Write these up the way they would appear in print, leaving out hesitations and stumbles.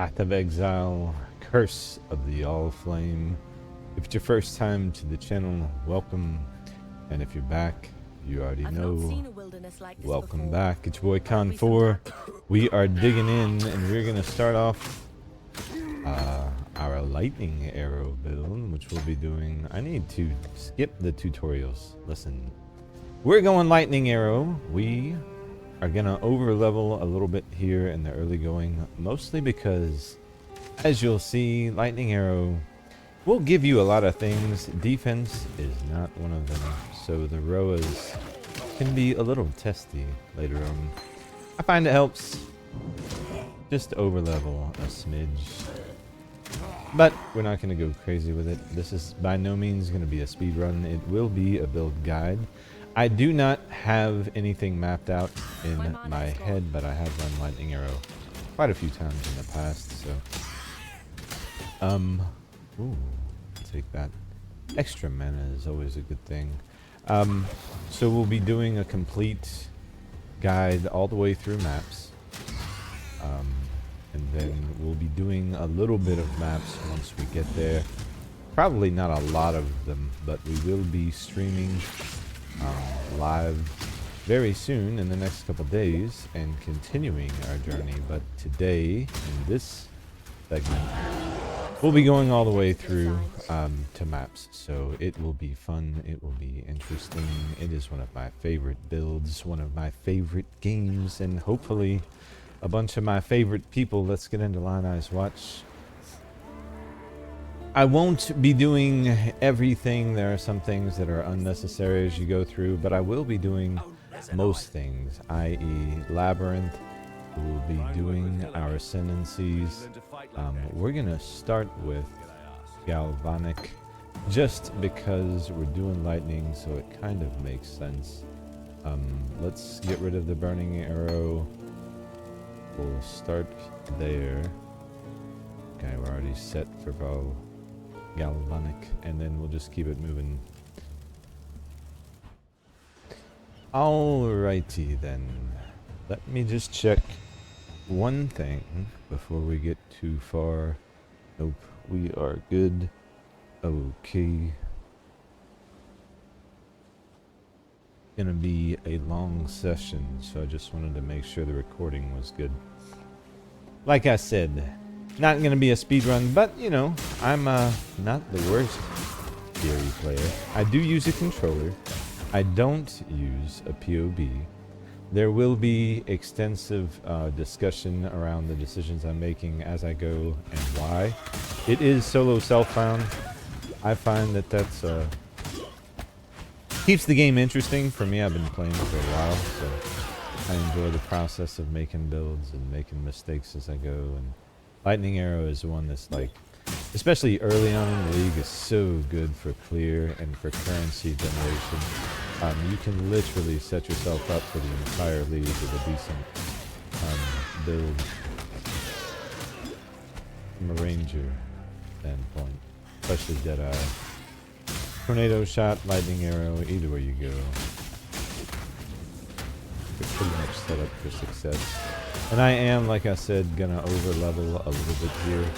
Path of Exile, Curse of the AllFlame. If it's your first time to the channel, welcome. And if you're back, you already know, welcome back. It's your boy Con4. We are digging in, and we're going to start off our lightning arrow build, which we'll be doing. I need to skip the tutorials. Listen, we're going lightning arrow. We are going to over level a little bit here in the early going, mostly because, as you'll see, lightning arrow will give you a lot of things. Defense is not one of them, so the Roas can be a little testy later on. I find it helps just over level a smidge, but we're not going to go crazy with it. This is by no means going to be a speed run. It will be a build guide. I do not have anything mapped out in my head, but I have run lightning arrow quite a few times in the past, so ooh, take that. Extra mana is always a good thing. So we'll be doing a complete guide all the way through maps, and then we'll be doing a little bit of maps once we get there. Probably not a lot of them, but we will be streaming live very soon in the next couple days and continuing our journey. But today, in this segment, we'll be going all the way through to maps, so it will be fun, it will be interesting. It is one of my favorite builds, one of my favorite games, and hopefully a bunch of my favorite people. Let's get into Line Eyes Watch. I won't be doing everything. There are some things that are unnecessary as you go through, but I will be doing most things, i.e. Labyrinth. We'll be doing our ascendancies. We're going to start with Galvanic, just because we're doing lightning, so it kind of makes sense. Let's get rid of the burning arrow. We'll start there. Okay, we're already set for Galvanic, and then we'll just keep it moving. Alrighty then. Let me just check one thing before we get too far. Nope, we are good. Okay. Gonna be a long session, so I just wanted to make sure the recording was good. Like I said, not gonna be a speed run, but you know, I'm not the worst theory player. I do use a controller. I don't use a POE. There will be extensive discussion around the decisions I'm making as I go and why. It is solo self-found. I find that that's keeps the game interesting for me. I've been playing for a while, so I enjoy the process of making builds and making mistakes as I go. And Lightning Arrow is one that's like, especially early on in the league, is so good for clear and for currency generation. You can literally set yourself up for the entire league with a decent build from a ranger standpoint, especially Deadeye. Tornado Shot, Lightning Arrow, either way you go, you're pretty much set up for success. And I am, like I said, gonna over level a little bit here.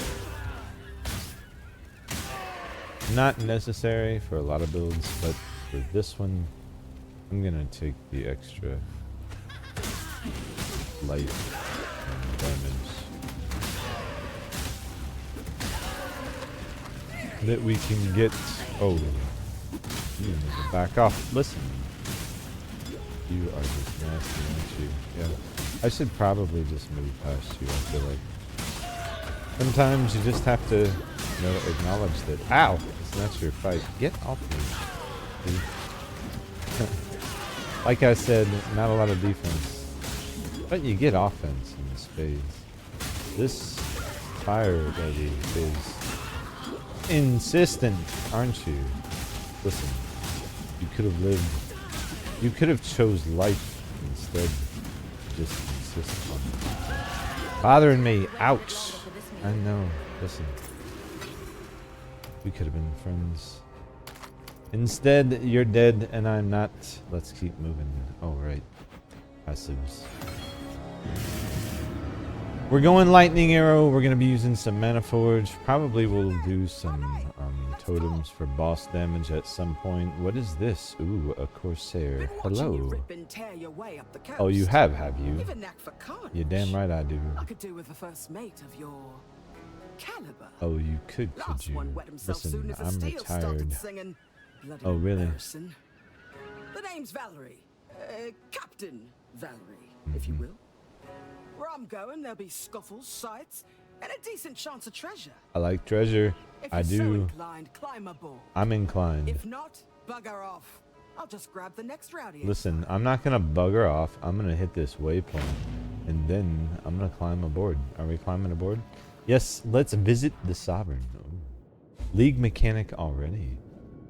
Not necessary for a lot of builds, but for this one, I'm gonna take the extra light and damage that we can get. Oh, you need to back off. Listen, you are just nasty, aren't you? Yeah, I should probably just move past you. I feel like sometimes you just have to, you know, acknowledge that. Ow! It's not your fight. Get off me, dude. Like I said, not a lot of defense, but you get offense in this phase. This fire, baby, is insistent, aren't you? Listen, you could have lived, you could have chose life instead. Just insist on it. Bothering me. Ouch. I know. Listen, we could have been friends. Instead, you're dead and I'm not. Let's keep moving. Oh, right. Passives. We're going lightning arrow. We're gonna be using some Manaforged. Probably we'll do some totems for boss damage at some point. What is this? Ooh, a Corsair. Hello. Oh, you have you? You're damn right I do. I could do with the first mate of your caliber. Oh, you could you? Listen, I'm retired. Oh, really? The name's Valerie. Captain Valerie, if you will. Where I'm going, there'll be scuffles, sights, and a decent chance of treasure. I like treasure. I do. So inclined, climb aboard. I'm inclined. If not, bugger off. I'll just grab the next rowdy. Listen, I'm not gonna bugger off. I'm gonna hit this waypoint, and then I'm gonna climb aboard. Are we climbing aboard? Yes. Let's visit the Sovereign. Oh. League mechanic already.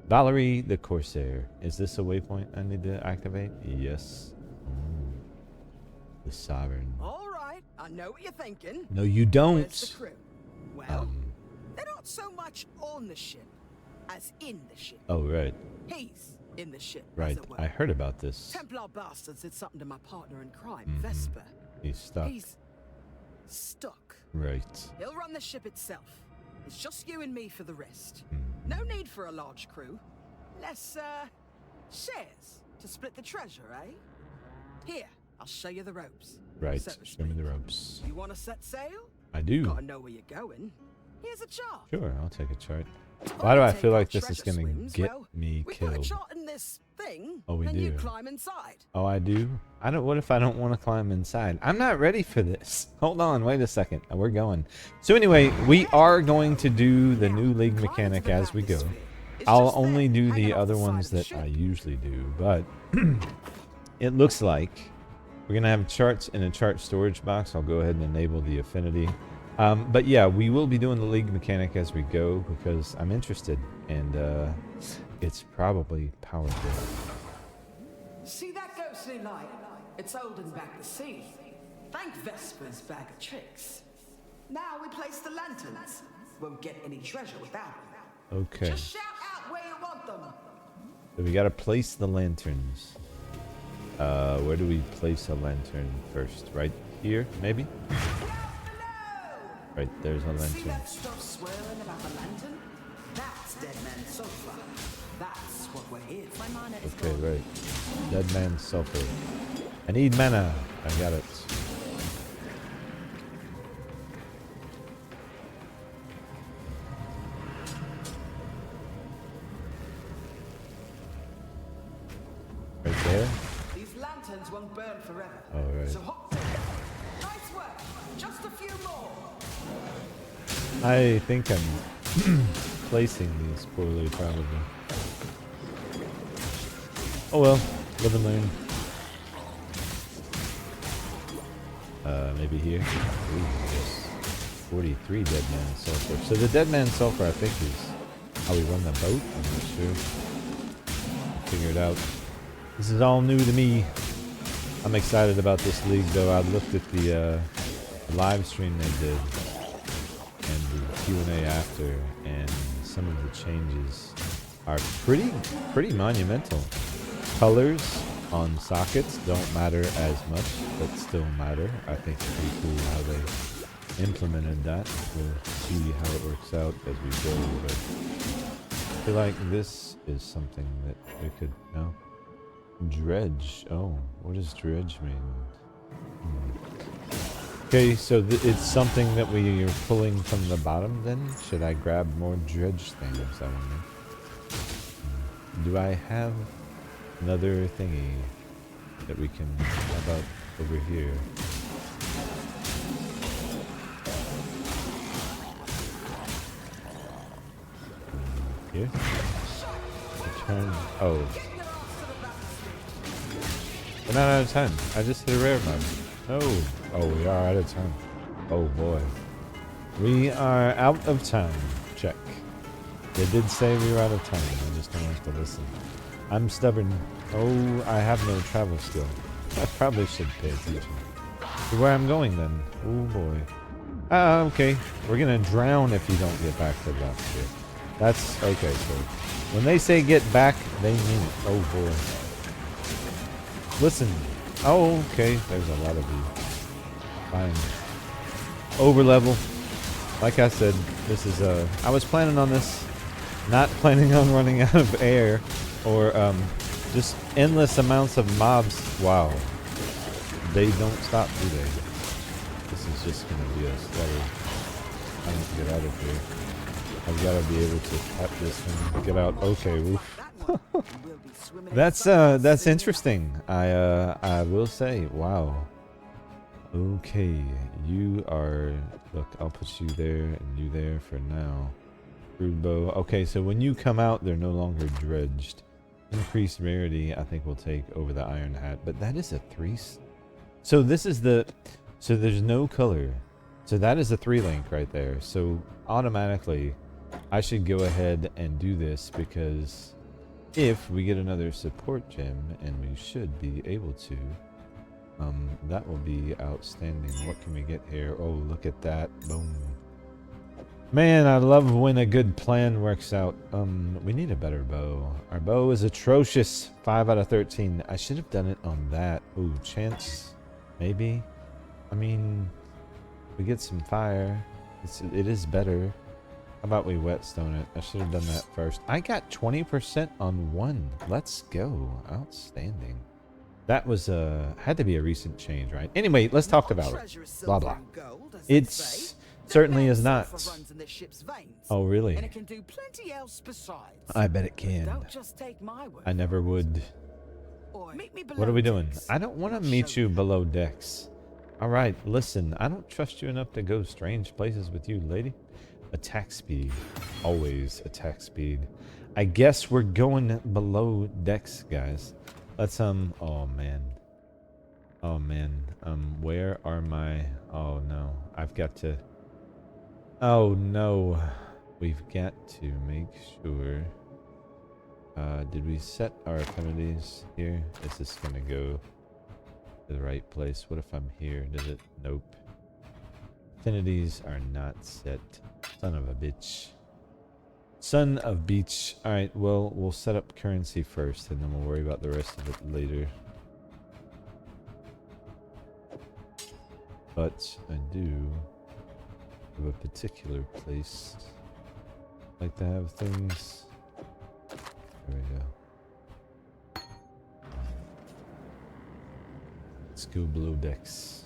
Valerie the Corsair. Is this a waypoint I need to activate? Yes. The Sovereign. All right, I know what you're thinking. No, you don't. Where's the crew? Well, they're not so much on the ship as in the ship. Oh, right. He's in the ship. Right. I heard about this. Templar bastards did something to my partner in crime, Vesper. He's stuck. He's stuck. Right. He'll run the ship itself. It's just you and me for the rest. No need for a large crew. Less, shares to split the treasure, eh? Here, I'll show you the ropes. Right. Show me the ropes. You want to set sail? I do. Gotta know where you're going. Here's a chart. Sure, I'll take a chart. Why do I feel like this is gonna get me killed? We put a chart in this thing, oh, we and do. you climb inside. Oh, I do? What if I don't want to climb inside? I'm not ready for this. Hold on, wait a second. We're going. So anyway, we are going to do the new league mechanic as we go. I'll only do the other ones that I usually do, but it looks like we're going to have charts in a chart storage box. I'll go ahead and enable the affinity. But yeah, we will be doing the league mechanic as we go because I'm interested, and it's probably powerful. See that ghostly light? It's holding back the sea. Thank Vesper's bag of tricks. Now we place the lanterns. Won't get any treasure without them. Okay. Just shout out where you want them. So we gotta place the lanterns. Where do we place a lantern first? Right here, maybe? Right, there's a lantern. See that stuff swirling about the lantern? That's dead man sulfur. That's what we're here for. My mana is okay, gone. right. Dead man sulfur. I need mana. I got it. Right there? These lanterns won't burn forever. All right. So hop in. Nice work. Just a few more. I think I'm placing these poorly, probably. Oh well, live and learn. Maybe here. Ooh, there's 43 dead man sulfur. So the dead man sulfur, I think, is how we run the boat. I'm not sure. I'll figure it out. This is all new to me. I'm excited about this league, though. I looked at the live stream they did and the Q&A after, and some of the changes are pretty monumental. Colors on sockets don't matter as much, but still matter. I think it's pretty cool how they implemented that. We'll see how it works out as we go, but I feel like this is something that we could know. Dredge. Oh, what does dredge mean? Okay, so it's something that we are pulling from the bottom then? Should I grab more dredge things, I wonder? Do I have another thingy that we can... How about over here? Here? Return... Oh. We're not out of time. I just hit a rare mod. Oh. Oh, we are out of time. Oh boy. We are out of time. Check. They did say we were out of time. I just don't have to listen. I'm stubborn. Oh, I have no travel skill. I probably should pay attention to where I'm going then. Oh boy. Okay. We're gonna drown if you don't get back to the left here. That's okay. So when they say get back, they mean it. Oh boy. Listen. Oh, okay. There's a lot of you. Fine. over level. Like I said, this is I was planning on this, not planning on running out of air or just endless amounts of mobs. Wow, they don't stop, do they? This is just gonna be a slaughter. I need to get out of here. I've got to be able to tap this and get out. Okay, oof. That's interesting. I will say, wow. Okay, you are. Look, I'll put you there and you there for now. Crude bow. Okay, so when you come out, they're no longer dredged. Increased rarity, I think we'll take over the iron hat, but that is a 3. So this is the. So there's no color. So that is a 3 link right there. So automatically, I should go ahead and do this because if we get another support gem, and we should be able to, that will be outstanding. What can we get here? Oh, look at that. Boom. Man, I love when a good plan works out. We need a better bow. Our bow is atrocious. 5 out of 13. I should have done it on that. Ooh, chance. Maybe. I mean, we get some fire. It is better. How about we whetstone it? I should have done that first. I got 20% on 1. Let's go. Outstanding. That was had to be a recent change, right? Anyway, let's talk about it. Blah blah. It's certainly is not. Oh really? And it can do plenty else besides. I bet it can. Don't just take my word. I never would. What are we doing? I don't want to meet you below decks. All right, listen. I don't trust you enough to go strange places with you, lady. Attack speed. Always attack speed. I guess we're going below decks, guys. Let's oh man. Oh man. Where are my oh no. I've got to oh no. We've got to make sure. Did we set our affinities here? Is this gonna go to the right place? What if I'm here? Does it? Nope. Affinities are not set. Son of a bitch. Son of beach. Alright, well, we'll set up currency first and then we'll worry about the rest of it later. But I do have a particular place I like to have things. There we go. Let's go below decks.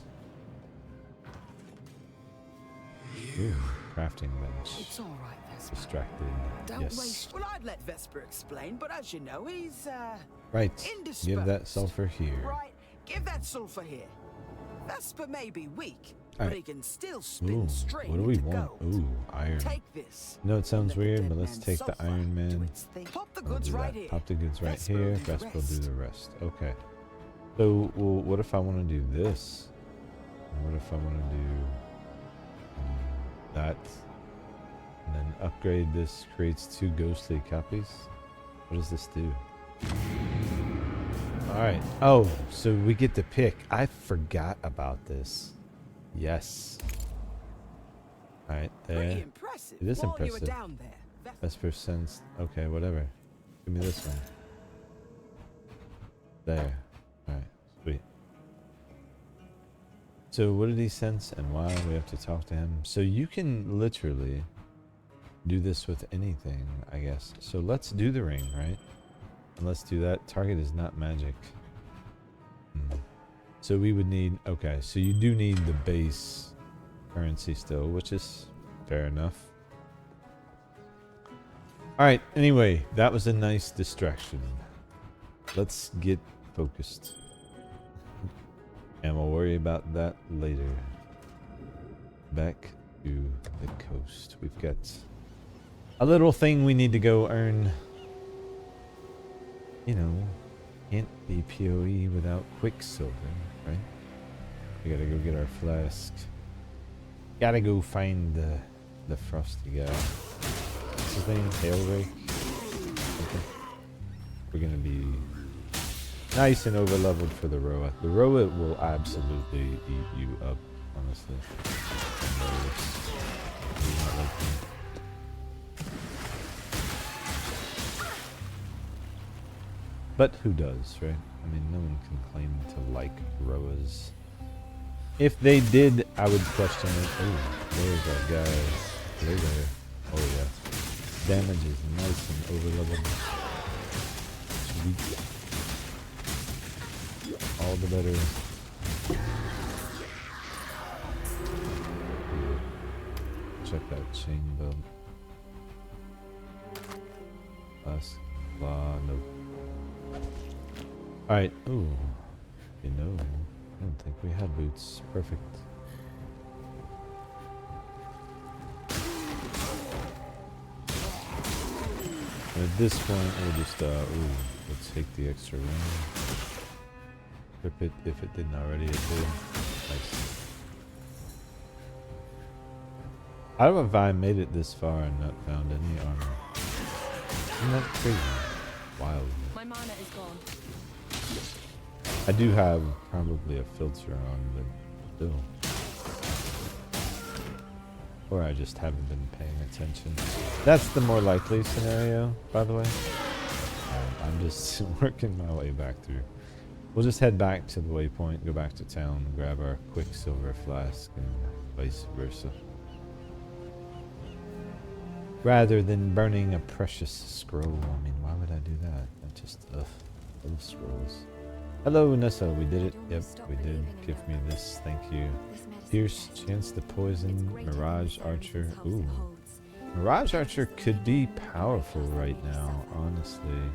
Ooh, crafting bench. It's all right, Vesper. Distracted. Don't yes. waste. Well, I'd let Vesper explain, but as you know, he's right. indisposed. Give that sulfur here. Right. Give that sulfur here. Vesper may be weak, All but right. he can still spin string what do we into want? gold. Ooh, iron. Take this. No, it sounds Let the weird, dead but let's man's take the sulfur Iron do Man. its thing. Pop the We'll goods do right that. here. Pop the goods right Vesper here. will do the Vesper will do rest. the rest. Okay. So, well, what if I want to do this? And what if I want to do that? And then upgrade this creates 2 ghostly copies. What does this do? Alright. Oh, so we get to pick. I forgot about this. Yes. Alright, there. Pretty impressive. It is While you were impressive. down there, Vesper sense. Okay, whatever. Give me this one. There. Alright, sweet. So what did he sense and why? We have to talk to him. So you can literally do this with anything, I guess. So let's do the ring, right? And let's do that. Target is not magic. So we would need... Okay, so you do need the base currency still, which is fair enough. Alright, anyway, that was a nice distraction. Let's get focused. And we'll worry about that later. Back to the coast. We've got a little thing we need to go earn. You know, can't be POE without Quicksilver, right? We gotta go get our flask. Gotta go find the frosty guy. What's his name? Tailray? Okay. We're gonna be nice and over leveled for the Roa. The Roa will absolutely eat you up, honestly. But who does, right? I mean, no one can claim to like Roas. If they did, I would question it. Oh, there's our guys. There. Oh yeah. Damage is nice and over leveled. Sweet. All the better. Check that chain belt. Last claw, nope. Alright, ooh. You know, I don't think we had boots. Perfect. And at this point, we'll just, we'll take the extra room. Equip it if it didn't already. It did. Nice. I don't know if I made it this far and not found any armor. Isn't that crazy? Wild. My mana is gone. I do have probably a filter on, but still. Or I just haven't been paying attention. That's the more likely scenario, by the way. I'm just working my way back through. We'll just head back to the waypoint, go back to town, grab our quicksilver flask, and vice versa. Rather than burning a precious scroll. I mean, why would I do that? I just, full of scrolls. Hello, Nessa. We did it. Yep, we did. Give me this. Thank you. Pierce, chance to poison, Mirage Archer. Ooh. Mirage Archer could be powerful right now, honestly.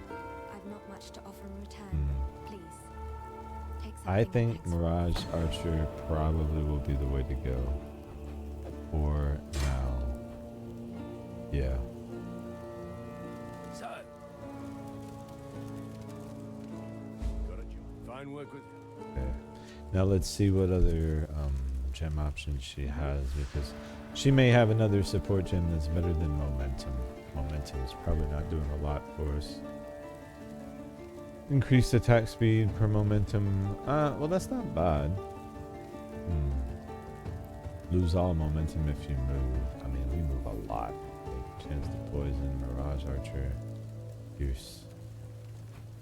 I think Mirage Archer probably will be the way to go. For now. Yeah. So, got a job. Fine work with you. Okay. Now let's see what other gem options she has, because she may have another support gem that's better than Momentum. Momentum is probably not doing a lot for us. Increased attack speed per Momentum. Well, that's not bad. Lose all momentum if you move. I mean, we move a lot. Chance to poison, Mirage Archer, Pierce,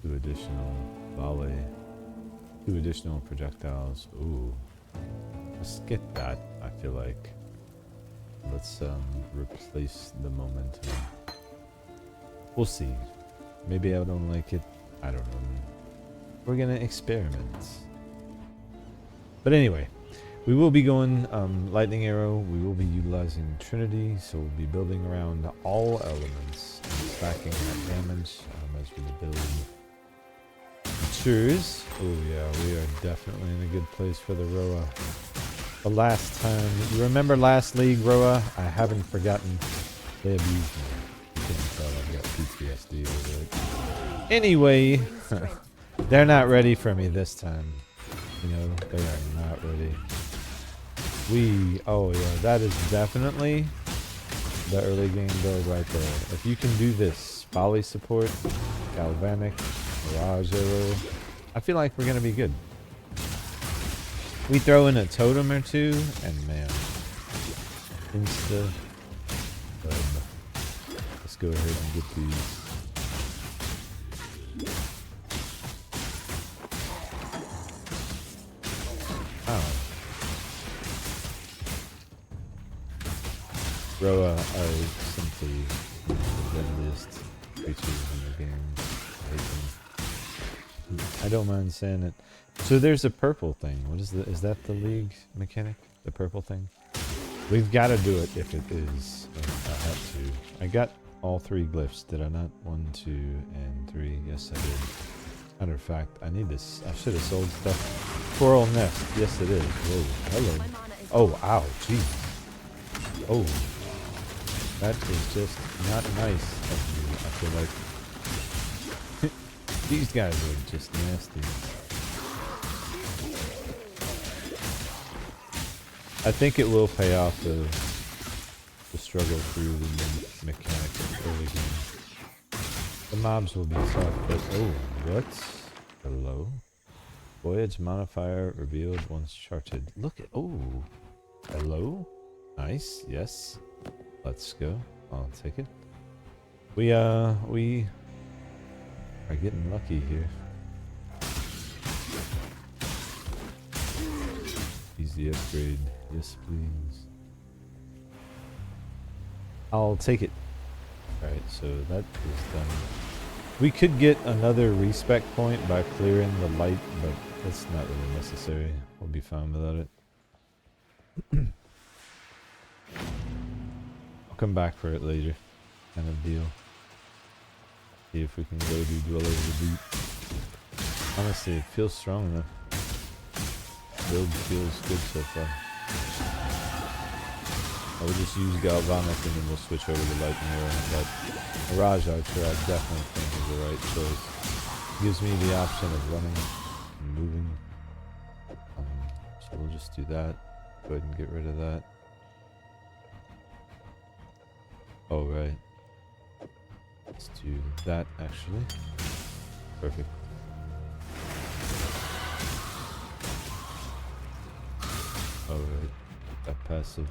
2 additional volley, 2 additional projectiles. Ooh, let's get that. I feel like let's replace the momentum. We'll see. Maybe I don't like it. I don't know. We're gonna experiment. But anyway. We will be going Lightning Arrow. We will be utilizing Trinity, so we'll be building around all elements and stacking that damage as we build matures. Oh yeah, we are definitely in a good place for the Roa. The last time, you remember last league, Roa? I haven't forgotten. They abused me. You can't tell I've got PTSD over it. Anyway, they're not ready for me this time. You know, they are not ready. Oh yeah, that is definitely the early game build right there. If you can do this, volley support, galvanic, mirage arrow, I feel like we're gonna be good. We throw in a totem or two, and man, insta. Let's go ahead and get these. Roa are simply the deadliest creatures in the game. I don't mind saying it. So there's a purple thing. What is is that the league mechanic? The purple thing? We've got to do it if it is. I have to. I got all 3 glyphs, did I not? 1, 2, and 3. Yes, I did. Matter of fact, I need this. I should have sold stuff. Coral nest. Yes, it is. Whoa. Hello. Oh, ow. Jeez. Oh. That is just not nice of you. I feel like these guys are just nasty. I think it will pay off the struggle through the mechanics of early game. The mobs will be tough, but oh, what? Hello? Voyage modifier revealed once charted. Look at, oh, hello? Nice, yes. Let's go. I'll take it. We are getting lucky here. These use the upgrade. Yes, please. I'll take it. Alright, so that is done. We could get another respec point by clearing the light, but that's not really necessary. We'll be fine without it. I'll come back for it later. Kind of deal. See if we can go do Dweller of the Deep. Honestly, it feels strong enough. Build feels good so far. I will just use Galvanic and then we'll switch over to Light and Air. But Mirage Archer I definitely think is the right choice. Gives me the option of running and moving. So we'll just do that. Go ahead and get rid of that. Oh, right. Let's do that actually. Perfect. Alright, that passive.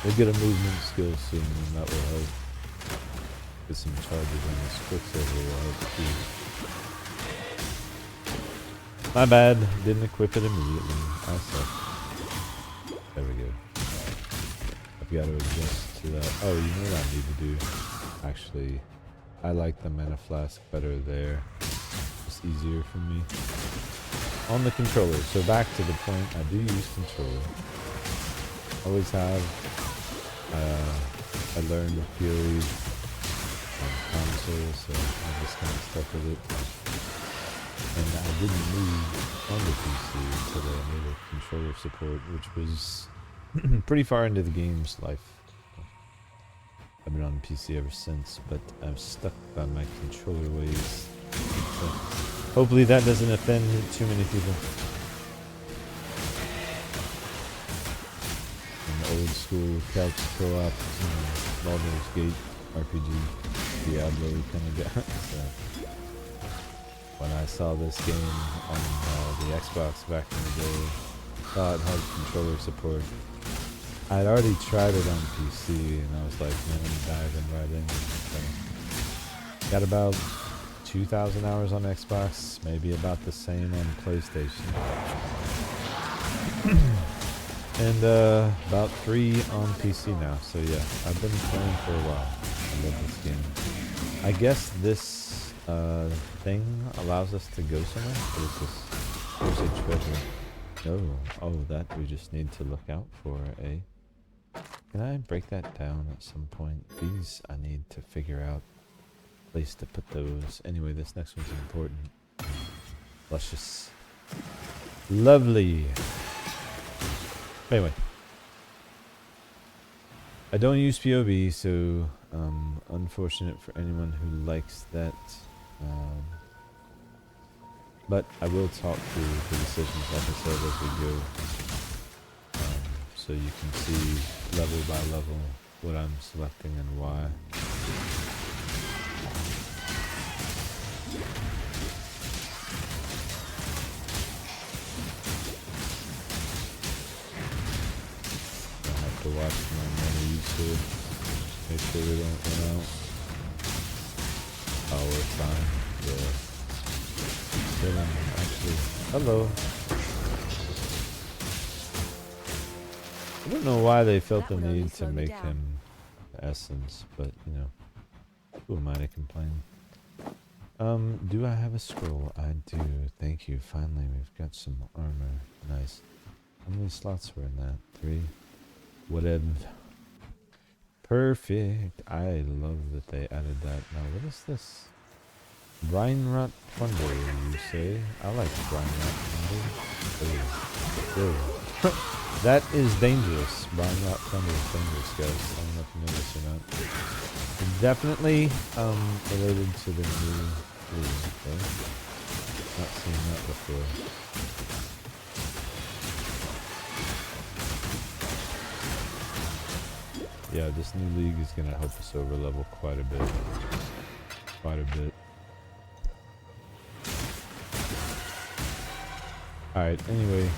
We'll get a movement skill soon and that will help. Get some charges on this Quicksilver will help too. My bad, didn't equip it immediately. I suck. There we go. I've got to adjust to that. Oh, you know what I need to do? Actually, I like the mana flask better there. It's easier for me. On the controller. So back to the point, I do use controller. Always have. I learned POE on console, so I just kind of stuck with it. And I didn't move on the PC until they enabled controller support, which was pretty far into the game's life. I've been on PC ever since, but I'm stuck by my controller ways. So hopefully that doesn't offend too many people. Old school couch co-op, Baldur's Gate RPG, Diablo kind of guy. So when I saw this game on the Xbox back in the day, thought it had controller support. I'd already tried it on PC, and I was like, man, I'm diving right in. So got about 2,000 hours on Xbox, maybe about the same on PlayStation. And about 3 on PC now, so yeah, I've been playing for a while. I love this game. I guess this thing allows us to go somewhere. What is this? There's a treasure. Oh, that we just need to look out for, eh? Can I break that down at some point? These I need to figure out a place to put those. Anyway, this next one's important. Luscious. Lovely. Anyway, I don't use POE, so unfortunate for anyone who likes that. But I will talk through the decisions, like I said, as we go, so you can see level by level what I'm selecting and why. To watch my mana usage, make sure we don't run out. Oh, we're fine. Yeah. Still actually. Hello. I don't know why they felt the need to make him the essence, but you know, who am I to complain? Do I have a scroll? I do. Thank you. Finally, we've got some armor. Nice. How many slots were in that? 3. Whatever. Perfect. I love that they added that. Now, what is this? Brine Rot Plunder, you say? I like Brine Rot Plunder. Oh. That is dangerous. Brine Rot Plunder is dangerous, guys. I don't know if you know this or not. It's definitely related to the new. Ooh, okay. Not seen that before. Yeah, this new league is going to help us over level quite a bit. Quite a bit. Alright, anyway.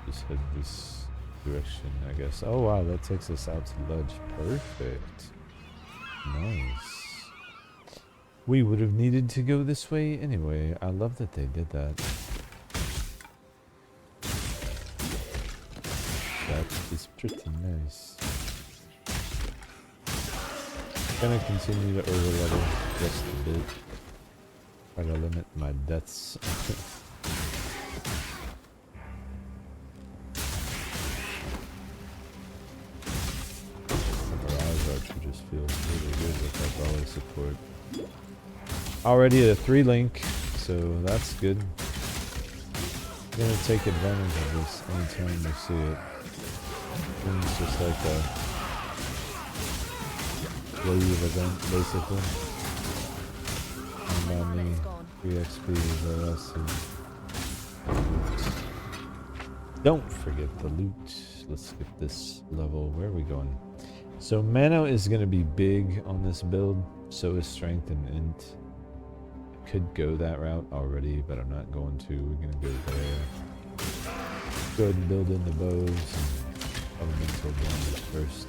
Just head this direction, I guess. Oh wow, that takes us out to ledge. Perfect. Nice. We would have needed to go this way anyway. I love that they did that. That is pretty nice. Gonna continue to overlevel just a bit. Try to limit my deaths. Just feels really good with that volley support. Already a 3-link, so that's good. I'm gonna take advantage of this anytime we see it. It's just like a wave event, basically. And on me, 3 XP is less. Don't forget the loot. Let's skip this level. Where are we going? So mana is going to be big on this build, so is strength and int. I could go that route already, but I'm not going to. We're going to go there. Go ahead and build in the bows and elemental damage first.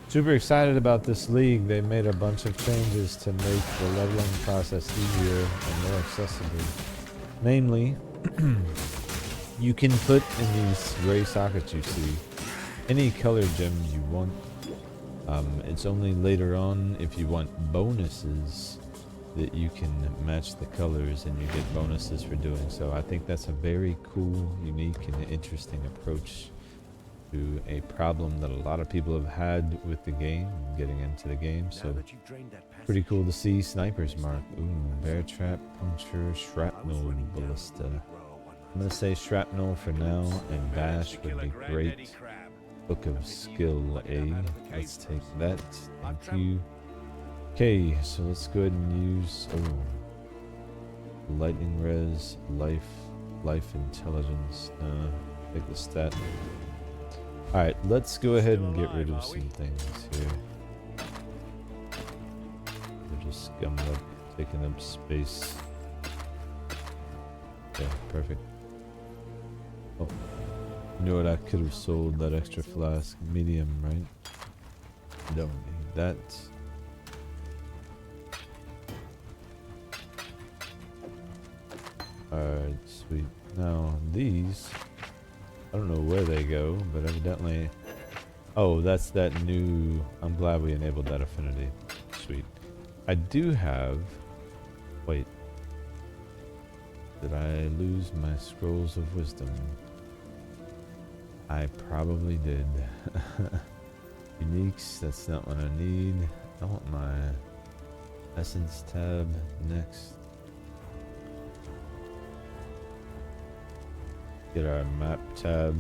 Super excited about this league. They made a bunch of changes to make the leveling process easier and more accessible. Namely, you can put in these gray sockets you see any color gem you want. It's only later on if you want bonuses that you can match the colors and you get bonuses for doing so. I think that's a very cool, unique, and interesting approach to a problem that a lot of people have had with the game, getting into the game. So pretty cool to see. Sniper's mark. Ooh, bear trap, puncture, shrapnel, ballista. I'm gonna say shrapnel for now, and bash would be great. Book of skill A. Let's take that. Thank you. Okay, so let's go ahead and use lightning res, life intelligence. Take the stat. Alright, let's go ahead and get rid of some things here. They're just scummed up, taking up space. Yeah, perfect. Oh, you know what? I could have sold that extra flask. Medium, right? Don't need that. Alright, sweet. Now, these... I don't know where they go, but evidently... Oh, that's that new... I'm glad we enabled that affinity. Sweet. I do have... Wait. Did I lose my scrolls of wisdom? I probably did. Uniques, that's not what I need. I want my essence tab next. Get our map tab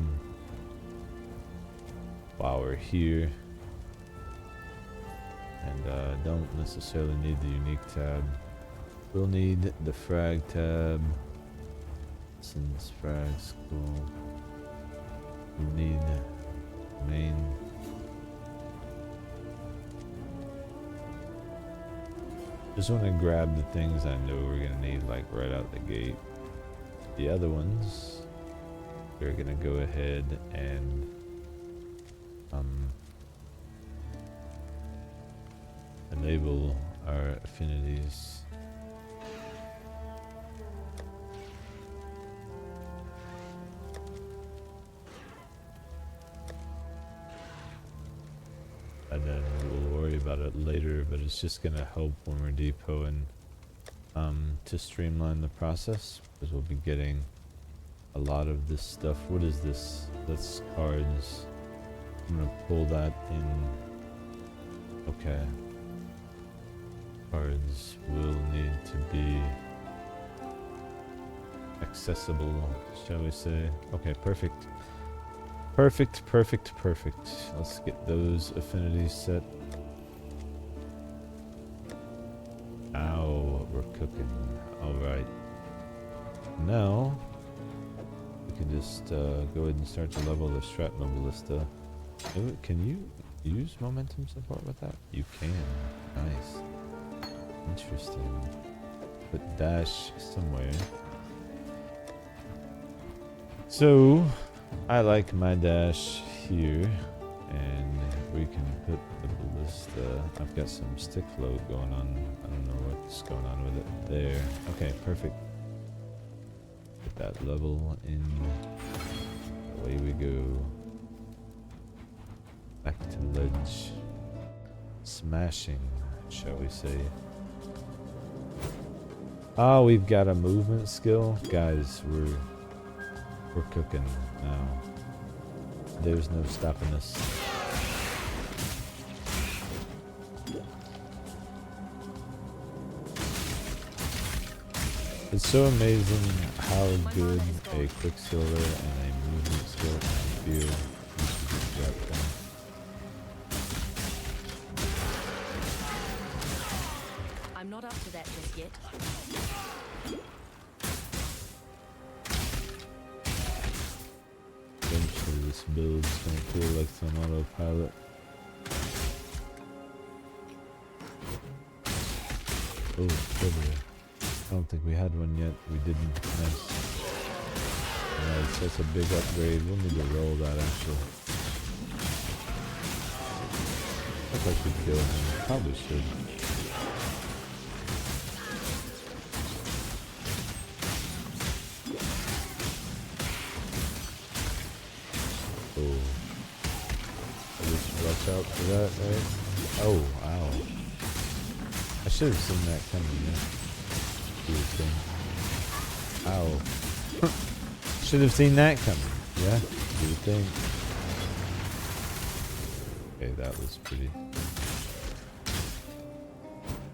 while we're here, and don't necessarily need the unique tab. We'll need the frag tab. Since frag's cool, we need main. Just want to grab the things I know we're gonna need, like right out the gate. The other ones, we're gonna go ahead and enable our affinities. And then we'll worry about it later, but it's just gonna help when we're depoting to streamline the process, because we'll be getting a lot of this stuff. What is this? That's cards. I'm gonna pull that in. Okay. Cards will need to be accessible, shall we say. Okay, perfect. Perfect, perfect, perfect. Let's get those affinities set. Ow, we're cooking. Alright. Now, we can just go ahead and start to level the shrapnel ballista. Can you use momentum support with that? You can. Nice. Interesting. Put dash somewhere. So, I like my dash here. And we can put the ballista. I've got some stick float going on. I don't know what's going on with it there. Okay, perfect. Put that level in. Away we go. Back to ledge. Smashing, shall we say. Oh, we've got a movement skill. Guys, we're cooking now. There's no stopping us. It's so amazing how good a Quicksilver and a movement skill can feel. I'm not up to that just yet. Eventually this build is going to feel like it's on autopilot. Oh, over there. I don't think we had one yet. We didn't. Nice. Nice, that's a big upgrade. We'll need to roll that actually. Look like we could kill him. Probably should. Oh. I just watch out for that, right? Oh, ow. I should have seen that coming, yeah. Ow. Should have seen that coming. Yeah, do you think? Okay, that was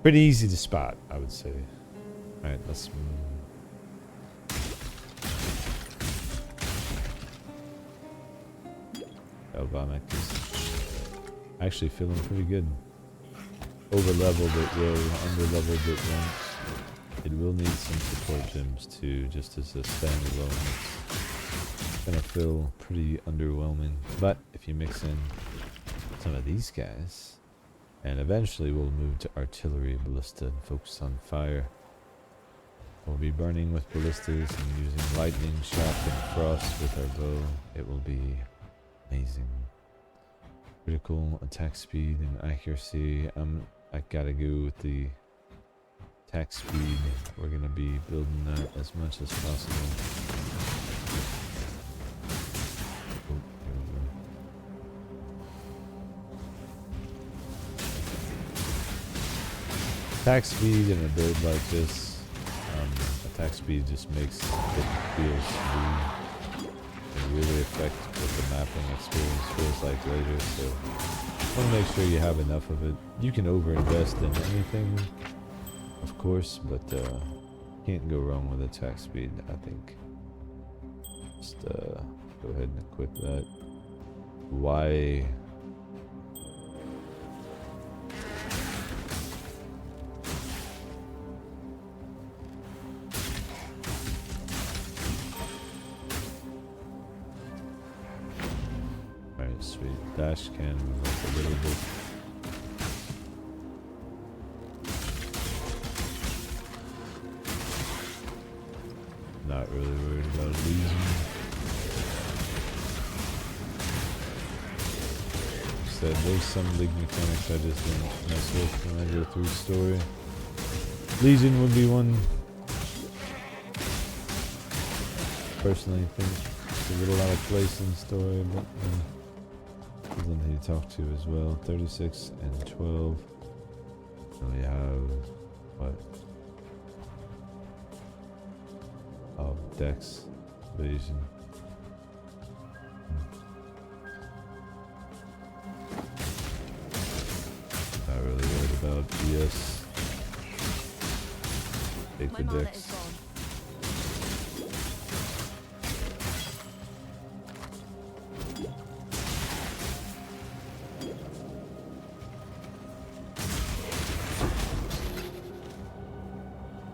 pretty easy to spot, I would say. Alright, let's Galvanic is actually feeling pretty good. Over leveled it will, under leveled it won't. It will need some support gems too, just as a standalone. It's gonna feel pretty underwhelming. But if you mix in some of these guys, and eventually we'll move to artillery, ballista, and focus on fire. We'll be burning with ballistas and using lightning, shock, and frost with our bow. It will be amazing. Critical attack speed and accuracy. I gotta go with the attack speed. We're gonna be building that as much as possible. Oh, here we go. Attack speed in a build like this, attack speed just makes it feel smooth. It really affects what the mapping experience feels like later, so want to make sure you have enough of it. You can overinvest in anything, of course, but can't go wrong with attack speed, I think. Just go ahead and equip that. Why? Alright, sweet. Dash can move up a little bit. Not really worried about losing. Said there's some league mechanics I just don't mess with when I go through story. Legion would be one. Personally, think there's a lot of place in story, but something to talk to as well. 36 and 12. So we have what? Oh, Dex Evasion. Not really worried about DS. Take the Dex.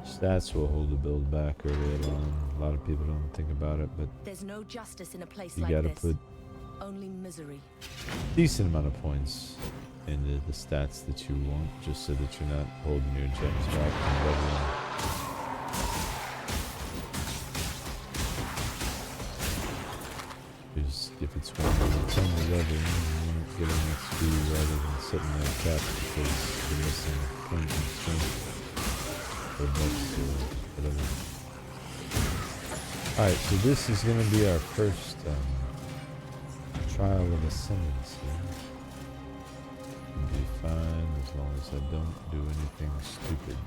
Stats will hold the build back early on. A lot of people don't think about it, but there's no justice in a place you like gotta this. put Only misery. decent amount of points into the stats that you want, just so that you're not holding your gems back from leveling. Because if it's 1 to 10 to level, you won't get an XP rather than sitting there capped because you're missing point and strength or buffs or whatever. Alright, so this is going to be our first trial of ascendancy. It'll be fine as long as I don't do anything stupid.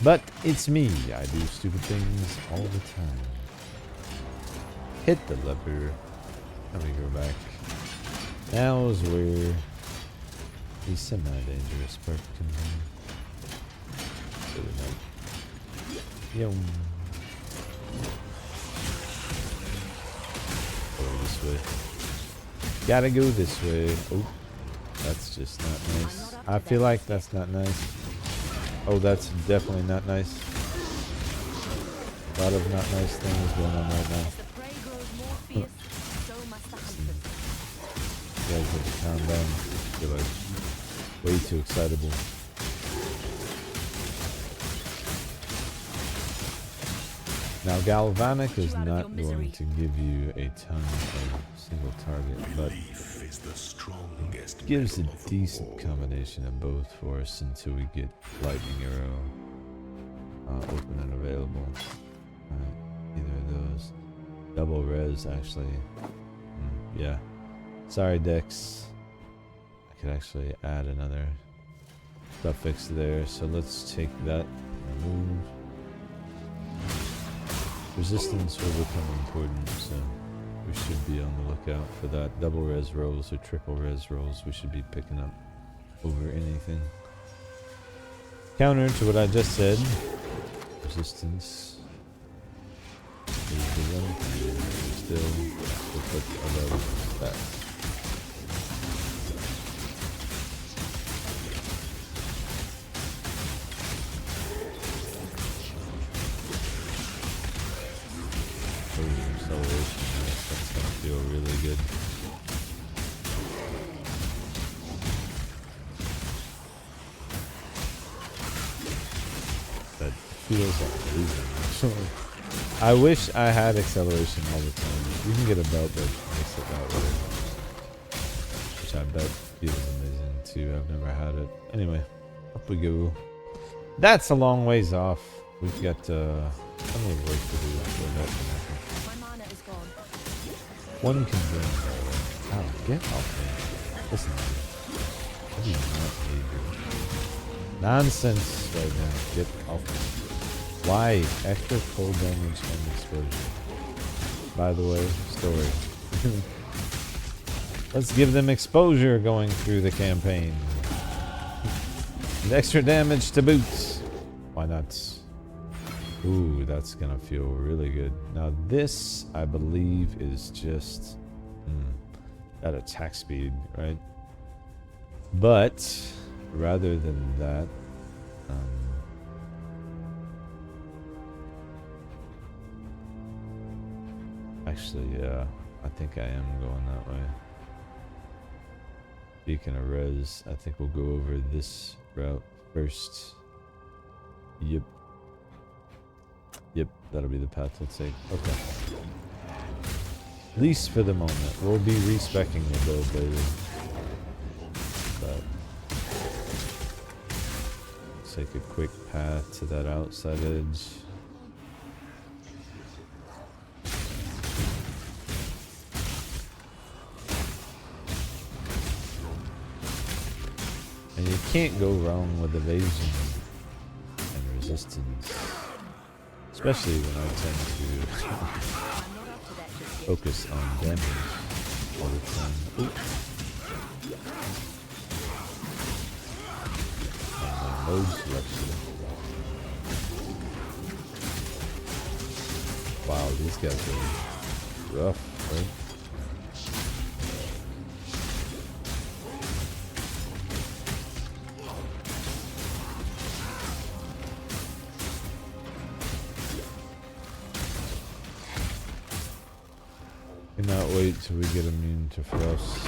But it's me. I do stupid things all the time. Hit the lever. Let me go back. Now is where the semi-dangerous part comes in. Yum. Go this way. Gotta go this way. Oh, that's just not nice. I feel like that's not nice. Oh, that's definitely not nice. A lot of not nice things going on right now. You guys have to calm down. I feel like way too excitable. Now, Galvanic is not going to give you a ton of single target, but it gives a decent combination of both for us until we get Lightning Arrow open and available. Either of those. Double res, actually. Yeah. Sorry, Dex. I could actually add another suffix there, so let's take that, remove. Resistance will become important, so we should be on the lookout for that. Double res rolls or triple res rolls we should be picking up over anything. Counter to what I just said, resistance is the one thing still will put above that. That's gonna feel really good. That feels amazing. I wish I had acceleration all the time. You can get a belt that makes it that way, which I bet feels amazing too. I've never had it. Anyway, up we go. That's a long ways off. We've got plenty of work to do before that can happen. One can bring oh, get off me. Listen to me. I do not need you. Nonsense right now. Get off me. Why? Extra cold damage and exposure. By the way, story. Let's give them exposure going through the campaign. And extra damage to boot. Why not? Ooh, that's gonna feel really good. Now this, I believe, is just that attack speed, right? But rather than that, actually, yeah, I think I am going that way. Speaking of res, I think we'll go over this route first. Yep. Yep, that'll be the path we'll take. Okay. At least for the moment. We'll be respecing the build later. But let's take a quick path to that outside edge. And you can't go wrong with evasion and resistance. Especially when I tend to focus on damage all the time. Ooh. And mode selection. Wow, these guys are rough, right? Cannot wait till we get immune to frost.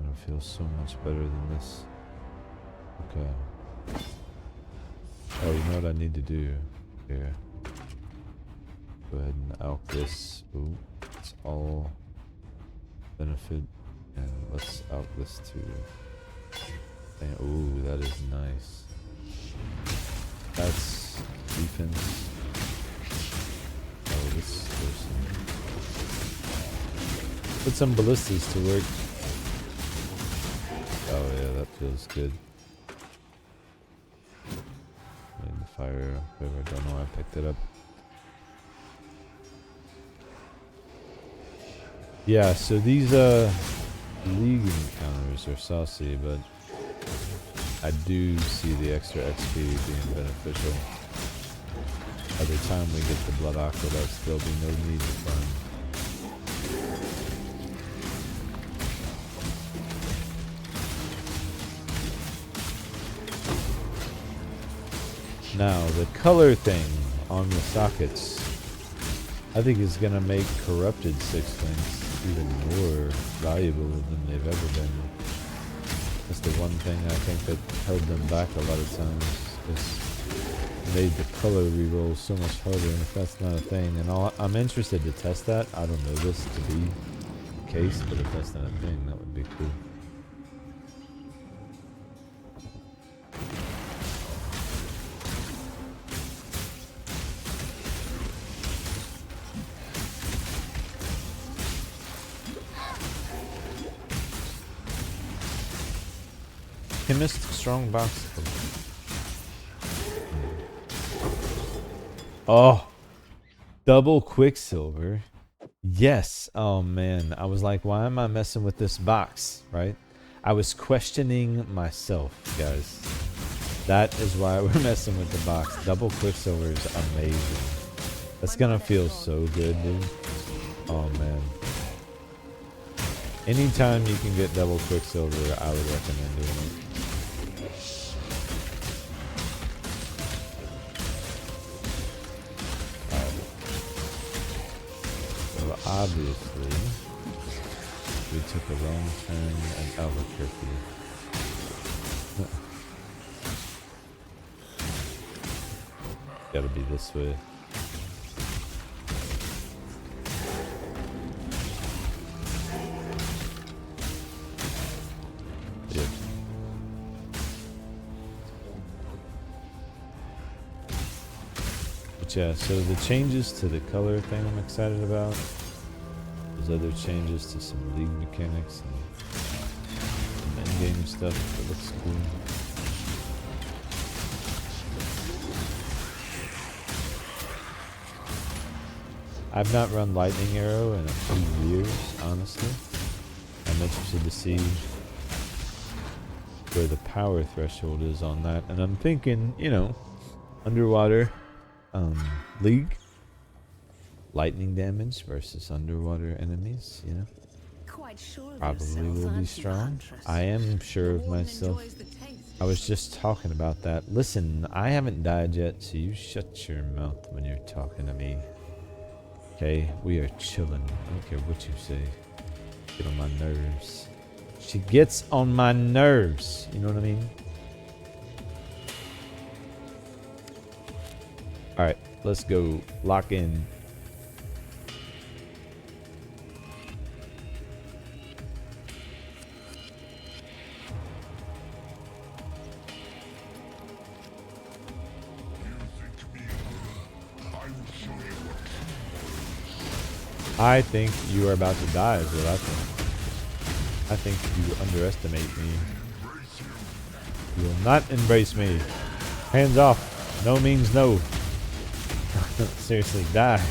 It'll feel so much better than this. Okay. Oh, you know what I need to do here? Go ahead and out this. Ooh, it's all benefit. And let's out this too. And, ooh, that is nice. That's defense. Oh, this person. Put some ballistas to work. Oh yeah, that feels good. And the fire, whatever, I don't know why I picked it up. Yeah, so these league encounters are saucy, but I do see the extra XP being beneficial. By the time we get the Blood Aqueducts, there'll be no need to farm. Now, the color thing on the sockets, I think is going to make corrupted sixlings even more valuable than they've ever been. That's the one thing I think that held them back a lot of times. Just made the color reroll so much harder, and if that's not a thing, and I'm interested to test that. I don't know this to be the case, but if that's not a thing, that would be cool. Chemist strong box. Oh, double Quicksilver. Yes. Oh man, I was like, why am I messing with this box? Right? I was questioning myself, guys. That is why we're messing with the box. Double Quicksilver is amazing. That's gonna feel so good, dude. Oh man. Anytime you can get double Quicksilver, I would recommend doing it. So obviously, we took a wrong turn in Albuquerque. Gotta be this way. Yep. But yeah, so the changes to the color thing I'm excited about. There's other changes to some league mechanics and some endgame stuff that looks cool. I've not run Lightning Arrow in a few years, honestly. I'm interested to see where the power threshold is on that, and I'm thinking, you know, underwater league lightning damage versus underwater enemies, you know, probably will be strong. I am sure of myself. I was just talking about that. Listen, I haven't died yet, so you shut your mouth when you're talking to me. Okay, we are chilling. I don't care what you say. Get on my nerves. She gets on my nerves. You know what I mean? Alright, let's go. Lock in. I think you are about to die is what I think. I think you underestimate me. You will not embrace me. Hands off. No means no. Seriously, die.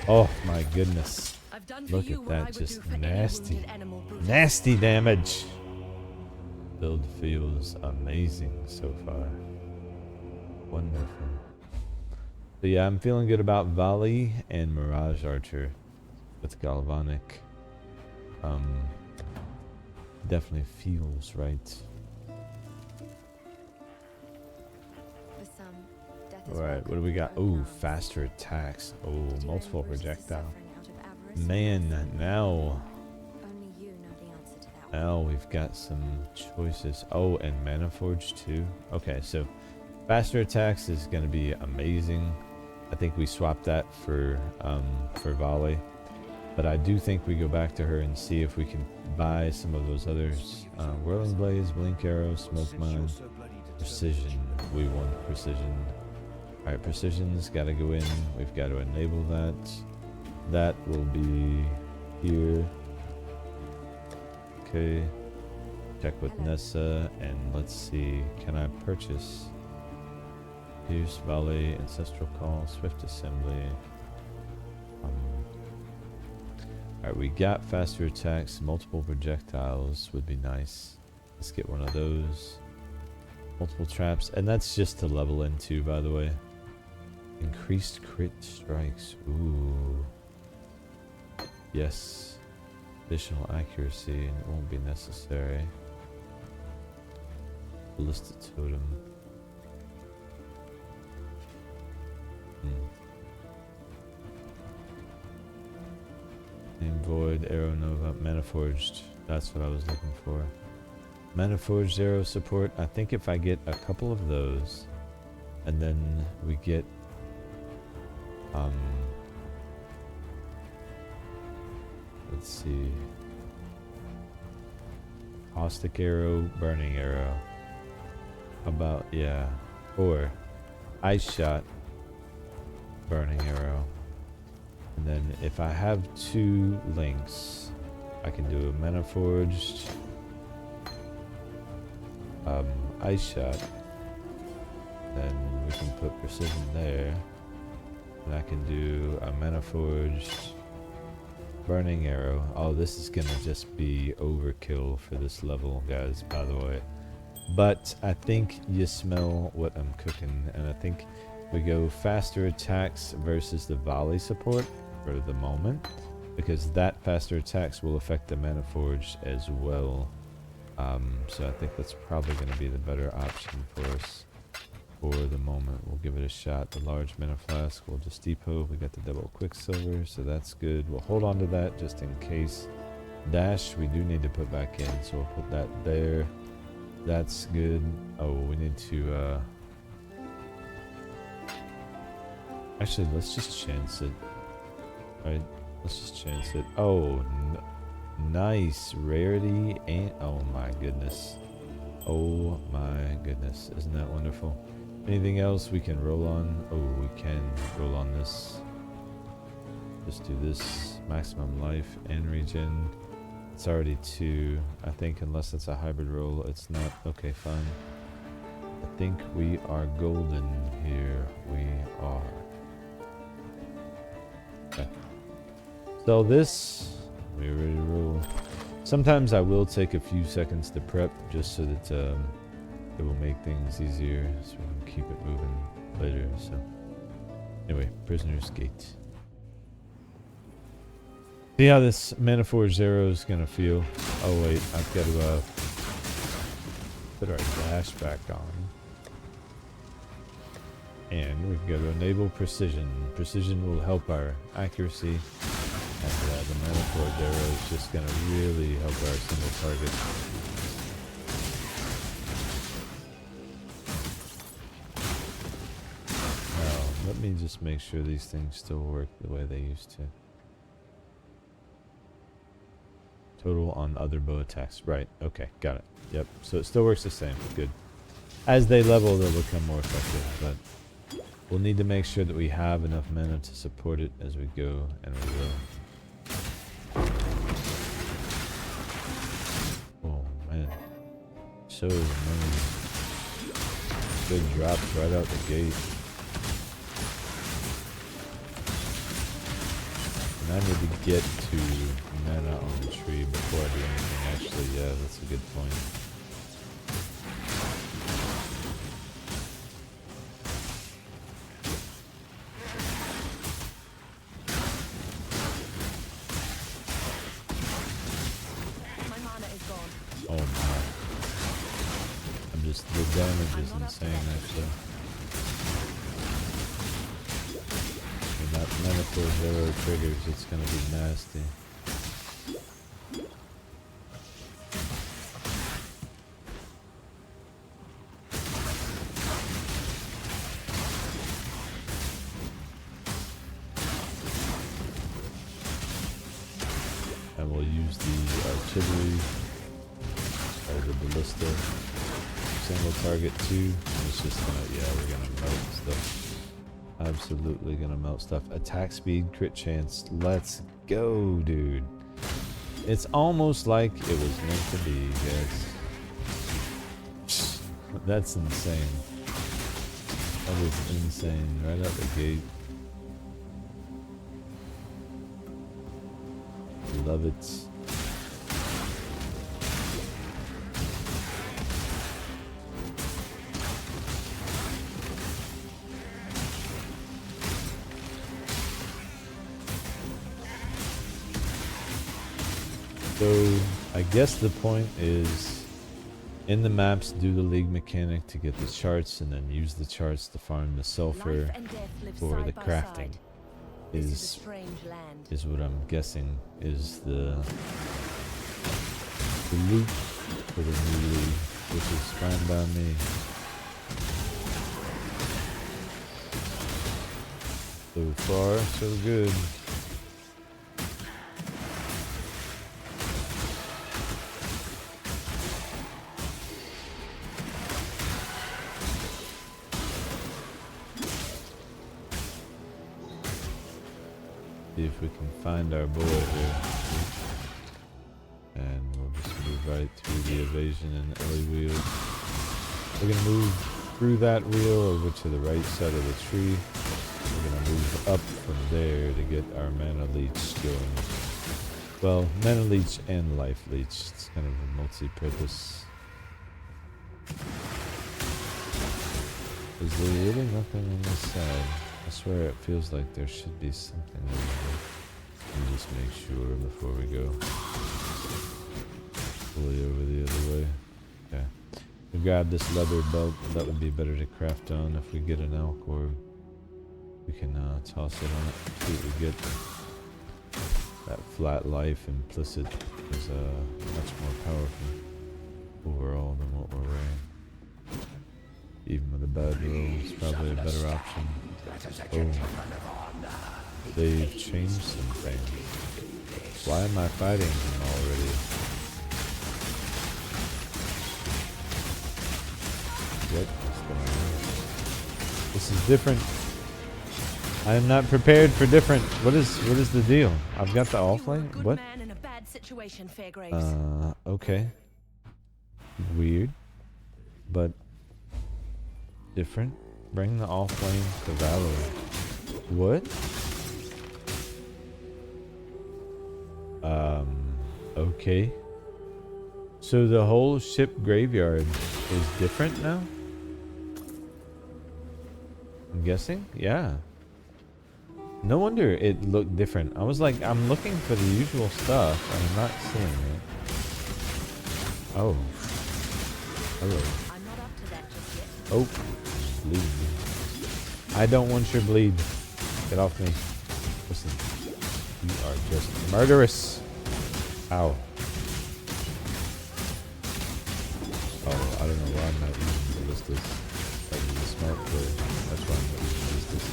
Oh my goodness. Look at that, just nasty. Nasty damage. Build feels amazing so far. Wonderful. So yeah, I'm feeling good about Volley and Mirage Archer with Galvanic. Definitely feels right. Alright, what do we got? Ooh, faster attacks. Oh, multiple projectile. man, now Only you know the answer to that. now we've got some choices. Oh, and Manaforged too. Okay, so faster attacks is going to be amazing. I think we swapped that for volley, but I do think we go back to her and see if we can buy some of those others. Whirling Blaze, Blink Arrow, Smoke Mine, Precision. We want Precision. Alright, Precision's got to go in. We've got to enable that. That will be here. Okay. Check with Nessa, and let's see. Can I purchase Pierce, Volley, Ancestral Call, Swift Assembly? Alright, we got faster attacks. Multiple projectiles would be nice. Let's get one of those. Multiple traps, and that's just to level into, by the way. Increased crit strikes. Ooh. Yes. Additional accuracy, and it won't be necessary. Ballista totem. Name Void, Arrow Nova, Manaforged. That's what I was looking for. Manaforged Arrow support. I think if I get a couple of those, and then we get let's see, Caustic Arrow, Burning Arrow. About, yeah, or Ice Shot, Burning Arrow. And then if I have 2 links, I can do a Manaforged Ice Shot. Then we can put Precision there. And I can do a Manaforged Burning Arrow. Oh, this is gonna just be overkill for this level, guys, by the way. But I think you smell what I'm cooking, and I think we go faster attacks versus the volley support for the moment, because that faster attacks will affect the Manaforged as well. So I think that's probably going to be the better option for us for the moment. We'll give it a shot. The large mana flask will just depot. We got the double quicksilver, so that's good. We'll hold on to that just in case. Dash we do need to put back in, so we'll put that there. That's good. Oh, we need to actually, let's just chance it. Alright, let's just chance it. Oh, nice. Rarity and oh my goodness. Oh my goodness. Isn't that wonderful? Anything else we can roll on? Oh, we can roll on this. Just do this. Maximum life and regen. It's already 2. I think unless it's a hybrid roll, it's not. Okay, fine. I think we are golden here. We are. Okay. So this, we're ready to roll. Sometimes I will take a few seconds to prep just so that it will make things easier, so we can keep it moving later. So anyway, Prisoner's Gate. See how this Manaforged Arrow is gonna feel. Oh wait, I've got to put our dash back on. And we've got to enable Precision. Precision will help our accuracy. And the Manaforged Arrow is just going to really help our single target. Now, let me just make sure these things still work the way they used to. Total on other bow attacks. Right, okay, got it. Yep, so it still works the same. Good. As they level, they'll become more effective, but we'll need to make sure that we have enough mana to support it as we go, and we will. Oh man, so many good drops right out the gate. And I need to get to mana on the tree before I do anything. Actually, yeah, that's a good point. Oh my. The damage is insane actually. And that those arrow triggers, it's gonna be nasty. And we'll use the artillery or the ballista. Single target 2. And it's just gonna, yeah, we're gonna melt stuff. Absolutely gonna melt stuff. Attack speed, crit chance. Let's go, dude. It's almost like it was meant to be, guys. That's insane. That is insane. Right out the gate. Love it. So I guess the point is in the maps do the league mechanic to get the charts and then use the charts to farm the sulfur for the crafting. Is what I'm guessing is the loot for the new league, which is fine by me. So far, so good. See if we can find our bullet here. And we'll just move right through the evasion and Ellie wheel. We're gonna move through that wheel over to the right side of the tree. We're gonna move up from there to get our mana leech going. Well, mana leech and life leech. It's kind of a multi-purpose. Is there really nothing on this side? I swear it feels like there should be something over there. Let me just make sure before we go fully over the other way. Okay. We grab this leather belt. That would be better to craft on if we get an elk orb. We can toss it on it. See what we get. That flat life implicit is much more powerful overall than what we're wearing. Even with a bad roll, it's probably a better option. Oh, they've changed some things. Why am I fighting him already? What is going on? This is different. I am not prepared for different. What is the deal? I've got the AllFlame. What? Okay. Weird, but different. Bring the AllFlame to Valor. What? Okay. So the whole ship graveyard is different now? I'm guessing? Yeah. No wonder it looked different. I was like, I'm looking for the usual stuff and I'm not seeing it. Oh. Hello. I'm not up to that just yet. Oh. Bleed. I don't want your bleed. Get off me. Listen. You are just murderous. Ow. Oh, I don't know why I'm not using ballistas. That was a smart play. That's why I'm not using ballistas.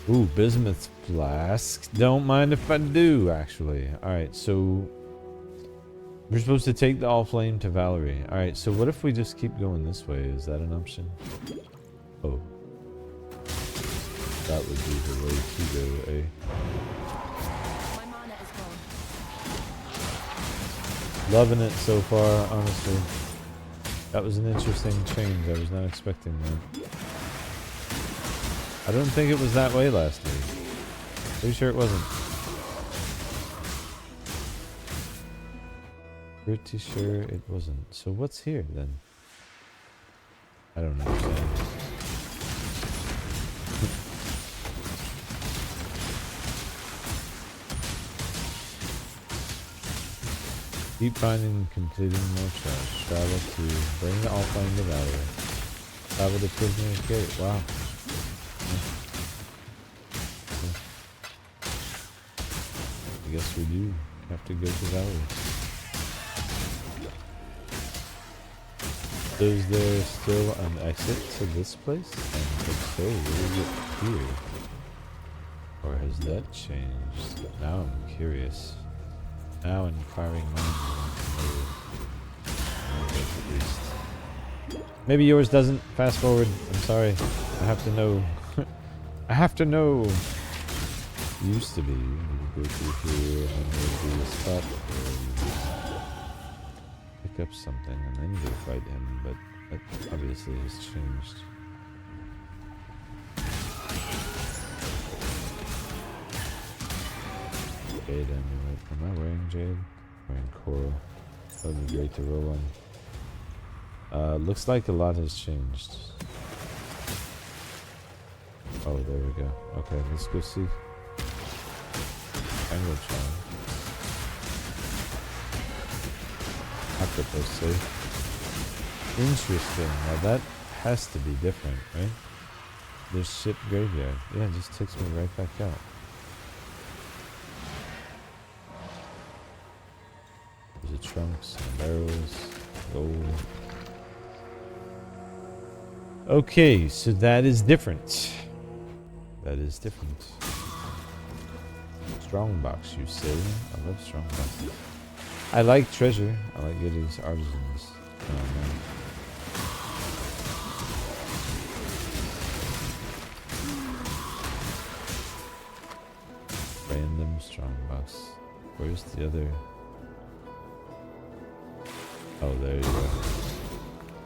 Ooh, bismuth flask. Don't mind if I do, actually. Alright, so we're supposed to take the AllFlame to Valerie. Alright, so what if we just keep going this way? Is that an option? Oh. That would be the way to go, eh? My mana is gone. Loving it so far, honestly. That was an interesting change. I was not expecting that. I don't think it was that way last week. Pretty sure it wasn't. Pretty sure it wasn't. So what's here then? I don't understand. Keep finding and completing more trash. Travel to bring the AllFlame to Valerie. Travel to Prisoner's Gate. Wow. guess we do have to go to Valley. So is there still an exit to this place? And if so, where is it here? Or has that changed? Now I'm curious. Now inquiring minds want to know. At least. Maybe yours doesn't. Fast forward. I'm sorry. I have to know. I have to know. Used to be. You go through here and then there would be a spot where you pick up something and then go fight him, but that obviously has changed. Jade amulet. Am I wearing jade? Wearing coral. That would be great to roll on. Looks like a lot has changed. Oh, there we go. Okay, let's go see. Angle charm. Octopus safe. Interesting. Now that has to be different, right? There's ship graveyard. Yeah, it just takes me right back out. There's the trunks and barrels. Gold. Okay, so that is different. That is different. Strong box, you say? I love strong boxes. I like treasure. I like it as artisans. Random strong box. Where's the other? Oh, there you go.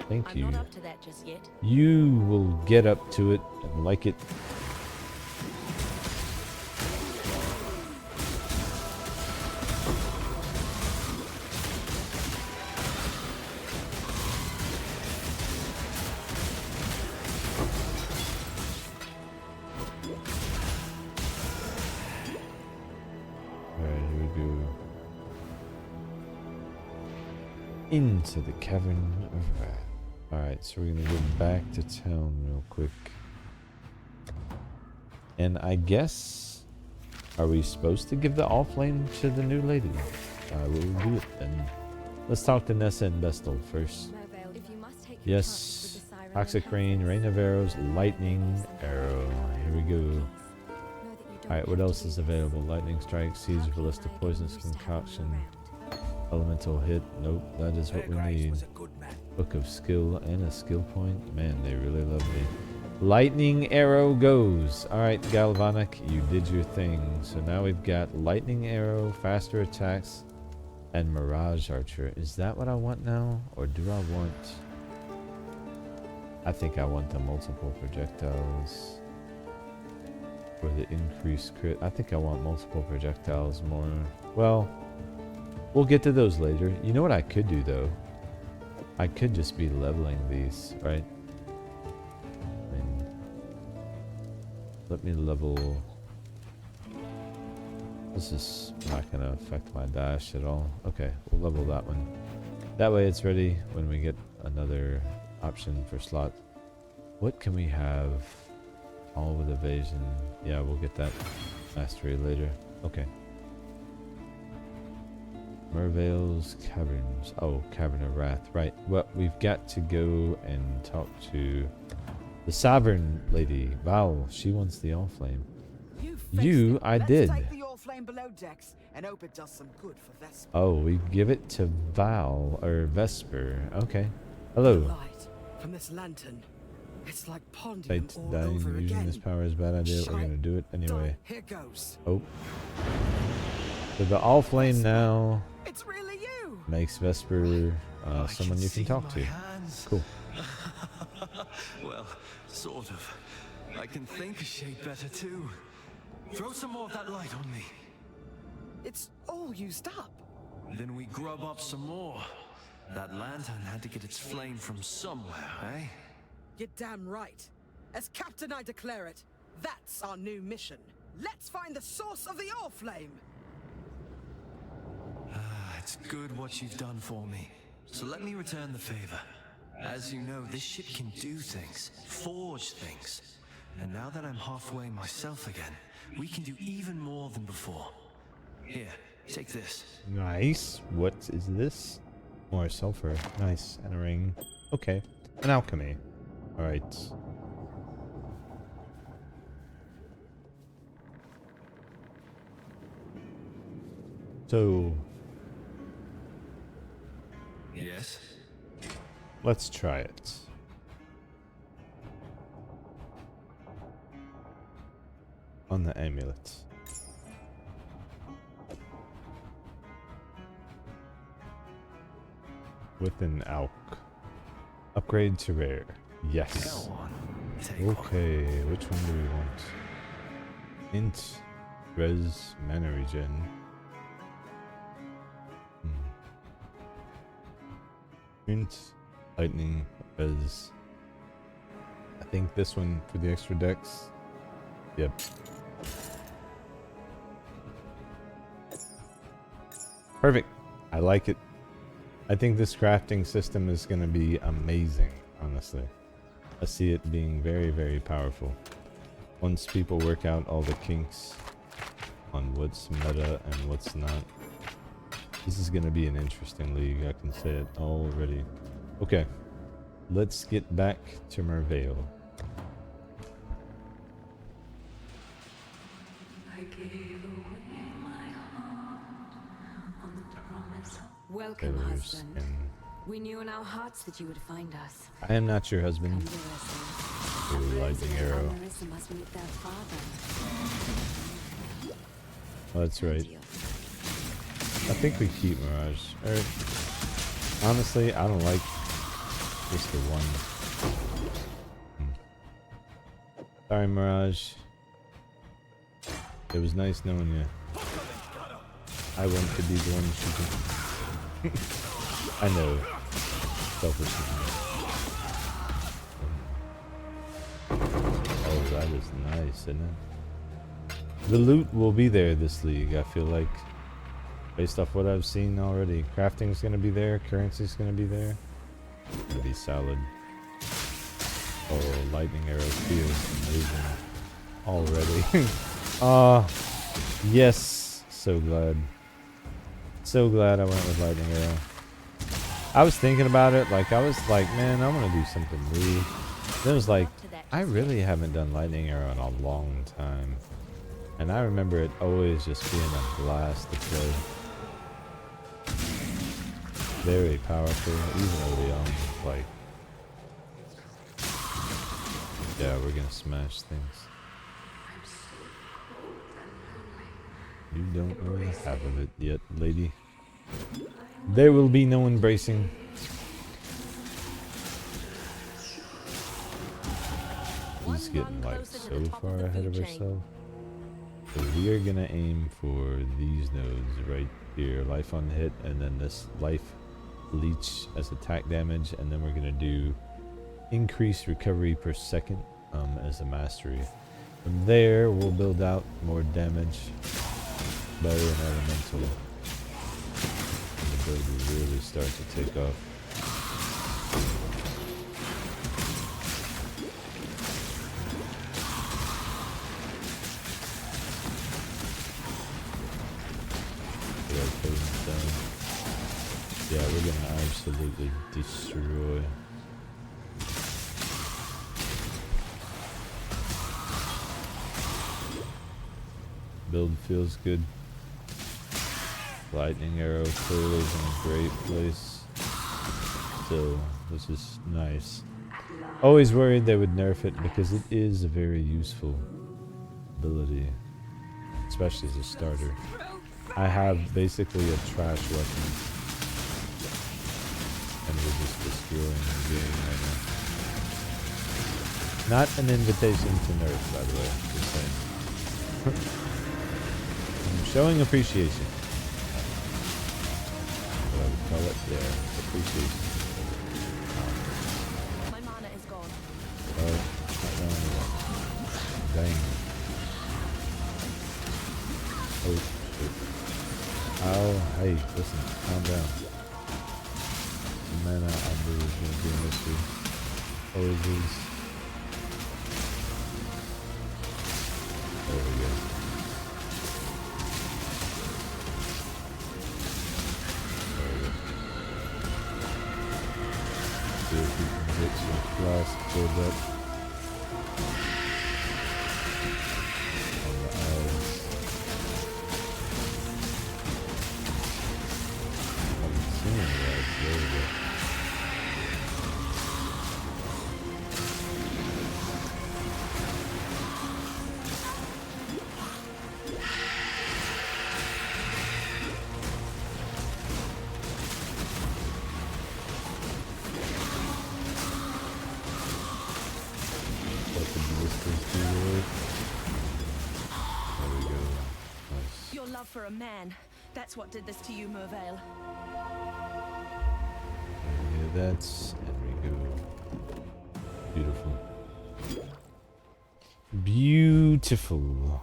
Thank you. I'm not up to that just yet. You will get up to it and like it. Into the cavern of wrath. Alright, so we're gonna go back to town real quick. And I guess, are we supposed to give the AllFlame to the new lady? We'll do it then. Let's talk to Nessa and Bestel first. Yes, Toxic Rain, Rain of Arrows, Lightning Arrow. Here we go. Alright, what else is available? Lightning Strike, Siege, Ballista, Poisonous Concoction. Elemental hit. Nope, that is what we need. Book of skill and a skill point. Man, they really love me. Lightning arrow goes. Alright, Galvanic, you did your thing. So now we've got lightning arrow, faster attacks, and Mirage Archer. Is that what I want now? Or do I want... I think I want the multiple projectiles. For the increased crit. I think I want multiple projectiles more. Well... we'll get to those later. You know what I could do though? I could just be leveling these, right? I mean, let me level. This is not going to affect my dash at all. Okay, we'll level that one. That way it's ready when we get another option for slot. What can we have? All with evasion. Yeah, we'll get that mastery later. Okay. Merveil's Caverns. Oh, Cavern of Wrath. Right. Well, we've got to go and talk to the Sovereign Lady, Val. She wants the AllFlame. I did. Take the AllFlame below decks and hope it does some good for Vesper. Oh, we give it to Val or Vesper. Okay. Hello. Light from this lantern. It's like ponding all dying over using again. this power is a bad idea. We're gonna do it anyway. Here goes. Oh. So the AllFlame now It's really you. makes Vesper someone you can talk to. Cool. Well, sort of. I can think a shade better too. Throw some more of that light on me. It's all used up. Then we grub up some more. That lantern had to get its flame from somewhere, eh? You're damn right. As captain, I declare it. That's our new mission. Let's find the source of the AllFlame. It's good what you've done for me. So let me return the favor. As you know, this ship can do things, forge things. And now that I'm halfway myself again, we can do even more than before. Here, take this. Nice. What is this? More sulfur. Nice. And a ring. Okay. An alchemy. Alright. So, Yes? let's try it. On the amulet. With an alch. Upgrade to rare. Yes. Go on. Take one. Okay, which one do we want? Int, res, mana regen. Int, lightning, res. I think this one for the extra dex. Yep. Perfect. I like it. I think this crafting system is going to be amazing, honestly. I see it being very, very powerful. Once people work out all the kinks on what's meta and what's not. This is going to be an interesting league, I can say it already. Okay, let's get back to Mervale. Welcome, Sailor's husband. skin. We knew in our hearts that you would find us. I am not your husband. Marissa. Ooh, lightning arrow. Marissa must meet their father. Oh, that's right. I think we keep Mirage. Honestly, I don't like just the one. Sorry, Mirage. It was nice knowing you. I want to be the one shooting. I know. Selfish. Oh, that is nice, isn't it? The loot will be there this league, I feel like. Based off what I've seen already. Crafting's gonna be there, currency's gonna be there. It's gonna be solid. Oh, lightning arrow feels amazing already. Yes. So glad. So glad I went with lightning arrow. I was thinking about it, like I was like, man, I want to do something new. Then it was like, I really haven't done lightning arrow in a long time. And I remember it always just being a blast to play. Very powerful, even early on. Like, yeah, we're gonna smash things. You don't know the half of it yet, lady. There will be no embracing. She's getting like so far ahead of herself. So we are gonna aim for these nodes right here. Life on hit, and then this life leech as attack damage, and then we're gonna do increased recovery per second as a mastery. From there, we'll build out more damage, better and elemental. And the build will really start to take off. Yeah, we're gonna absolutely destroy. Build feels good. Lightning arrow clearly is in a great place. So this is nice. Always worried they would nerf it because it is a very useful ability, especially as a starter. I have basically a trash weapon, and we're just destroying the game right now. Not an invitation to nerf, by the way. Just saying. I'm showing appreciation. What I would call it, yeah, appreciation. My mana is gone. Oh, not down yet. Dang. Oh, shit. Oh, hey, listen, calm down. Mana I knew was going to be an issue. Always is. There we go. Just build up on the eyes. I'm seeing that. There we go. Your love for a man, that's what did this to you, Mervale. Yeah, that's, and we go. Beautiful. Beautiful.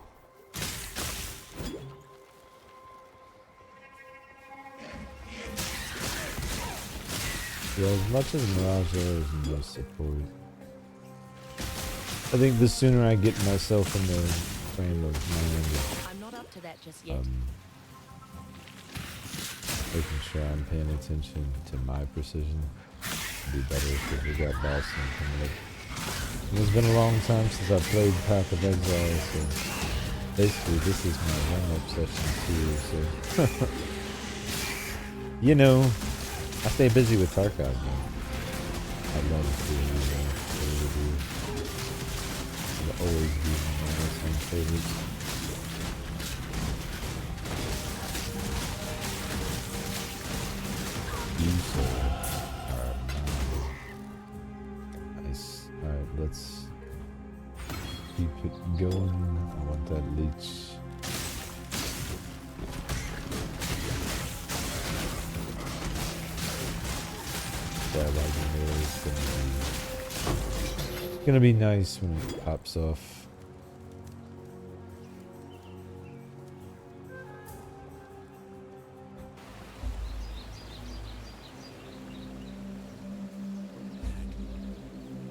Yeah, as much as Mirage there is no support. I think the sooner I get myself in the frame of mind, I'm not up to that just yet. making sure I'm paying attention to my precision, it'd be better because we got Boston coming up. And it's been a long time since I played Path of Exile, so basically this is my warm-up session too, so you know, I stay busy with Tarkov, man. I love to do. It'll always be one of my favorites. You, sir, are mine. Nice. Alright, let's keep it going. I want that leech. It's gonna be nice when it pops off.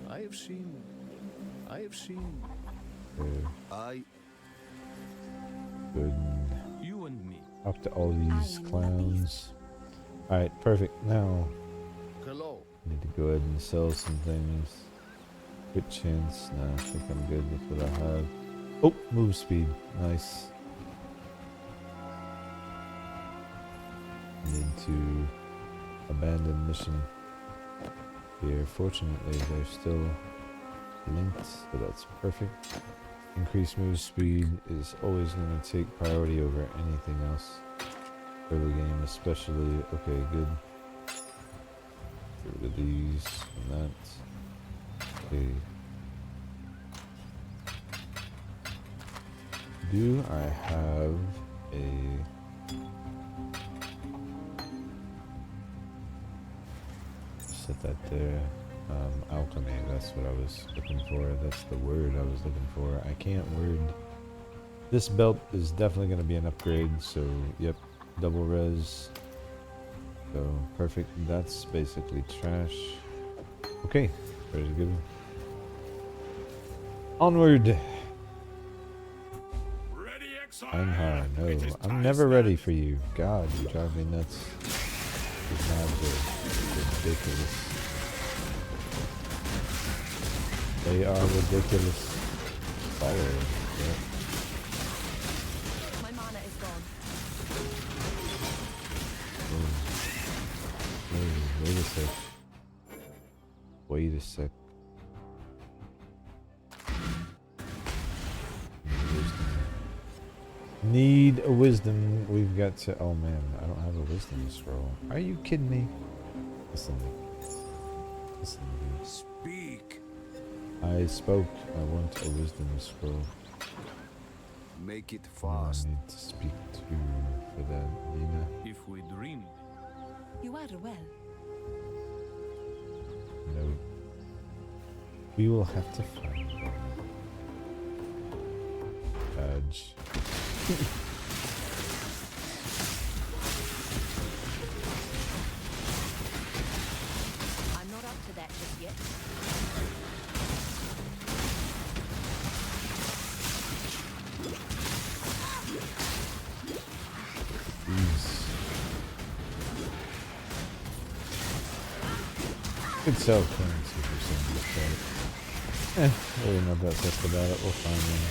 I have seen. Good. You and me. Talk to all these clowns. Alright, perfect. Now, Hello. need to go ahead and sell some things. Good chance. Nah, I think I'm good with what I have. Oh, move speed. Nice. Need to abandon mission here. Fortunately, they're still linked, so that's perfect. Increased move speed is always going to take priority over anything else. Early game especially. Okay, good. Get rid of these and that. Okay. Do I have a set that there? Alchemy, that's what I was looking for. That's the word I was looking for. I can't word. This belt is definitely going to be an upgrade, so yep, double res. So perfect. That's basically trash. Okay, ready to go. Onward. Ready, Exile. I'm high. No, I'm never ready for you. God, you drive me nuts. These knobs are ridiculous. They are ridiculous. Follow. Yep. My mana is gone. Wait a sec. Wait a sec. Need a wisdom. We've got to. Oh man, I don't have a wisdom scroll. Are you kidding me? Listen. Listen. Speak. I spoke. I want a wisdom scroll. Make it Who do I fast. need to speak to for that, Nina? If we dream. You are well. No. We will have to find one. Badge. I'm not up to that just yet. Jeez. Could sell currency for some of this product. Really not that fussed about it. We'll find them.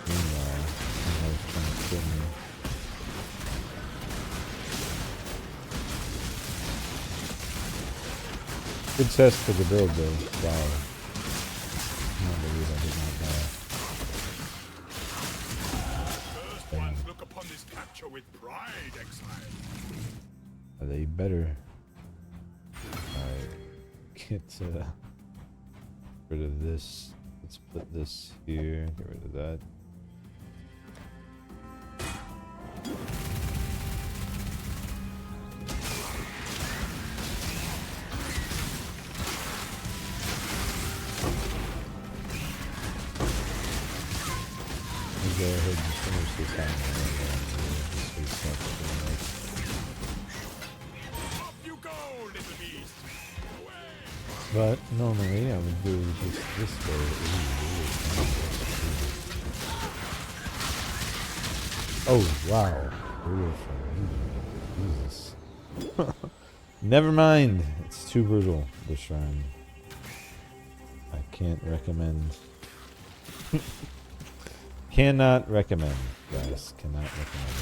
Meanwhile, I'm trying to kill me. Good test for the build though. Wow. I can't believe I did not die. First ones look upon this capture with pride, Exile. Are they better? Alright. Get rid of this. Let's put this here. Get rid of that. Go ahead and finish this time. Up you go, little beast. But normally I would do just this way. Oh wow. Jesus. Never mind. It's too brutal, the shrine. I can't recommend. Cannot recommend, guys. Cannot recommend.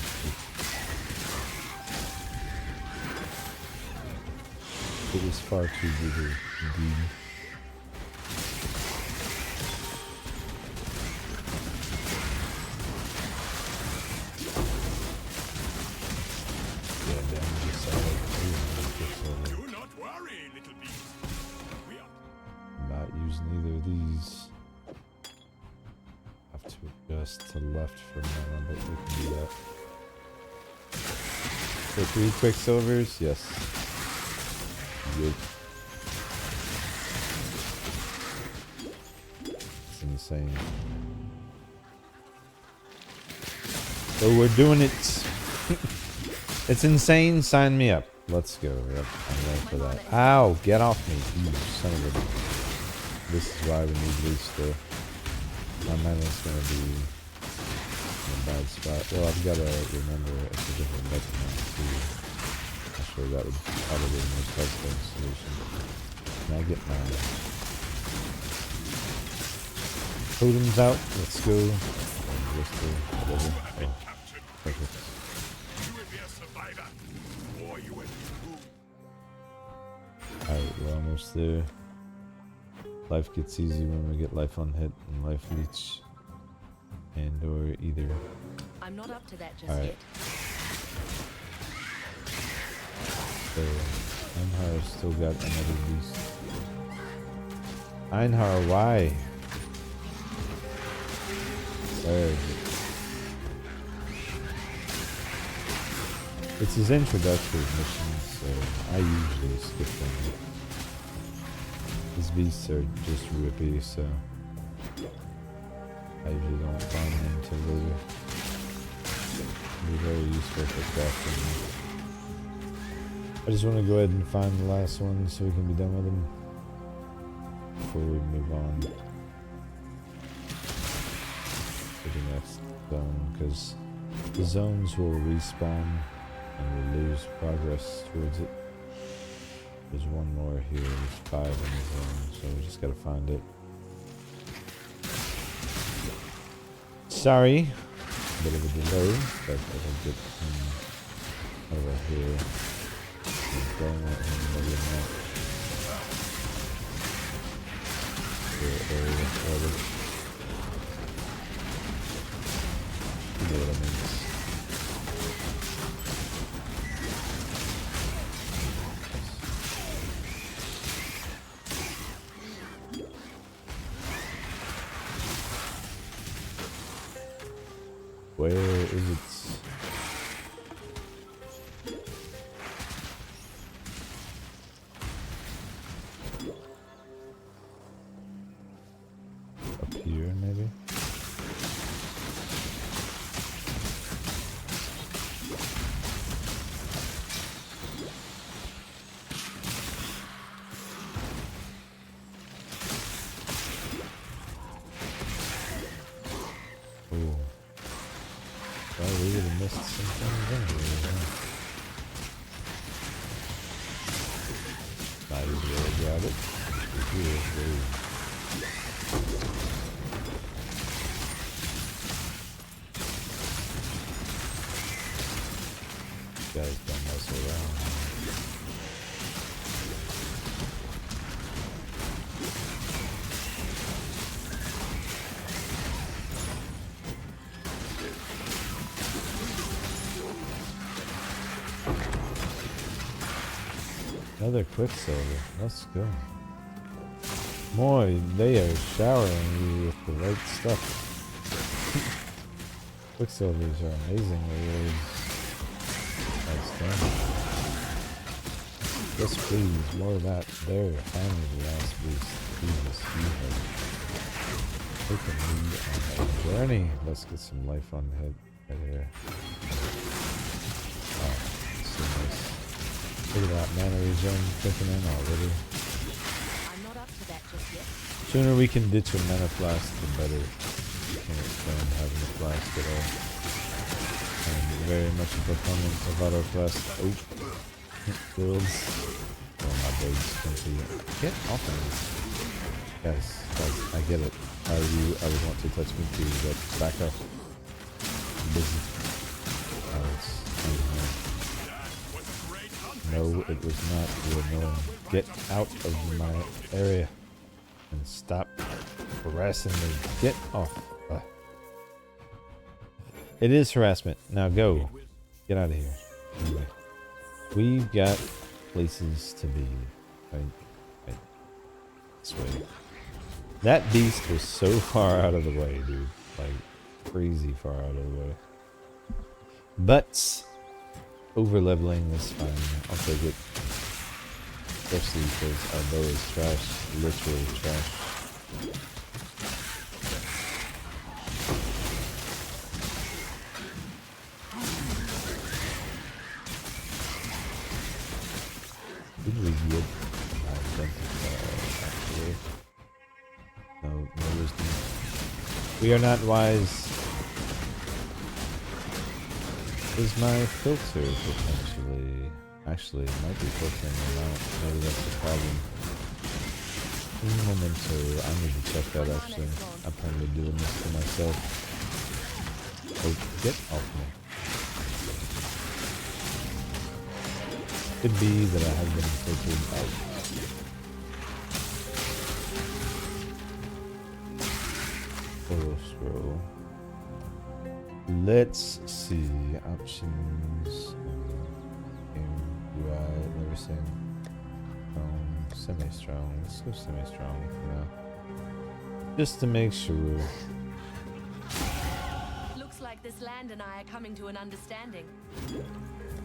It is far too brutal indeed. Yeah, damage is solid. Do not worry, little beast. We are Not using either of these. Have to adjust to left for mana, but we can do that. So 3 quicksilvers? Yes. Good. It's insane. So we're doing it. It's insane. Sign me up. Let's go. Yep, I'm ready for that. Ow! Get off me, you son of a. This is why we need Ballista. My mana's gonna be in a bad spot. Well, I've got to remember it's a different weapon now too. Actually, that would probably be the most helpful solution. Can I get my totems out? Let's go. Ballista, whatever. Oh, perfect. you will be a survivor, or you will be doomed. Alright, we're almost there. Life gets easy when we get life on hit and life leech. And or either. I'm not up to that just Alright. yet. So, Einhar still got another beast. Einhar, why? Where is it? It's his introductory mission, so I usually skip them. His beasts are just rippy, so I usually don't find them until later. It'll be very useful for crafting. I just want to go ahead and find the last one so we can be done with them before we move on to the next zone, because the zones will respawn and we'll lose progress towards it. There's one more here, there's 5 in the zone, so we just gotta find it. Sorry, a bit of a delay, but it'll get him over here. Don't let anybody in that area further. You know what I mean? Where is it? Up here, maybe? Oh. Well, we would have missed some things anyway. Might as well grab it. Here, guys don't mess around. Another Quicksilver. Let's go. Boy, they are showering you with the right stuff. Quicksilvers are amazingly really outstanding. Yes, please, more of that. There, finally the last boost. Jesus, you have taken me on a journey. Let's get some life on the head right here. Oh, so nice. Look at that mana regen kicking in already. I'm not up to that just yet. Sooner we can ditch a mana flask, the better. Can't stand having a flask at all. I'm very much a proponent of auto flask. Oh, builds. Oh, my builds complete. Get off of me. Guys, I get it. I would want to touch me too, but back up. I'm busy. Oh, it's no, it was not. You're annoying. Get out of my area and stop harassing me. Get off. It is harassment. Now go. Get out of here. Anyway, we've got places to be. Right this way. That beast was so far out of the way, dude. Like, crazy far out of the way. But over leveling is fine. I'll take it. Especially because our bow is trash. Literally trash. Did we get actually? No wisdom. We are not wise. Is my filter potentially... Actually, it might be filtering them out. Maybe that's the problem. Un momento. I need to check that actually. I'm probably doing this to myself. Oh, get off me. Could be that I have been filtered out. Photo scroll. Let's see. Options. UI, never seen. Semi-strong. Let's go semi-strong for now. Just to make sure. Looks like this land and I are coming to an understanding.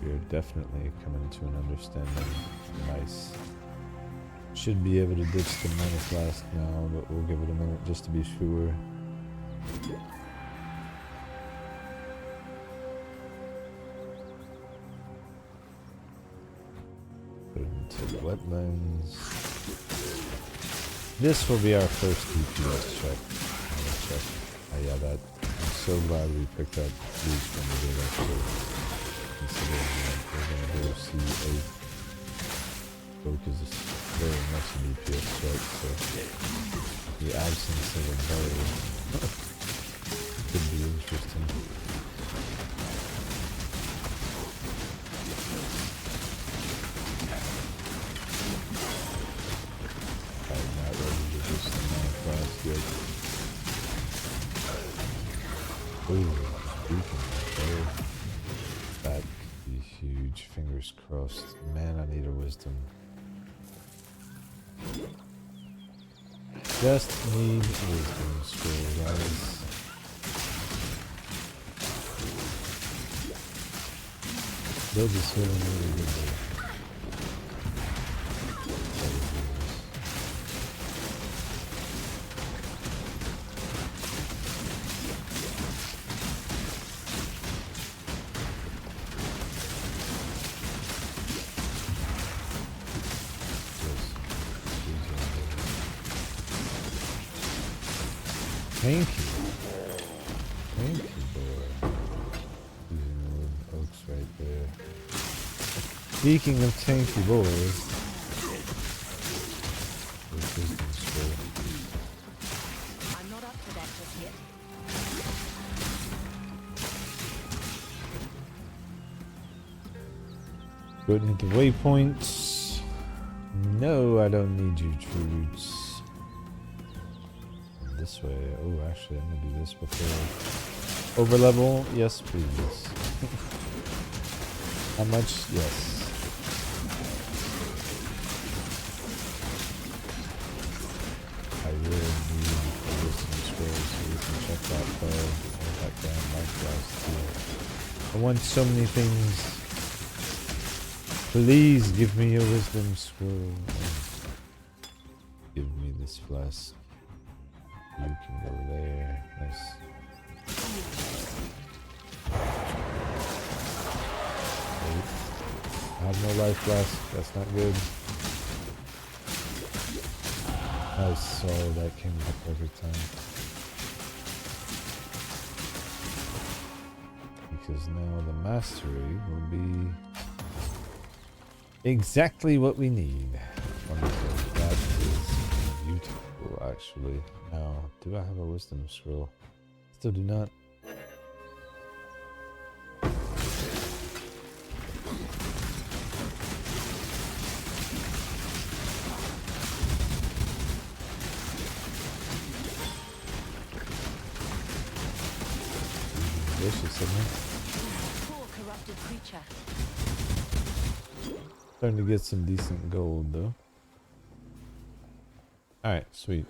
We're definitely coming to an understanding. Nice. Should be able to ditch the mana flask now, but we'll give it a minute just to be sure. Put it into the wetlands. This will be our first DPS check. Oh yeah, that. I'm so glad we picked up these when we did actually. Considering that we're gonna go see a focus is very much a DPS check, so the absence of a bow could be interesting. I'm not ready to just Manaforged yet. Ooh, speaking of bow, that could be huge. Fingers crossed. Man, I need a wisdom. Just need wisdom scroll, guys. Build is feeling really good there. Thank you. Thank you, boy. Using the oaks right there. Speaking of tanky boys, I'm not up to that just yet. Go to the waypoints. No, I don't need you, troops. This way. Oh, actually, I'm gonna do this before. Over level? Yes, please. How much? Yes. I really need a wisdom scroll so we can check that bow. Oh, that damn life blast too. I want so many things. Please give me a wisdom scroll. Give me this flask. You can go there. Nice. Wait. I have no life flask. That's not good. Nice. Sorry, that came at the perfect time. Because now the mastery will be exactly what we need. Wonderful. That is beautiful, actually. Now, do I have a wisdom scroll? Still do not. Delicious, isn't it? Poor corrupted creature. Starting to get some decent gold though. Alright, sweet.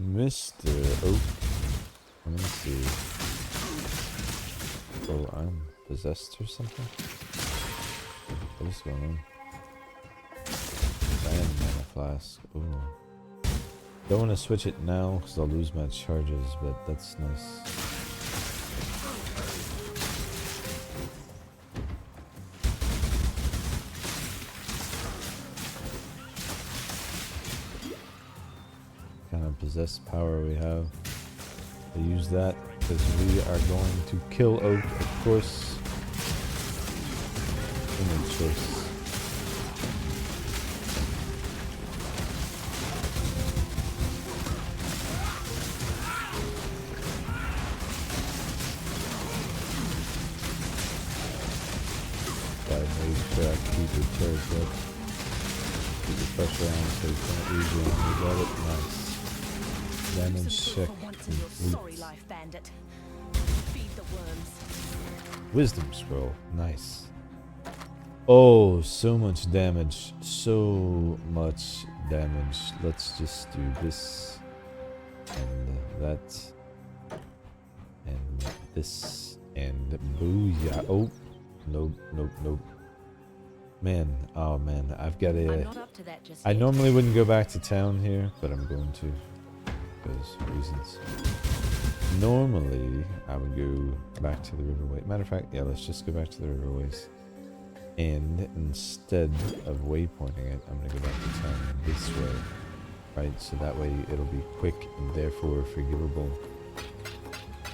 Mr. Oak. Let me see. Oh, I'm possessed or something? What is going on? And mana flask. Ooh. Don't want to switch it now because I'll lose my charges, but that's nice. Kind of possessed power we have. I use that because we are going to kill Oak, of course. No choice. Gotta make sure I keep the charge up. Keep the pressure on so you can't lose you on me. Got it? Nice. Damage check complete. Sorry life, bandit. Feed the worms. Wisdom scroll. Nice. Oh, so much damage. So much damage. Let's just do this. And that. And this. And booyah. Oh. Nope, nope, nope. Man, oh man, I've got I'm a... not up to that just I yet. normally wouldn't go back to town here, but I'm going to. Because reasons. Normally, I would go back to the riverway. Matter of fact, yeah, let's just go back to the riverways. And instead of waypointing it, I'm going to go back to town this way. Right, so that way it'll be quick and therefore forgivable.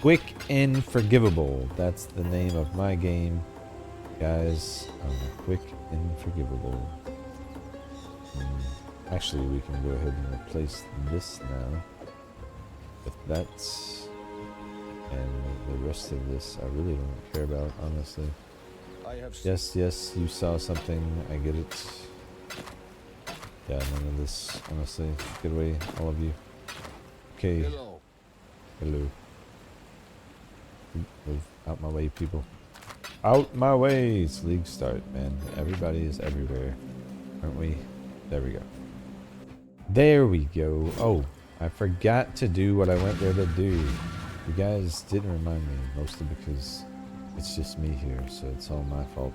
Quick and forgivable. That's the name of my game. Guys, quick and forgivable. Actually, we can go ahead and replace this now with that. And the rest of this I really don't care about, honestly. Yes, yes, you saw something. I get it. Yeah, none of this, honestly. Get away, all of you. Okay. Hello. Hello. Move out my way, people. Out my way! It's league start, man. Everybody is everywhere. Aren't we? There we go. There we go. Oh, I forgot to do what I went there to do. You guys didn't remind me, mostly because it's just me here, so it's all my fault.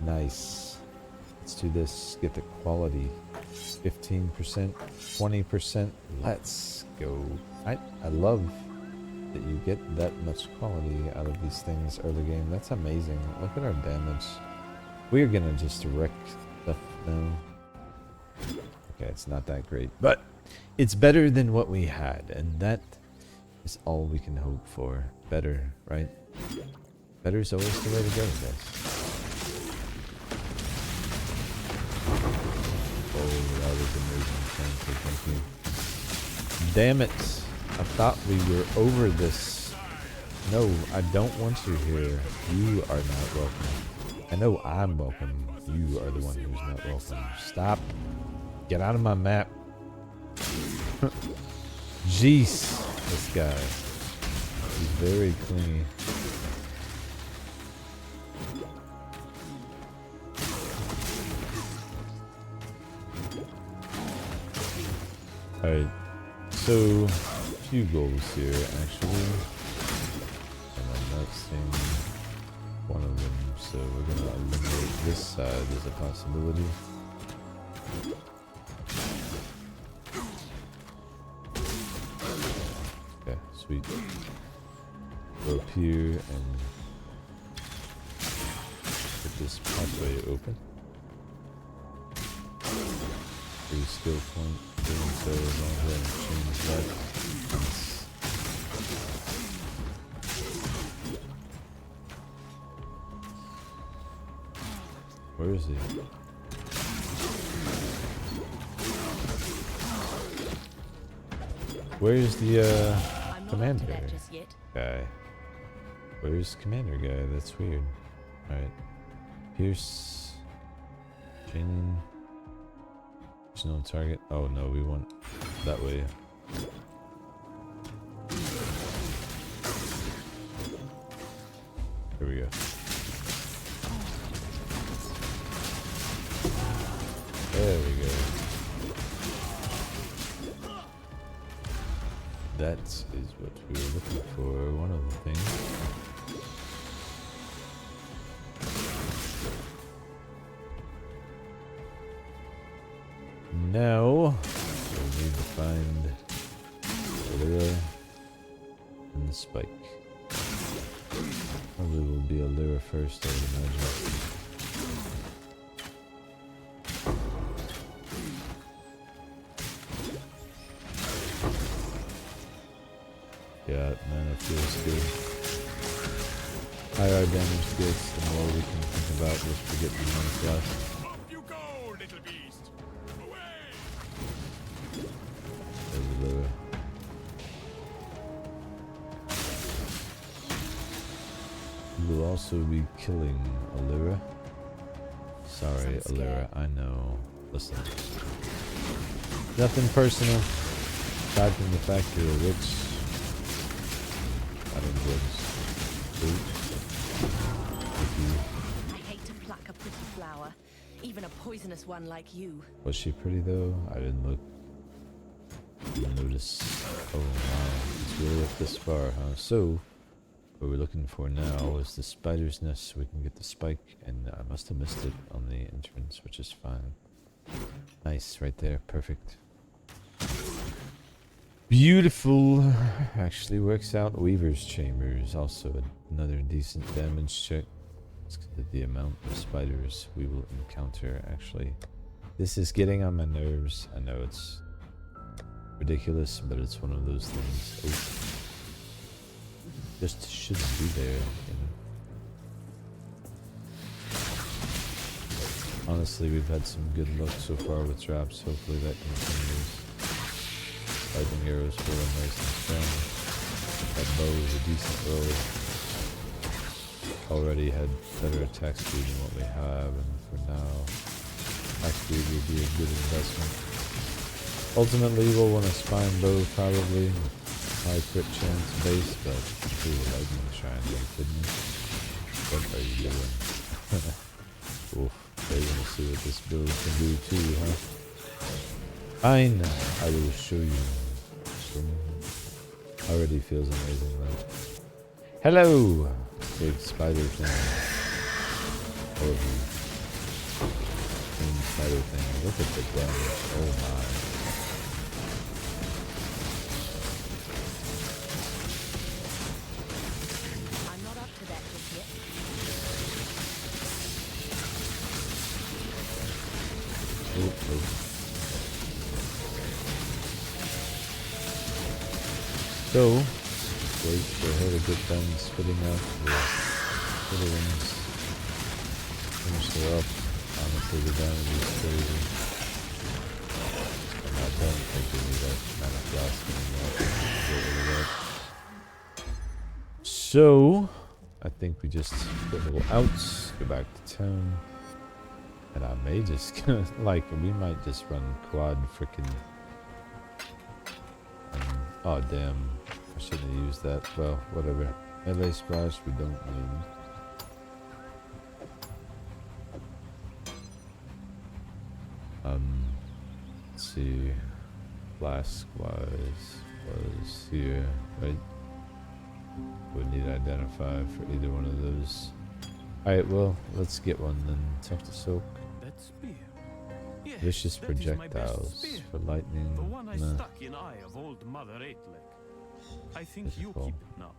Nice. Let's do this. Get the quality. 15%, 20%. Let's go. I love that you get that much quality out of these things early game. That's amazing. Look at our damage. We're gonna just wreck stuff now. Okay, it's not that great, but it's better than what we had, and that is all we can hope for. Better, right? Better is always the way to go, guys. Oh, that was amazing. Thank you. Damn it. I thought we were over this. No, I don't want you here. You are not welcome. I know I'm welcome. You are the one who's not welcome. Stop. Get out of my map. Jeez. This guy. He's very clingy. Alright. So, a few goals here, actually. And I'm not seeing one of them, so we're gonna eliminate this side as a possibility. Okay, sweet. Go up here and get this pathway open. Free skill point. Doing so, I'll go ahead and change that. Nice. Where is he? Where's the commander guy? Where's commander guy? That's weird. Alright. Pierce. Chain. There's no target. Oh no, we want that way. Here we go. There we go. That is what we were looking for. One of the things. Now, we'll need to find the Lyra and the spike. Probably will be a Lyra first, I would imagine. Yeah, mana feels good. Higher our damage gets, the more we can think about just to get the money left. Up you go, little beast. Away. There's Lyra. We will also be killing Lyra. Sorry, Lyra, I know. Listen. Nothing personal. Aside from the fact you're a witch. I don't know I hate to pluck a pretty flower, even a poisonous one like you. Was she pretty though? I didn't look. Didn't notice. Oh wow, it's really up this far, huh? So, what we're looking for now is the spider's nest so we can get the spike, and I must have missed it on the entrance, which is fine. Nice, right there, perfect. Beautiful. Actually works out. Weaver's Chamber is also another decent damage check. It's the amount of spiders we will encounter, actually. This is getting on my nerves. I know it's ridiculous, but it's one of those things. Oh. Just shouldn't be there, you know. Honestly, we've had some good luck so far with drops. Hopefully that continues. Lightning arrows feeling nice and strong. That bow is a decent roll. Already had better attack speed than what we have, and for now, attack speed will be a good investment. Ultimately, we'll want a spine bow probably, with high crit chance base, but ooh, lightning shrine, are you kidding me? What are you doing? Oof, they want to see what this build can do too, huh? Fine, I will show you. Already feels amazing though. Hello! Big spider thing. Oh, big spider thing. Look at the damage. Oh my. I'm not up to that just yet. Oh, oh. So, wait for her to get done spitting out the wings. Finish her up. Honestly, the damage is crazy. And I don't think we need that Manaforged anymore. Get rid of that. So, I think we just put a little outs, go back to town. And I may just, like, we might just run quad frickin'. Oh, damn. I shouldn't have used that. Well, whatever. LA splash we don't need. Let's see. Flask wise was here, right? Would need to identify for either one of those. Alright, well, let's get one then. Tough to soak. That spear. Yes, Vicious that is my best projectiles spear. for lightning. The one I Nah. stuck in eye of old Mother Eightleg. I think you Difficult. keep it now.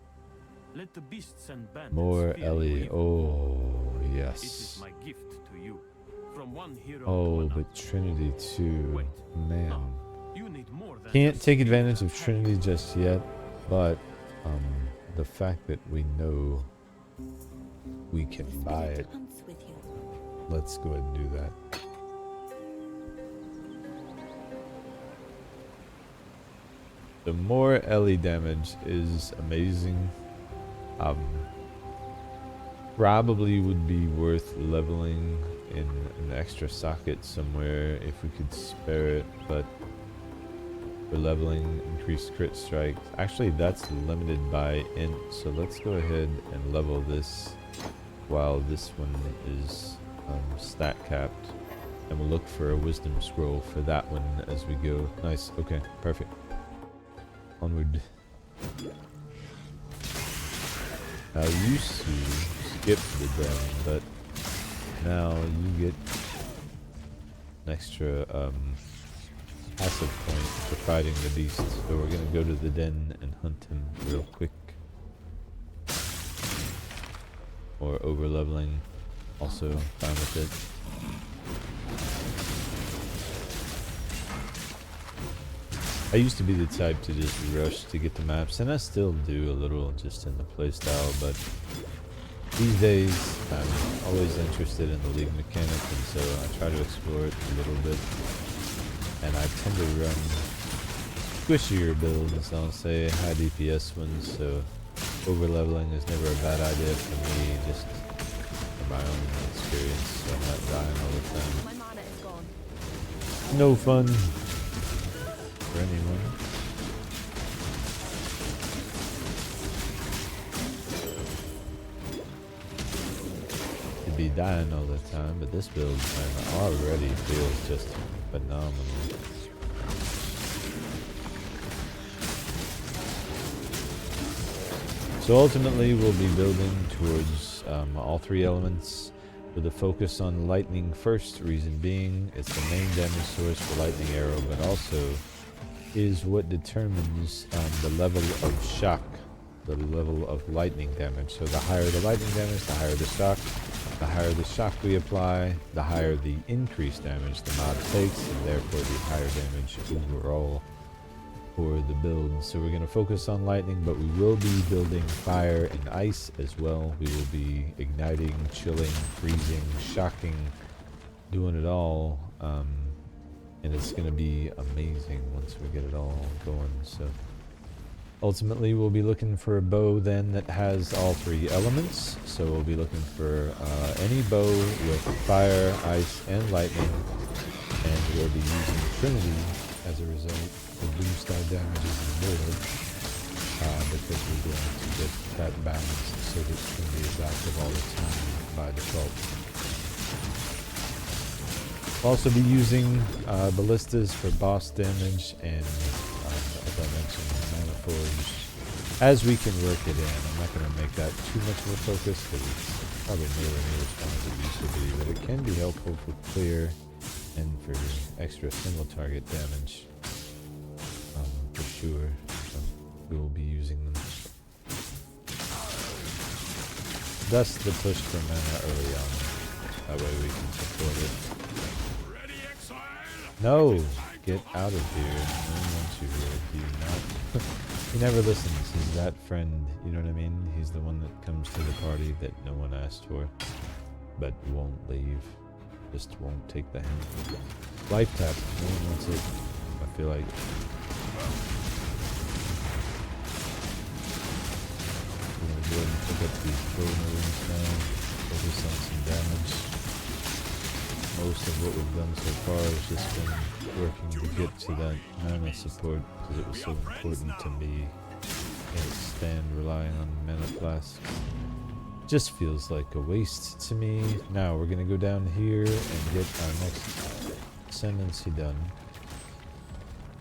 Let the beasts and bandits More fear you Ellie. even. Oh, It is yes. my gift to you. From one hero to Oh, another. but Trinity too. Wait, Man. no. You need more than Can't a take spear advantage to of have Trinity it. just yet, but the fact that we know we can buy it, let's go ahead and do that. The more Ellie damage is amazing. Probably would be worth leveling in an extra socket somewhere if we could spare it, but for leveling, increased crit strike. Actually, that's limited by int, so let's go ahead and level this while this one is stat capped. And we'll look for a wisdom scroll for that one as we go. Nice, okay, perfect. Onward. I used to skip the den, but now you get an extra passive point for fighting the beast. So we're gonna go to the den and hunt him real quick. Or over leveling, also fine with it. I used to be the type to just rush to get the maps, and I still do a little just in the playstyle, but these days I'm always interested in the league mechanic, and so I try to explore it a little bit. And I tend to run squishier builds, I'll say, high DPS ones, so over leveling is never a bad idea for me, just from my own experience, so I'm not dying all the time. My mana is gone. No fun for anyone. To be dying all the time, but this build already feels just phenomenal. So ultimately we'll be building towards all three elements with a focus on lightning first, reason being it's the main damage source for lightning arrow, but also is what determines the level of shock, the level of lightning damage. So the higher the lightning damage, the higher the shock. The higher the shock we apply, the higher the increased damage the mob takes, and therefore the higher damage overall for the build. So we're going to focus on lightning, but we will be building fire and ice as well. We will be igniting, chilling, freezing, shocking, doing it all. And it's going to be amazing once we get it all going. So ultimately we'll be looking for a bow then that has all three elements. So we'll be looking for any bow with fire, ice, and lightning. And we'll be using Trinity as a result to boost our damage even more. Because we're going to get that balance so that Trinity is active all the time by default. We'll also be using ballistas for boss damage and, as I mentioned, Manaforged, as we can work it in. I'm not going to make that too much of a focus because it's probably nowhere near as fun as it used to be, but it can be helpful for clear and for extra single target damage, for sure. So we will be using them. Thus the push for mana early on. That way we can support it. Ready, Exile? No! Get out of here. No one wants you here. Do you not? He never listens. He's that friend. You know what I mean? He's the one that comes to the party that no one asked for. But won't leave. Just won't take the hint. Life tap. No one wants it. I feel like. We're gonna go ahead and pick up these bonus now. Focus on some damage. Most of what we've done so far has just been working to get to that mana support because it was so important to me. Can't stand relying on mana flasks. Just feels like a waste to me. Now we're gonna go down here and get our next ascendancy done.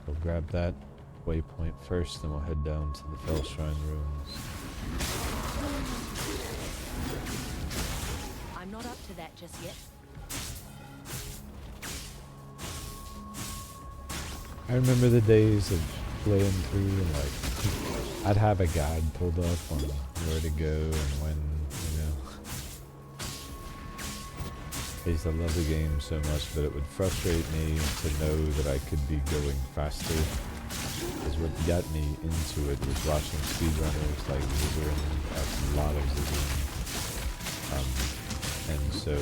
We'll grab that waypoint first, then we'll head down to the Fell Shrine ruins. I'm not up to that just yet. I remember the days of playing through and like I'd have a guide pulled up on where to go and when, you know. I used to love the game so much, but it would frustrate me to know that I could be going faster. Because what got me into it was watching speedrunners like Zizzerin, a lot of Zizzerin. And so,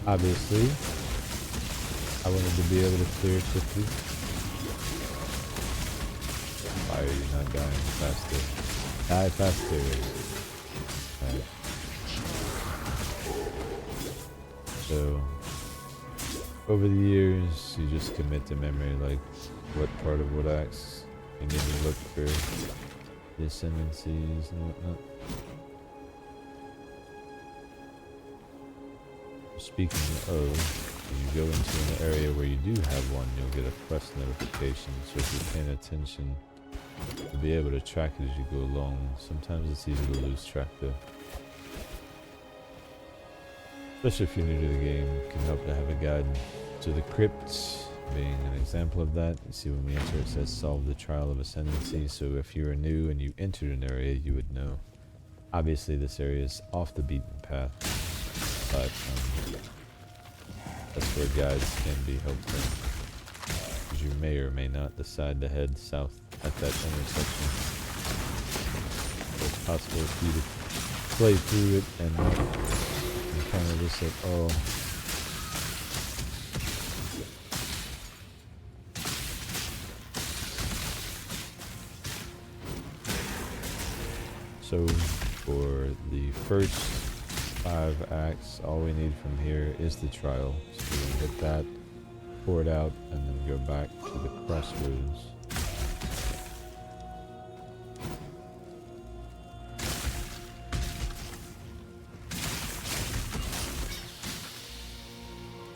obviously, I wanted to be able to clear quickly. Why are you not dying faster? Die faster. Right. So, over the years, you just commit to memory, like what part of what acts you need to look for the ascendancies and whatnot. Speaking of, when you go into an area where you do have one, you'll get a quest notification, so if you're paying attention, you'll be able to track it as you go along. Sometimes it's easy to lose track though. Especially if you're new to the game, it can help to have a guide to the crypt, being an example of that. You see when we enter it says solve the trial of ascendancy, so if you were new and you entered an area, you would know. Obviously this area is off the beaten path, but that's where guides can be helpful. Because you may or may not decide to head south at that intersection. So it's possible for you to play through it and encounter this at all. So for the first 5 acts, all we need from here is the trial. So we'll get that, pour it out, and then go back to the crossroads.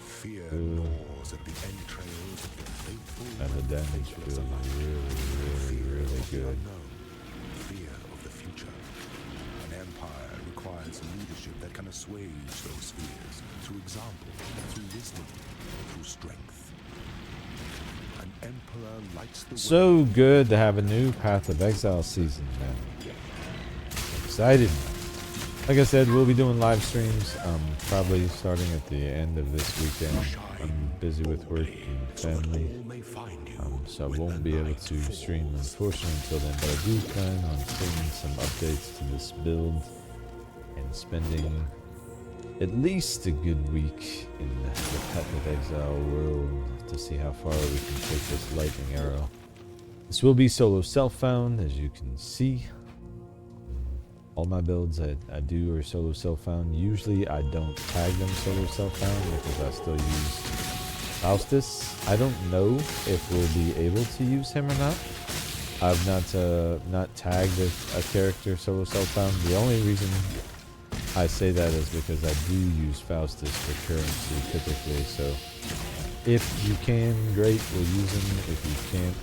Fear gnaws at the entrails of the faithful. And the damage feels really good. Fear of the future. An empire requires leadership that can assuage those fears through example, through wisdom, through strength. An emperor lights the way. So good to have a new Path of Exile season, man. Excited. Like I said, we'll be doing live streams, probably starting at the end of this weekend. I'm busy with work and family, so I won't be able to stream unfortunately until then, but I do plan on streaming some updates to this build and spending at least a good week in the Path of Exile world to see how far we can take this lightning arrow. This will be solo self-found, as you can see. All my builds I do are solo self-found. Usually I don't tag them solo self-found because I still use Faustus. I don't know if we'll be able to use him or not. I've not tagged a character solo self-found. The only reason I say that is because I do use Faustus for currency typically. So if you can, great, we'll use him. If you can't,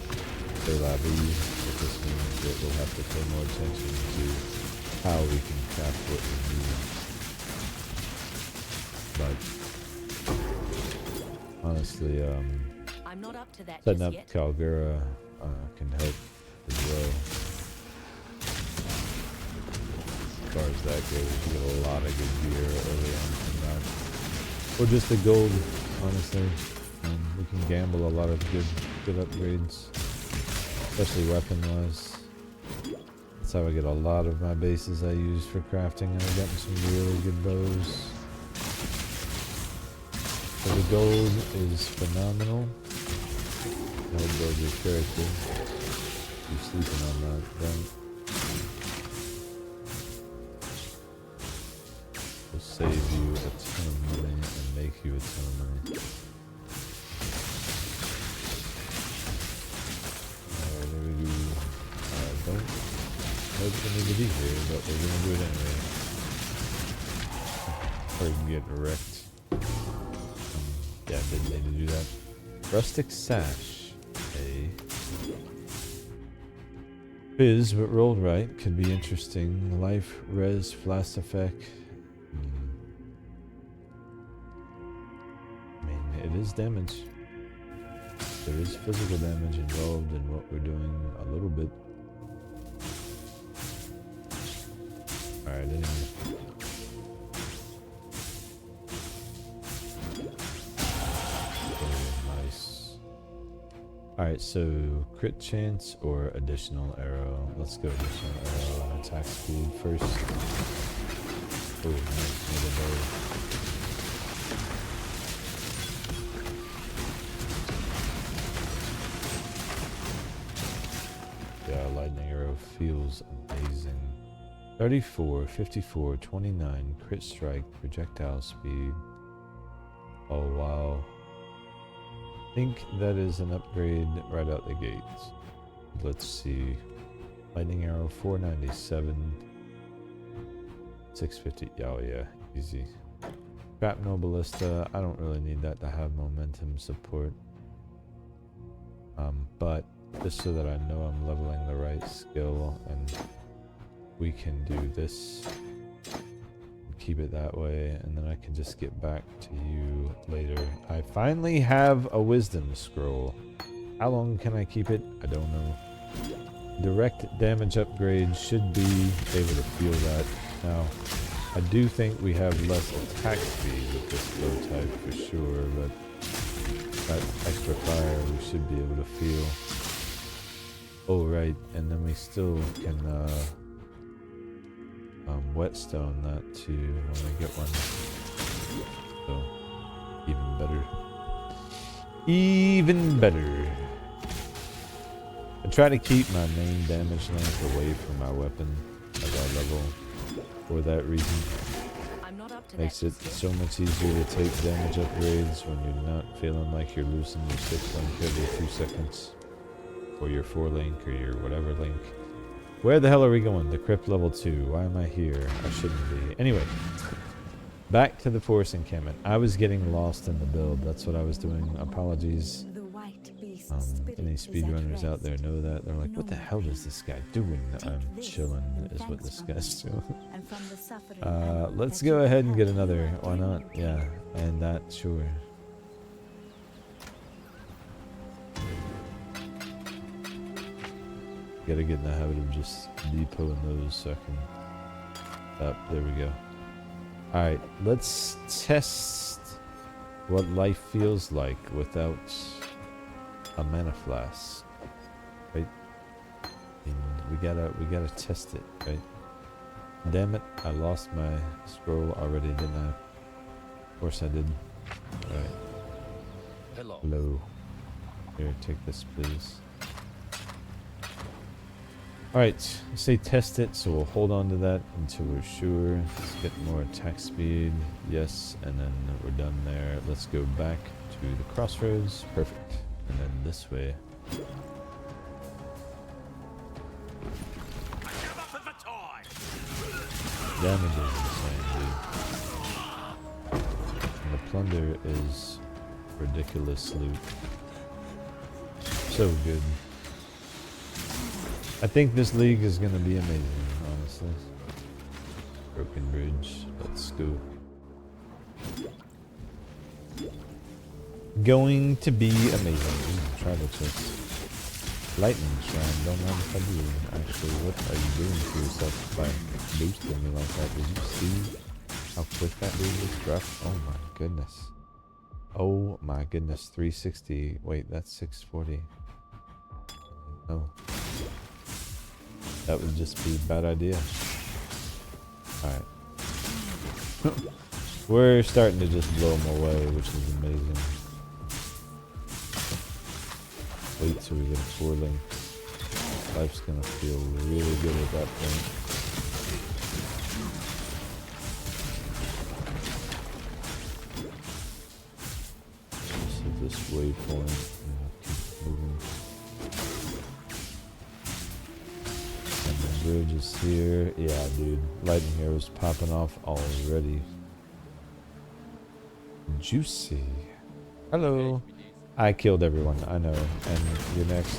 c'est la vie. It just means that we'll have to pay more attention to how we can craft what we need. But honestly, I'm not up to that setting just up yet. Calgura can help as well. As far as that goes, you get a lot of good gear early on from that. Or just the gold, honestly. We can gamble a lot of good upgrades, especially weapon-wise. That's how I get a lot of my bases I use for crafting, and I've gotten some really good bows. So the gold is phenomenal. I'll build your character. You're sleeping on that, right? will save you a ton of money and make you a ton of money. Alright, there we go. Don't know if we need to be here, but we're gonna do it anyway. Or you can get wrecked. Yeah, didn't need to do that. Rustic Sash. A Fizz, but rolled right. Could be interesting. Life, res, flash effect. I mean, it is damage. There is physical damage involved in what we're doing a little bit. Alright, anyway. Nice. Alright, so crit chance or additional arrow. Let's go additional arrow on attack speed first. Oh, nice. Made a low. Yeah, lightning arrow feels amazing. 34, 54, 29, crit strike, projectile speed. Oh wow. I think that is an upgrade right out the gates. Let's see. Lightning arrow 497. 650. Oh yeah, easy. Shrapnel Ballista. I don't really need that to have momentum support. But just so that I know I'm leveling the right skill, and we can do this. Keep it that way, and then I can just get back to you later. I finally have a wisdom scroll. How long can I keep it? I don't know. Direct damage upgrade should be able to feel that. Now, I do think we have less attack speed with this bow type for sure, but that extra fire we should be able to feel. Oh right, and then we still can whetstone that too when we get one. So even better. Even better. I try to keep my main damage length away from my weapon as I level for that reason. Makes it so much easier to take damage upgrades when you're not feeling like you're losing your 6 link every 2 seconds. Or your 4 link or your whatever link. Where the hell are we going? The crypt level 2. Why am I here? I shouldn't be. Anyway. Back to the forest encampment. I was getting lost in the build. That's what I was doing. Apologies. Any speedrunners out there know that. They're like, what the hell is this guy doing? I'm chilling is what this guy's doing. Let's go ahead and get another. Why not? Yeah. And that, sure. Gotta get in the habit of just depoting those so I can... there we go. Alright, let's test what life feels like without a mana flask. Right? And we gotta test it, right? Damn it, I lost my scroll already, didn't I? Of course I did. Alright. Hello. Here, take this please. Alright, say test it, so we'll hold on to that until we're sure. Let's get more attack speed. Yes, and then we're done there. Let's go back to the crossroads. Perfect. And then this way. Damage is insane, dude. And the plunder is ridiculous loot. So good. I think this league is going to be amazing, honestly. Broken bridge. Let's go. Going to be amazing. Ooh, tribal chest. Lightning shrine. Don't mind if I do. Actually, what are you doing to yourself by boosting me like that? Did you see how quick that dude just dropped? Oh my goodness. Oh my goodness. 360. Wait, that's 640. No. That would just be a bad idea. Alright. We're starting to just blow them away, which is amazing. Wait till we get a 4 link. Life's gonna feel really good at that point. this waypoint. Keep moving. And the bridge is here. Yeah, dude. Lightning arrows popping off already. Juicy. Hello. I killed everyone. I know. And you're next.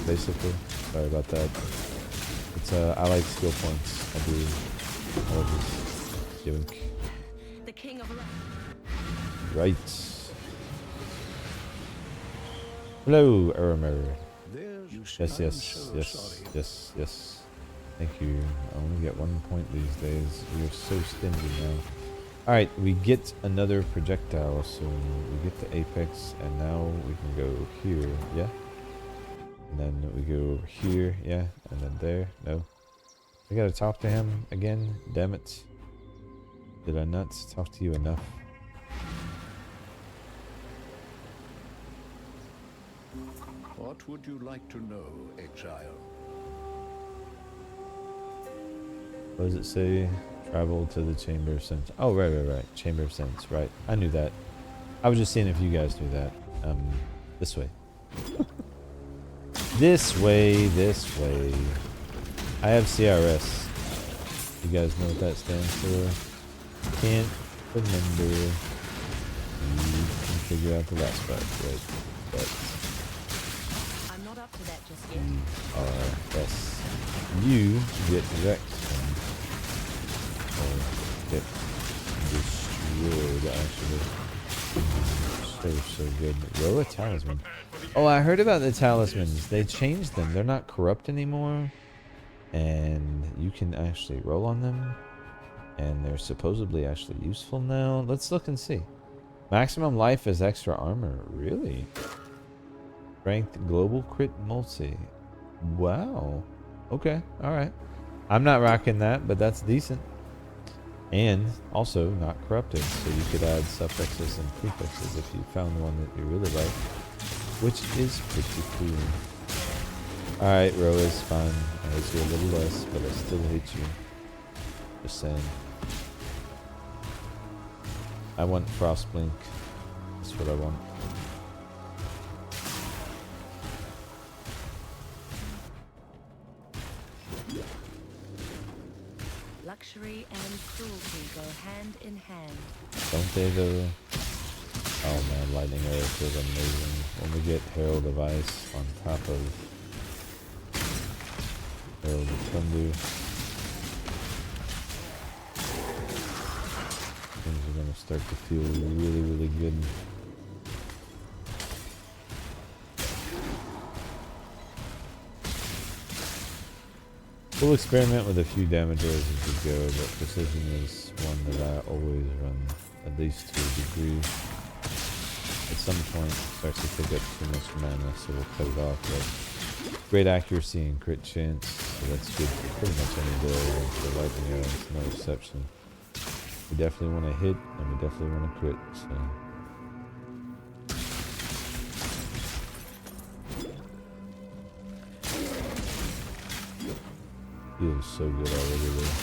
Basically. Sorry about that. It's I like skill points. I do. All of this. Yoink. The king of Right. Hello, Aramer. Yes. Thank you. I only get 1 point these days. We are so stingy now. Alright, we get another projectile, so we get the apex, and now we can go here, yeah? And then we go over here, yeah? And then there, no. I gotta talk to him again, damn it. Did I not talk to you enough? What would you like to know, Exile? What does it say? Travel to the Chamber of Sense. Oh, right. Chamber of Sense, right. I knew that. I was just seeing if you guys knew that. This way. This way. I have CRS. You guys know what that stands for? Can't remember. You can figure out the last part, right? But I'm not up to that just yet. yes. You get wrecked or get destroyed, actually. So good. Roll a talisman. Oh, I heard about the talismans. They changed them. They're not corrupt anymore. And you can actually roll on them. And they're supposedly actually useful now. Let's look and see. Maximum life is extra armor. Really? Strength global crit multi. Wow. Okay. Alright. I'm not rocking that, but that's decent. And also not corrupted. So you could add suffixes and prefixes if you found one that you really like. Which is pretty cool. Alright, Ro is fine. I hate you a little less, but I still hate you. Just saying. I want Frostblink. That's what I want. Luxury and cruelty go hand in hand. Don't they though? Oh man, lightning arrow feels amazing. When we get Herald of Ice on top of Herald of Thunder, things are gonna start to feel really, really good. We'll experiment with a few damage rolls as we go, but precision is one that I always run, at least to a degree. At some point, it starts to take up too much mana, so we'll cut it off. But great accuracy and crit chance, so that's good for pretty much any build, and for lightning arrow, it's no exception. We definitely want to hit, and we definitely want to crit, so. Feels so good already though.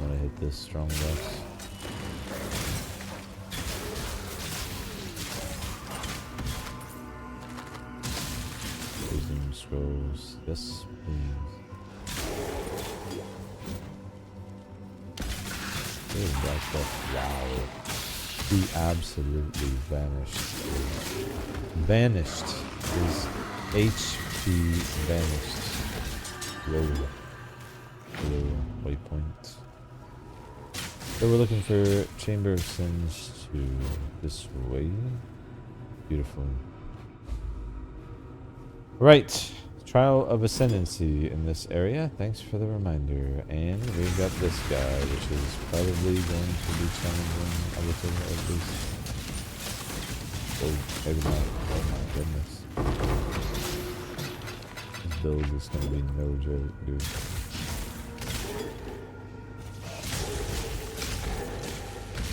Want to hit this strong buffs. Wisdom scrolls. Yes, please. There's black stuff. Wow. He absolutely vanished. Vanished. His HP vanished. Low waypoint. So we're looking for Chamber of Sins to this way. Beautiful. Right. Trial of Ascendancy in this area. Thanks for the reminder. And we've got this guy, which is probably going to be challenging a little at least. Oh, maybe not. Oh my goodness. Build is going to be no joke, dude.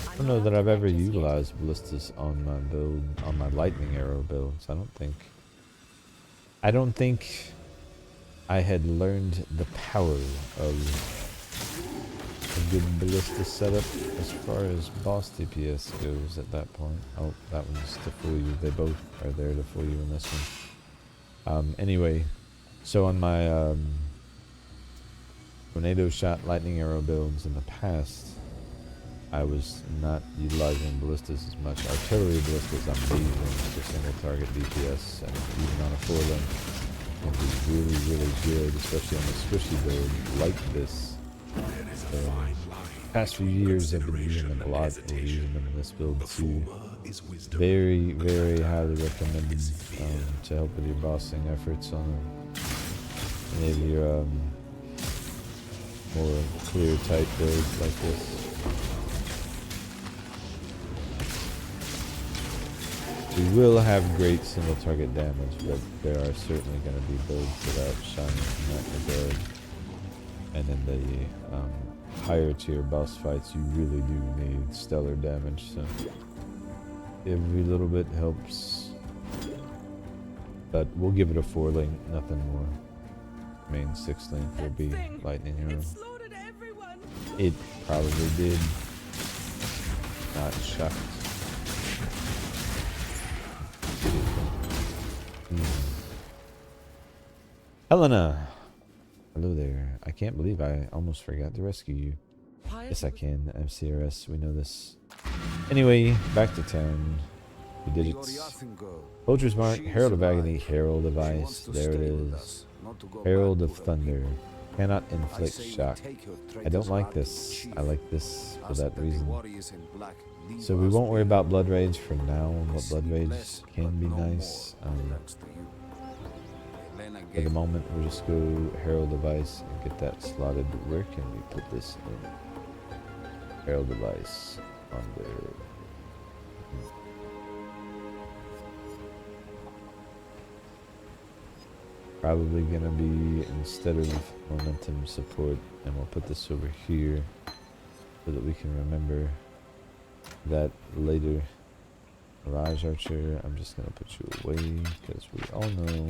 I don't know that I've ever utilized ballistas on my build, on my lightning arrow builds. I don't think I had learned the power of good Ballista setup as far as boss DPS goes at that point. Oh, that one's to fool you. They both are there to fool you in this one. Anyway, so on my tornado shot lightning arrow builds in the past, I was not utilizing ballistas as much. Artillery ballistas I'm amazing for single target DPS, and even on a 4-link can be really, really good, especially on a squishy build like this. Past few years I've been using them a lot. We're using them in this build too. Very, very highly recommended to help with your bossing efforts on any of your more clear type builds like this. We will have great single target damage, but there are certainly going to be builds without shining in that regard. And in the higher tier boss fights, you really do need stellar damage, so every little bit helps. But we'll give it a 4-link, nothing more. Main 6-link will be lightning arrow. It probably did. Not shocked. Helena! Hello there. I can't believe I almost forgot to rescue you. Yes, I can. MCRS, we know this. Anyway, back to town. We did it. Soldier's Mark, Herald of Agony, Herald of Ice. There it is. Herald of Thunder. Cannot inflict shock. I don't like this. I like this for that reason. So we won't worry about Blood Rage for now, but Blood Rage can be nice. For the moment, we'll just go Herald of Ice and get that slotted to work, and we put this in Herald of Ice on there. Probably gonna be, instead of momentum support, and we'll put this over here so that we can remember that later. Mirage Archer, I'm just gonna put you away because we all know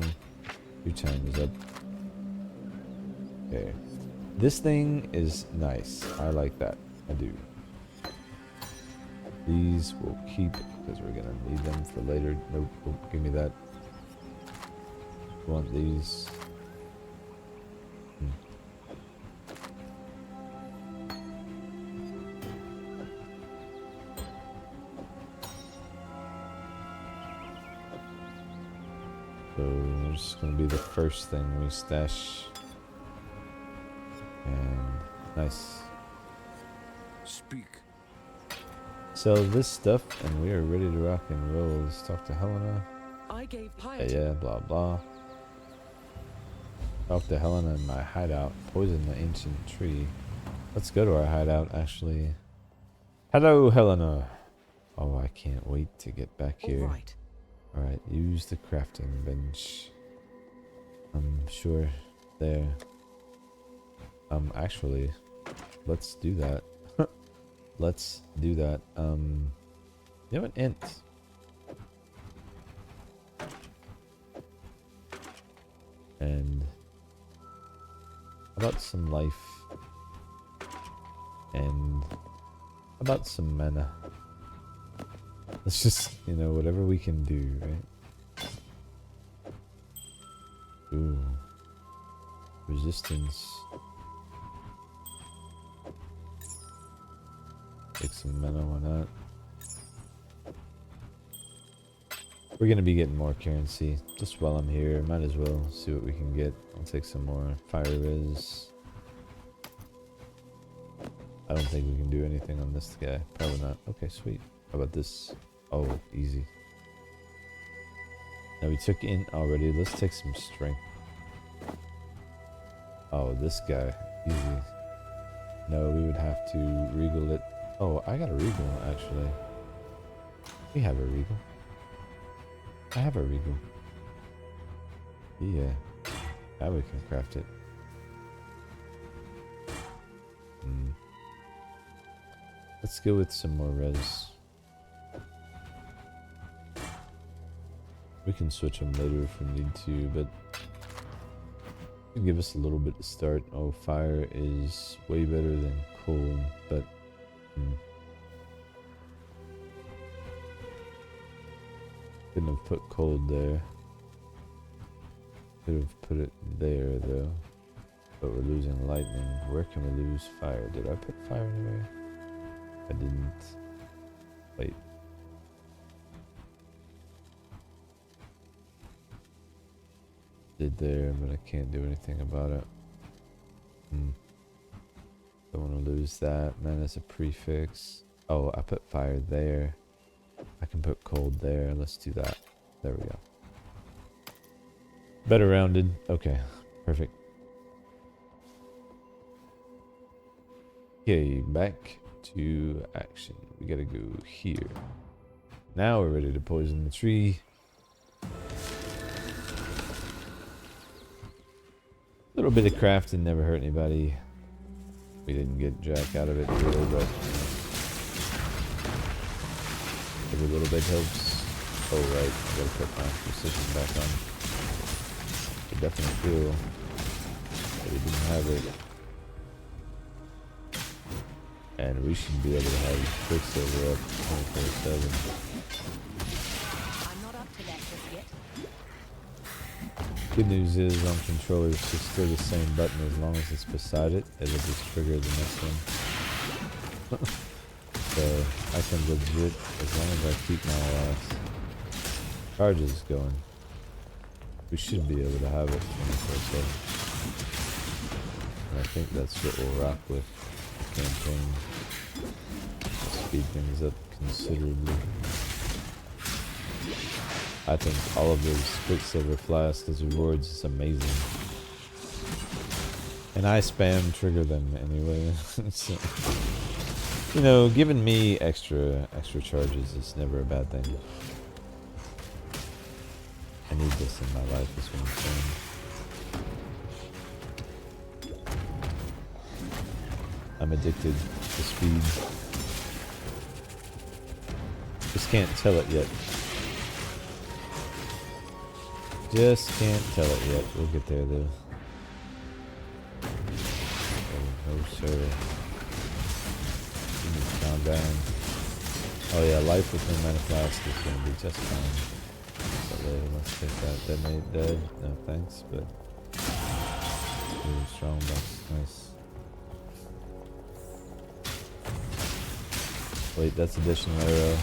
your time is up. Okay. This thing is nice. I like that. I do. These we'll keep because we're gonna need them for later. Nope, give me that. Want these. So this is going to be the first thing we stash. And nice. Speak. Sell this stuff and we are ready to rock and roll. Let's talk to Helena. I gave piety. Yeah, blah blah. Talk to Helena in my hideout. Poison the ancient tree. Let's go to our hideout actually. Hello Helena. Oh, I can't wait to get back here. All right. Alright, use the crafting bench. I'm sure there. Actually, let's do that. Let's do that. You know what? Int. And how about some life? And how about some mana? Let's just, you know, whatever we can do, right? Ooh. Resistance. Take some mana, why not? We're gonna be getting more currency. Just while I'm here, might as well see what we can get. I'll take some more fire res. I don't think we can do anything on this guy. Probably not. Okay, sweet. How about this? Oh, easy. Now we took in already. Let's take some strength. Oh, this guy. Easy. No, we would have to regal it. Oh, I got a regal, actually. We have a regal. I have a regal. Yeah. Now we can craft it. Let's go with some more res. We can switch them later if we need to, but give us a little bit to start. Oh, fire is way better than cold, but couldn't have put cold there. Could have put it there though. But we're losing lightning. Where can we lose fire? Did I put fire anywhere? I didn't. Wait. Did there, but I can't do anything about it. Don't want to lose that. Mana's a prefix. Oh, I put fire there. I can put cold there. Let's do that. There we go. Better rounded. Okay, perfect. Okay, back to action. We gotta go here. Now we're ready to poison the tree. A little bit of crafting never hurt anybody. We didn't get jack out of it really, but every little bit helps. Oh right, I gotta put my precision back on. I definitely feel that we didn't have it. And we should be able to have Quicksilver up 24/7. I'm not up to that just yet. Good news is on controllers it's still the same button. As long as it's beside it, it'll just trigger the next one. So I can legit, as long as I keep my charges going, we should be able to have it 24/7. And I think that's what we'll rock with the campaign. Speed things up considerably. I think all of those Quicksilver flasks as rewards is amazing. And I spam trigger them anyway. So, you know, giving me extra charges is never a bad thing. I need this in my life, is what I'm saying. I'm addicted to speed. Just can't tell it yet. Just can't tell it yet. We'll get there though. Oh no sir. You need to calm down. Oh yeah, life with no mana flask is gonna be just fine. So let's take that. Detonate dead. No thanks, but really strong box. Nice. Wait, that's additional arrow.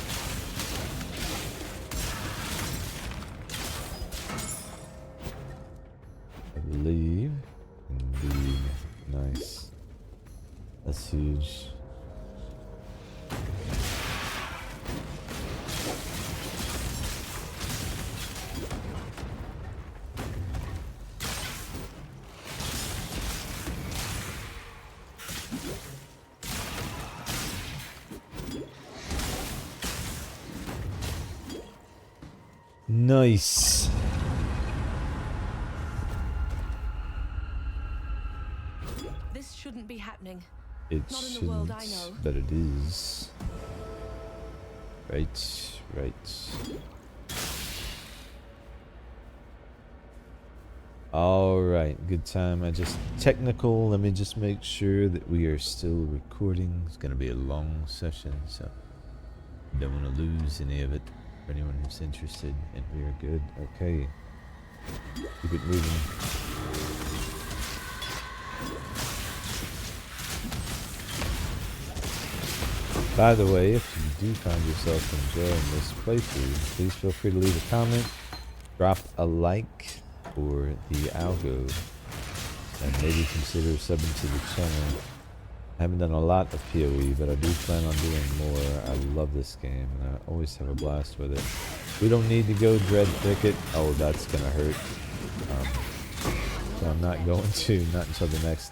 I believe. Indeed. Nice. That's huge. Nice. This shouldn't be happening. It Not in the shouldn't, world I know. but it is. Right, right. Alright, good time. Technical, let me just make sure that we are still recording. It's going to be a long session, so don't want to lose any of it. For anyone who's interested, and we are good. Okay. Keep it moving. By the way, if you do find yourself enjoying this playthrough, please feel free to leave a comment, drop a like for the algo, and maybe consider subbing to the channel. I haven't done a lot of POE, but I do plan on doing more. I love this game, and I always have a blast with it. We don't need to go Dread Thicket. Oh, that's gonna hurt. So I'm not going to, not until the next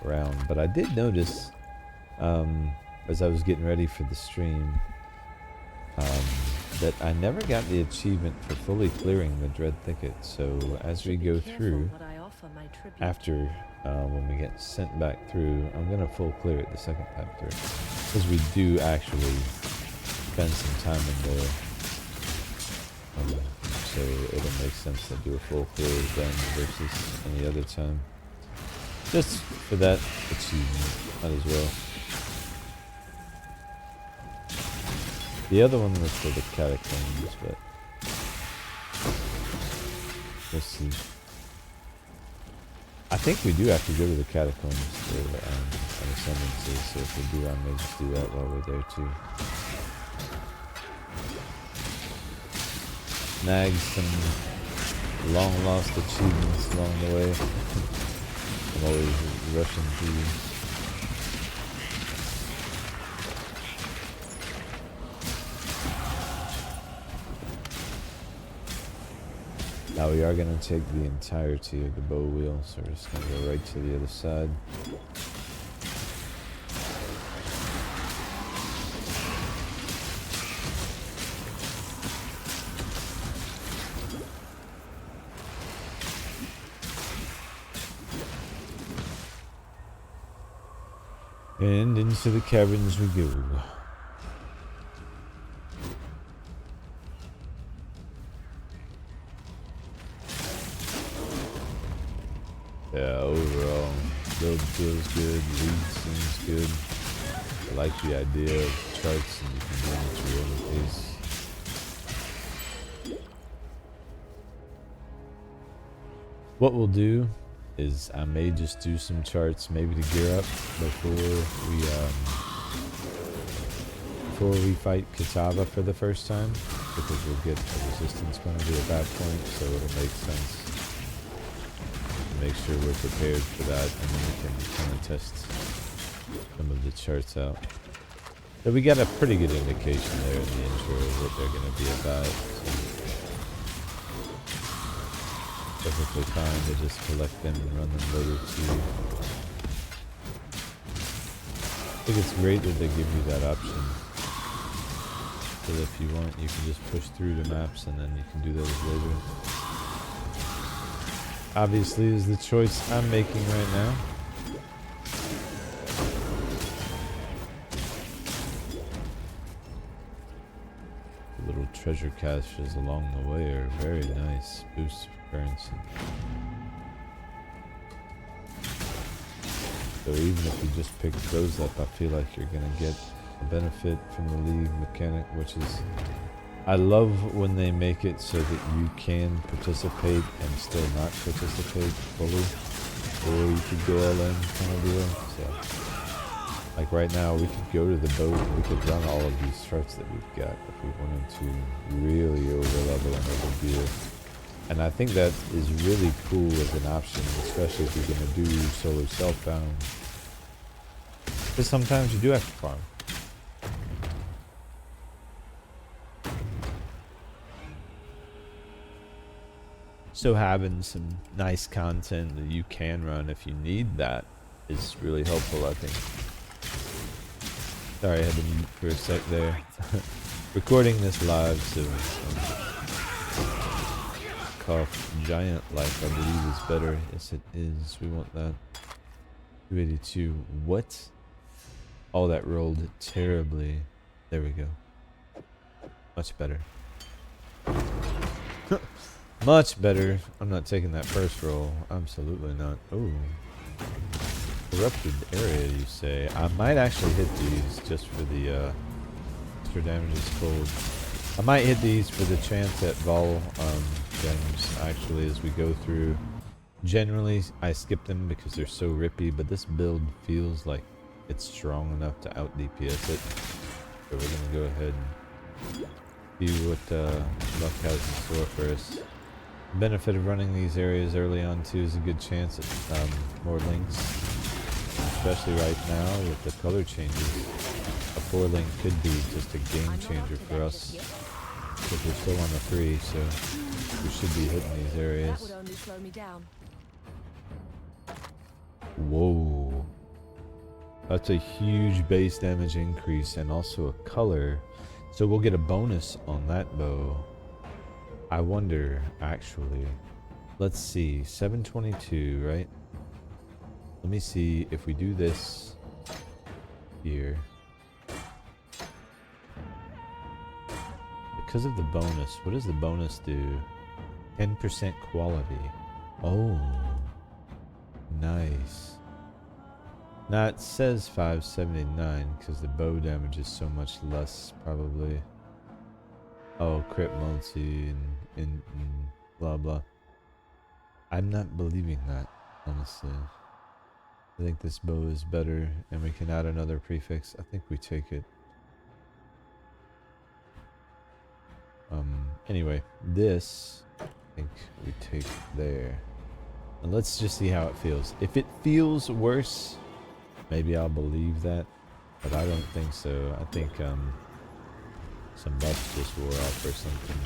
round. But I did notice, as I was getting ready for the stream, that I never got the achievement for fully clearing the Dread Thicket. So as we go through, after when we get sent back through, I'm gonna full clear it the second time through, because we do actually spend some time in there. So it'll make sense to do a full clear then versus any other time. Just for that achievement, might as well. The other one was for the catacombs, but let's see. I think we do have to go to the catacombs for ascendances, so if we do, I may just do that while we're there too. Snag some long lost achievements along the way. I'm always rushing through. Now we are going to take the entirety of the bow wheel, so we're just going to go right to the other side. And into the caverns we go. Yeah, overall, build feels good, lead seems good. I like the idea of charts and you can run at your own pace. What we'll do is I may just do some charts maybe to gear up before we fight Kitava for the first time, because we'll get the resistance penalty at that point, so it'll make sense. Make sure we're prepared for that, and then we can kind of test some of the charts out. But we got a pretty good indication there in the intro of what they're going to be about. So perfectly fine to just collect them and run them later too. I think it's great that they give you that option. So that if you want, you can just push through the maps and then you can do those later. Obviously is the choice I'm making right now. The little treasure caches along the way are very nice. Boosts of currency. So even if you just pick those up, I feel like you're gonna get a benefit from the league mechanic, which is, I love when they make it so that you can participate and still not participate fully, or you could go all in kind of deal. So, like right now, we could go to the boat and we could run all of these charts that we've got if we wanted to really over-level another gear. And I think that is really cool as an option, especially if you're going to do solo self-bound. Because sometimes you do have to farm. So having some nice content that you can run if you need that is really helpful, I think. Sorry, I had to mute for a sec there. Recording this live, so cough giant life, I believe, is better. Yes, it is. We want that. 282. What? Oh, that rolled terribly. There we go. Much better. Much better. I'm not taking that first roll. Absolutely not. Oh. Corrupted area, you say. I might actually hit these just for the extra damages cold. I might hit these for the chance at Vol gems, actually, as we go through. Generally, I skip them because they're so rippy, but this build feels like it's strong enough to out DPS it. So we're going to go ahead and see what luck has in store for us. The benefit of running these areas early on too is a good chance at more links, especially right now with the color changes. A 4-link could be just a game changer for us because we're still on the 3, so we should be hitting these areas. That would only slow me down. Whoa, that's a huge base damage increase and also a color, so we'll get a bonus on that bow. I wonder, actually, let's see, 722, right? Let me see if we do this here. Because of the bonus, what does the bonus do? 10% quality. Oh, nice. Now it says 579 because the bow damage is so much less, probably. Oh, crit multi and blah blah. I'm not believing that, honestly. I think this bow is better, and we can add another prefix. I think we take it. Anyway, this I think we take there. And let's just see how it feels. If it feels worse, maybe I'll believe that, but I don't think so. I think some buffs just wore off or something.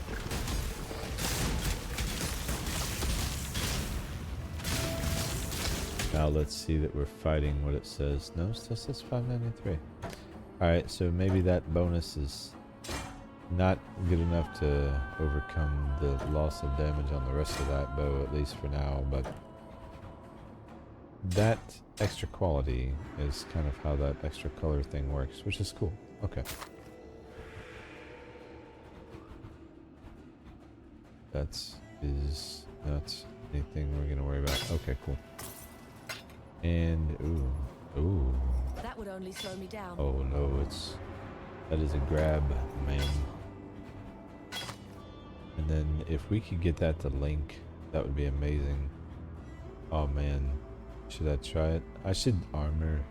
Now let's see that we're fighting what it says. No, it still says 593. Alright, so maybe that bonus is not good enough to overcome the loss of damage on the rest of that bow, at least for now, but that extra quality is kind of how that extra color thing works, which is cool. Okay. That's not anything we're gonna worry about. Okay, cool. And ooh. That would only slow me down. Oh no, that is a grab, man. And then if we could get that to link, that would be amazing. Oh man, should I try it? I should armor.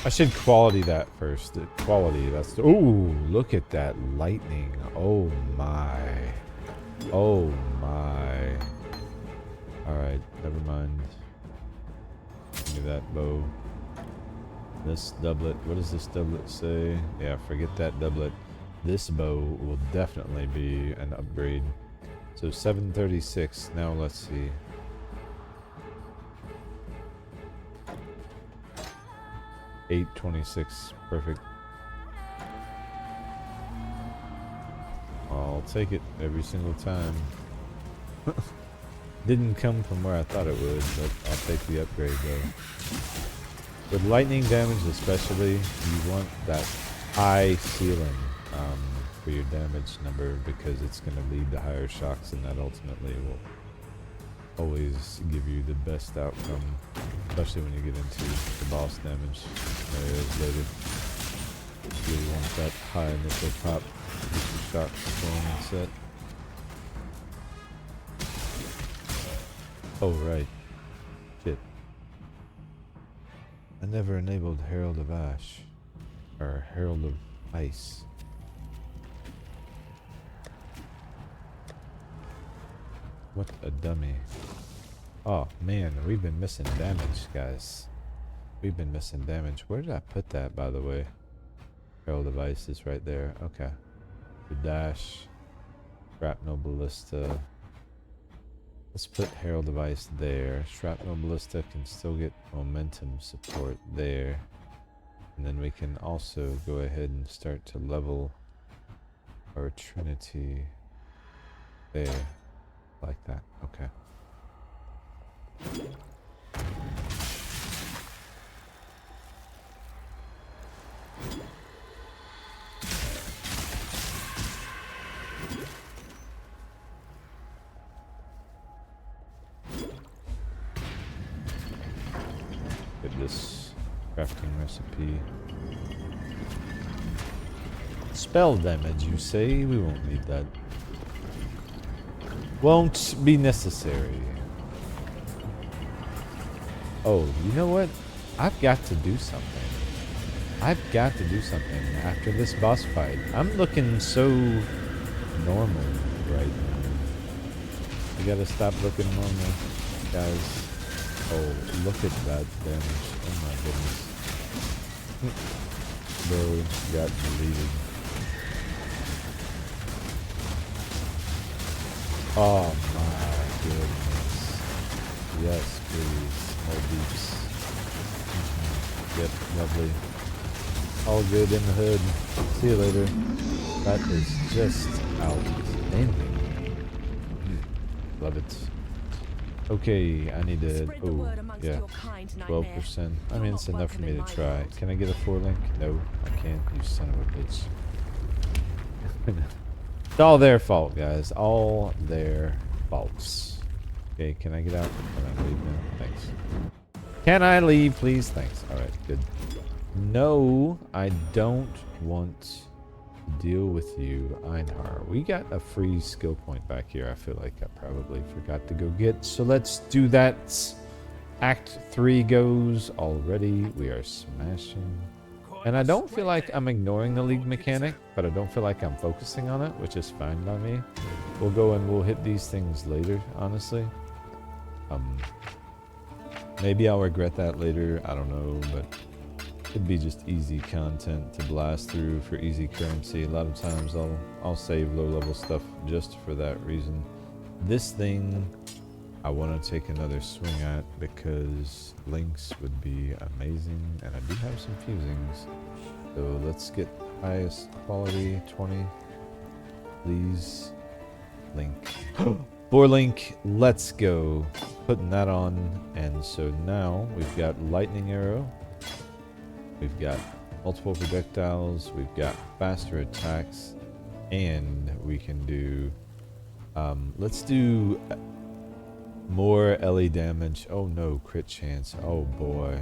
I should quality that first. Quality, that's the, ooh, look at that lightning. Oh my. Oh my. Alright, never mind. Give me that bow. This doublet, what does this doublet say? Yeah, forget that doublet. This bow will definitely be an upgrade. So 736, now let's see. $826, perfect. I'll take it every single time. Didn't come from where I thought it would, but I'll take the upgrade though. With lightning damage especially, you want that high ceiling for your damage number, because it's going to lead to higher shocks, and that ultimately will always give you the best outcome, especially when you get into the boss damage scenarios later. You really want that high initial pop to get your shocks going and set. Oh right, shit. I never enabled Herald of Ash, or Herald of Ice. What a dummy. Oh man, we've been missing damage, guys. We've been missing damage. Where did I put that, by the way? Herald of Ice is right there. Okay. The dash. Shrapnel Ballista. Let's put Herald of Ice there. Shrapnel Ballista can still get momentum support there. And then we can also go ahead and start to level our Trinity there. Like that. Okay. Get this crafting recipe. Spell damage, you say? We won't need that. Won't be necessary. Oh, you know what? I've got to do something. I've got to do something after this boss fight. I'm looking so normal right now. I gotta stop looking normal, guys. Oh, look at that damage. Oh my goodness. Bro, got deleted. Oh my goodness. Yes, please. More beeps. Yep, lovely. All good in the hood. See you later. That is just outstanding. Love it. Okay, I need to. Oh, yeah. 12%. I mean, it's enough for me to try. Can I get a 4-link? No, I can't. You son of a bitch. It's all their fault, guys. All their faults. Okay, can I get out? Can I leave now? Thanks. Can I leave, please? Thanks. All right, good. No, I don't want to deal with you, Einhar. We got a free skill point back here. I feel like I probably forgot to go get. So let's do that. Act 3 goes already. We are smashing. And I don't feel like I'm ignoring the league mechanic, but I don't feel like I'm focusing on it, which is fine by me. We'll go and we'll hit these things later, honestly. Maybe I'll regret that later. I don't know, but it'd be just easy content to blast through for easy currency. A lot of times I'll save low-level stuff just for that reason. This thing I want to take another swing at because links would be amazing, and I do have some fusings. So let's get highest quality 20, please. Link. For link, let's go. Putting that on, and so now we've got lightning arrow. We've got multiple projectiles. We've got faster attacks, and we can do. Let's do more LE damage. Oh no, crit chance. Oh boy,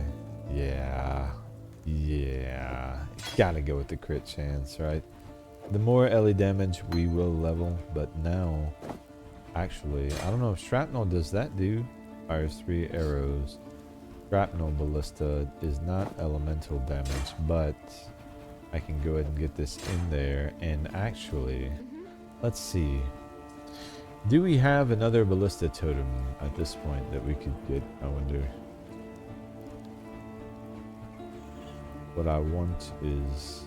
yeah. Gotta go with the crit chance, right? The more LE damage we will level, but now. Actually, I don't know if shrapnel does that do. Fires 3 arrows. Shrapnel ballista is not elemental damage, but I can go ahead and get this in there. And actually, let's see. Do we have another ballista totem at this point that we could get? I wonder. What I want is...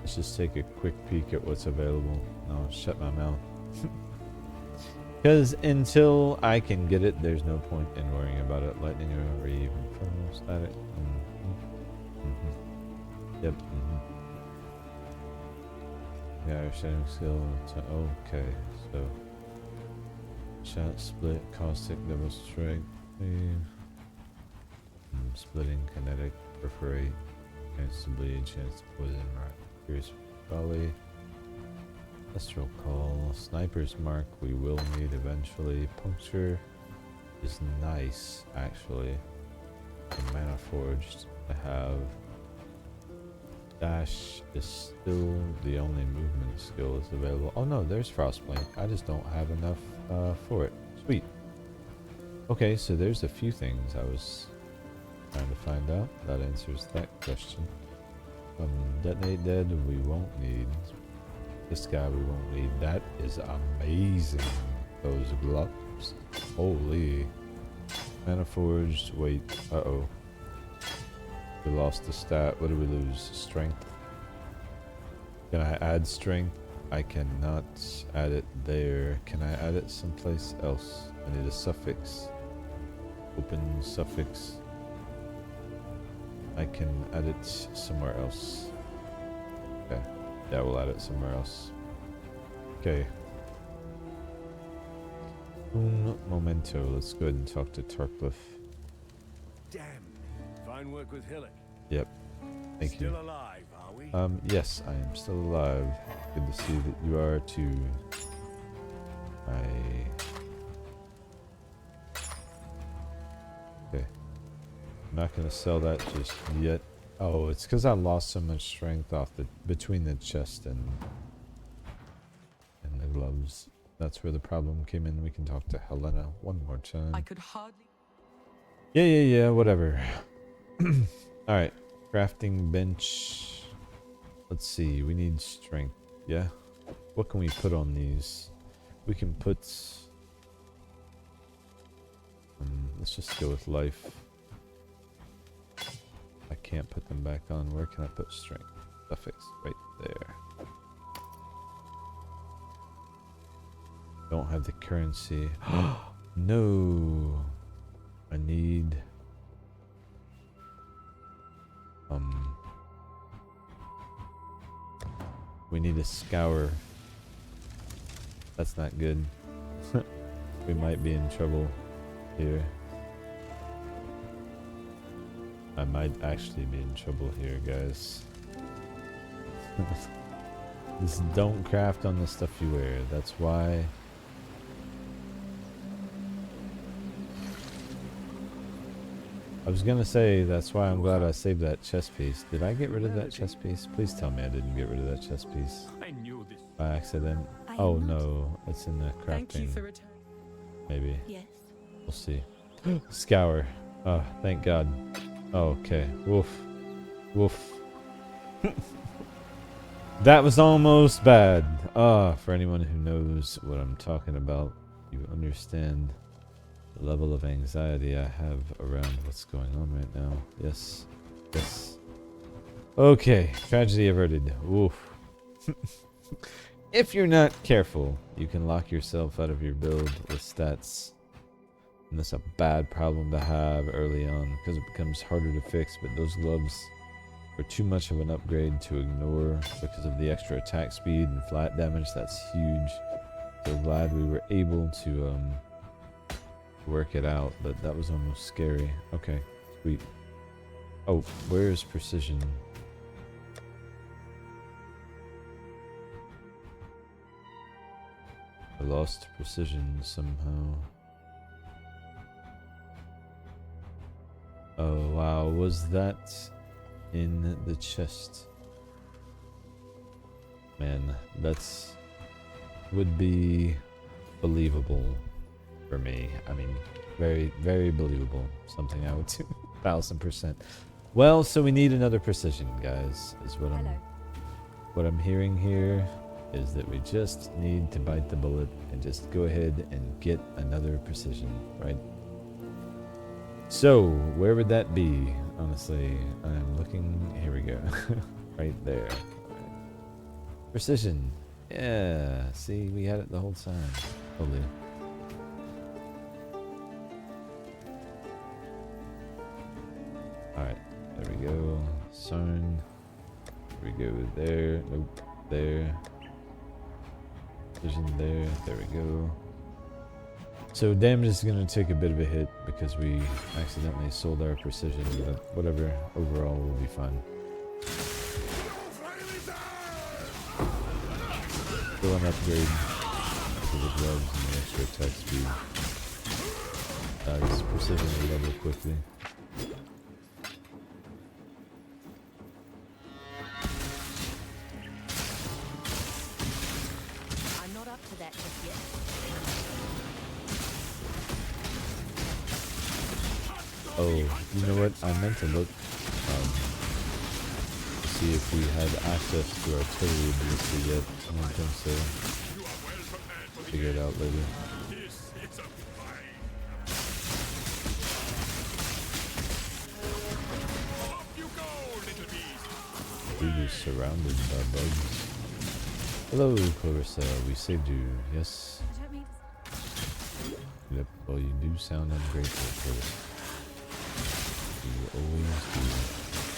Let's just take a quick peek at what's available. No, shut my mouth. Because until I can get it, there's no point in worrying about it. Lightning or even infernal static. Yep. Yeah, sharing skill. Okay, so shot, split, caustic, double strike, splitting, kinetic, perforate, chance to bleed, chance to poison, right? Here's volley. Astral call. Sniper's mark we will need eventually. Puncture is nice, actually. The Manaforged I have. Dash is still the only movement skill that's available. Oh no, there's Frostblink. I just don't have enough for it. Sweet. Okay, so there's a few things I was trying to find out. That answers that question. Detonate dead we won't need. This guy we won't need. That is amazing. Those gloves. Holy. Manaforged. Wait. Uh-oh. We lost the stat. What do we lose? Strength. Can I add strength? I cannot add it there. Can I add it someplace else? I need a suffix. Open suffix. I can add it somewhere else. Okay. Yeah, we'll add it somewhere else. Okay. Un momento. Let's go ahead and talk to Tarkliff. Damn. Fine work with Hillock. Yep. Thank you. Still alive, are we? Yes, I am still alive. Good to see that you are too. Okay. I'm not gonna sell that just yet. Oh, it's because I lost so much strength off between the chest and the gloves. That's where the problem came in. We can talk to Helena one more time. I could hardly. Yeah, whatever. Alright, crafting bench. Let's see, we need strength. Yeah? What can we put on these? We can put... let's just go with life. I can't put them back on. Where can I put strength? Suffix, right there. Don't have the currency. No! I need... we need a scour. That's not good. We might be in trouble here. I might actually be in trouble here, guys. Just don't craft on the stuff you wear. That's why. I was gonna say, that's why I'm glad I saved that chest piece. Did I get rid of that chest piece? Please tell me I didn't get rid of that chest piece. I knew this. By accident. I Oh am not. no, it's in the Thank you crafting. for returning. Maybe. Yes. We'll see. Scour. Oh, thank God. Oh, okay. Woof. Woof. That was almost bad. For anyone who knows what I'm talking about, you understand the level of anxiety I have around what's going on right now. Yes. Yes. Okay. Tragedy averted. Woof. If you're not careful, you can lock yourself out of your build with stats. And that's a bad problem to have early on because it becomes harder to fix, but those gloves are too much of an upgrade to ignore because of the extra attack speed and flat damage. That's huge. So glad we were able to work it out, but that was almost scary. Okay, sweet. Oh, where's precision? I lost precision somehow. Oh wow, was that in the chest? Man, that's would be believable for me. I mean, very, very believable. Something I would do 1000%. Well, so we need another precision, guys, is what I'm hearing here. Is that we just need to bite the bullet and just go ahead and get another precision, right? So, where would that be? Honestly, I'm looking. Here we go. Right there. Precision. Yeah, see, we had it the whole time. Totally. Alright, there we go. Sarn. There we go. There. Nope. There. Precision there. There we go. So damage is going to take a bit of a hit because we accidentally sold our precision, but whatever, overall we'll be fine. Still an upgrade because of gloves and the extra attack speed. This precision will level quickly. I'm not up to that just yet. Oh, you know what? I meant to look to see if we had access to artillery ballista yet. I don't think so. Figure it out later. We're just surrounded by bugs. Hello, Clarissa. We saved you. Yes. Yep. Well, you do sound ungrateful, Clarissa. You always do.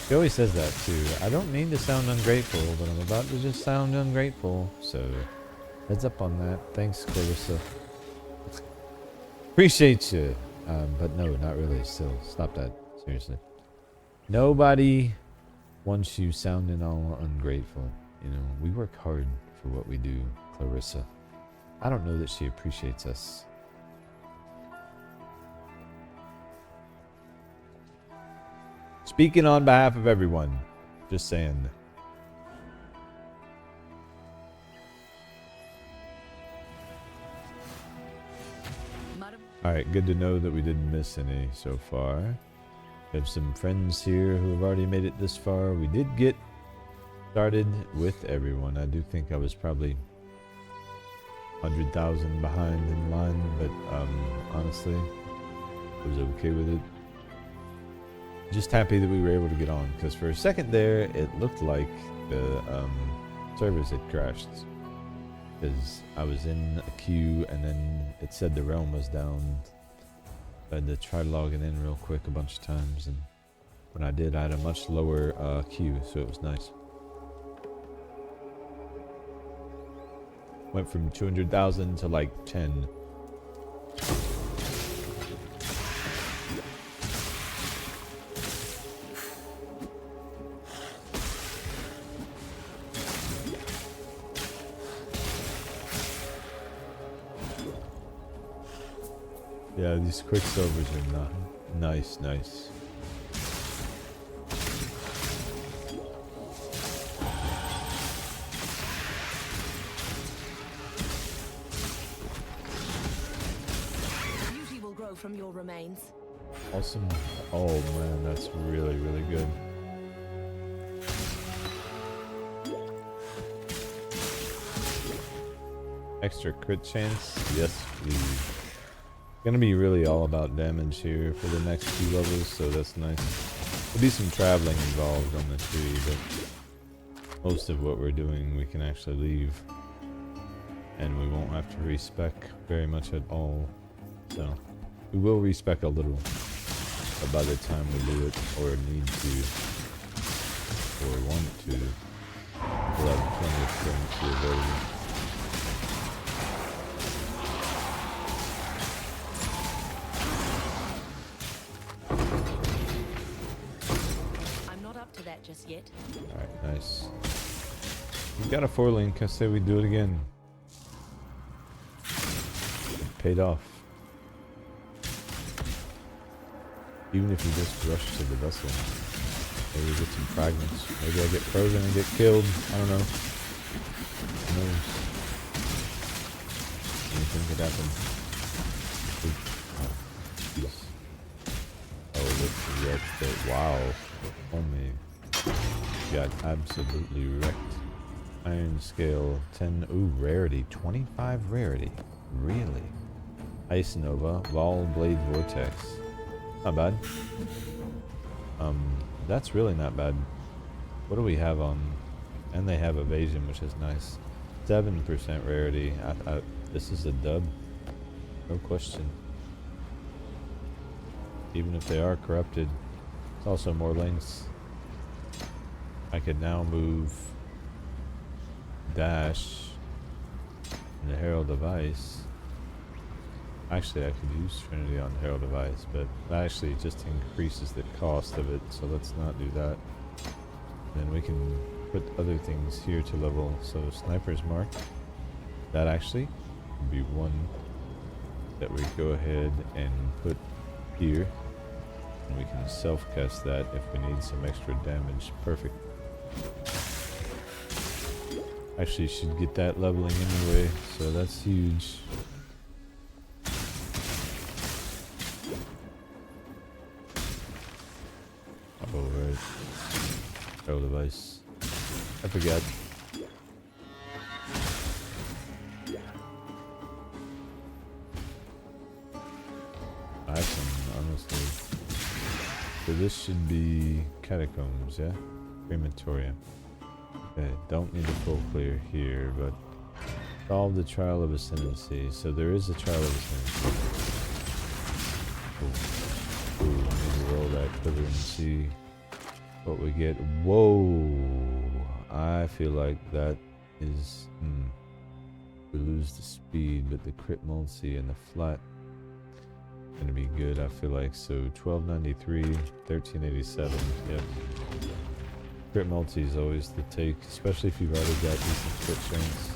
She always says that too. I don't mean to sound ungrateful, but I'm about to just sound ungrateful. So, heads up on that. Thanks, Clarissa. Appreciate you. But no, not really. Still, stop that. Seriously. Nobody wants you sounding all ungrateful. You know, we work hard for what we do, Clarissa. I don't know that she appreciates us. Speaking on behalf of everyone. Just saying. Alright, good to know that we didn't miss any so far. We have some friends here who have already made it this far. We did get started with everyone. I do think I was probably 100,000 behind in line, but honestly, I was okay with it. Just happy that we were able to get on, because for a second there, it looked like the servers had crashed. Because I was in a queue, and then it said the realm was down. I had to try logging in real quick a bunch of times, and when I did, I had a much lower queue, so it was nice. Went from 200,000 to like 10. Yeah, these quick silvers are nice. from your remains. Awesome. Oh man, that's really, really good. Extra crit chance? Yes, please. Gonna be really all about damage here for the next few levels, so that's nice. There'll be some traveling involved on the tree, but most of what we're doing we can actually leave. And we won't have to respec very much at all. So, we will respec a little. But by the time we do it, or need to, or want to, we'll have plenty of currency available. Just yet. Alright, nice. We got a 4-link, I say we do it again. It paid off. Even if you just rush to the vessel. Maybe we get some fragments. Maybe I get frozen and get killed. I don't know. Who knows? Anything could happen. Oh, jeez. Oh, look, we actually, wow. Oh man. Got absolutely wrecked. Iron scale 10. Ooh, rarity 25 rarity. Really? Ice Nova, Vol Blade Vortex. Not bad. That's really not bad. What do we have on? And they have evasion, which is nice. 7% rarity. This is a dub. No question. Even if they are corrupted, it's also more links. I could now move dash in the Herald device. Actually, I could use Trinity on the Herald device, but that actually just increases the cost of it, so let's not do that. Then we can put other things here to level. So Sniper's Mark, that actually would be one that we go ahead and put here. And we can self-cast that if we need some extra damage. Perfect. Actually, should get that leveling anyway, so that's huge. Oh, right. Oh, device. I forgot. Awesome, honestly. So this should be catacombs, yeah? Crematorium. Okay, don't need a full clear here, but solve the trial of ascendancy. So there is a trial of ascendancy. Ooh, I need to roll that quiver and see what we get. Whoa! I feel like that is... we lose the speed, but the crit multi and the flat gonna be good, I feel like. So 1293, 1387, yep. Crit multi is always the take, especially if you've already got decent crit chance.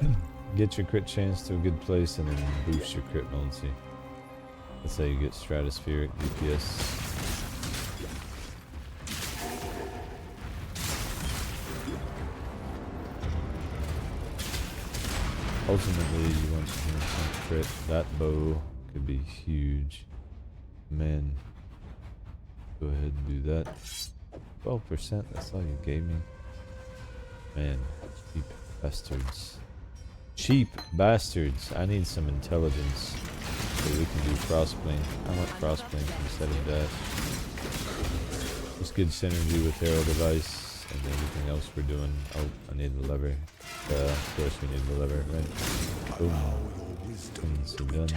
So get your crit chance to a good place and then boost your crit multi. That's how you get stratospheric DPS. Ultimately, you want to crit. That bow could be huge. Man, go ahead and do that. 12%, that's all you gave me. Man, cheap bastards. Cheap bastards. I need some intelligence so we can do crossplane. I want crossplane instead of dash. Just good synergy with Herald device. And everything else we're doing. Oh, I need the lever. Of course we need the lever, right? Boom. So done.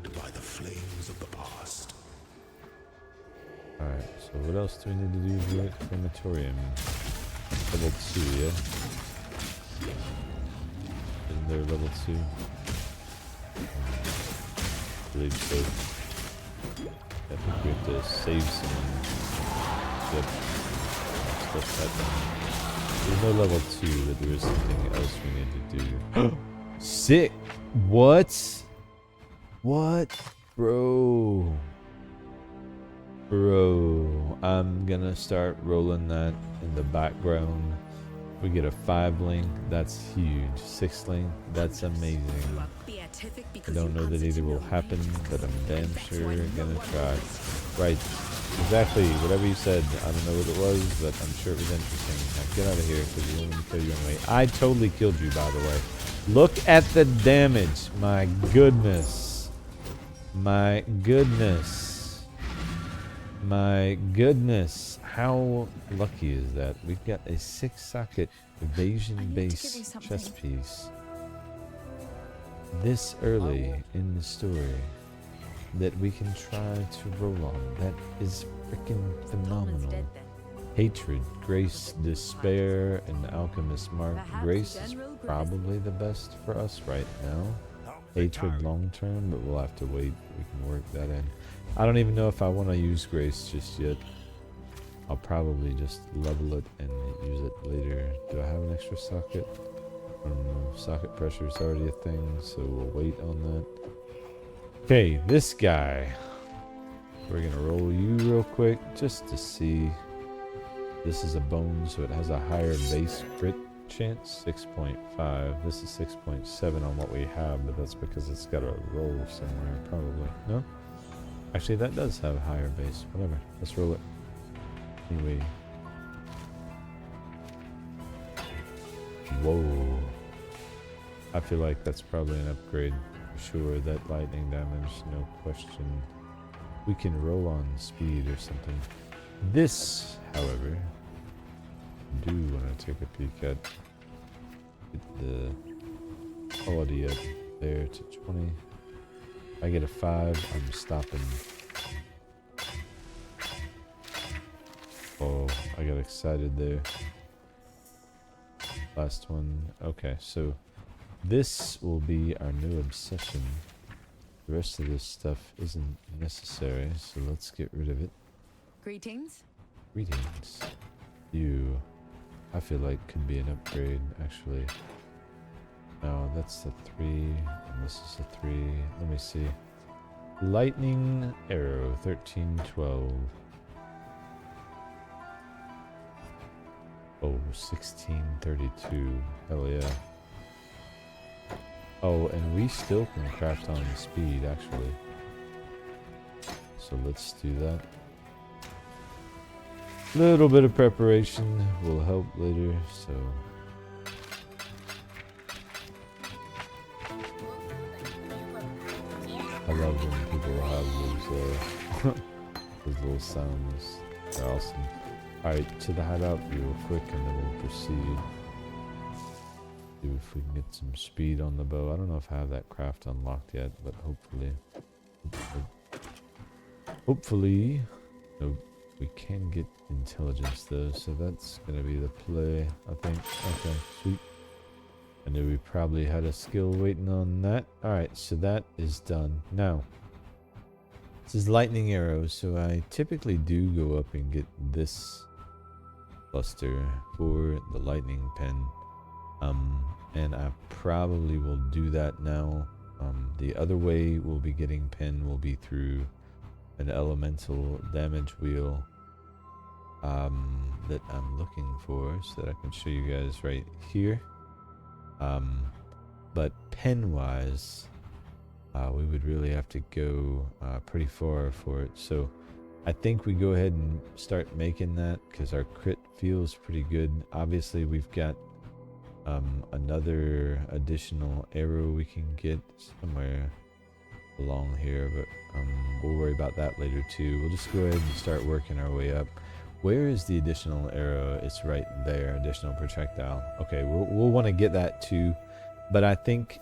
By the flames of the past. Alright, so what else do we need to do here? Crematorium. Level 2, yeah? Isn't there level 2? I believe so. I think we have to save someone. Yep. There's no level 2, but there is something else we need to do. Sick! What? What? Bro. Bro. I'm gonna start rolling that in the background We get a 5 link. That's huge. 6 link. That's amazing. I don't know that either will happen, but I'm damn sure gonna try. Right. Exactly. Whatever you said. I don't know what it was, but I'm sure it was interesting. Now get out of here because you want me to kill you anyway. I totally killed you, by the way. Look at the damage. My goodness. My goodness. My goodness. How lucky is that? We've got a 6-socket evasion-based chess piece this early in the story that we can try to roll on. That is freaking phenomenal. Hatred, Grace, Despair, and Alchemist Mark. Grace is probably the best for us right now. Hatred long term, but we'll have to wait. We can work that in. I don't even know if I want to use Grace just yet. I'll probably just level it and use it later. Do I have an extra socket? I don't know. Socket pressure is already a thing, so we'll wait on that. Okay, this guy. We're gonna roll you real quick just to see. This is a bone, so it has a higher base crit chance, 6.5. This is 6.7 on what we have, but that's because it's got a roll somewhere, probably. No? Actually, that does have a higher base. Whatever. Let's roll it. Anyway. Whoa. I feel like that's probably an upgrade for sure. That lightning damage, no question. We can roll on speed or something. This, however, I do want to take a peek at the quality up there to 20. I get a 5, I'm stopping. Oh, I got excited there. Last one. Okay, so this will be our new obsession. The rest of this stuff isn't necessary, so let's get rid of it. Greetings. Greetings. You, I feel like could be an upgrade, actually. No, that's the 3, and this is a 3. Let me see. Lightning Arrow, 1312. Oh, 1632. Hell yeah. Oh, and we still can craft on speed, actually. So let's do that. Little bit of preparation will help later, so. I love when people have those, those little sounds. They're awesome. Alright, to the hideout real quick and then we'll proceed. See if we can get some speed on the bow. I don't know if I have that craft unlocked yet, but hopefully. Hopefully. Nope. We can get intelligence though, so that's gonna be the play, I think. Okay, sweet. I knew we probably had a skill waiting on that. Alright, so that is done. Now, this is lightning arrows, so I typically do go up and get this cluster for the lightning pen. And I probably will do that now. The other way we'll be getting pen will be through an elemental damage wheel that I'm looking for, so that I can show you guys right here. But pen wise, we would really have to go pretty far for it, so I think we go ahead and start making that because our crit feels pretty good. Obviously we've got another additional arrow we can get somewhere along here, but we'll worry about that later too. We'll just go ahead and start working our way up. Where is the additional arrow? It's right there, additional projectile. Okay, we'll want to get that too, but I think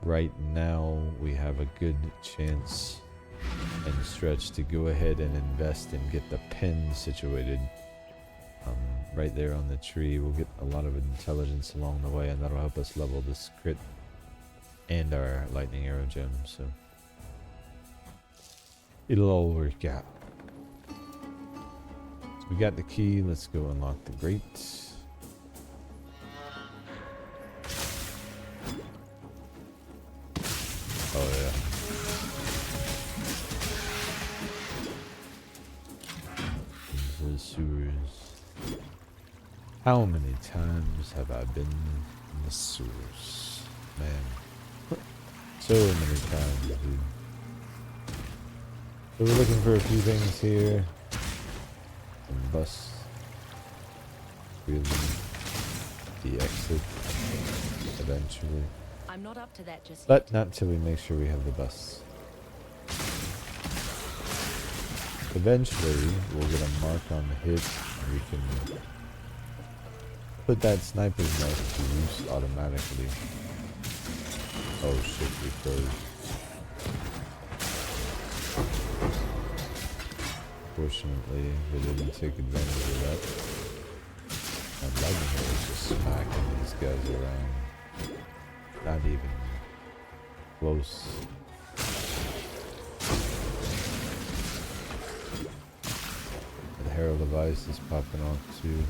right now we have a good chance and stretch to go ahead and invest and get the pen situated right there on the tree. We'll get a lot of intelligence along the way, and that'll help us level this crit and our lightning arrow gem, so it'll all work out. So we got the key. Let's go unlock the grate. Oh yeah. Into the sewers. How many times have I been in the sewers? Man. So many times, dude. So we're looking for a few things here. Some busts. Really. The exit. Eventually. I'm not up to that just But yet. not till we make sure we have the busts. Eventually, we'll get a mark on the hit, and we can put that sniper's knife to use automatically. Oh shit, we froze. Fortunately, we didn't take advantage of that. I'm loving it, it's just smacking these guys around. Not even close. The Herald of Ice is popping off too.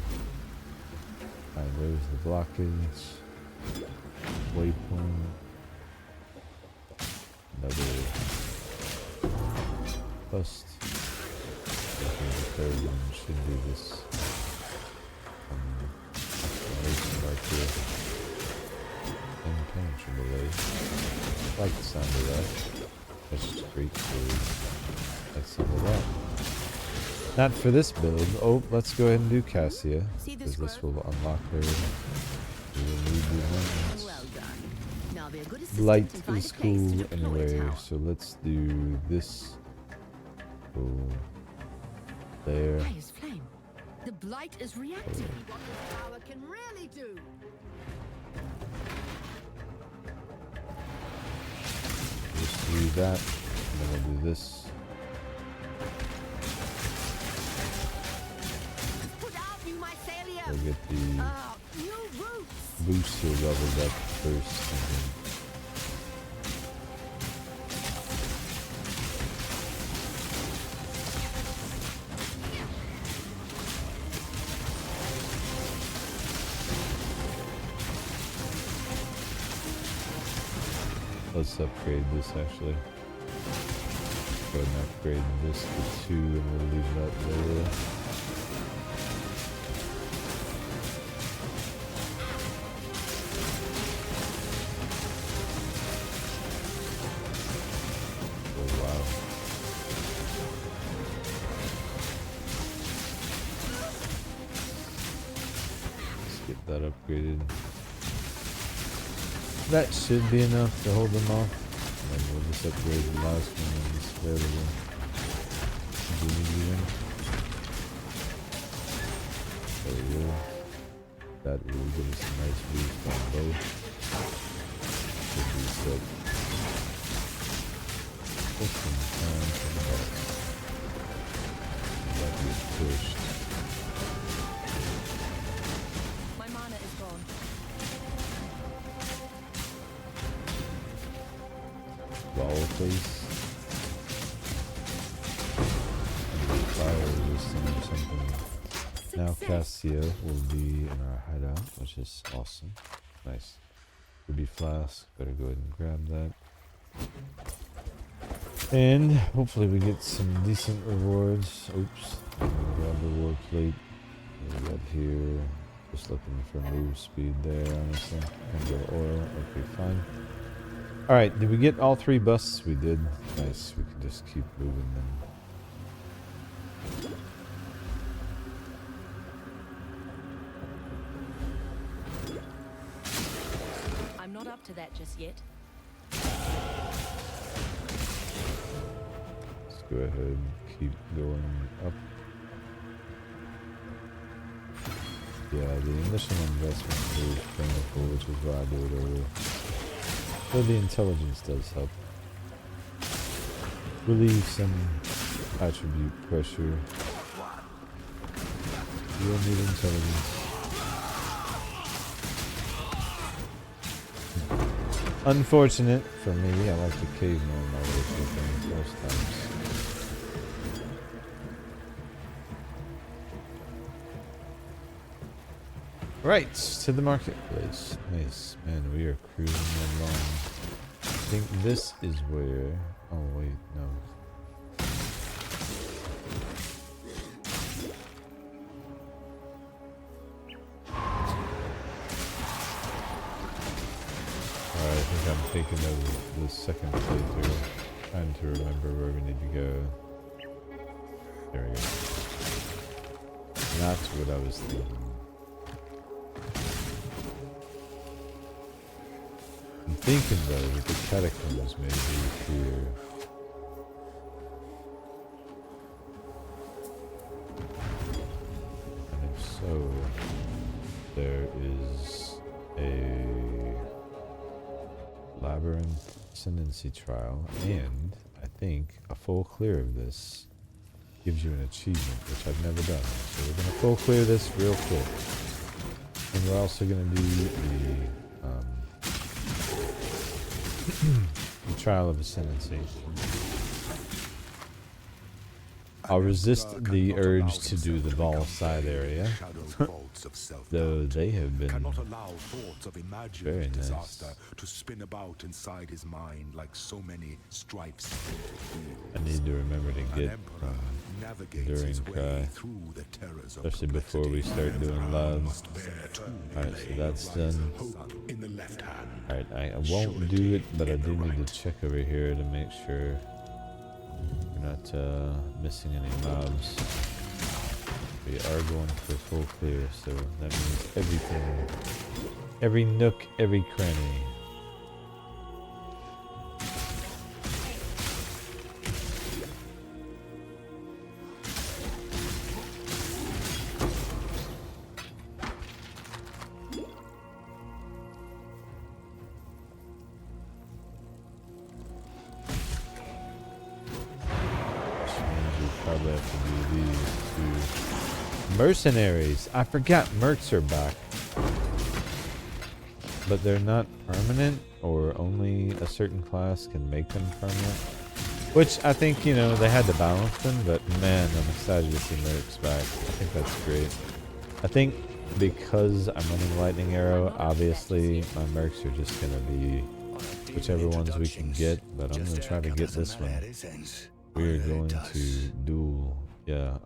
Alright, there's the blockage. Waypoint. Another bust. I think the third one should be this right here. Impenetrable. I like the sound of that. That's just great for like some of that. Not for this build. Oh, let's go ahead and do Cassia, because this will unlock her. We will need the amendments. Well done. Now be a good Light assistant and find is a place to cool deploy a anyway, tower. so let's do this. Cool. There. Highest flame. The blight is reacting. What this power can really do. Just do that. And then we'll do this. Put out new mycelium. We'll get the New roots. booster leveled up first. And then let's upgrade this actually. Go ahead and upgrade this to 2 and we'll leave that there. Oh wow. Let's get that upgraded. That should be enough to hold them off. And then we'll just upgrade the last one when it's available. Do we need one? There we go. That will give us a nice boost on both. Should be set. Just in time for the boss. That gets pushed. My mana is gone. Wall face. Fire resistant or something. Now Cassia will be in our hideout, which is awesome. Nice. Ruby flask. Better go ahead and grab that. And hopefully we get some decent rewards. Oops. I'm gonna grab the reward plate. What we got here? Just looking for move speed there, honestly. And go oil. Okay, fine. Alright, did we get all 3 busts? We did. Nice. We can just keep moving them. I'm not up to that just yet. Let's go ahead and keep going up. Yeah, the initial investment is painful, which is why I do it over. Though the intelligence does help. Relieve some attribute pressure. You'll need intelligence. Unfortunate for me, I like the caveman my way through things most times. Right, to the marketplace. Nice. Man, we are cruising along. I think this is where... Oh, wait, no. taking over the second playthrough. Trying to remember where we need to go. There we go. That's what I was thinking. I'm thinking though that the catacombs may be here. And if so, there is a labyrinth ascendancy trial, and I think a full clear of this gives you an achievement, which I've never done. So we're gonna full clear this real quick, and we're also gonna do the trial of ascendancy. I'll resist the urge to do the Vol side area, though they have been very nice. To spin about inside his mind like so many stripes. I need to remember to get during cry, especially before we start doing love. Alright, so that's done. Alright, I won't do it, but I do need to check over here to make sure we're not missing any mobs. We are going for full clear, so that means everything, every nook, every cranny. Probably have to do these two. Mercenaries! I forgot mercs are back. But they're not permanent, or only a certain class can make them permanent. Which I think, you know, they had to balance them, but man, I'm excited to see mercs back. I think that's great. I think because I'm running Lightning Arrow, obviously my mercs are just gonna be whichever ones we can get, but I'm gonna try to get this one. We're going to duel, yeah,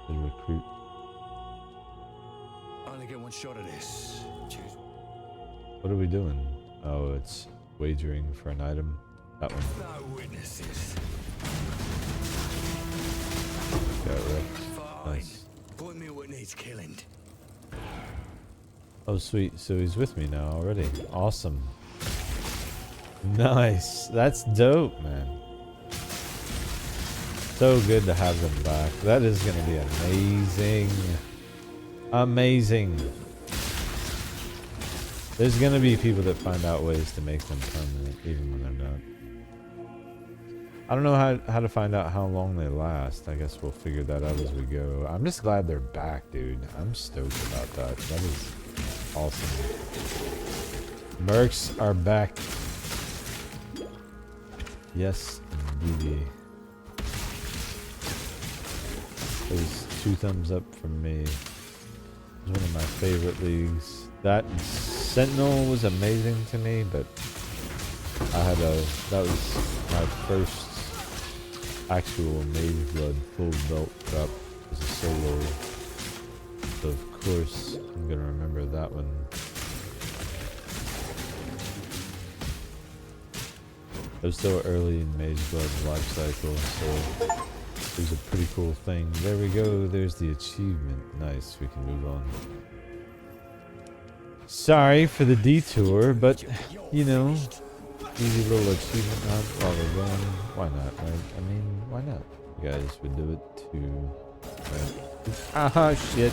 the recruit. Only get one shot at this. Choose. What are we doing? Oh, it's wagering for an item. That one. No witnesses. Got wrecked. Nice. Point me what needs killing. Oh, sweet. So he's with me now already. Awesome. Nice. That's dope, man. So good to have them back. That is going to be amazing. Amazing. There's going to be people that find out ways to make them permanent, even when they're not. I don't know how to find out how long they last. I guess we'll figure that out as we go. I'm just glad they're back, dude. I'm stoked about that. That is awesome. Mercs are back. Yes, indeed. There's 2 thumbs up from me. It was one of my favorite leagues. That Sentinel was amazing to me, but that was my first actual Mage Blood full belt drop as a solo. So of course I'm gonna remember that one. It was still early in Mage Blood's life cycle, so it was a pretty cool thing. There we go, there's the achievement. Nice, we can move on. Sorry for the detour, but, you know, easy little achievement hunt while we're going. Why not, right? I mean, why not? You guys would do it too, right? Aha, shit.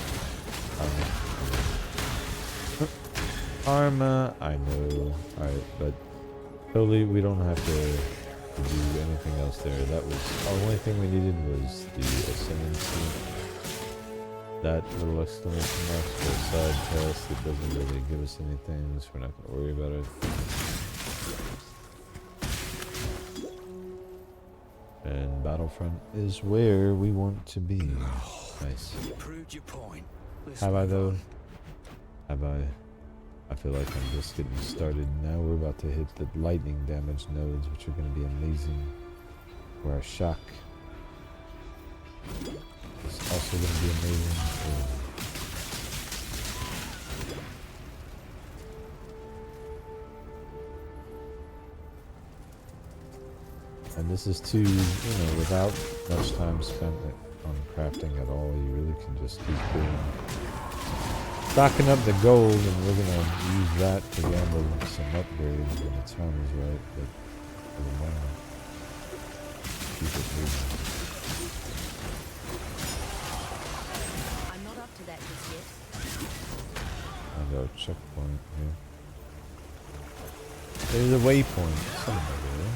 Karma, I know. Alright, but totally, we don't have to do anything else there. That was the only thing we needed was the ascendancy. That little exclamation mark for a side test. It doesn't really give us anything, so we're not going to worry about it. And Battlefront is where we want to be. Nice. Proved your point. Have I though? Have I? I feel like I'm just getting started. Now we're about to hit the lightning damage nodes, which are going to be amazing. Where our shock is also going to be amazing. And this is too, you know, without much time spent on crafting at all, you really can just keep doing, stocking up the gold, and we're gonna use that to gamble some upgrades when the time is right, but for the moment, keep it moving. I'm not up to that just yet. Find our checkpoint here. There's a waypoint somewhere there.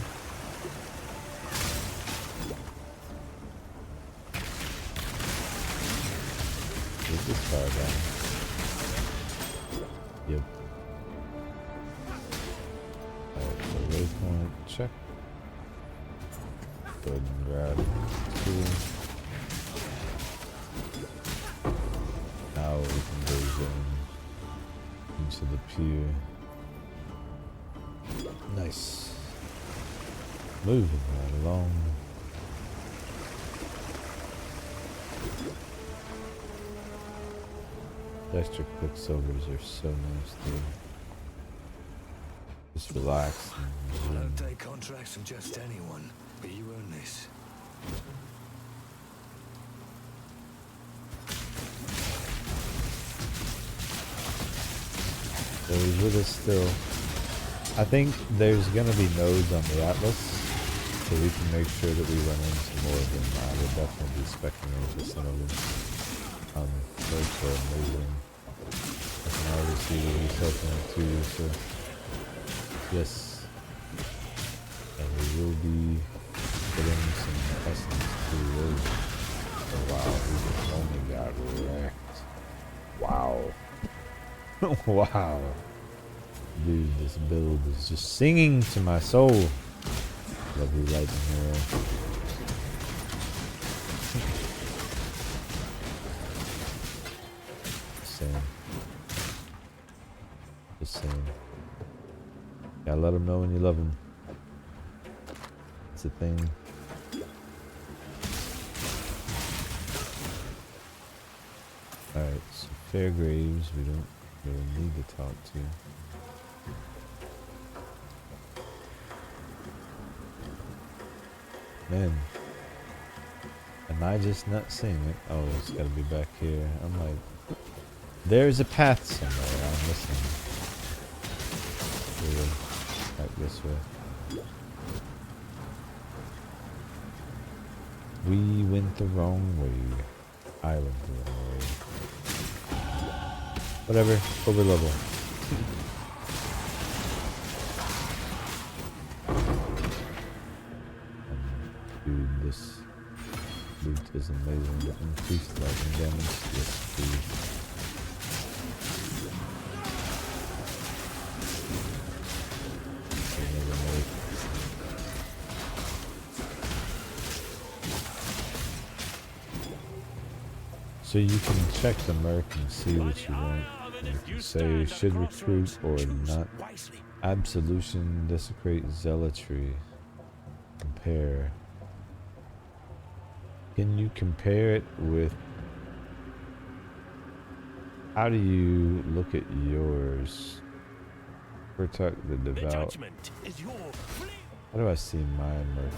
Is this far down? Yep. Alright, so waypoint, check. Go ahead and grab tool. Now we can go down into the pier. Nice. Moving right along. Extra quicksilvers are so nice too. Just relax and I zoom. don't take contracts from just anyone, but you earn this. So he's with us still. I think there's gonna be nodes on the Atlas, so we can make sure that we run into more of them. I would definitely be specking into some of them. Those are amazing. I can already see what he's helping too, so yes. And we will be putting some essence too. Oh wow, we just only got wrecked. Wow. Wow. Dude, this build is just singing to my soul. Lovely lightning arrow. Just saying. Gotta let them know when you love them. It's a thing. Alright, so Fairgraves we don't really need to talk to. Man, am I just not seeing it? Oh, it's gotta be back here. I'm like, there's a path somewhere I'm missing. Here, back this way. We went the wrong way. I went the wrong way. Whatever, over level. Dude, this loot is amazing. Increased lightning damage. Yes, please. So you can check the merc and see what you want. You can say should recruit or not. Absolution, desecrate, zealotry. Compare. Can you compare it with? How do you look at yours? Protect the devout. How do I see mine, merc?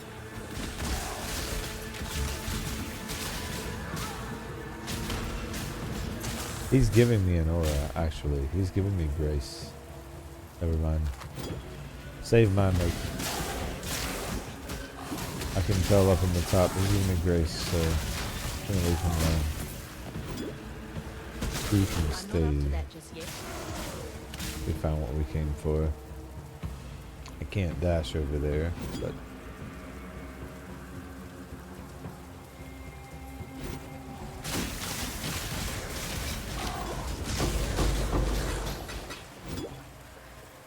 He's giving me an aura, actually. He's giving me grace. Never mind. Save my merc. I can tell up in the top. He's giving me grace, so I'm gonna leave him alone. We can stay. We found what we came for. I can't dash over there, but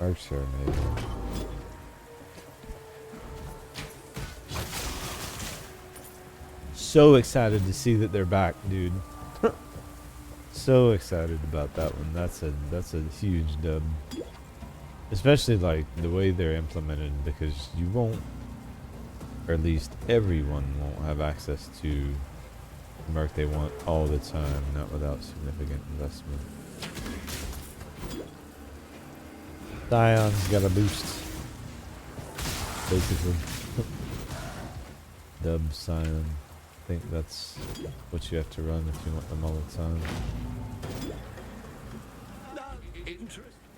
arcs are amazing. So excited to see that they're back, dude. So excited about that one. That's a huge dub. Especially like the way they're implemented, because you won't, or at least everyone won't have access to the merc they want all the time, not without significant investment. Dion's got a boost, basically. dub sign. I think that's what you have to run if you want them all the time.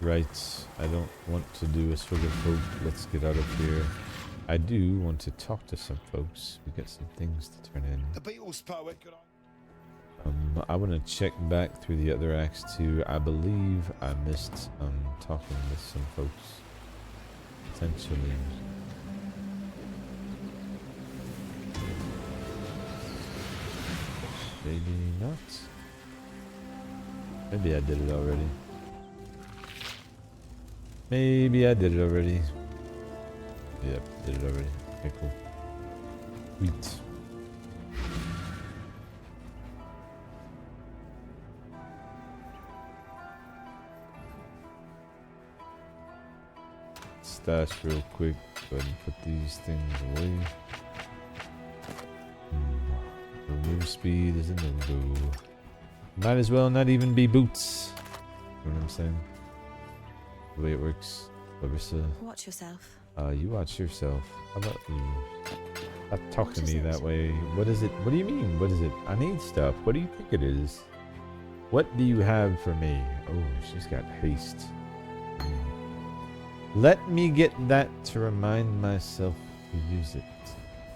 Right, I don't want to do a sort of vote. Let's get out of here. I do want to talk to some folks. We got some things to turn in. The Beatles poet, good on. I want to check back through the other acts too. I believe I missed talking with some folks. Potentially. Maybe not. Maybe I did it already. Maybe I did it already. Yep, did it already. Okay, cool. Sweet. Stash real quick. Go ahead and put these things away. The move speed is a no-go. Might as well not even be boots. You know what I'm saying? The way it works. Ballista. Watch yourself. You watch yourself. How about you? Stop talking to me What is that it? way. What is it? What do you mean? What is it? I need stuff. What do you think it is? What do you have for me? Oh, she's got haste. Let me get that to remind myself to use it.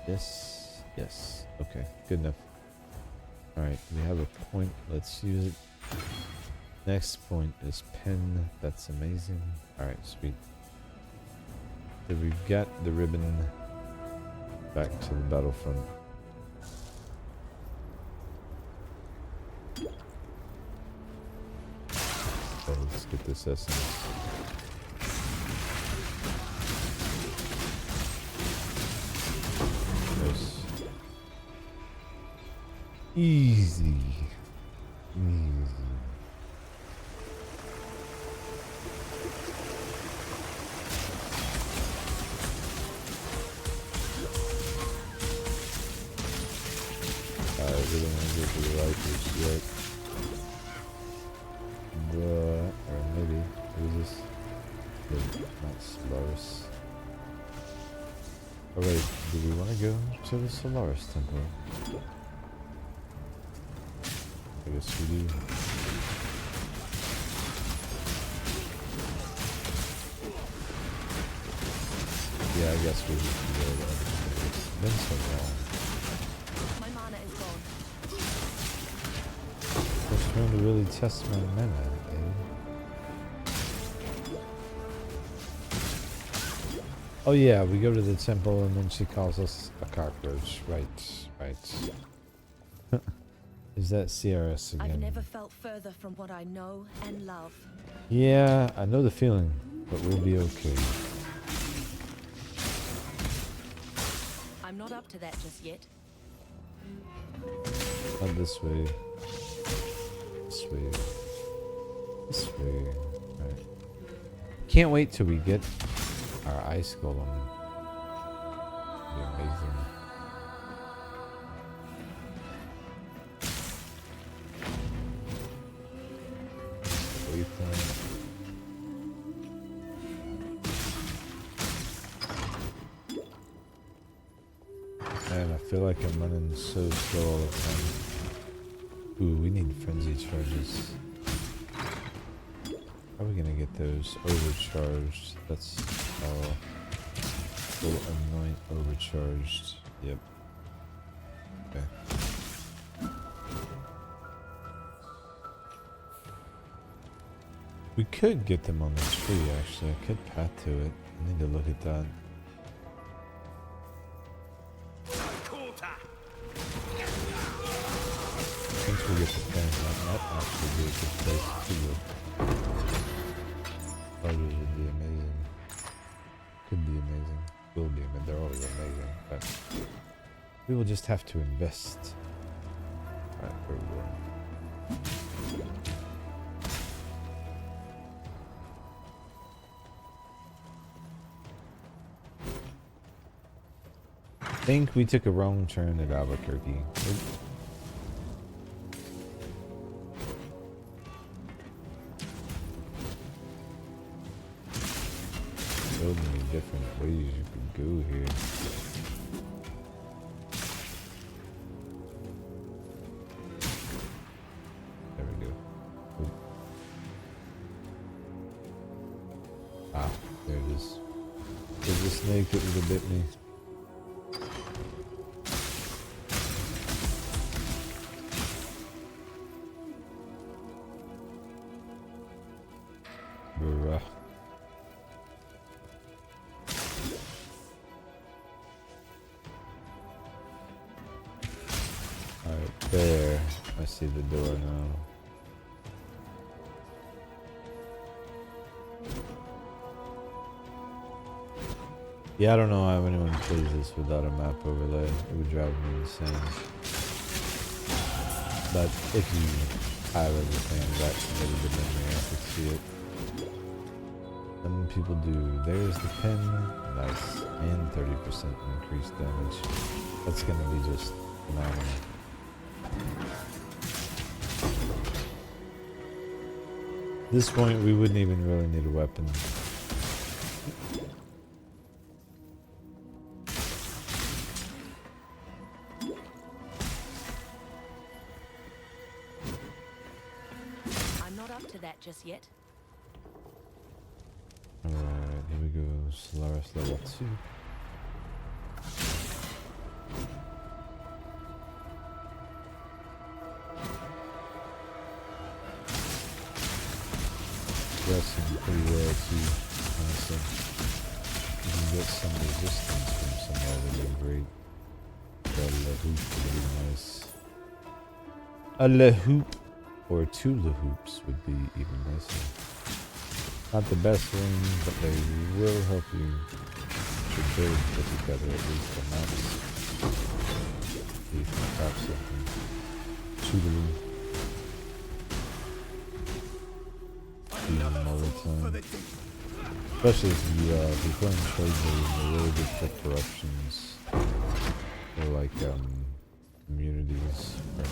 Yes. Yes. Okay. Good enough. Alright. We have a point. Let's use it. Next point is pen. That's amazing. Alright. Sweet. So we've got the ribbon back to the battlefront. So let's get this essence. Nice. Easy. Easy. I really want to go for the rifles yet. Or maybe, what is this? No, not Solaris. Oh wait, do we want to go to the Solaris temple? I guess we do. Yeah, I guess we need to go there. It's been so long. My mana is gone. Just trying to really test my mana, eh? Oh yeah, we go to the temple and then she calls us a cockroach. Right, right. Is that CRS again? I've never felt further from what I know and love. Yeah, I know the feeling, but we'll be okay. I'm not up to that just yet. Not this way. This way. This way. Right. Can't wait till we get our ice golem. It'll be amazing. Waypoint. Man, I feel like I'm running so slow all the time. Ooh, we need frenzy charges. How are we gonna get those overcharged? That's all. Full anoint overcharged. Yep. Okay. We could get them on the tree actually. I could path to it. I need to look at that. Once we get the pen, that might actually be a good place to go. Charges would be amazing. Could be amazing. Will be amazing. They're always amazing. But we will just have to invest. Alright, here we go. I think we took a wrong turn at Albuquerque. So many different ways you could go here. the snake that would have bit me. Bruh. Alright, there. I see the door now. Yeah, I don't know how anyone plays this without a map overlay. It would drive me insane. But if you have everything that committed to memory, I could see it. Some people do. There's the pin. Nice. And 30% increased damage. That's going to be just phenomenal. At this point, we wouldn't even really need a weapon. I'm not up to that just yet. Alright, here we go. Solaris level 2. Progressing pretty well too, honestly. You can get some resistance from somewhere really great. Got a lahoop would be nice. A lahoop or 2 lahoops would be even nicer. Not the best thing, but they will help you to build together at least a map. You can craft something suitable. All the time. Especially if you're playing trade mode and they're really good for corruptions. Or like immunities. Or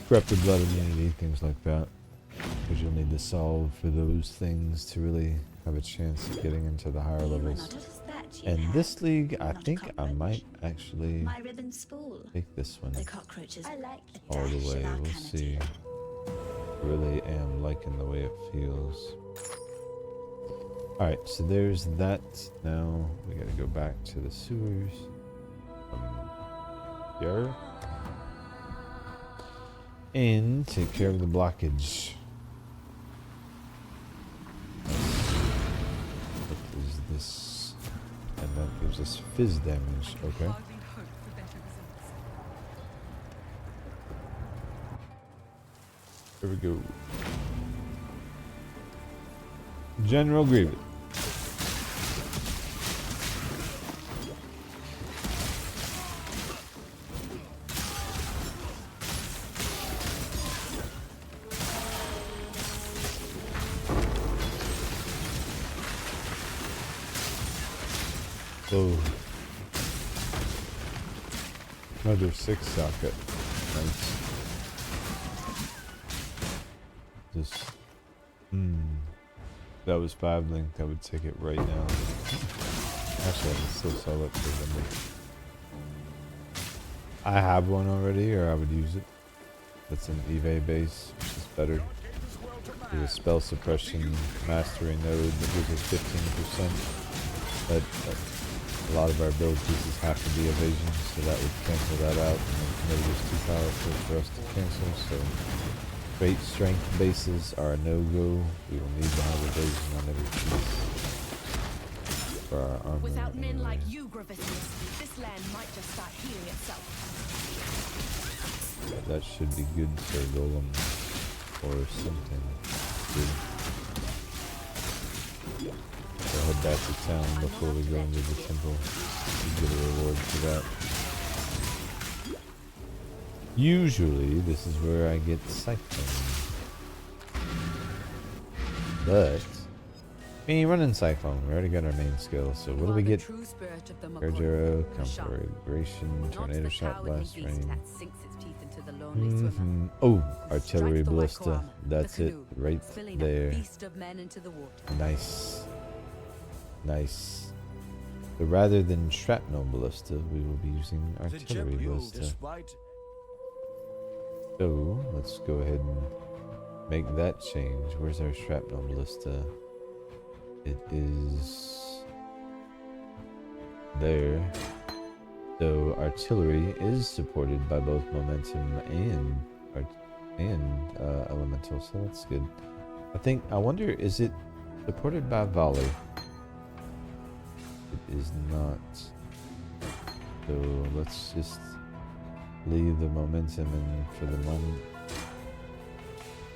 corrupted blood immunity, things like that. Because you'll need to solve for those things to really have a chance of getting into the higher levels. And this league, I think I might actually take this one all the way. We'll see. Really am liking the way it feels. Alright, so there's that. Now we gotta go back to the sewers. Here. And take care of the blockage. What is this? And that gives us fizz damage. Okay. Here we go. General Grievous. Oh. Another 6 socket. Nice. Just, that was 5 link. I would take it right now. Actually, I can still sell it for them. I have one already, or I would use it. That's an EVA base, which is better. There's a spell suppression mastery node that gives us 15%. But a lot of our build pieces have to be evasion, so that would cancel that out. And the node is too powerful for us to cancel, so great strength bases are a no-go. We will need to have evasion on every piece for our armor. Without men like you, Gravitius, this land might just start healing itself. That should be good for Golem or something good. We'll head back to town before we go into the temple to get a reward for that. Usually, this is where I get Siphon. But we ain't running Siphon. We already got our main skill. So what do we get? Courage Arrow, Conflagration, Tornado Shot, Blast Rain. Oh, Artillery Ballista. That's it right there. Nice. Nice. So rather than Shrapnel Ballista, we will be using Artillery Ballista. So let's go ahead and make that change. Where's our Shrapnel Ballista? It is there. So artillery is supported by both momentum and elemental, so that's good. I wonder, is it supported by volley? It is not. So let's just leave the momentum in for the moment.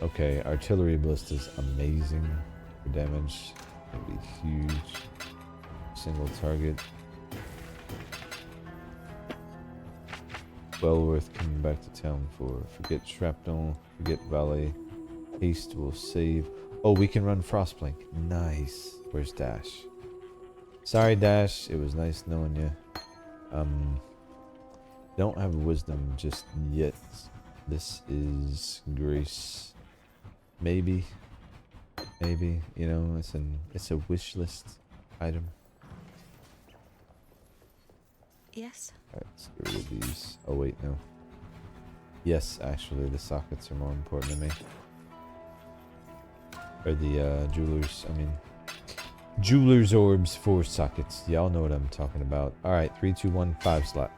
Okay, artillery ballista is amazing for damage. It'd be huge. Single target. Well worth coming back to town for. Forget shrapnel, forget volley. Haste will save. Oh, we can run frostblink. Nice. Where's Dash? Sorry, Dash. It was nice knowing you. Don't have wisdom just yet. This is grace. Maybe. You know, it's a wish list item. Yes. Alright, let's get rid of these. Oh wait, no. Yes, actually, the sockets are more important to me. Or the jeweler's orbs for sockets. Y'all know what I'm talking about. Alright, 3, 2, 1, 5 slot.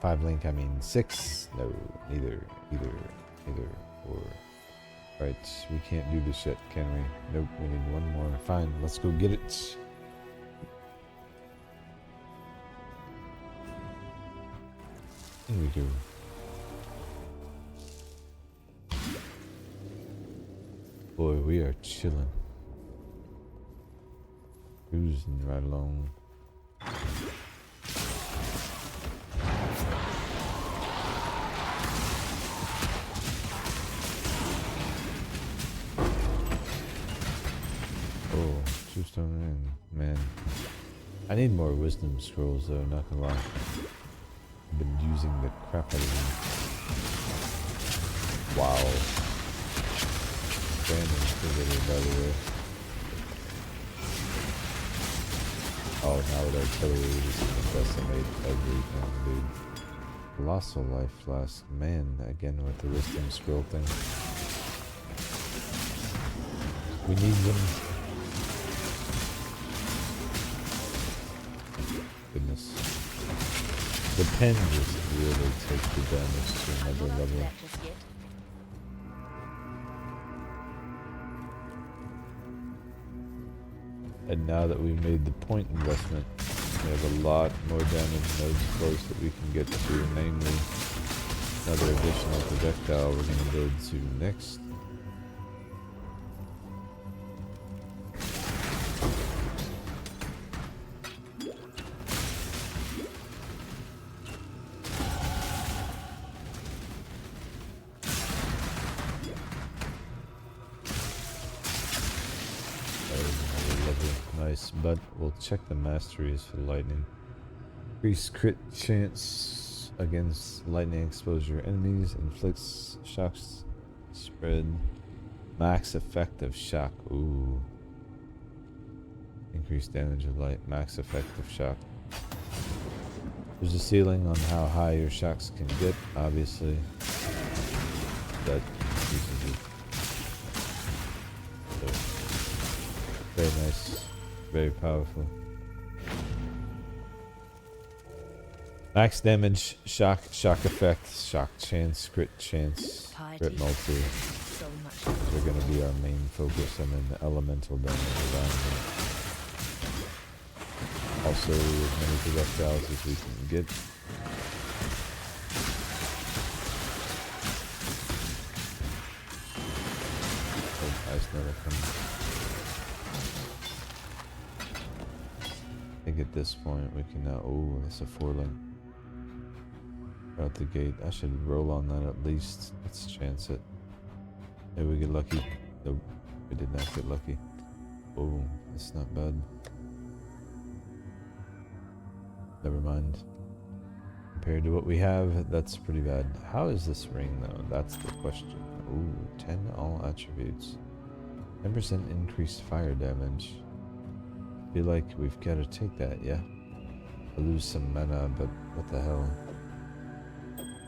5 link, 6. No, neither. Or alright, we can't do this yet, can we? Nope, we need one more. Fine, let's go get it. Here we go. Boy, we are chilling. Cruising right along. Oh, just on in. Man. I need more wisdom scrolls though, not gonna lie. I've been using the crap out of them. Wow. Random trigger, by the way. Oh, now with artillery, this is the best I made everything, dude. Colossal life flask. Man, again with the wisdom scroll thing. We need them. Goodness. The pen just really takes the damage to another level. And now that we've made the point investment, we have a lot more damage nodes close that we can get to, namely another additional projectile we're going to build to next. Nice, but we'll check the masteries for lightning. Increase crit chance against lightning exposure enemies, inflicts shocks spread, max effect of shock. Ooh. Increased damage of light, max effect of shock. There's a ceiling on how high your shocks can get, obviously. That increases it. So, very nice. Very powerful. Max damage, shock effect, shock chance, crit chance, crit multi. Those are going to be our main focus, and then the elemental damage around them. Also, as many projectiles as we can get. Oh, ice never comes. I think at this point we can now. Oh, that's a 4-link. Out the gate. I should roll on that at least. Let's chance it. Maybe we get lucky. Nope, we did not get lucky. Oh, that's not bad. Never mind. Compared to what we have, that's pretty bad. How is this ring though? That's the question. Ooh, 10 all attributes. 10% increased fire damage. Feel like we've got to take that, yeah? I lose some mana, but what the hell?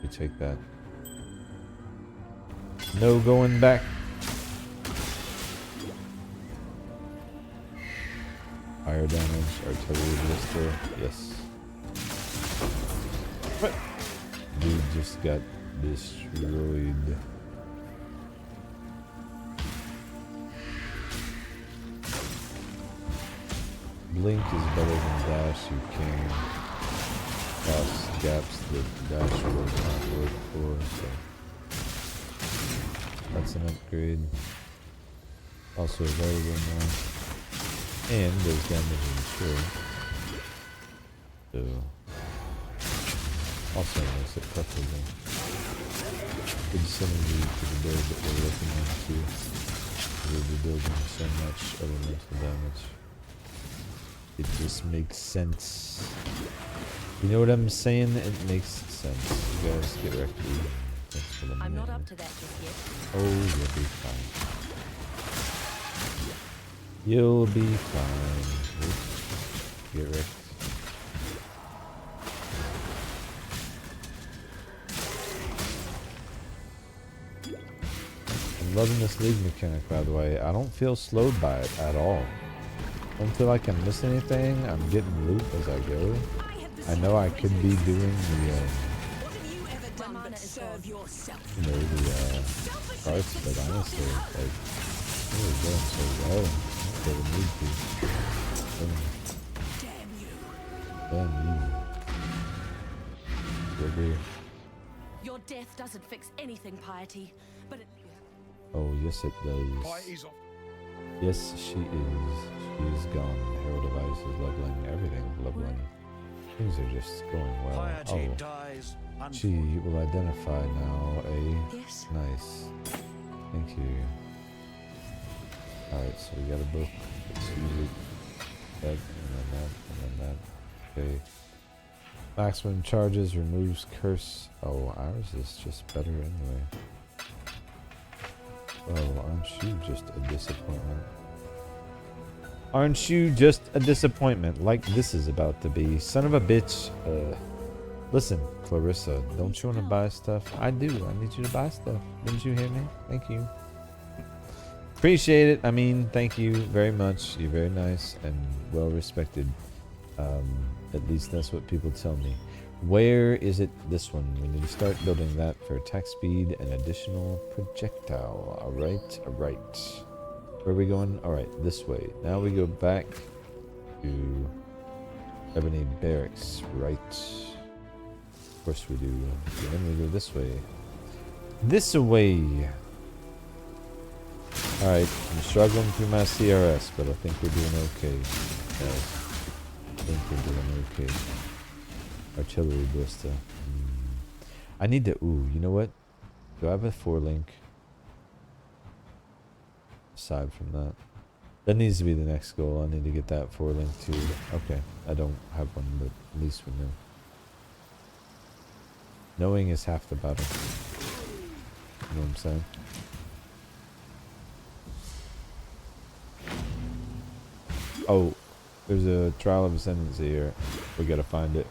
We take that. No going back. Fire damage, artillery Ballista, yes. But dude just got destroyed. Blink is better than dash. You can cross gaps that dash will not work for, so that's an upgrade. Also available now. And there's damage in sure. So also makes it preferable. Good synergy to the build that we're looking into. We'll be building so much elemental damage. It just makes sense. You know what I'm saying? It makes sense. You guys get wrecked. Thanks for the I'm not up to that just yet. Oh, you'll be fine. You'll be fine. Oops. Get wrecked. I'm loving this league mechanic, by the way. I don't feel slowed by it at all. I don't feel like I'm missing anything. I'm getting loot as I go. I know I could be doing the, parts, but honestly, like, it was going so well. I didn't need to. Damn you. Trigger. Your death doesn't fix anything, Piety, but it... Oh, yes it does. Yes, she is. She is gone. Hero device is leveling. Everything's leveling. Things are just going well. Oh, she will identify now. Yes. Nice. Thank you. Alright, so we got a book. Let's use it. That, and then that, and then that. Okay. Maximum charges, removes curse. Oh, ours is just better anyway. Oh, aren't you just a disappointment? Aren't you just a disappointment like this is about to be? Son of a bitch. Listen, Clarissa, don't you want to buy stuff? I do. I need you to buy stuff. Didn't you hear me? Thank you. Appreciate it. I mean, thank you very much. You're very nice and well respected. At least that's what people tell me. Where is it? This one. We need to start building that for attack speed and additional projectile. Alright, alright. Where are we going? Alright, this way. Now we go back to Ebony Barracks, right? Of course we do. And then we go this way. This way! Alright, I'm struggling through my CRS, but I think we're doing okay. Yes. I think we're doing okay. Artillery Ballista. I need to... Ooh, you know what? Do I have a 4-link? Aside from that. That needs to be the next goal. I need to get that 4-link too. Okay, I don't have one, but at least we know. Knowing is half the battle. You know what I'm saying? Oh, there's a Trial of Ascendancy here. We gotta find it.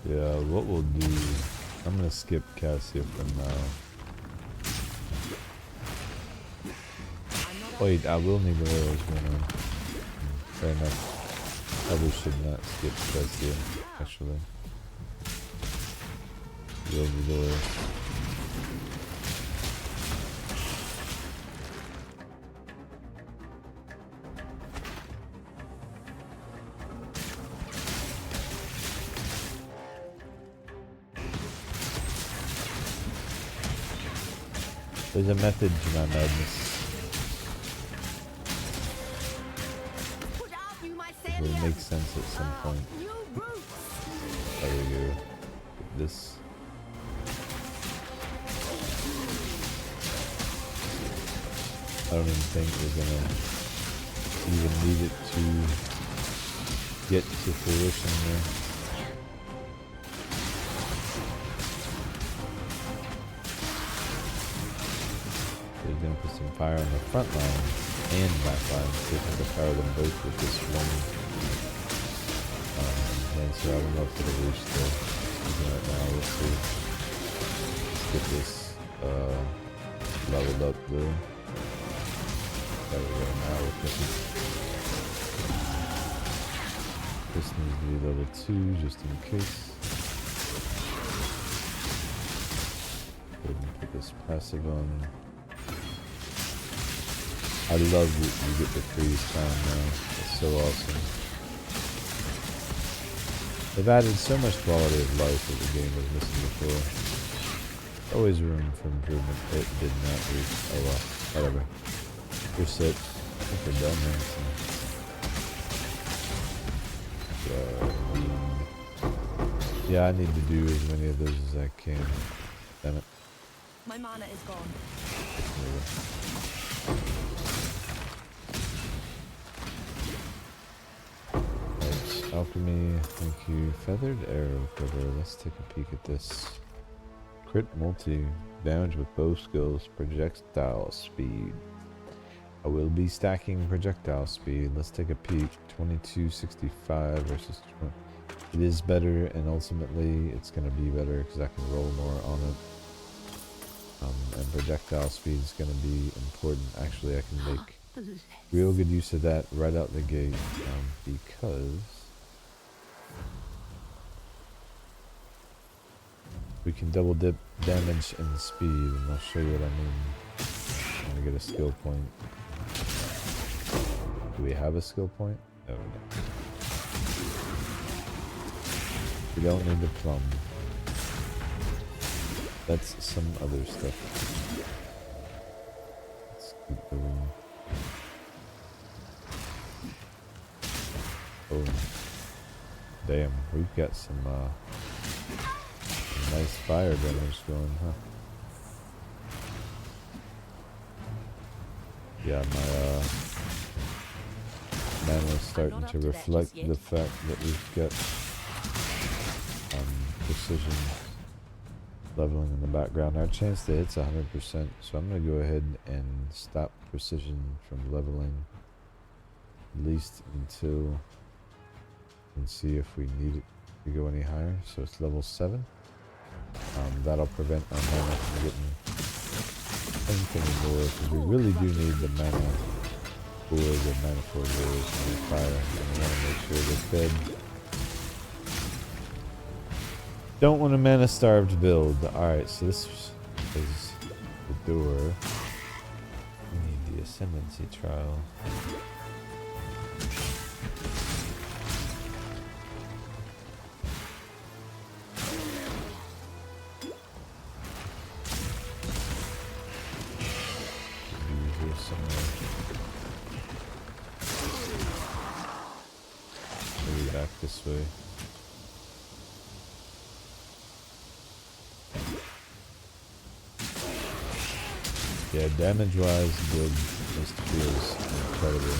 Yeah, what we'll do, I'm gonna skip Cassia for now. Wait, I will need the arrows going on. Fair enough. Probably should not skip Cassia, actually. Close the door. There's a method to my madness. It will make sense at some point. There we go. This. I don't even think we're gonna even need it to get to fruition there. going to put some fire on the front line and back line, so we can power them both with this one Lancer. I don't know if it'll reach the season right now. We'll see. Let's get this leveled up though. There we go, now we're cooking. This needs to be level 2 just in case. Go ahead and put this passive on. I love that you get the freeze time now. It's so awesome. They've added so much quality of life that the game was missing before. Always room for improvement. It did not reach. Oh well, whatever. We're set. I think we're done now. So. Yeah, I need to do as many of those as I can. Damn it. My mana is gone. Right, alchemy, thank you. Feathered arrow cover. Let's take a peek at this. Crit multi, damage with bow skills, projectile speed. I will be stacking projectile speed. Let's take a peek. 2265 versus 20. It is better, and ultimately it's going to be better because I can roll more on it. And projectile speed is going to be important. Actually, I can make real good use of that right out the gate because we can double dip damage and speed, and I'll show you what I mean. I'm going to get a skill point. Do we have a skill point? No, we don't. We don't need the plum. That's some other stuff. Let's keep going. Oh, damn! We've got some nice fire damage going, huh? Yeah, my mana's starting to reflect the fact that we've got precision leveling in the background. Our chance to hit's 100%, so I'm going to go ahead and stop precision from leveling, at least until and see if we need it to go any higher. So it's level 7. That'll prevent our mana from getting anything more, because we really do need the mana for the Manaforged and the fire, and we want to make sure they're fed. Don't want a mana starved build. Alright, so this is the door. We need the ascendancy trial. Here somewhere. Maybe back this way. Yeah, damage-wise, the build just feels incredible.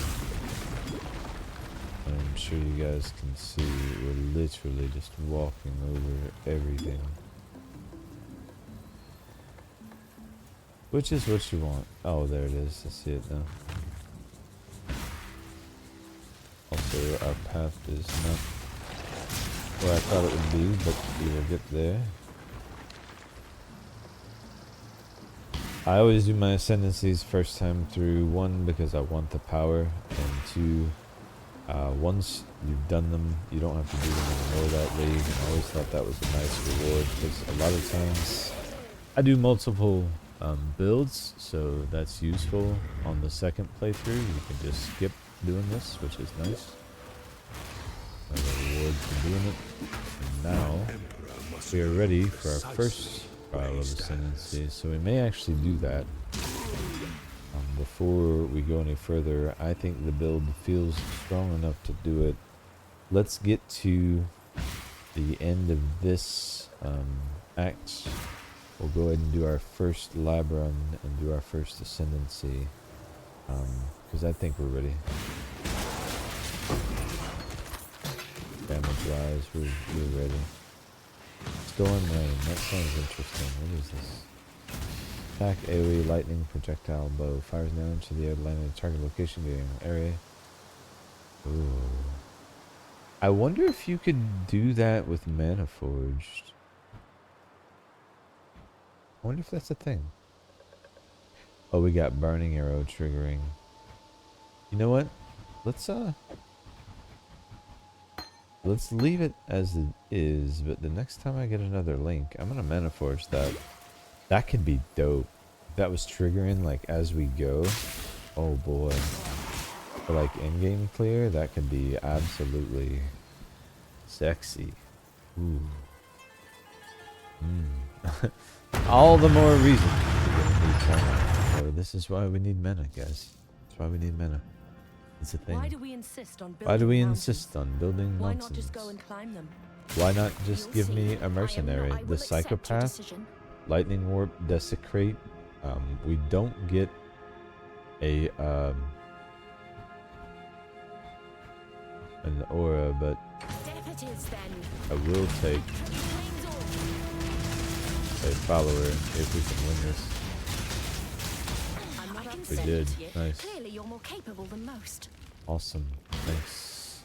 I'm sure you guys can see we're literally just walking over everything. Which is what you want. Oh, there it is. I see it now. Also, our path is not where I thought it would be, but we will get there. I always do my ascendancies first time through, 1, because I want the power, and 2, once you've done them, you don't have to do them anymore that way. And I always thought that was a nice reward, because a lot of times I do multiple builds, so that's useful. On the second playthrough, you can just skip doing this, which is nice. A reward for doing it. And now we are ready for our first trial of ascendancy, so we may actually do that. Before we go any further, I think the build feels strong enough to do it. Let's get to the end of this act. We'll go ahead and do our first lab run and do our first ascendancy, because I think we're ready. Damage wise, we're ready. Storm rain, that sounds interesting. What is this? attack, AoE, lightning, projectile, bow. Fires now into the air, landing at target location, getting an area. Ooh. I wonder if you could do that with Manaforged. I wonder if that's a thing. Oh, we got burning arrow triggering. You know what? Let's leave it as it is, but the next time I get another link, I'm gonna Manaforge that. That could be dope. If that was triggering like as we go. Oh boy. For like in-game clear, that could be absolutely sexy. Ooh. All the more reason to get a new mana. So this is why we need mana, guys. That's why we need mana. It's a thing. Why do we insist on building Why do we mountains? insist on building Why mountains? not just go and climb them? Why not just You'll give see. me I a am mercenary? not- I will The accept your psychopath, decision. lightning warp, desecrate. We don't get a an aura, but Deputies, then. I will take a follower if we can win this. I'm not I can We upset did. with you. Nice. Clearly, you're more capable than most. Awesome. Thanks.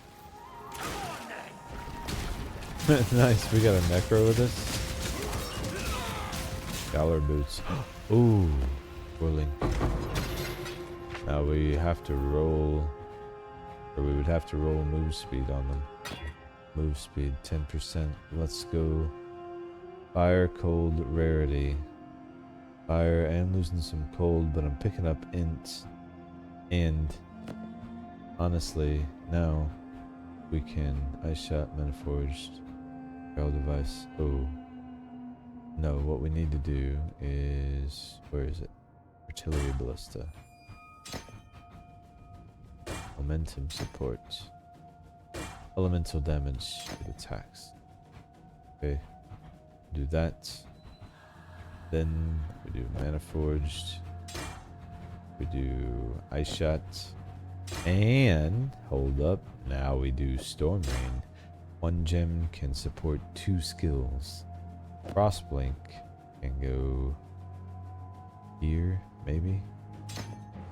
Nice. We got a necro with us. Scholar boots. Ooh. Whirling. Now we have to roll, or we would have to roll move speed on them. Move speed 10%. Let's go. Fire, cold, rarity. Fire, I am losing some cold, but I'm picking up int. And honestly, now we can ice shot, Manaforged, barrel device. Oh. No, what we need to do is, where is it? Artillery Ballista. Momentum support. Elemental damage with attacks. Okay. Do that. Then we do Manaforged. We do Ice Shot. And, hold up, now we do Storm Rain. One gem can support 2 skills. Frostblink can go here, maybe.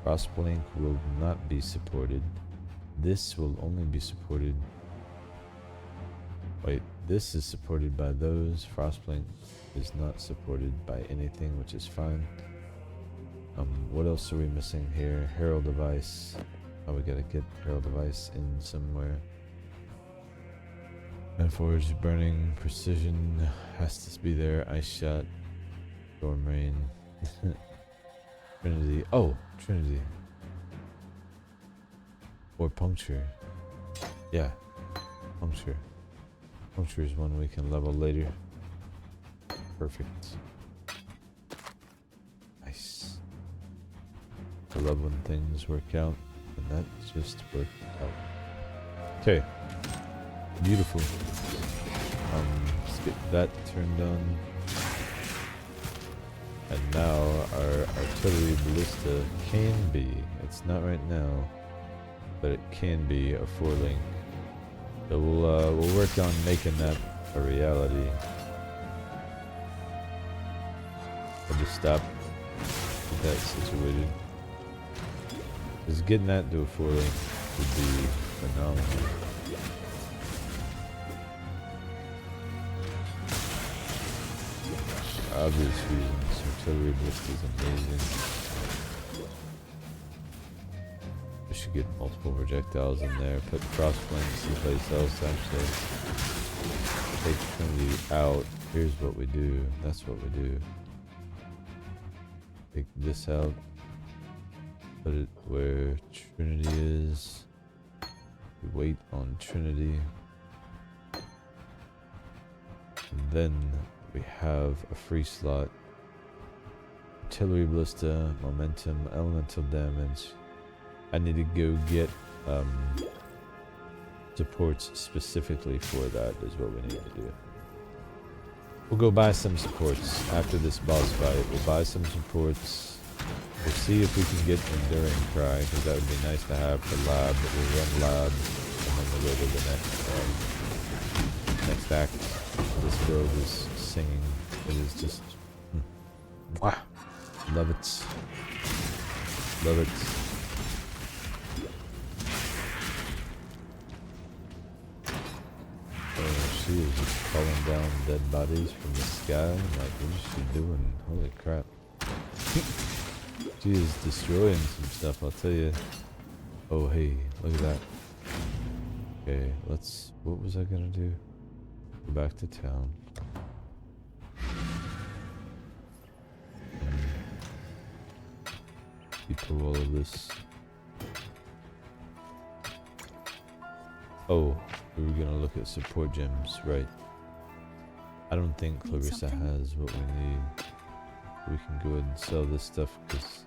Frostblink will not be supported. This will only be supported. Wait, this is supported by those. Frostblink is not supported by anything, which is fine. What else are we missing here? Herald device. Oh, we gotta get Herald device in somewhere. Manaforged, burning, precision has to be there. Ice shot, storm rain, Trinity. Oh, Trinity. Or puncture. Yeah, puncture. Puncture is one we can level later. Perfect. Nice. I love when things work out, and that just worked out. Okay. Beautiful. Let's get that turned on. And now our artillery ballista can be, it's not right now, but it can be a 4-link. So we'll work on making that a reality. I'll just stop, get that situated. Because getting that to a 4-link would be phenomenal. Obvious reasons, artillery ballista is amazing. We should get multiple projectiles in there, put crossflames someplace else actually. Take Trinity out. Here's what we do. That's what we do. Take this out. Put it where Trinity is. We wait on Trinity. And then we have a free slot. Artillery ballista, momentum, elemental damage. I need to go get supports specifically for that is what we need to do. We'll go buy some supports after this boss fight. We'll buy some supports. We'll see if we can get Enduring Cry, because that would be nice to have for lab. We'll run lab and then we'll go to the next act. This build is singing. It is just wow. Love it. Love it. Oh, she is just calling down dead bodies from the sky. Like, what is she doing? Holy crap. She is destroying some stuff, I'll tell you. Oh, hey, look at that. Okay, what was I gonna do? Go back to town. Keep all of this. Oh, we were gonna look at support gems, right. I don't think Clarissa has what we need. We can go ahead and sell this stuff because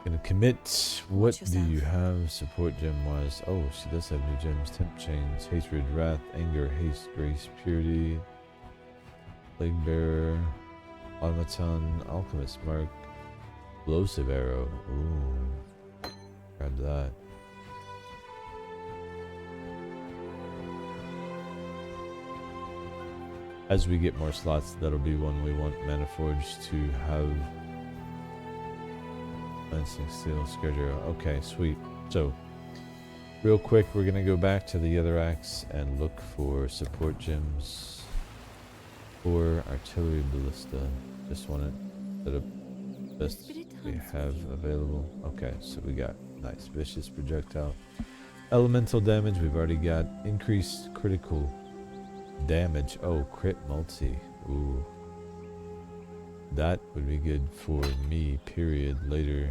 gonna commit. What do you have support gem wise? Oh, she does have new gems. Temp chains, hatred, wrath, anger, haste, grace, purity, plague bearer, automaton, alchemist mark, explosive arrow. Ooh, grab that. As we get more slots, that'll be one we want Manaforged to have. Lancing steel, scourger. Okay, sweet. So, real quick, we're gonna go back to the other acts and look for support gems for artillery ballista. Just want it set up best we have available. Okay, so we got nice vicious projectile, elemental damage. We've already got increased critical damage. Oh, crit multi. Ooh. That would be good for me, period, later.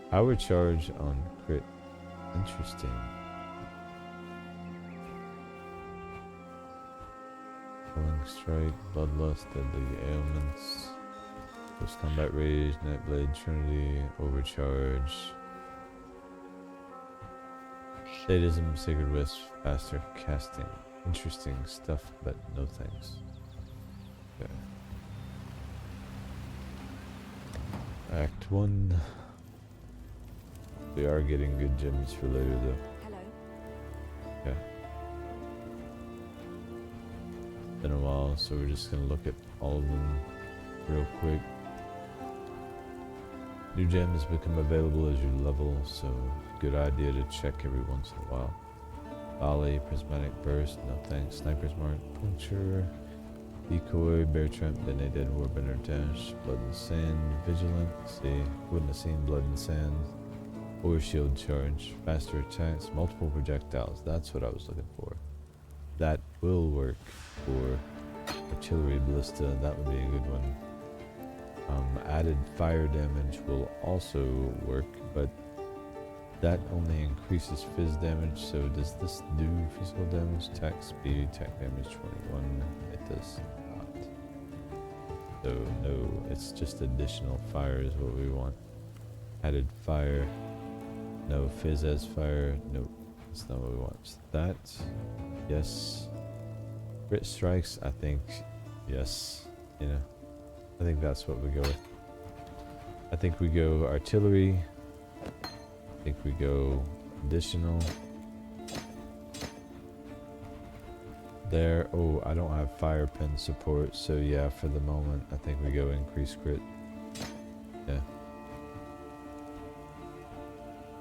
Power charge on crit. Interesting. Killing strike, bloodlust, deadly ailments, post combat rage, nightblade, Trinity, overcharge, sadism, sacred wisp, faster casting. Interesting stuff, but no thanks. Okay. Act 1. We are getting good gems for later though. Hello. Okay. Been a while, so we're just gonna look at all of them real quick. New gems become available as you level, so good idea to check every once in a while. Volley, prismatic burst, no thanks. Sniper's mark, puncture, decoy, bear tramp, detonated, warbender dash, blood and sand, vigilant. See, wouldn't have seen blood and sand. Or shield charge, faster attacks, multiple projectiles. That's what I was looking for. That will work for artillery ballista. That would be a good one. Added fire damage will also work, but that only increases phys damage. So does this do physical damage? Attack speed, attack damage 21. It does not. So no, it's just additional fire is what we want. Added fire. No, fizz as fire. Nope, that's not what we want. That, yes. Crit strikes, I think, yes. You know, I think that's what we go with. I think we go artillery. I think we go additional. There. Oh, I don't have fire pin support, so yeah, for the moment, I think we go increase crit. Yeah.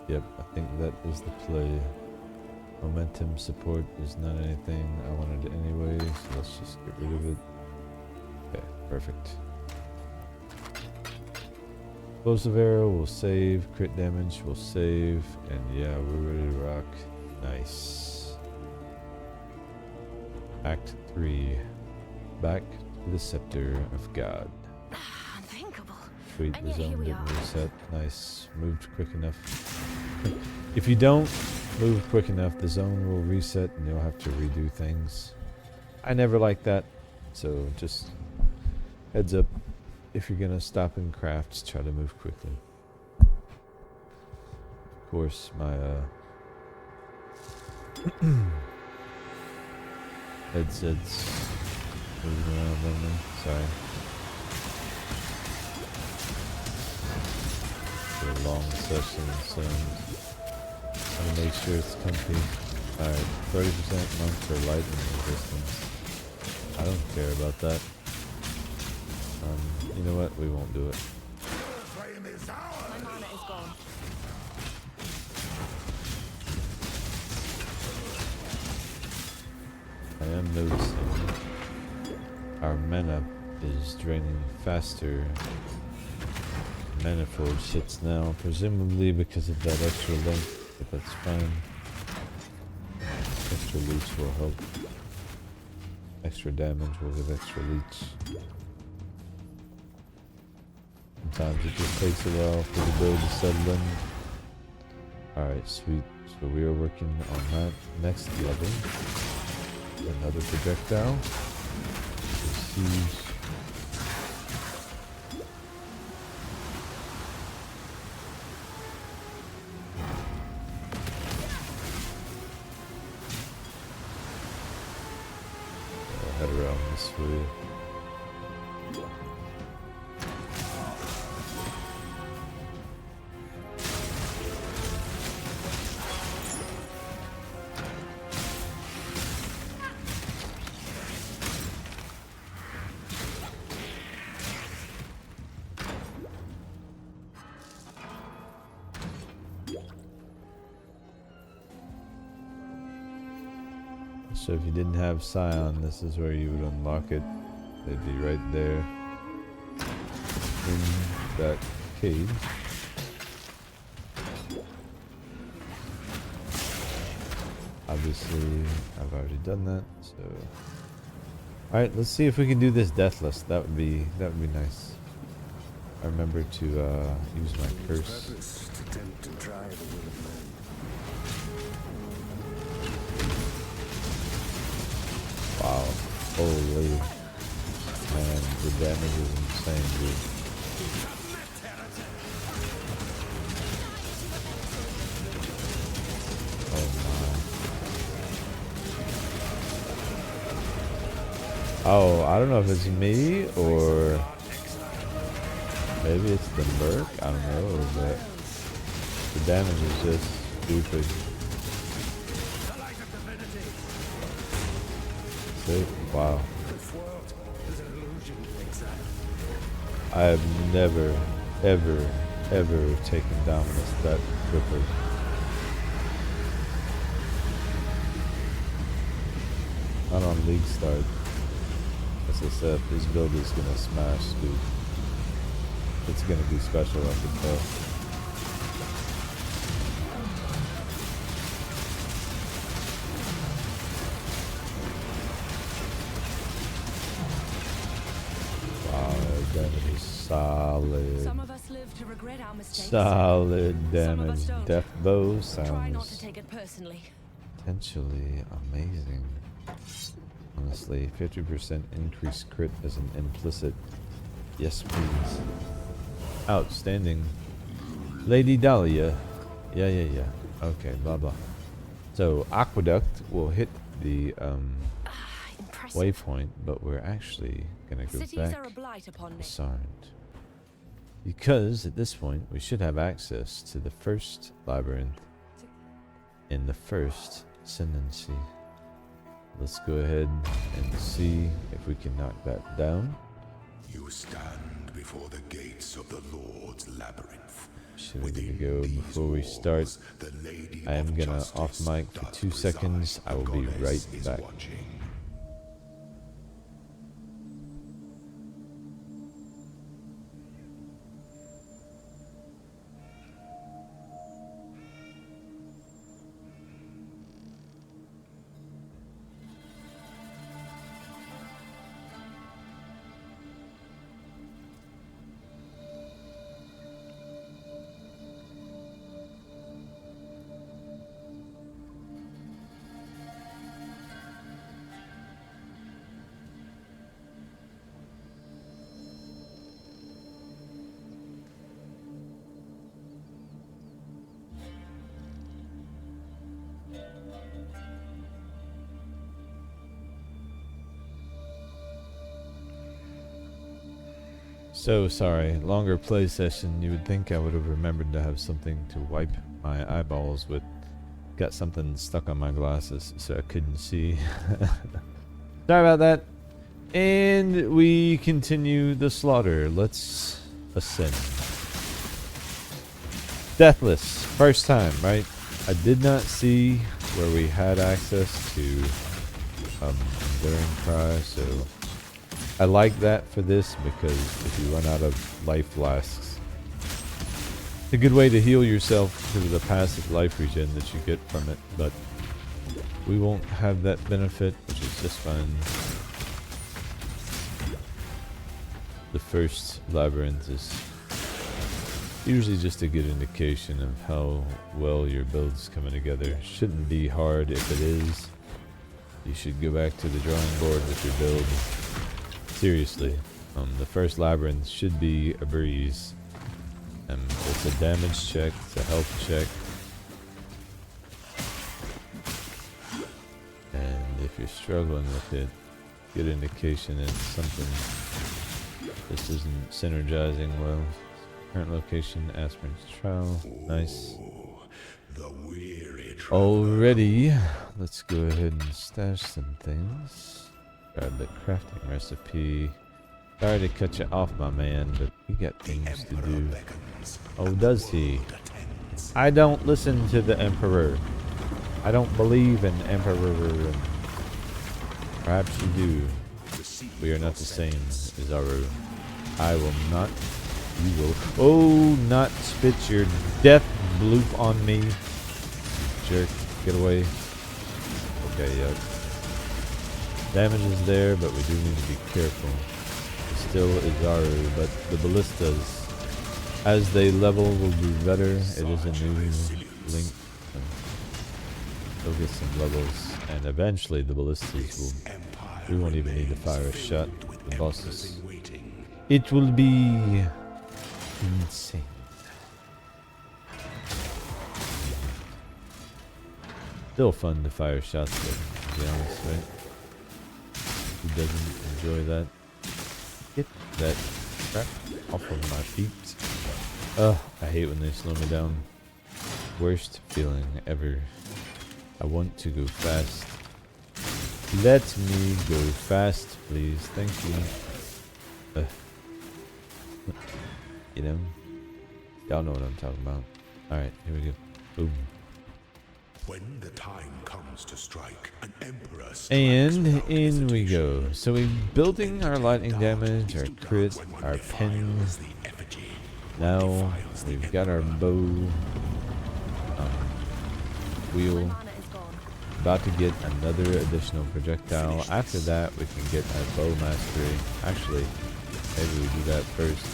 Yep, I think that is the play. Momentum support is not anything I wanted anyway, so let's just get rid of it. Okay, perfect. Explosive arrow will save, crit damage will save, and yeah, we're ready to rock. Nice. Act 3. Back to the Scepter of God. Unthinkable. Sweet, And the yet here zone we didn't are. reset. Nice. Moved quick enough. If you don't move quick enough, the zone will reset and you'll have to redo things. I never like that, so just heads up. If you're gonna stop in crafts, try to move quickly. Of course, my headset's moving around on me. Sorry. For a long session, so I'm gonna make sure it's comfy. Alright, 30% monk for lightning resistance. I don't care about that. You know what? We won't do it. My mana is gone. I am noticing our mana is draining faster. Manaforged hits now, presumably because of that extra length, but that's fine. Extra leech will help. Extra damage will give extra leech. Sometimes it just takes a while for the build to settle in. Alright, sweet. So we are working on that next level. Another projectile. Huge. I'll head around this way. So if you didn't have Scion, this is where you would unlock it. They'd be right there in that cave. Obviously, I've already done that. So, all right, let's see if we can do this deathless. That would be nice. I remember to use my curse. Wow, holy man, the damage is insane, dude. Oh my. Oh, I don't know if it's me or maybe it's the Merc, I don't know, but the damage is just stupid. Wow. I have never, ever taken Dominus that quickly. Not on League Start. SSF, this build is gonna smash, dude. It's gonna be special, I can tell. Solid. Some of us live to regret our mistakes. Solid damage. Death bow Try not to sounds take it personally. potentially amazing. Honestly, 50% increased crit as an implicit. Yes, please. Outstanding. Lady Dahlia. Yeah. Okay, blah blah. So Aqueduct will hit the waypoint, but we're actually gonna go back to Sarn. Because at this point we should have access to the first labyrinth in the first ascendancy. Let's go ahead and see if we can knock that down. You stand before the gates of the Lord's labyrinth. Should we go before we start? I am gonna off mic for 2 seconds. I will be right back. So sorry, longer play session. You would think I would have remembered to have something to wipe my eyeballs with. Got something stuck on my glasses so I couldn't see. Sorry about that. And we continue the slaughter. Let's ascend. Deathless. First time, right? I did not see where we had access to Enduring Cry, so I like that for this because if you run out of life flasks, it's a good way to heal yourself because of the passive life regen that you get from it, but we won't have that benefit, which is just fine. The first labyrinth is usually just a good indication of how well your build's coming together. Shouldn't be hard. If it is, you should go back to the drawing board with your build. Seriously, the first labyrinth should be a breeze. It's a damage check, it's a health check. And if you're struggling with it, good indication it's something this isn't synergizing well. Current location, Aspirin's Trial. Nice. Already, let's go ahead and stash some things. Grab the crafting recipe. Sorry to cut you off, my man, but we got things to do. Oh, does he? I don't listen to the Emperor. I don't believe in Emperor. And perhaps you do. We are not the same, Izaru. I will not. You will. Oh, not spit your death bloop on me. Jerk. Get away. Okay, yep. Damage is there, but we do need to be careful. Still Izaru, but the Ballistas, as they level, will be better. It is a new link. They'll get some levels, and eventually the Ballistas will. We won't even need to fire a shot. The bosses. It will be insane. Still fun to fire shots, but to be honest, right? Who doesn't enjoy that? Get that crap off of my feet. Ugh, I hate when they slow me down. Worst feeling ever. I want to go fast. Let me go fast, please. Thank you. You know? Y'all know what I'm talking about. Alright, here we go. Boom. When the time comes to strike, an emperor and in we go. So we're building our lightning damage, our crit, our pen. Now we've got our bow. Wheel. About to get another additional projectile. After that we can get our bow mastery. Actually, maybe we do that first.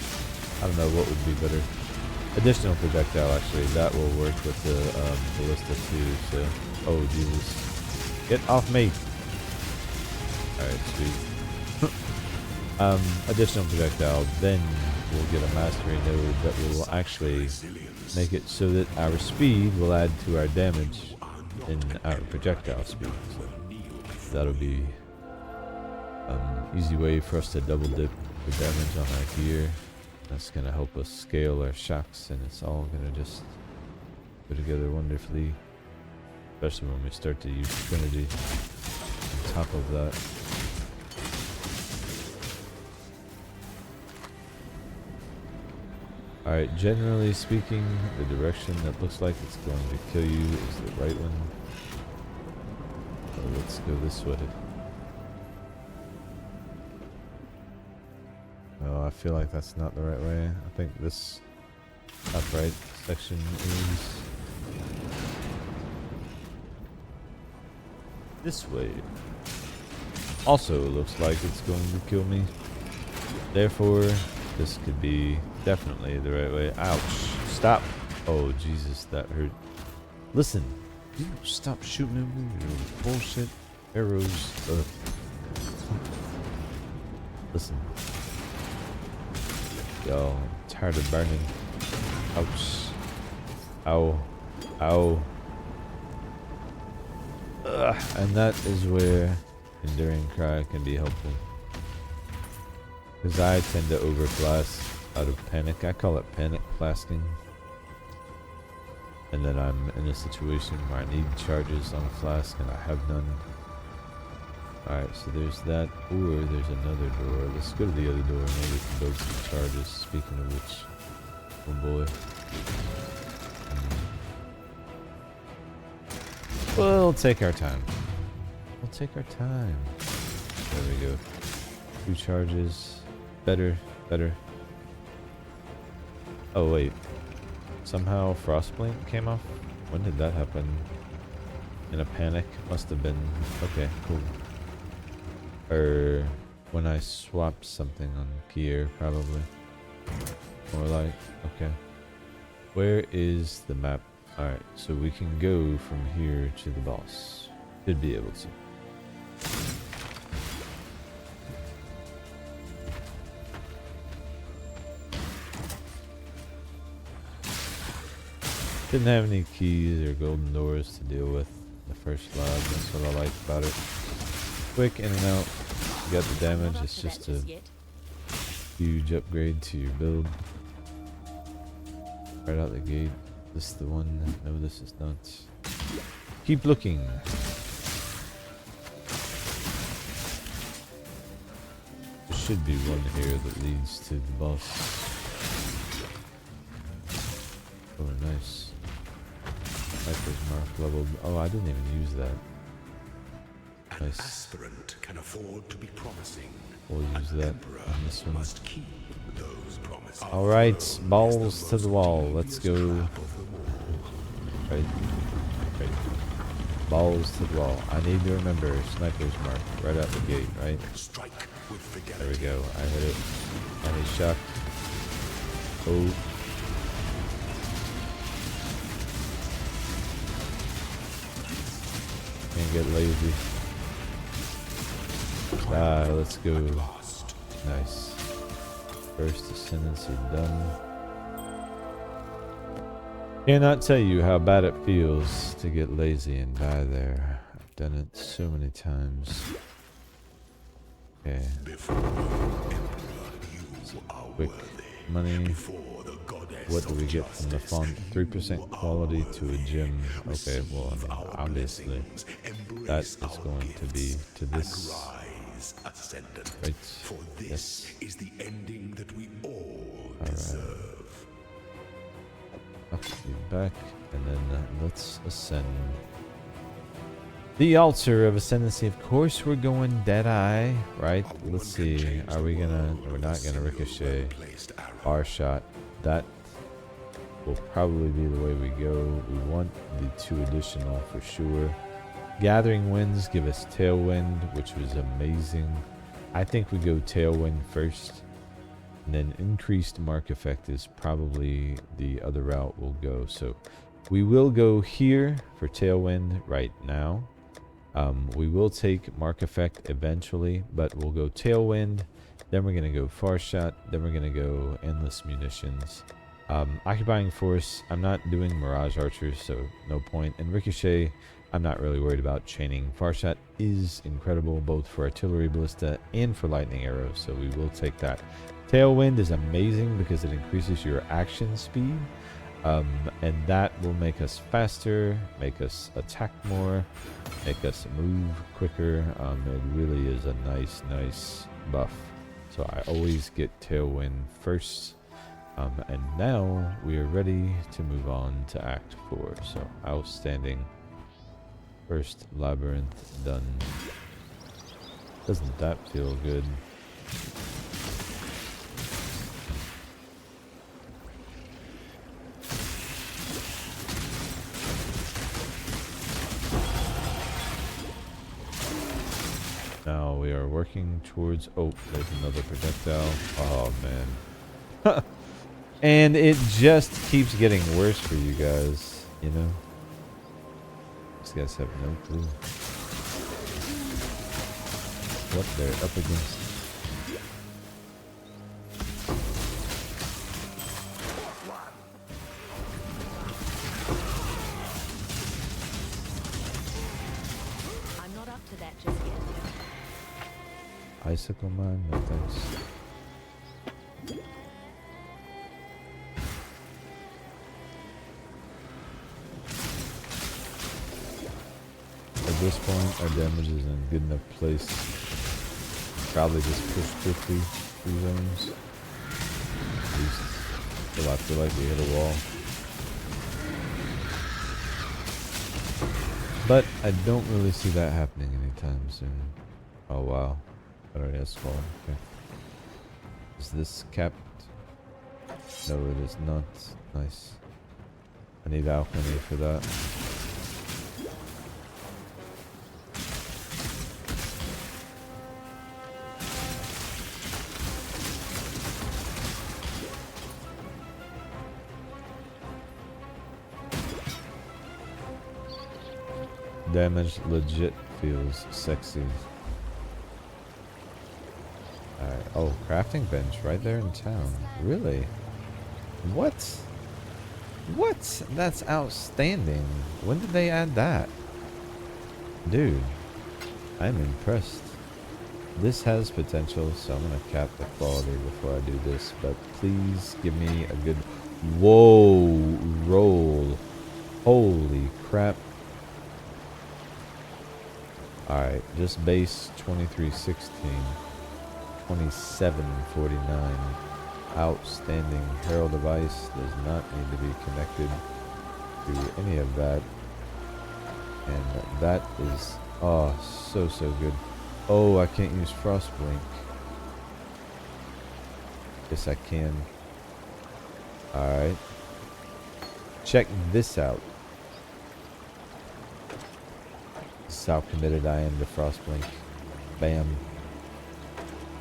I don't know what would be better. Additional projectile, actually, that will work with the ballista too. So, oh Jesus, get off me! All right, sweet. Additional projectile, then we'll get a mastery node that will actually make it so that our speed will add to our damage in our projectile speed. So that'll be easy way for us to double dip the damage on our gear. That's going to help us scale our shocks, and it's all going to just go together wonderfully. Especially when we start to use Trinity on top of that. Alright, generally speaking, the direction that looks like it's going to kill you is the right one. So let's go this way. Oh, I feel like that's not the right way. I think this upright section is this way. Also, it looks like it's going to kill me. Therefore, this could be definitely the right way. Ouch. Stop. Oh, Jesus, that hurt. Listen. You stop shooting at me. Your bullshit arrows. Ugh. Listen. Yo, I'm tired of burning. Ouch. Ow. Ow. Ugh. And that is where Enduring Cry can be helpful. Because I tend to overflask out of panic. I call it panic flasking. And then I'm in a situation where I need charges on a flask and I have none. Alright, so there's that, or there's another door. Let's go to the other door. Maybe we can build some charges. Speaking of which, oh boy. We'll take our time. We'll take our time. There we go. 2 charges. Better, better. Oh wait. Somehow Frostblink came off? When did that happen? In a panic? Must have been. Okay, cool. Or when I swapped something on gear, probably. More like, okay. Where is the map? Alright, so we can go from here to the boss. Should be able to. Didn't have any keys or golden doors to deal with the first lab. That's what I like about it. Quick in and out. You got the damage. It's just a huge upgrade to your build. Right out the gate. This is the one. No, this is not. Keep looking. There should be one here that leads to the boss. Oh, nice. Sniper's mark leveled. Oh, I didn't even use that. An Nice. aspirant can afford to be promising. We'll use that Emperor on this one. must keep those promises. Alright, balls to the wall. Let's go. Right. Right. Balls to the wall. I need to remember sniper's mark right out the gate, right? Strike with fidelity. There we go. I hit it. And he's shocked. Oh. Can't get lazy. Ah, let's go. Nice. First ascendancy done. Cannot tell you how bad it feels to get lazy and die there. I've done it so many times. Okay. Quick money. What do we get from the font? 3% quality to a gem. Okay, well, I mean, obviously, that is going to be to this. Right. For this Yes. is the ending that we all Alright. deserve. Up to back, and then let's ascend. The altar of ascendancy. Of course, we're going Deadeye, right? Let's see. Are we gonna? We're not gonna ricochet. Our shot. That will probably be the way we go. We want the 2 additional for sure. Gathering winds give us tailwind, which was amazing. I think we go tailwind first, and then increased mark effect is probably the other route we'll go. So we will go here for tailwind right now. We will take mark effect eventually, but we'll go tailwind. Then we're gonna go far shot. Then we're gonna go endless munitions. Occupying force. I'm not doing mirage archers, so no point. And ricochet, I'm not really worried about chaining. Farshot is incredible both for artillery ballista and for lightning arrows, so we will take that. Tailwind is amazing because it increases your action speed, and that will make us faster, make us attack more, make us move quicker. It really is a nice buff. So I always get tailwind first. And now we are ready to move on to Act 4. So outstanding. First labyrinth done. Doesn't that feel good? Now we are working towards... Oh, there's another projectile. Oh, man. And it just keeps getting worse for you guys, you know? These guys have no clue what they're up against. I'm not up to that just yet. Icicle mine? No thanks. at this point, our damage is in a good enough place. Probably just push quickly through zones. At least till I feel like we hit a wall. But I don't really see that happening anytime soon. Oh wow. Already has fallen. Okay. Is this capped? No, it is not. Nice. I need alchemy for that. Damage legit feels sexy. Alright. Oh, crafting bench right there in town. Really? What? What? That's outstanding. When did they add that? Dude, I'm impressed. This has potential, so I'm gonna cap the quality before I do this, but please give me a good... Whoa! Roll. Holy crap. Alright, just base 2316. 2749. Outstanding. Herald of Ice does not need to be connected to any of that. And that is, oh, so good. Oh, I can't use Frostblink. Yes, I can. Alright. Check this out. This is how committed I am to Frostblink. Bam.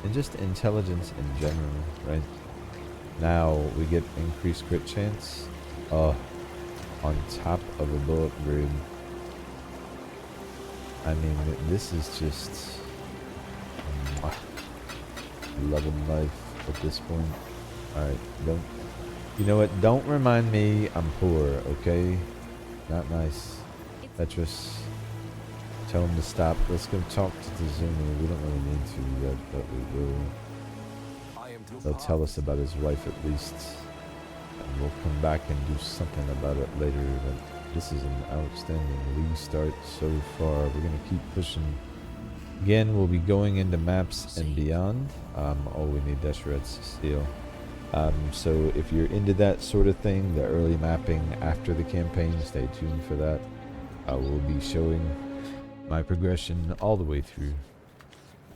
And just intelligence in general, right? Now we get increased crit chance. On top of a bullet grid. I mean, this is just love and life at this point. Alright, don't. You know what? Don't remind me I'm poor, okay? Not nice. Petrus. Tell him to stop. Let's go talk to Tizumi. We don't really need to yet, but we will. They'll tell us about his wife at least. And we'll come back and do something about it later. But this is an outstanding league start so far. We're going to keep pushing. Again, we'll be going into maps and beyond. Oh, we need Desheret's Steel. So if you're into that sort of thing, the early mapping after the campaign, stay tuned for that. I will be showing my progression all the way through.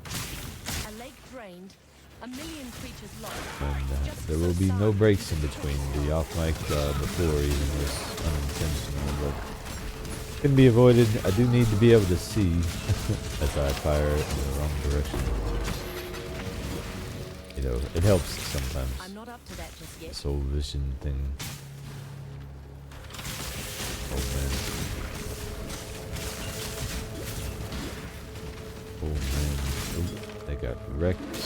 A lake drained, a million creatures lost. And there will be no breaks in between. The off mic before even was unintentional, but can be avoided. I do need to be able to see as I fire in the wrong direction. You know, it helps sometimes. I'm not up to that just yet. Soul vision thing. Oh man. Oh man. Oh, they got wrecked.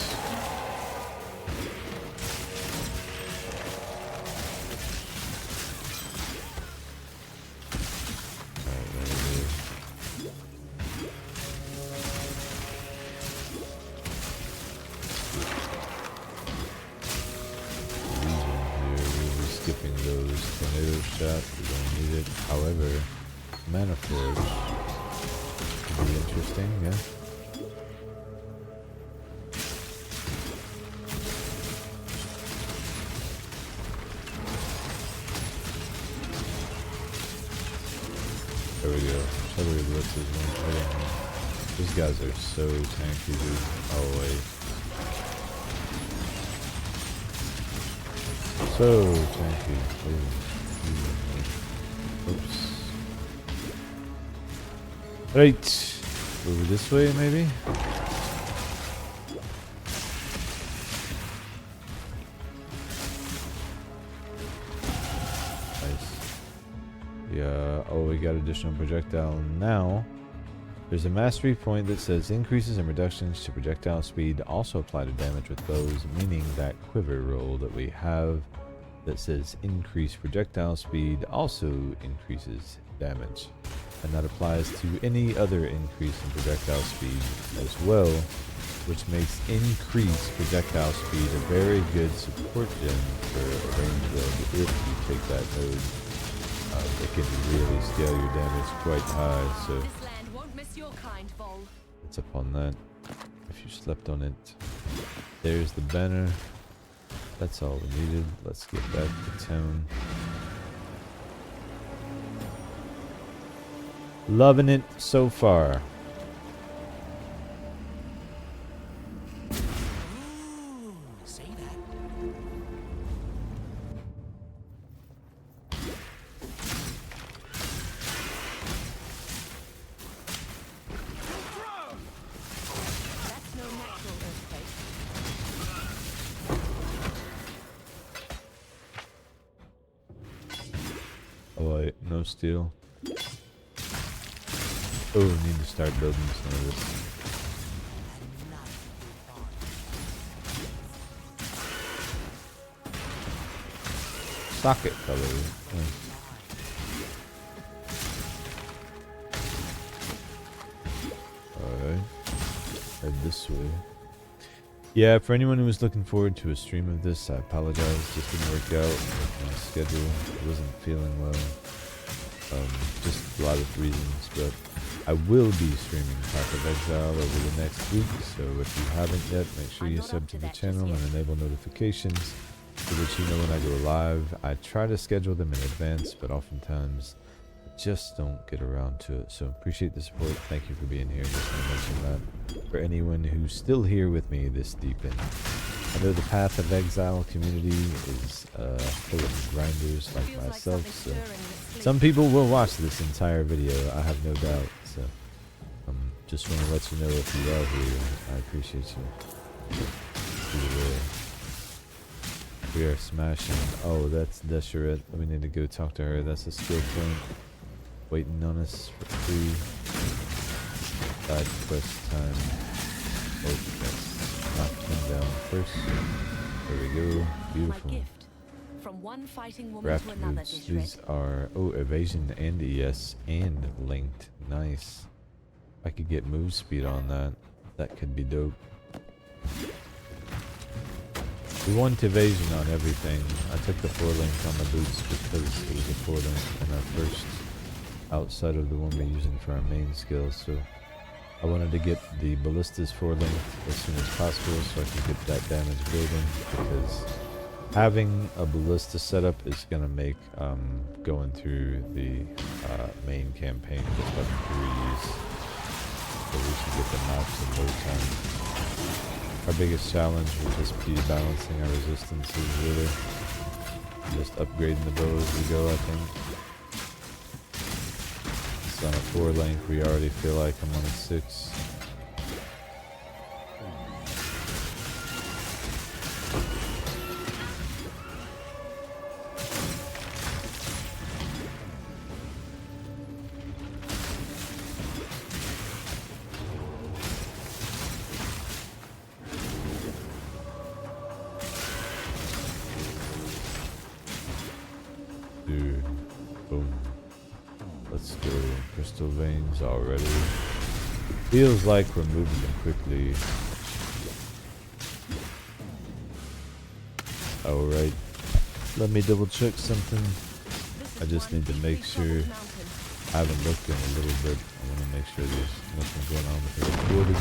Skipping those tornado shots, we don't need it. However, Manaforged could be interesting, yeah. There we go. Artillery blitz is one. These guys are so tanky, dude. Oh wait. So tanky. Oops. Right. Over this way, maybe? Nice. Yeah. Oh, we got additional projectile now. There's a mastery point that says increases and reductions to projectile speed also apply to damage with bows, meaning that quiver roll that we have that says increase projectile speed also increases damage. And that applies to any other increase in projectile speed as well, which makes increased projectile speed a very good support gem for a range build if you take that node. It can really scale your damage quite high, so It's your kind, Vol. It's up on that. If you slept on it. There's the banner. That's all we needed. Let's get back to town. Loving it so far. Ooh, say that. That's no natural earthquake. Oh wait, no steel. Oh, we need to start building some of this. Socket color. Nice. Alright. Head this way. Yeah, for anyone who was looking forward to a stream of this, I apologize. Just didn't work out with my schedule. I wasn't feeling well. Just a lot of reasons, but I will be streaming Path of Exile over the next week, so if you haven't yet, make sure you sub to the channel and enable notifications so that you know when I go live. I try to schedule them in advance, but oftentimes I just don't get around to it, so appreciate the support. Thank you for being here. Just want to mention that for anyone who's still here with me this deep in. I know the Path of Exile community is full of grinders like myself, so some people will watch this entire video, I have no doubt. So, just want to let you know if you are here, I appreciate you. We are smashing. Oh, that's Desherette. We need to go talk to her. That's a skill point waiting on us for free. Side quest time. Oh, yes. Knock him down first. There we go. Beautiful. My gift. From one fighting woman Raft to another, boots. These are evasion and ES and linked. Nice. I could get move speed on that. That could be dope. We want evasion on everything. I took the 4-link on the boots because it was a 4-link in our first outside of the one we're using for our main skill. So I wanted to get the Ballista's 4-link as soon as possible so I could get that damage building, because having a Ballista setup is going to make going through the main campaign just like a breeze. So we should get the maps in no time. Our biggest challenge with this P balancing our resistance is really just upgrading the bow as we go, I think. It's on a 4-link, we already feel like I'm on a 6. Dude, boom. Let's go. Crystal veins already. Feels like we're moving them quickly. Alright. Let me double check something. I just need to make sure. I haven't looked in a little bit. I want to make sure there's nothing going on with the recording.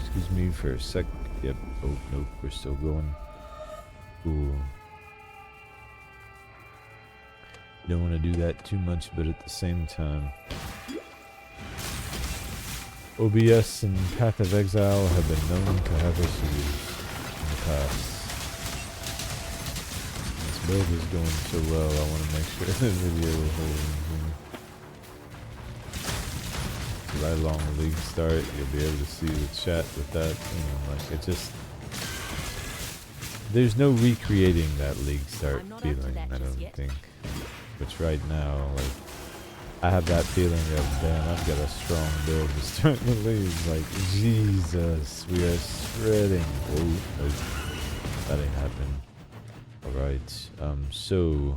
Excuse me for a sec. Yep. Oh, nope. We're still going. Cool. Don't want to do that too much, but at the same time, OBS and Path of Exile have been known to have issues in the past. This build is going so well, I want to make sure the video is holding. Right along the league start, you'll be able to see the chat with that. You know, like it just, there's no recreating that league start feeling, I don't think. Which right now, like, I have that feeling of, damn, I've got a strong build to start the league. Like, Jesus, we are spreading. Oh, nope, that ain't happening. Alright, so,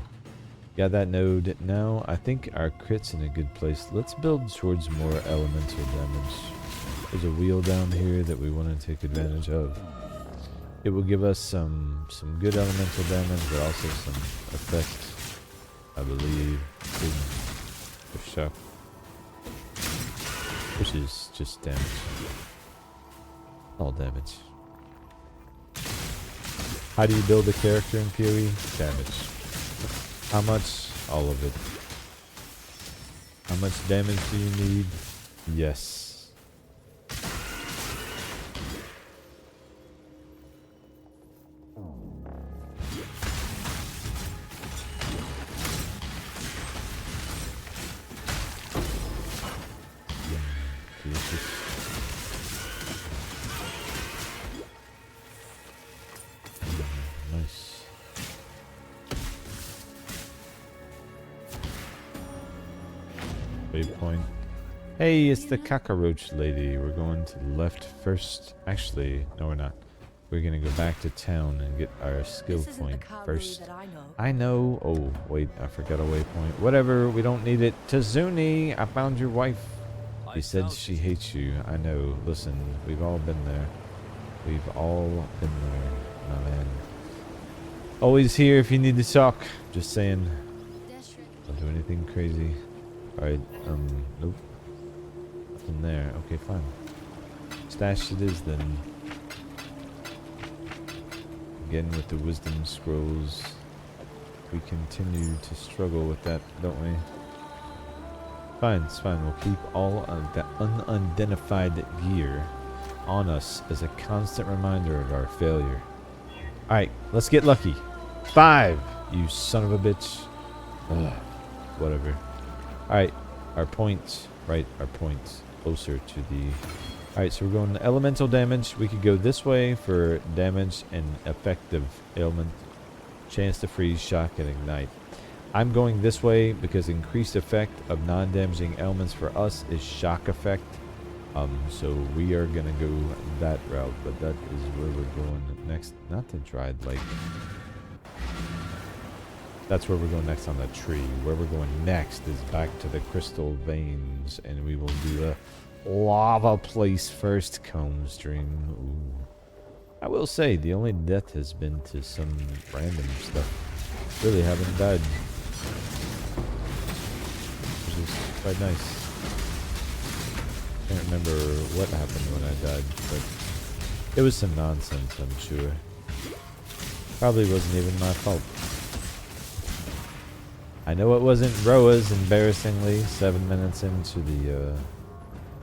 got that node. Now, I think our crit's in a good place. Let's build towards more elemental damage. There's a wheel down here that we want to take advantage of. It will give us some good elemental damage, but also some effect, I believe, for shock. which is just damage. All damage. How do you build a character in POE? Damage. How much? All of it. How much damage do you need? Yes. Nice. Waypoint. Hey, it's the cockroach lady. We're going to the left first. Actually, no, we're not. We're gonna go back to town and get our skill point first. I know. Oh, wait, I forgot a waypoint. Whatever, we don't need it. Tazuni, I found your wife. He said she hates you. I know. Listen, we've all been there. We've all been there, my man. Always here if you need to talk. Just saying. Don't do anything crazy. Alright, nope. Nothing there. Okay, fine. Stash it is then. Again with the wisdom scrolls. We continue to struggle with that, don't we? Fine, it's fine. We'll keep all of that unidentified gear on us as a constant reminder of our failure. Alright, let's get lucky. 5! You son of a bitch. Ugh, whatever. Alright, our points. Right, our points. Closer to the... Alright, so we're going to elemental damage. We could go this way for damage and effective ailment. Chance to freeze, shock, and ignite. I'm going this way because increased effect of non-damaging elements for us is shock effect. So we are gonna go that route, but that is where we're going next. Not the dried lake. That's where we're going next on the tree. Where we're going next is back to the crystal veins, and we will do a lava place first. Comb stream. Ooh. I will say the only death has been to some random stuff. Really haven't died. Which is quite nice. Can't remember what happened when I died, but it was some nonsense, I'm sure. Probably wasn't even my fault. I know it wasn't Roa's, embarrassingly, 7 minutes into the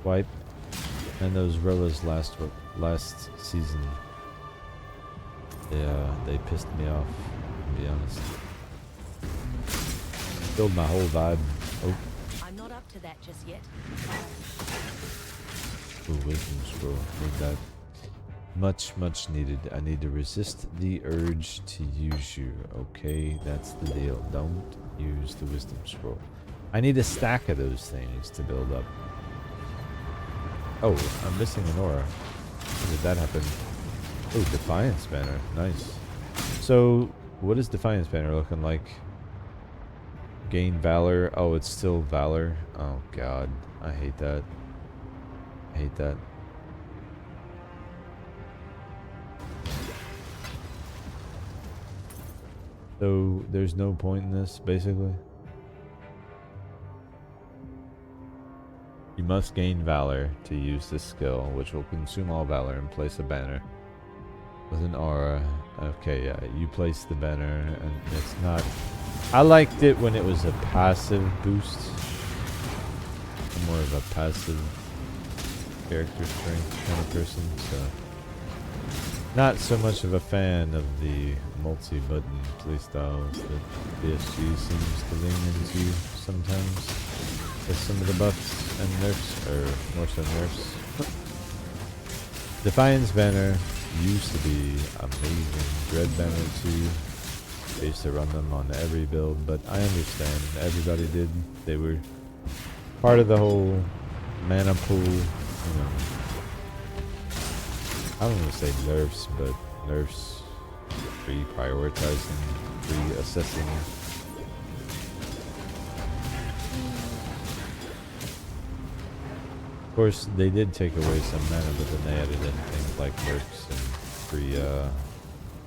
wipe. And those Roa's last season. They pissed me off, to be honest. Killed my whole vibe. Oh. I'm not up to that just yet. Ooh, wisdom scroll. Need that. Much, much needed. I need to resist the urge to use you. Okay, that's the deal. Don't use the wisdom scroll. I need a stack of those things to build up. Oh, I'm missing an aura. How did that happen? Oh, Defiance banner. Nice. So, what is Defiance banner looking like? Gain Valor. Oh, it's still Valor. Oh, God. I hate that. I hate that. So, there's no point in this, basically? You must gain Valor to use this skill, which will consume all Valor and place a banner with an aura. Okay, yeah, you place the banner, and it's not... I liked it when it was a passive boost. I'm more of a passive character strength kind of person, so... Not so much of a fan of the multi-button playstyles that PSG seems to lean into sometimes. With some of the buffs and nerfs, or more so nerfs. Defiance banner used to be amazing. Dread banner too. I used to run them on every build, but I understand everybody did. They were part of the whole mana pool, you know. I don't want to say nerfs, but nerfs pre-prioritizing, pre-assessing. Of course, they did take away some mana, but then they added in things like mercs and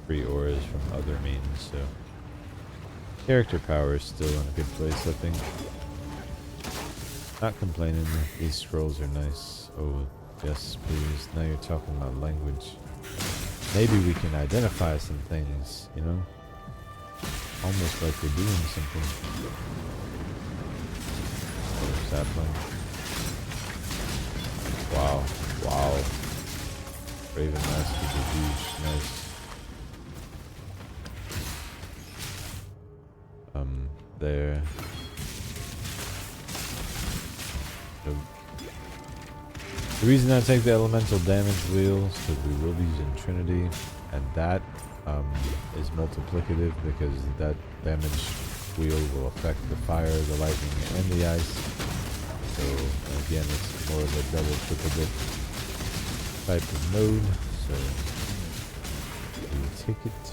free auras from other means, so... Character power is still in a good place, I think. Not complaining. These scrolls are nice. Oh, yes, please. Now you're talking about language. Maybe we can identify some things, you know? Almost like we're doing something. Oh, sapling. Wow. Wow. Raven Master is huge. Nice. There. The reason I take the elemental damage wheel is because we will be using Trinity, and that is multiplicative because that damage wheel will affect the fire, the lightning, and the ice. So again, it's more of a double, triple dip type of mode. So we take it,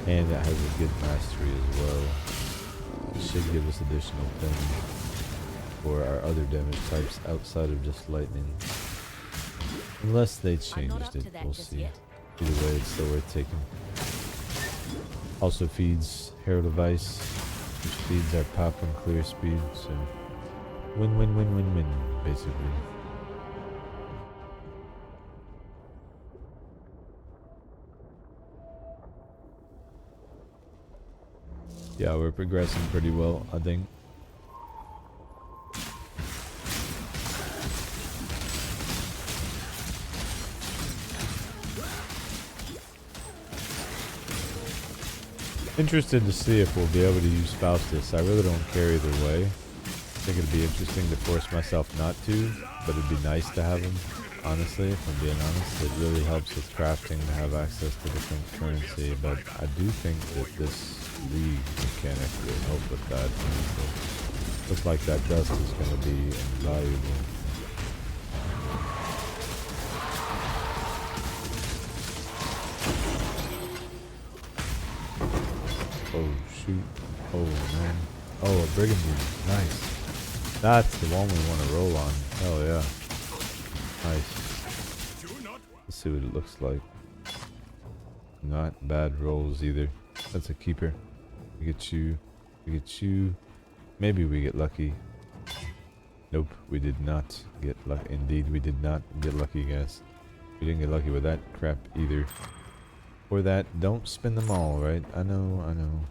and it has a good mastery as well. It should give us additional things for our other damage types outside of just lightning. Unless they changed it, we'll see. Either way, it's still worth taking. Also feeds Herald of Ice, which feeds our pop and clear speed, so win, win, win, win, win, basically. Yeah, we're progressing pretty well, I think. Interested to see if we'll be able to use Faustus. I really don't care either way. I think it'd be interesting to force myself not to, but it'd be nice to have him, honestly, if I'm being honest. It really helps with crafting to have access to different currency, but I do think that this league mechanic will help with that. So looks like that dust is going to be invaluable. Oh shoot. Oh man. Oh, a Brigand. Nice. That's the one we want to roll on. Hell yeah. Nice. Let's see what it looks like. Not bad rolls either. That's a keeper. We get you. We get you. Maybe we get lucky. Nope, we did not get lucky. Indeed, we did not get lucky, guys. We didn't get lucky with that crap either. For that, don't spin them all, right? I know, I know.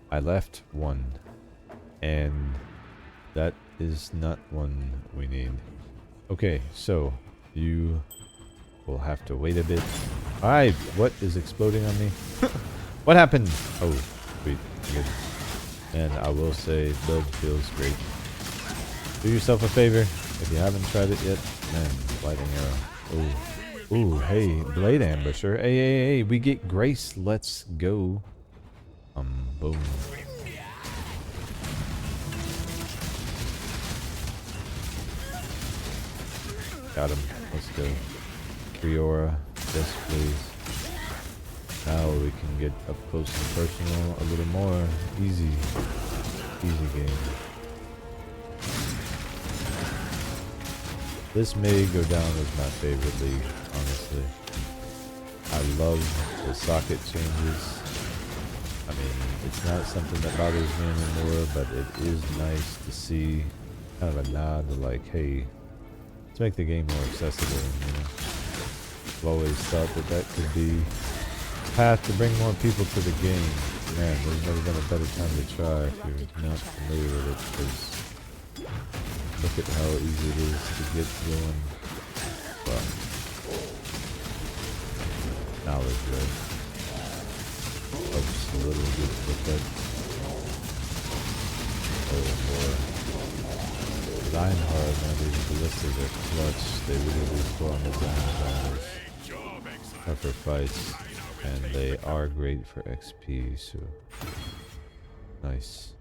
I left one. And that is not one we need. Okay, so you will have to wait a bit. Alright, what is exploding on me? What happened? Oh, sweet. Good. And I will say, build feels great. Do yourself a favor if you haven't tried it yet. Man, lighting arrow. Oh. Ooh, hey, Blade Ambusher. Hey, hey, hey, we get Grace. Let's go. Boom. Got him. Let's go. Triora. Yes, please. Now we can get up close and personal a little more. Easy. Easy game. This may go down as my favorite league, honestly. I love the socket changes. I mean, it's not something that bothers me anymore, but it is nice to see kind of a nod to like, hey, let's make the game more accessible, you know. I've always thought that that could be a path to bring more people to the game. Man, there's never been a better time to try if you're not familiar with it, because look at how easy it is to get going. Well, knowledge, right? Helps a little bit with that. Oh boy. Lionheart, now these ballistas are clutch. They really do score on the damage. Tougher fights. And they are great for XP, so nice.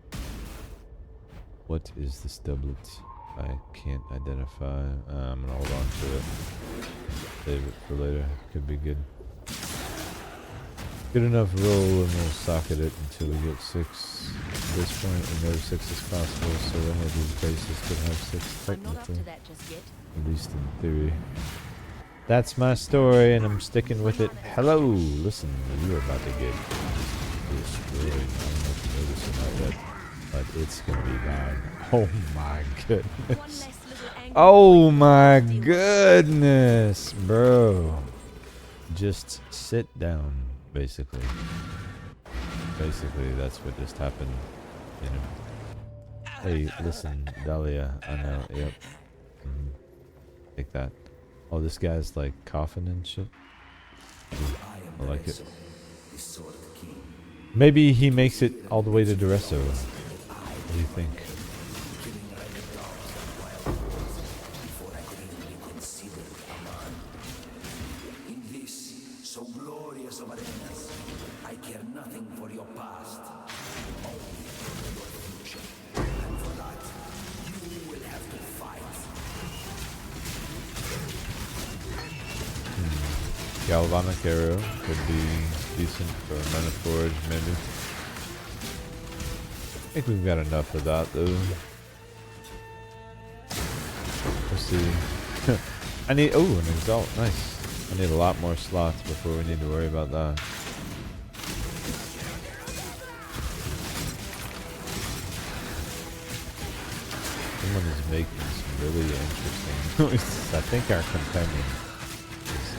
What is this doublet? I can't identify. I'm gonna hold on to it. Save it for later. Could be good. Good enough roll and we'll socket it until we get 6. At this point we know 6 is possible, so any of these bases could have 6 technically. At least in theory. That's my story and I'm sticking with it. Hello! Listen, you are about to get destroyed. I don't know if you noticed or not yet. but it's gonna be bad. Oh my goodness. One less little angry Oh boy my to deal with. goodness, bro. Just sit down, basically. Basically, that's what just happened, you know. Hey, listen, Dahlia, I know, yep. Take that. Oh, this guy's like coughing and shit. I like it. Maybe he makes it all the way to Duresso. What do you think? In this so glorious of arenas, I care nothing for your past, only for your future. And for that, you will have to fight. Galvanic arrow could be decent for Manaforged, maybe. I think we've got enough of that, though. Let's see. I need... Oh, an Exalt. Nice. I need a lot more slots before we need to worry about that. Someone is making some really interesting noises. I think our companion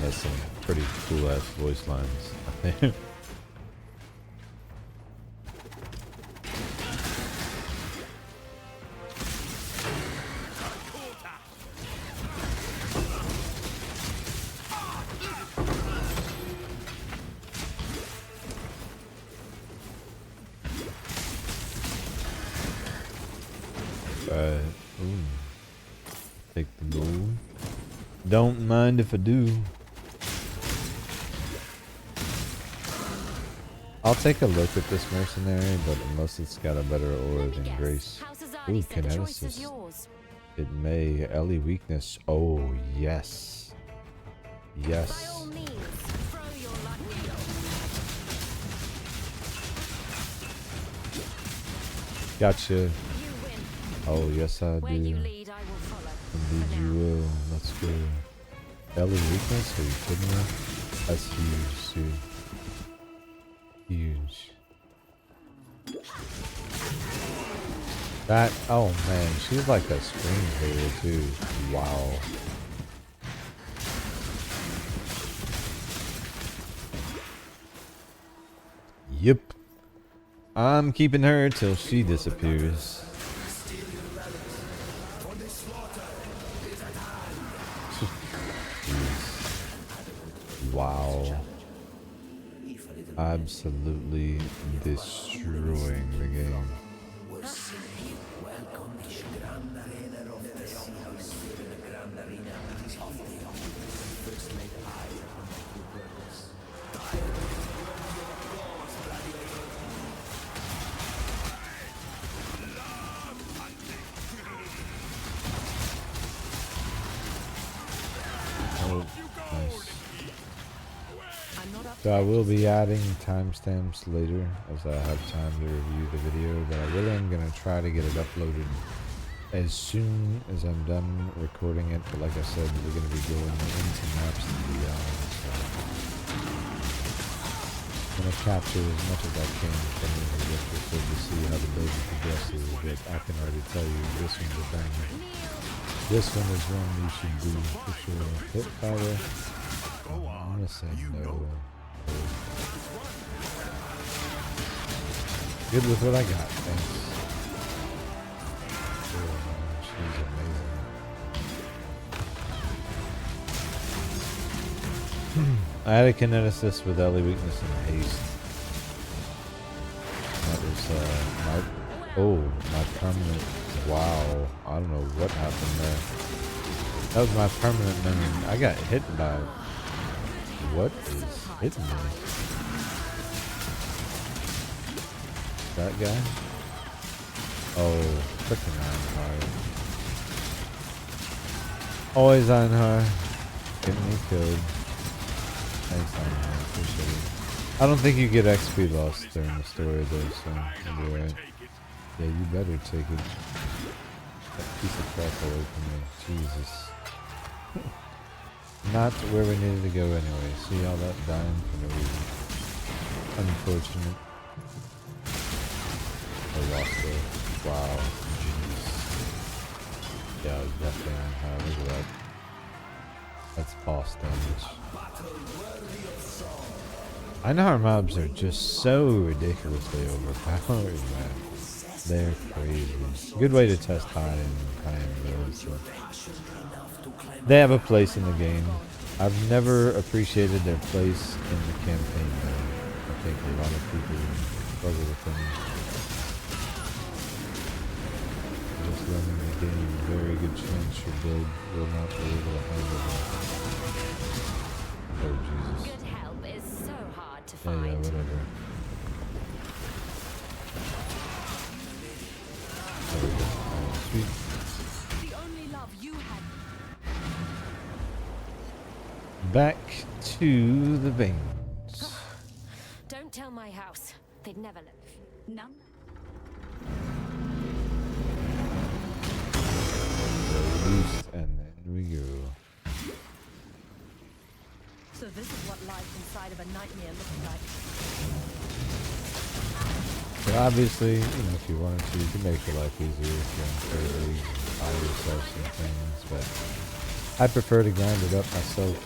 has some pretty cool ass voice lines. I think. Ooh. Take the gold. Don't mind if I do. I'll take a look at this mercenary, but unless it's got a better aura than Grace. Ooh, kineticist. It may. Ellie weakness. Oh, yes. Yes. Gotcha. Oh, yes I do. Indeed you will. Let's go. Ellie weakness? Are you kidding me? That's huge, dude. Huge. That, oh man, she's like a screen player too. Wow. Yep. I'm keeping her till she disappears. Wow. Absolutely destroying the game. Oh, nice. So I will be adding timestamps later as I have time to review the video, but I really am going to try to get it uploaded as soon as I'm done recording it. But like I said, we're going to be going into maps and beyond, so I'm going to capture as much as I can from the episode to see how the build progresses, but I can already tell you this one's a banger. This one is one you should do for sure. Hit fire. I'm going to say no. Good with what I got, thanks. Oh man, she's amazing. I had a kineticist with Ellie weakness and haste. That was my permanent. Wow, I don't know what happened there. That was my permanent minion. I got hit by. What is hitting me? That guy? Oh, frickin' Ironheart. Always Ironheart. Getting me killed. Thanks, Ironheart. Appreciate it. I don't think you get XP loss during the story though, so you'll be right. Yeah, you better take it. That piece of crap away from me. Jesus. Not where we needed to go anyway. See all that dying for no reason. Unfortunate. I lost it. Wow. Jeez. Yeah, I was definitely on high. Look at that. That's boss damage. I know our mobs are just so ridiculously overpowered, man. They're crazy. Good way to test high-end builds. So. They have a place in the game. I've never appreciated their place in the campaign, though. I think a lot of people struggle with them. Just learning the game, very good chance your build will not be able to handle that. Oh, Jesus. Good help is so hard to Yeah, find. yeah, whatever. There we go. Alright, sweet. The only love you had. Back to the veins. Don't tell my house. They'd never live. None. Released, and then we go. So this is what life inside of a nightmare looks like. So obviously, you know, if you wanted to, you can make your life easier if you're crazy, buy yourself some things, but I prefer to grind it up myself.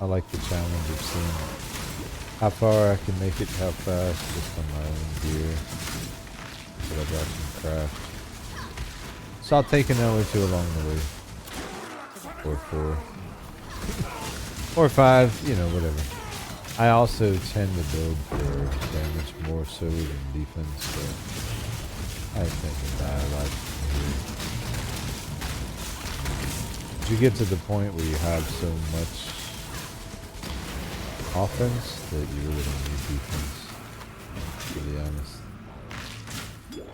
I like the challenge of seeing how far I can make it, how fast, just on my own gear. Whatever I can craft. So I'll take an hour or two along the way. Or 4. Or 5, you know, whatever. I also tend to build for damage more so than defense, so I think that I like it. You get to the point where you have so much offense that you really don't need defense, to be honest.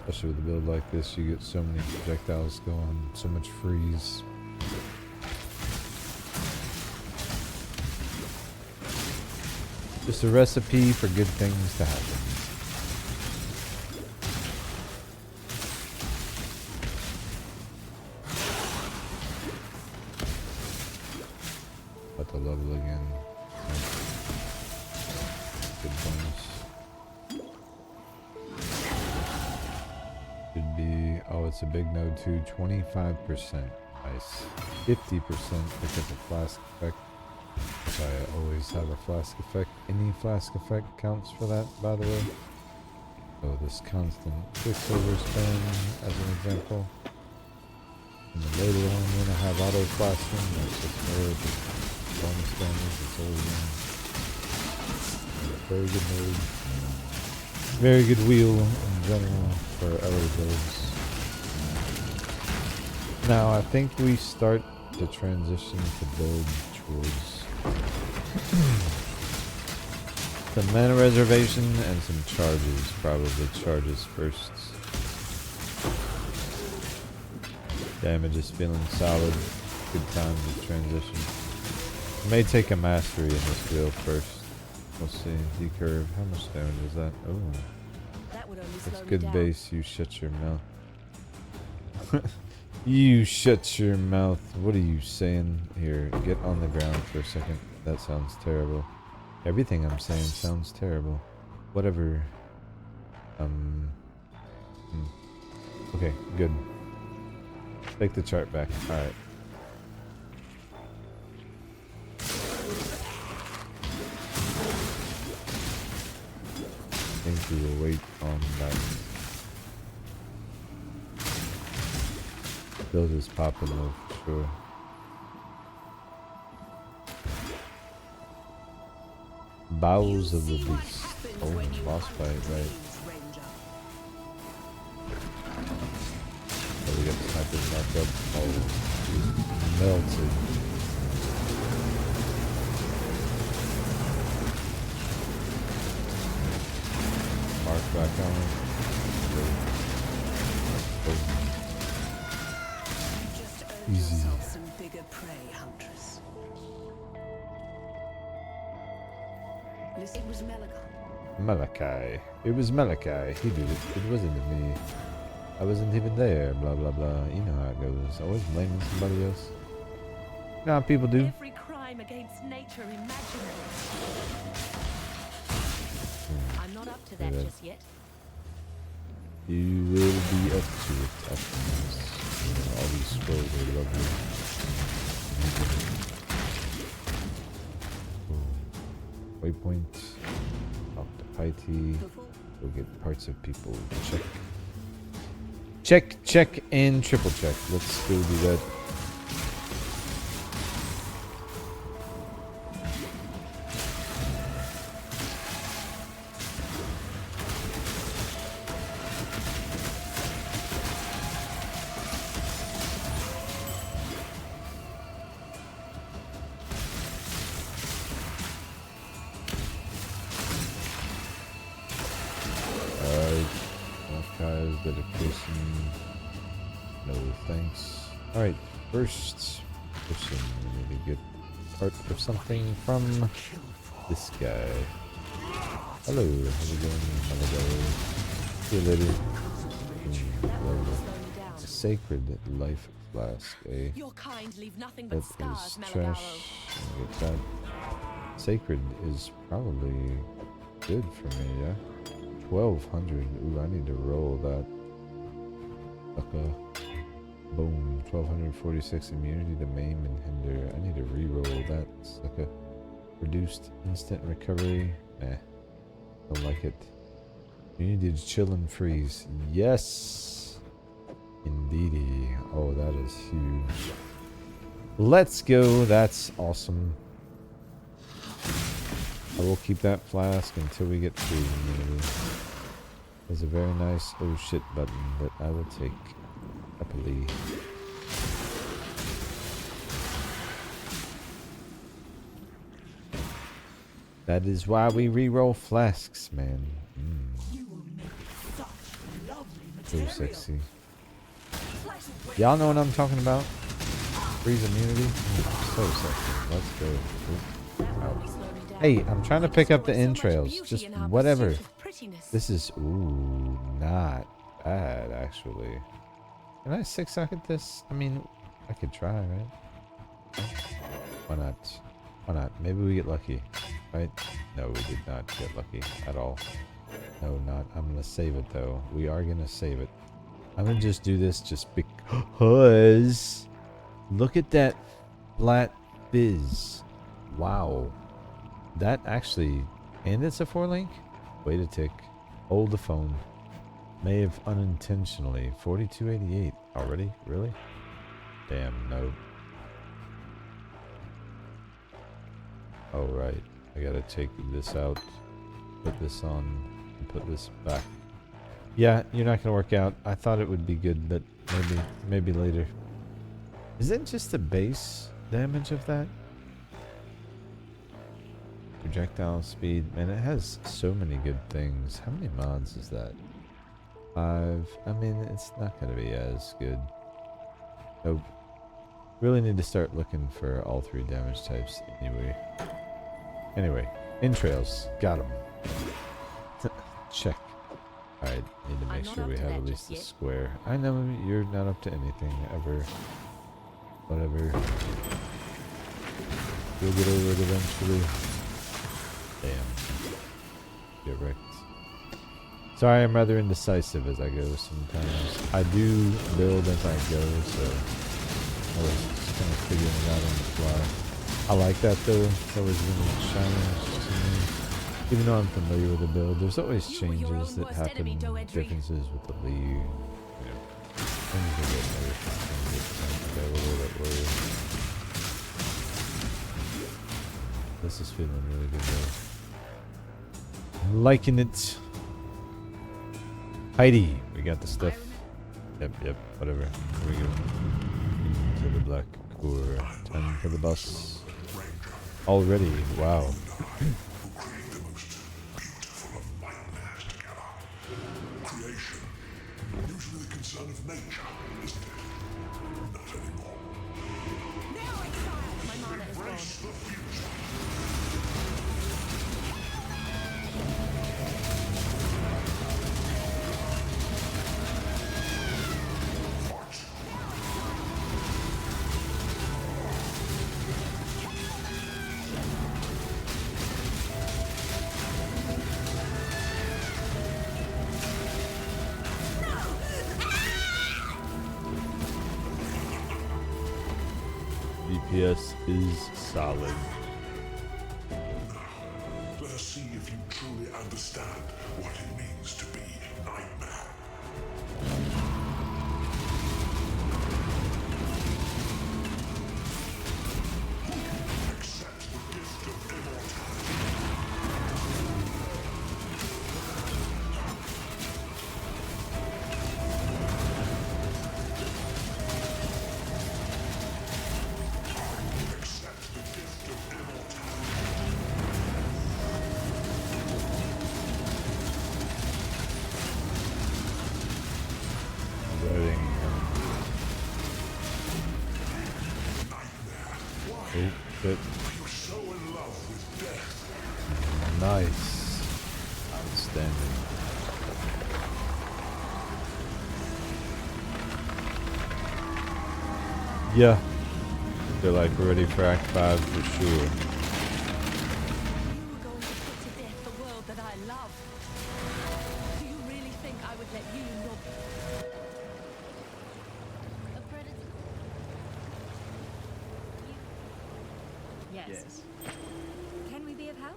Especially with a build like this, you get so many projectiles going, so much freeze. Just a recipe for good things to happen. About to level again. Good bonus. Should be, oh, it's a big node too, 25%. Nice. 50% because of flask effect. I always have a flask effect. Any flask effect counts for that, by the way. So this constant quicksilver spin, as an example. And then later on, when I have auto flasking, that's just more bonus damage. It's always very good mode. Very good wheel in general for other builds. Now I think we start to transition to build towards some mana reservation and some charges. Probably charges first. Damage is feeling solid. Good time to transition. May take a mastery in this build first. We'll see. D-curve. How much damage is that? Oh. That's good base. You shut your mouth. You shut your mouth. What are you saying? Here, get on the ground for a second. That sounds terrible. Everything I'm saying sounds terrible. Whatever. Okay, good. Take the chart back. Alright. I think we will wait on that. Build is popping though, for sure. Bowels of the Beast. Oh, boss fight, right. Oh, we got the snipers knocked up. Oh, geez. Melted. Mark back on. Oh. Easy. Some bigger prey, huntress. It was Malachi. It was Malachi. He did it. It wasn't me. I wasn't even there. Blah blah blah. You know how it goes. Always blaming somebody else. You know how people do. Every crime against nature imaginable. I'm not up to that just yet. You will be up to it after this. All these scrolls are lovely. Waypoint. Talk to Piety. Go get parts of people. Check. Check, check, and triple check. Let's go do that. Dedication. No thanks. Alright, first person. We need to get part of something from this guy. Hello, how's it going? See you later. Sacred life flask, eh? Your kind leave nothing That but scars, is trash. Get that. Sacred is probably good for me, yeah? 1200. Ooh, I need to roll that. Okay. Boom. 1246 immunity to maim and hinder. I need to re-roll that. Sucker. Reduced instant recovery. Nah. Don't like it. Immunity to chill and freeze. Yes. Indeedy. Oh, that is huge. Let's go. That's awesome. I will keep that flask until we get freeze immunity. There's a very nice oh shit button that I will take happily. That is why we re-roll flasks, man. So sexy. Y'all know what I'm talking about? Freeze immunity? So sexy. Let's go. Out. Hey, I'm trying to pick up the entrails. Just whatever. This is, ooh, not bad, actually. Can I 6-socket this? I mean, I could try, right? Why not? Why not? Maybe we get lucky, right? No, we did not get lucky at all. No, not. I'm going to save it, though. We are going to save it. I'm going to just do this just because. Look at that flat fizz. Wow. That actually, and it's a 4-link? Wait a tick. Hold the phone. May have unintentionally. 4288 already? Really? Damn, no. Oh, right. I gotta take this out. Put this on. And put this back. Yeah, you're not gonna work out. I thought it would be good, but maybe later. Is it just the base damage of that? Projectile speed. Man, it has so many good things. How many mods is that? 5. I mean, it's not going to be as good. Nope. Really need to start looking for all 3 damage types anyway. Entrails. Got them. Check. Alright, need to make sure we have at least a square. I know you're not up to anything ever. Whatever. You'll get over it eventually. Damn. Get wrecked. Sorry, I'm rather indecisive as I go sometimes. I do build as I go, so I was just kind of figuring it out on the fly. I like that though. It's always been a challenge to me. Even though I'm familiar with the build, there's always changes that happen, differences with the league. You know, things that get nerfed, things that go a little bit worried. This is feeling really good though. I'm liking it. Heidi, we got the stuff. Yep, whatever. Here we go. Into the black core. Time for the bus. Already, wow. Usually the concern of nature, isn't it? Not anymore. Now, Exile! My mana is Embrace gone. the future. No! DPS is solid. Let us see if you truly understand what it means to be Nightmare. Accept the gift of immortality. Accept the gift of immortality. Loading. Oh, shit. You're so in love with death. Nice. Outstanding. Yeah. Feel like we're ready for Act 5 for sure. You were going to put to death the world that I love. Do you really think I would let you rob a predator? Yes. Can we be of help?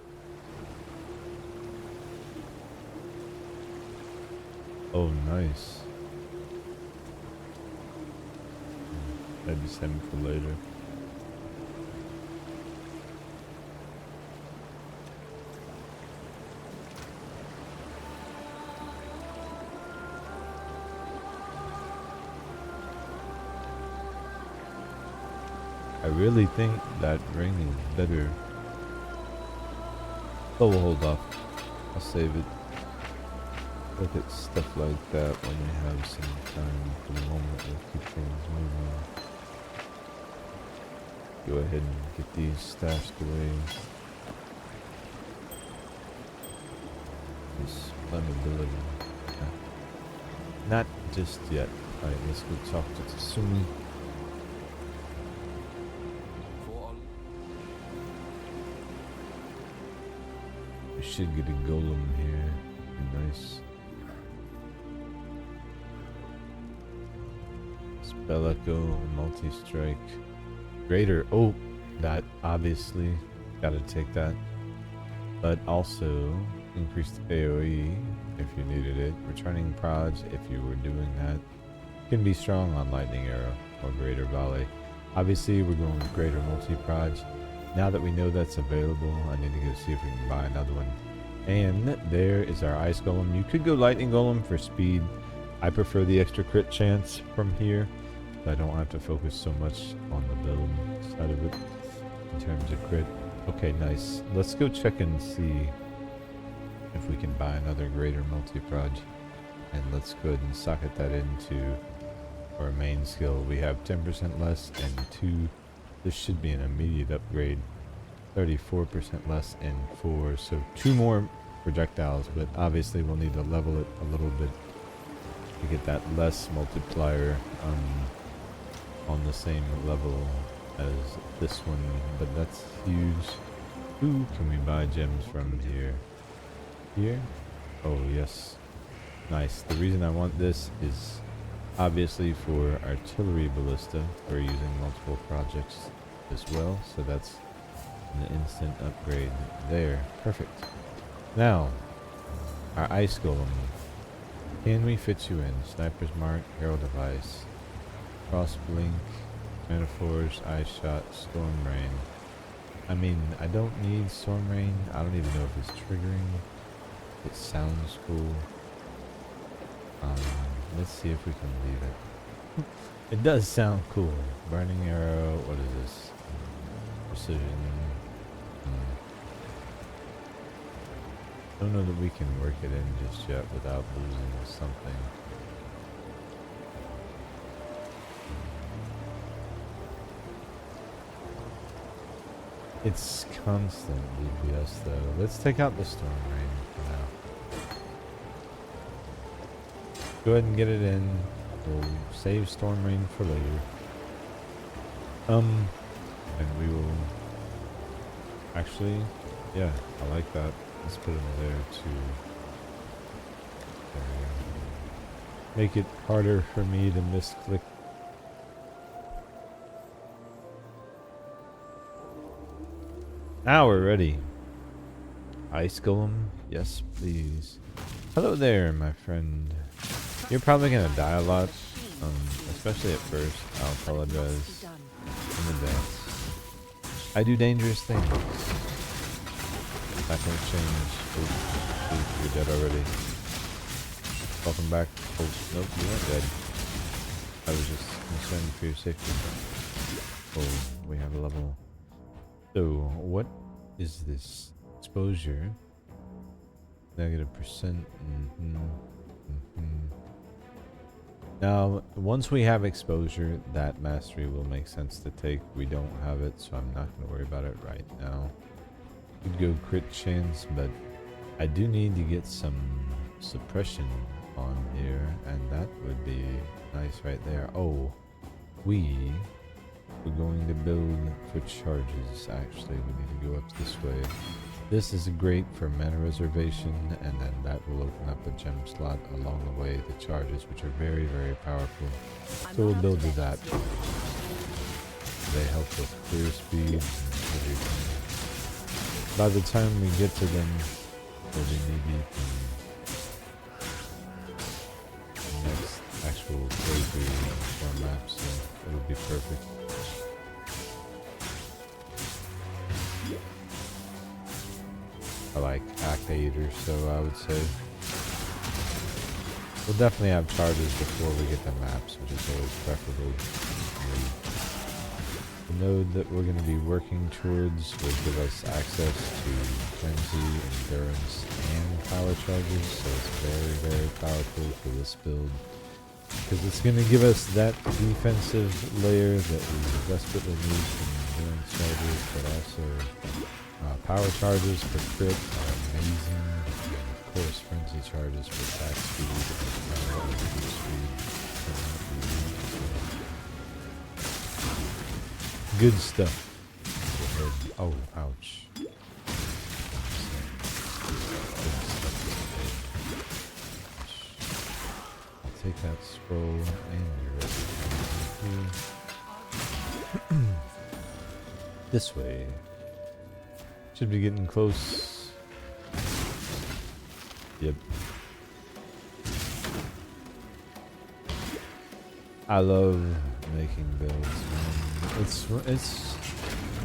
Oh, nice. Maybe send for later. I really think that ring is better. Oh, we'll hold off. I'll save it. Look at stuff like that when we have some time for the moment. We'll keep things moving. Go ahead and get these stashed away. This flammability. Not just yet. Alright, let's go talk to Tsumi. We should get a golem here. Be nice. Spell Echo, multi-strike. Greater. Oh, that obviously. Gotta take that. But also increase the POE if you needed it. Returning Proj if you were doing that. Can be strong on Lightning Arrow or Greater Volley. Obviously, we're going with Greater Multi-Proj. Now that we know that's available, I need to go see if we can buy another one. And there is our Ice Golem. You could go Lightning Golem for speed. I prefer the extra crit chance from here. So I don't have to focus so much on the build side of it in terms of crit. Okay, nice. Let's go check and see if we can buy another Greater Multi-Proj. And let's go ahead and socket that into our main skill. We have 10% less and 2. This should be an immediate upgrade. 34% less and 4. So 2 more projectiles, but obviously we'll need to level it a little bit to get that less multiplier on the same level as this one. But that's huge. Who can we buy gems from here? Here? Oh, yes. Nice. The reason I want this is obviously for artillery ballista. We're using multiple projects as well, so that's an instant upgrade there. Perfect. Now, our Ice Golem. Can we fit you in? Sniper's Mark, Herald of Ice, Cross Blink, Manaforged, Ice Shot, Storm Rain. I mean, I don't need Storm Rain. I don't even know if it's triggering. It sounds cool. Let's see if we can leave it. It does sound cool. Burning Arrow, what is this? Precision. Don't know that we can work it in just yet without losing something. It's constant DPS though. Let's take out the Storm Rain for now. Go ahead and get it in. We'll save Storm Rain for later. And we will actually, yeah, I like that. Let's put it there to make it harder for me to misclick. Now we're ready. Ice Golem? Yes, please. Hello there, my friend. You're probably gonna die a lot, especially at first. I'll apologize in advance. I do dangerous things. Not gonna change. Oh, you're dead already. Welcome back. Oh, nope, you weren't dead. I was just concerned for your safety. Oh, we have a level. So, what is this? Exposure. -%. Now, once we have exposure, that mastery will make sense to take. We don't have it, so I'm not going to worry about it right now. Could go crit chance, but I do need to get some suppression on here, and that would be nice right there. Oh, we're going to build for charges. Actually, we need to go up this way. This is great for mana reservation, and then that will open up a gem slot along the way, the charges, which are very, very powerful. So we'll build with that. They help with clear speed and everything. By the time we get to them, we'll be knee-deep in the next actual playthrough for maps, so it'll be perfect. I like Act 8 or so, I would say. We'll definitely have charges before we get the maps, which is always preferable. The node that we're going to be working towards will give us access to frenzy, endurance, and power charges, so it's very, very powerful for this build. Because it's going to give us that defensive layer that we desperately need from endurance charges, but also power charges for crit are amazing, and of course frenzy charges for attack speed and speed. Good stuff. Oh, ouch. I'll take that scroll and your ready. This way. Should be getting close. Yep. I love making builds, man.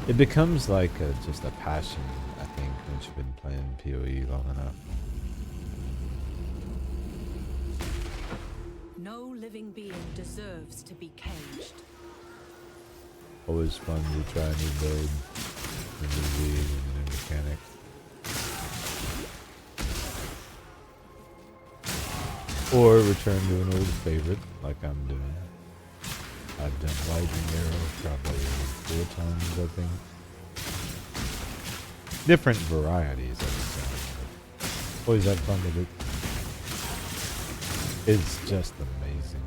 It becomes like just a passion, I think, once you've been playing POE long enough. No living being deserves to be caged. Always fun to try a new build. A new lead and a new mechanic. Or return to an old favorite, like I'm doing. I've done Lightning Arrow probably 4 times, I think. Different varieties of it. Always had fun with it. It's just amazing.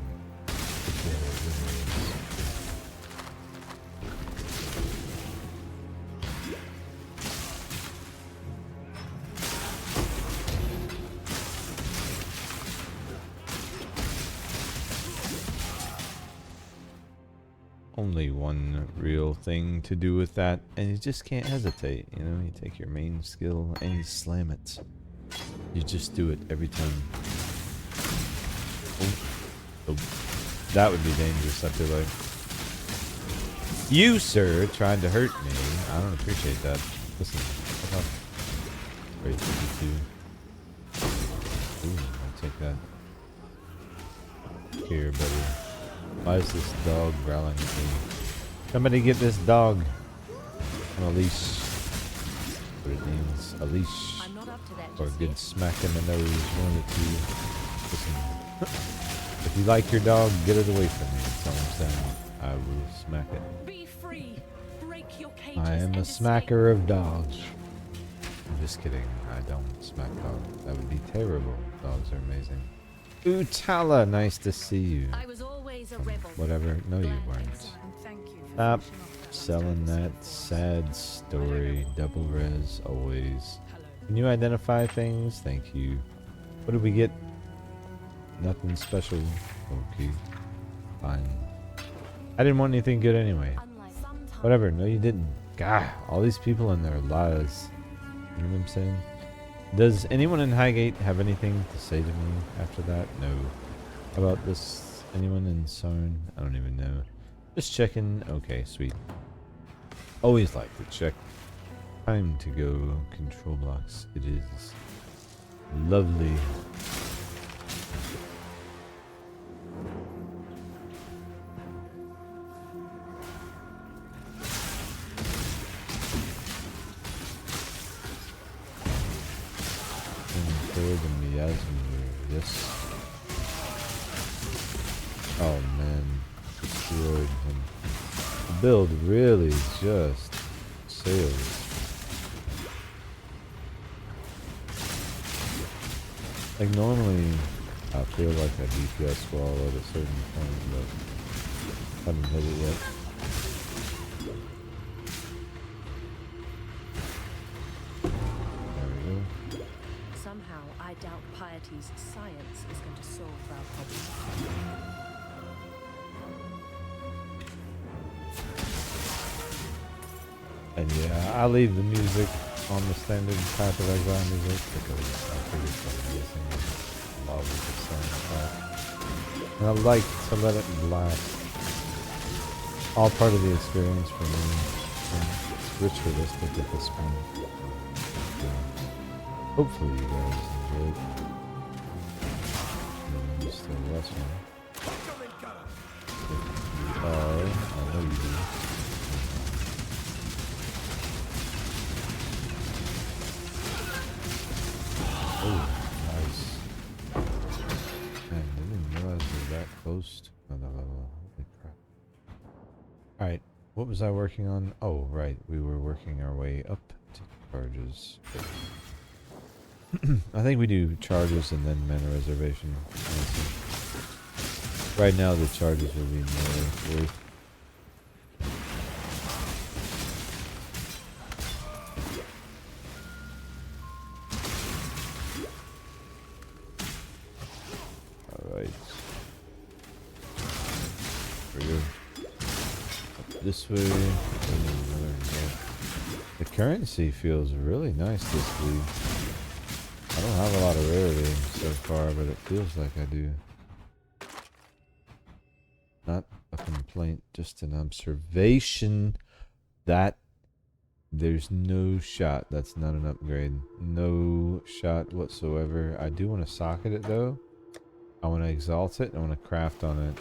Only one real thing to do with that, and you just can't hesitate. You know, you take your main skill and you slam it. You just do it every time. Oh. That would be dangerous, I feel like. You, sir, tried to hurt me. I don't appreciate that. Listen, come on. Great, 52. Ooh, I'll take that. Here, buddy. Why is this dog growling at me? Somebody get this dog on a leash. What it means, a leash. Or a good smack in the nose, one of the two. Listen, if you like your dog, get it away from me. That's all I'm saying. I will smack it. Be free. Break your cages. I am a smacker of dogs. I'm just kidding. I don't smack dogs. That would be terrible. Dogs are amazing. Utala, nice to see you. I was always a rebel. Whatever. No, you weren't. Stop selling that sad story. Double res, always. Can you identify things? Thank you. What did we get? Nothing special. Okay. Fine. I didn't want anything good anyway. Whatever. No, you didn't. God, all these people and their lies. You know what I'm saying? Does anyone in Highgate have anything to say to me after that? No. How about this? Anyone in Sarn? I don't even know. Just checking. Okay, sweet. Always like to check. Time to go. Control blocks. It is lovely. The miasma. Yes. Oh man, destroyed him. The build really just sails. Like normally, I feel like a DPS wall at a certain point, but haven't hit it yet. Somehow, I doubt Piety's science is going to solve our problem. And yeah, I leave the music on the standard Path of Exile music because I figured it's going to be a thing. Love the soundtrack. And I like to let it blast. All part of the experience for me. And it's ritualistic at this point. Hopefully you guys enjoyed. And there's still less one. I know you do. Oh, nice. Man, I didn't realize we were that close to another level. Holy crap. Alright, what was I working on? Oh, right, we were working our way up to charges. I think we do charges and then mana reservation. Right now the charges will be more worth. Alright. Here we go. Up this way. The currency feels really nice this week. I don't have a lot of rarity so far, but it feels like I do. Not a complaint, just an observation that there's no shot. That's not an upgrade. No shot whatsoever. I do want to socket it though. I want to exalt it. I want to craft on it.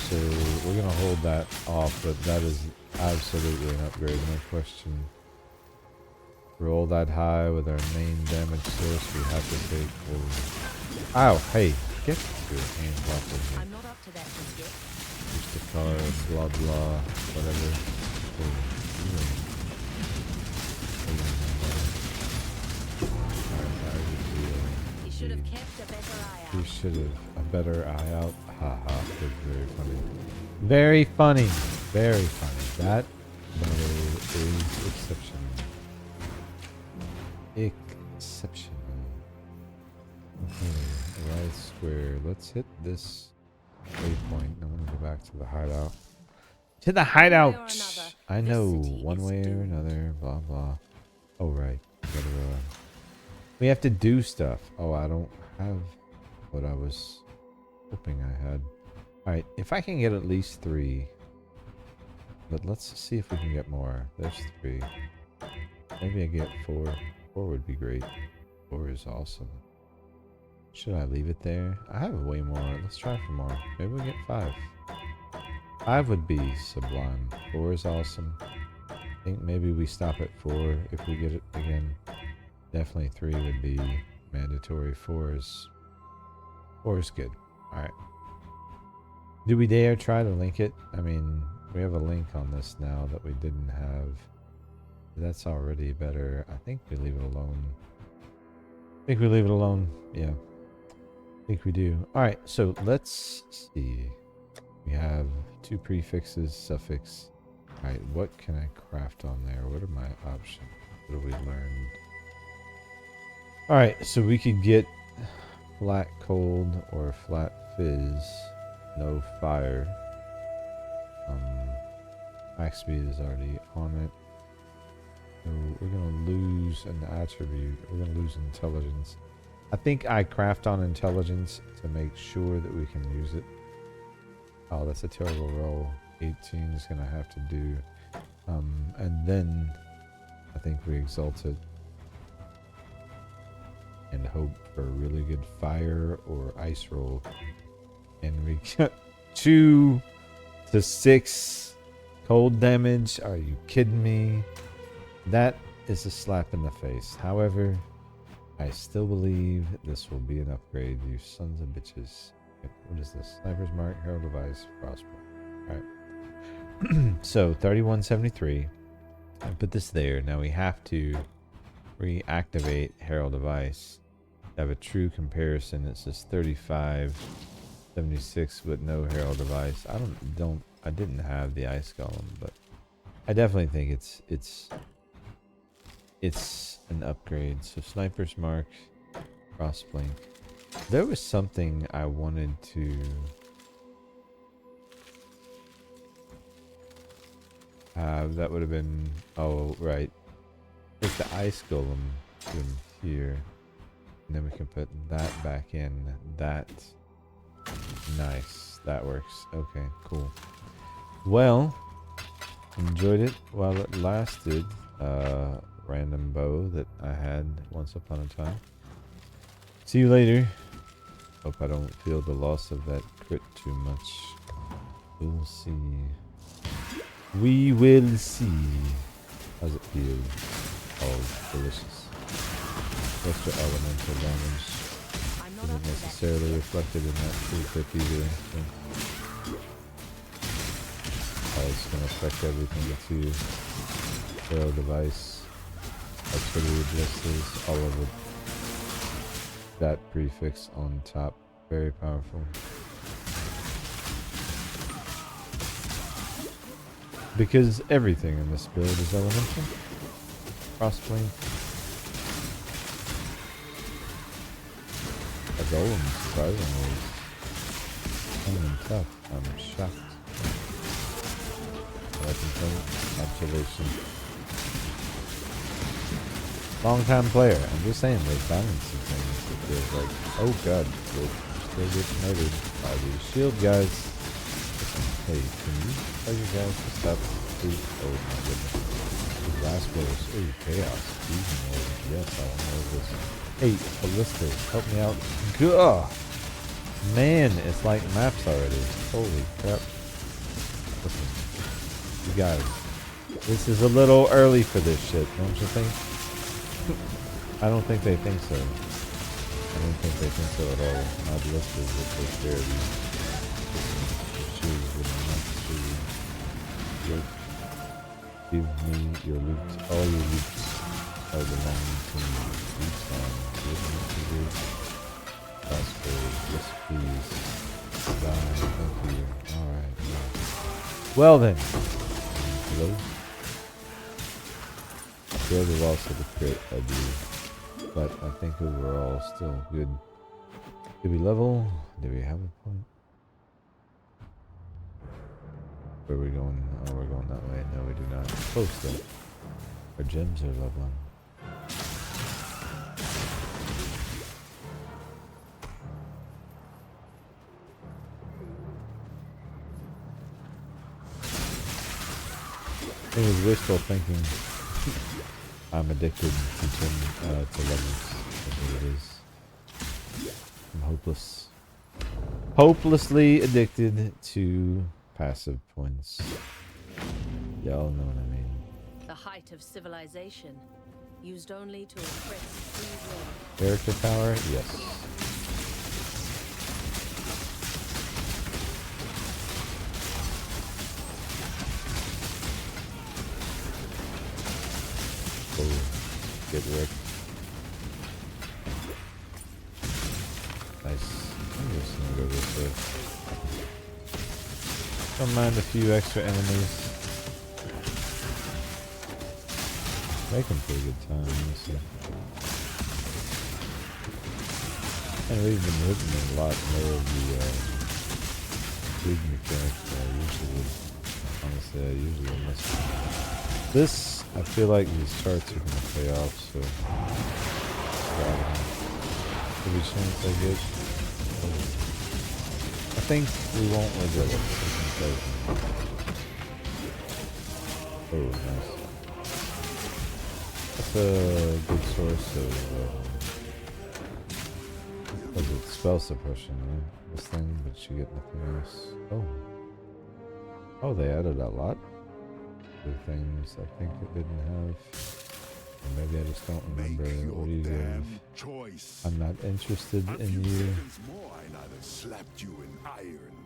So we're going to hold that off, but that is absolutely an upgrade, no question. Roll that high with our main damage source, we have to take over. Ow, hey, get your hands off of me. I'm not up to that just yet. Just a card, blah blah, whatever. You should have kept a better eye out. You should have a better eye out. Haha, that's very funny. Very funny. Very funny. That though is exceptional. Exceptional. Okay, right square. Let's hit this waypoint. I'm gonna go back to the hideout. To the hideout! I know, one way or another, blah blah. Oh right. We have to do stuff. Oh, I don't have what I was hoping I had. Alright, if I can get at least 3. But let's see if we can get more. There's 3. Maybe I get 4. 4 would be great. 4 is awesome. Should I leave it there? I have way more. Let's try for more. Maybe we'll get 5. 5 would be sublime. 4 is awesome. I think maybe we stop at 4 if we get it again. Definitely 3 would be mandatory. 4 is good. Alright. Do we dare try to link it? I mean, we have a link on this now that we didn't have. That's already better. I think we leave it alone. I think we leave it alone. Yeah. I think we do. Alright, so let's see. We have 2 prefixes, suffix. Alright, what can I craft on there? What are my options? What have we learned? Alright, so we could get flat cold or flat fizz. No fire. Max speed is already on it. So we're gonna lose an attribute. We're gonna lose intelligence. I think I craft on intelligence to make sure that we can use it. Oh, that's a terrible roll. 18 is gonna have to do. And then I think we exalt it and hope for a really good fire or ice roll. And we got 2 to 6 cold damage. Are you kidding me? That is a slap in the face. However, I still believe this will be an upgrade, you sons of bitches. What is this? Sniper's Mark, Herald Device, Crossbow. Alright. So, 3173. I put this there. Now we have to reactivate Herald Device to have a true comparison. It says 3576 with no Herald Device. I didn't have the Ice Golem, but I definitely think it's an upgrade. So Sniper's Mark, Crossblink. There was something I wanted to have. That would have been, oh right, put the Ice Golem in here, and then we can put that back in. That, nice, that works. Okay, cool. Well, enjoyed it while it lasted. Random bow that I had once upon a time. See you later. Hope I don't feel the loss of that crit too much. We'll see. We will see. How's it feel? Oh, delicious. Extra elemental damage isn't necessarily reflected in that tooltip either. So. Oh, it's going to affect everything too. Fail device. Activity addresses, all of it. That prefix on top. Very powerful. Because everything in this build is elemental. Crossplane. A golem, surprisingly, is tough. I'm shocked. I can tell. Observation. Long time player. I'm just saying there's balance and things. It feels like, oh god, we'll still get murdered by these shield guys. Listen, hey, can you tell your guys to stop, please? Oh my goodness. These last players. Ooh, chaos. Fusion mode. Yes, I don't know this. Hey, Ballista, help me out. Gah! Man, it's like maps already. Holy crap. Listen, you guys, this is a little early for this shit, don't you think? I don't think they think so. I don't think they think so at all. My Ballista is what takes care of you. Choose what I'm not to give me your loot. All your loot are belonging to me. Each time. Give me to you. Prosper. Yes, please. Die. Thank you. Alright. Well then. Hello? Feel the loss of the crit, I do. But I think overall still good. Did we level? Did we have a point? Where are we going? Oh, we're going that way. No, we do not. Close though. Our gems are leveling. It was wishful thinking. I'm addicted to levels. That's what it is. I'm hopeless. Hopelessly addicted to passive points. Y'all know what I mean. The height of civilization, used only to oppress free will. Character power? Yes. Oh, get wrecked. Nice. I'm just gonna go this way. Don't mind a few extra enemies. Making pretty good time, honestly. And we've been hitting a lot more of the big mechanics than I usually would, honestly. Yeah, usually I miss. This, I feel like these charts are gonna pay off, so every chance I get. I think we won't regret it. Oh, nice. That's a good source of was it spell suppression, right? This thing, but you get nothing else. Oh, they added a lot of things I think it didn't have. Or maybe I just don't remember what do you give. I'm not interested in you.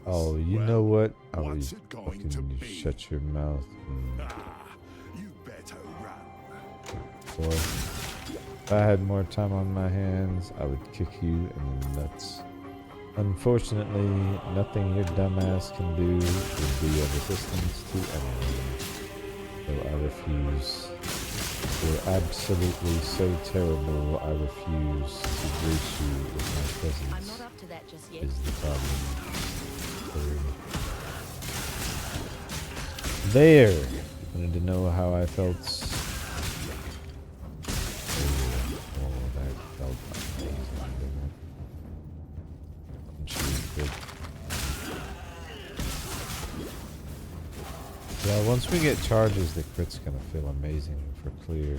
Oh, you know what? I'll fucking shut your mouth. Boy, if I had more time on my hands, I would kick you in the nuts. Unfortunately, nothing your dumbass can do will be of assistance to anyone. So I refuse. You're absolutely so terrible, I refuse to grace you with my presence. I'm not up to that just yet. Is the problem. There! Wanted to know how I felt. Oh, that felt amazing, didn't it? Good. Yeah, once we get charges, the crit's gonna feel amazing for clear.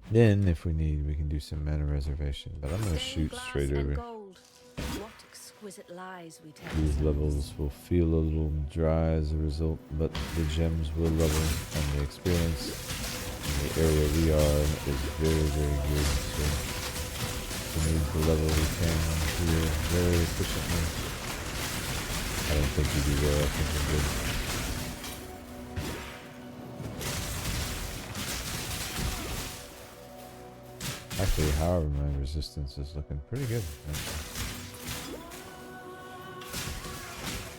Then, if we need, we can do some mana reservation. But I'm gonna shoot straight over. What exquisite lies we tell. These levels will feel a little dry as a result, but the gems will level, and the experience in the area we are is very, very good. So we need the level we can here very efficiently. I don't think you do well. I think we're good. Actually, however, my resistance is looking pretty good.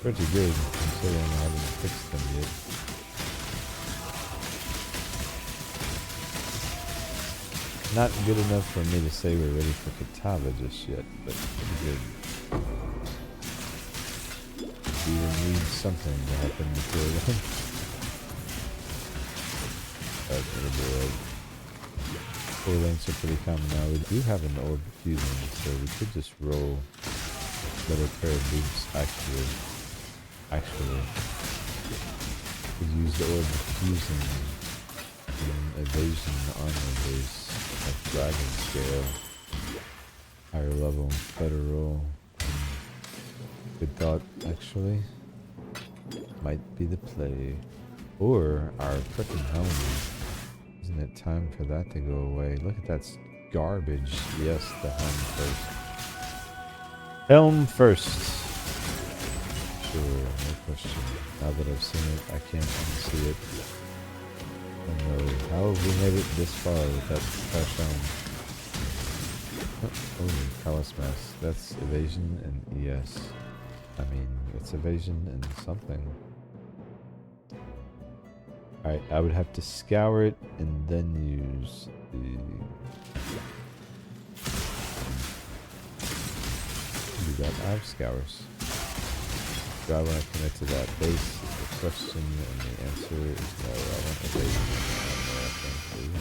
Pretty good, considering I haven't fixed them yet. Not good enough for me to say we're ready for Kitava just yet, but pretty good. We will need something to happen before then. That's gonna be right. 4 links are pretty common now. We do have an orb fusing, so we could just roll better pair of boots. Actually, could use the orb fusing in evasion armor base, like dragon scale, higher level, better roll. Good thought, actually. Might be the play. Or our frickin' helm. Isn't it time for that to go away? Look at that garbage. Yes, the helm first. Helm first. Sure, no question. Now that I've seen it, I can't unsee it. Oh no, how have we made it this far with that trash helm? Oh, Callous Mass. That's evasion and ES. I mean, it's evasion and something. Alright, I would have to scour it and then use the... Do that. I have scours. Do I want to connect to that base? Is the question, and the answer is no. I want evasion on there, I think.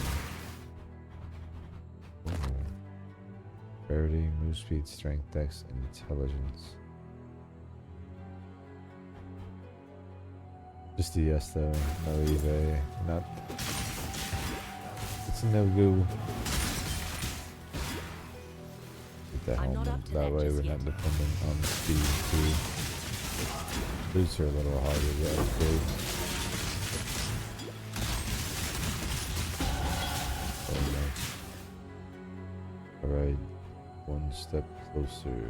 Rarity, move speed, strength, dex, and intelligence. Just a yes though, no eVay, not... It's a no-go. Get the helmet, that way we're not dependent on the speed too. Boots are a little harder to upgrade. Oh no. Alright, one step closer.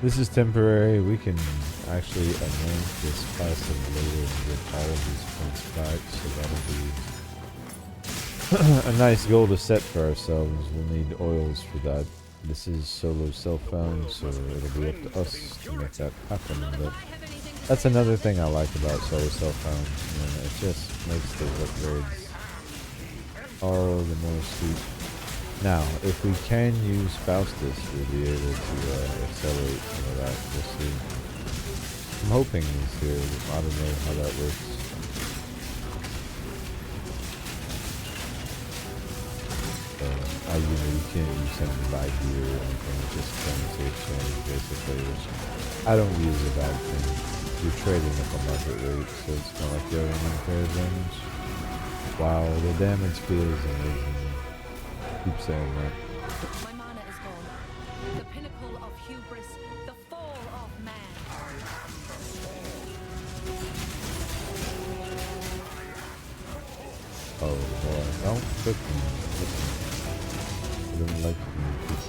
This is temporary. We can actually anoint this passive later and get all of these points back, so that'll be a nice goal to set for ourselves. We'll need oils for that. This is solo self-found, so it'll be up to us to make that happen. But that's another thing I like about solo self-found. It just makes those upgrades all the more sweet. Now, if we can use Faustus, we'll be able to accelerate some of that. We'll see. I'm hoping he's here. I don't know how that works. You can't use something by here or anything. It's just currency exchange, basically, which I don't view as a bad thing. You're trading at the market rate, so it's not like you're having unfair advantage. Wow, the damage feels amazing. Keep saying that. My mana is gone. The pinnacle of hubris, the fall of man. Oh boy, don't cook me. I don't like being cooked.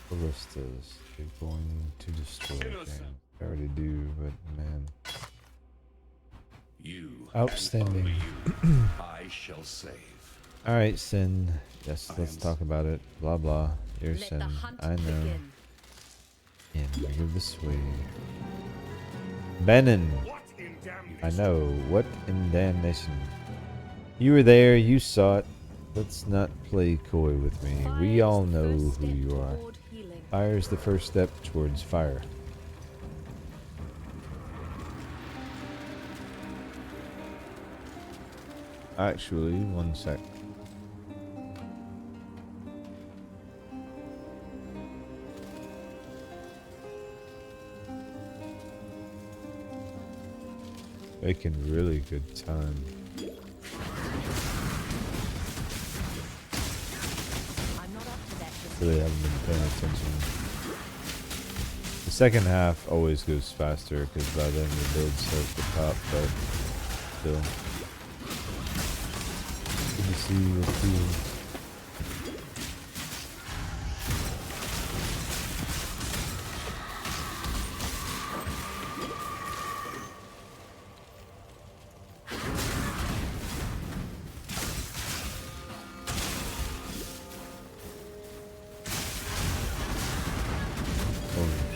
Ballistas, they're going to destroy again. I already do, but man. Outstanding. I shall save. Alright, Sin. Yes, let's talk about it. Blah blah. You're Sin. I know. And move this way. Benin. I know. What in damnation? You were there, you saw it. Let's not play coy with me. We all know who you are. Fire is the first step towards fire. Actually, one sec. Making really good time. Really haven't been paying attention. The second half always goes faster because by then the build starts to pop, but still. Good to see you too.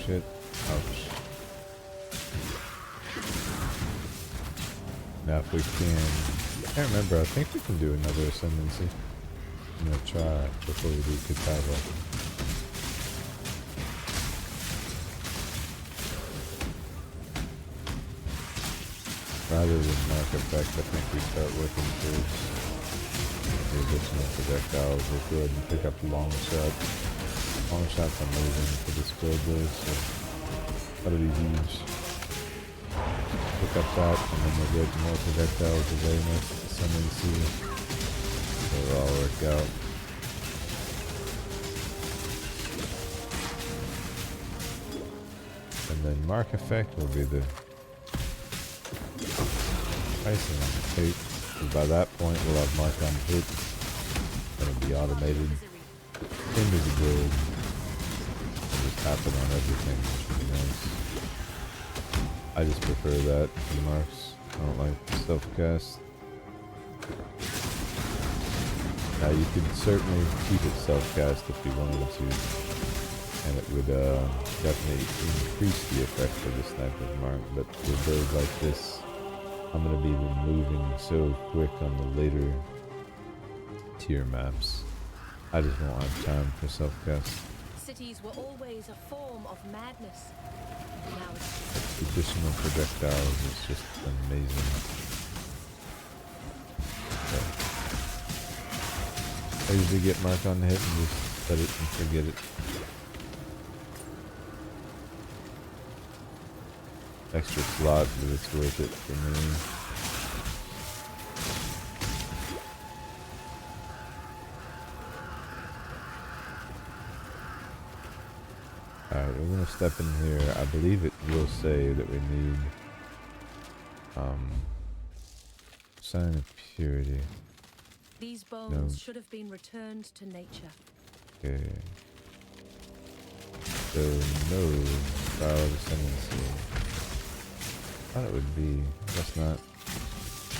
Shit. Ouch. Now if we can... I can't remember, I think we can do another ascendancy. I'm gonna try before we do Kitava. Rather than mark effect, I think we start working towards the additional projectiles. We'll go ahead and pick up long shot. Long shot's amazing for this build though, so that'll be huge. Pick up that, and then we'll get more projectiles away next ascendancy. So it'll all work out. And then mark effect will be the icing on the cake. So by that point we'll have mark on hit. It'll be automated into the build. Happen on everything, which would be nice. I just prefer that to marks. I don't like self-cast. Now you could certainly keep it self-cast if you wanted to, and it would definitely increase the effect of the sniper's mark, but for a build like this, I'm going to be moving so quick on the later tier maps. I just won't have time for self-cast. Cities were always a form of madness. Now it's additional projectiles is just amazing. I usually get mark on the hit and just set it and forget it. Extra slot, but it's worth it for me. Alright, we're gonna step in here. I believe it will say that we need sign of purity. These bones should have been returned to nature. Okay. So no style of ascendancy. Thought it would be. Guess not.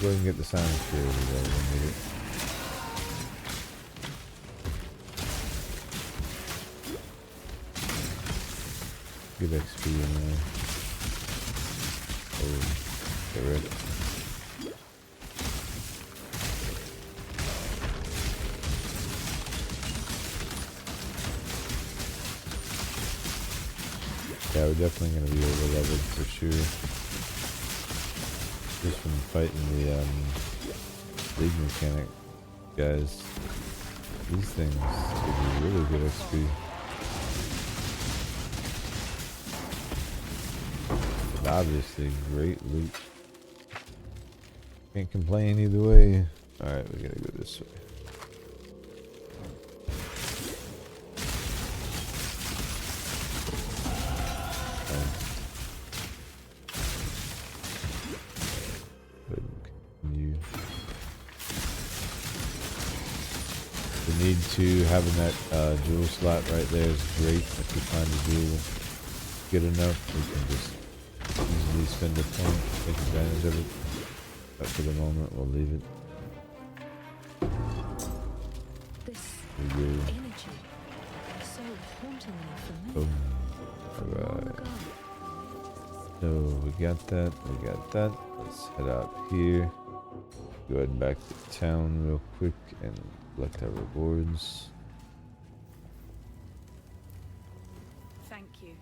Go ahead and get the sign of purity though, we'll need it. Good XP in there. Oh, get rid. Yeah, we're definitely going to be over leveled for sure. Just from fighting the league mechanic guys. These things give you really good XP. And obviously, great loot. Can't complain either way. Alright, we gotta go this way. Need to having that jewel slot right there is great. If you're trying to do good enough, you can just easily spend a point, take advantage of it. But for the moment, we'll leave it. This we go. energy, so hauntingly familiar. Alright. So we got that. We got that. Let's head out here. Go ahead and back to town real quick and collect our rewards. Thank you.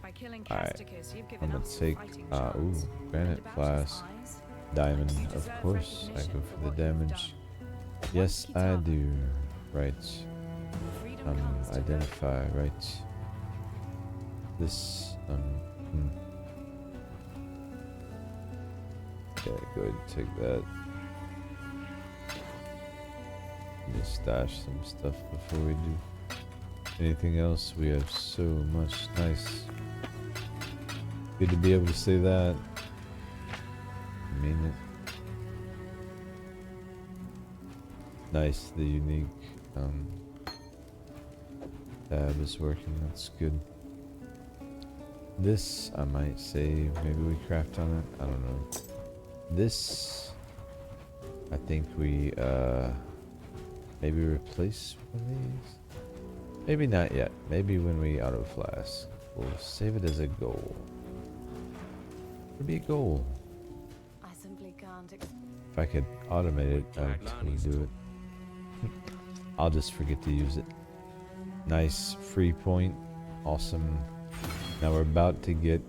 By killing Alright, Casticus, you've I'm given gonna us take fighting ooh, chance. granite And about flask, his eyes, diamond, you of deserve course. I recognition go for for the what you've damage. done. Yes, I Kitava. do. Right. Freedom comes to Identify. Right. This. Okay, go ahead and take that. Just stash some stuff before we do anything else. We have so much. Nice. Good to be able to say that. I mean it. Nice. The unique tab is working. That's good. This I might save. Maybe we craft on it. I don't know. This I think we maybe replace one of these. Maybe not yet. Maybe when we auto flask. We'll save it as a goal. It'd be a goal. I simply can't. If I could automate it, I'd totally do it. I'll just forget to use it. Nice free point. Awesome. Now we're about to get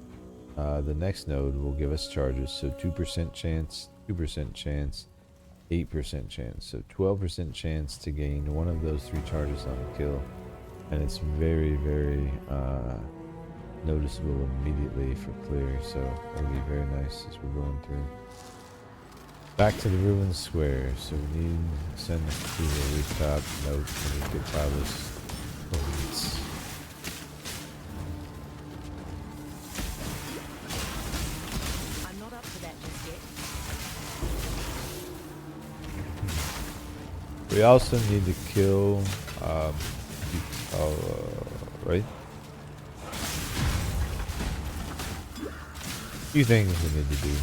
the next node will give us charges. So 2% chance, 2% chance, 8% chance. So 12% chance to gain one of those 3 charges on a kill. And it's very, very noticeable immediately for clear. So it'll be very nice as we're going through. Back to the ruined square. So we need to send to the rooftop note and we get Palace. I'm not up to that just yet. We also need to kill right? Few things we need to do.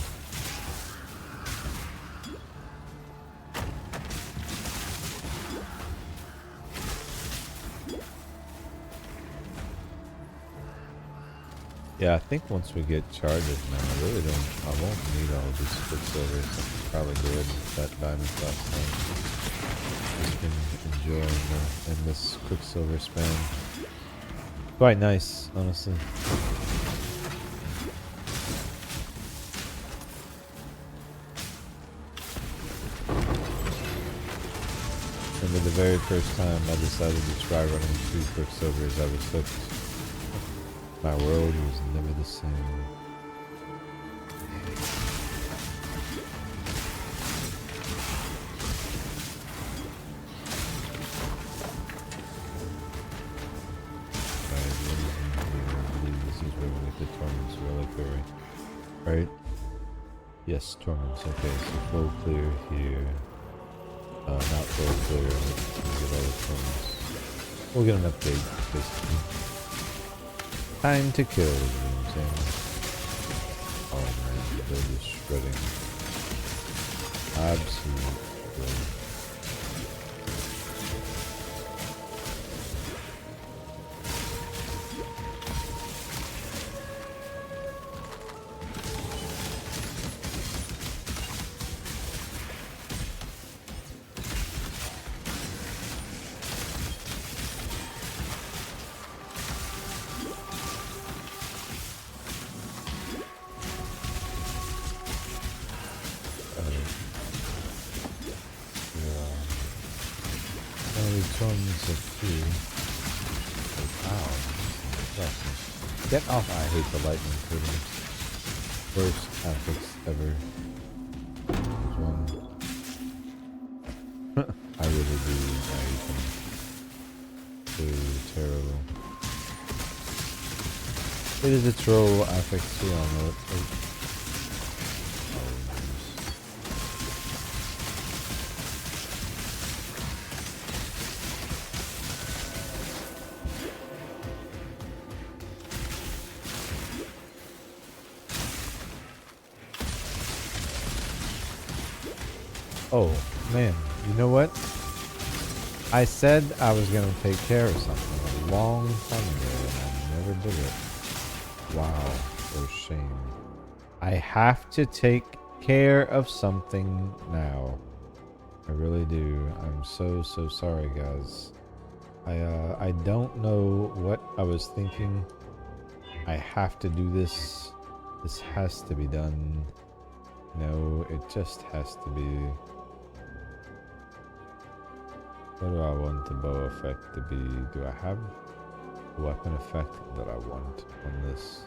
Yeah, I think once we get charges, man, I really don't. I won't need all of this quicksilver. So I'm probably good with that diamond last time. Just been enjoying the endless quicksilver spam. Quite nice, honestly. Remember the very first time I decided to try running 2 Quicksilvers, I was hooked. My world was never the same. Right? Yes, torments. Okay, so full clear here. Not full clear. Let's get all the torments. We'll get an update, basically. Time to kill, you know what I'm saying? Oh man, they're just shredding. Absolutely. Get off! I hate the lightning coating. Worst affix ever. There's one. I really do. I hate them. So terrible. It is a troll affix. We all know it. Oh, man, you know what? I said I was going to take care of something a long time ago, and I never did it. Wow, for shame. I have to take care of something now. I really do. I'm so sorry, guys. I don't know what I was thinking. I have to do this. This has to be done. No, it just has to be. What do I want the bow effect to be? Do I have a weapon effect that I want on this?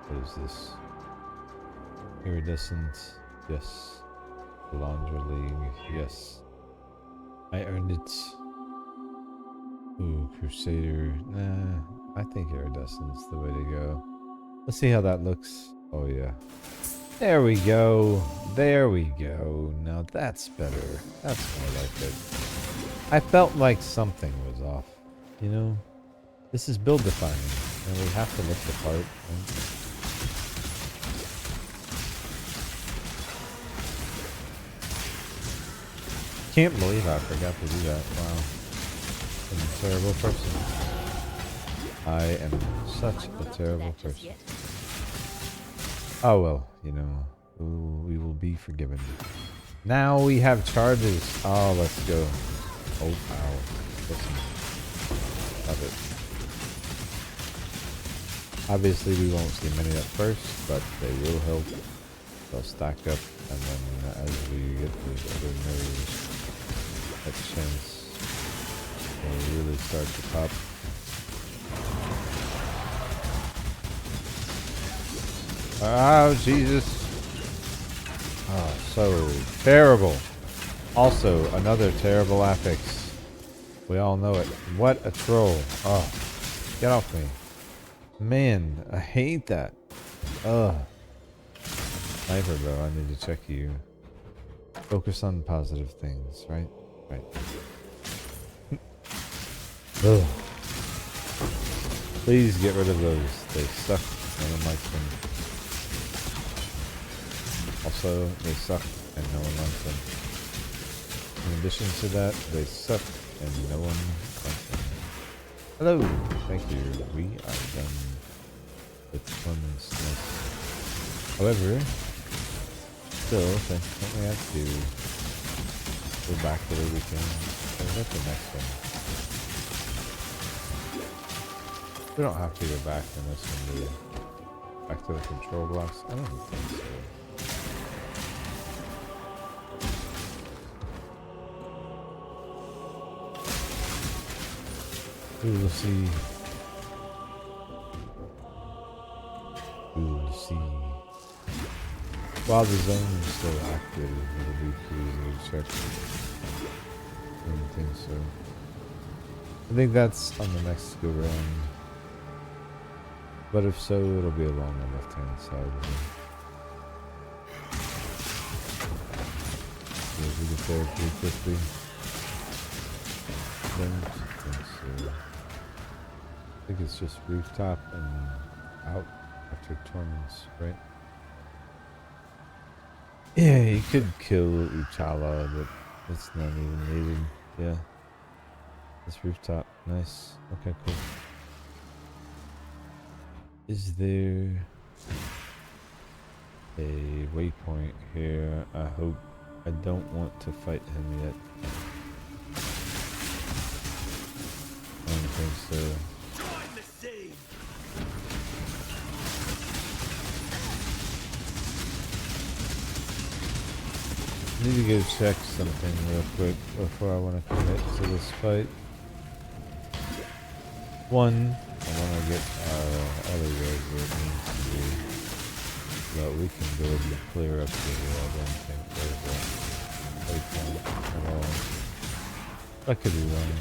What is this? Iridescent. Yes. Laundry League. Yes. I earned it. Ooh, Crusader. Nah, I think iridescent's the way to go. Let's see how that looks. Oh yeah. There we go. There we go. Now that's better. That's more like it. I felt like something was off. You know? This is build defining. And we have to look the part. Right? Can't believe I forgot to do that. Wow. I'm a terrible person. I am such a terrible person. Oh well, you know, we will be forgiven. Now we have charges. Oh, let's go. Oh, ow. Listen. Love it. Obviously, we won't see many at first, but they will help. They'll stack up, and then as we get those other nerves, that chance will really start to pop. Oh, Jesus. Oh, so terrible. Also, another terrible affix. We all know it. What a troll. Oh, get off me. Man, I hate that. Ugh. Sniper, bro, I need to check you. Focus on positive things, right? Right. Ugh. Please get rid of those. They suck. No one likes them. Also, they suck and no one likes them. In addition to that, they suck and no one likes them. Hello! Thank you. We are done with cleanliness. However, still, don't we have to go back to the weekend? Or is that the next one? We don't have to go back in this one, do we? Back to the control blocks? I don't think so. We will see. We will see. While the zone is still active, it'll be pretty easy to check. I don't think so. I think that's on the next go round. But if so, it'll be along the left hand side. Yeah, we get there pretty quickly. Don't think so. I think it's just rooftop and out after torments, right? Yeah, you could kill Uchala, but it's not even needed. Yeah. This rooftop. Nice. Okay, cool. Is there a waypoint here? I hope. I don't want to fight him yet. I don't think so. I need to go check something real quick before I want to commit to this fight. One, I want to get our other res where it needs to be, but we can go ahead and clear up here. I don't think there's a waypoint at all. I could be wrong.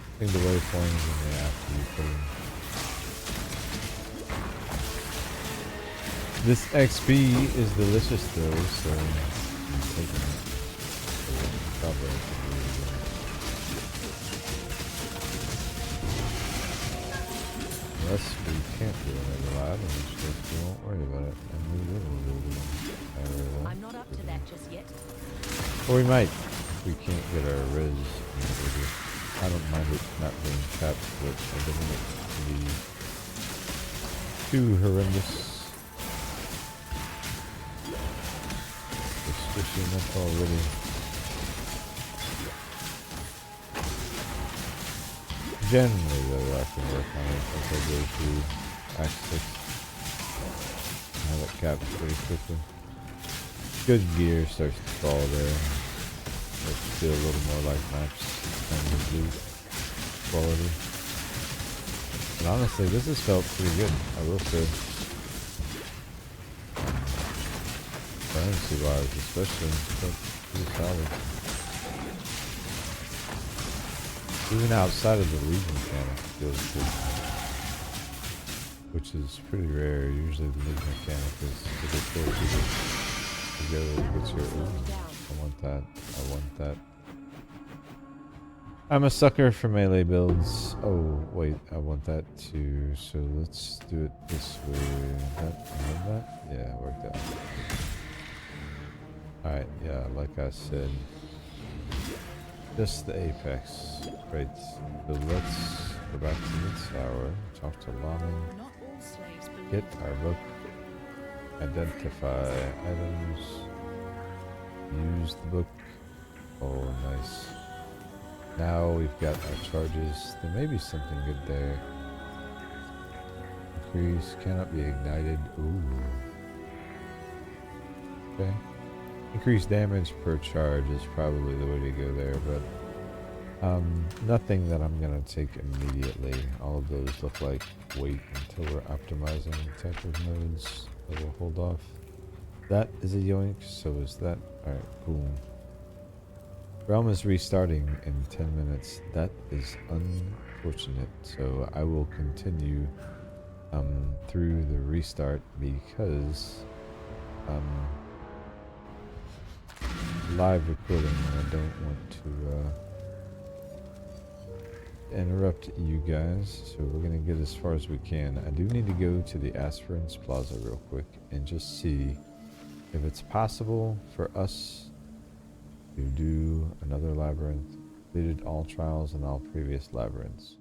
I think the waypoint is in the after you put in. This XP is delicious though, so I'm taking it. Probably. Unless we can't do another lab, in which case we won't worry about it, and we will do one. I'm not up to that just yet. Or we might, if we can't get our res. I don't mind it not being capped, but I don't want it to be too horrendous. It's squishy enough already. Generally though, I can work on it as I go through Act 6. Have it capped pretty quickly. Good gear starts to fall there. Let's feel a little more like maps and the blue quality. And honestly, this has felt pretty good, I will say. Currency wise especially, it's felt pretty solid. Even outside of the Legion mechanic feels good. Which is pretty rare. Usually the Legion mechanic is a bit closer together with your I want that. I want that. I'm a sucker for melee builds. Oh, wait, I want that too. So let's do it this way. That? Yeah, it worked out. Alright, yeah, like I said. Just the apex. Right. So let's go back to the tower. Talk to Lana. Get our book. Identify items. Use the book. Oh, nice. Now we've got our charges. There may be something good there. Increase cannot be ignited. Ooh. Okay. Increased damage per charge is probably the way to go there, but nothing that I'm gonna take immediately. All of those look like wait until we're optimizing type of nodes. So we'll hold off. That is a yoink, so is that. Alright, cool. Realm is restarting in 10 minutes. That is unfortunate. So I will continue through the restart because live recording and I don't want to interrupt you guys, so we're gonna get as far as we can. I do need to go to the Aspirants Plaza real quick and just see if it's possible for us to do another labyrinth. Completed all trials and all previous labyrinths.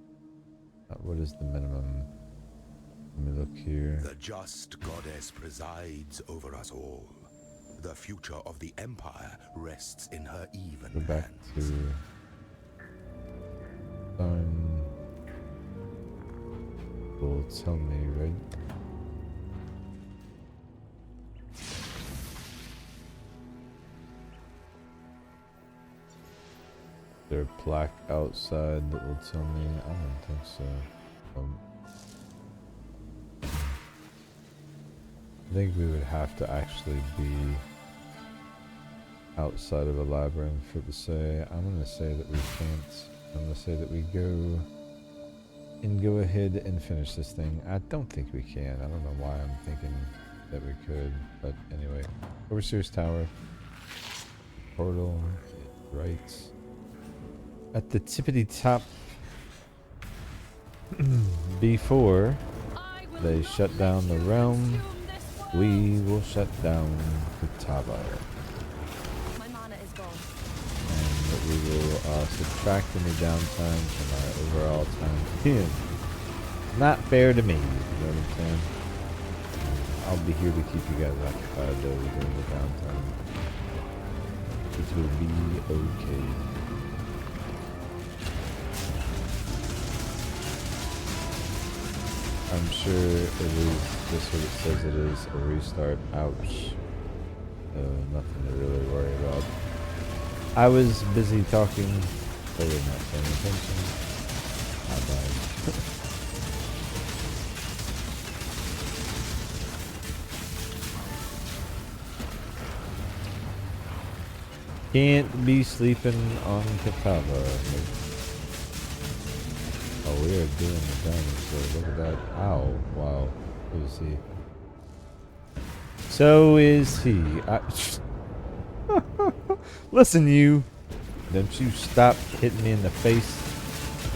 What is the minimum? Let me look here. The just goddess presides over us all. The future of the Empire rests in her even Go back hands. to will tell me, right? there a plaque outside that will tell me? I don't think so. I think we would have to actually be outside of a labyrinth for it to say. I'm going to say that we can't. I'm going to say that we go ahead and finish this thing. I don't think we can. I don't know why I'm thinking that we could. But anyway, Overseer's Tower. Portal. Right. At the tippity top. Before they shut down the realm, we will shut down Kitava. My mana is gone. And we will subtract any downtime from our overall time. Not fair to me, you know what I'm saying? I'll be here to keep you guys occupied though during the downtime. It will be okay. I'm sure it is just what it says it is, a restart. Ouch. Nothing to really worry about. I was busy talking, totally not paying attention. I died. Can't be sleeping on Kitava. Oh, we are doing the dinosaur. Look at that. Ow. Wow. Who is he? So is he. Listen, you. Don't you stop hitting me in the face.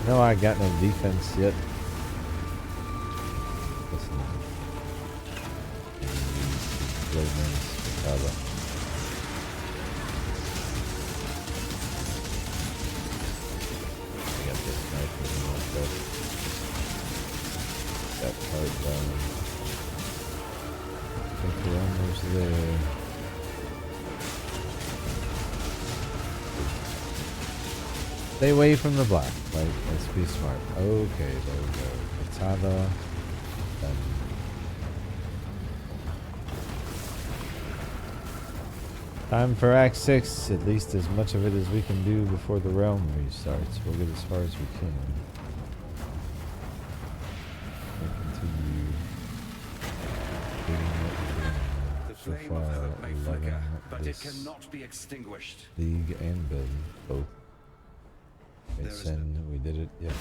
No, I got no defense yet. Listen. That part down. I think we're almost there. Stay away from the black, right? Let's be smart. Okay, there we go. Kitava. Done. Time for Act 6. At least as much of it as we can do before the realm restarts. We'll get as far as we can. So far, 11 but this it cannot be extinguished. League and build both. Okay, send. We did it. Yep.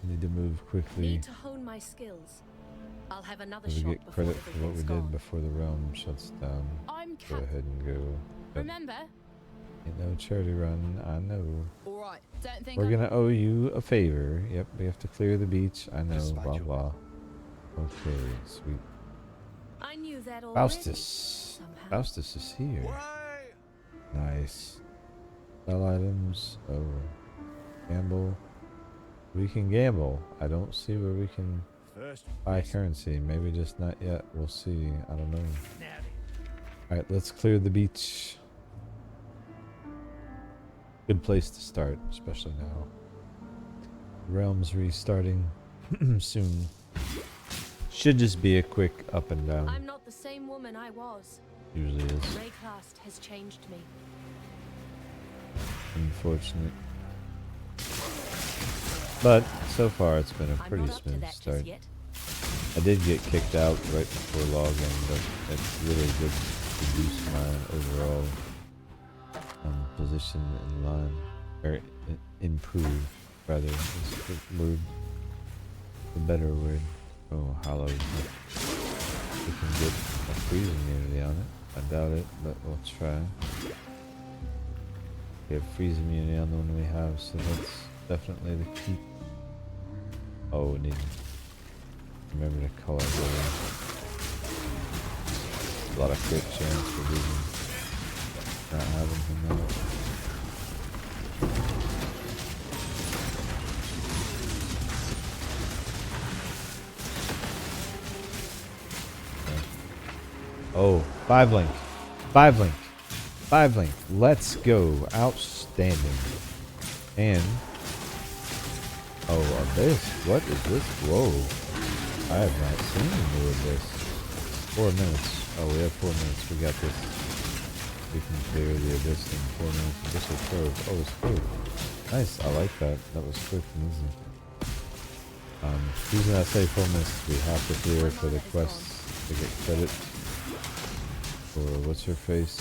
Need to move quickly. Need to hone my skills. I'll have another So we shot get credit for what we gone. did before the realm shuts down. I'm Go ahead and go. Yep. Remember? Ain't no charity run. I know. All right. Don't think We're gonna owe you a favor. Yep. We have to clear the beach. I know. Blah blah. Okay. Sweet. I knew that already. Faustus. Faustus is here. Nice. Sell items. Oh. Gamble. We can gamble. I don't see where we can buy currency. Maybe just not yet. We'll see. I don't know. Alright, let's clear the beach. Good place to start, especially now. Realm's restarting soon. Should just be a quick up and down. I'm not the same woman I was. Usually is. Rayclast has changed me. Unfortunate. But so far it's been a pretty I'm not up to smooth that start. just yet. I did get kicked out right before login, but it's really good to boost my overall position in line, or improve rather is the word, the better word. Oh, hollow. We can get a freeze immunity on it. I doubt it, but we'll try. We have freeze immunity on the one we have, so that's definitely the key. Oh, we need to remember to color the a lot of crit chance for losing, not having him out. Oh, 5 link. 5 link. 5 link. Let's go. Outstanding. And oh, this. What is this? Whoa. I have not seen any of this. 4 minutes. Oh, we have 4 minutes. We got this. We We can clear the abyss in 4 minutes. Abyssal Trove. Oh, it's quick. Nice, I like that. That was quick and easy. Reason I say 4 minutes, we have to clear for the quests to get credit for what's her face.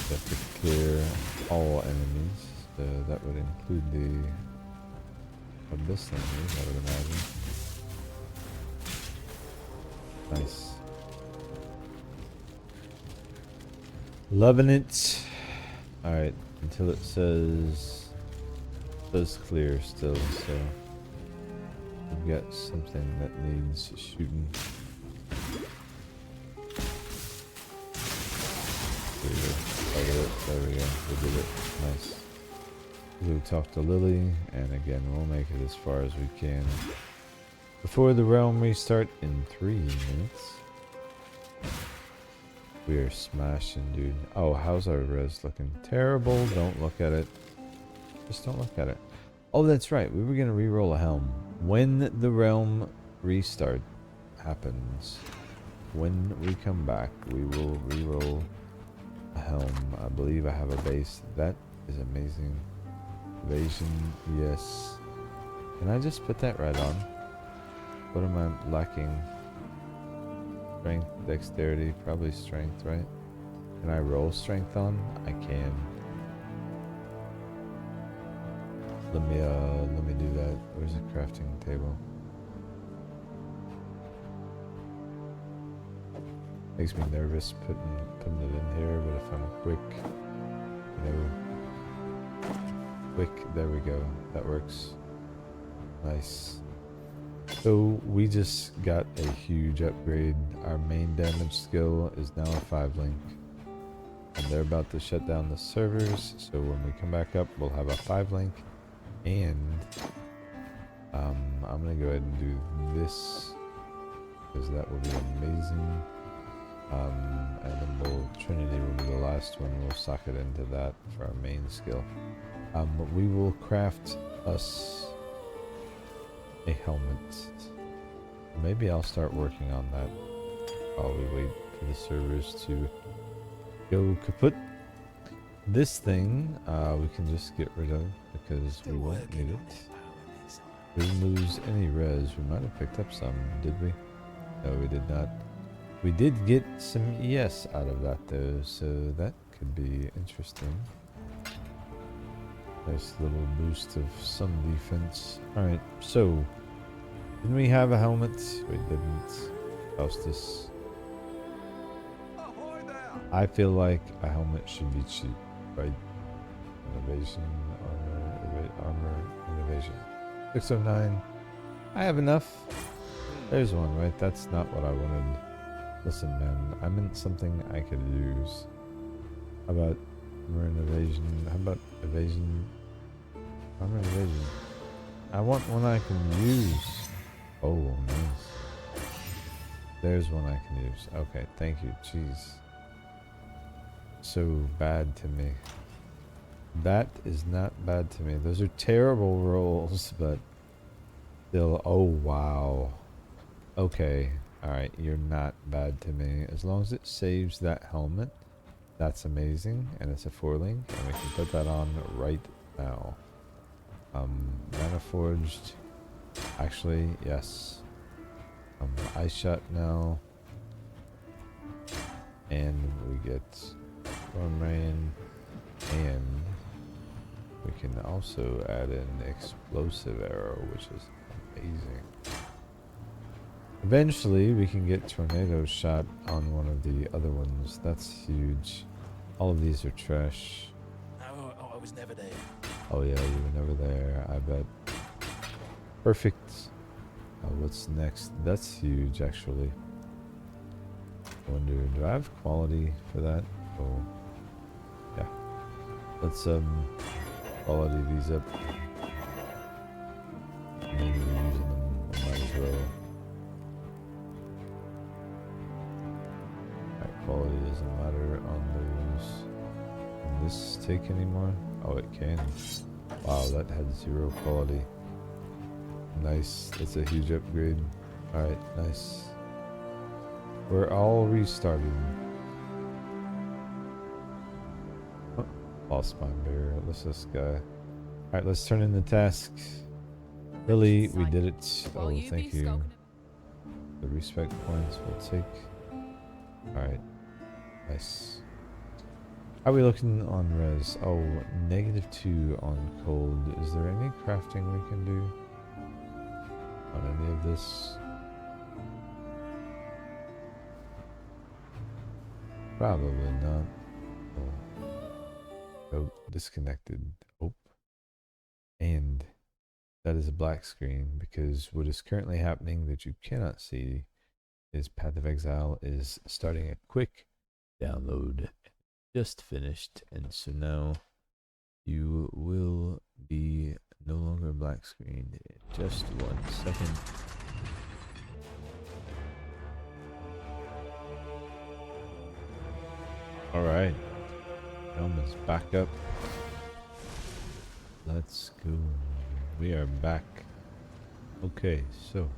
We have to clear all enemies, so that would include the abyss enemies, I would imagine. Nice. Loving it. Alright, until it says clear still, so we've got something that needs shooting. There we go, we did it. Nice. We talked to Lily, and again we'll make it as far as we can before the realm restart in 3 minutes. We are smashing, dude. Oh, how's our res looking? Terrible. Don't look at it. Just don't look at it. Oh, that's right. We were going to re-roll a helm. When the realm restart happens, when we come back, we will re-roll a helm. I believe I have a base. That is amazing. Evasion, yes. Can I just put that right on? What am I lacking? Strength, dexterity, probably strength, right? Can I roll strength on? I can. Let me do that. Where's the crafting table? Makes me nervous putting it in here, but if I'm quick, there we go. That works. Nice. So we just got a huge upgrade. Our main damage skill is now a 5-link. And they're about to shut down the servers, so when we come back up, we'll have a 5-link. And I'm gonna go ahead and do this, because that will be amazing. And then Trinity will be the last one. We'll sock it into that for our main skill. But we will craft us a helmet. Maybe I'll start working on that while we wait for the servers to go kaput. This thing we can just get rid of because we won't need it. We didn't lose any res. We might have picked up some, did we? No, we did not. We did get some ES out of that though, so that could be interesting. Nice little boost of some defense. Alright, so didn't we have a helmet? We didn't. Faustus. I feel like a helmet should be cheap, right? Innovation, armor, innovation. 609. I have enough. There's one, right? That's not what I wanted. Listen, man, I meant something I could use. How about armor and evasion? How about evasion? Armor and evasion. I want one I can use. Oh, nice. There's one I can use. Okay, thank you. Jeez. So bad to me. That is not bad to me. Those are terrible rolls, but still. Oh, wow. Okay. Alright, you're not bad to me. As long as it saves that helmet, that's amazing. And it's a 4-link, and we can put that on right now. Manaforged. Actually, yes. Ice shot now. And we get Storm Rain. And we can also add in Explosive Arrow, which is amazing. Eventually, we can get Tornado Shot on one of the other ones. That's huge. All of these are trash. Oh, I was never there. Oh yeah, you were never there, I bet. Perfect. What's next? That's huge, actually. I wonder, do I have quality for that? Oh, yeah. Let's quality these up. Maybe we're using them. Might as well. Alright, quality doesn't matter on those. Can this take anymore? Oh, it can. Wow, that had 0 quality. Nice. That's a huge upgrade. Alright, nice. We're all restarted. False spine barrier. Let's this guy. Alright, let's turn in the task. Lily, we did it. Oh, thank you. The respect points we'll take. Alright. Nice. How are we looking on res? Oh, -2 on cold. Is there any crafting we can do on any of this? Probably not. Oh, disconnected. Oh. And that is a black screen because what is currently happening that you cannot see is Path of Exile is starting a quick download. Just finished, and so now you will be no longer black screened in just 1 second. Alright, film is back up. Let's go. We are back. Okay, so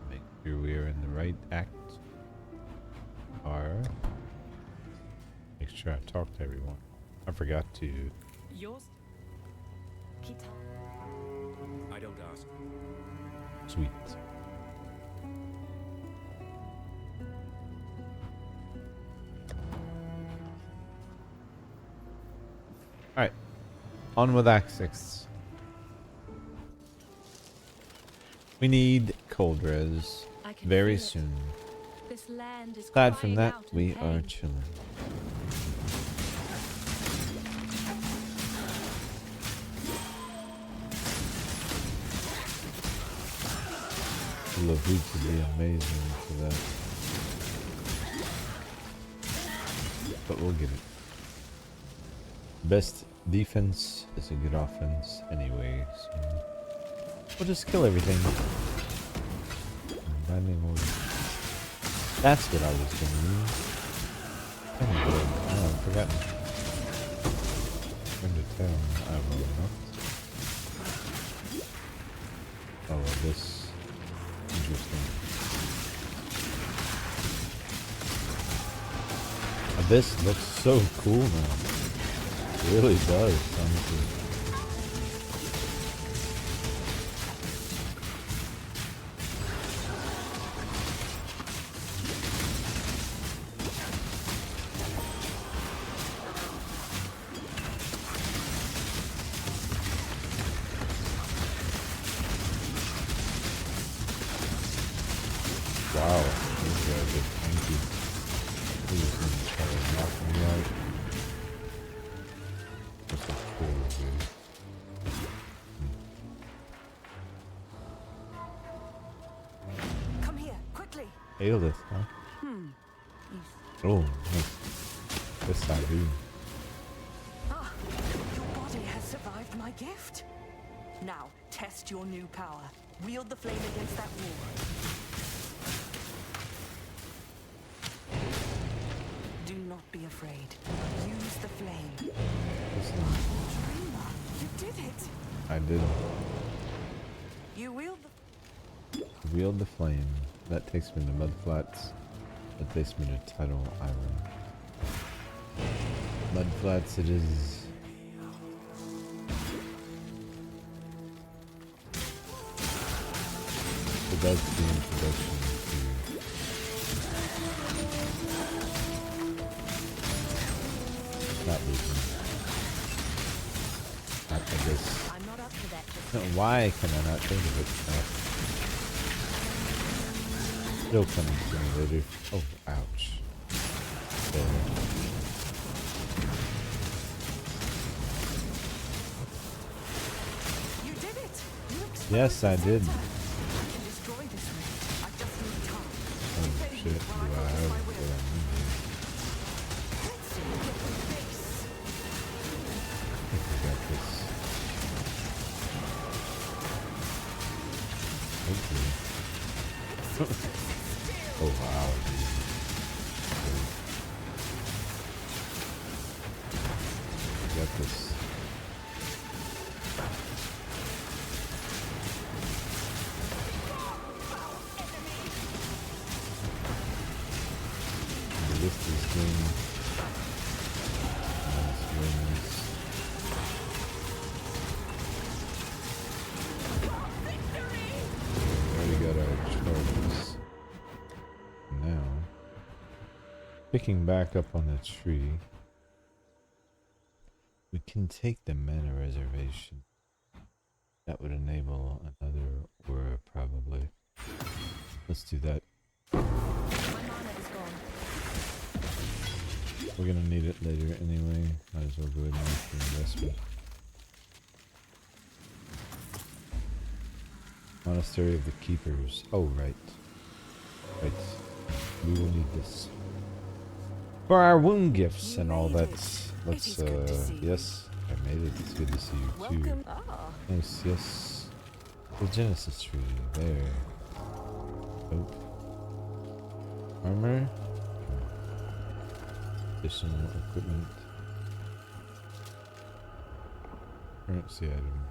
make sure we are in the right act. Make sure I talk to everyone. I forgot to. Yours? Kitava. I don't ask. Sweet. Alright. On with Act 6. We need cold res very soon. This land is Aside from that, crying out in we are pain. chilling. Wuth would be amazing for that. But we'll get it. Best defense is a good offense anyway, so we'll just kill everything. Binding order. That's what I was gonna use. Oh, I've forgotten. Turn to town. I will not. Oh, well, this. Interesting. This looks so cool now. It really does, honestly. Wow, these guys are tanky. They're just gonna try to knock me out. This is cool, dude. Come here, quickly. Hail this, huh? Oh, nice. This I do. Ah, your body has survived my gift. Now, test your new power. Wield the flame against that wall. Do not be afraid. Use the flame. Dreamer, you did it. I did. You wield the... Wield the flame. That takes me to Mudflats. That takes me to Tidal Island. Mudflats it is. So that's the introduction to that region. I guess. I'm not up to that. No, why can I not think of it? Still coming to me later. Oh, ouch. You did it. Yes, I did. Destroy this ring. I just need time. Oh shit, do I have what I need here? Let's see you get the face. I think we got this. Hopefully. Oh wow, dude. We got this. This game. Picking back up on the tree. We can take the mana reservation. That would enable another aura, probably. Let's do that. My mana is gone. We're gonna need it later anyway. Might as well go ahead and make the investment. Monastery of the Keepers. Oh, right. Right. We will need this. For our wound gifts and all that. Let's, yes. I made it. It's good to see you too. Welcome. Nice, yes. The Genesis tree. There. Oh. Armor. Additional equipment. Currency item.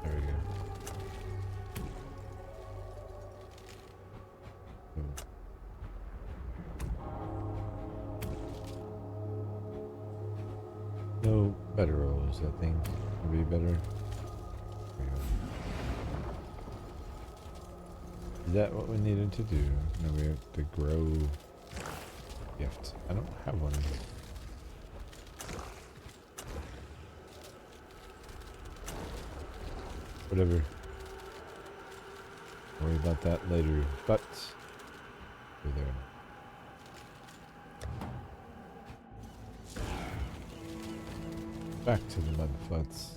There we go. No better rolls, I think. Would be better. There we go. Is that what we needed to do? No, we have to grow gift. I don't have one. Whatever. Worry about that later. But we're there. Back to the mud floods.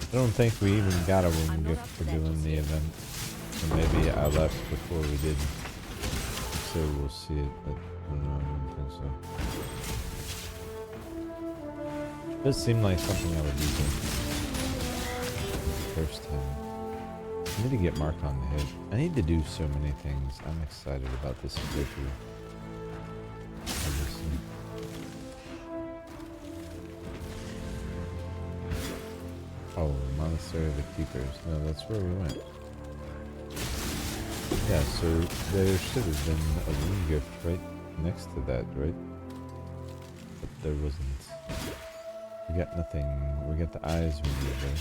I don't think we even got a wound gift for doing the event. Or maybe I left before we did. So we'll see it, but I don't think so. It does seem like something I would use it the first time. I need to get marked on the head. I need to do so many things. I'm excited about this playthrough. Obviously. Oh, Monastery of the Keepers. No, that's where we went. Yeah, so there should have been a wound gift right next to that, right? But there wasn't. We got nothing. We got the eyes we need there.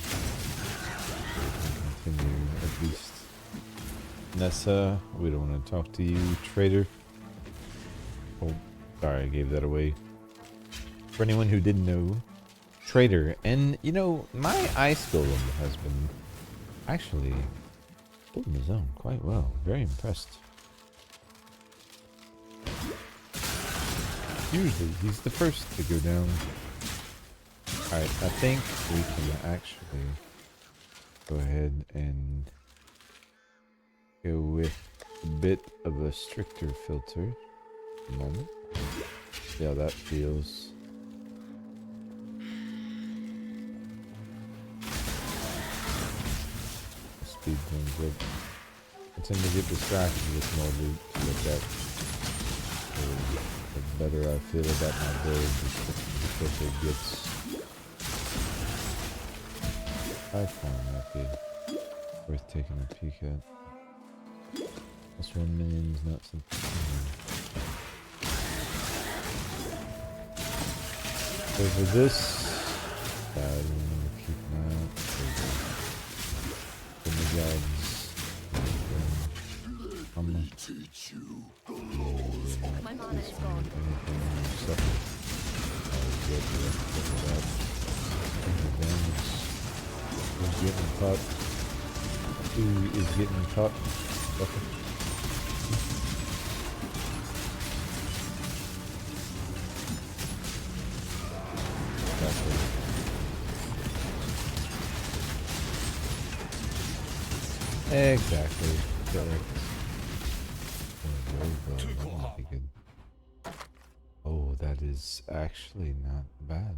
We can continue at least. Nessa, we don't want to talk to you, traitor. Oh, sorry, I gave that away. For anyone who didn't know, traitor. And, you know, my ice golem has been actually holding his own quite well. Very impressed. Usually, he's the first to go down. Alright, I think we can actually go ahead and go with a bit of a stricter filter. A moment. See how that feels. Speed things up. I tend to get distracted with more loot to look at. So the better I feel about my build, the quicker it gets. I found that be worth taking a peek at. Plus 1 million is not something. So for this, I don't want to keep an eye out for the guys. Let me teach you. My mana is gone. Who's getting caught? Who is getting caught? Exactly. Correct. Oh, that is actually not bad.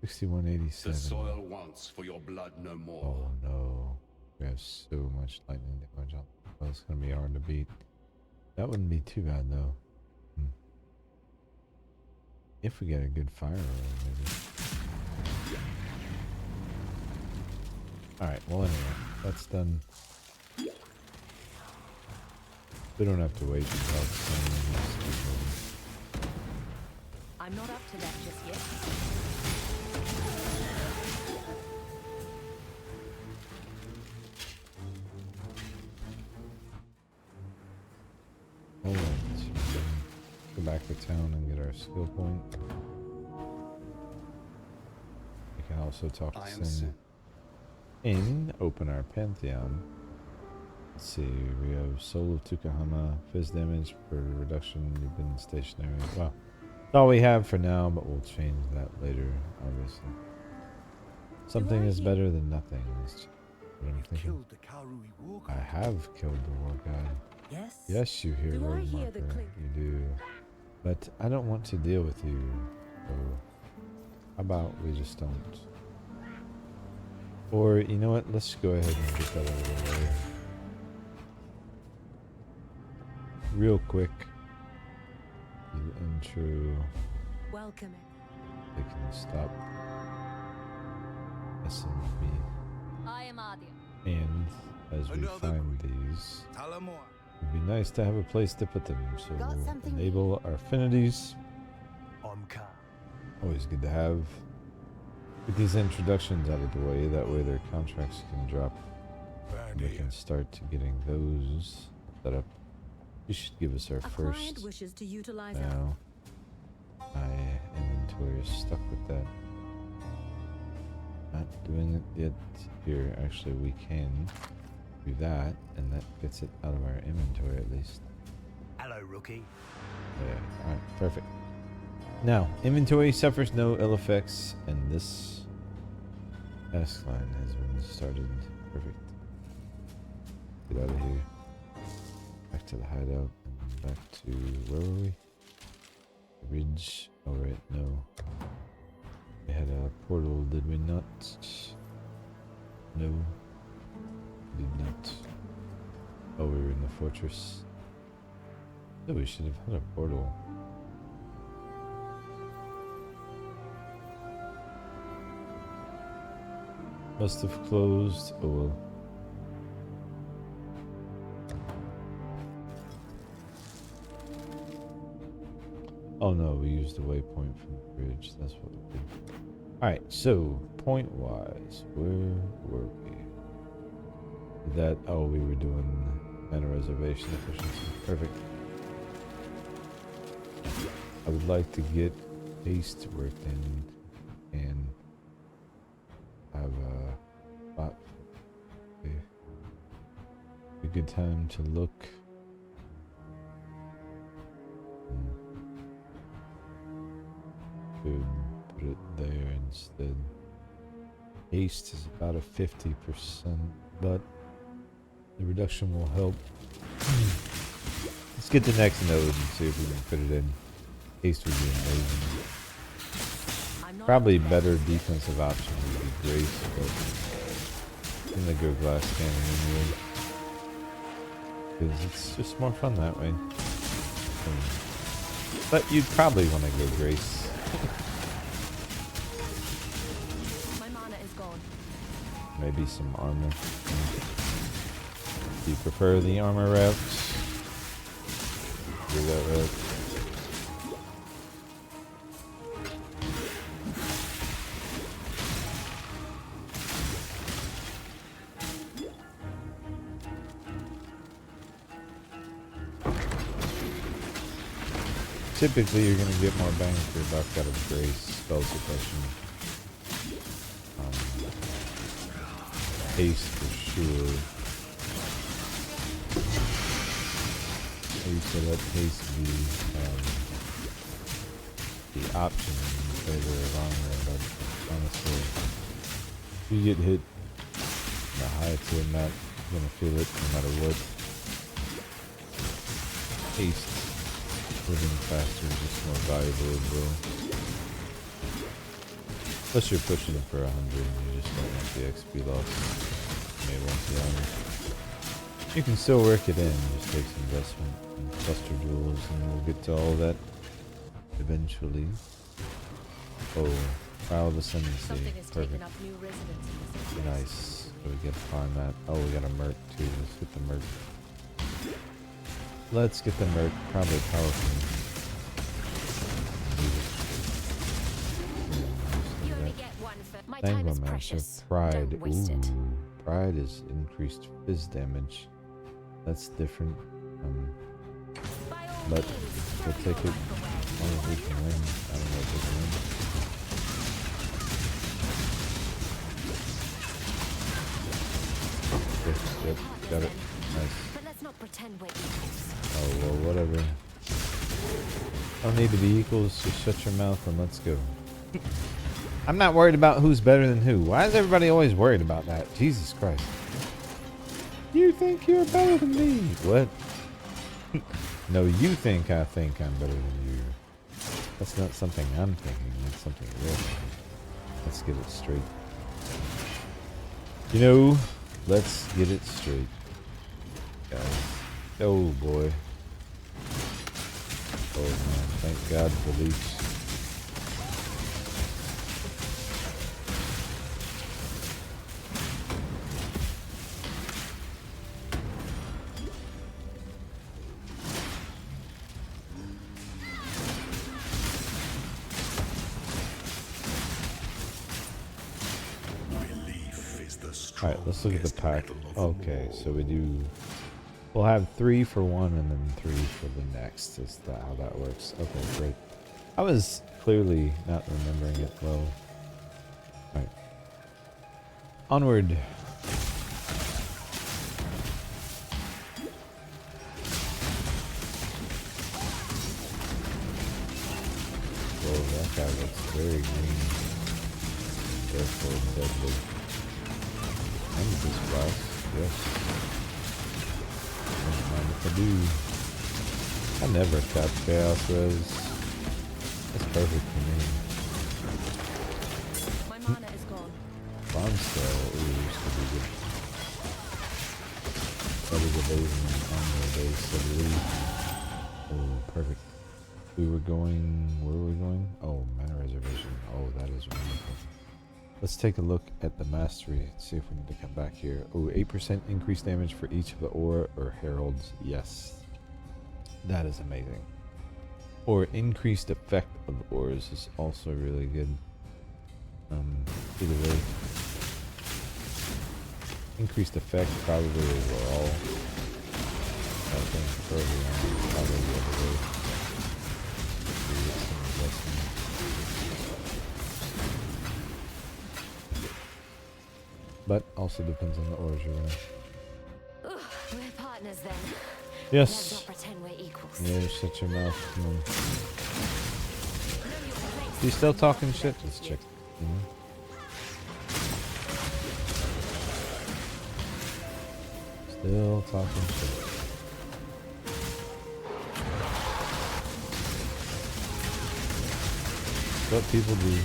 6187. The soil wants for your blood no more. Oh no. We have so much lightning damage on. Well, it's gonna be hard to beat. That wouldn't be too bad though. If we get a good fire roll, maybe. Alright, well anyway. that's done. We don't have to wait until it's I'm not up to that just yet. Alright, go back to town and get our skill point. We can also talk to Sin and open our Pantheon. Let's see, we have Soul of Tukahama, Fizz damage for reduction, you've been stationary. Well, that's all we have for now, but we'll change that later, obviously. Something is better than nothing, is what I'm thinking. I have killed the war god. Yes. Yes, you hear road marker, you do. But I don't want to deal with you, so how about we just don't? Or, you know what, let's go ahead and get that out of the way. Real quick, the intro. Welcome. They can stop messing with me. I am Adia. And as we find these, it'd be nice to have a place to put them. So we'll enable our affinities. Always good to have. Get these introductions out of the way. That way their contracts can drop. And we can start getting those set up. You should give us our first. Wishes to utilize now, my inventory is stuck with that. Not doing it yet. Here, actually, we can do that, and that gets it out of our inventory at least. Hello, rookie. Yeah. All right. Perfect. Now, inventory suffers no ill effects, and this task line has been started. Perfect. Get out of here. Back to the hideout, and back to, where were we? The ridge. Oh right, no. We had a portal, did we not? No. We did not. Oh, we were in the fortress. No, we should have had a portal. Must have closed. Oh well. Oh no, we used the waypoint from the bridge. That's what we did. Alright, so point wise, where were we? That, oh, we were doing mana reservation efficiency. Perfect. I would like to get haste worked in and have a spot. Okay. A good time to look. Could put it there instead. Haste is about a 50%, but the reduction will help. Let's get the next node and see if we can fit it in. Haste would be amazing. Probably better defensive option would be Grace, but I'm gonna go glass cannon anyway. Because it's just more fun that way. But you'd probably want to go Grace. My mana is gone. Maybe some armor. Do you prefer the armor route? Do that route. Typically, you're going to get more bang for your buck out of Grace spell suppression. Haste for sure. I used to let haste be the option in favor of armor, but honestly, if you get hit in the high tier map, you're going to feel it no matter what. Haste. Living faster is just more valuable as well. Plus you're pushing it for 100 and you just don't want the XP loss. You may want the armor. You can still work it in, just takes investment and cluster jewels, and we'll get to all that eventually. Oh, Trial of Ascendancy. Something has Perfect. taken up new residence in this place. Nice. So we get to find that. Oh, we got a merc too. Let's get the merc. Let's get the merc. Probably powerful. You only get one for my time is precious. Pride. Don't waste it. Ooh, Pride is increased fizz damage. That's different. But we'll take it. As long as we can win. I don't know if we can win. Yep, got it. Nice. But let's not pretend we're equals. Oh well, whatever. Don't need to be equals. Just shut your mouth and let's go. I'm not worried about who's better than who. Why is everybody always worried about that? Jesus Christ. You think you're better than me. What? No, you think I think I'm better than you. That's not something I'm thinking. That's something you're thinking. Let's get it straight. You know, let's get it straight. Guys. Oh boy. Oh man, thank God for leech. Alright, let's look at the pack. Okay, so we do... We'll have 3 for one and then 3 for the next. Is that how that works? Okay, great. I was clearly not remembering it well. Alright. Onward. Whoa, that guy looks very green. Therefore deadly. And this class, yes. Don't mind if I do. I never tap chaos res. That's perfect for me. My mana is gone. Bombshell, ooh, used to be good. That is amazing on the base, I believe. Oh, perfect. We were going, where were we going? Oh, mana reservation. Oh, that is wonderful. Let's take a look at the mastery. See if we need to come back here. Oh, 8% increased damage for each of the aura or heralds. Yes. That is amazing. Or increased effect of auras is also really good. Either way. Increased effect probably overall. I think early on, probably the other way. But also depends on the auras you're in. We're partners then. Yes. Let's not pretend we're equals. Yeah, shut your mouth. Come on. You still talking shit? Let's check. Still talking shit. What people do.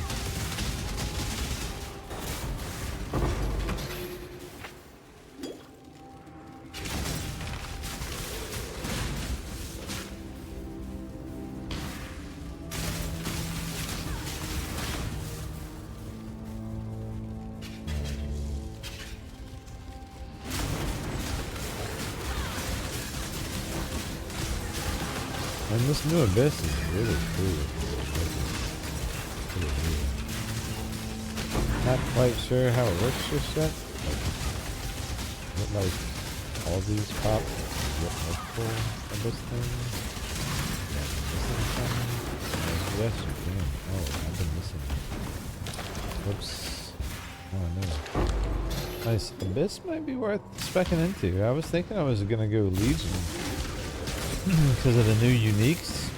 And this new abyss is really cool. Not quite sure how it works just yet. Like all these pop multiple abyss things. Yes, you can. Oh, I've been missing. Whoops. Oh no. Nice. Abyss might be worth specking into. I was thinking I was gonna go Legion. Because of the new uniques.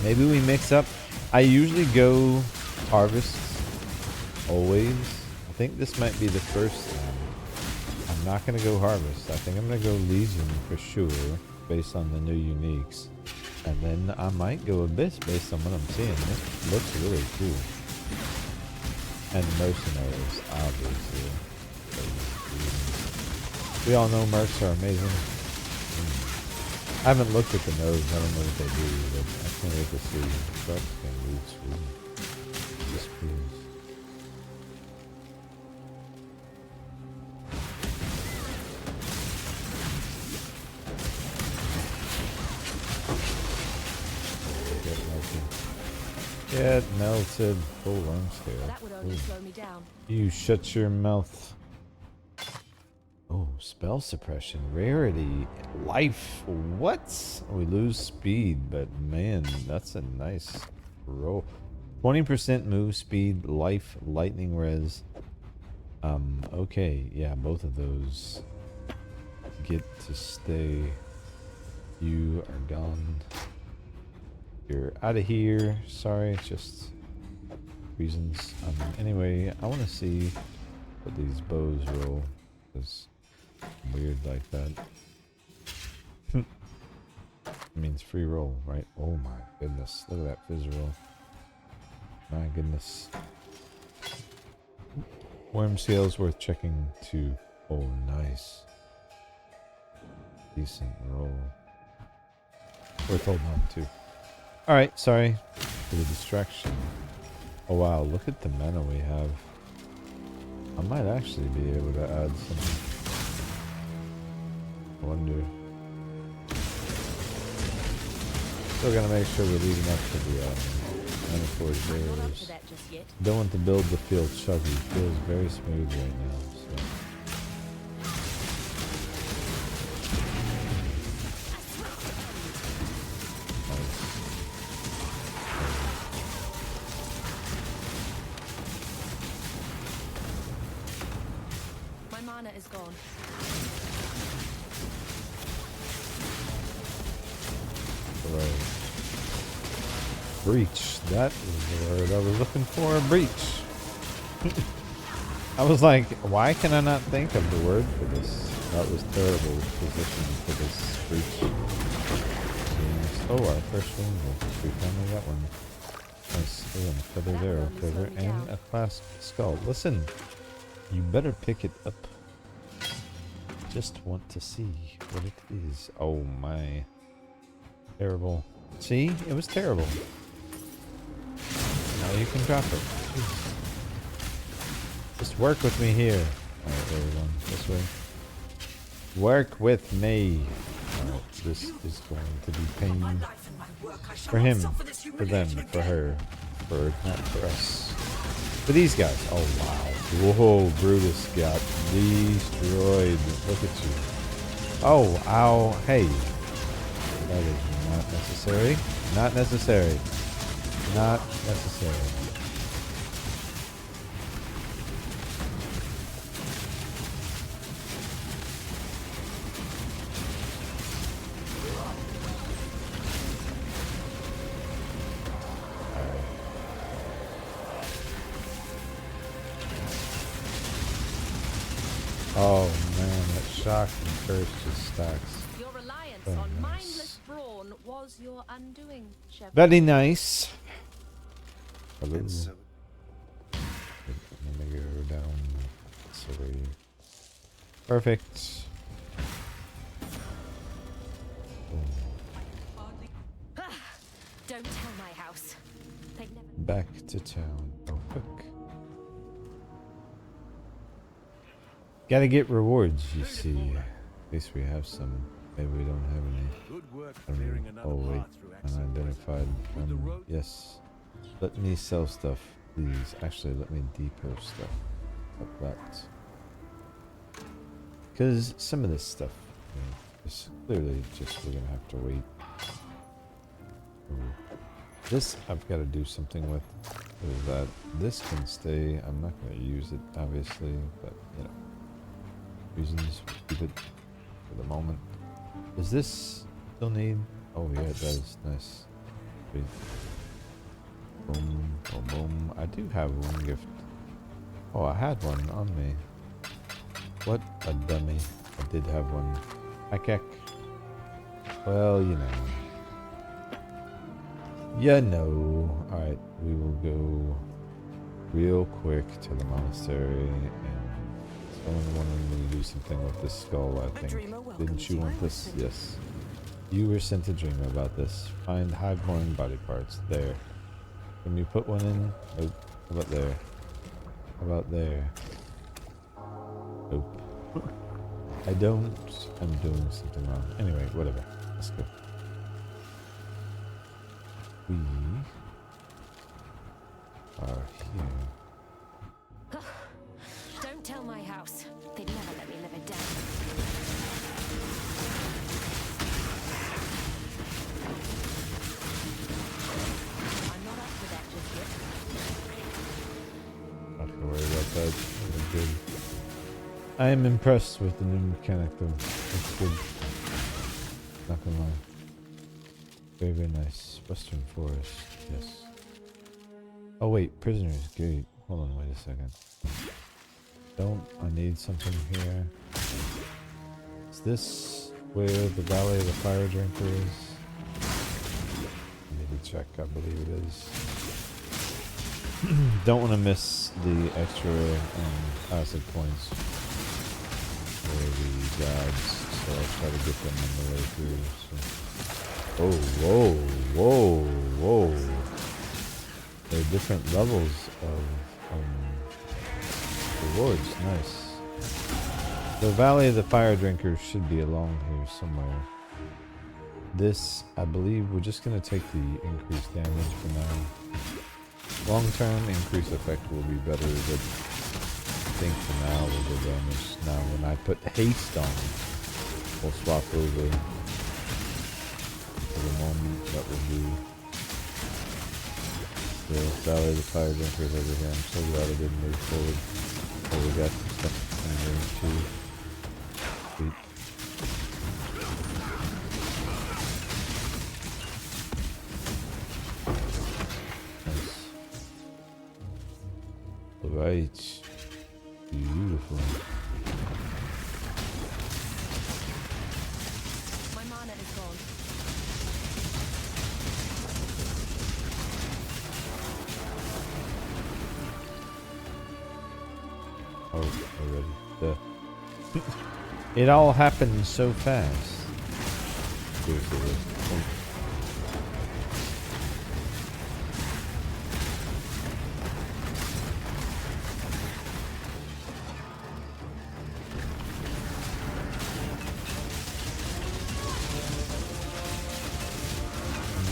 Maybe we mix up. I usually go Harvest. Always. I think this might be the first time. I'm not going to go Harvest. I think I'm going to go Legion for sure. Based on the new uniques. And then I might go Abyss based on what I'm seeing. This looks really cool. And Mercenaries, obviously. We all know mercs are amazing. I haven't looked at the nodes, I don't know what they do, but I can't wait to see. Trucks can loot, sweet. This feels. Get melted. Full arm scale. That would only slow me down. You shut your mouth. Oh, spell suppression, rarity, life. What? We lose speed, but man, that's a nice roll. 20% move speed, life, lightning res. Okay, yeah, both of those get to stay. You are gone. You're out of here. Sorry, just reasons. Anyway, I want to see what these bows roll. It's weird like that. It means free roll, right? Oh my goodness. Look at that fizz roll. My goodness. Worm scales worth checking too. Oh, nice. Decent roll. Worth holding on to. Alright, sorry for the distraction. Oh wow, look at the mana we have. I might actually be able to add something. I wonder. Still gotta make sure we're leading up to the Manaforged barriers. Don't want the build to feel chuggy. Feels very smooth right now. So. My mana is gone. Right. Breach. That is the word I was looking for. Breach. I was like, why can I not think of the word for this? That was terrible position for this breach. Oh, our first one. We finally got one. Nice. Oh, and a feathered arrow quiver and a clasped skull. Listen, you better pick it up. Just want to see what it is. Oh my. Terrible. See? It was terrible. Now you can drop it. Jeez. Just work with me here. Alright, everyone. This way. Work with me. Alright, this is going to be pain. For him. For them. For her. For not for us. For these guys. Oh wow. Whoa, Brutus got destroyed. Look at you. Oh, ow. Hey. That is not necessary. Not necessary. Not necessary. Oh man, that shock and curse just stacks. Your reliance on mindless brawn was your undoing, Shepard. Very nice. Hello. Let me go down. Sorry. Perfect. Don't tell my house. They'd never. Back to town. Oh, quick. Gotta get rewards, you see. At least we have some. Maybe we don't have any. Oh wait, unidentified. Yes. Let me sell stuff, please. Actually, let me depot stuff. Like that. Because some of this stuff, you know, is clearly just we're gonna have to wait. Ooh. This I've got to do something with. Is that this can stay? I'm not gonna use it, obviously, but you know. Reasons, keep it for the moment. Does this still need? Oh yeah, it does. Nice. Sweet. Boom, boom, boom. I do have one gift. Oh, I had one on me. What a dummy. I did have one. Heck. Well, you know. You know. Alright, we will go real quick to the monastery and someone wanted me to do something with this skull, I think. Didn't you want this? Yes. You were sent a dream about this. Find hive-born body parts. There. Can you put one in? Nope. How about there? How about there? Nope. I don't. I'm doing something wrong. Anyway, whatever. Let's go. We are here. Don't tell my house. They'd never let me live it down. I'm not up to that just yet. Not gonna worry about that. That's good. I am impressed with the new mechanic though. That's good. Not gonna lie. Very, very nice. Western Forest, yes. Oh wait, Prisoner's Gate. Hold on, wait a second. I need something here. Is this where the Valley of the Fire Drinker is? I need to check, I believe it is. Don't want to miss the extra acid points for the gods, so I'll try to get them on the way through. So. Oh, whoa. There are different levels of rewards, nice. The Valley of the Fire Drinker should be along here somewhere. This, I believe, we're just going to take the increased damage for now. Long-term increased effect will be better, but I think for now we'll do damage. Now when I put haste on, we'll swap over. For the moment, that will do. The Valley of the Fire Drinker is over here. I'm so glad I didn't move forward. Oh, we got some stuff in range too. Sweet. Nice. Alright. Beautiful. My mana is gone. Oh, already. Duh. It all happened so fast. Seriously. Oh.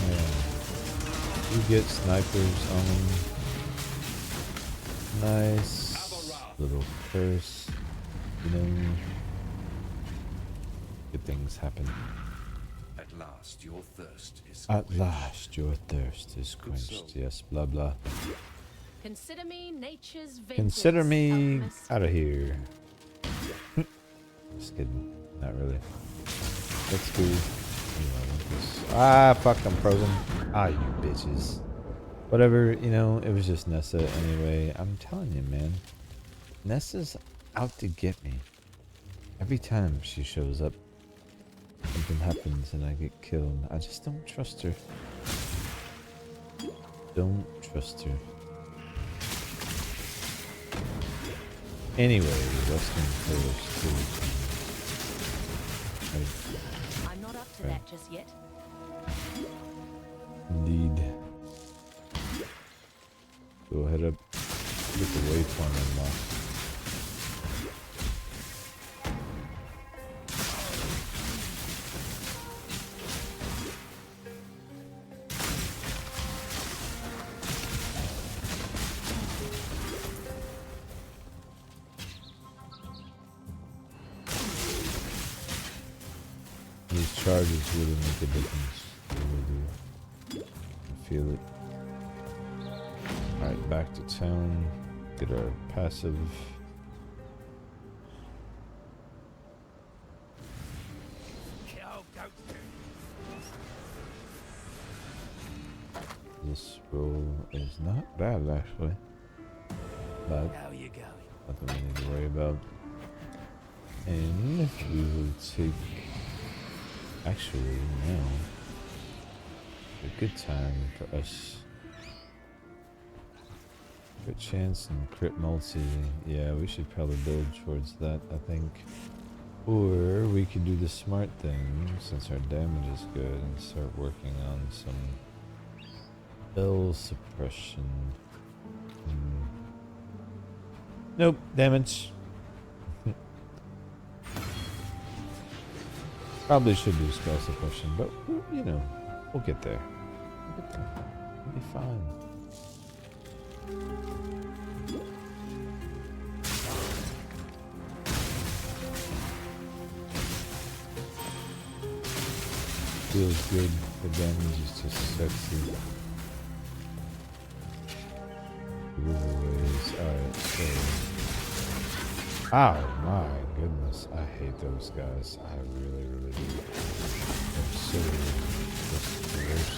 Yeah. You get snipers on them. Nice. Little curse, you know. Good things happen. At last, your thirst is At quenched. last, your thirst is quenched. Yes, blah blah. Consider me nature's vengeance. Consider me alchemist. out of here. Just kidding. Not really. Let's do. Ah, fuck! I'm frozen. Ah, you bitches. Whatever. You know, it was just Nessa anyway. I'm telling you, man. Nessa's out to get me. Every time she shows up, something happens and I get killed. I just don't trust her. Don't trust her. Anyway, Western Forest too. Right. I'm not up to that just yet. Indeed. Go ahead up. Get the waypoint unlocked. These charges really make a difference. They really do. I feel it. Alright, back to town. Get our passive. This roll is not bad, actually. But How you going? nothing we need to worry about. And we will take. Actually, no. A good time for us. Crit chance and crit multi. Yeah, we should probably build towards that, I think. Or we could do the smart thing, since our damage is good, and start working on some spell suppression. Nope, damage. Probably should do spell suppression, but you know, we'll get there. We'll get there. We'll be fine. Feels good. The damage is just sexy. Alright, so. Oh my goodness. I hate those guys. I really, really do. They're so just gross.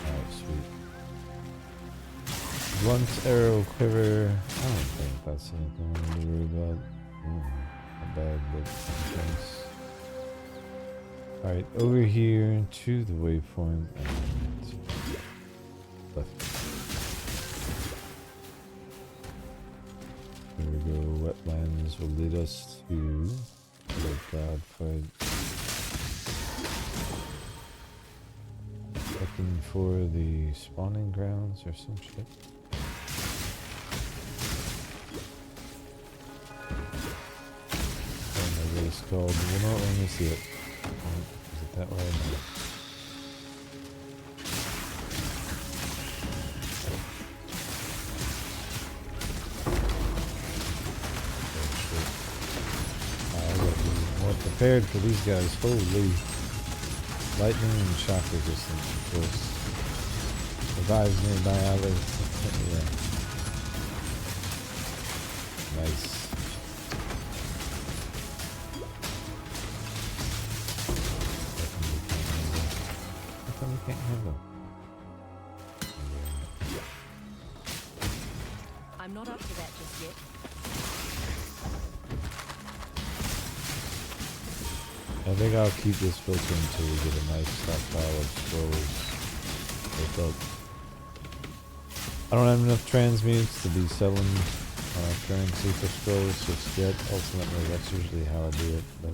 Alright, sweet. Blunt arrow quiver. I don't think that's anything I'm really worried about. Not bad, but nice. Alright, over here to the waypoint and left. There we go, wetlands will lead us to the cloud fight. Looking for the spawning grounds or some shit. I don't know what it's called, but we'll not let me see it. Is it that way? No. I gotta be more prepared for these guys. Holy. Lightning and shock resistance, of course. Revives nearby allies. Yeah. Nice. Can't handle. I'm not up to that just yet. I think I'll keep this filter until we get a nice stockpile of scrolls. I don't have enough transmutes to be selling currency for scrolls just yet. Ultimately, that's usually how I do it. But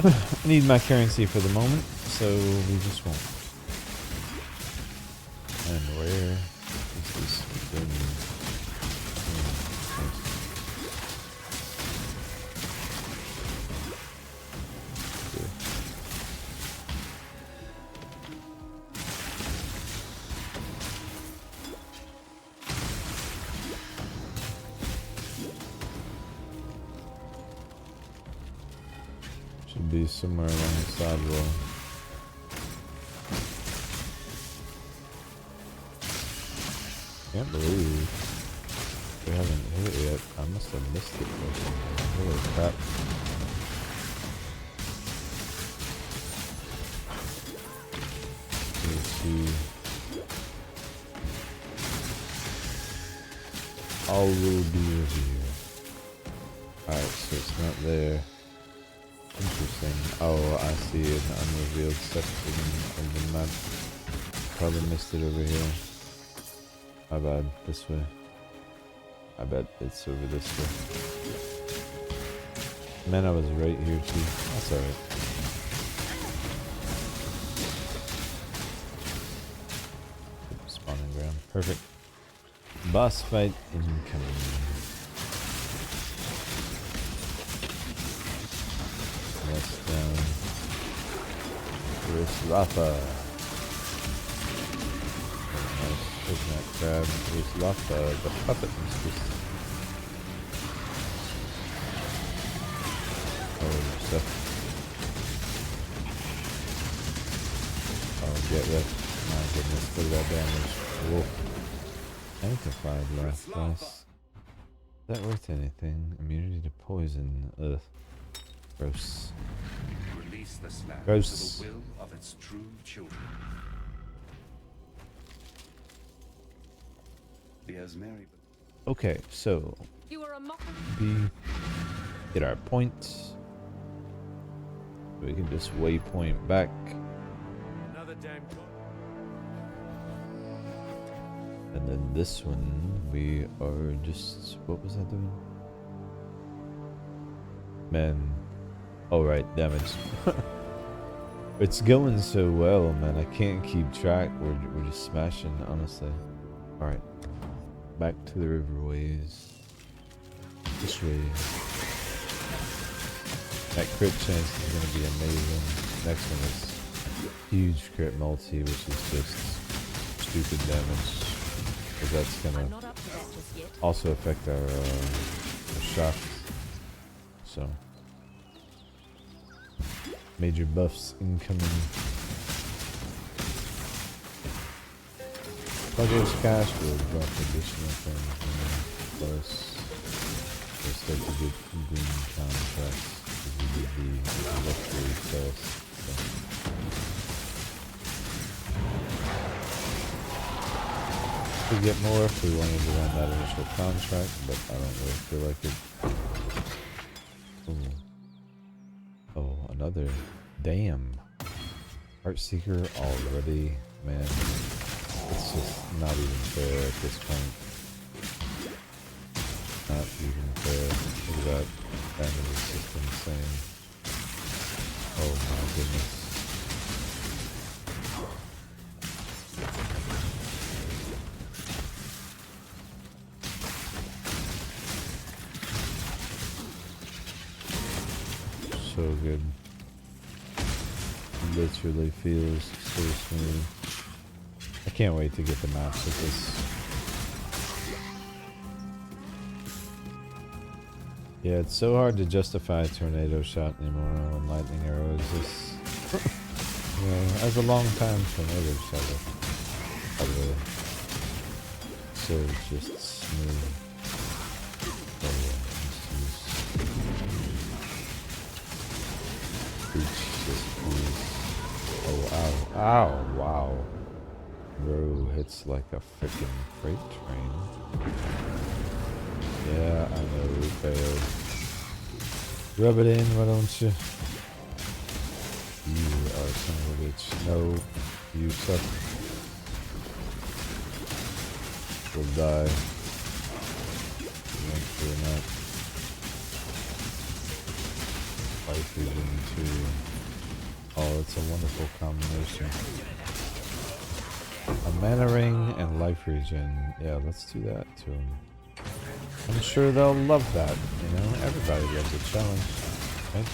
I need my currency for the moment, so we just won't. And where is this thing? Should be somewhere along the sidewall. Can't believe we haven't hit it yet. I must have missed it or something. Holy crap. Let's see. All will be revealed. Alright, so it's not there. Interesting. Oh, I see an unrevealed section of the map. Probably missed it over here. My bad. This way. I bet it's over this way. Man, I was right here too. That's alright. Spawning ground. Perfect. Boss fight incoming. West down. Where's Rafa? Nice. There's that crab. Where's Rafa? The puppet mistress. Oh, stuff. Oh, get wrecked. My goodness, look at that damage. Whoa. Sanctified last class. Is that worth anything? Immunity to poison. Ugh. Gross. Release this land Gross. to the will of its true children. Be as merry. Okay, so You were a B, get our points. We can just waypoint back. Another damn And then this one, we are just, what was that doing? Man, oh right, damage. It's going so well, man, I can't keep track. We're just smashing, honestly. Alright, back to the riverways. This way. That crit chance is going to be amazing. Next one is huge crit multi, which is just stupid damage. Because that's gonna also affect our shots. So, major buffs incoming. Plugger's Cash will drop additional things plus. We'll start to get green contracts because we did the luxury test. So. We'll get more if we wanted to run that initial contract, but I don't really feel like it. Ooh. Oh, another. Damn. Heartseeker already, man. It's just not even fair at this point. Not even fair. Look at that. That is just insane. Oh my goodness. So good. Literally feels so smooth. I can't wait to get the maps with this. Yeah, it's so hard to justify a tornado shot anymore when lightning arrow exists. You know, as a long-time tornado shotter, so just smooth. Oh yeah, oh ow, ow, wow. Bro hits like a freaking freight train. Yeah, I know, we failed. Rub it in, why don't you? You are son of a bitch. No, you suck. We'll die. Eventually not. Life regen too. Oh, it's a wonderful combination. A mana ring and life regen. Yeah, let's do that to him. I'm sure they'll love that, you know? Everybody loves a challenge, right?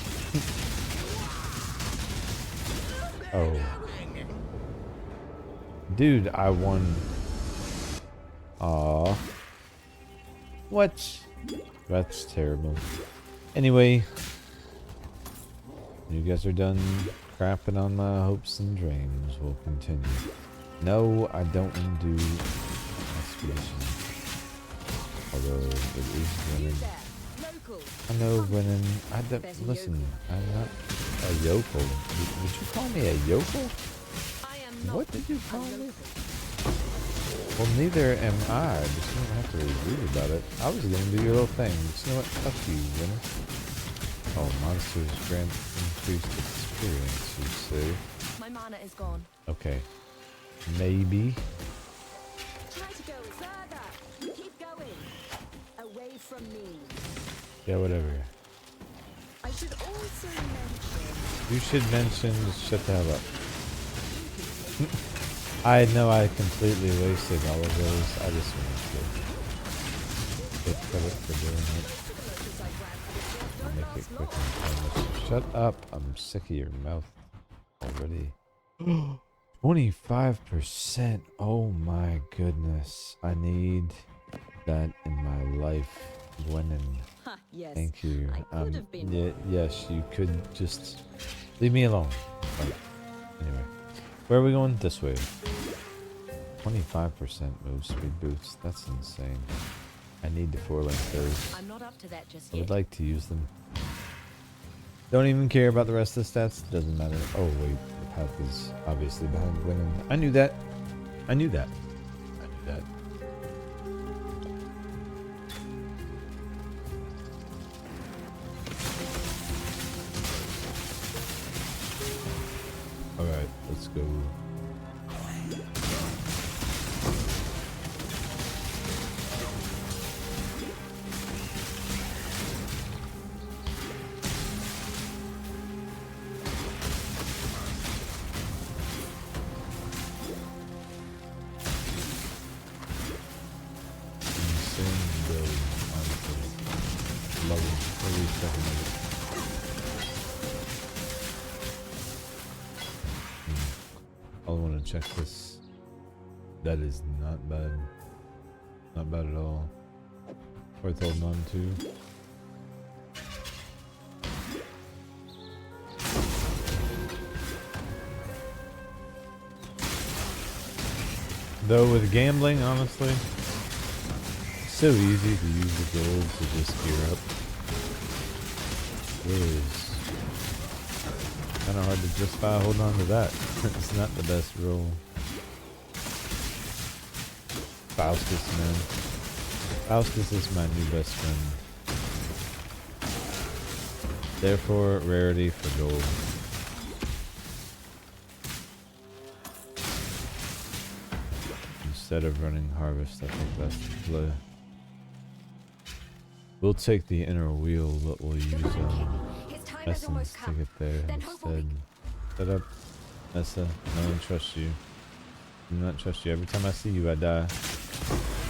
Oh. Dude, I won. Aww. What? That's terrible. Anyway. You guys are done crapping on my hopes and dreams. We'll continue. No, I don't want to do expedition. Although it is winning. I know winning. I don't listen. I'm not a yokel. Would you call me a yokel? What did you call me? Well, neither am I. Just don't have to be rude about it. I was gonna do your little thing. Just you know what? Fuck you, winner. Oh, monsters grant increased experience, you say? My mana is gone. Okay. Maybe. Try to go further. Keep going. Away from me. Yeah, whatever. I should also mention. You should mention. Shut the hell up. I know I completely wasted all of those. I just wanted to get credit for doing it. Make it quick and painless. Shut up. I'm sick of your mouth already. 25%. Oh my goodness. I need that in my life. Winning. Yes. Thank you. I could have been. Yes, you could just leave me alone. Right. Anyway, where are we going? This way. 25% move speed boosts. That's insane. I need the 4-link I'm not up to that just I yet. would like to use them. Don't even care about the rest of the stats. Doesn't matter. Oh wait, the path is obviously behind winning. I knew that. I knew that. I knew that. All right, let's go. check this. That is not bad. Not bad at all. Worth holding on to. Though with gambling, honestly, it's so easy to use the gold to just gear up. It is kind of hard to justify holding on to that. It's not the best roll. Faustus, man. Faustus is my new best friend. Therefore, rarity for gold. Instead of running harvest, I think that's the play. We'll take the inner wheel, but we'll use essence to get there instead. Set up, Nessa. No one trusts you. Do not trust you. Every time I see you, I die.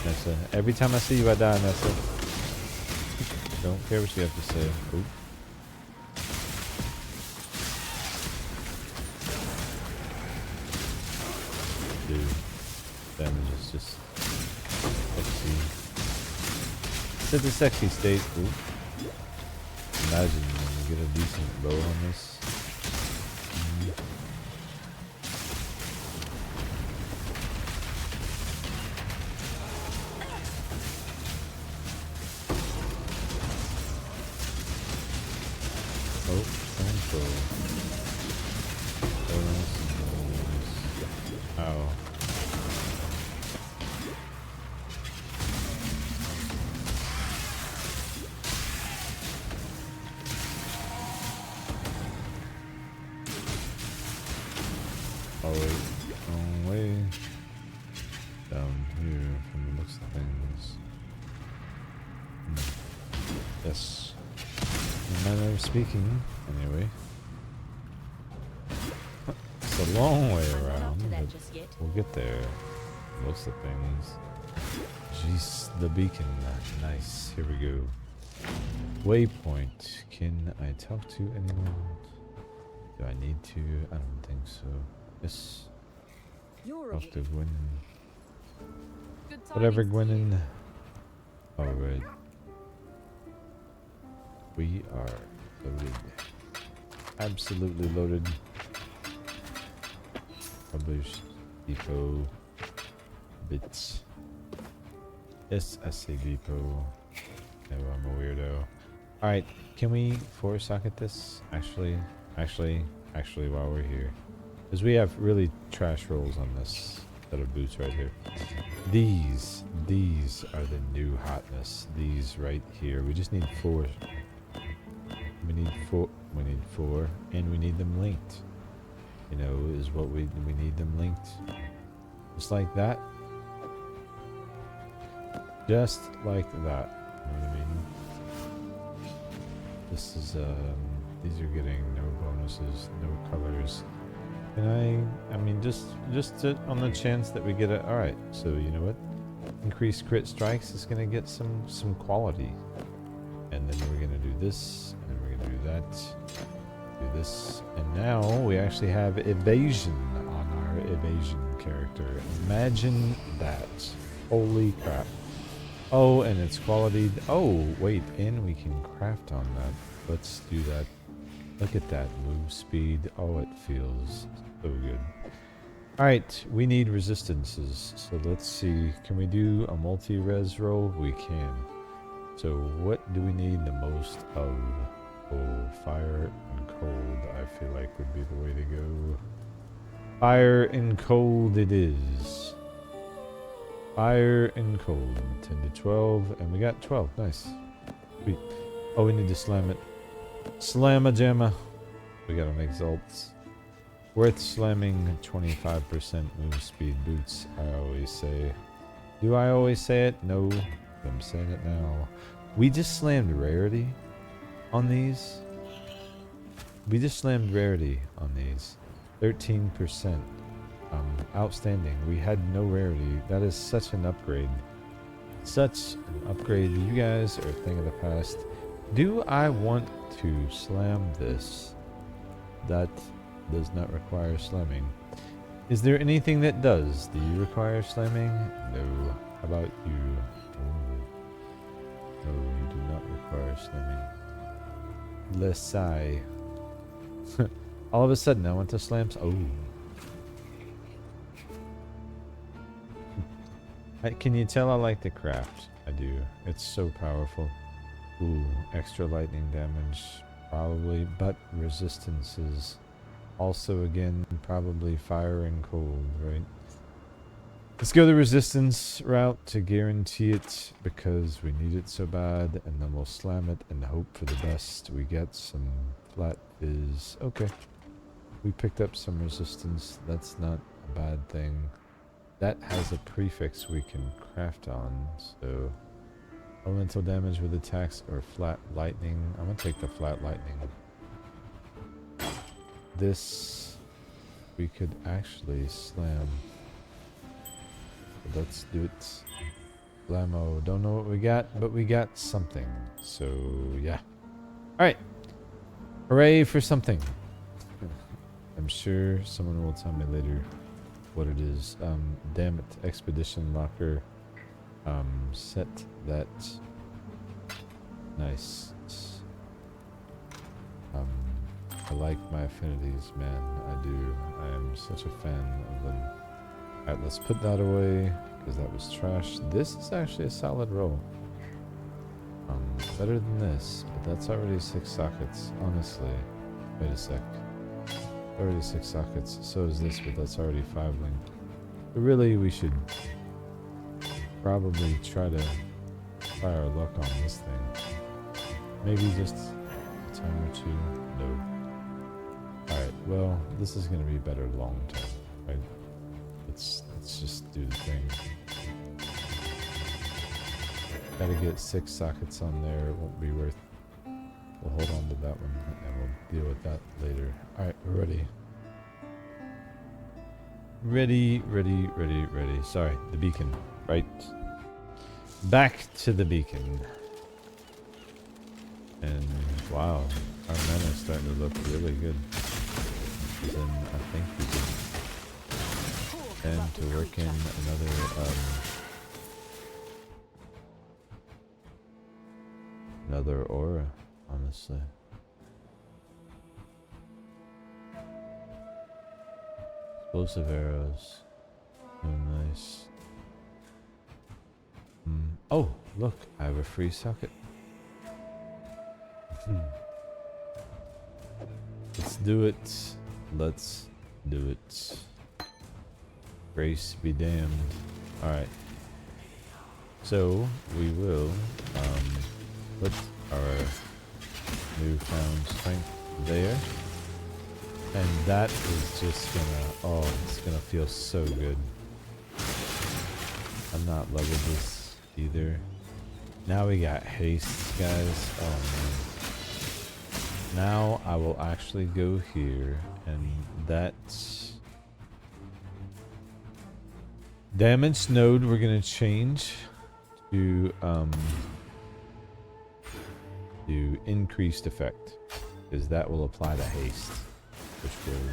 Nessa. Every time I see you, I die, Nessa. Don't care what you have to say. Oop. Dude. Damage is just sexy. It's at the sexy state. Oop. Imagine when you get a decent bow on this. Oh, control. Ow. Oh wait, wrong way. Down here from the looks of things. Yes. In a manner of speaking, anyway. It's a long way around, but we'll get there. Looks of things. Jeez, the beacon. Nice. Here we go. Waypoint. Can I talk to anyone? Do I need to? I don't think so. Yes. Talk to Gwen. Whatever, Gwenin. Alright. We are loaded. Absolutely loaded. Published. Depot. Bits. Yes, I say depot. No, I'm a weirdo. Alright, can we 4-socket this? Actually, while we're here. Because we have really trash rolls on this set of boots right here. These are the new hotness. These right here. We just need 4. We need 4, and we need them linked. You know, is what we need them linked. Just like that. Just like that. You know what I mean? This is these are getting no bonuses, no colors. And I mean, just on the chance that we get it. All right, so you know what? Increased crit strikes is gonna get some quality, and then we're gonna do this, and then we're gonna do that, do this, and now we actually have evasion on our evasion character. Imagine that! Holy crap! Oh, and it's quality. Oh, wait, and we can craft on that. Let's do that. Look at that move speed. Oh, it feels so good. Alright, we need resistances. So let's see. Can we do a multi-res roll? We can. So what do we need the most of? Oh, fire and cold, I feel like would be the way to go. Fire and cold it is. Fire and cold. 10 to 12. And we got 12. Nice. Sweet. Oh, we need to slam it. Slamma jamma. We gotta make exalts. Worth slamming 25% move speed boots, I always say. Do I always say it? No. I'm saying it now. We just slammed rarity on these. We just slammed rarity on these. 13%. Outstanding. We had no rarity. That is such an upgrade. Such an upgrade. You guys are a thing of the past. Do I want to slam this? That does not require slamming. Is there anything that does? Do you require slamming? No. How about you? Oh. No, you do not require slamming. Lesai. All of a sudden, I want to slam. Oh. Can you tell I like the craft? I do. It's so powerful. Ooh, extra lightning damage. Probably, but resistances. Also, again, probably fire and cold, right? Let's go the resistance route to guarantee it because we need it so bad, and then we'll slam it and hope for the best. We get some flat fizz. Okay. We picked up some resistance. That's not a bad thing. That has a prefix we can craft on, so elemental damage with attacks or flat lightning. I'm gonna take the flat lightning. This we could actually slam. But let's do it. Blammo. Don't know what we got, but we got something. So yeah. Alright. Hooray for something. I'm sure someone will tell me later what it is. Damn it, expedition locker. Set that. Nice. I like my affinities, man. I do. I am such a fan of them. Alright, let's put that away because that was trash. This is actually a solid roll. Better than this, but that's already 6 sockets. Honestly, wait a sec. Already 6 sockets. So is this, but that's already 5 link. But really, we should probably try our luck on this thing. Maybe just a time or two. No. Alright, well, this is going to be better long term, right? Let's just do the thing. Gotta get 6 sockets on there. It won't be worth. We'll hold on to that one and we'll deal with that later. Alright, we're ready. Ready. Sorry, the beacon. Right. Back to the beacon. And wow, our mana is starting to look really good. Then I think we can tend to work in another aura, honestly. Explosive arrows. Oh, nice. Oh, look, I have a free socket. Let's do it. Let's do it. Grace be damned. Alright. So, we will put our newfound strength there. And that is just gonna, oh, it's gonna feel so good. I'm not loving this either. Now we got haste, guys. Oh man. Now I will actually go here, and that's damage node we're gonna change to increased effect, because that will apply to haste, which will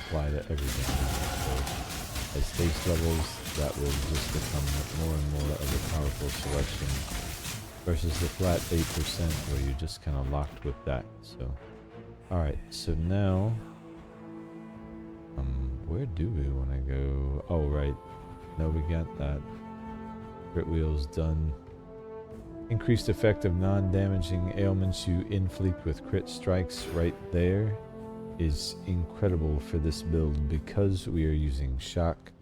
apply to everything. So as haste levels, that will just become more and more of a powerful selection versus the flat 8% where you're just kind of locked with that. So alright, so now where do we want to go? Oh right, no, we got that. Crit wheels done. Increased effect of non-damaging ailments you inflict with crit strikes right there is incredible for this build because we are using shock.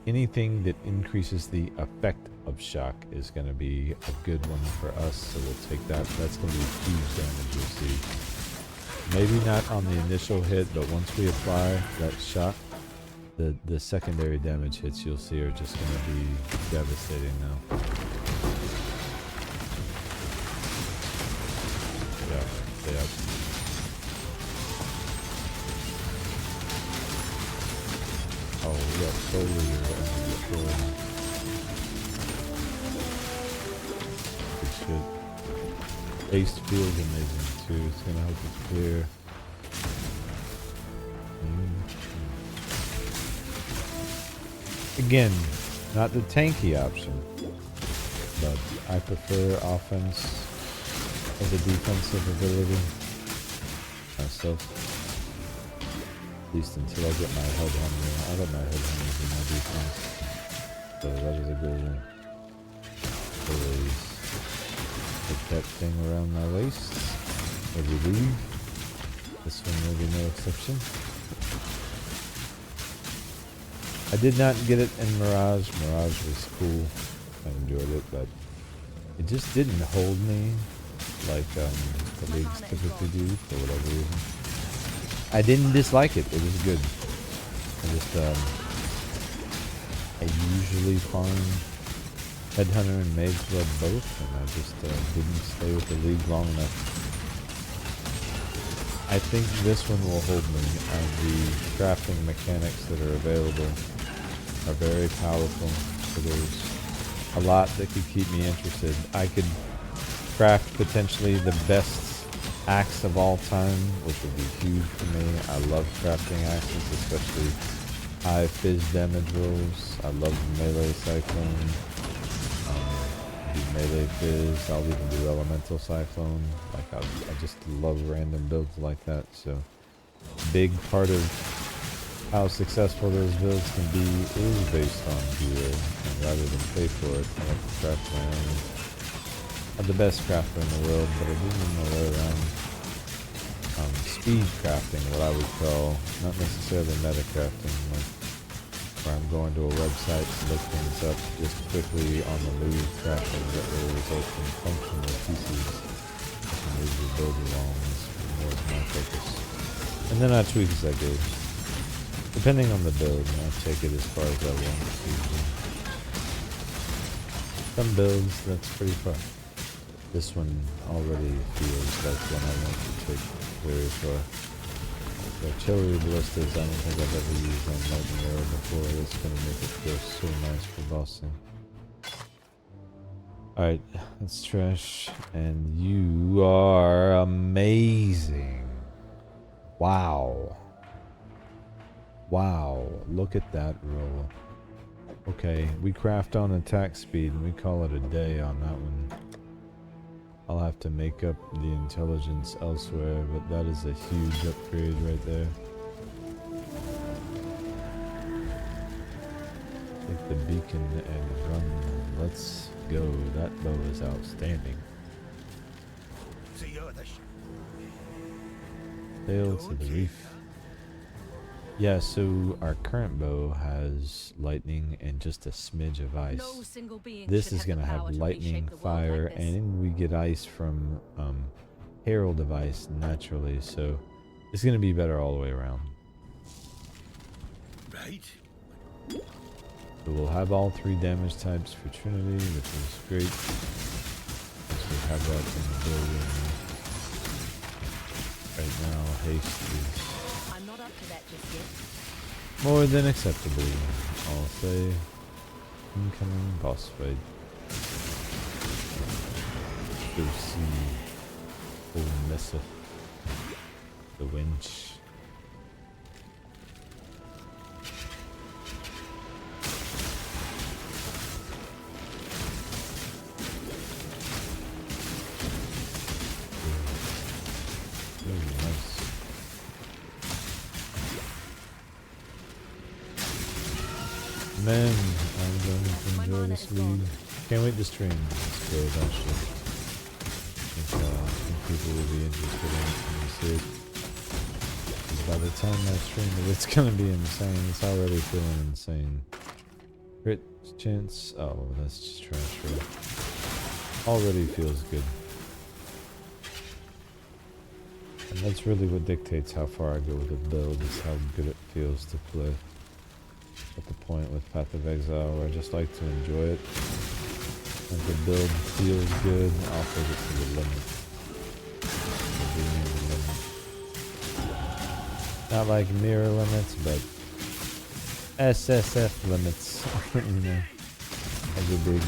Anything that increases the effect of shock is going to be a good one for us, so we'll take that. That's going to be huge damage, you'll see. Maybe not on the initial hit, but once we apply that shock, the secondary damage hits you'll see are just going to be devastating now. Yeah. Oh, yeah, totally. Good shit. Haste feels amazing too. It's gonna help us clear. Again, not the tanky option, but I prefer offense as a defensive ability myself. At least until I get my headhunter. I got my headhunters in my defense. So that is a good one. Always put that thing around my waist as we leave. This one will be no exception. I did not get it in Mirage. Mirage was cool. I enjoyed it, but it just didn't hold me like the leagues typically do for whatever reason. I didn't dislike it. It was good. I just I usually find Headhunter and Mage Blood both, and I just didn't stay with the league long enough. I think this one will hold me, and the crafting mechanics that are available are very powerful. So there's a lot that could keep me interested. I could craft potentially the best axe of all time, which would be huge for me. I love crafting axes, especially high fizz damage rolls. I love melee cyclone. Do melee fizz. I'll even do elemental cyclone. Like I just love random builds like that. So big part of how successful those builds can be is based on gear, and rather than pay for it, I like to craft my own. I'm the best crafter in the world, but I do know my way around speed crafting, what I would call, not necessarily meta crafting, like where I'm going to a website to look things up just quickly on the move, crafting that will result in functional pieces that can move your build along is more of my focus. And then I tweak as I go. Depending on the build, I take it as far as I want to. Some builds, that's pretty far. This one already feels like one I want to take very far. The artillery ballistas, I don't think I've ever used on Lightning Arrow before. It's going to make it feel so nice for bossing. Alright, that's trash. And you are amazing. Wow. Wow, look at that roll. Okay, we craft on attack speed and we call it a day on that one. I'll have to make up the intelligence elsewhere, but that is a huge upgrade right there. Take the beacon and run. Let's go. That bow is outstanding. Sail to the reef. Yeah, so our current bow has lightning and just a smidge of ice. This is going to have lightning, fire, and we get ice from Herald of Ice naturally, so it's going to be better all the way around. Right. So we'll have all 3 damage types for Trinity, which is great. So we have that in the building. Right now, haste is more than acceptable, I'll say. Incoming boss fight. Go see old Mesa, the winch. Man, I'm going to enjoy this league. Can't wait to stream this build, actually. I think people will be interested in it when they see it. Because by the time I stream it, it's going to be insane. It's already feeling insane. Crit chance. Oh, that's just trash, right? Already feels good. And that's really what dictates how far I go with the build, is how good it feels to play. At the point with Path of Exile where I just like to enjoy it. And the build feels good, I'll take it to the limit. Not like mirror limits, but SSF limits. You know, as a big.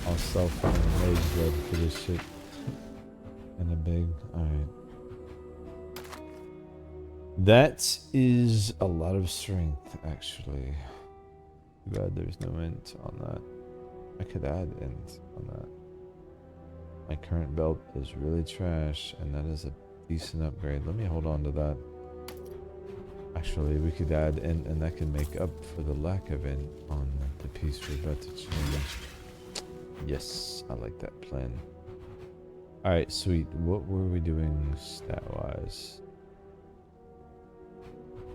I'll self-run Mage Blood for this shit. And a big, alright. That is a lot of strength, actually. Too bad there's no int on that. I could add int on that. My current belt is really trash, and that is a decent upgrade. Let me hold on to that. Actually, we could add int, and that could make up for the lack of int on the piece we're about to change. Yes, I like that plan. Alright, sweet. What were we doing stat-wise?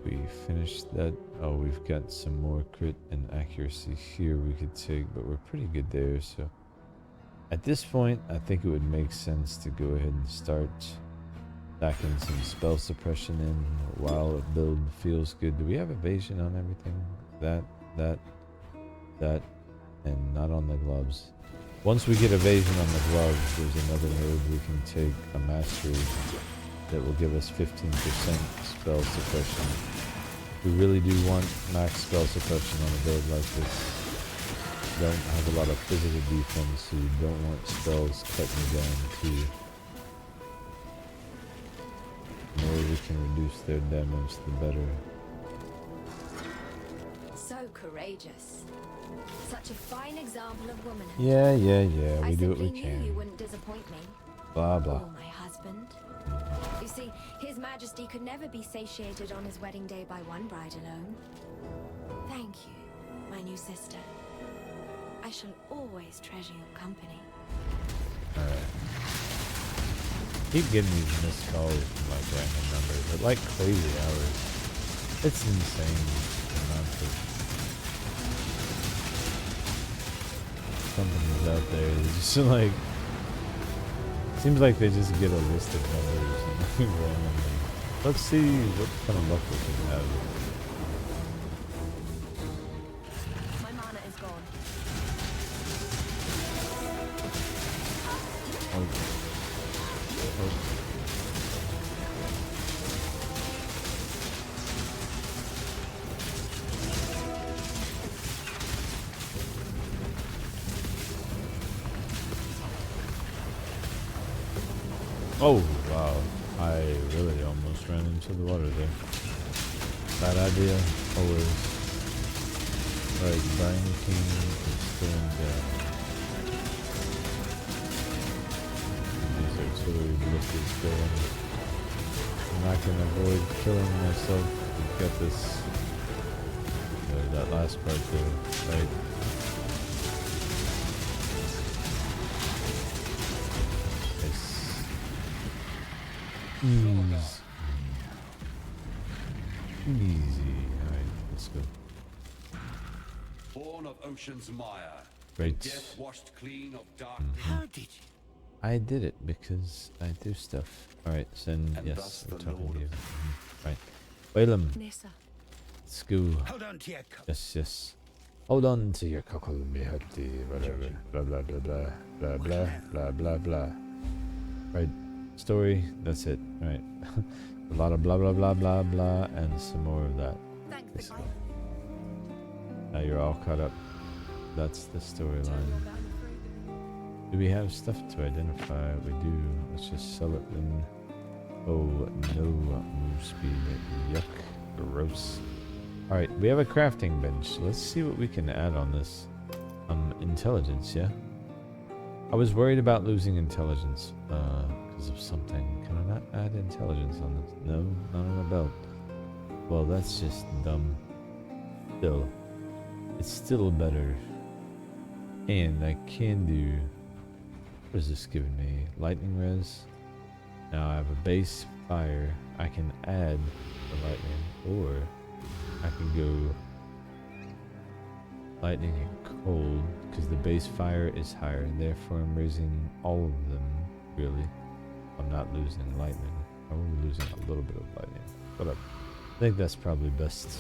We finished that. Oh, we've got some more crit and accuracy here we could take, but we're pretty good there, so at this point I think it would make sense to go ahead and start stacking some spell suppression in while the build feels good. Do we have evasion on everything? That, and not on the gloves. Once we get evasion on the gloves, there's another node we can take, a mastery, that will give us 15% spell suppression. We really do want max spell suppression on a build like this. Don't have a lot of physical defense, so you don't want spells cutting you down too. The more we can reduce their damage, the better. So courageous. Such a fine example of womanhood. Yeah. We do what we I simply knew you can. wouldn't disappoint me. Blah blah. Or my husband. You see, His Majesty could never be satiated on his wedding day by one bride alone. Thank you, my new sister. I shall always treasure your company. Alright. Keep getting these missed calls from like random numbers at like crazy hours. It's insane the amount of companies out there that just like, seems like they just get a list of numbers and randomly. Let's see what kind of luck we can have. My mana is gone. Oh, wow. I really almost ran into the water there. Bad idea, always. Alright, Brian King is still in debt. These artillery ballistas going. I'm not going to avoid killing myself. We've got this. That last part there, right? Easy. Alright, let's go. Born of ocean's mire. Right. Death washed clean of dark. How did you? I did it because I do stuff. Alright, Sin, And yes, thus we're the talking Lord to you. of Right. Balaam, Nissa. let's go. Hold on to your cup. Yes. Hold on to your cockle, me hutty, whatever. Blah, blah, blah, blah, blah, blah, blah, blah, blah. Right. Story, that's it. Alright. A lot of blah, blah, blah, blah, blah, and some more of that. Thanks, So, now you're all caught up. That's the storyline. Do we have stuff to identify? We do. Let's just sell it then. Oh, no move speed. Yuck. Gross. Alright, we have a crafting bench. Let's see what we can add on this. Intelligence, yeah? I was worried about losing intelligence because of something. Can I not add intelligence on this? No, not on a belt. Well, that's just dumb. Still, it's still better. And I can do... What is this giving me? Lightning res. Now I have a base fire. I can add the lightning, or I can go lightning and cold because the base fire is higher. Therefore, I'm raising all of them. Really, I'm not losing lightning. I'm only losing a little bit of lightning. But I think that's probably best.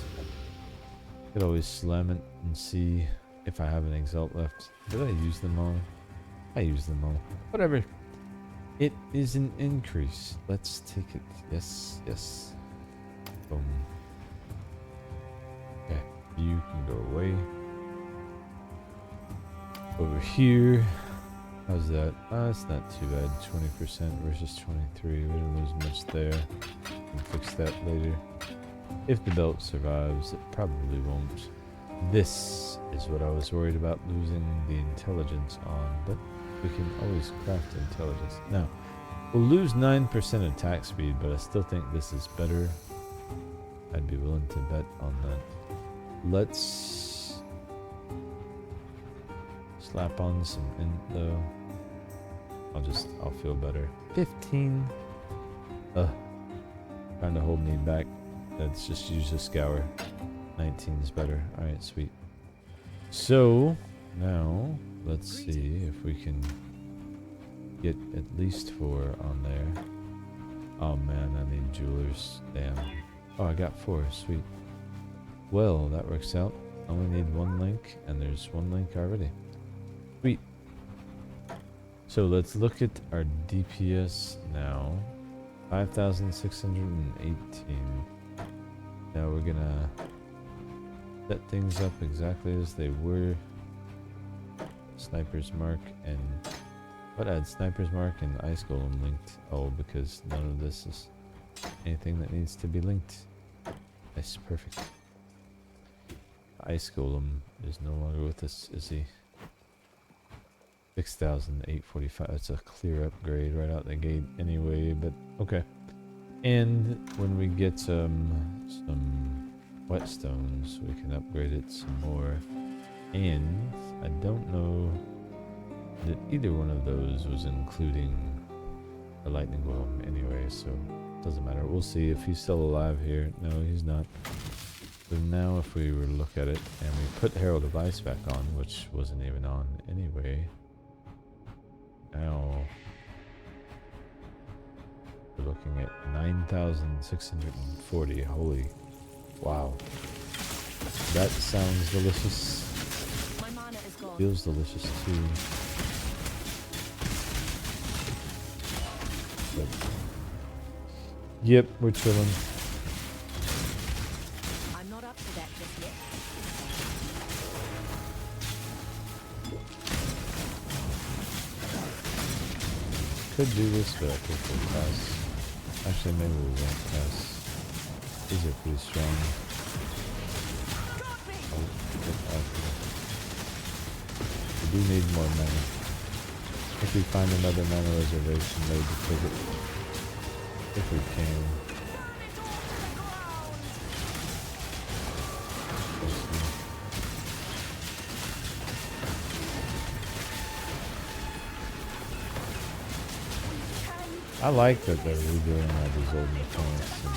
Could always slam it and see if I have an exalt left. Did I use them all? I used them all. Whatever. It is an increase. Let's take it. Yes, yes. Boom. Okay, you can go away. Over here. How's that? It's not too bad. 20% versus 23. We didn't lose much there. Can fix that later. If the belt survives, it probably won't. This is what I was worried about losing the intelligence on, but we can always craft intelligence. Now, we'll lose 9% attack speed, but I still think this is better. I'd be willing to bet on that. Let's slap on some int though. I'll feel better. 15. Trying to hold me back. Let's just use a scour. 19 is better. Alright, sweet. So, now, let's see if we can get at least 4 on there. Oh man, I need jewelers. Damn. Oh, I got 4. Sweet. Well, that works out. I only need 1 link, and there's 1 link already. Sweet. So let's look at our DPS now. 5,618. Now we're gonna set things up exactly as they were. Sniper's Mark and... What, add Sniper's Mark and Ice Golem linked? Oh, because none of this is anything that needs to be linked. Nice, perfect. Ice Golem is no longer with us, is he? 6,845. That's a clear upgrade right out the gate anyway, but okay. And when we get some whetstones, we can upgrade it some more. And I don't know that either one of those was including a lightning golem anyway, so it doesn't matter. We'll see if he's still alive here. No, he's not. So now if we were to look at it and we put Herald of Ice back on, which wasn't even on anyway. Now we're looking at 9,640. Holy wow. That sounds delicious. My mana is gone. Feels delicious too. But, yep, we're chilling. I'm not up to that just yet. Could do this, but I think we'll pass. Actually, maybe we won't pass. These are pretty strong. Oh, we do need more mana. If we find another mana reservation, maybe take it. If we can. I like that they're redoing all these old mechanics and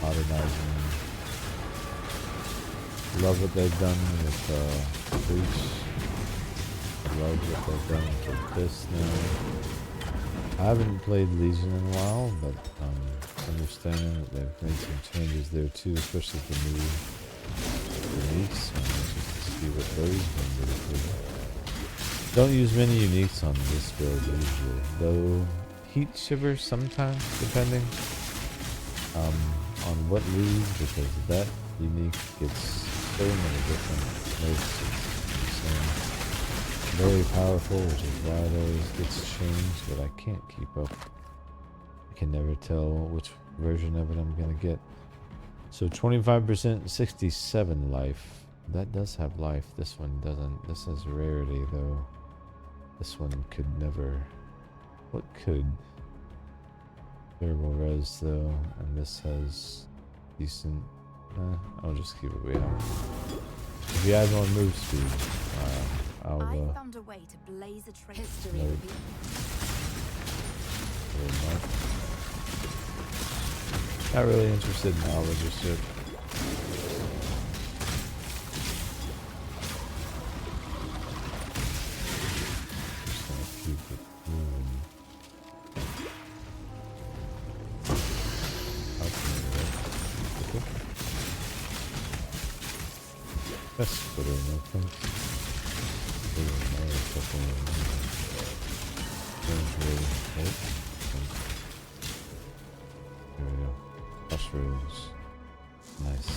modernizing them. Love what they've done with Breach. I love what they've done with this now. I haven't played Legion in a while, but understanding that they've made some changes there too, especially the new uniques. I'm interested to see what those ones are good. Don't use many uniques on this build usually, though. Heat Shiver sometimes, depending on what league, because that unique gets so many different moves. Very powerful, which is why it always gets changed, but I can't keep up. I can never tell which version of it I'm gonna get. So 25%, 67 life. That does have life. This one doesn't. This has rarity though. This one could never. What could? Durable res though, and this has decent. I'll just keep it we have. If you add more move speed, I'll I found a way to blaze a trail. History will be. Not really interested in knowledge or shit. Just gonna keep it moving. That's good enough, I think. There we go. Mushrooms. Nice.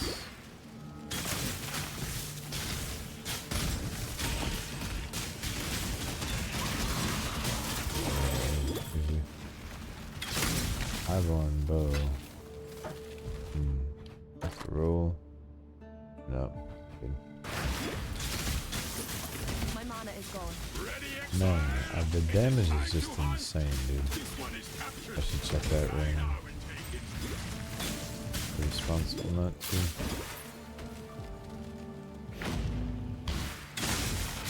I Avalon bow. That's a roll. No. Good. My mana is gone. Man, the damage is just insane, dude. I should check that ring. Responsible not to.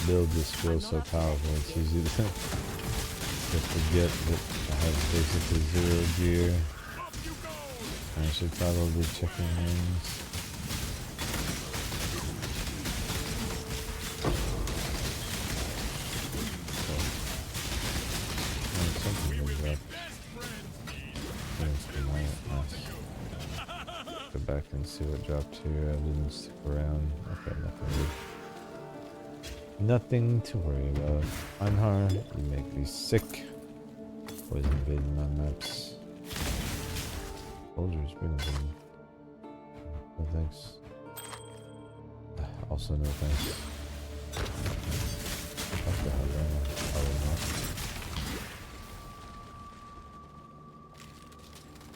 Build this feels so powerful, it's easy to forget that I have basically 0 gear. I should probably check in rings. Something is up. Go back and see what dropped here. I didn't stick around. Okay, nothing good. Nothing to worry about. Unharmed, you make me sick. Always invading my maps. Soldiers, bring them. No thanks. Also no thanks. What the hell, man? Oh, not.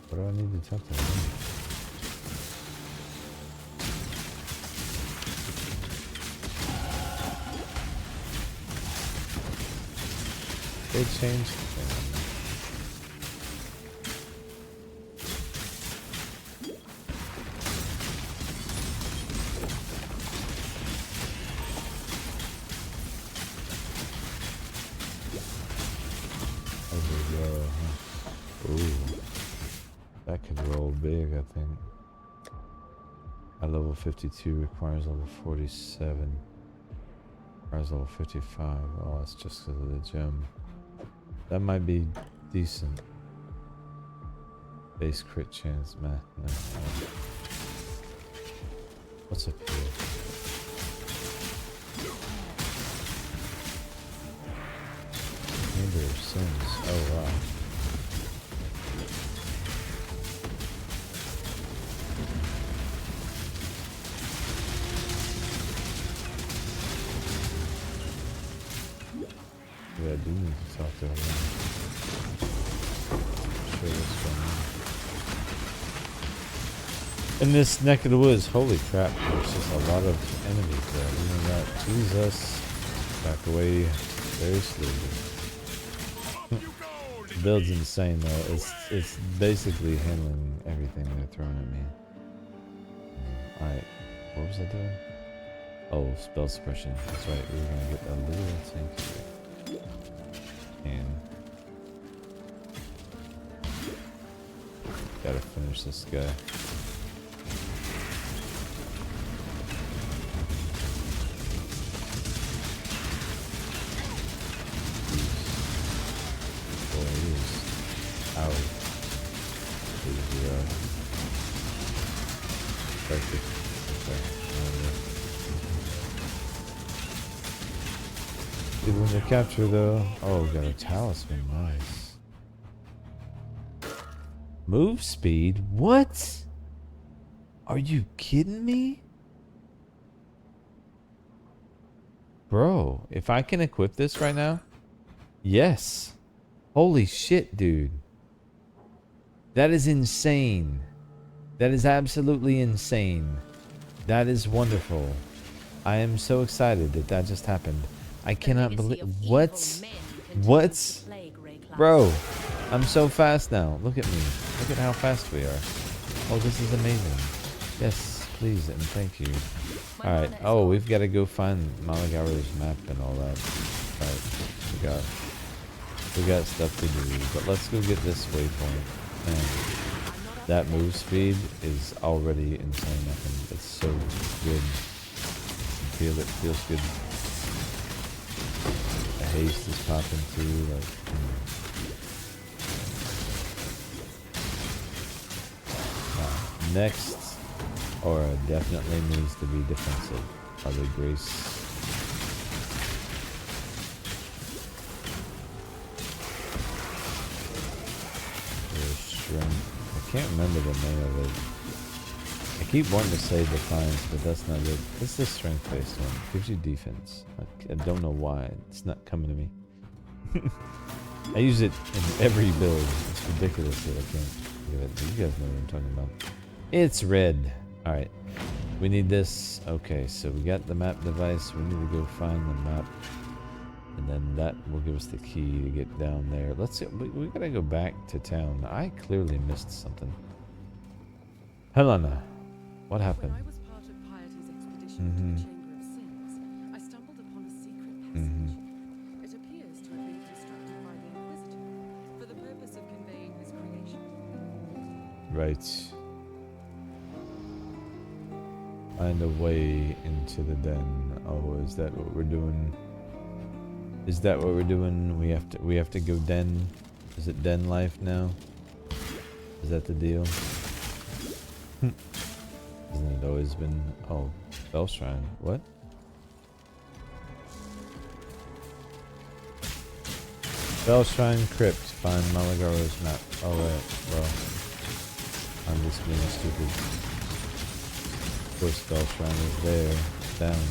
What do I need to talk to him? They changed things. Over there, huh? Ooh. That could roll big, I think. At level 52 requires level 47. Requires level 55. Oh, it's just because of the gem. That might be decent. Base crit chance, man. No. What's up here? Chamber of Sins. Oh wow. Yeah, I do need to talk to him. Sure what's going on. In this neck of the woods, holy crap, there's just a lot of enemies there. You know that? Jesus. Back away very slowly. The build's insane though. It's basically handling everything they're throwing at me. Alright, what was I doing? Oh, spell suppression. That's right, we were gonna get a little sanctuary. And gotta finish this guy. Boy, he is out. Perfect. Good when you capture though. Oh, got a talisman. Nice. Move speed? What? Are you kidding me? Bro, if I can equip this right now? Yes. Holy shit, dude. That is insane. That is absolutely insane. That is wonderful. I am so excited that that just happened. I cannot believe... What? What? Bro, I'm so fast now. Look at me. Look at how fast we are. Oh, this is amazing. Yes, please and thank you. Alright. Oh, we've got to go find Malagaru's map and all that. Alright. We got stuff to do. But let's go get this waypoint. Man, that move speed is already insane. It's so good. Feel it. Feels good. The haste is popping through. Like, next aura definitely needs to be defensive. Other grace. There's strength. I can't remember the name of it. I keep wanting to say Defiance, but that's not it. It's the strength-based one. It gives you defense. I don't know why. It's not coming to me. I use it in every build. It's ridiculous that I can't. You guys know what I'm talking about. It's red. Alright. We need this. Okay, so we got the map device. We need to go find the map. And then that will give us the key to get down there. Let's see. We gotta go back to town. I clearly missed something. Helena, what happened? When I was part of Piety's expedition to the Chamber of Sins, I stumbled upon a secret passage. It appears to have been constructed by the Inquisitor for the purpose of conveying his creation. Right. Find a way into the den. Oh, is that what we're doing? Is that what we're doing? We have to go den. Is it den life now? Is that the deal? Hasn't it always been? Oh, Bell Shrine. What? Bell Shrine Crypt. Find Malagaro's map. Oh right. Well, I'm just being stupid. Of course, Bell Shrine is there. Down.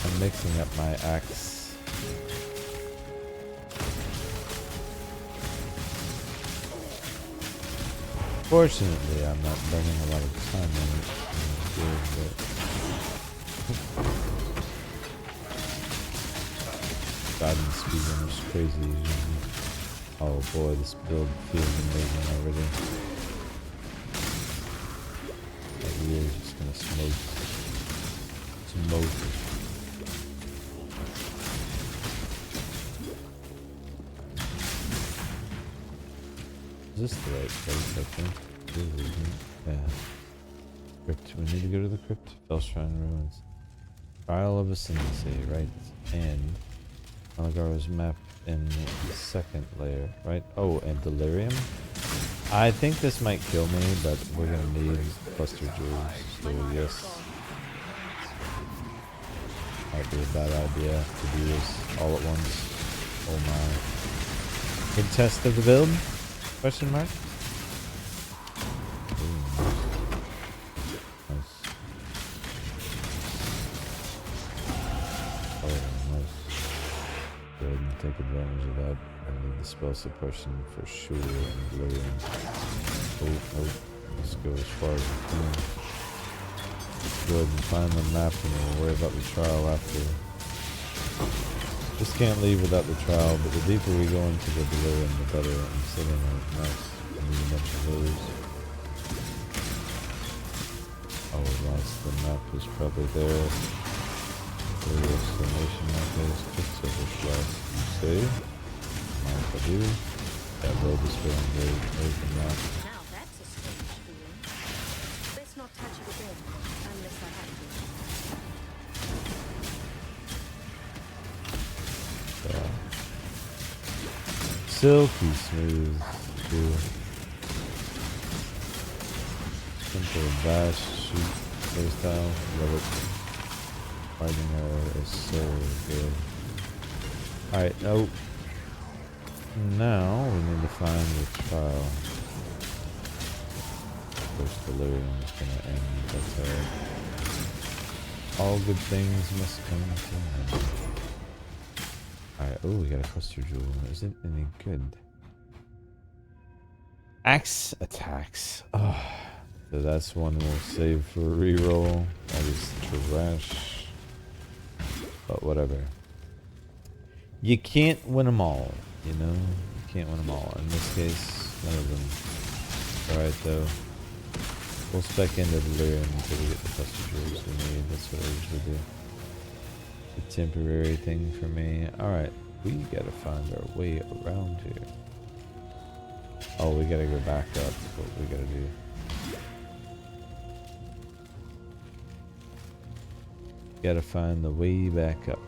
I'm mixing up my axe. Fortunately, I'm not burning a lot of time on it. God, and speedrun is crazy. Oh boy, this build feels amazing already. That wheel is just gonna smoke. Smoke. Is this the right place, I think? It is, isn't it? Yeah. Crypt. We need to go to the crypt. Bell Shrine Ruins. Trial of Ascendancy, right? And Malagaro's map in the second layer, right? Oh, and Delirium? I think this might kill me, but we're gonna need cluster jewels, so yes. Might be a bad idea to do this all at once. Oh my. Good test of the build? Question mark? Ooh, nice. Oh, nice. Go ahead and take advantage of that. I need the spell suppression for sure. And delirium. Oh, let's go as far as we can. Go ahead and find the map and we'll worry about the trial after. Just can't leave without the trial, but the deeper we go into the delirium, the better. I'm sitting on it. Nice. I need a bunch of those. Oh, nice. The map is probably there. The exclamation mark is Quicksilver Flask. You say? Mind if I do? That road is feeling great. There's the map. Now that's a strange feeling. Let's not touch it again, unless I have to. Silky smooth, too. Simple bash, shoot, playstyle, love it. Fighting arrow is so good. Alright, oh. Now we need to find the trial. Of course, delirium is gonna end, that's alright. All good things must come to an end. Alright, oh, we got a cluster jewel. Is it any good? Axe attacks. Oh, so that's one we'll save for a reroll. That is trash. But whatever. You can't win them all, you know? You can't win them all. In this case, none of them. Alright, though. We'll spec into delirium until we get the cluster jewels we need. That's what I usually do. A temporary thing for me. Alright, we gotta find our way around here. Oh, we gotta go back up. That's what we gotta do. Gotta find the way back up.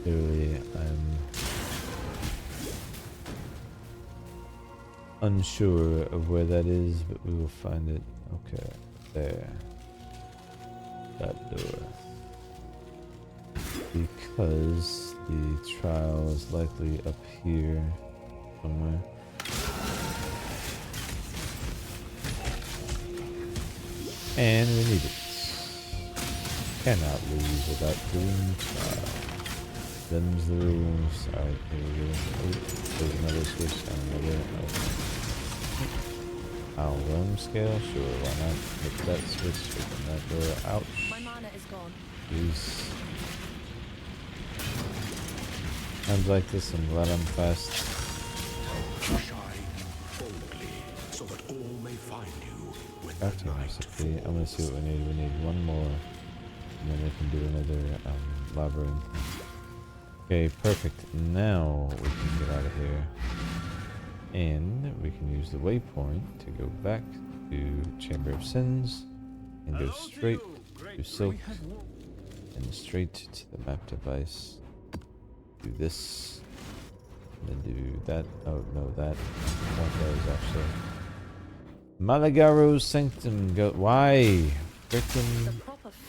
Clearly, I'm unsure of where that is, but we will find it. Okay, there. That door. because the trial is likely up here somewhere. And we need it. Cannot lose without doing trial. Them's the rules. Alright, here we go. Oh, there's another switch and another. I'll run scale? Sure, why not? Hit that switch, open that door. Ouch. My mana is gone. Jeez. Times like this, I'm glad I'm fast. Shine boldly, so that all may find you when the night recipe. I'm gonna see what we need. We need one more, and then we can do another labyrinth. Okay, perfect. Now we can get out of here, and we can use the waypoint to go back to Chamber of Sins, and go straight to Silk, and straight to the map device. Do this, and then do that. Oh no, that one those actually. Malagaro's Sanctum. Go. Why? Frickin'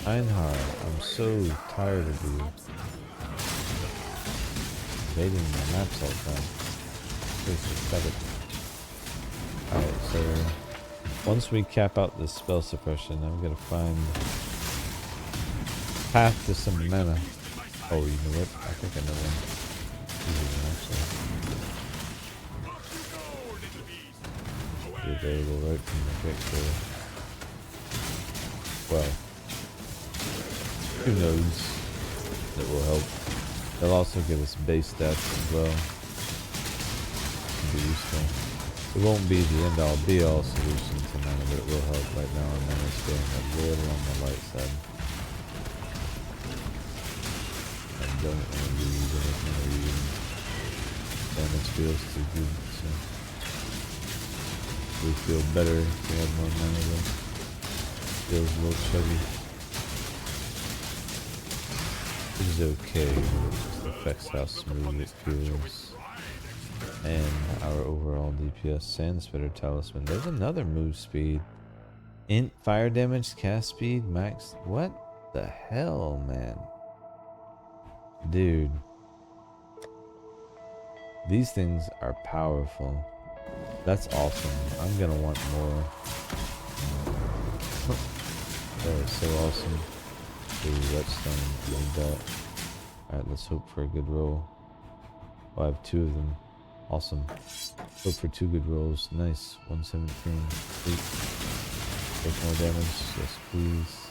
Einhard. I'm so tired of you invading my maps all the time. Please pathetic. Alright, so once we cap out this spell suppression, I'm gonna find path to some mana. Oh, you know what? I think I know one. Actually. Be available right from the get-go. Well, who knows? That will help. They'll also give us base stats as well. Can be useful. It won't be the end-all be-all solution to mana, but it will help right now. And then it's getting a little on the light side. Don't want to use anything or even damage feels too good, so we feel better if we have more mana though. Feels a little chuggy. Which is okay, it just affects how smooth it feels. And our overall DPS. Sand Spitter Talisman. There's another move speed. Int fire damage, cast speed, max. What the hell, man? Dude, these things are powerful. That's awesome. I'm gonna want more. That is so awesome. Ooh, Whetstone, need that. Alright, let's hope for a good roll. Oh, I have 2 of them. Awesome. Hope for 2 good rolls. Nice. 117. Sweet. Take more damage. Yes, please.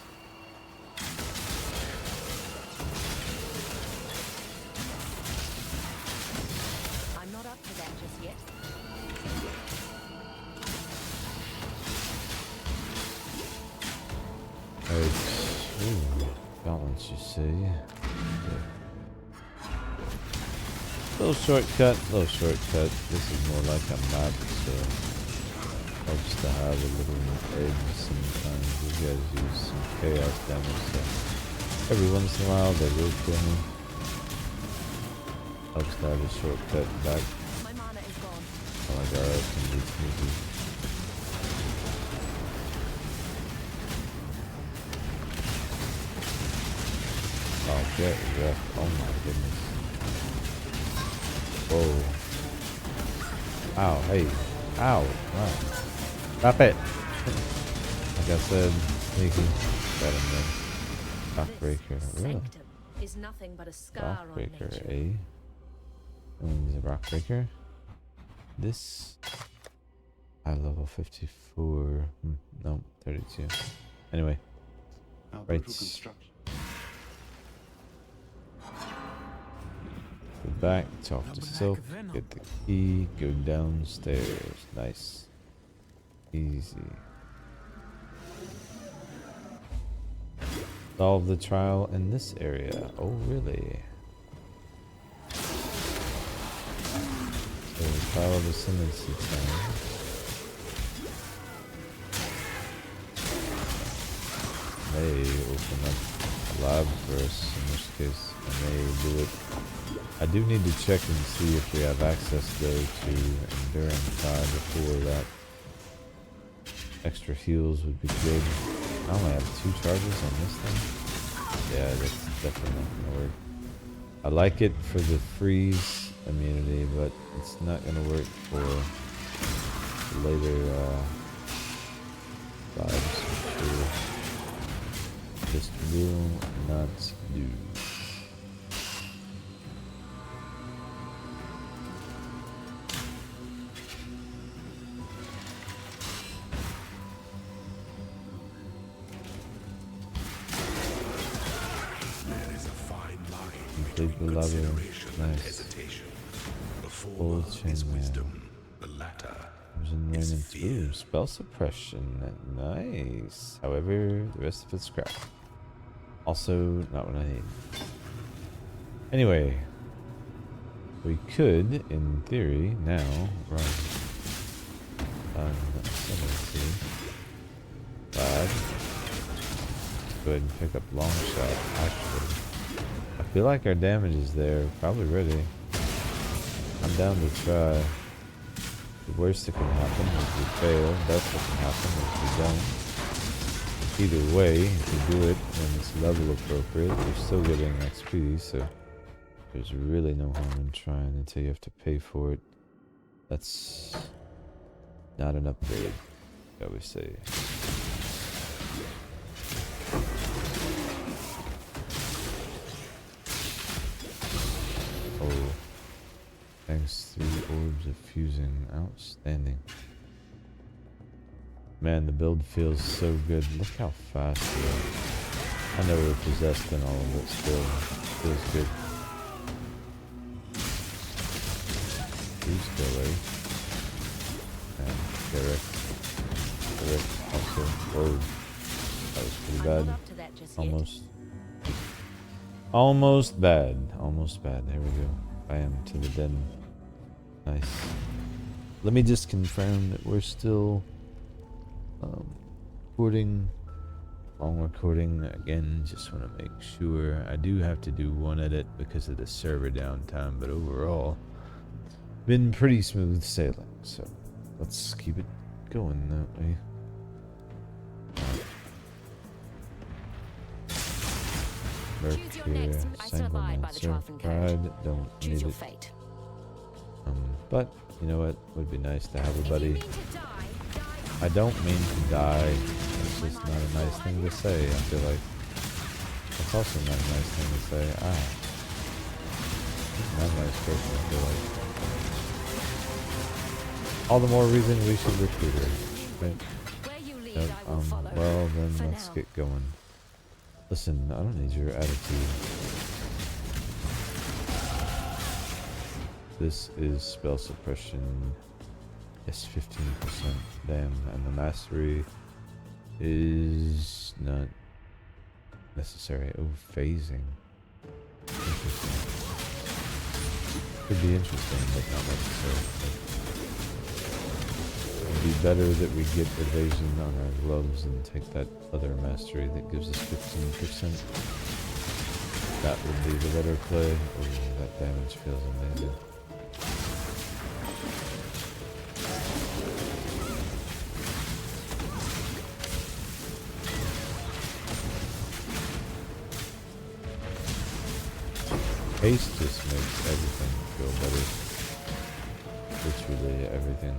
Balance, you see. Little shortcut. This is more like a map, so helps to have a little edge sometimes. These guys use some chaos damage, so every once in a while they will kill me. Helps to have a shortcut back. My mana is gone. Oh my god, I can be sneaky. Oh, get wrecked. Oh my goodness. Whoa. Ow, hey. Ow. Wow. Stop it. Like I said, sneaky. Got him then. Rockbreaker. Really? Is nothing but a scar Rockbreaker, on nature. eh? And the Rockbreaker. This. High level 54. No, 32. Anyway. Right. Go back, talk to Silk, get the key, go downstairs. Nice. Easy. Solve the trial in this area. Oh, really? So, the trial of ascendancy time. May open up a lab first, in which case I may do it. I do need to check and see if we have access though to Enduring Tide before that. Extra heals would be good. I only have 2 charges on this thing. Yeah, that's definitely not gonna work. I like it for the freeze immunity, but it's not going to work for later vibes for sure. Just will not do. Complete the level. Nice. Full chain mail. Ooh, spell suppression. Nice. However, the rest of it's crap. Also, not what I need. Anyway, we could, in theory, now run Trinity. Bad. Let's go ahead and pick up long shot. Actually, I feel like our damage is there. Probably ready. I'm down to try. The worst that can happen is we fail. Best that can happen is we don't. Either way, if you do it when it's level appropriate, you're still getting XP, so there's really no harm in trying until you have to pay for it. That's not an upgrade, shall we say. Oh. Thanks, 3 orbs of fusing. Outstanding. Man, the build feels so good. Look how fast we are. I know we're possessed and all, but still feels good. Who's Derek? And Derek also. Whoa. That was pretty bad. Almost bad. Almost bad. There we go. I am to the den. Nice. Let me just confirm that we're still recording. Long recording again. Just want to make sure. I do have to do one edit because of the server downtime, but overall, been pretty smooth sailing. So let's keep it going that way. Mercury, Sanglemancer, Pride, don't need it. But, you know what, would be nice to have a buddy. I don't mean to die, it's just not a nice thing to say, I feel like. It's also not a nice thing to say, He's not a nice person, I feel like. All the more reason we should recruit her, right? Well then, let's get going. Listen, I don't need your attitude. This is spell suppression. Yes, 15%. Damn, and the mastery is not necessary. Oh, phasing. Interesting. Could be interesting, but not necessary. It would be better that we get evasion on our gloves and take that other mastery that gives us 15%. That would be the better play. Oh, that damage feels amazing. Haste just makes everything feel better. Literally everything.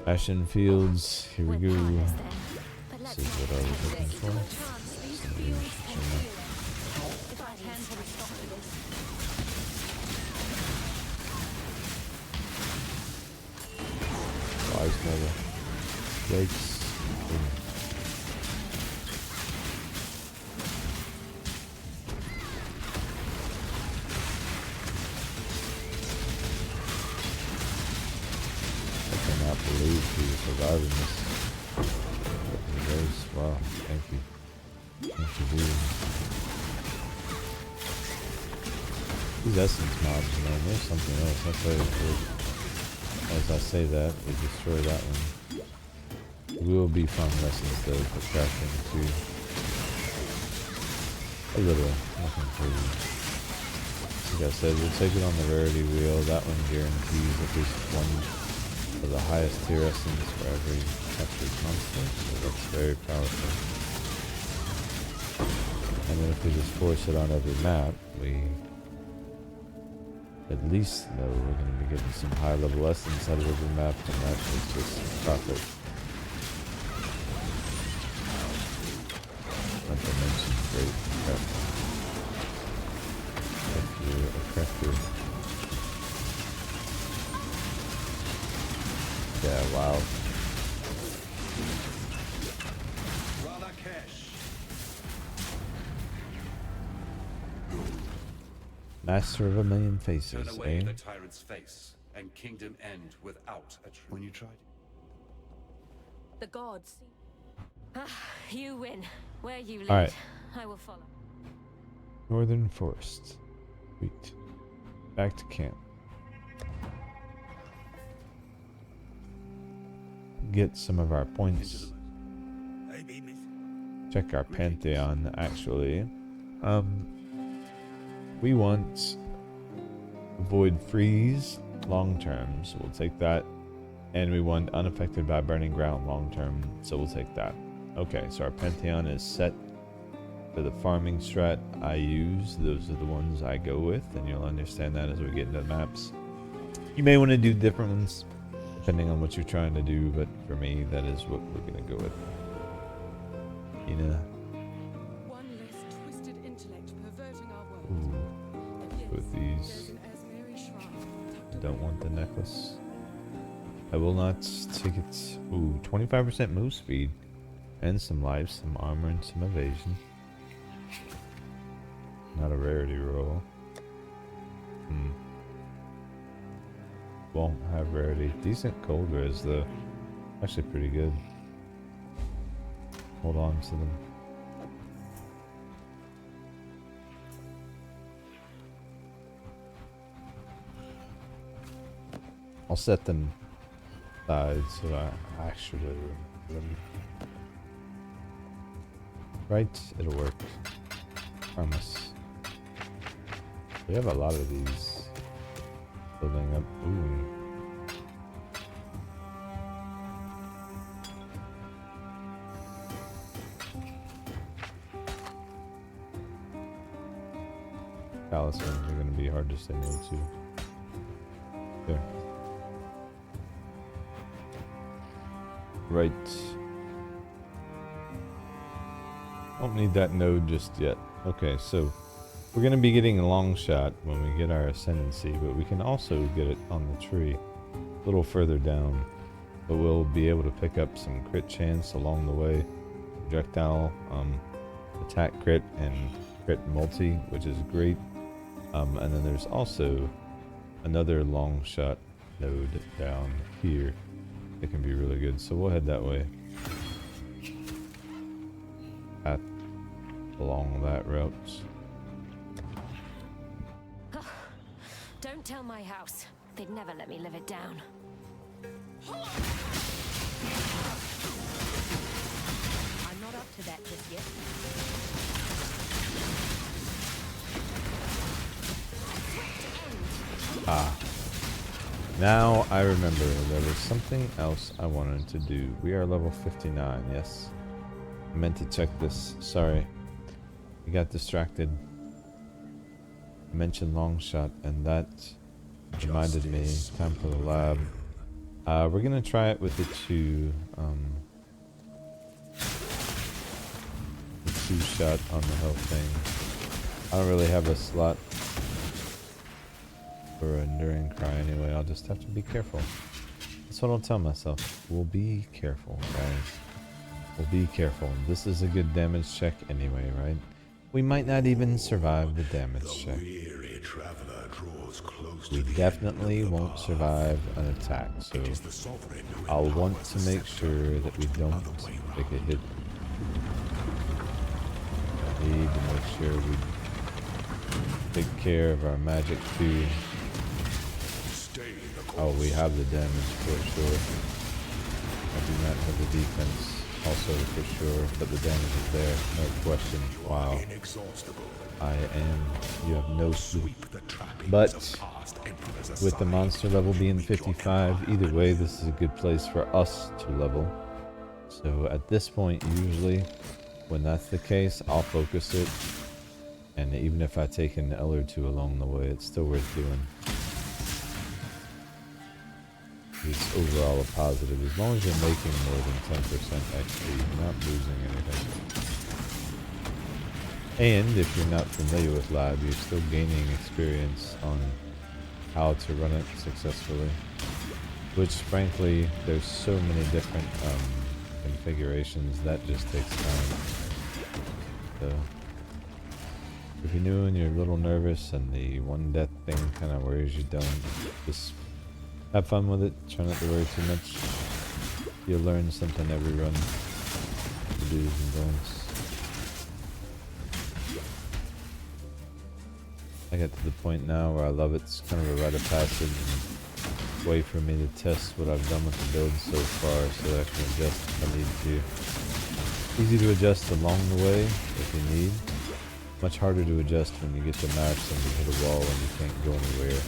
Ashen Fields, here we go. This is what I was looking for. Wise mother. Yikes. I believe he was surviving this. Wow, thank you. Thank you, dude. These essence mobs, man, there's something else. I'll tell you. As I say that, we destroy that one. There will be fun lessons though for crafting too. A little, nothing crazy. Like I said, we'll take it on the rarity wheel. That one guarantees at least one of the highest tier essence for every captured monster, so that's very powerful. And then if we just force it on every map, we at least know we're going to be getting some high-level lessons out of every map, and that is just profit. Not to mention great prep. If you're a prepper. Yeah, wow. Master of a million faces, Turn away eh? the tyrant's face, and kingdom end without a truce. When you tried The gods. You win. Where you lead, Alright. I will follow. Northern Forest. Sweet. Back to camp. Get some of our points. Check our Pantheon, actually. We want Void Freeze long term, so we'll take that. And we want Unaffected by Burning Ground long term, so we'll take that. Okay, so our Pantheon is set for the farming strat I use. Those are the ones I go with, and you'll understand that as we get into the maps. You may want to do different ones, depending on what you're trying to do, but for me, that is what we're going to go with. Ina. One less twisted intellect perverting our world. Ooh. With these. There's an Asmeri shrine. Don't want the necklace. I will not take it. Ooh, 25% move speed. And some life, some armor, and some evasion. Not a rarity roll. Won't have rarity. Decent cold res though. Actually pretty good. Hold on to them. I'll set them aside so I actually remember them. Right, it'll work. Promise. We have a lot of these building up. Ooh. Talismans are going to be hard to say no to. There. Right. Don't need that node just yet. Okay, so we're going to be getting a long shot when we get our ascendancy, but we can also get it on the tree a little further down. But we'll be able to pick up some crit chance along the way. Projectile, attack crit, and crit multi, which is great. And then there's also another long shot node down here. It can be really good, so we'll head that way. Path along that route. Don't tell my house. They'd never let me live it down. I'm not up to that just yet. Ah. Now I remember there was something else I wanted to do. We are level 59, yes. I meant to check this. Sorry. I got distracted. I mentioned long shot, and that reminded me. Time for the lab. We're gonna try it with the two shot on the health thing. I don't really have a slot for Enduring Cry anyway. I'll just have to be careful. That's what I'll tell myself. We'll be careful, guys. We'll be careful. This is a good damage check anyway, right? We might not even survive the damage check. We definitely won't survive an attack, so I'll want to make sure that we don't take a hit. I need to make sure we take care of our magic too. Oh, we have the damage for sure. I do not have the defense also for sure, but the damage is there, no question. Wow. I am. You have no clue. But with the monster level being 55, either way, this is a good place for us to level. So at this point, usually when that's the case, I'll focus it. And even if I take an L or two along the way, it's still worth doing. It's overall a positive. As long as you're making more than 10% XP, you're not losing anything. And if you're not familiar with Lab, you're still gaining experience on how to run it successfully. Which, frankly, there's so many different configurations that just takes time. So, if you're new and you're a little nervous and the one death thing kind of worries you down, just have fun with it. Try not to worry too much. You'll learn something every run. The do's and don'ts. I get to the point now where I love it. It's kind of a rite of passage and way for me to test what I've done with the build so far so that I can adjust if I need to. Easy to adjust along the way if you need. Much harder to adjust when you get to max and you hit a wall and you can't go anywhere.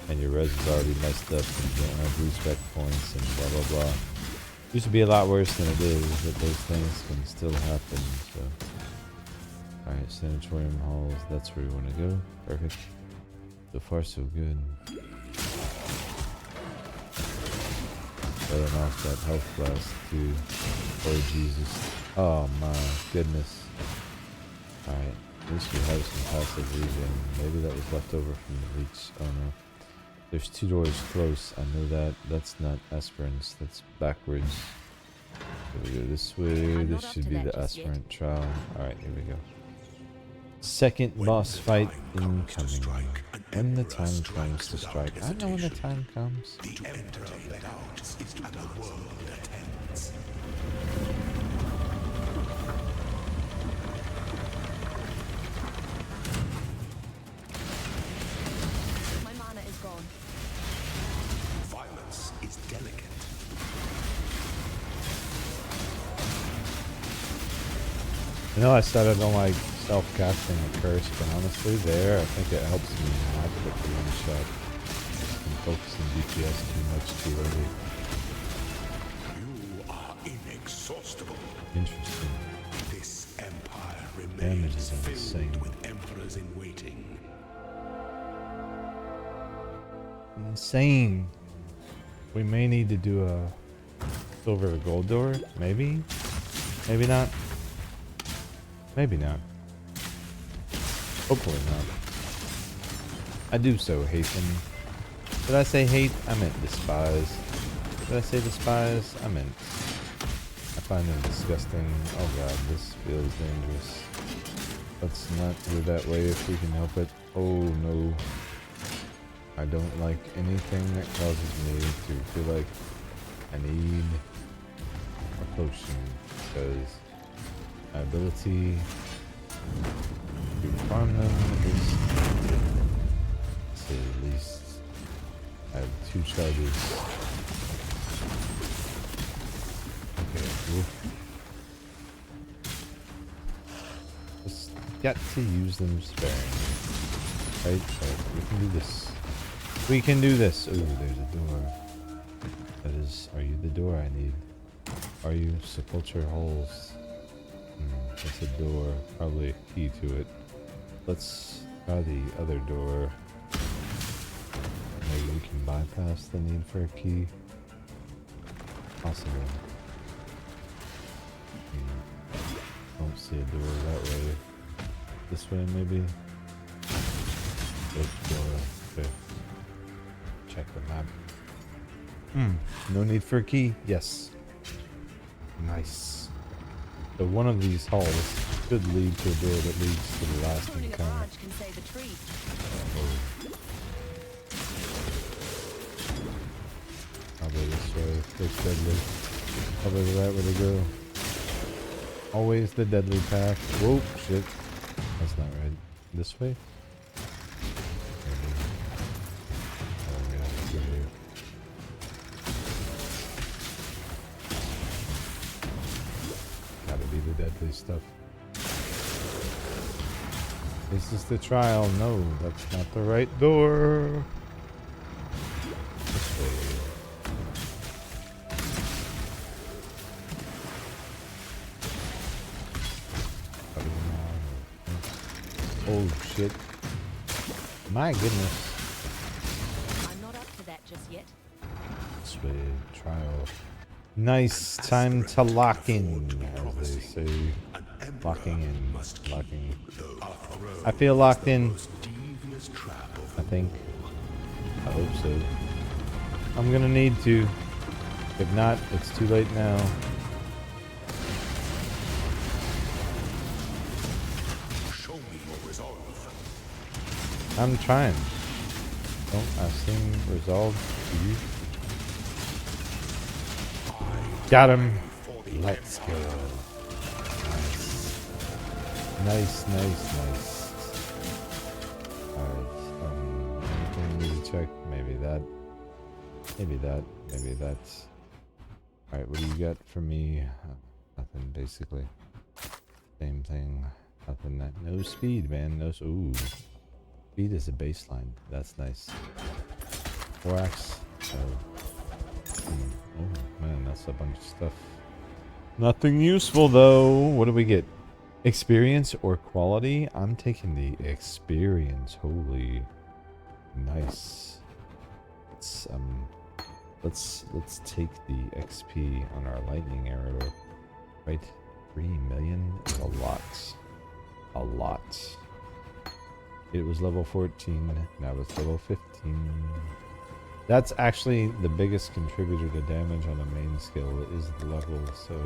And your res is already messed up and you don't have respec points and blah blah blah. Used to be a lot worse than it is, but those things can still happen, so. Alright, sanatorium halls, that's where we want to go. Perfect. So far so good. Letting off that health blast too. Oh Jesus. Oh my goodness. Alright, at least we have some passive regen. Maybe that was left over from the leech. Oh no. There's 2 doors close, I know that. That's not aspirants, that's backwards. So we go this way, this should be the aspirant trial. Alright, here we go. Second boss fight incoming. When the time comes to strike. I know when the time comes. The Emperor without is and the world attends. My mana is gone. Violence is delicate. You know, I said I don't like self-casting a curse, but honestly there, I think it helps me not get the one shot. I'm focusing DPS too much too early. You are inexhaustible. Interesting. This empire Damage remains is insane. filled with emperors in waiting. Insane. We may need to do a silver or gold door, maybe? Maybe not. Maybe not. Hopefully not. I do so hate them. Did I say hate? I meant despise. Did I say despise? I meant... I find them disgusting. Oh god, this feels dangerous. Let's not do that way if we can help it. Oh no. I don't like anything that causes me to feel like I need a potion. Because my ability to farm them is, let's say at least I have 2 charges. Okay, cool. Just got to use them sparingly. Right? We can do this. We can do this. Ooh, there's a door. That is, are you the door I need? Are you sepulture holes? That's a door, probably a key to it. Let's try the other door. Maybe we can bypass the need for a key. Possible. Don't see a door that way. This way maybe? Door. Okay. Check the map. No need for a key. Yes. Nice. So one of these halls should lead to a door that leads to the last encounter. Probably this way. It's deadly. Probably the right way to go. Always the deadly path. Whoa, shit. That's not right. This way? The deadly stuff. This is the trial. No, that's not the right door. This way. Oh shit. My goodness. I'm not up to that just yet. Sweet trial. Nice time to lock in, as they say. Locking in. Locking. I feel locked in. I think. I hope so. I'm gonna need to. If not, it's too late now. Show me your resolve. I'm trying. Don't I seem resolved to you? Got him. Let's go. Nice. Nice. Alright. Anything we need to check? Maybe that. Maybe that. Maybe that's. Alright, what do you got for me? Nothing, basically. Same thing. Nothing. No speed, man. No. Ooh. Speed is a baseline. That's nice. Thorax. Oh man, that's a bunch of stuff. Nothing useful though. What do we get? Experience or quality? I'm taking the experience. Holy, nice. Let's take the XP on our lightning arrow. Right, 3 million is a lot. A lot. It was level 14. Now it's level 15. That's actually the biggest contributor to damage on a main skill is the level, so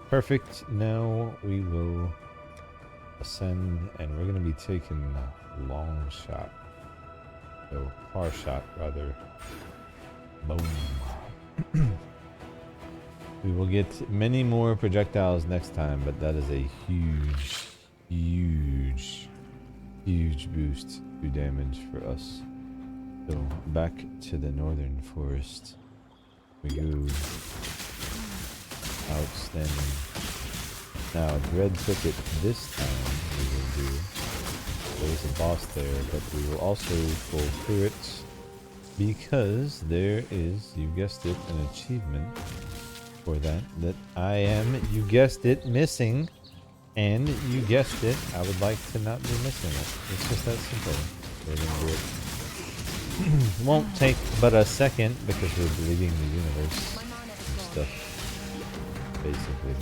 perfect. Now we will ascend and we're going to be taking long shot. So far shot rather. Boom. We will get many more projectiles next time, but that is a huge boost to damage for us. So back to the northern forest we go. Outstanding. Now dread ticket this time we will do. There's a boss there, but we will also go through it because there is, you guessed it, an achievement for that I am, you guessed it, missing. And you guessed it, I would like to not be missing it. It's just that simple. We're gonna do it. Won't take but a second because we're deleting the universe stuff, basically.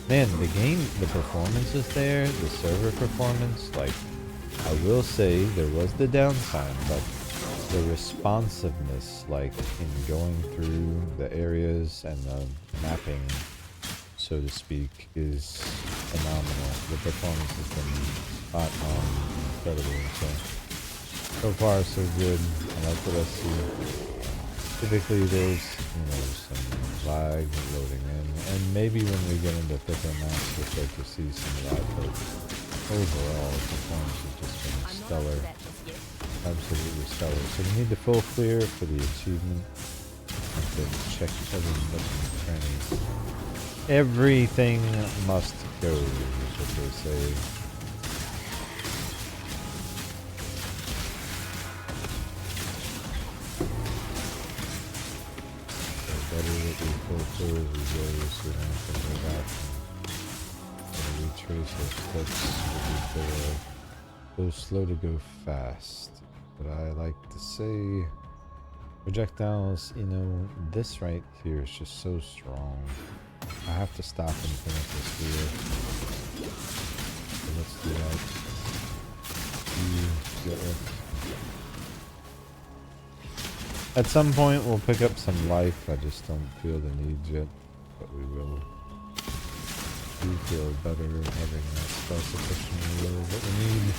Man, the game, the performance is there, the server performance, like, I will say there was the downtime, but the responsiveness, like, in going through the areas and the mapping, so to speak, is phenomenal. The performance has been spot on, incredible. So far so good. I like what I see. Typically there's, some lag loading in, and maybe when we get into thicker maps we'll start to see some lag, but overall the performance has just been stellar. Absolutely stellar. So we need the full clear for the achievement. Have to check every nook and cranny. Everything must go, is what they say. So better that we pull through as we go, so we don't have to go back and retrace our steps. Go slow to go fast. But I like to say projectiles, this right here is just so strong. I have to stop and finish this wheel. So let's do that. At some point we'll pick up some life. I just don't feel the need yet, but we will. Do feel better having that self-sufficient wheel, but we need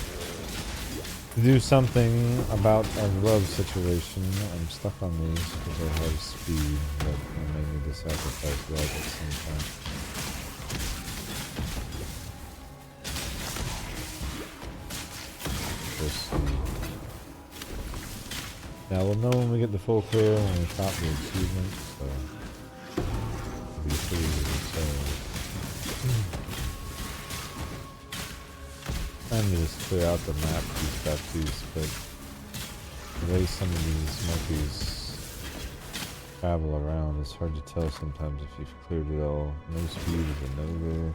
to do something about our glove situation. I'm stuck on these because I have speed, but I may need to sacrifice glove at some point. We'll see. Now we'll know when we get the full clear when we top the achievement, so it'll be free. Time to just clear out the map piece by piece, but the way some of these monkeys travel around, it's hard to tell sometimes if you've cleared it all. No speed is a no-go.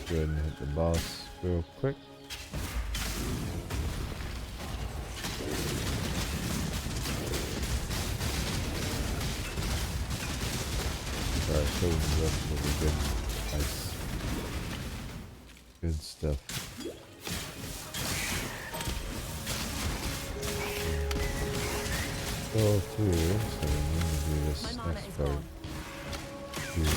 go ahead and hit the boss real quick. Sorry, I showed the rest of the good, nice, good stuff. Go through, so we need to do this next part. Here.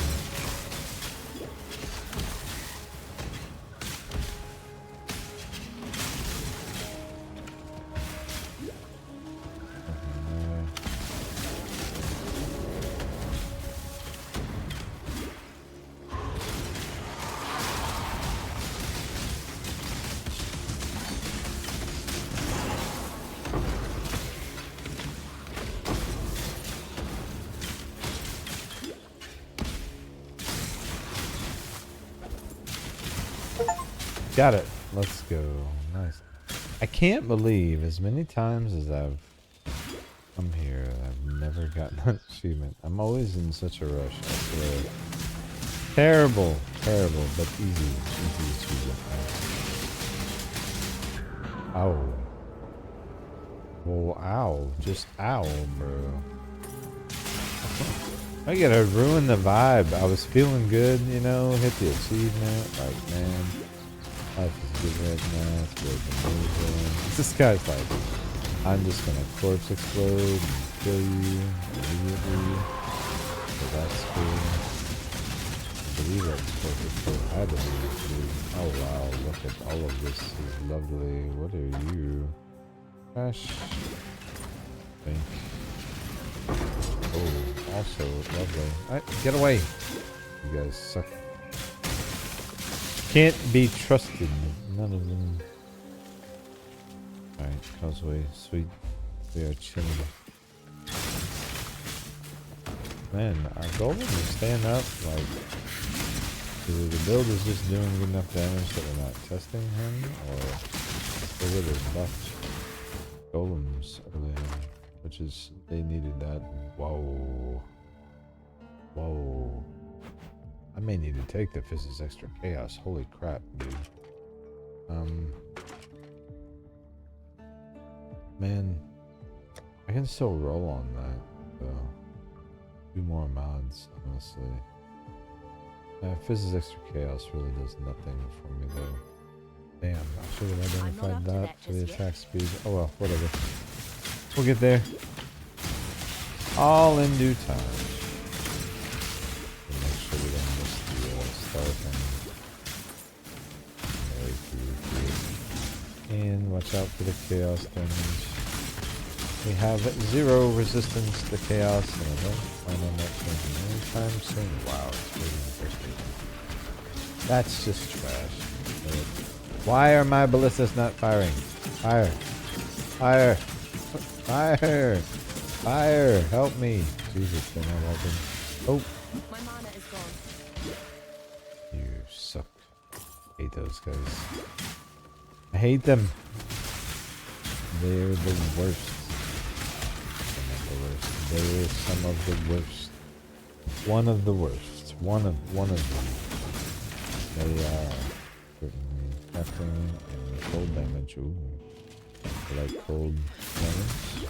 Got it. Let's go. Nice. I can't believe as many times as I've come here, I've never gotten an achievement. I'm always in such a rush. I swear. Terrible, terrible, but easy achievement. Ow. Well, ow. Just ow, bro. I gotta ruin the vibe. I was feeling good, you know, hit the achievement. Like, man. Life is good right now. It's really amazing. This guy's like, I'm just gonna corpse explode and kill you immediately. So that's cool. I believe that's corpse explode. I believe, dude. Oh wow, look at all of this is lovely. What are you? Crash. Think. Oh, also lovely. Alright, get away. You guys suck. Can't be trusted. None of them. Alright, causeway. Sweet. We are chilling. Man, our goal is to stand up. Like, either the build is just doing good enough damage that we're not testing him, or they would have buffed golems earlier, which is, they needed that. Whoa. Whoa. I may need to take the Fizz's extra chaos. Holy crap, dude. Man, I can still roll on that, though. 2 more mods, honestly. Fizz's extra chaos really does nothing for me, though. Damn, I should have identified that for the attack speed. Oh well, whatever. We'll get there. All in due time. Make sure we don't miss the star thing. And watch out for the chaos damage. We have 0 resistance to chaos, and I don't plan on that changing anytime soon. Wow, it's really interesting. That's just trash. Why are my ballistas not firing? Fire! Fire! Fire! Fire! Help me! Jesus, they're not helping. Oh! My mana is gone. You suck. I hate those guys. I hate them. They're the worst. They're some of the worst. One of the worst. One of them. They are certainly nothing and cold damage. Ooh. I like cold damage.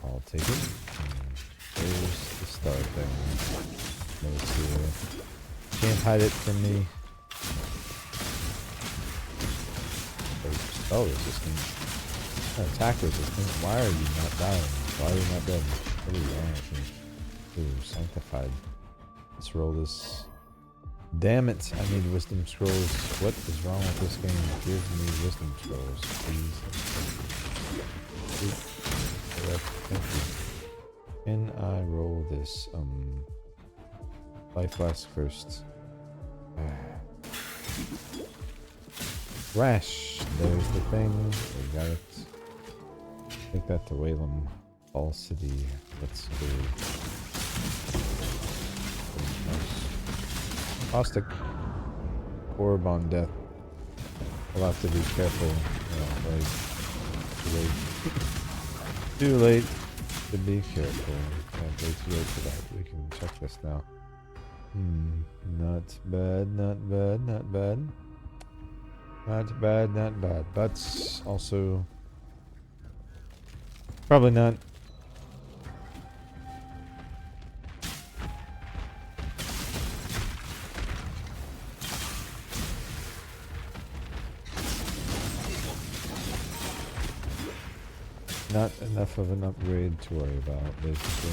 I'll take it. There's the star thing. No here. Can't hide it from me. Spell resistant. Attack resistant. Why are you not dying? Why are you not dead? What are you wrong with me? Ooh, sanctified. Let's roll this. Damn it, I need wisdom scrolls. What is wrong with this game? Give me wisdom scrolls, please. Thank you. Can I roll this? Life lasts first. Rash. There's the thing. We got it. Take that to Whalem. All City. Let's go. Caustic. Orb on death. We'll have to be careful. Oh, wait. Too late. Too late to be careful. Can't wait too late for that. We can check this now. Not bad, not bad, not bad. Not bad, not bad. But also probably not. Not enough of an upgrade to worry about, basically.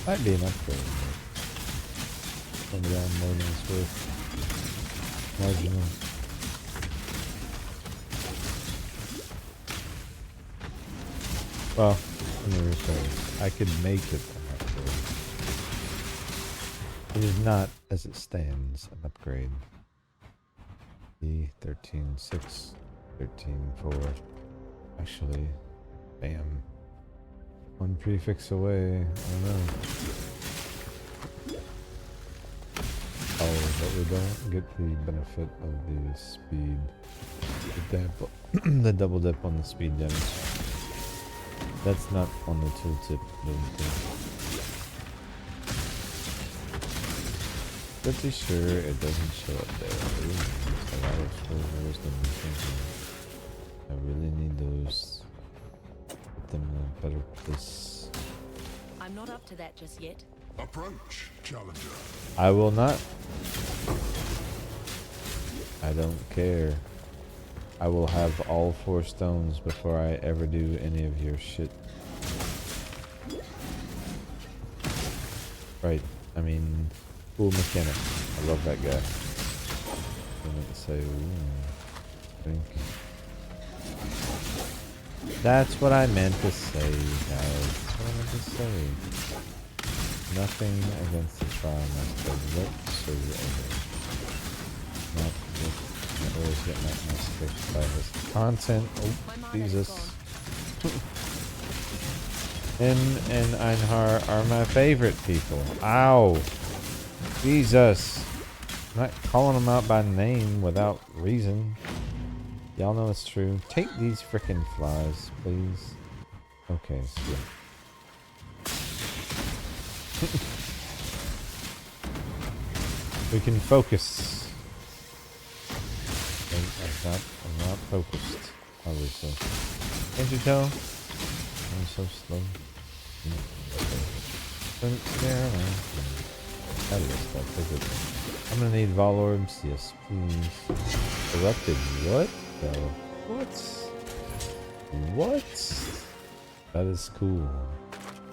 Might be an upgrade, but probably on more than it's worth. Marginal. Well, let me rephrase. I could make it an upgrade. It is not, as it stands, an upgrade. The 13.6, 13.4. Actually, bam. One prefix away. I don't know. Oh, but we don't get the benefit of the speed. The double dip on the speed damage. That's not on the tooltip, don't think. Pretty sure it doesn't show up there. Ooh, a lot of wisdom thinking. I really need those. Put them in a better place. I'm not up to that just yet. Approach, challenger. I will not. I don't care. I will have all 4 stones before I ever do any of your shit. Right. I mean, cool mechanic. I love that guy. I'm gonna say, think. That's what I meant to say, guys. That's what I meant to say. Nothing against the trial master whatsoever. Not just, I always get my ass kicked by his content. Oh, Jesus. Him and Einhar are my favorite people. Ow! Jesus! I'm not calling them out by name without reason. Y'all know it's true. Take these frickin' flies, please. Okay, skip. We can focus. I'm not focused, obviously. Can't you tell? I'm so slow. That is stuff, is it? I'm gonna need Vol Orbs. Yes, please. Corrupted. What? What? That is cool.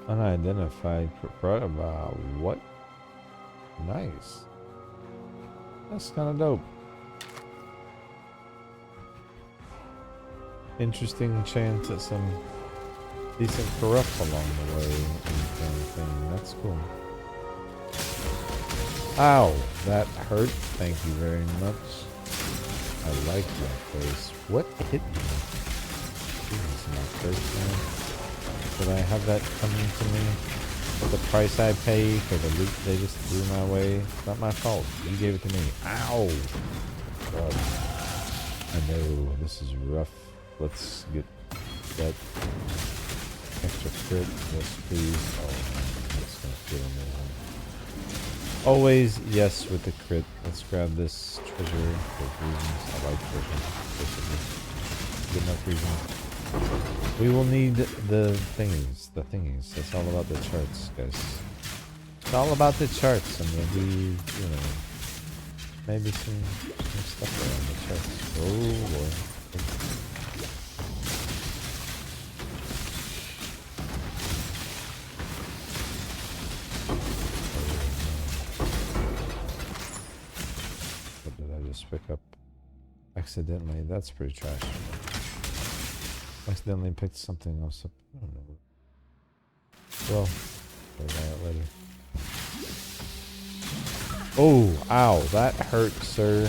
Unidentified protobot. What? Nice. That's kind of dope. Interesting chance at some decent corrupt along the way and kind of thing. That's cool. Ow! That hurt. Thank you very much. I like my face. What hit me? Jesus, my face, man. Did I have that coming to me? For the price I paid for the loot they just threw my way? It's not my fault. You gave it to me. Ow! God. I know, this is rough. Let's get that extra crit. Yes, please. Oh, that's gonna feel amazing. Always yes with the crit. Let's grab this treasure for reasons. I like treasure. Good enough reasons. We will need the thingies. It's all about the charts, guys. It's all about the charts, and maybe, you know, maybe some stuff around the charts. Oh boy. What did I just pick up? Accidentally. That's pretty trash. Accidentally picked something else up. I don't know. Well, worry about it later. Oh, ow, that hurt, sir.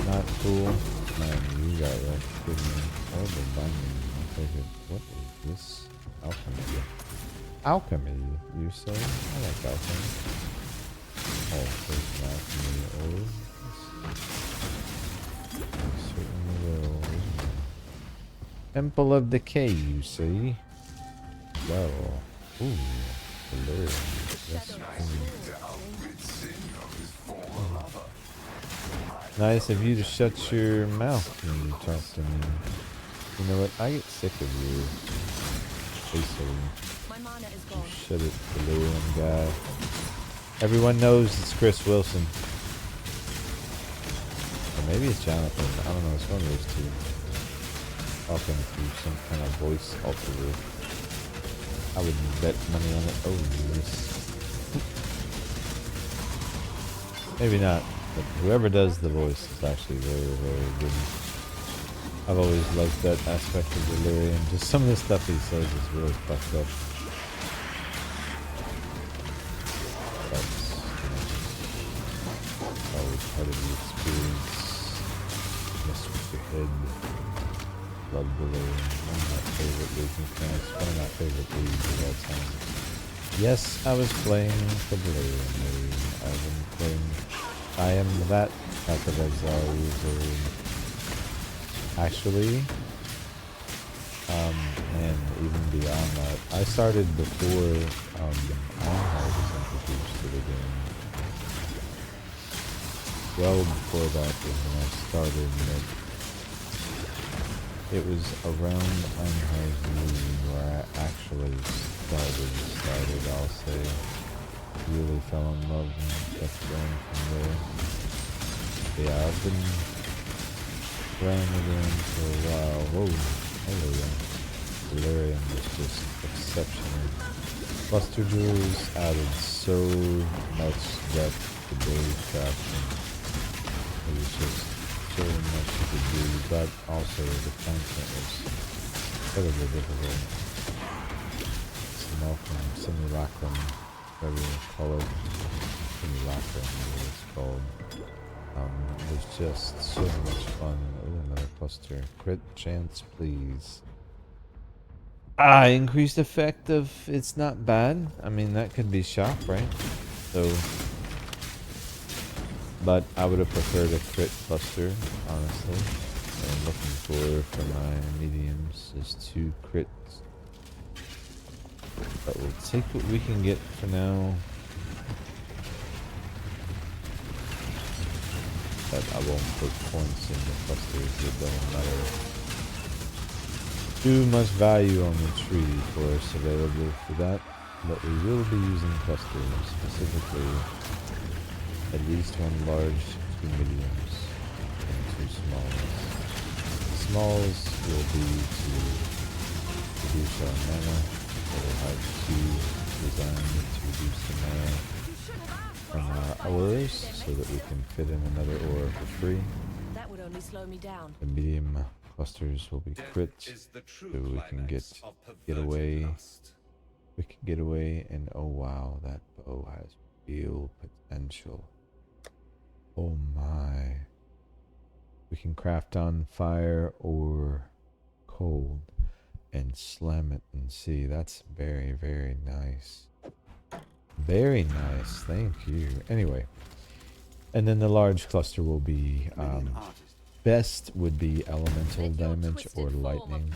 Not cool. Man, you got that. Good man. Oh, the binding. I'll take it. What is this? Alchemy. Alchemy, you say? I like alchemy. Oh, there's an alchemy. Oh, I certainly will. Temple of Decay, you see? Well, ooh, hilarious. That's Nice of you to shut your mouth when you talk to me. You know what? I get sick of you. My mana is gone. Shut it, Delirium guy. Everyone knows it's Chris Wilson. Or maybe it's Jonathan. I don't know. It's one of those two. Talking through some kind of voice alter. I would bet money on it. Oh, yes. Maybe not. But whoever does the voice is actually very, very good. I've always liked that aspect of Delirium. Just some of the stuff he says is really fucked up. That's, always part of the experience. Mess with your head. Love Delirium. One of my favorite league mechanics. One of my favorite leagues of all time. Yes, I was playing for Delirium. I've been playing. I am that type of Exile user. Actually, and even beyond that, I started before Ironheart was introduced to the game. Well before that was when I started. It was around Ironheart's movie where I actually started, I'll say. Really fell in love and kept going from there. Yeah, I've been around the game for a while. Whoa, hello there. Delirium was just exceptional. Cluster Jewels added so much depth to daily crafting. It was just so much to do, but also the content was incredibly difficult. Simulacrum, whatever you call it. Simulacrum is what it's called. It was just so much fun. Oh, another cluster. Crit chance, please. Increased effect of it's not bad. I mean, that could be shop, right? So, but I would have preferred a crit cluster, honestly. What I'm looking for my mediums is 2 crits. But we'll take what we can get for now. But I won't put points in the clusters that don't matter. Too much value on the tree for us available for that, but we will be using clusters, specifically at least 1 large, 2 mediums, and 2 smalls. The smalls will be to reduce our mana, so we'll have 2 designed to reduce the mana from our ores, so that we can fit in another ore for free. That would only slow me down. The medium clusters will be crits, so we can get away. We can get away, and oh wow, that bow has real potential. Oh my. We can craft on fire or cold and slam it and see. That's very, very nice. Very nice, thank you. Anyway, and then the large cluster will be best would be elemental damage or lightning.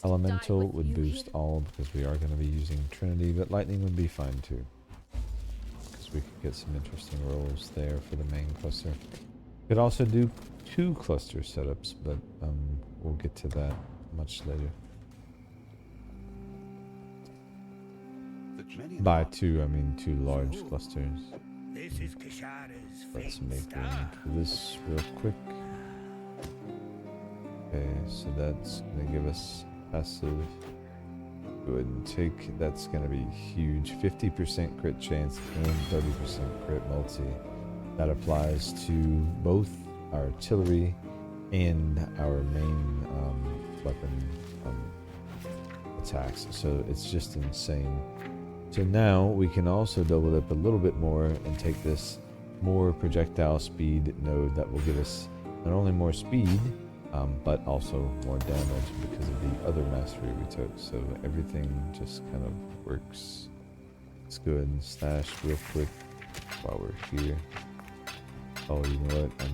Elemental would boost all because we are going to be using Trinity, but lightning would be fine too, because we could get some interesting rolls there for the main cluster. Could also do 2 cluster setups, but we'll get to that much later. By 2, I mean 2 large clusters. Let's make room for this real quick. Okay, so that's gonna give us passive. Go ahead and take, that's gonna be huge. 50% crit chance and 30% crit multi. That applies to both our artillery and our main weapon attacks. So it's just insane. So now we can also double up a little bit more and take this more projectile speed node that will give us not only more speed, but also more damage because of the other mastery we took. So everything just kind of works. Let's go ahead and stash real quick while we're here. Oh, you know what? I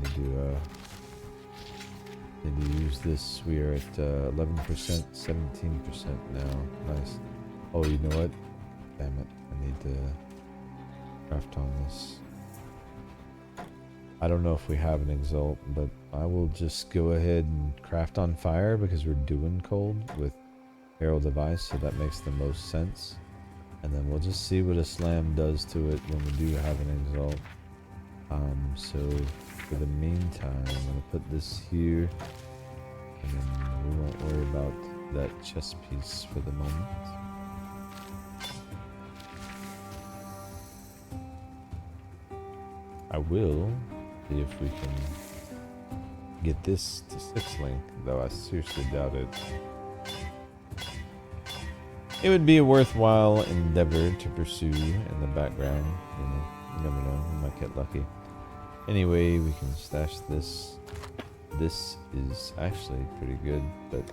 need to use this. We are at 11%, 17% now. Nice. Oh, you know what? Damn it. I need to craft on this. I don't know if we have an exalt, but I will just go ahead and craft on fire because we're doing cold with Herald of Ice, so that makes the most sense. And then we'll just see what a slam does to it when we do have an exalt. So for the meantime, I'm going to put this here, and then we won't worry about that chest piece for the moment. I will see if we can get this to 6 link, though I seriously doubt it. It would be a worthwhile endeavor to pursue in the background. You never know, we might get lucky. Anyway, we can stash this. This is actually pretty good, but it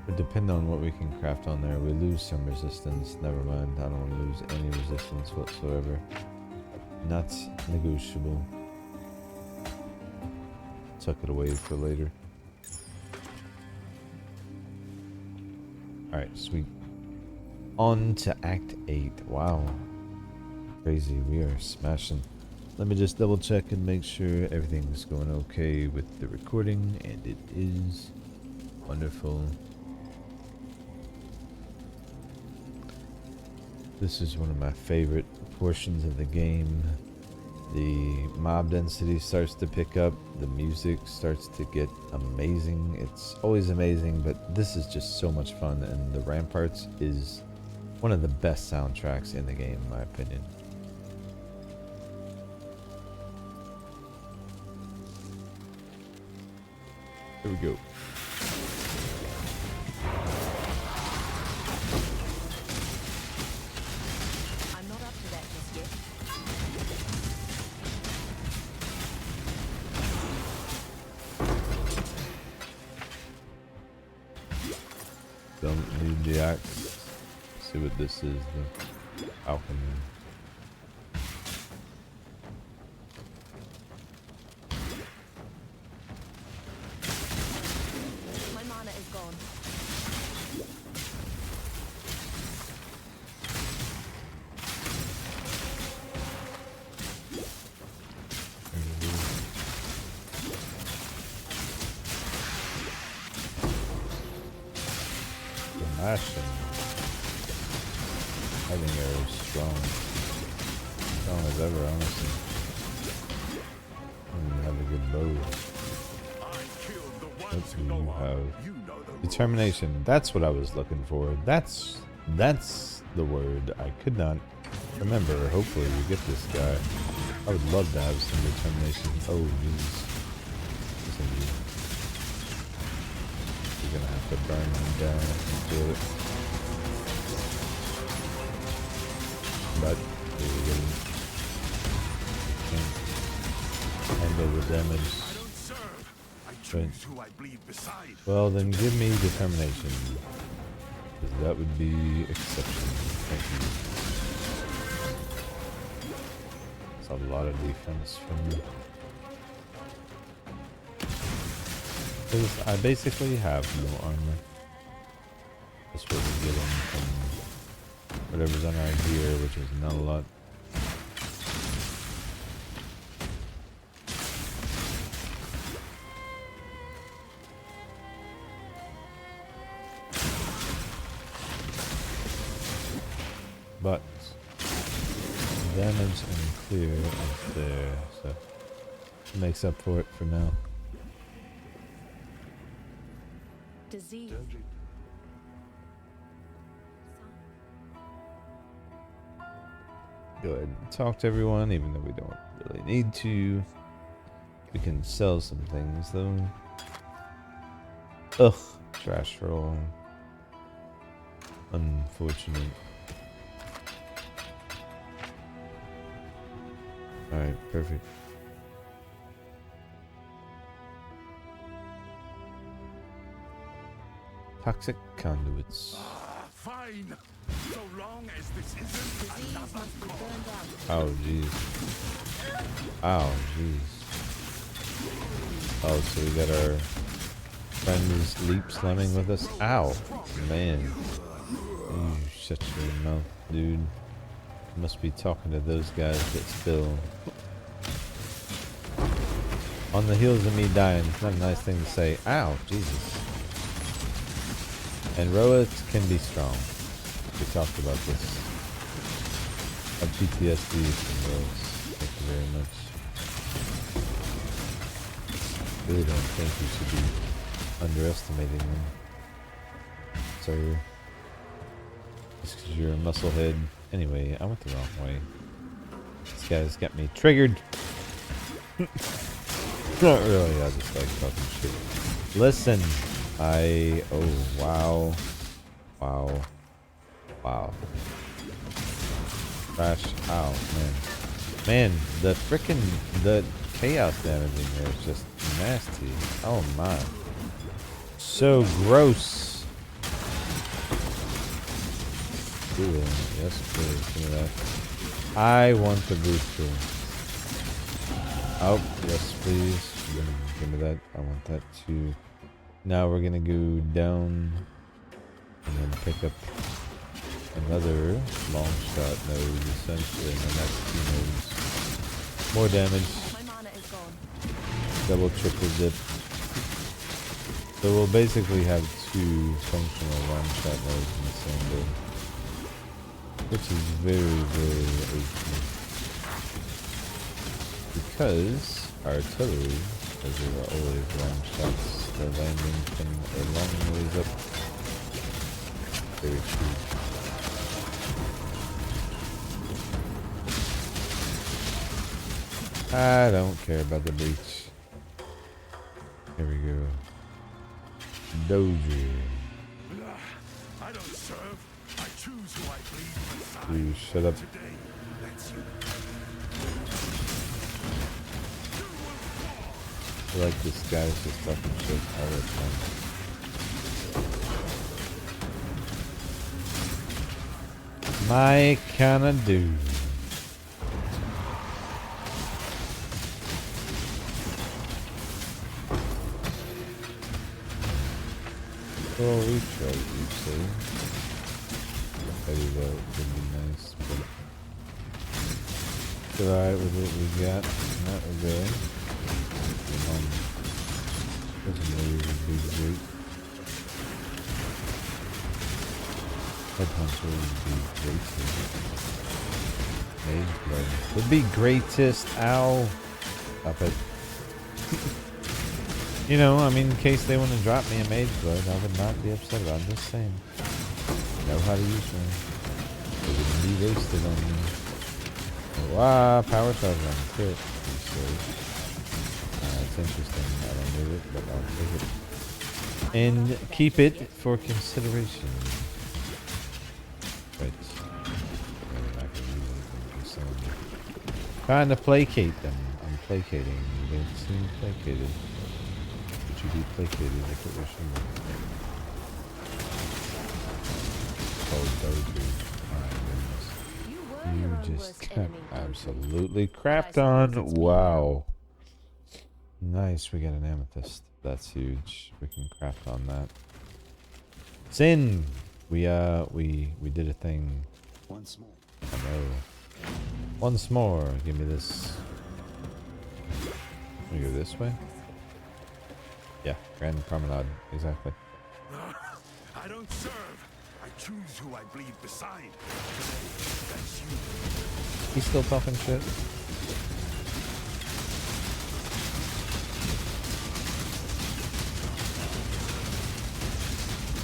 would depend on what we can craft on there. We lose some resistance. Never mind, I don't want to lose any resistance whatsoever. Not negotiable. Tuck it away for later. Alright, sweet. On to Act 8. Wow. Crazy, we are smashing. Let me just double check and make sure everything's going okay with the recording, and it is. Wonderful. This is one of my favorite portions of the game. The mob density starts to pick up, the music starts to get amazing. It's always amazing, but this is just so much fun, and the Ramparts is one of the best soundtracks in the game, in my opinion. Here we go. I'm not up to that just yet. Don't need the axe. See what this is, the alchemy. My mana is gone. The mashing. I think arrow's strong. Strong as ever, honestly. I don't even have a good bow. What do you have? Determination. That's what I was looking for. That's the word. I could not remember. Hopefully we get this guy. I would love to have some determination. Oh, jeez. We're gonna have to burn him down and do it. But can't handle the damage. But, well, then give me determination, because that would be exceptional. Thank you. That's a lot of defense from me. Because I basically have no armor. That's what we're getting from whatever's on our gear, which is not a lot. But damage and clear is there, so it makes up for it for now. Disease. Go ahead and talk to everyone, even though we don't really need to. We can sell some things though. Ugh, trash roll. Unfortunate. Alright, perfect. Toxic conduits. Fine. So long as this isn't another Oh jeez. Oh jeez. Oh, so we got our friends leap slamming with us. Ow, man. You shut your mouth, dude. Must be talking to those guys that still on the heels of me dying. It's not a nice thing to say. Ow, Jesus. And Roath can be strong. We talked about this. A PTSD from Roath. Thank you very much. Really don't think you should be underestimating them. Sir. Just because you're a musclehead. Anyway, I went the wrong way. This guy's got me triggered. Not really, I just like talking shit. Listen, oh, wow. Wow. Wow. Crash out, man. Man, the frickin' the chaos damage in here is just nasty. Oh my. So gross. Ooh, yes, please. Give me that. I want the booster. Oh, yes, please. Give me that. I want that too. Now we're gonna go down and then pick up another long shot node, essentially, and then that's 2 nodes. More damage. Double, triple dip. So we'll basically have 2 functional long shot nodes in the same build. Which is very, very OP. Because artillery, as there are always long shots, they're landing from a long ways up. Very true. I don't care about the breach. Here we go. Doji. I don't serve. I choose who I bleed. You shut up. I feel like this guy's just talking shit all the time. My kinda dude. Well, recharge, you say. Maybe that would be nice, but it's alright with what we got. Not okay. Doesn't really would be great. Headhunter would be greatest. Mage Blade would be greatest. Ow. Stop it. You know, I mean, in case they want to drop me a Mage Blade, I would not be upset about it. I'm just saying. Know how to use them. They wouldn't be wasted on me. Oh, power charge on crit. It's interesting. I don't need it, but I'll take it. And keep it for consideration. Right. Trying to placate them. I'm placating. They seem placated. But you be placated if it was you. You just got absolutely crapped on. Wow. Nice, we got an amethyst. That's huge. We can craft on that. Sin! We did a thing. Once more. I know. Once more. Give me this. We go this way? Yeah, Grand Promenade. Exactly. I don't serve. I choose who I bleed beside. That's you. He's still talking shit.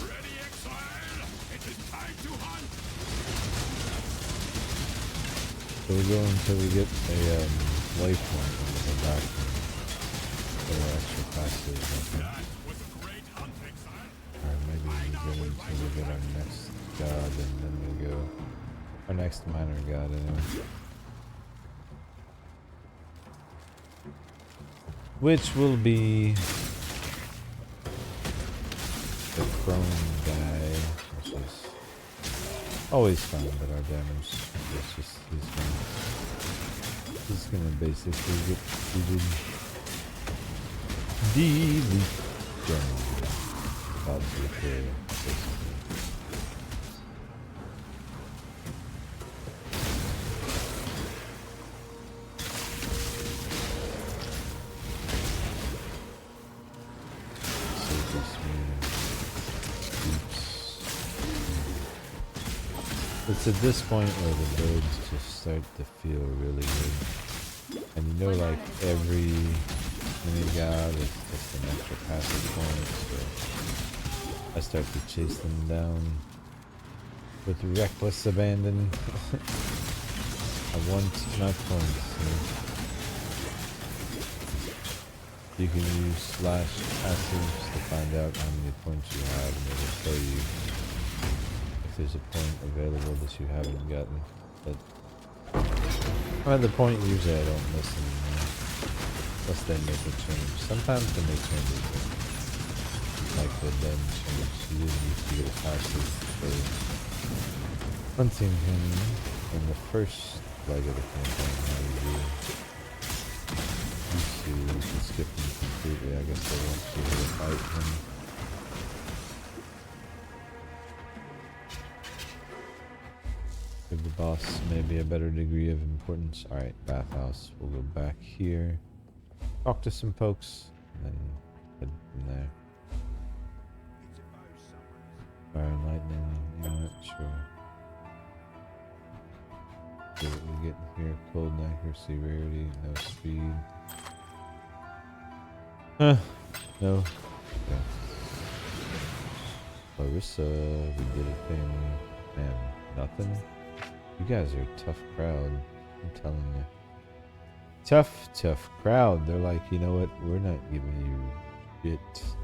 Ready, Exile? It is time to hunt. So we go until we get a life point and we'll go back and get our extra passes. Alright, maybe we go until we get our next god and then we go our next minor god anyway. Which will be the prone guy, which is always fun, but our damage is just he's gonna basically get defeated. Delete damage. That's the area, basically. it's at this point where the builds just start to feel really good. And you know, like every mini god is just an extra passive point, so I start to chase them down with reckless abandon. I want my points. You can use slash passives to find out how many points you have, and it'll tell you if there's a point available that you haven't gotten. But I'm at the point usually I don't listen unless they make a change. Sometimes they make changes, like the den change. You didn't used to get a passive for hunting him in the first leg of the campaign. How you do? You can skip him completely. I guess they want you to fight him. Give the boss maybe a better degree of importance. Alright, bathhouse. We'll go back here. Talk to some folks. And then head from there. Fire and lightning. Yeah, sure. See what we get here. Cold accuracy, rarity, no speed. No. Okay. Larissa, we did a thing. Man, nothing. You guys are a tough crowd. I'm telling you. Tough crowd. They're like, you know what? We're not giving you shit.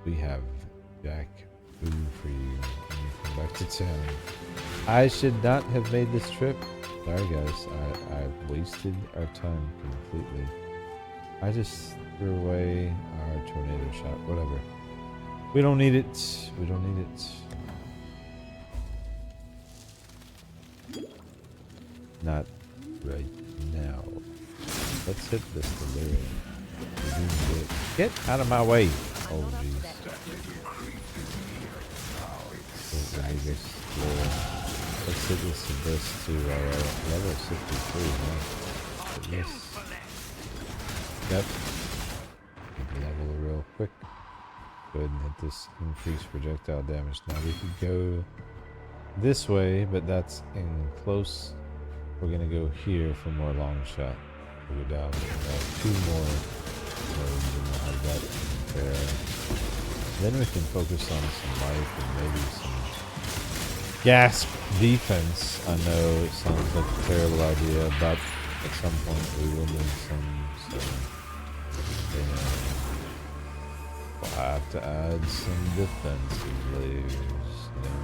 We have Jack food for you when you come back to town. I should not have made this trip. Sorry guys, I wasted our time completely. I just threw away our tornado shot. Whatever. We don't need it. We don't need it. Not right now. Let's hit this delirium. Get out of my way. Oh jeez. Let's hit this abyss to level 63, man. Yes. Yep. Level real quick. Go ahead and hit this increased projectile damage. Now we could go this way, but that's in close. We're gonna go here for more long shot. We'll go down. Two more nodes and we'll have that there. Then we can focus on some life and maybe some gasp defense. I know it sounds like a terrible idea, but at some point we will need some, so we'll have to add some defensive layers, you know.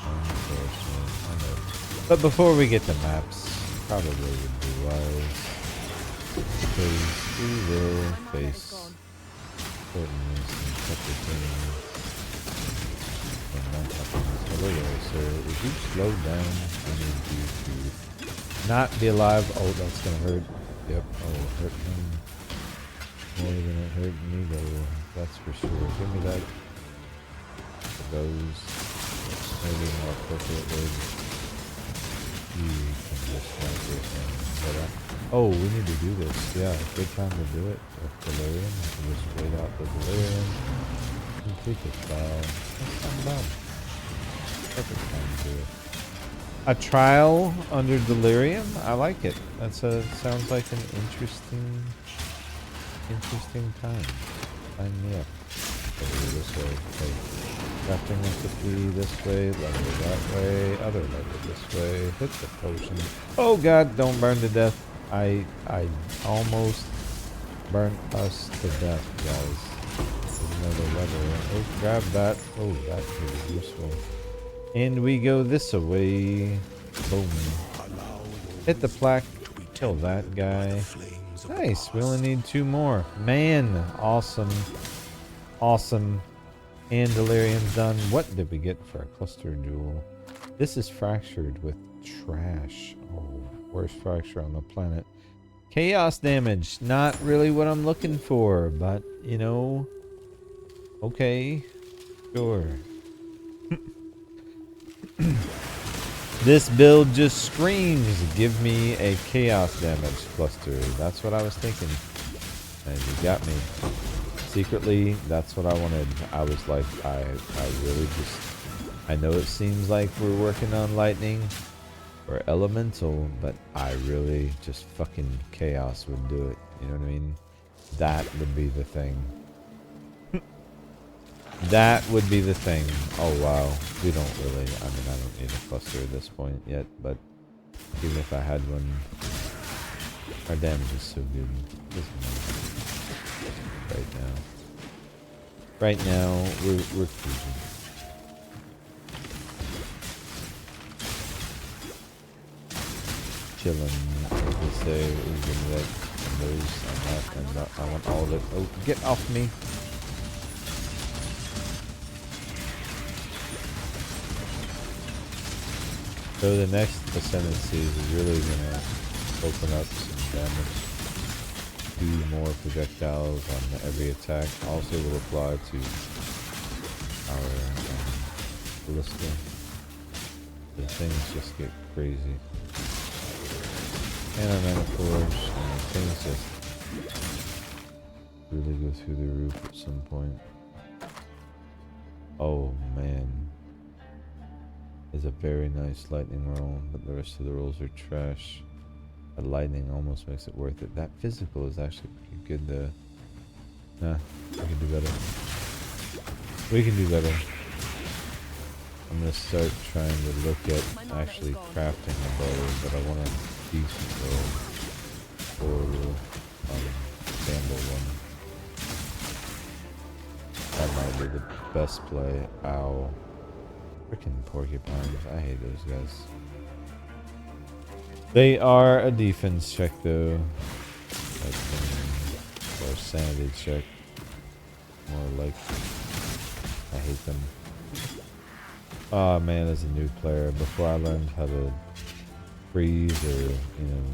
Unfortunately, I know. But before we get to maps, probably would be wise, because we will face certainly some tougher things. Hello there, sir. If you slow down, I need you to not be alive. Oh, that's gonna hurt. Yep, oh, hurt him more than it hurt me, though. That's for sure. Give me that. Those. Maybe more appropriately. You can just like it and head up. Oh, we need to do this. Yeah, good time to do it with delirium. I can just wait out the delirium. Complete the trial. That's not bad. Perfect time to do it. A trial under delirium? I like it. That's a sounds like an interesting time. Sign me up. Over this way. Okay. Crafting recipe this way, lever that way, other lever this way. Hit the potion. Oh god, don't burn to death. I almost burnt us to death, guys. Another lever. Oh, grab that. Oh, that is useful. And we go this way. Boom. Hit the plaque. Kill that guy. Nice. We only need 2 more. Man, awesome. Awesome. And delirium's done. What did we get for a cluster jewel? This is fractured with trash. Oh, worst fracture on the planet. Chaos damage. Not really what I'm looking for, but, you know... Okay, sure. This build just screams, give me a chaos damage cluster. That's what I was thinking. And you got me. Secretly, that's what I wanted. I was like, I really just, I know it seems like we're working on lightning or elemental, but I really just fucking chaos would do it. You know what I mean? That would be the thing. That would be the thing. Oh wow. We don't really, I mean, I don't need a cluster at this point yet, but even if I had one, our damage is so good. Doesn't matter. Right now. Right now, we're cruising. Chilling, as they say, is the red and those and that, I want all of it. Oh, get off me! So the next ascendancy is really gonna open up some damage. Do more projectiles on every attack. Also will apply to our Ballista. The things just get crazy. And our Manaforged, and things just really go through the roof at some point. Oh man. Is a very nice lightning roll, but the rest of the rolls are trash. The lightning almost makes it worth it. That physical is actually pretty good though. Nah, we can do better. We can do better. I'm gonna start trying to look at actually crafting a bow, but I want a decent roll for the sandal one. That might be the best play. Ow. Freaking porcupines. I hate those guys. They are a defense check though. Or a sanity check. More like. I hate them. Oh man, as a new player, before I learned how to freeze or, you know,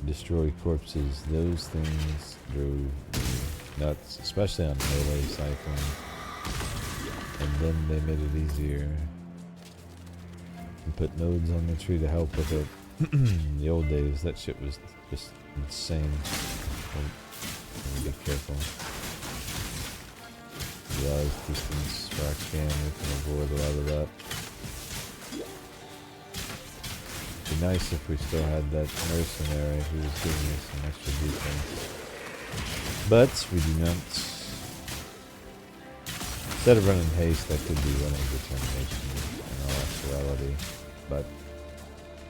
destroy corpses, those things drove me nuts, especially on melee cycling. And then they made it easier. And put nodes on the tree to help with it. In the old days, that shit was just insane. Oh, be careful. Realize distance where I can, we can avoid a lot of that. It'd be nice if we still had that mercenary who was giving us some extra defense. But we do not. Instead of running haste, that could be running determination in all actuality. But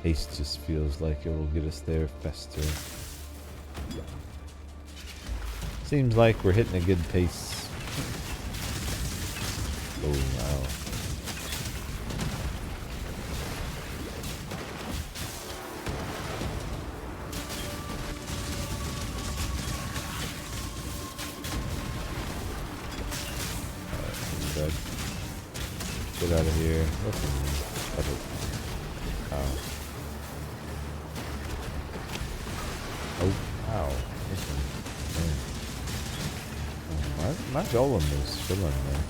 haste just feels like it will get us there faster. Seems like we're hitting a good pace. Oh wow. Alright, get out of here. Listen, ow. Oh, ow. Listen. My golem is chilling there.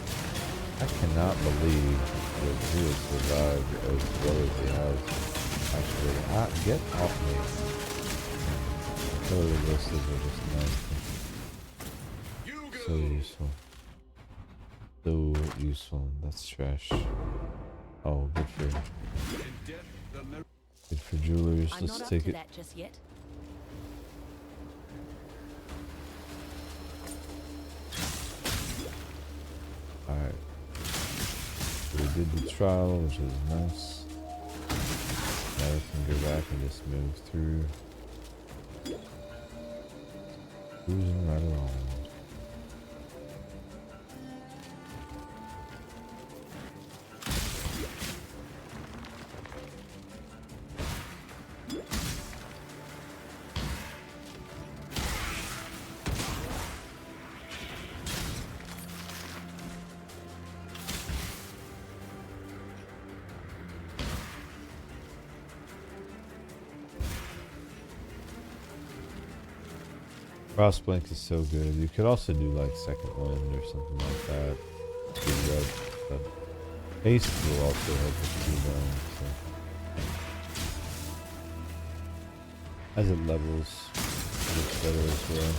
I cannot believe that he has survived as well as he has. Actually, get off me. Totally ballistas are just nice. So useful. So useful. That's trash. Oh, good for jewelers. Let's take it. Alright. So we did the trial, which is nice. Now we can go back and just move through. Cruising right along. Frostblink is so good. You could also do like Second Wind or something like that. But haste will also help with cooldown. So. As it levels, it gets better as well.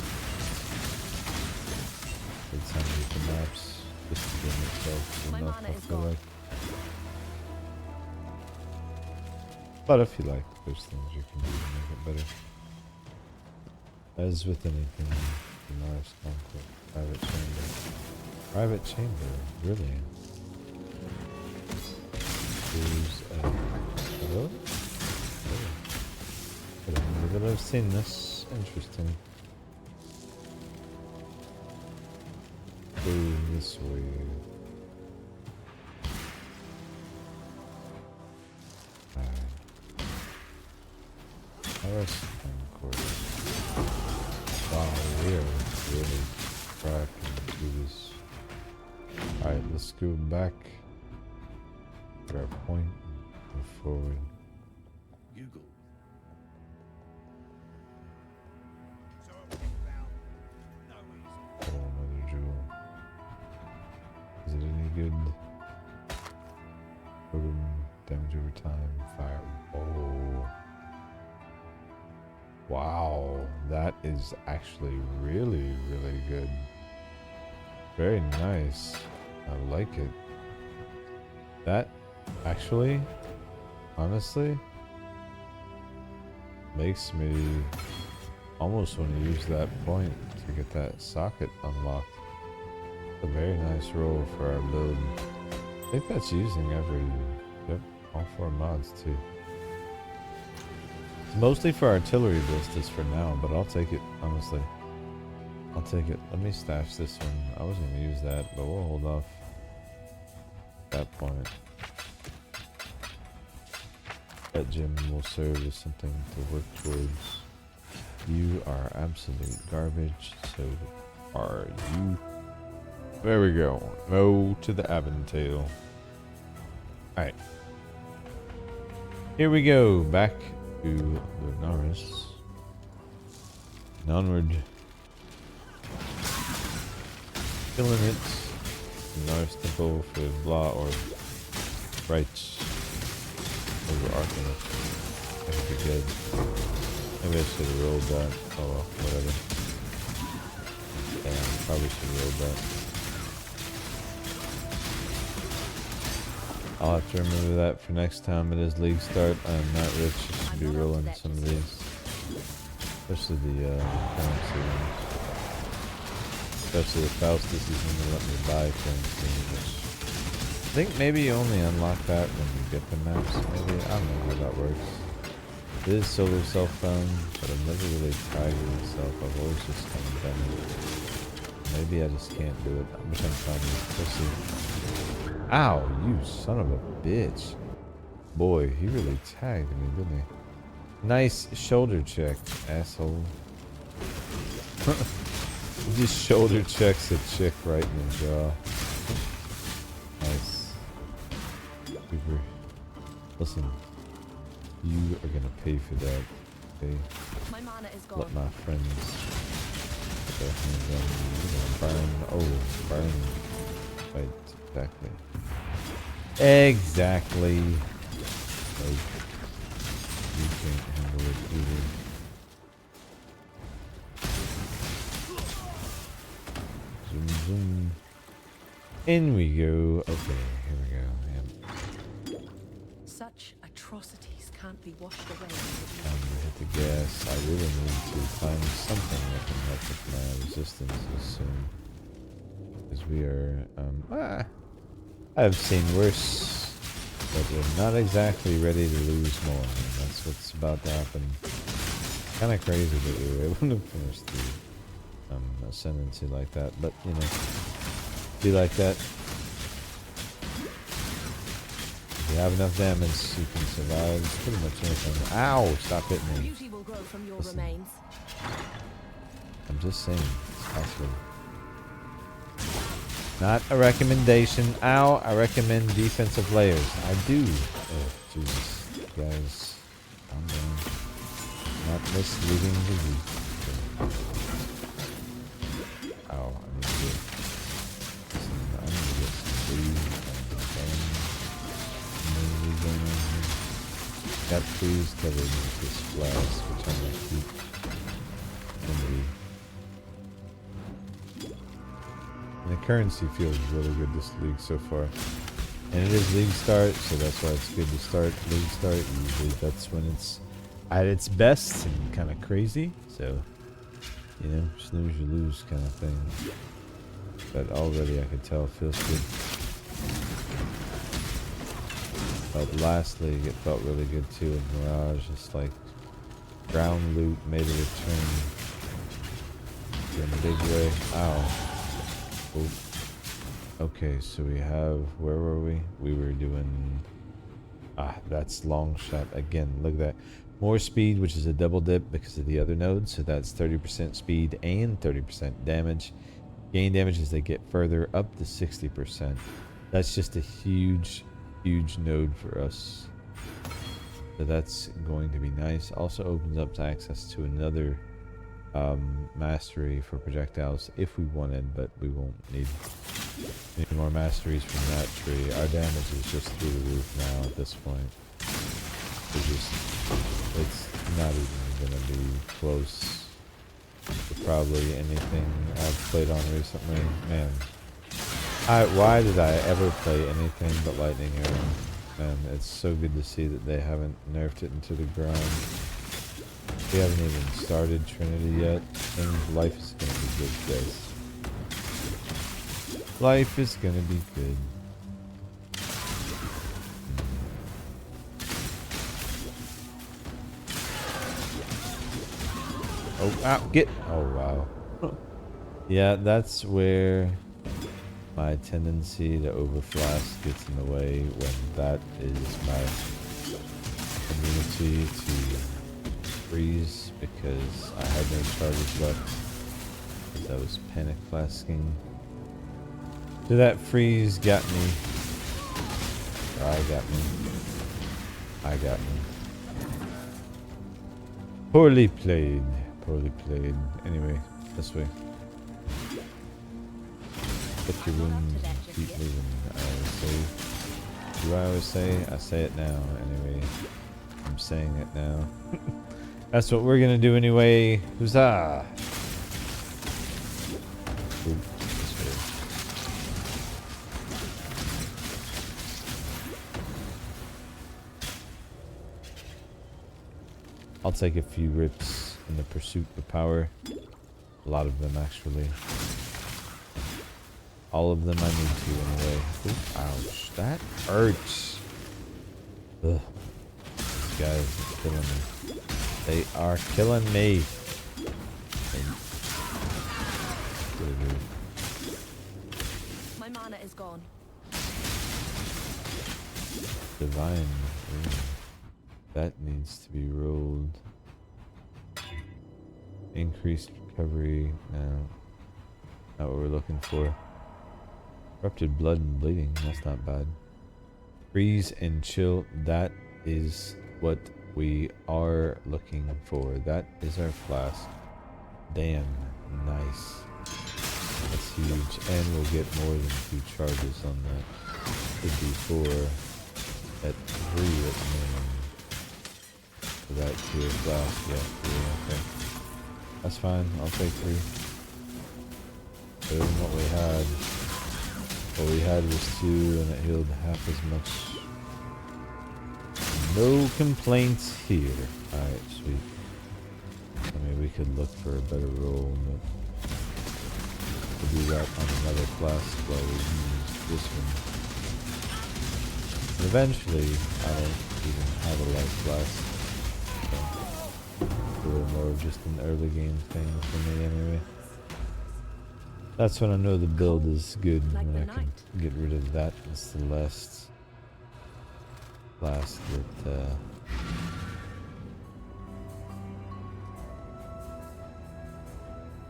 Good time to hit the maps just to game itself enough, I feel like. But if you like those things, you can do to make it better. As with anything, the Mars conflict, private chamber. Private chamber, really? There's hello? Oh. I don't know that I've seen this. Interesting. Go this way. Wow, we are really cracking through this. Alright, let's go back. At our point. Move forward. Google. Oh, another jewel. Is it any good? Totem, damage over time, fire. Oh. Wow, that is actually really, really good. Very nice. I like it. That actually, honestly, makes me almost want to use that point to get that socket unlocked. A very nice roll for our build. I think that's using all 4 mods too. It's mostly for artillery ballistas for now, but I'll take it, honestly. I'll take it. Let me stash this one. I was going to use that, but we'll hold off at that point. That gem will serve as something to work towards. You are absolute garbage, so are you. There we go. Go to the Aventail. Alright. Here we go. Back to Lunaris. And onward. Killing it. Lunaris Temple for blah or rights over Arcanus. That'd be good. Maybe I should have rolled that. Oh well, whatever. Yeah, probably should have rolled that. I'll have to remember that for next time it is league start. I'm not rich, I should be rolling some of these. Especially the currency ones. Especially if Faustus is going to let me buy currency, which I think maybe you only unlock that when you get the maps, maybe. I don't know how that works. It is solar self-found, but I've never really tried it myself. I've always just kind of done it. Maybe I just can't do it. I'm trying to find this pussy. Ow, you son of a bitch. Boy, he really tagged me, didn't he? Nice shoulder check, asshole. He just shoulder checks a chick right in the jaw. Nice. Super. Listen, you are gonna pay for that, okay? My mana is gone. Let my friends put their hands on you. You're gonna burn. Oh, burn. Right, exactly. Exactly. Like, you can't handle it either. Zoom, zoom. In we go. Okay, here we go. Yep. Such atrocities can't be washed away. Time to hit the gas. I really need to find something that can help with my resistances soon. Because we are, I've seen worse, but we're not exactly ready to lose more. And that's what's about to happen. Kind of crazy that we were able to finish the ascendancy like that, but you know, be like that. If you have enough damage, you can survive pretty much anything. Ow! Stop hitting me. Beauty will grow from your remains. I'm just saying, it's possible. Not a recommendation. Ow, I recommend defensive layers. I do. Oh, Jesus. Guys, I'm down. Not misleading the youth. Ow, I need to get some food and that please cover me with this flask, which I'm gonna keep. And the currency feels really good this league so far. And it is league start, so that's why it's good to start league start. Usually that's when it's at its best and kind of crazy. So, you know, snooze you lose kind of thing. But already I could tell it feels good. But lastly, it felt really good too in Mirage. It's like ground loot made a return in a big way. Ow. Oh. Okay, so we have, where were we? We were doing, that's long shot again. Look at that. More speed, which is a double dip because of the other node. So that's 30% speed and 30% damage. Gain damage as they get further up to 60%. That's just a huge, huge node for us. So that's going to be nice. Also opens up to access to another mastery for projectiles if we wanted, but we won't need any more masteries from that tree. Our damage is just through the roof now at this point. It's not even gonna be close to probably anything I've played on recently. Man, why did I ever play anything but Lightning Arrow? Man, it's so good to see that they haven't nerfed it into the ground. We haven't even started Trinity yet, and life is gonna be good, guys. Life is gonna be good. Oh, get! Oh, wow. Yeah, that's where my tendency to overflash gets in the way when that is my immunity to freeze, because I had no charges left because I was panic flasking. So that freeze got me. Or I got me. I got me. Poorly played. Poorly played. Anyway, this way. Pick your wounds and keep moving. I always say. Do I always say? I say it now. Anyway, I'm saying it now. That's what we're gonna do anyway. Huzzah! Ooh, this way. I'll take a few rips in the pursuit of power. A lot of them, actually. All of them I need to, anyway. Ooh, ouch. That hurts. Ugh. These guys are killing me. They are killing me. My mana is gone. Divine. Ooh. That needs to be rolled. Increased recovery. No. Not what we're looking for. Corrupted blood and bleeding. That's not bad. Freeze and chill. That is what we are looking for. That is our flask. Damn. Nice. That's huge. And we'll get more than 2 charges on that. Could be 4 at 3 at minimum. For that tier flask. Yeah, 3. Okay. That's fine. I'll take 3. Better than what we had. What we had was 2 and it healed half as much. No complaints here. Alright, sweet. I mean, we could look for a better roll, but we'll do that on another flask while we use this one. And eventually, I don't even have a life flask. So, a little more of just an early game thing for me anyway. That's when I know the build is good, like when I can get rid of that. It's the last flask that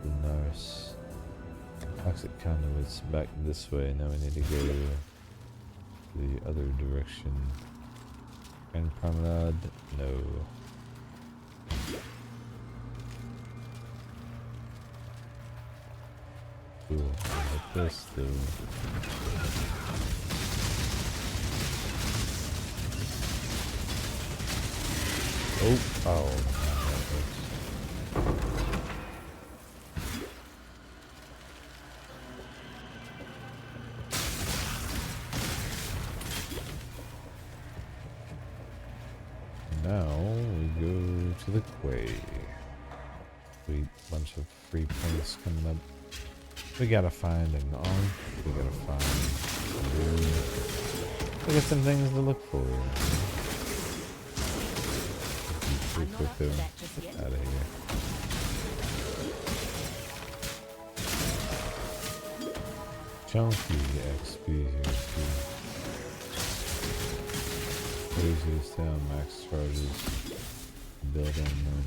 the nurse. Toxic conduits back this way. Now we need to go the other direction. And promenade? No. Cool. Like this, though. Oh, oh. way. Sweet, bunch of free points coming up. We gotta find an Ankh. We gotta find a room. We got some things to look for. Pretty quick though. Get out of here. Chunky XP here too. Craziest down max charges. Build on them.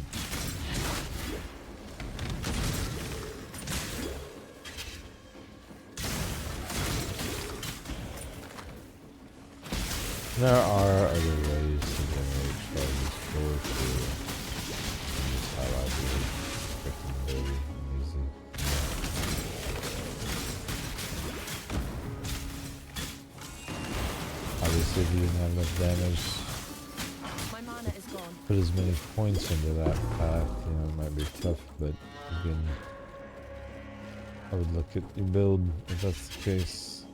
There are other ways to generate charges for sure. Just highlight it. Freaking very easy. Obviously, if you didn't have enough damage, My mana is gone. put as many points into that path, you know, it might be tough, but again, I would look at your build if that's the case.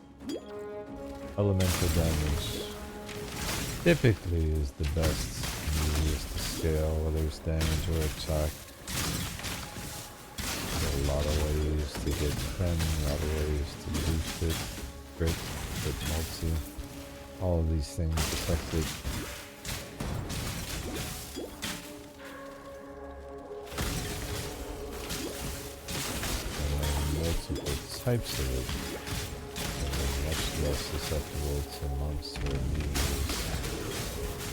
Elemental damage typically is the best and easiest to scale, whether it's damage or attack. There are a lot of ways to get 10, a lot of ways to boost it, crit, multi. All of these things affect it. And multiple types of it. Much less susceptible to monster immunities.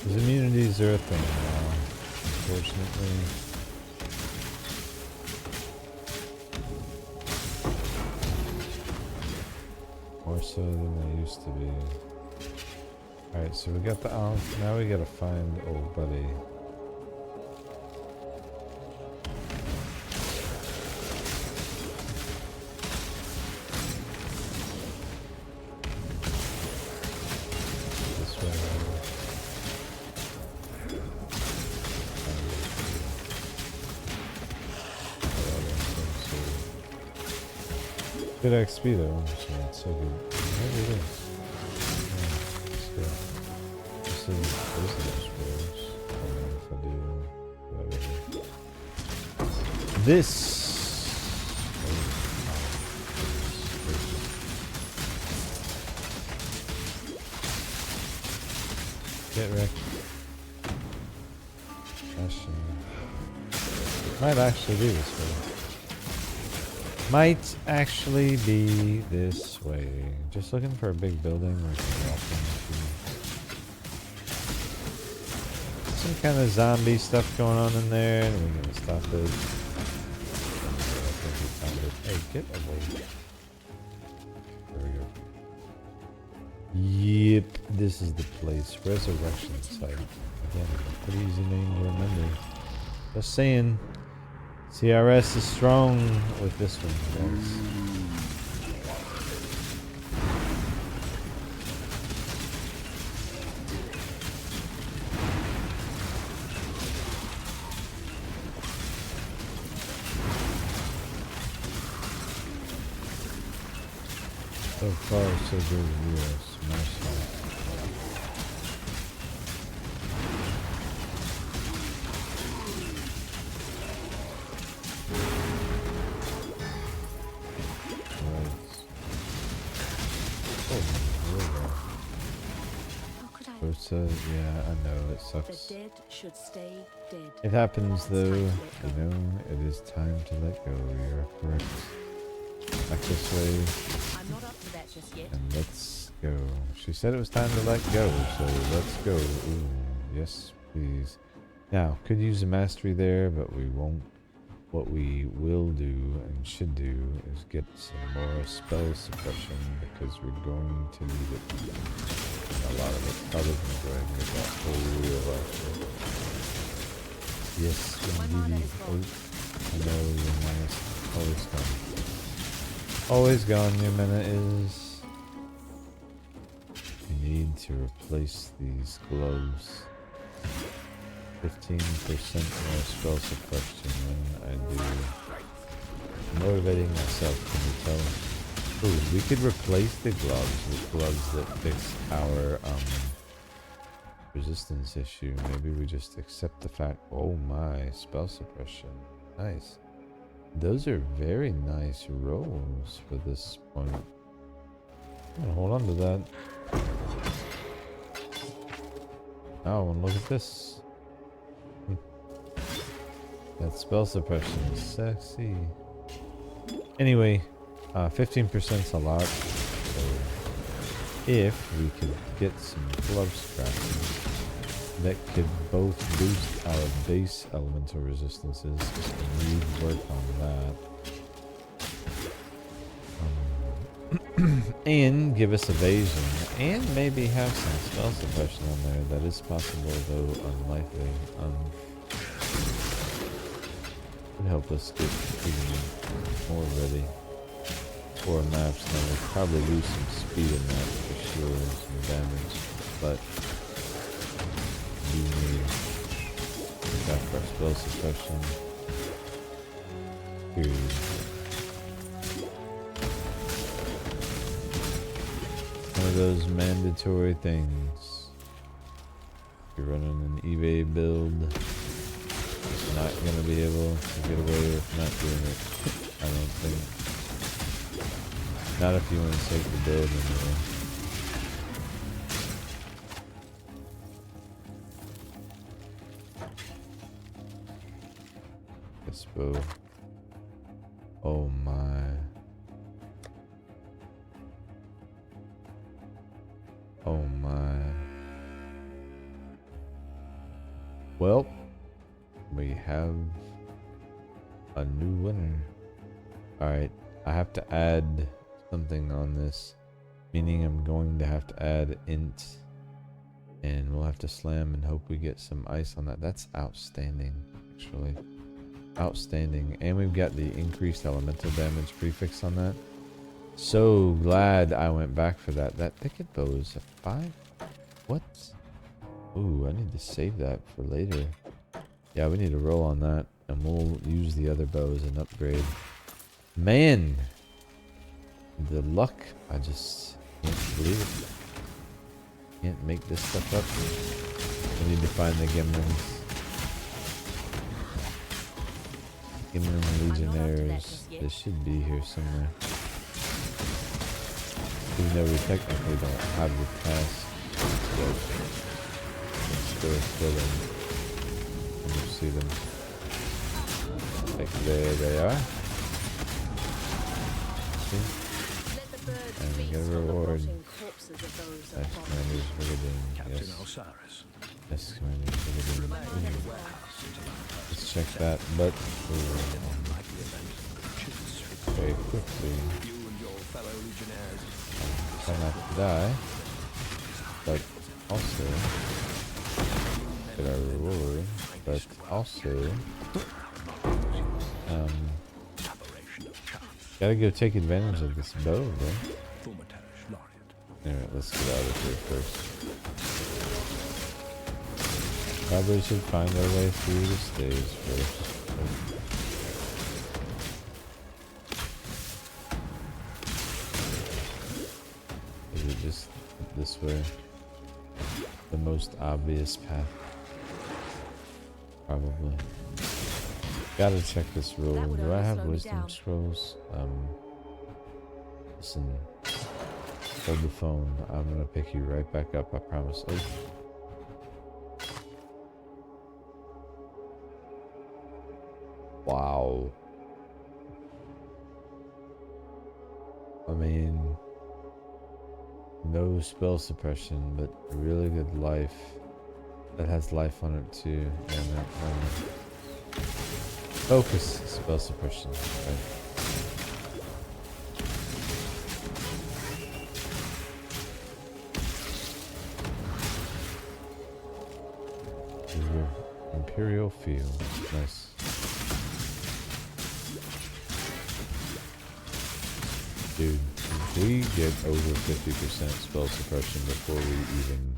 Because immunities are a thing now, unfortunately. More so than they used to be. Alright, so we got the Ankh, now we gotta find old buddy. This way. Good XP though, so it's so good. Maybe it is. This is business rules. I don't know if I do whatever. This. Get wrecked. Might actually be this way. Might actually be this way. Just looking for a big building where we can walk into. Some kind of zombie stuff going on in there, and we're gonna stop it. I think we found it. Hey, get away. There we go. Yep, this is the place. Resurrection site. Again, a pretty easy name to remember. Just saying. CRS is strong with this one, guys. So far, so good. We are smashing. Yeah, I know, it sucks. The dead should stay dead. It happens though, you know, it is time to let go, you're correct. Back this way. I'm not up to that just yet. And let's go. She said it was time to let go, so let's go. Ooh, yes, please. Now, could use a mastery there, but we won't. What we will do and should do is get some more spell suppression because we're going to need it. A lot of it. Probably gonna go ahead and get that whole wheel actually. Yes, indeed. Oh, I know your mana's always gone. Always gone, your mana is. You need to replace these gloves. 15% more spell suppression when I do. Motivating myself, can you tell? Ooh, we could replace the gloves with gloves that fix our resistance issue. Maybe we just accept the fact. Oh my, spell suppression. Nice. Those are very nice rolls for this point. I'm gonna hold on to that. Oh, and look at this. That spell suppression is sexy. Anyway, 15%'s a lot. So if we could get some glove scratching, that could both boost our base elemental resistances. Just need work on that. And give us evasion, and maybe have some spell suppression on there. That is possible, though unlikely. Would help us get even more ready for maps. Now we'll probably lose some speed in that for sure, and some damage, but we need back our spell suppression. Period. One of those mandatory things. If you're running an eBay build, you're not going to be able to get away with not doing it. I don't think. Not if you want to take the build anyway. This bow. Oh my. Oh my. Well, we have a new winner. Alright, I have to add something on this, meaning I'm going to have to add int, and we'll have to slam and hope we get some ice on that. That's outstanding, actually. Outstanding. And we've got the increased elemental damage prefix on that. So glad I went back for that. That thicket bow is a 5? What? Ooh, I need to save that for later. Yeah, we need to roll on that, and we'll use the other bow as an upgrade. Man! The luck, I just can't believe it. Can't make this stuff up. We need to find the Gimlins. Gimlin Legionnaires. They should be here somewhere. Even though we technically don't have the task, but let's kill them. And you see them. Like there they are. See? And we get a reward. That's Commander's Brigadier. Yes. Yes, Commander's Brigadier. Let's check that, but very quickly. Try not to die, but also get our reward, but also gotta go take advantage of this bow, bro. Alright, let's get out of here first. Probably should find our way through the stage first. Is it just this way? The most obvious path? Probably. Gotta check this roll. Do I have wisdom scrolls? Listen. Hold the phone. I'm gonna pick you right back up, I promise. Oh. Wow. I mean, no spell suppression, but really good life. That has life on it too. And focus spell suppression. Right. Imperial Field. Nice. Dude, if we get over 50% spell suppression before we even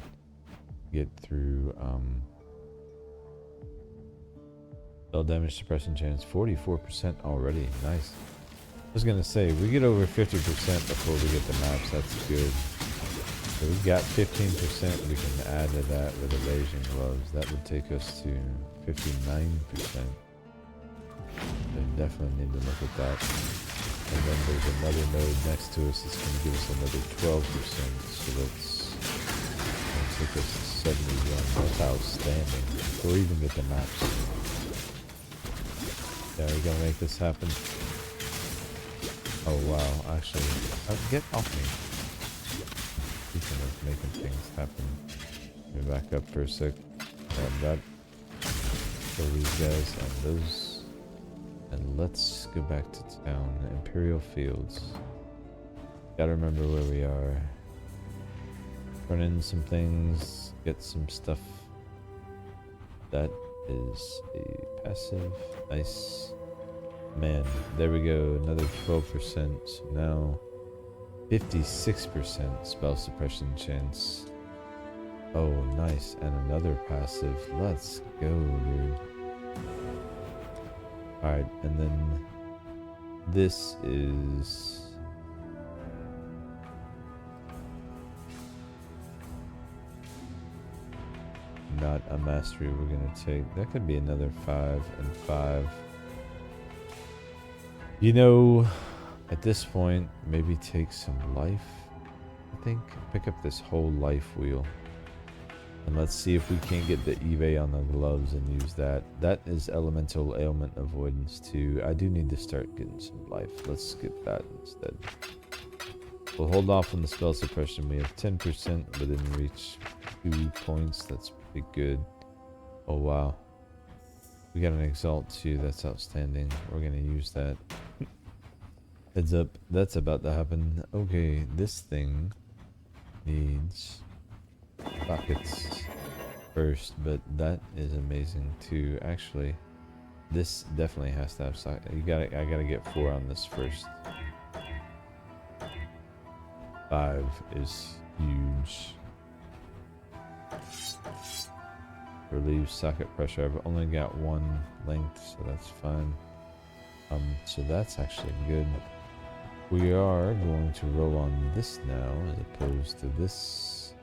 get through spell damage suppression chance, 44% already. Nice. I was gonna say, if we get over 50% before we get the maps, that's good. So we got 15% we can add to that with evasion gloves. That would take us to 59%. So definitely need to look at that. And then there's another node next to us that's going to give us another 12%. So that's going to take us to 71. That's outstanding. Before we even get the maps. Yeah, we're going to make this happen. Oh wow, actually, get off me. Speaking of making things happen. Let me back up for a sec. Grab that. Kill these guys and those. And let's go back to town. Imperial Fields. Gotta remember where we are. Run in some things. Get some stuff. That is a passive. Nice. Man, there we go. Another 12%. So now 56% spell suppression chance. Oh, nice. And another passive. Let's go, dude. Alright, and then this is not a mastery we're gonna take. That could be another 5 and 5. You know, at this point, maybe take some life. I think pick up this whole life wheel. And let's see if we can't get the Eve on the gloves and use that. That is elemental ailment avoidance too. I do need to start getting some life. Let's get that instead. We'll hold off on the spell suppression. We have 10% within reach. 2 points. That's pretty good. Oh wow. We got an Exalt too. That's outstanding. We're going to use that. Heads up. That's about to happen. Okay, this thing needs buckets first, but that is amazing too. Actually, this definitely has to have socket. I gotta get 4 on this first. 5 is huge. Relieve socket pressure. I've only got 1 length, so that's fine. So that's actually good. We are going to roll on this now as opposed to this.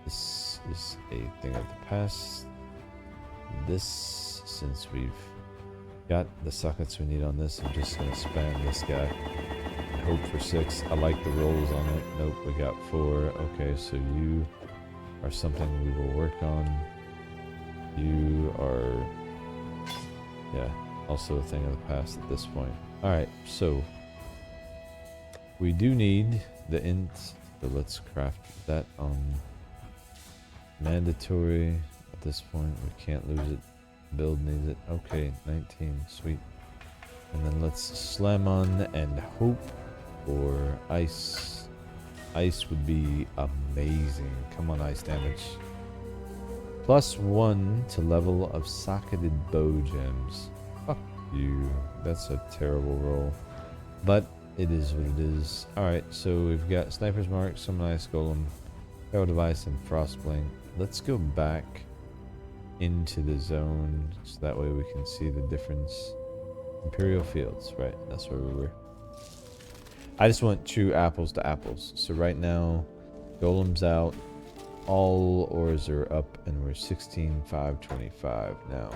This is a thing of the past. This, since we've got the sockets we need on this, I'm just going to spam this guy. Hope for 6. I like the rolls on it. Nope, we got 4. Okay, so you are something we will work on. You are, yeah, also a thing of the past at this point. Alright, so we do need the int, so let's craft that on mandatory. At this point, we can't lose it. Build needs it. Okay, 19, sweet. And then let's slam on and hope for ice. Ice would be amazing. Come on, ice damage. +1 to level of socketed bow gems. Fuck you. That's a terrible roll. But it is what it is. Alright, so we've got Sniper's Mark, Summon Ice Golem, Power Device, and Frostblink. Let's go back into the zone so that way we can see the difference. Imperial Fields, right? That's where we were. I just want true apples to apples. So right now, Golem's out. All ores are up, and we're 16,525 now.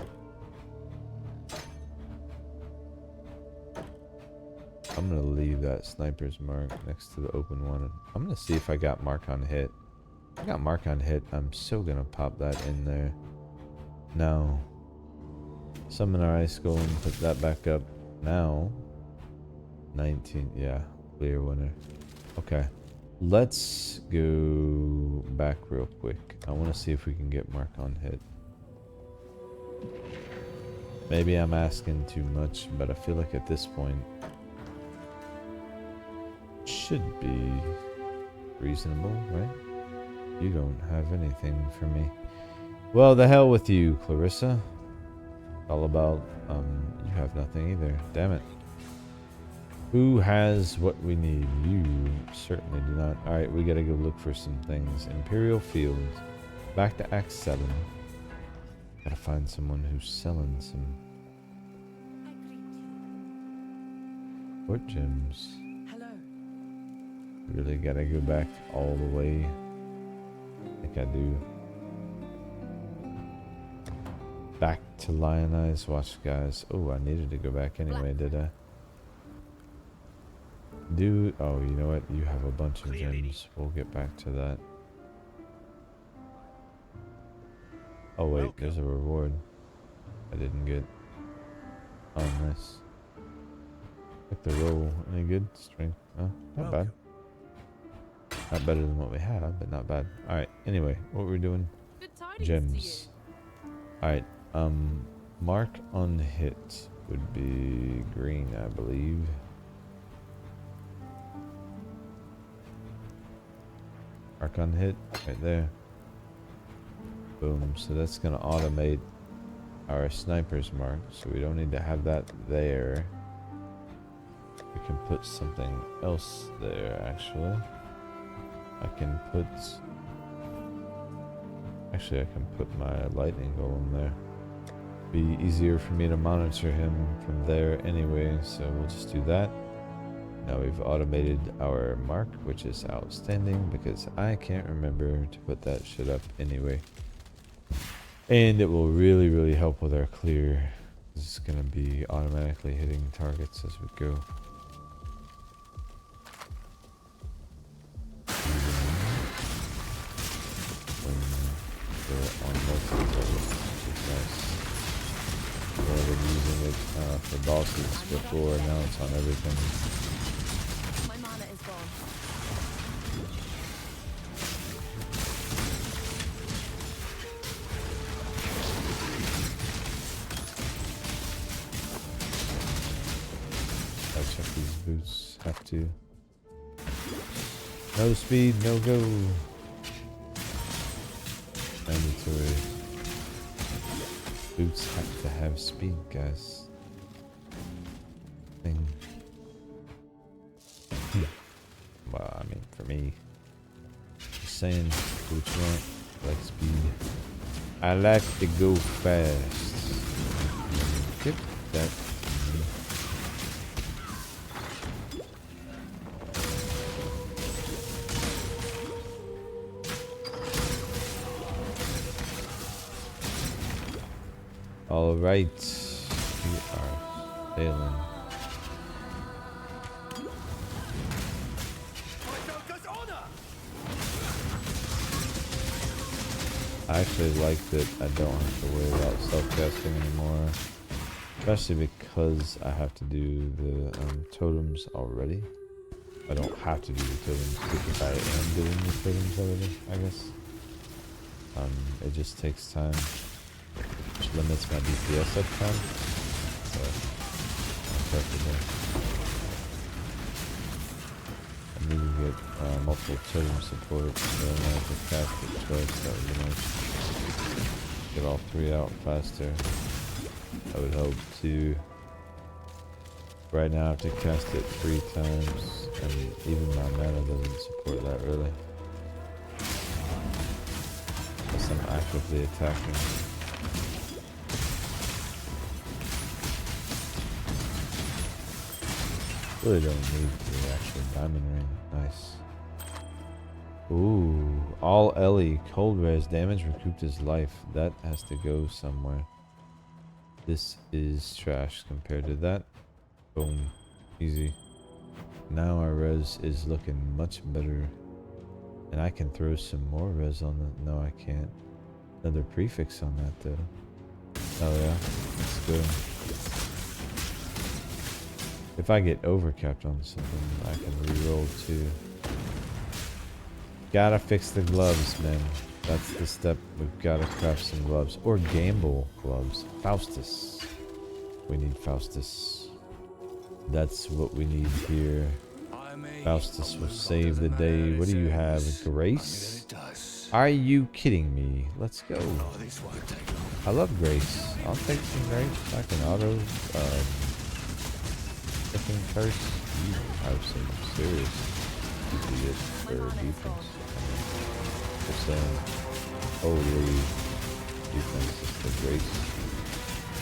I'm gonna leave that Sniper's Mark next to the open one. I'm gonna see if I got Mark on Hit. If I got Mark on Hit, I'm so gonna pop that in there. Now, summon our Ice Golem, put that back up. Now, 19, yeah, clear winner. Okay. Let's go back real quick. I want to see if we can get Mark on Hit. Maybe I'm asking too much, but I feel like at this point should be reasonable, right? You don't have anything for me. Well, the hell with you, Clarissa. All about, you have nothing either. Damn it. Who has what we need? You certainly do not. Alright, we gotta go look for some things. Imperial Fields. Back to Act 7. Gotta find someone who's selling some Port gems. Hello. Really gotta go back all the way. like I do. Back to Lionize. Watch, guys. Oh, I needed to go back anyway, did I? Oh, you know what? You have a bunch of gems. We'll get back to that. Oh, wait. There's a reward I didn't get on this. Like the roll. Any good? Strength. Oh, not bad. Not better than what we had, but not bad. Alright, anyway, what we're doing? Gems. Alright, mark on hit would be green, I believe. Mark on hit, right there. Boom, so that's gonna automate our sniper's mark, so we don't need to have that there. We can put something else there, actually. I can put my lightning golem there. Be easier for me to monitor him from there anyway, so we'll just do that. Now we've automated our mark, which is outstanding because I can't remember to put that shit up anyway. And it will really, really help with our clear. It's gonna be automatically hitting targets as we go. On multiple targets, which is nice. I've been using it for bosses before, now it's on everything. My mana is gone. I'll check these boots. Have to. No speed, no go. Mandatory. Boots have to have speed, guys. Thing. Well, I mean, for me, just saying, boots want like speed. I like to go fast. Get that. All right, we are sailing. I actually like that I don't have to worry about self-casting anymore, especially because I have to do the totems already. I don't have to do the totems because I am doing the totems already, I guess. It just takes time. Which limits my DPS up time. So, I'm perfect there. I need to get multiple totem support, so I have to cast it twice. That would be nice. Get all three out faster. I would hope to. Right now I have to cast it 3 times, and even my mana doesn't support that really. Unless I'm actively attacking. Really don't need the actual diamond ring. Nice. Ooh, all Ellie cold res damage recouped his life. That has to go somewhere. This is trash compared to that. Boom, easy. Now our res is looking much better, and I can throw some more res on it. No, I can't. Another prefix on that though. Oh yeah, that's good. If I get overcapped on something, I can reroll too. Gotta fix the gloves, man. That's the step. We've gotta craft some gloves. Or gamble gloves. Faustus. We need Faustus. That's what we need here. Faustus will save the day. What do you have? Grace? Are you kidding me? Let's go. I love Grace. I'll take some Grace. I can auto freaking curse. You have some serious idiot for defense. Just saying, holy defense is the Grace.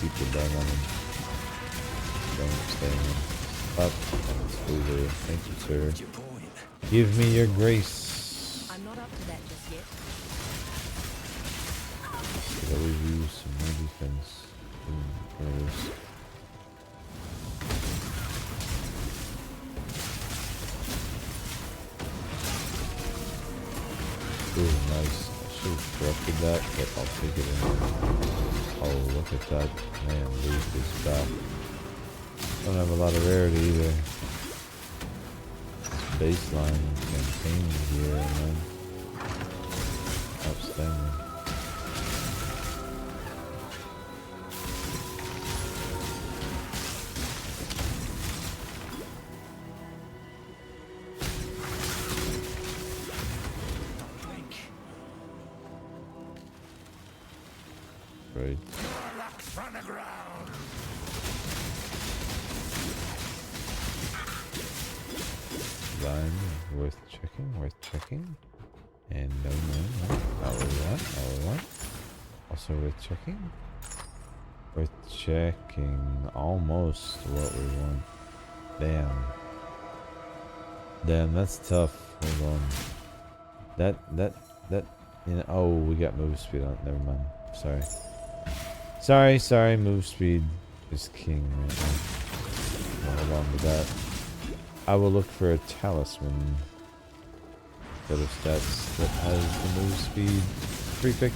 Keep the gun on him. Don't stay in him. Up and it's over. Thank you, sir. Give me your Grace. I'm not up to that just yet. could always use some more defense. Ooh, nice. I should have corrupted that, but I'll take it anyway. Oh, look at that. Man, Luke is back. Don't have a lot of rarity either. Baseline campaign here, man. Outstanding. Right. Line worth checking. And no. All we want. Also worth checking. Worth checking. Almost what we want. Damn, that's tough. Hold on. That, you know, oh, we got move speed on it. Never mind. Sorry, move speed is king right now. Hold on to that. I will look for a talisman that of stats that has the move speed prefix.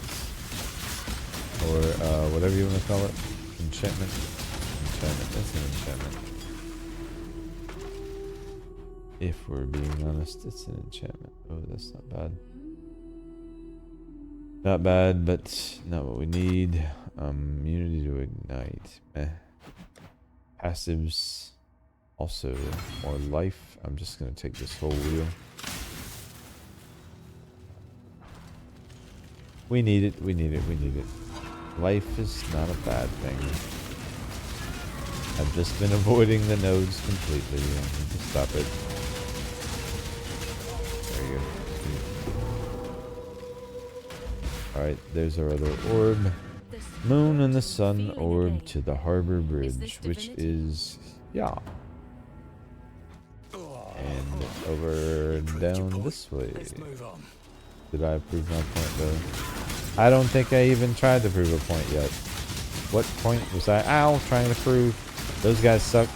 Or whatever you want to call it. Enchantment. That's an enchantment. If we're being honest, it's an enchantment. Oh, that's not bad. Not bad, but not what we need. Immunity to ignite. Passives. Also, more life. I'm just gonna take this whole wheel. We need it. Life is not a bad thing. I've just been avoiding the nodes completely. I need to stop it. There you go. Alright, there's our other orb. Moon and the sun orb to the harbor bridge, which is... yeah. And over down this way. Did I prove my point though? I don't think I even tried to prove a point yet. What point was I trying to prove? Those guys suck.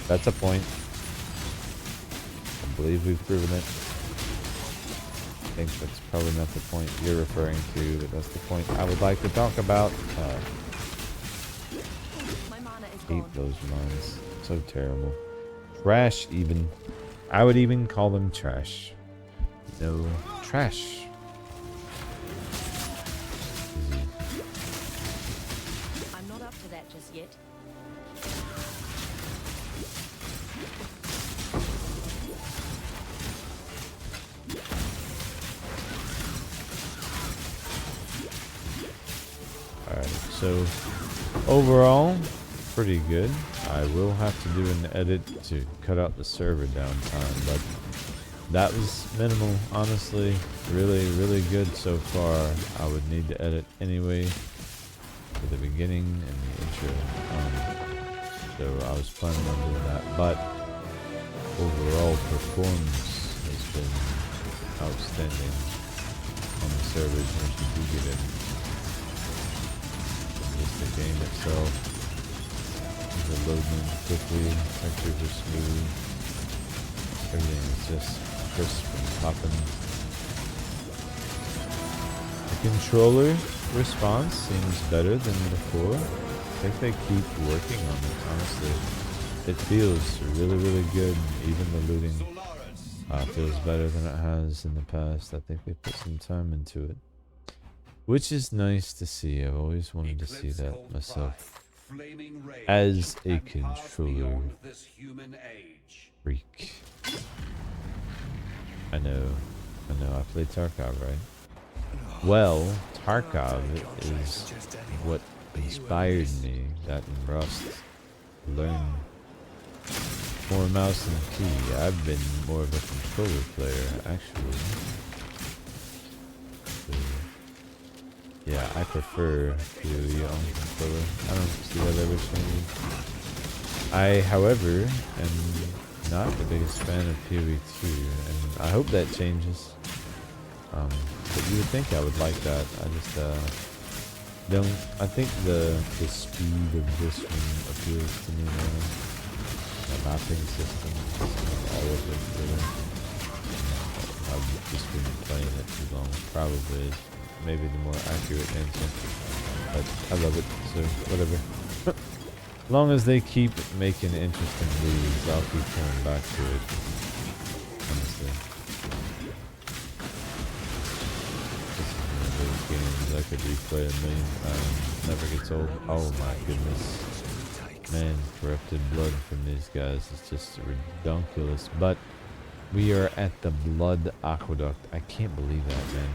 That's a point. I believe we've proven it. I think that's probably not the point you're referring to, but that's the point I would like to talk about. Hate those mines. So terrible. Trash even. I would even call them trash. No trash. I'm not up to that just yet. Alright, so overall, pretty good. I will have to do an edit to cut out the server downtime, but that was minimal, honestly. Really good so far. I would need to edit anyway for the beginning and the intro. So I was planning on doing that, but overall performance has been outstanding on the servers once you do get in. Just the game itself. The loading quickly, textures are smooth, everything is just crisp and popping. The controller response seems better than before. I think they keep working on it, honestly. It feels really good. Even the looting feels better than it has in the past. I think they put some time into it, which is nice to see. I've always wanted to see that myself. As a controller freak. I know, I play Tarkov, right? Well, Tarkov is what inspired me, that and Rust. Learn more mouse and key. I've been more of a controller player, actually. So, yeah, I prefer POE on controller. I don't see that ever changing. I, however, am not the biggest fan of POE 2, and I hope that changes. But you would think I would like that. I just, I think the speed of this one appeals to me more. The mapping system, all of it really. I've just been playing it too long. Probably is maybe the more accurate answer. But I love it, so whatever. As long as they keep making interesting moves, I'll keep coming back to it. Honestly. This is one of those games I could replay a million times. Never gets old. Oh my goodness. Man, corrupted blood from these guys is just ridiculous. But we are at the Blood Aqueduct. I can't believe that, man.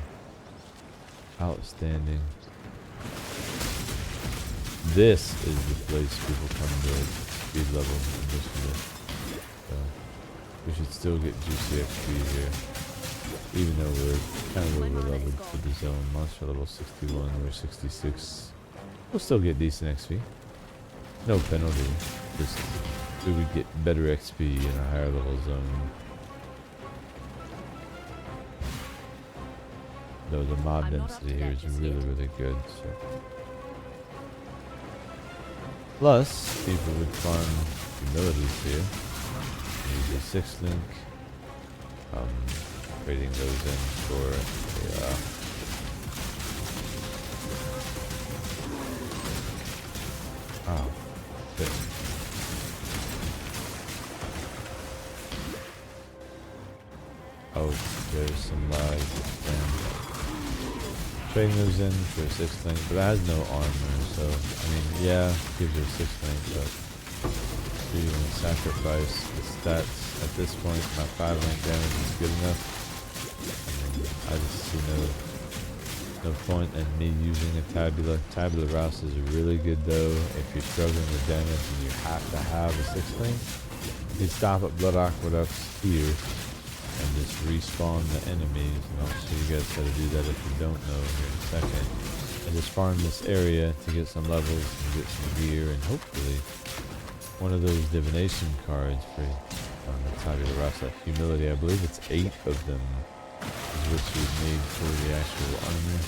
Outstanding. This is the place people come to speed level in this video. So we should still get juicy XP here. Even though we're kind of over leveled for the zone. Monster level 61, we're 66. We'll still get decent XP. No penalty. Just we would get better XP in a higher level zone. Though the mob density here is really good. So. Plus, people would farm humilities here. Use a 6 link. Trading those in for a oh, good. Oh, there's some lag. Trading those in for a 6 link, but it has no armor, so I mean, yeah, gives you a 6 link, but so you're gonna sacrifice the stats at this point. My 5 link damage is good enough. I just see no point in me using a tabula. Tabula rasa is really good though if you're struggling with damage and you have to have a 6 link. You can stop at Blood Aqueducts here and just respawn the enemies, and I'll show you guys how to do that if you don't know here in a second. And just farm this area to get some levels and get some gear, and hopefully one of those divination cards for the Tabula Rasa Humility. I believe it's 8 of them is what you need for the actual armor.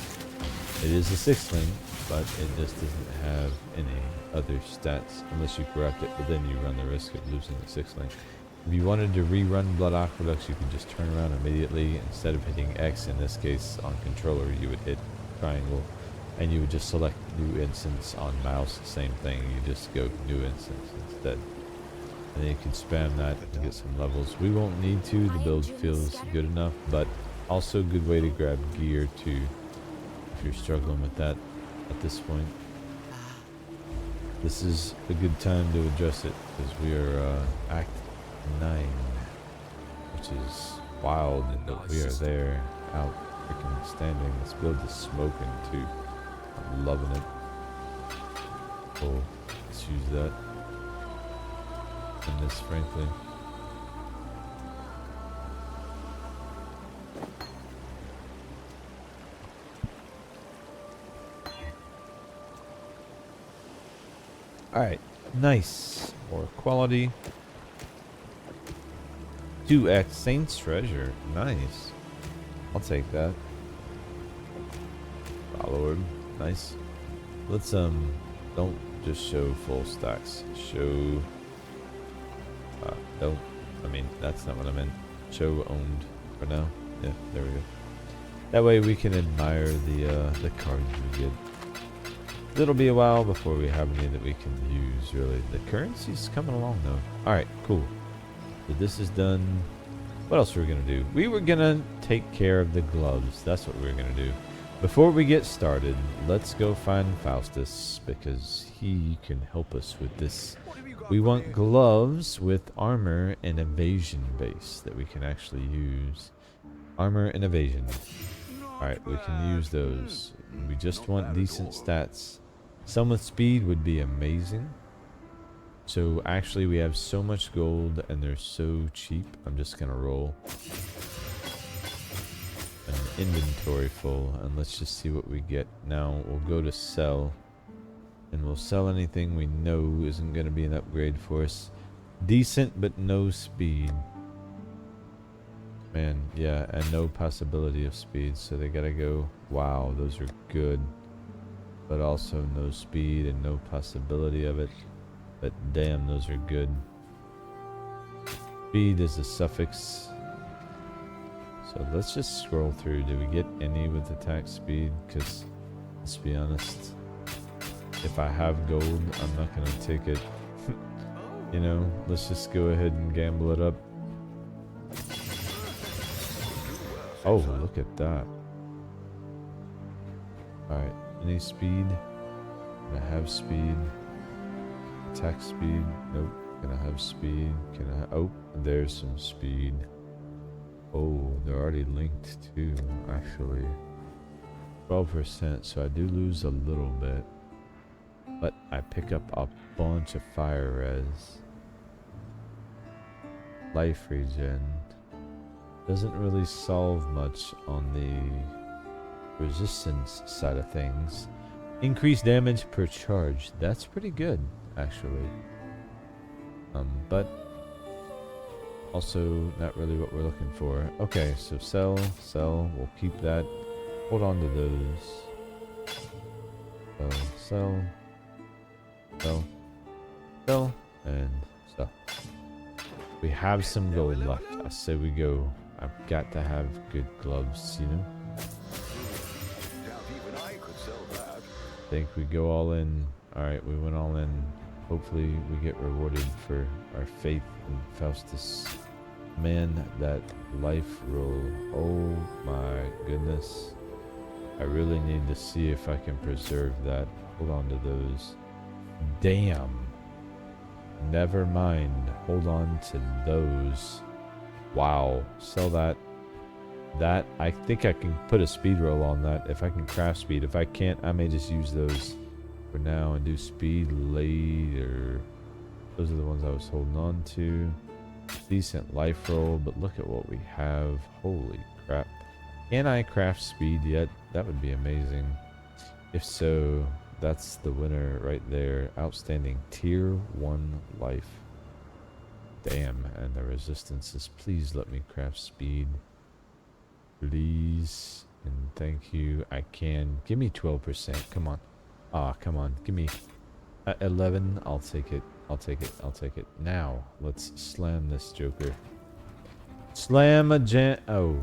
It is a 6 link, but it just doesn't have any other stats unless you corrupt it, but then you run the risk of losing the 6 link. If you wanted to rerun Blood Aqueducts, you could just turn around immediately. Instead of hitting X, in this case on controller, you would hit triangle, and you would just select new instance on mouse. Same thing, you just go new instance instead. And then you can spam that to get some levels. We won't need to, the build feels good enough, but also a good way to grab gear too, if you're struggling with that at this point. This is a good time to address it, because we are Act 9, which is wild, but we are there, out freaking standing. This build is smoking too. I'm loving it. Cool. Let's use that in this, frankly. Alright, nice. More quality. 2x Saint's Treasure. Nice. I'll take that. Follower. Nice. Let's don't just show full stacks. Show don't, I mean, that's not what I meant. Show owned for now. Yeah, there we go. That way we can admire the cards we get. It'll be a while before we have any that we can use, really. The currency's coming along though. Alright, cool. So this is done. What else were we gonna do? We were gonna take care of the gloves. That's what we were gonna do. Before we get started, let's go find Faustus, because he can help us with this. We want gloves with armor and evasion base that we can actually use. Armor and evasion. Alright, we can use those. We just want decent stats. Some with speed would be amazing. So actually we have so much gold and they're so cheap. I'm just gonna roll an inventory full and let's just see what we get. Now we'll go to sell and we'll sell anything we know isn't gonna be an upgrade for us. Decent but no speed. Man, yeah, and no possibility of speed, so they gotta go. Wow, those are good. but also no speed and no possibility of it. But damn, those are good. Speed is a suffix. So let's just scroll through. Do we get any with attack speed? Because let's be honest, if I have gold, I'm not gonna take it. You know, let's just go ahead and gamble it up. Oh, look at that. Alright, any speed? Can I have speed? Attack speed? Nope. Can I have speed? Can I? Oh, there's some speed. Oh, they're already linked too, actually. 12%, so I do lose a little bit. But I pick up a bunch of fire res. Life regen. Doesn't really solve much on the resistance side of things. Increased damage per charge. That's pretty good, actually. But also not really what we're looking for. Okay, so sell, we'll keep that. Hold on to those. Sell, and sell. We have some gold left. I say we go. I've got to have good gloves, you know? I think we go all in. Alright, we went all in. Hopefully we get rewarded for our faith in Faustus. Man, that life roll. Oh my goodness. I really need to see if I can preserve that. Hold on to those. Damn. Never mind. Hold on to those. Wow. Sell that. That, I think I can put a speed roll on that if I can craft speed. If I can't, I may just use those for now and do speed later. Those are the ones I was holding on to. Decent life roll, but look at what we have. Holy crap. Can I craft speed yet? That would be amazing. If so, that's the winner right there. Outstanding tier 1 life. Damn, and the resistances. Please let me craft speed. Please and thank you. I can. Give me 12%. Come on. Ah, come on. Give me 11. I'll take it. I'll take it. I'll take it. Now, let's slam this joker. Slam a jam. Oh.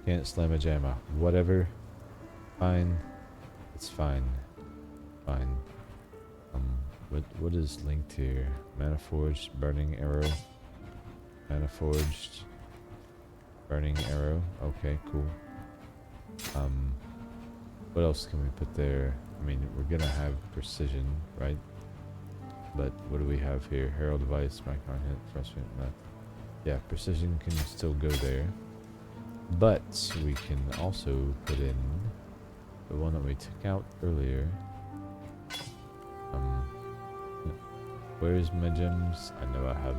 Can't slam a jammer. Whatever. Fine. It's fine. Fine. What is linked here? Manaforged, burning arrow. Manaforged, burning arrow. Okay, cool. What else can we put there? I mean, we're gonna have precision, right? But what do we have here? Herald device, micron hit, frustrating math. Yeah, precision can still go there. But we can also put in the one that we took out earlier. Where's my gems? I know I have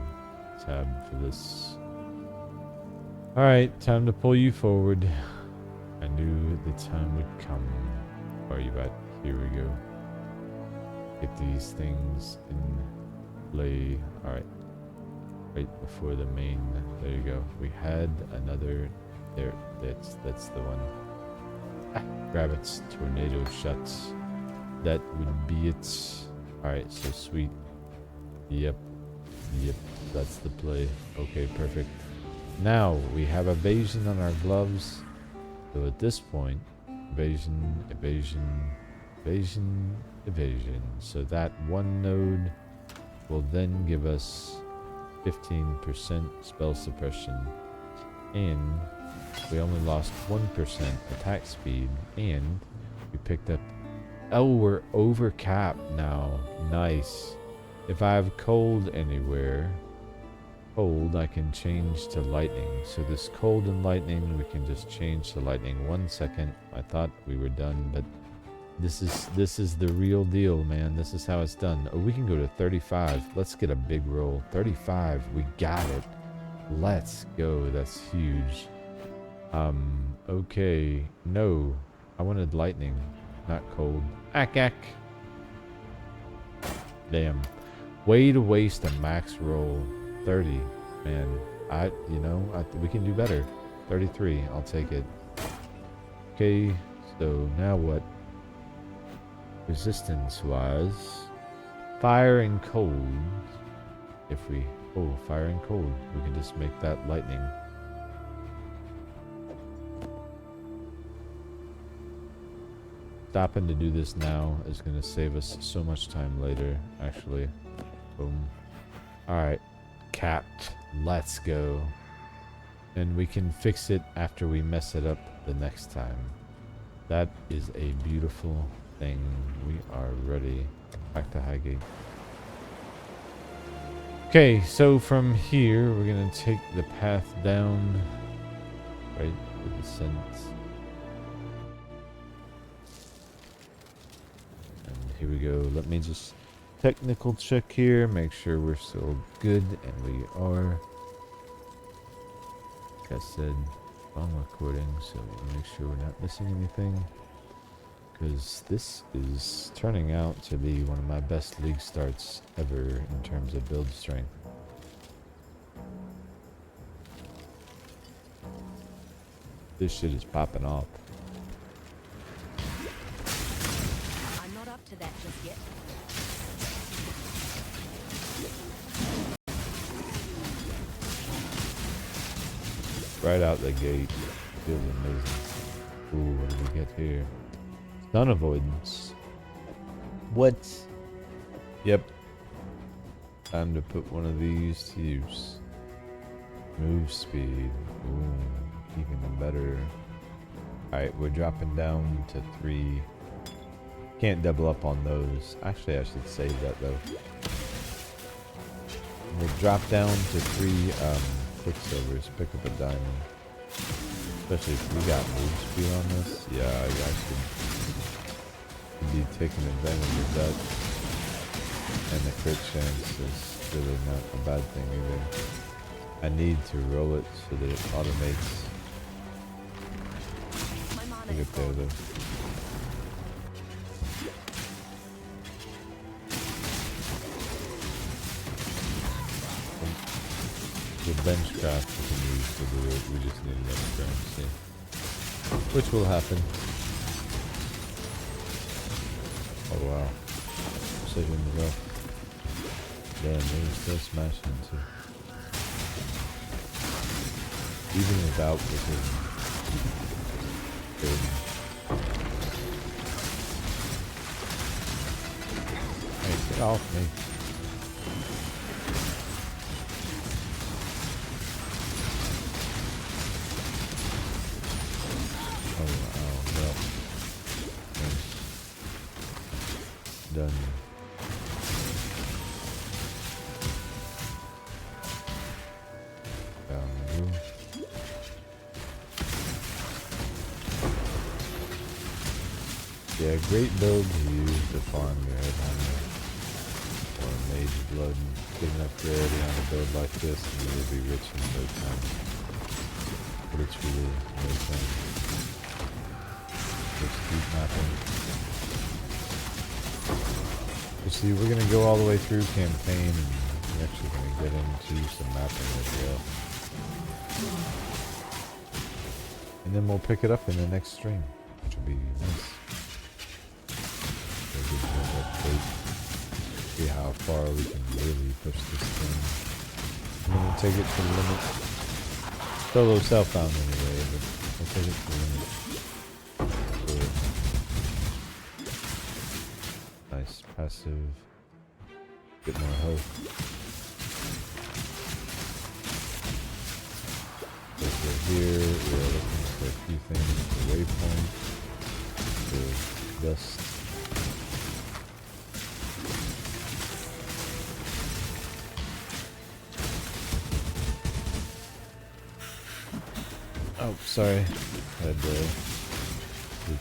tab for this. Alright, time to pull you forward. I knew the time would come. Where are you at? Here we go. Get these things in play. Alright. Right before the main. There you go. We had another. There. That's the one. Ah, grab it. Tornado shots. That would be it. Alright, so sweet. Yep. That's the play. Okay, perfect. Now we have evasion on our gloves. So at this point, evasion. So that one node will then give us 15% spell suppression. And we only lost 1% attack speed. And we picked up... Oh, we're over cap now. Nice. If I have cold anywhere, I can change to lightning. So this cold and lightning, we can just change to lightning. 1 second. I thought we were done, but this is the real deal, man. This is how it's done. Oh, we can go to 35. Let's get a big roll. 35. We got it. Let's go. That's huge. Okay. No. I wanted lightning, not cold. Ack. Damn. Way to waste a max roll. 30. Man. We can do better. 33. I'll take it. Okay. So now what? resistance was fire and cold. If we fire and cold, we can just make that lightning. Stopping to do this now is going to save us so much time later, actually. Boom. Alright, capped. Let's go. And we can fix it after we mess it up the next time. That is a beautiful thing. We are ready. Back to Highgate. Okay, so from here, we're going to take the path down. Right, the descent. Here we go. Let me just technical check here. Make sure we're still good. And we are. Like I said, on recording. So we'll make sure we're not missing anything. Because this is turning out to be one of my best league starts ever in terms of build strength. This shit is popping off. To that just yet. Right out the gate. Feels amazing. Ooh, what do we get here? Stun avoidance. What? Yep. Time to put one of these to use. Move speed. Ooh, even better. Alright, we're dropping down to 3. Can't double up on those. Actually, I should save that though. We'll drop down to 3 quicksilvers. Pick up a diamond. Especially if we got move speed on this. Yeah, I should be taking advantage of that. And the crit chance is really not a bad thing either. I need to roll it so that it automates. Look at there though. The bench craft we can use to do it, we just need another currency. Which will happen. Oh wow. Precision as well. Damn, they're still smashing too. Even without precision. Good. Hey, get off me. Done. Down blue. Yeah, great build to use to farm your headhunter or mage blood. Get enough rarity on a build like this and you will be rich in no time. But it's really no time. Just keep mapping. You see, we're going to go all the way through campaign, and we're actually going to get into some mapping as well. And then we'll pick it up in the next stream, which will be nice. So good build update. See how far we can really push this thing. I'm going to take it to the limit. Solo self-found anyway, but we'll take it to the limit. Nice passive. Get more health. So here we're looking for a few things. The waypoint. The dust. Oh, sorry. Had to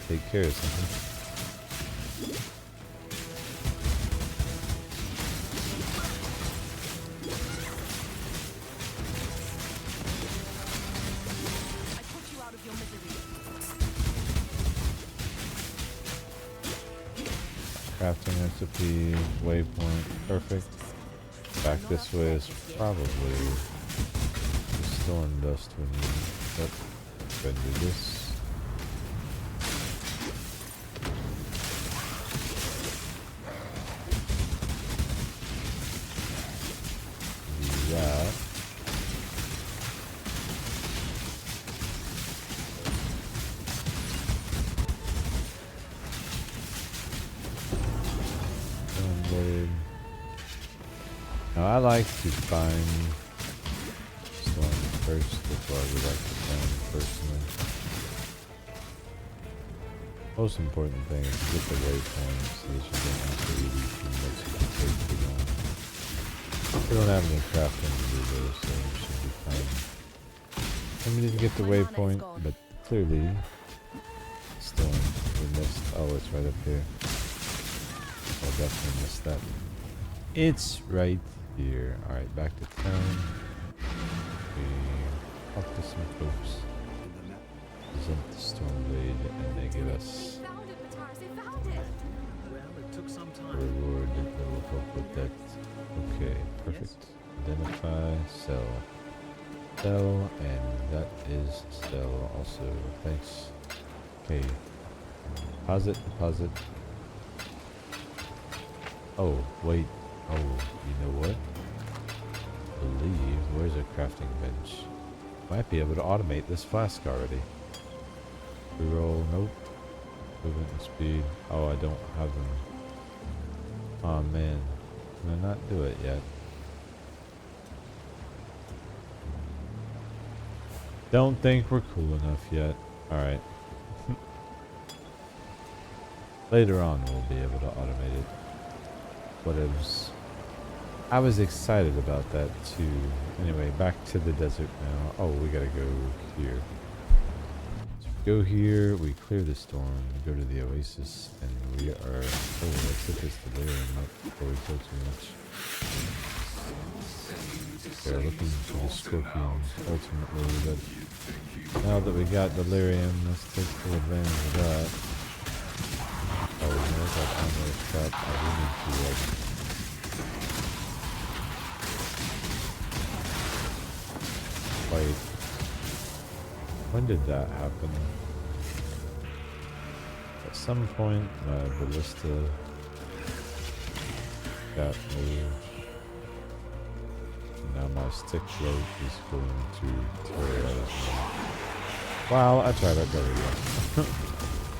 take care of something. Crafting recipe, waypoint, perfect. Back this way is probably the storm dust we need. Yep. Go ahead and do this. I like to find storm first before I go back to town personally. Most important thing is to get the waypoint so that you don't have to really too much to take too long. We don't have any crafting to do though, so it should be fine. I needed to get the waypoint, but clearly storm we missed. Oh, it's right up here. I definitely missed that. It's right here. Alright, back to town. We talk to some folks. Present the Stormblade and they give us a reward that will help with that. Okay, perfect. Identify, sell. Sell, and that is sell also. Thanks. Okay. Deposit, deposit. Oh, wait. Oh, you know what? I believe, where's a crafting bench? Might be able to automate this flask already. Reroll, nope. Movement and speed. Oh, I don't have them. Oh man, can I not do it yet? Don't think we're cool enough yet. Alright. Later on we'll be able to automate it. I was excited about that too. Anyway, back to the desert now. Oh, we gotta go here. So we go here, we clear the storm, we go to the oasis, and we are... Oh, let's hit this delirium up before we kill too much. They're looking for the scorpion, ultimately, but now that we got delirium, let's take full advantage of that. Oh, no, that armor trap. I do need to wait. When did that happen? At some point, my Ballista got moved. Now my stick float is going to terrorize me. Wow, I tried it. There we go.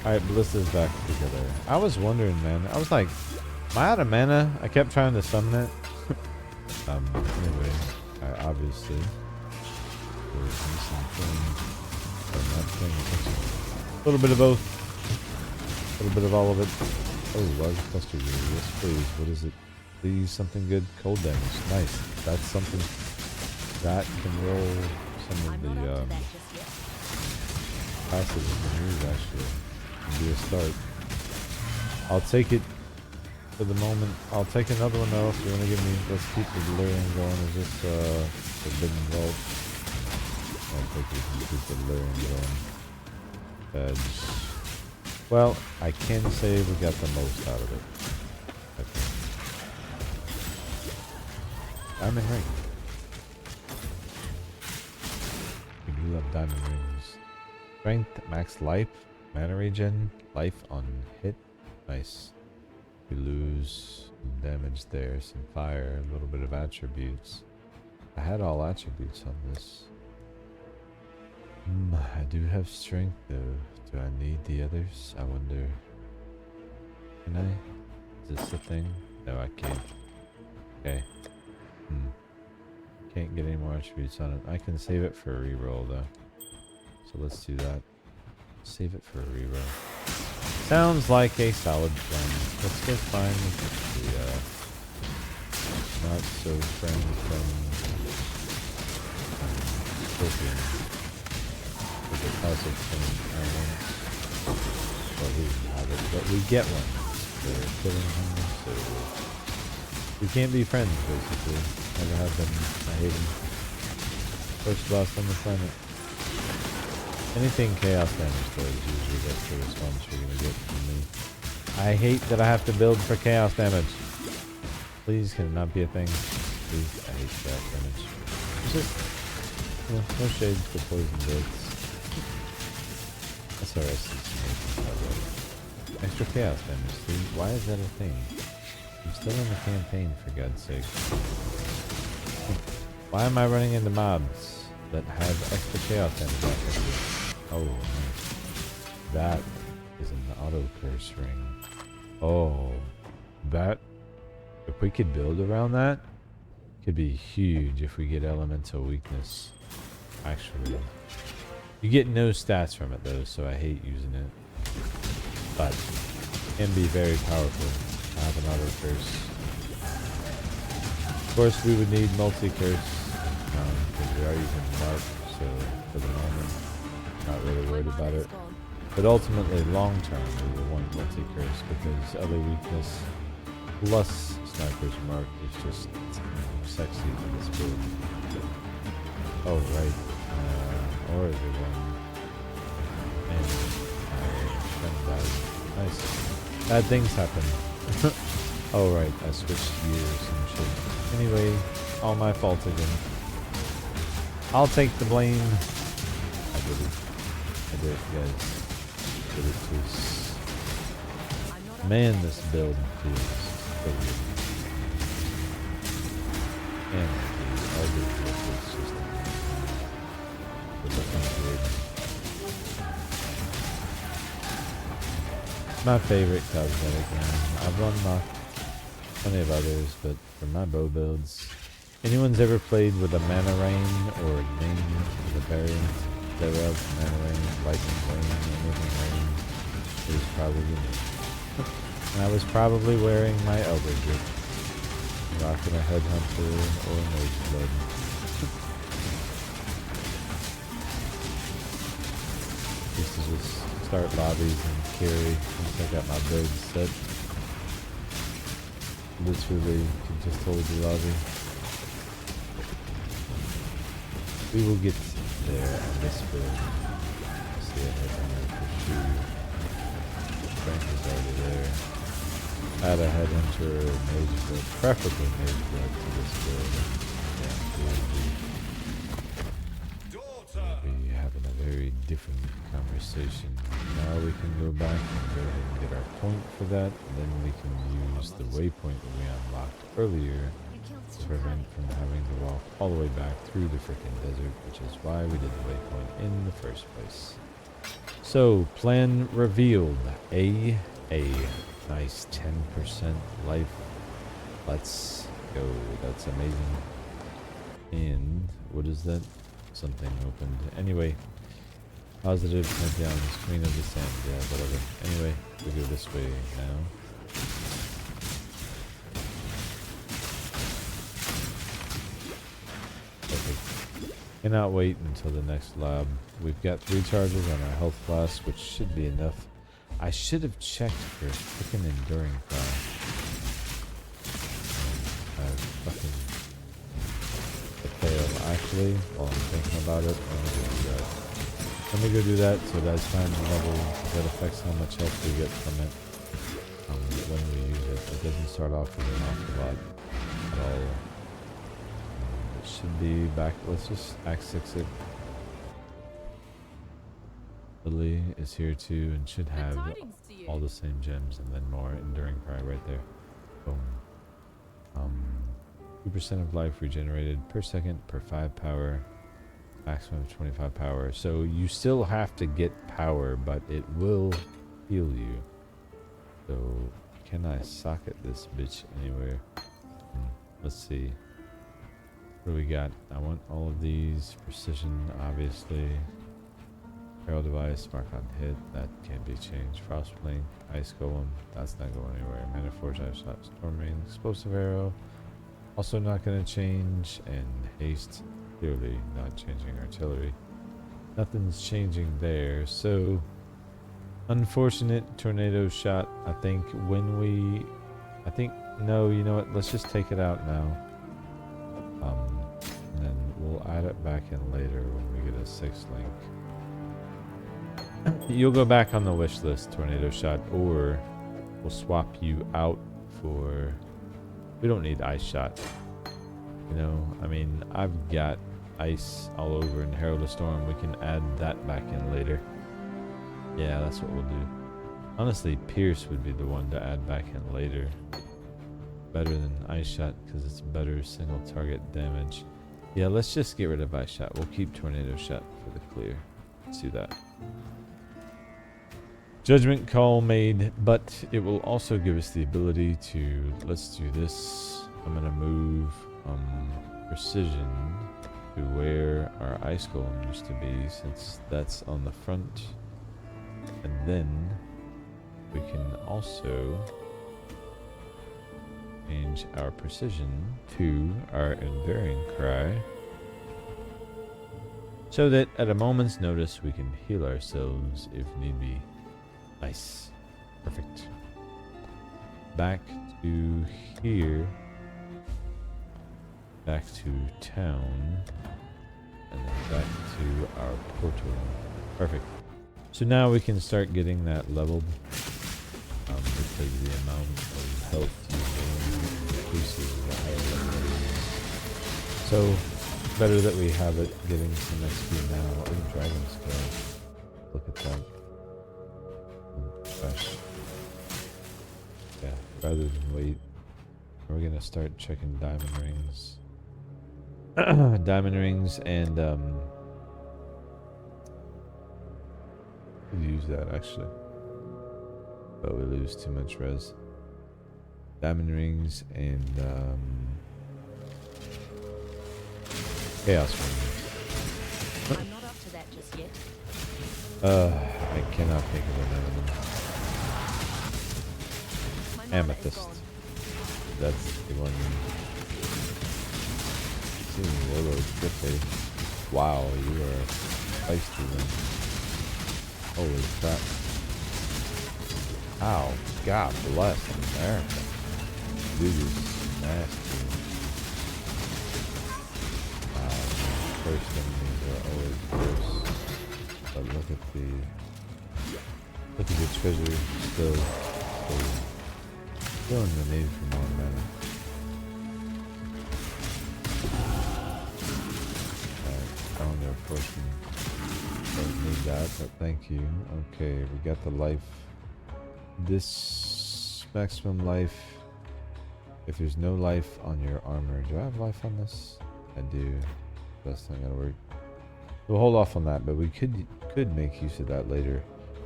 Alright, Ballista's back together. I was wondering, man. I was like, am I out of mana? I kept trying to summon it. Anyway, I obviously was missing things. I'm not paying attention. A little bit of both. A little bit of all of it. Oh, large cluster gear. Yes, please. What is it? Please, something good. Cold damage. Nice. That's something that can roll some of the passive we can use, actually. Be a start. I'll take it for the moment. I'll take another one though if you want to give me. Let's keep the delirium going. Is this forbidden vault? I think we can keep the delirium going. Badge. Well, I can say we got the most out of it. Okay. Diamond ring. We do love diamond rings. Strength, max life. Mana regen, life on hit, nice. We lose some damage there, some fire, a little bit of attributes. I had all attributes on this. I do have strength though. Do I need the others? I wonder. Can I? Is this a thing? No, I can't. Okay. Can't get any more attributes on it. I can save it for a reroll though. So let's do that. Save it for a reroll. Sounds like a solid plan. Let's go find the not so friend from Scorpion. With the passive thing I want. Well, he doesn't have it, but we get one. They're killing him, so we can't be friends basically. Never have been. I hate him. First boss on the planet. Anything chaos damage does, usually that's the response you're gonna get from me. I hate that I have to build for chaos damage. Please, can it not be a thing? Please, I hate chaos damage. It's just, no shade to poison builds. SRS is extra chaos damage, see? Why is that a thing? I'm still in the campaign, for God's sake. Why am I running into mobs that have extra chaos damage after me? Oh, that is an auto curse ring. Oh, that, if we could build around that, Could be huge if we get elemental weakness. Actually, you get no stats from it though, so I hate using it. But can be very powerful. I have an auto curse. Of course, we would need multi-curse because we are using Mark, so for the moment, not really worried about it. But ultimately, long term, we will want multi-curse because other weakness plus Sniper's Mark is just sexy in this build. Oh, right. Or is it one? And friend died. Nice. Bad things happen. Oh, right. I switched gears and shit. Anyway, all my fault again. I'll take the blame. I did it. I did it, guys. I did it too. Man, this build feels so good. And the elder build is just looking good. My favorite cosmetic line. I've run plenty of others, but for my bow builds, anyone's ever played with a mana rain or a name, the variant thereof, mana rain, lightning rain, anything rain, it was probably me. And I was probably wearing my elder grip, rocking a headhunter or an age blood. Used to just start lobbies and carry once I got my build set. Literally can just hold the lobby. We will get there on this build. See a headhunter for sure. Strength is already there. Add a headhunter or mage blood, preferably mage blood to this build. Yeah, we'll be having a very different conversation. Now we can go back and go ahead and get our point for that, and then we can use the waypoint that we unlocked earlier to prevent from having to walk all the way back through the freaking desert, which is why we did the waypoint in the first place. So, plan revealed. A nice 10% life. Let's go. That's amazing. And what is that? Something opened. Anyway, positive Pantheon, Queen of the Sand. Yeah, whatever. Anyway, we go this way now. Perfect. Cannot wait until the next lab. We've got 3 charges on our health flask, which should be enough. I should have checked for freaking enduring fire. Fucking fail. Actually, while I'm thinking about it, let me go do that. So that's time level. That affects how much health we get from it when we use it. It doesn't start off with an awful lot at all. It should be back. Let's just Act 6 it. Lily is here too and should have all the same gems and then more enduring fire right there. Boom. 2% of life regenerated per second per 5 power. Maximum of 25 power. So you still have to get power, but it will heal you. So can I socket this bitch anywhere? Let's see. What do we got? I want all of these. Precision, obviously. Arrow device, mark on hit, that can't be changed. Frostplane, ice golem, that's not going anywhere. Manaforged, ice shot, storm rain, explosive arrow, also not going to change. And haste, clearly not changing. Artillery, nothing's changing there. So unfortunate tornado shot. I think no, you know what, let's just take it out now, and then we'll add it back in later when we get a 6th link. You'll go back on the wish list, tornado shot, or we'll swap you out for. We don't need ice shot. You know, I mean, I've got ice all over in Herald of Storm. We can add that back in later. Yeah, that's what we'll do. Honestly, Pierce would be the one to add back in later. Better than ice shot because it's better single target damage. Yeah, let's just get rid of ice shot. We'll keep tornado shot for the clear. Let's do that. Judgment call made, but it will also give us the ability to, let's do this. I'm going to move precision to where our ice golem used to be, since that's on the front. And then we can also change our precision to our enduring cry, so that at a moment's notice we can heal ourselves if need be. Nice. Perfect. Back to here. Back to town. And then back to our portal. Perfect. So now we can start getting that leveled. Because the amount of health you gain increases the higher level it is. So, better that we have it getting some XP now. Oh, Dragon Scale. Look at that. Gosh. Yeah, rather than wait, we're gonna start checking diamond rings. Diamond rings and, we'll use that actually. But we lose too much res. Diamond rings and chaos rings. I'm not up to that just yet. I cannot think of another one. Amethyst. That's the one. Wow, you are feisty then. Holy crap. Ow, God bless America. Dude is nasty. First enemies are always gross. But look at the treasure still in the need for more mana. Alright, calendar of fortune. Don't need that, but thank you. Okay, we got the life. This maximum life, if there's no life on your armor. Do I have life on this? I do. That's not gonna work. We'll hold off on that, but we could make use of that later.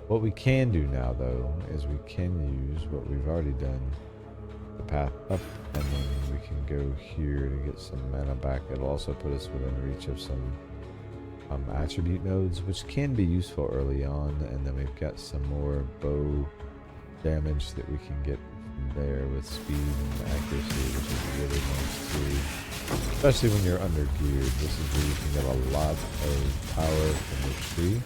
What we can do now though is we can use what we've already done, the path up, and then we can go here to get some mana back. It'll also put us within reach of some attribute nodes, which can be useful early on, and then we've got some more bow damage that we can get from there with speed and accuracy, which is really nice too. Especially when you're under geared. This is where you can get a lot of power from the tree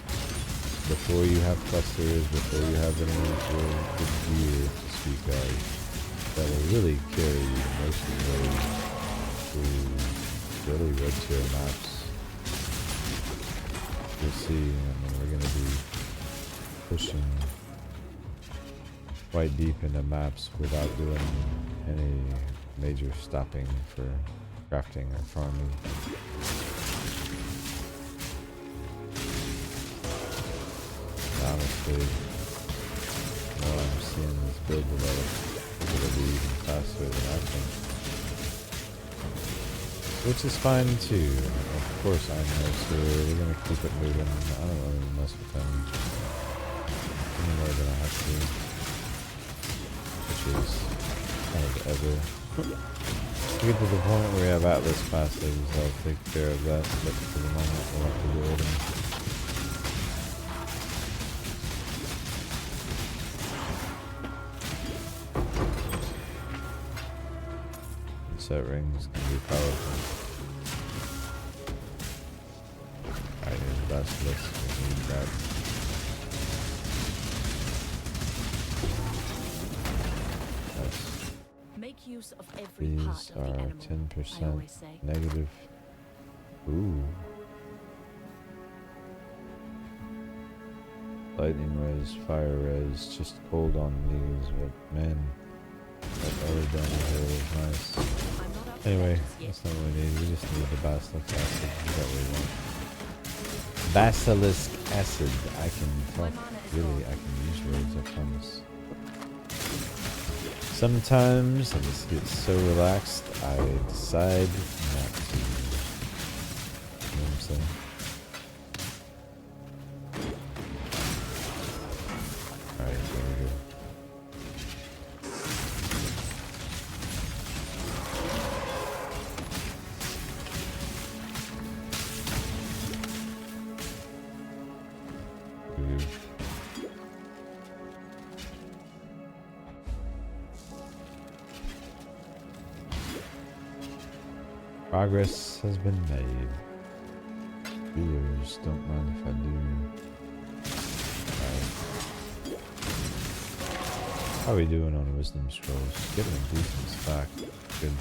before you have clusters, before you have any real good gear to speak of. That will really carry you most of the way through really red tier maps. You'll see, I mean, we're going to be pushing quite deep into maps without doing any major stopping for crafting or farming. Honestly, while I'm seeing this build develop, it'll be even faster than I think. Which is fine too. Of course I know, so we're gonna keep it moving. I don't really mess with them any more than I have to. Which is kind of ever. To get to the point where we have Atlas passives, I'll take care of that, but for the moment we'll have to deal with them. Set rings can be powerful. Alright, here's the Basilisk. We need that. Make use of every These part of the are animal, 10% negative. Ooh. Lightning res, fire res, just cold on these, but man, that other damage here is nice. Anyway, that's not what we need. We just need the Basilisk acid. Is that what we want? Basilisk acid. I can talk. Really, I can use words, I promise. Sometimes I just get so relaxed, I decide not to. You know what I'm saying? Alright, there we go. Progress has been made. Viewers, don't mind if I do. How are we doing on wisdom scrolls? Getting a decent stack. Good.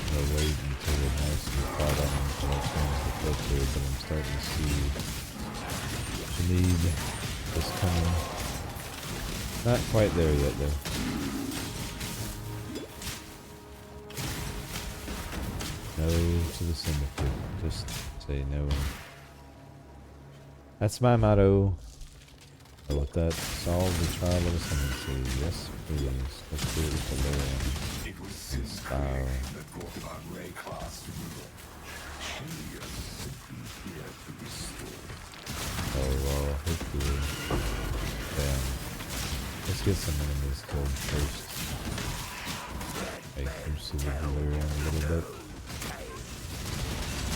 I'll wait until we're nice and caught on until I change the filter, but I'm starting to see the need is coming. Not quite there yet though. No to the syndicate. Just say no. That's my motto. So with that, solve the trial of ascendancy. Yes, please. Let's do it with the Larian. Style. Oh well, hopefully. Damn. Let's get some enemies killed first. Make use of the Valerian a little bit.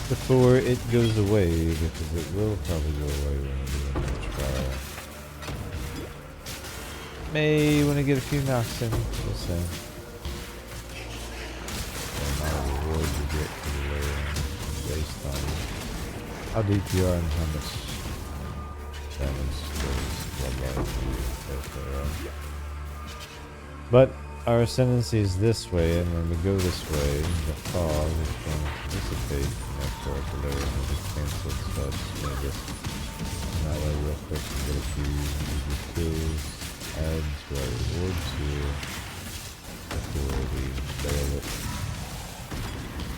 Before it goes away, because it will probably go away when we do another trial. May want to get a few knocks in, just saying. The amount of reward you get for the Valerian based on how deep you are and how much damage does blood life do. But our ascendancy is this way, and when we go this way, the fog is going to dissipate, and therefore the Valerian will be cancelled. So I just made this another real quick to get a few easy kills, add to our rewards here before we bail it.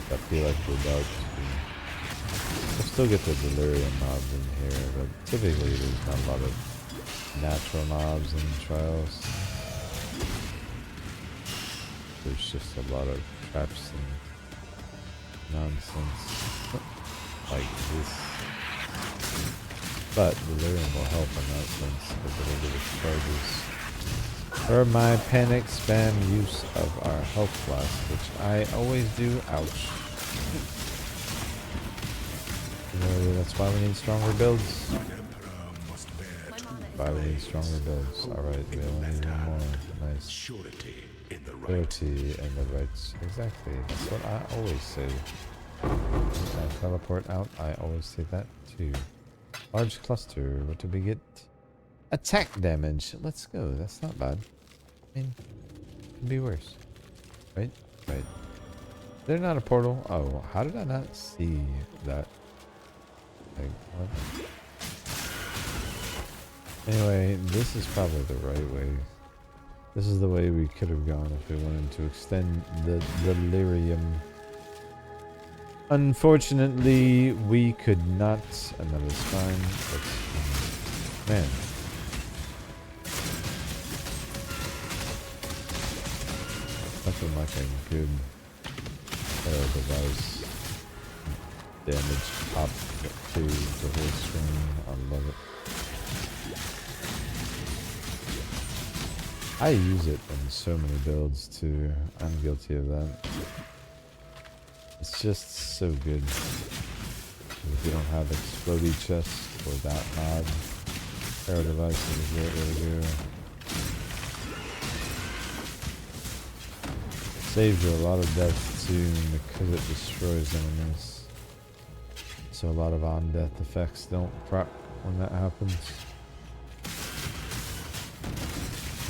I feel like we're about to. We'll still get the Delirium mobs in here, but typically there's not a lot of natural mobs in trials. There's just a lot of traps and nonsense like this. But Delirium will help in that sense because it'll give us charges. For my panic spam use of our health flask, which I always do. Ouch. That's why we need stronger builds. Why we need stronger builds. Alright, we only need one more. Nice. Surety in the rights. Exactly. That's what I always say. When I teleport out, I always say that too. Large cluster. What did we get? Attack damage. Let's go. That's not bad. I mean, it could be worse. Right? Right. They're not a portal. Oh, how did I not see that? Like, what? Anyway, this is probably the right way. This is the way we could have gone if we wanted to extend the delirium. Unfortunately, we could not, and that is fine. Man. Nothing like a good device. Damage pop to the whole screen. I love it. I use it in so many builds too. I'm guilty of that. It's just so good. If you don't have explodey chest or that mod, arrow device is a great way to go. Saves you a lot of death too because it destroys enemies. So a lot of on-death effects don't proc when that happens.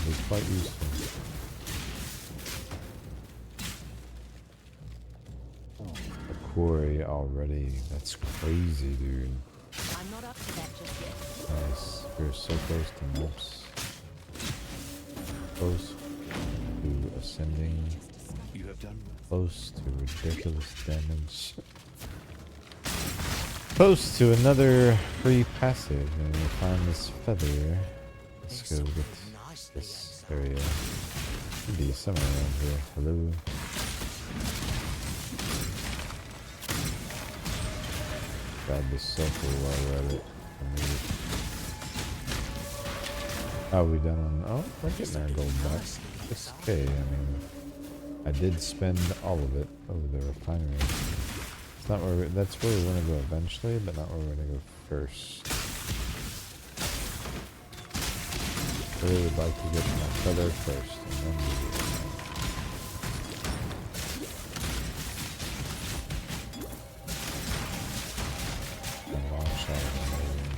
It's quite useful. A quarry already. That's crazy, dude. I'm not up to that just yet. Nice. We're so close to maps. Close to ascending. Close to ridiculous damage. Close to another free passive, and we'll find this feather. Let's go get this area. Should be somewhere around here. Hello. Grab this circle while we're at it. How are we done on? Oh, we're getting our gold back. It's okay. I mean, I did spend all of it. Oh, the refinery. It's not where that's where we want to go eventually, but not where we're going to go first. I really would like to get my feather first, and then we shot, amazing.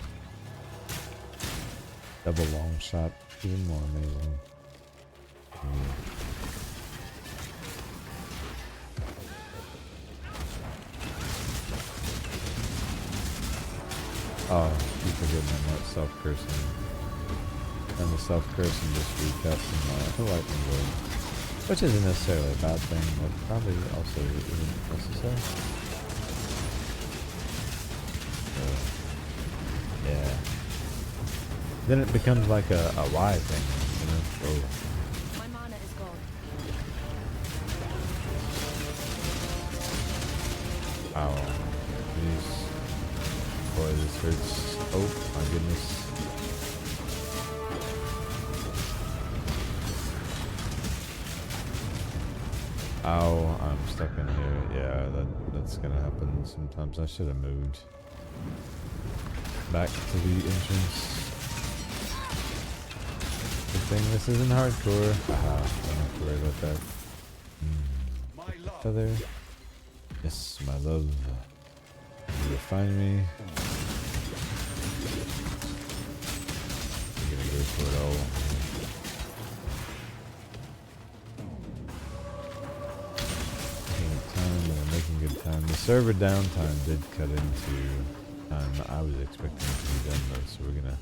Double long shot, even more amazing. Oh, keep forgetting I'm not self-cursing. And the self-cursing just recasting my lightning bolt. Which isn't necessarily a bad thing, but probably also isn't necessary. So, yeah. Then it becomes like a why thing, you know? Oh. My mana is gone. Ow. Jeez. Boy, this hurts. Oh, my goodness. Ow, I'm stuck in here. Yeah, that's gonna happen sometimes. I should have moved back to the entrance. Good thing this isn't hardcore. Haha, don't have to worry about that. Feather. Yes, my love. You find me. I'm gonna go for it all. Making good time. The server downtime did cut into time I was expecting it to be done though, so we're gonna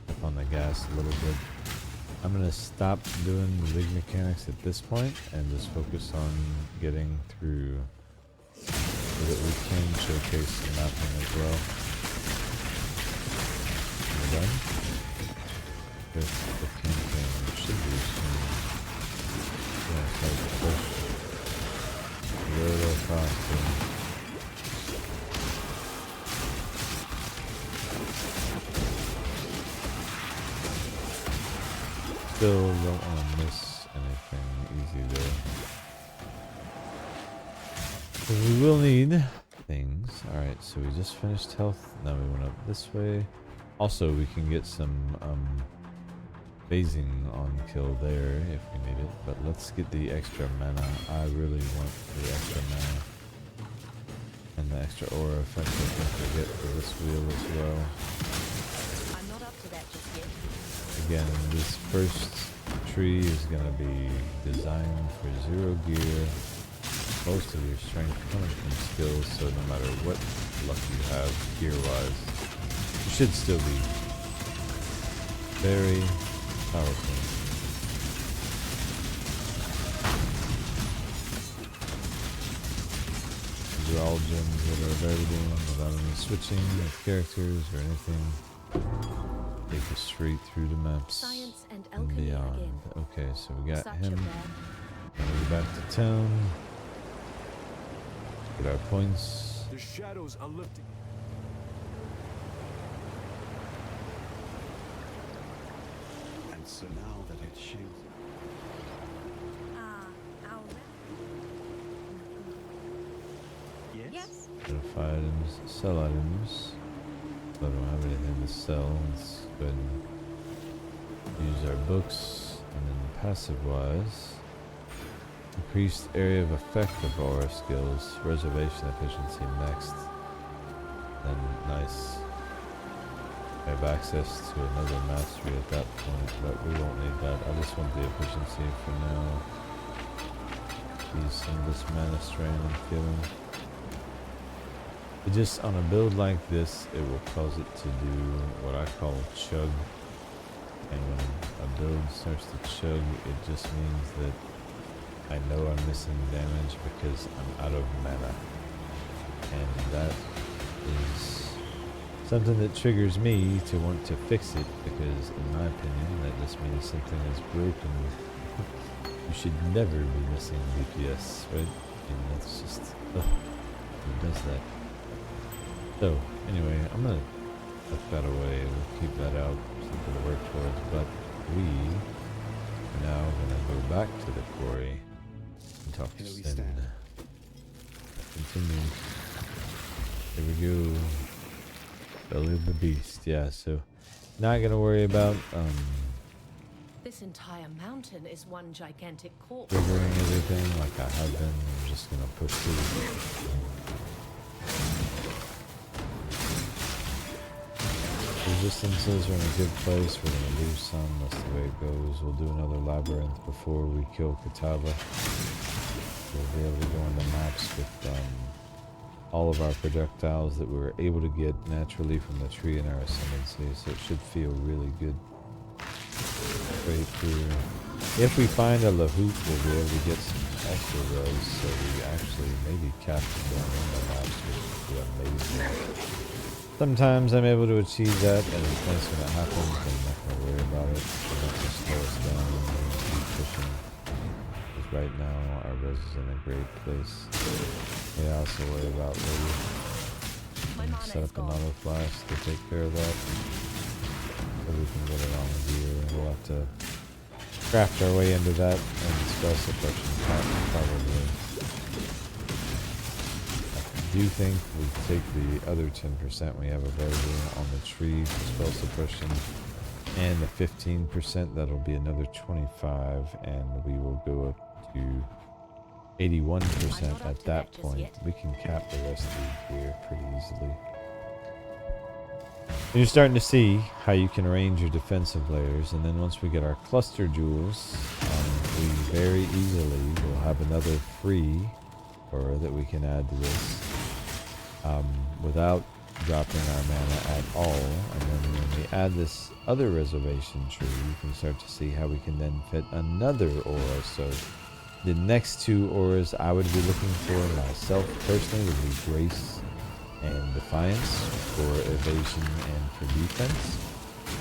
up on the gas a little bit. I'm gonna stop doing the league mechanics at this point and just focus on getting through so that we can showcase the mapping as well. We're done with the campaign. It should be soon. Yeah, so push. A little faster. Still don't want to miss anything easy there. So we will need things. Alright, so we just finished health. Now we went up this way. Also, we can get some phasing on kill there if we need it, but let's get the extra mana. I really want the extra mana and the extra aura effect I think we get for this wheel as well. I'm not up to that just yet. Again, this first tree is going to be designed for 0 gear. Most of your strength coming from skills, so no matter what luck you have gear wise, you should still be very powerful. These are all gems that are available without any switching of characters or anything. Take us straight through the maps Science and beyond. again. Okay, so we got Such him. a Now we're back to town. Get our points. The shadows are lifting. And so now that it shields. Yes? Identify items, sell items. So I don't have anything to sell. Let's go ahead and use our books. And then passive wise, increased area of effect of aura skills, reservation efficiency next. Then nice. We have access to another mastery at that point, but we won't need that. I just want the efficiency for now. Use some of this mana strain I'm feeling. But just on a build like this, it will cause it to do what I call chug. And when a build starts to chug, it just means that I know I'm missing damage because I'm out of mana. And that is something that triggers me to want to fix it, because in my opinion, that just means something is broken. You should never be missing DPS, right? And that's just, ugh, who does that? So, anyway, I'm gonna tuck that away. We'll keep that out, something to work towards, but we are now gonna go back to the quarry and talk to Sin. Continue. Here we go. Belly of the beast. Yeah, so not gonna worry about This entire mountain is one gigantic corpse. triggering everything like I have been. I'm just gonna push through. resistances are in a good place. We're going to lose some. That's the way it goes. We'll do another labyrinth before we kill Kitava. We'll be able to go into maps with all of our projectiles that we were able to get naturally from the tree in our ascendancy. So it should feel really good. Right here. If we find a Lahoot, we'll be able to get some extra res, so we actually maybe capture them in the maps, which would be amazing. Sometimes I'm able to achieve that, and it's nice when it happens, but I'm not going to worry about it. We're not going to slow us down and keep pushing. Because right now, our res is in a great place. Yeah, I also worry about later. Set up an auto flash to take care of that. So we can get it on here, and we'll have to craft our way into that and spell suppression probably. I do think we take the other 10% we have available on the tree for spell suppression and the 15%, that'll be another 25, and we will go up to 81% at that point. We can cap the rest of the gear pretty easily. And you're starting to see how you can arrange your defensive layers, and then once we get our cluster jewels, we very easily will have another free aura that we can add to this without dropping our mana at all. And then when we add this other reservation tree, you can start to see how we can then fit another aura. So the next two auras I would be looking for myself personally would be Grace and Defiance for evasion and for defense,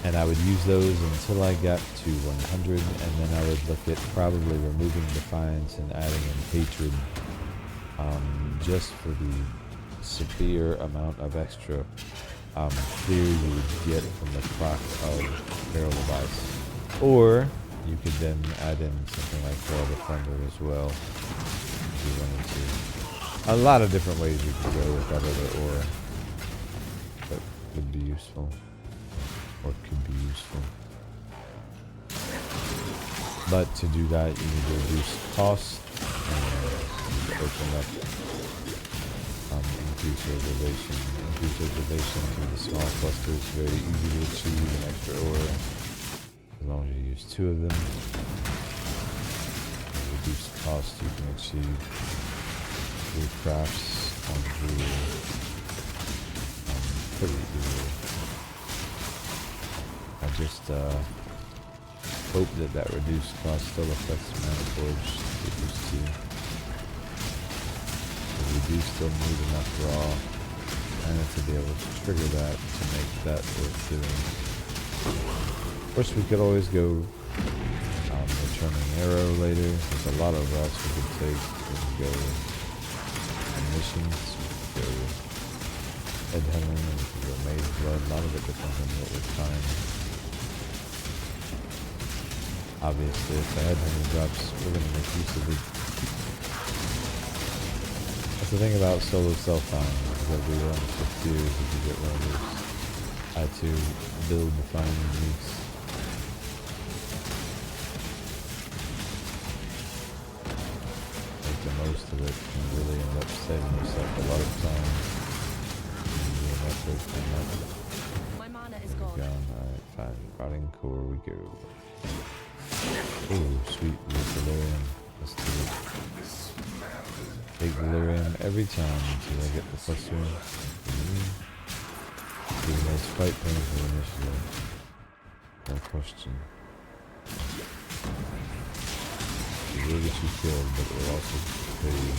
and I would use those until I got to 100, and then I would look at probably removing Defiance and adding in Hatred, just for the severe amount of extra clear you would get from the clock of Peril Device. Or you could then add in something like Trail Defender as well if you wanted to. A lot of different ways you could go with that other aura that would be useful, or could be useful. But to do that, you need to reduce cost and open up increase reservation. Increase reservation to the small clusters, very easy to achieve an extra aura as long as you use 2 of them. And reduce cost you can achieve through crafts on jewel pretty easily. I just hope that reduced cost still affects Manaforged it used to. But we do still need enough raw mana to be able to trigger that to make that worth doing. Of course, we could always go returning arrow later. There's a lot of routes we could take. We could go missions, we could go headhunting, and we could go Maze Blood. A lot of it depends on what we find. Obviously, if the headhunting drops, we're going to make use of it. That's the thing about solo self-found, is that we run for tiers if you get one of those. I had to build the finding weeks. Make the most of it and really end up saving yourself a lot of time. My mana is gone. Alright, fine. Rotting core we go. Oh, sweet Valerian. Let's do it. Take Valerian every time until I get the cluster. Even though it's quite painful initially. No question. It will get you killed, but it will also pay you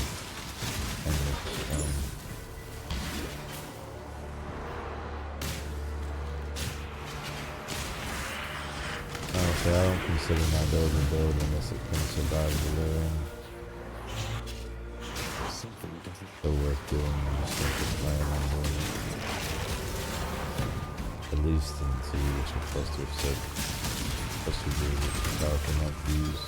and make you strong. Honestly, I don't consider my build a build unless it can survive Valerian. So worth doing, I just like to plan on doing it. At least until you get your cluster set. Cluster gear which is powerful enough to use.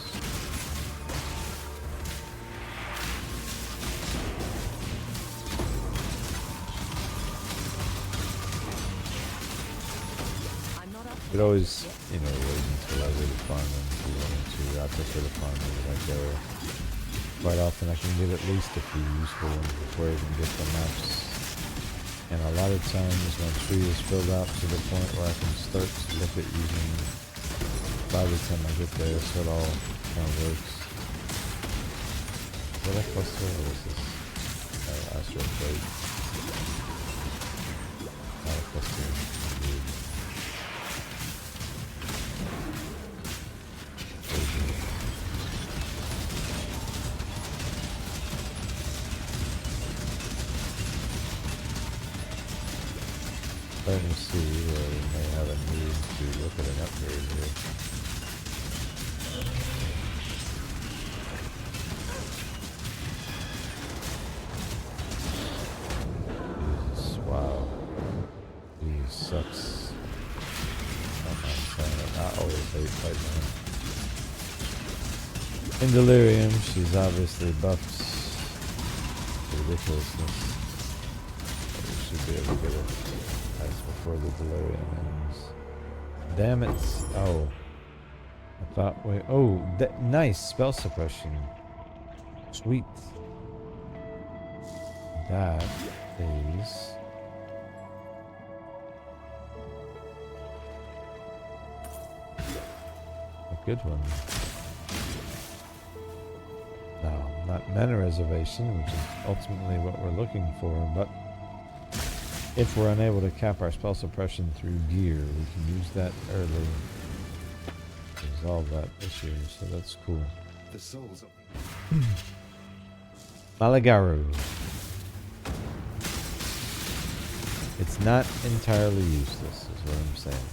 You could always, wait until I really farm them if you wanted to. I prefer to farm them like there. Quite often I can get at least a few useful ones before I even get the maps And a lot of times my tree is filled out to the point where I can start to look at using by the time I get there, so it all kind of works. Is that a cluster or is this astral plate? Not a cluster. Indeed. Starting to see where we may have a need to look at an upgrade here. Jesus, wow. Jesus sucks. I'm saying it, not always hate fighting her. In Delirium, she's obviously buffed to ridiculousness. But we should be able to get it. Before the delirium ends. Damn it. Oh. I thought, wait. Oh, nice. Spell suppression. Sweet. That is. A good one. No, not mana reservation, which is ultimately what we're looking for, but if we're unable to cap our spell suppression through gear, we can use that early to resolve that issue, so that's cool. The souls of Malagaru. It's not entirely useless, is what I'm saying.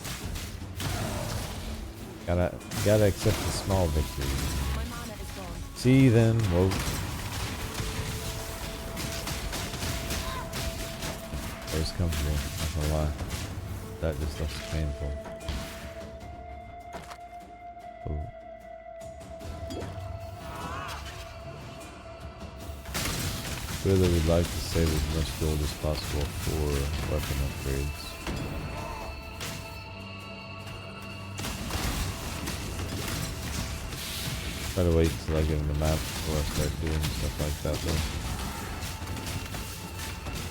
Gotta accept the small victory. See then, whoa. It was comfortable, not gonna lie. That just looks painful. Oh. Really would like to save as much gold as possible for weapon upgrades. Try to wait till I get in the map before I start doing stuff like that though.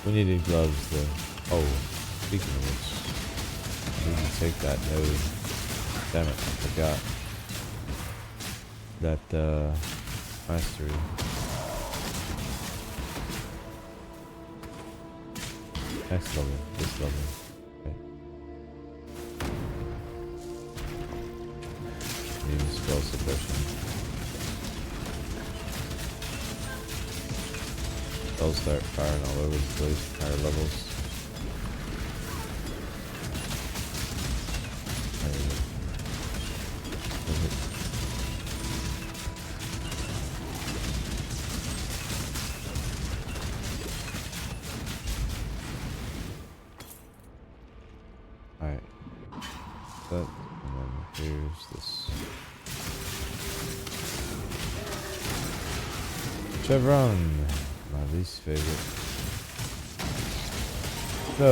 We needed gloves though. Oh, speaking of which, I need to take that node. Damn it, I forgot. That, mastery. Next level, this level. Okay. Need spell suppression. They'll start firing all over the place, higher levels. Alright. That, and then here's this. Chevron. My least favorite. So,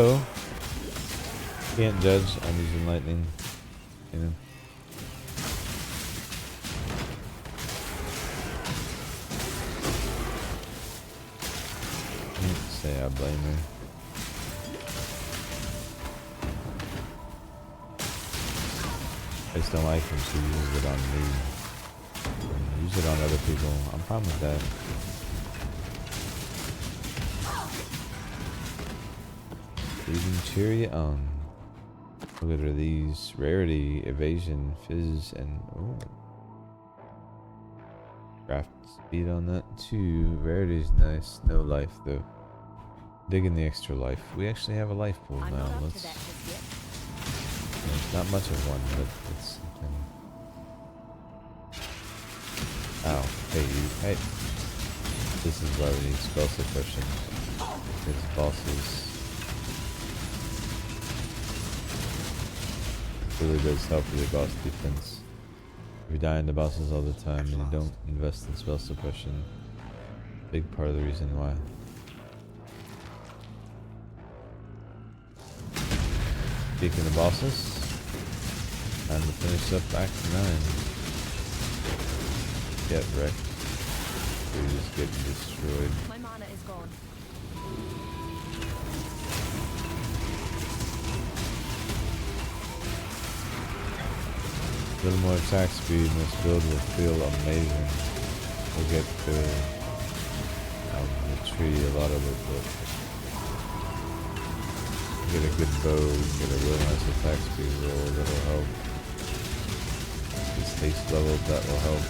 can't judge. I'm using lightning. You know. Can't say I blame her. I just don't like when she uses it on me. Use it on other people. I'm fine with that. Leaving Cheery on. What are these? Rarity, evasion, fizz, and oh. Craft speed on that too. Rarity's nice. No life though. Digging the extra life. We actually have a life pool now. Let's. It's not much of one, but it's something. Ow! Hey you! Hey! This is why we need spell suppression. Because bosses. Really does help with your boss defense. If you die into bosses all the time and you don't invest in spell suppression, big part of the reason why. Speaking of bosses, time to finish up Act 9. Get wrecked. We're just getting destroyed. My mana is gone. A little more attack speed in this build will feel amazing. We'll get to the tree a lot of it, but get a good bow, get a real nice attack speed roll that'll help. This haste level, that will help.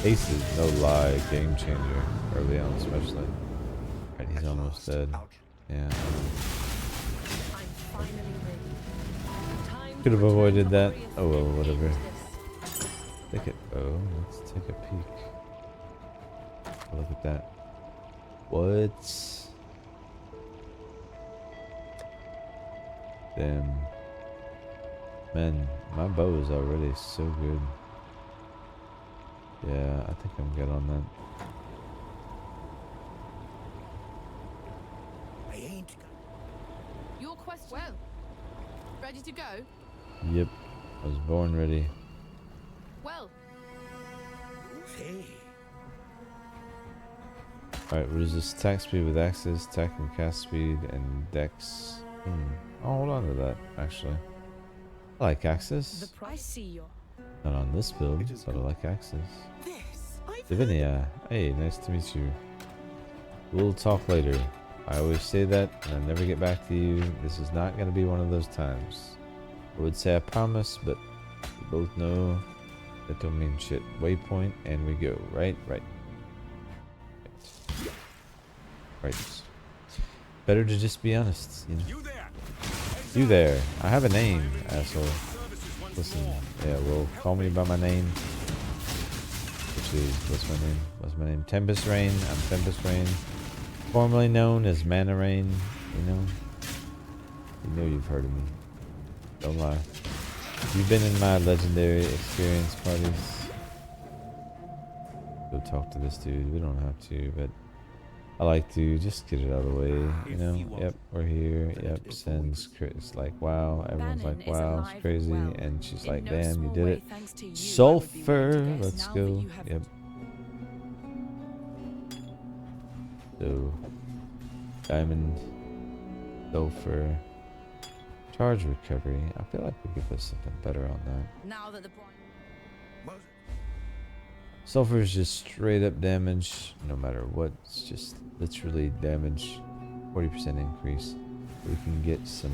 Haste is no lie, game changer, early on especially. Right, he's almost dead. Yeah. Could have avoided that. Oh well, whatever. Take it. Oh, let's take a peek. Look at that. What? Damn. Man, my bow is already so good. Yeah, I think I'm good on that. I ain't. Your question. Well, ready to go? Yep, I was born ready. Well. Hey. Alright, what is this? Attack speed with axes, attack and cast speed, and dex. I'll hold on to that, actually. I like axes. I see your. Not on this build, but I like axes. Divinia, hey, nice to meet you. We'll talk later. I always say that, and I never get back to you. This is not going to be one of those times. I would say I promise, but we both know that don't mean shit. Waypoint, and we go. Right. Better to just be honest, you know. You there. I have a name, asshole. Listen, yeah, well, call me by my name. Which is, what's my name? Tempest Rain. I'm Tempest Rain. Formerly known as Mana Rain, you know you've heard of me. Don't lie. You've been in my legendary experience parties. Go talk to this dude. We don't have to, but I like to just get it out of the way, you know. Yep, we're here. Yep, sends Chris like, wow. Everyone's like, wow, it's crazy. And she's like, damn, you did it. Sulfur, let's go. Yep. So, diamond, sulfur, charge recovery. I feel like we could put something better on that. Now that the Sulfur is just straight up damage, no matter what. It's just literally damage, 40% increase. We can get some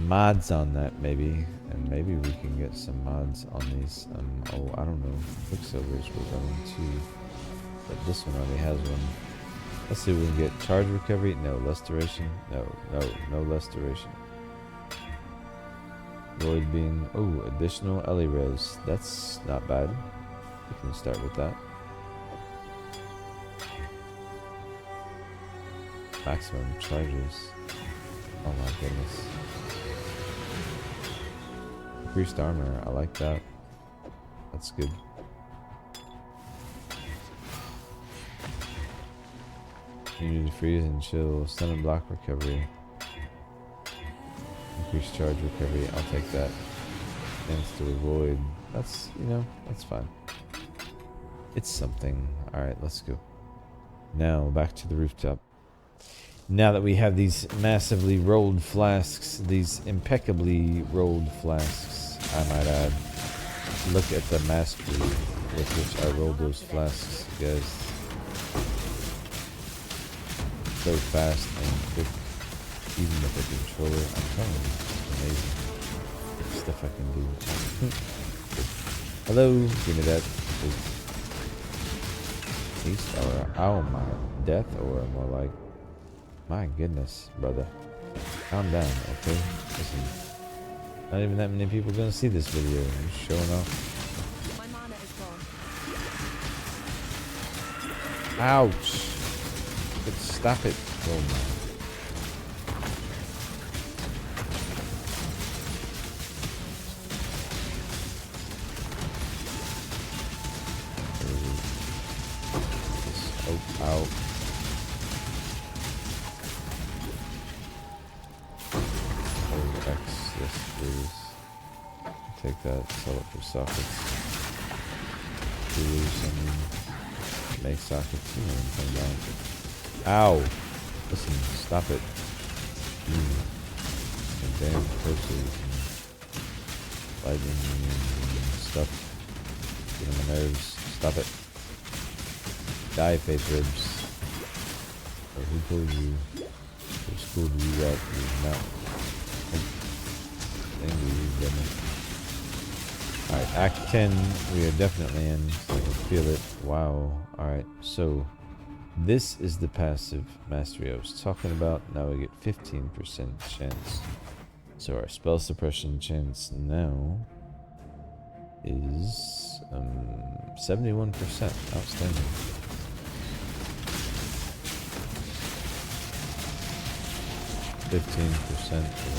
mods on that maybe, and maybe we can get some mods on these. Oh, I don't know. Quicksilvers we're going to, but this one already has one. Let's see if we can get charge recovery. No, less duration. No less duration. Void being, additional Ellie res. That's not bad. We can start with that. Maximum charges. Oh my goodness. Increased armor. I like that. That's good. Immunity to freeze and chill. Stun and block recovery. Increased charge recovery. I'll take that. Chance to avoid. That's, that's fine. It's something. Alright, let's go. Now, back to the rooftop. Now that we have these massively rolled flasks, these impeccably rolled flasks, I might add. Look at the mastery with which I rolled those flasks, guys. So fast and quick. Even with the controller, I'm telling you, it's amazing. The stuff I can do. Hello, give me that. Haste or, oh my, death or more like, my goodness, brother. Calm down, okay? Listen, not even that many people gonna see this video. I'm just showing off. My mana is gone. Ouch! But stop it. Oh my. Out. Oh, X, yes please. Take that, sell it for sockets. Make sockets, come down. Ow! Listen, stop it. Damn curses. lightning and stuff. Get on my nerves. Stop it. Die, face ribs. Oh, who told you? It's cool to do that. You're not angry, alright, Act 10, we are definitely in. I can feel it. Wow. Alright, so this is the passive mastery I was talking about. Now we get 15% chance. So our spell suppression chance now is 71%. Outstanding. %, is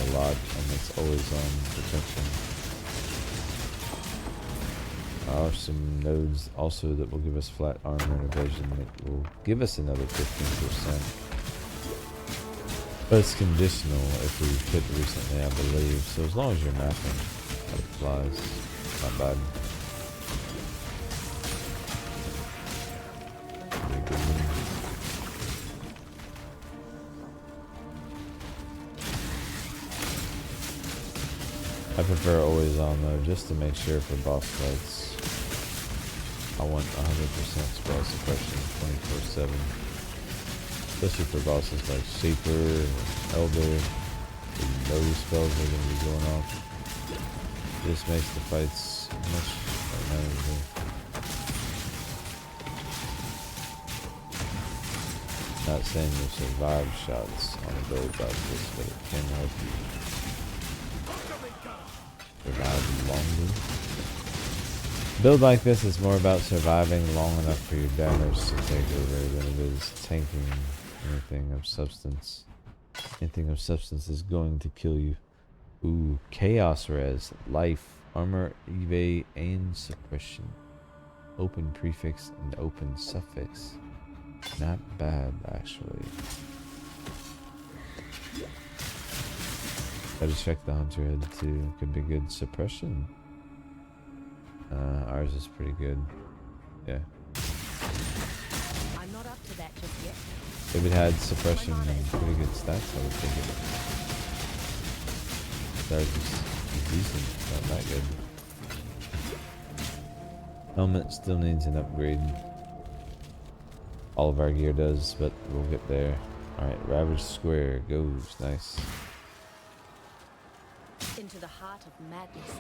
a lot, and it's always on protection. There are some nodes also that will give us flat armor and evasion that will give us another 15%. But it's conditional if we've hit recently, I believe. So as long as you're mapping, that applies. Not bad. Pretty good one. I prefer always on though, just to make sure for boss fights. I want 100% spell suppression 24/7. Especially for bosses like Shaper or Elder. No spells are going to be going off. This makes the fights much more manageable. Not saying you survive shots on a build like this, but it can help you survive longer. Build like this is more about surviving long enough for your damage to take over than it is tanking anything of substance. Anything of substance is going to kill you. Ooh, Chaos Res, Life, Armor, Evade, and Suppression. Open prefix and open suffix. Not bad, actually. Gotta check the Hunter Head too. Could be good suppression. Ours is pretty good. Yeah. I'm not up to that just yet. If it had suppression and pretty good stats, I would think it. Ours is decent, but not good. Helmet still needs an upgrade. All of our gear does, but we'll get there. Alright, Ravage Square goes. Nice. Into the heart of madness.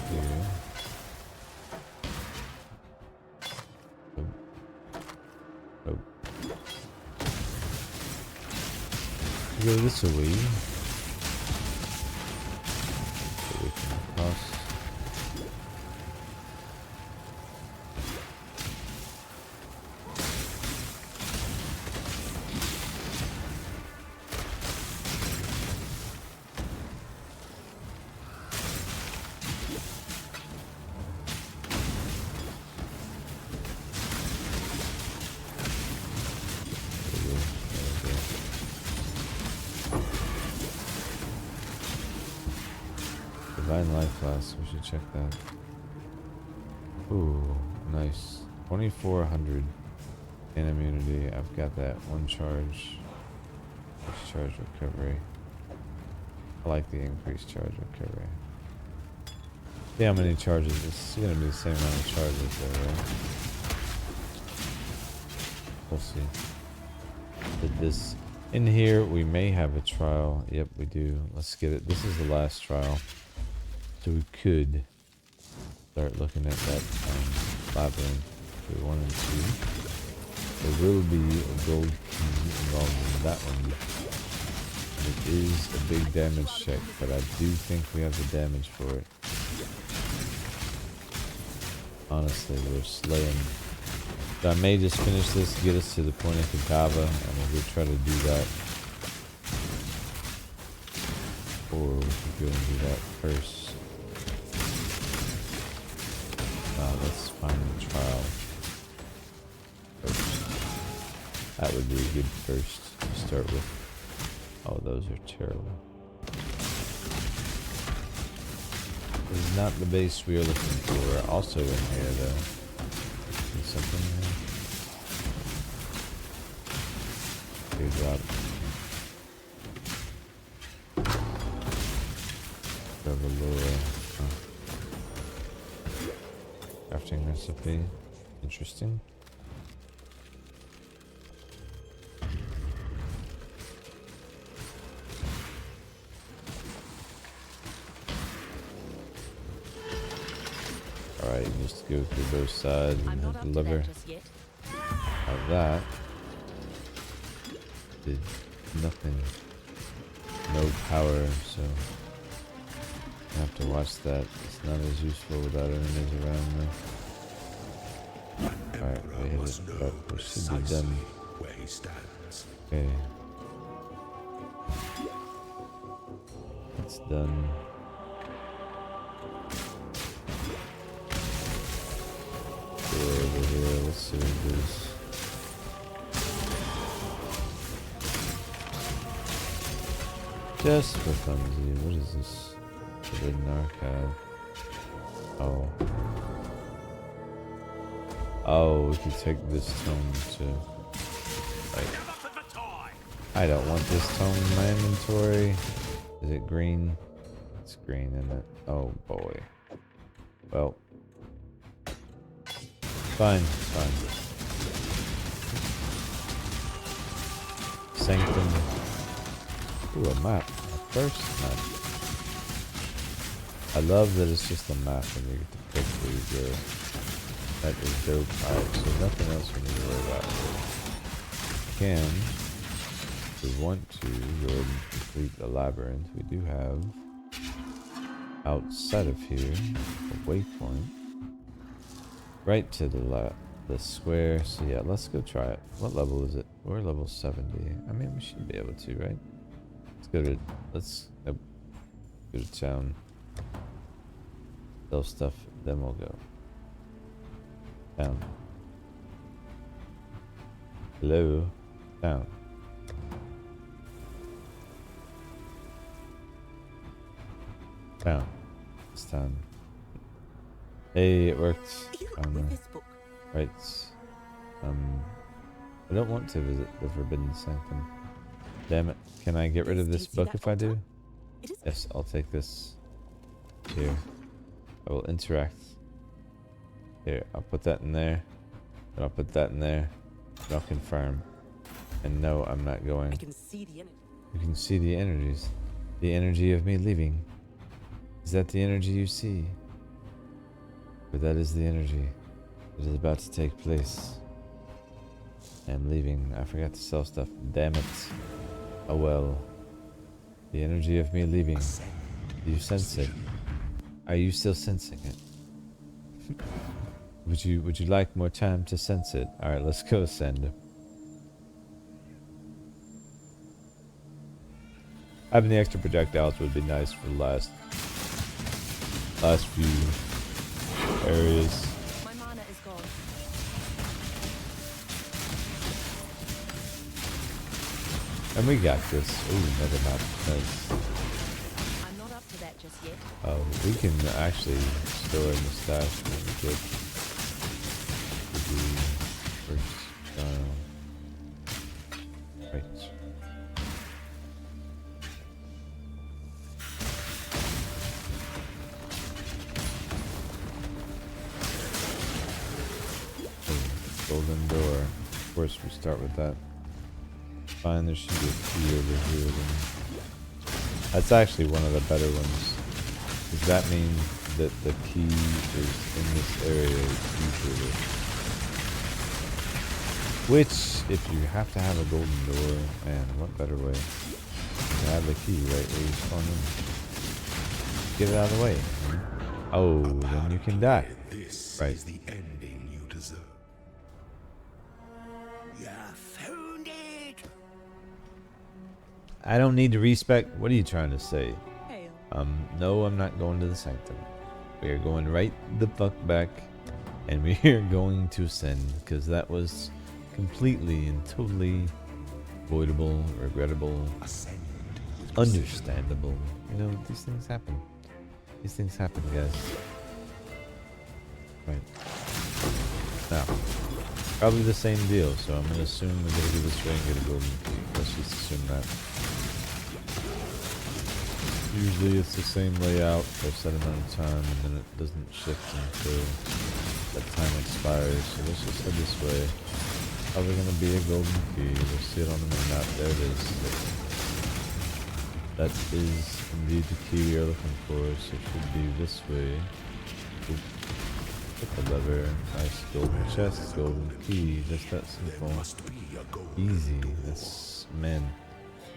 Here. Oh. Go this way. So we can cross. Divine Life Flask, we should check that. Ooh, nice. 2400 in immunity. I've got that. One charge. Increased charge recovery. I like the increased charge recovery. See how many charges. It's gonna be the same amount of charges there, right? We'll see. But this in here we may have a trial. Yep, we do. Let's get it. This is the last trial. So we could start looking at that labyrinth for 1 and 2. There will be a gold key involved in that one. It is a big damage check, but I do think we have the damage for it. Honestly, we're slaying. So I may just finish this, get us to the point of Kitava, and we'll go try to do that. Or we could go and do that first. Let's find the trial first. That would be a good first to start with. Oh, those are terrible. This is not the base we are looking for. Also in here, though. Is something here? teardrop. Revelora. Crafting recipe. Interesting. Alright, just go through both sides and deliver. Now that did nothing. No power, so I have to watch that. It's not as useful without enemies around me. Alright, we hit it, but we should be done. Okay. It's done. Go over here, let's see what it is. Just for funsies, what is this? Forbidden archive. Oh. Oh, we could take this tome to... Like, I don't want this tome in my inventory. Is it green? It's green, isn't it? Oh boy. Well. Fine, fine. Sanctum. Ooh, a map. A first map. I love that it's just a map and you get to pick where you go. That is dope. Alright, so nothing else we need to worry about. We can, if we want to, go ahead and complete the labyrinth. We do have, outside of here, a waypoint. Right to the square. So yeah, let's go try it. What level is it? We're level 70. I mean, we should be able to, right? Let's go to town. Sell stuff, then we'll go. Down. Hello. Down. Down. It's down. Hey, it worked. Right. I don't want to visit the Forbidden Sanctum. Damn it. Can I get rid of this book if I do? Yes, I'll take this. Here. I will interact. Here, I'll put that in there. And I'll put that in there. And I'll confirm. And no, I'm not going. I can see the energy. You can see the energies. The energy of me leaving. Is that the energy you see? But that is the energy that is about to take place. I'm leaving. I forgot to sell stuff. Damn it. Oh well. The energy of me leaving. Do you sense it? Are you still sensing it? Would you like more time to sense it? Alright, let's go ascend. Having the extra projectiles would be nice for the last few areas. My mana is gone. And we got this. Ooh, another map. Nice. I'm not up to that just yet. Oh, we can actually store in the stash really good. Right. Golden door. Of course, we start with that. Fine, there should be a key over here. Then. That's actually one of the better ones. Does that mean that the key is in this area usually? Which, if you have to have a golden door, man, what better way to have the key right where you spawn in? Get it out of the way. Oh, then you can die. This right. is the ending you deserve. You found it! I don't need to respec. What are you trying to say? Hail. No, I'm not going to the Sanctum. We are going right the fuck back, and we are going to ascend, because that was completely and totally avoidable, regrettable, understandable. You know, these things happen. These things happen, guys. Right. Now. Probably the same deal, so I'm gonna assume we're gonna go this way and get a golden key. Let's just assume that. Usually it's the same layout for a set amount of time, and then it doesn't shift until that time expires. So let's just head this way. Probably gonna be a golden key. We'll see it on the map. There it is. That is indeed the key we are looking for. So it should be this way. Oop. Hit the lever. Nice golden chest, golden key. Just that simple. Easy. That's, man.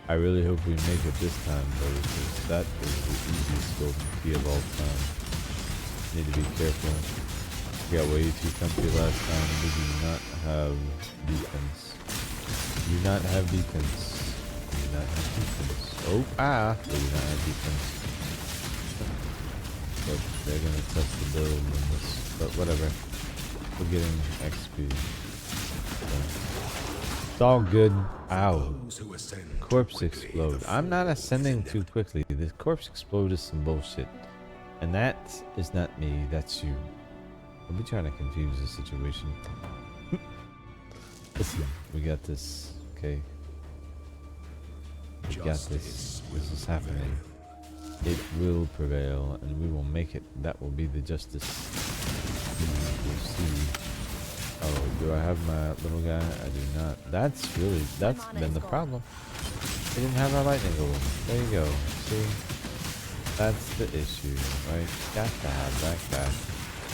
I really hope we make it this time, though, because that is the easiest golden key of all time. Need to be careful. We got way too comfy last time. We do not have defense. We do not have defense. We do not have defense. Oh, we do not have defense. But they're gonna test the build on this. But whatever. We're getting XP. So. It's all good. Ow. Corpse explode. I'm not ascending too quickly. This corpse explode is some bullshit. And that is not me. That's you. I'll be trying to confuse the situation. Listen, we got this. Okay. We got this. This is happening. It will prevail, and we will make it. That will be the justice. We'll see. Oh, do I have my little guy? I do not. That's been the problem. We didn't have our lightning golem. There you go. See? That's the issue, right? Got to have that guy.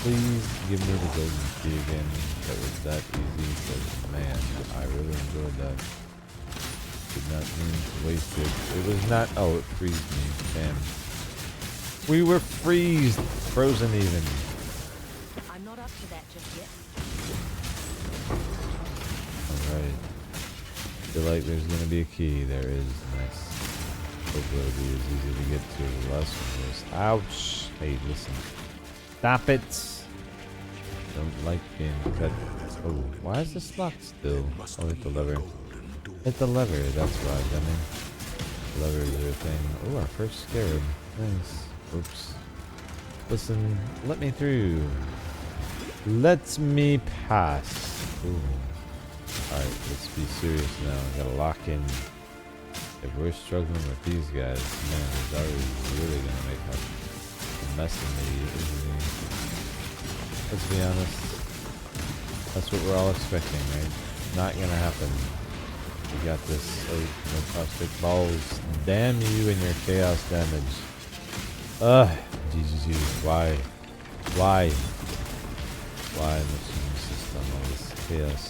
Please give me the golden key again. That was that easy, because man, I really enjoyed that. Did not mean to waste it. It was not, oh, it freezed me. Damn. We were frozen even. I'm not up to that just yet. Alright. Feel like there's gonna be a key. There is. Nice. Hopefully it'll be as easy to get to as the last one was. Ouch! Hey, listen. Stop it! Don't like being cut. Oh, why is this locked still? Oh, hit the lever. Hit the lever, that's why, dummy. Levers are a thing. Oh, our first scarab. Nice. Oops. Listen, let me through. Let me pass. Ooh. Alright, let's be serious now. I gotta lock in. If we're struggling with these guys, man, Zaru's really gonna make a mess of me, isn't he? Let's be honest. That's what we're all expecting, right? Not gonna happen. We got this. Oh, no caustic balls. Damn you and your chaos damage. Ugh. GGG. Why? Why? Why in this system? All this chaos.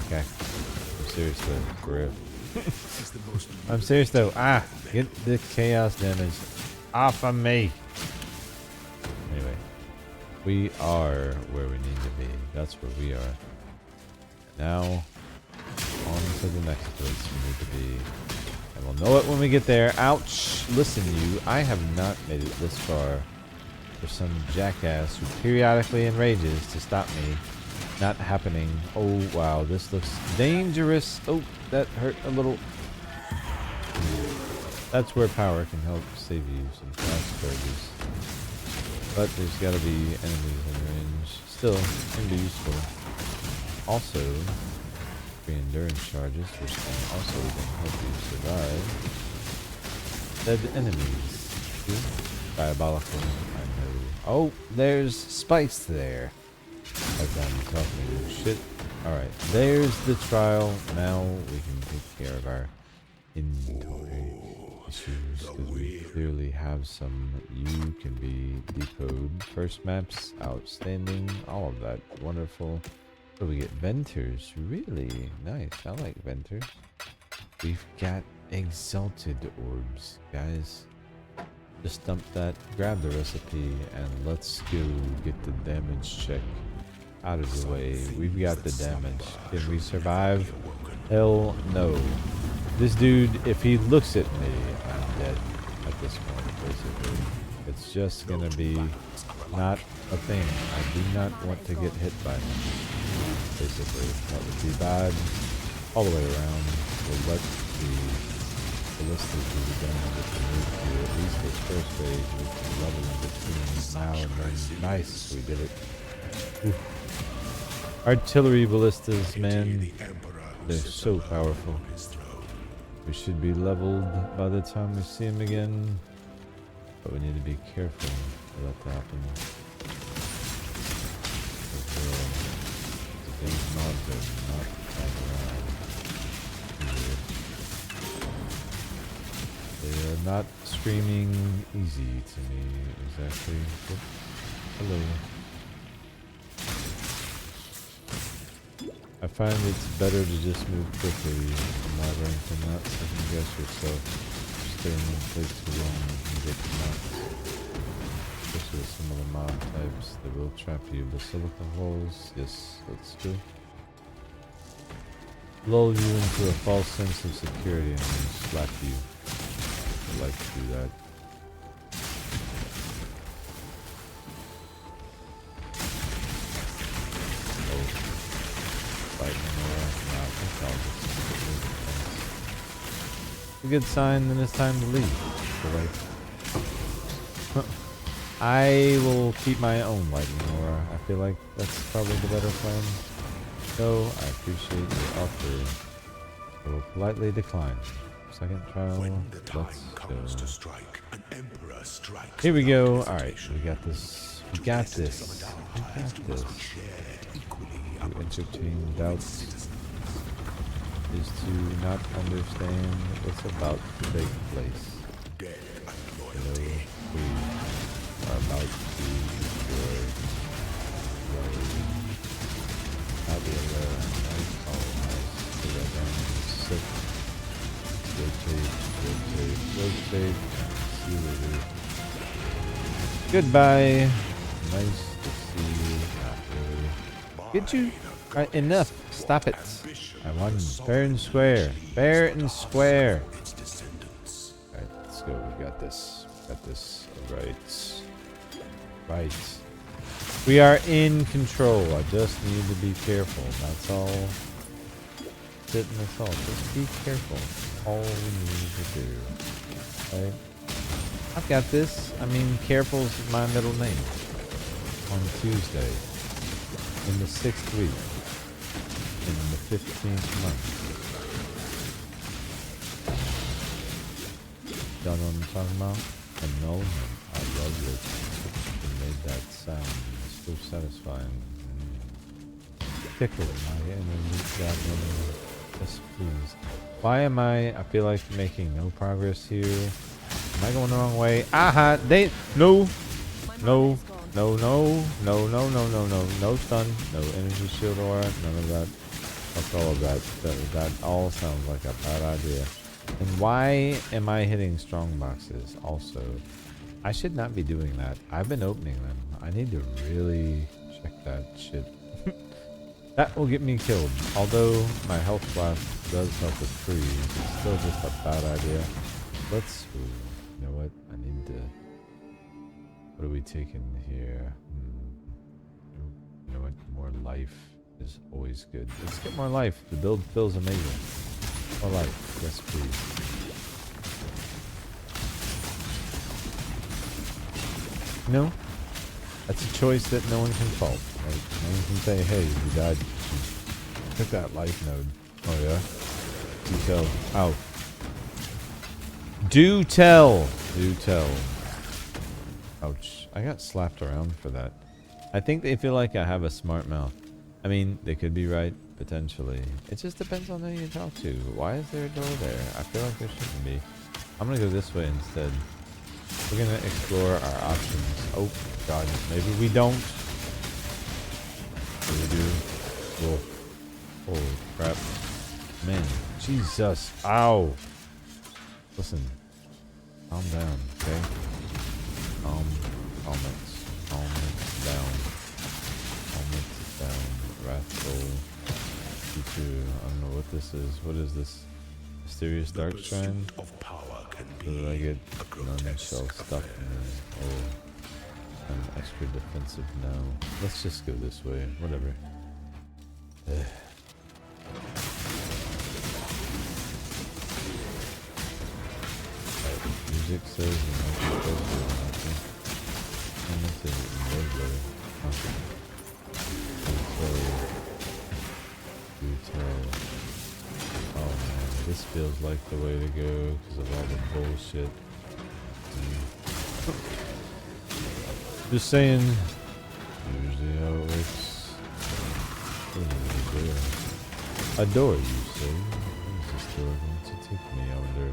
Okay. I'm serious though. For real. I'm serious though. Get the chaos damage off of me. Anyway. We are where we need to be. That's where we are. Now, on to the next place we need to be. And we'll know it when we get there. Ouch! Listen, you. I have not made it this far for some jackass who periodically enrages to stop me. Not happening. Oh, wow. This looks dangerous. Oh, that hurt a little. That's where power can help save you some fast charges. But there's gotta be enemies in range. Still, can be useful. Also, free endurance charges, which can also help you survive. Dead enemies. See? Diabolical, I know. Oh, there's spice there. As I'm talking shit. Alright, there's the trial. Now we can take care of our inventory issues, because we clearly have some. You can be decode. First maps, outstanding. All of that, wonderful. So we get venters, really nice. I like venters. We've got exalted orbs, guys. Just dump that, grab the recipe, and let's go get the damage check out of the way. We've got the damage. Can we survive? Hell no. This dude, if he looks at me, I'm dead at this point, basically. It's just gonna be not a thing. I do not want to get hit by him, basically. That would be bad all the way around. We'll let the Ballista do the damage if we need to. At least this first phase, we can level in between now and then. Nice, we did it. Oof. Artillery ballistas, man. They're so powerful. We should be leveled by the time we see him again. But we need to be careful for that to happen. These mobs are not hanging around. They are not screaming easy to me, exactly. Oh, hello. I find it's better to just move quickly in that rank and not second guess yourself. Staying in place too long and get knocked. Especially with some of the mob types that will trap you. Basilica holes, yes, let's go. Lull you into a false sense of security and then slap you. I like to do that. A good sign, then it's time to leave. So like, I will keep my own lightning aura. I feel like that's probably the better plan. So I appreciate your offer. I will politely decline. Second trial. Let's go. Here we go. All right, we got this. We got this. We got this. To entertain doubts is to not understand what's about to take place. We are about to destroy I'll be aware. Nice. Sick. Rotate. See you later. Goodbye. Nice to see you. Not really. Get you? Alright, enough. Stop it. I won fair and square. Fair and square. Alright, let's go. We got this. Got this. Right. Right. We are in control. I just need to be careful. That's all. That's all. Just be careful. All we need to do. Right? I've got this. I mean, careful's my middle name. On Tuesday. In the 6th week. In the 15th month. Y'all know what I'm talking about? Annulment. I love it. It made that sound so satisfying. Tickle my enemy. Yes, please. Why am I feel like making no progress here? Am I going the wrong way? Aha! No! No! No, no, no, no, no, no, no, no stun, no energy shield aura, none of that. Fuck all of that. That all sounds like a bad idea. And why am I hitting strong boxes also? I should not be doing that. I've been opening them. I need to really check that shit. That will get me killed. Although my health blast does help with freeze, it's still just a bad idea. Let's, ooh, you know what? I need to, what are we taking here? You know what? More life is always good. Let's get more life. The build feels amazing. More life. Yes, please. No? That's a choice that no one can fault. Right? No one can say, hey, you died. You took that life node. Oh, yeah? Do tell. Ow. Do tell. Do tell. Ouch. I got slapped around for that. I think they feel like I have a smart mouth. I mean, they could be right, potentially. It just depends on who you talk to. Why is there a door there? I feel like there shouldn't be. I'm gonna go this way instead. We're gonna explore our options. Oh, God. Maybe we don't. Maybe we do. Cool. Holy crap. Man. Jesus. Ow. Listen. Calm down, okay? Calm it down. Wrathful. I don't know what this is. What is this? Mysterious Dark Shrine? Did I get none shall stop me? Oh. I'm extra defensive now. Let's just go this way. Whatever. Music says you might be supposed to. I'm gonna say it in those letters. So feels like the way to go because of all the bullshit. Just saying, usually how it works. What is it? A door, you say? Where is this door going to take me? I wonder.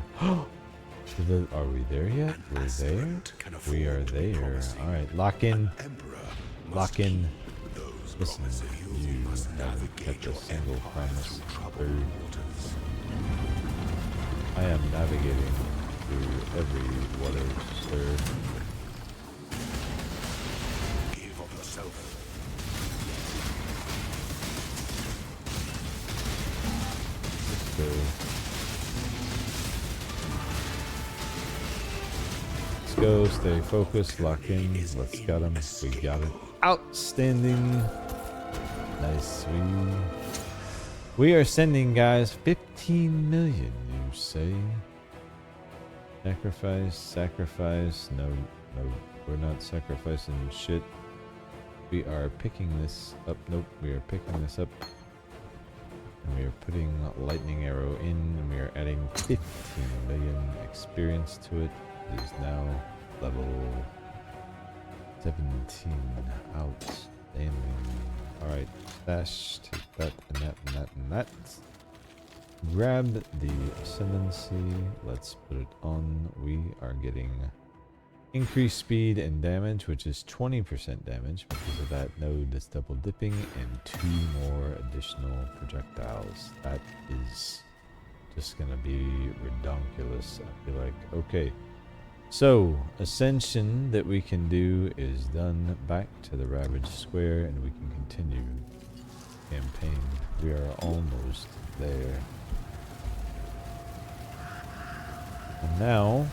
Are we there yet? We're there? We are there. Alright, lock in. Lock in. Listen, you haven't kept a single promise. I am navigating through every water, sir. Give of yourself. Let's go. Let's go, stay focused, lock in. Let's got him. We got it. Outstanding. Nice. We are sending, guys, 15 million, you say? Sacrifice. No, we're not sacrificing shit. We are picking this up. Nope, we are picking this up. And we are putting lightning arrow in, and we are adding 15 million experience to it. It is now level 17. Outstanding. Alright, stash, take that and that and that and that. Grab the ascendancy. Let's put it on. We are getting increased speed and damage, which is 20% damage because of that node that's double dipping, and 2 more additional projectiles. That is just gonna be redonkulous, I feel like. Okay. So, ascension that we can do is done. Back to the Ravaged Square, and we can continue campaign. We are almost there. And now,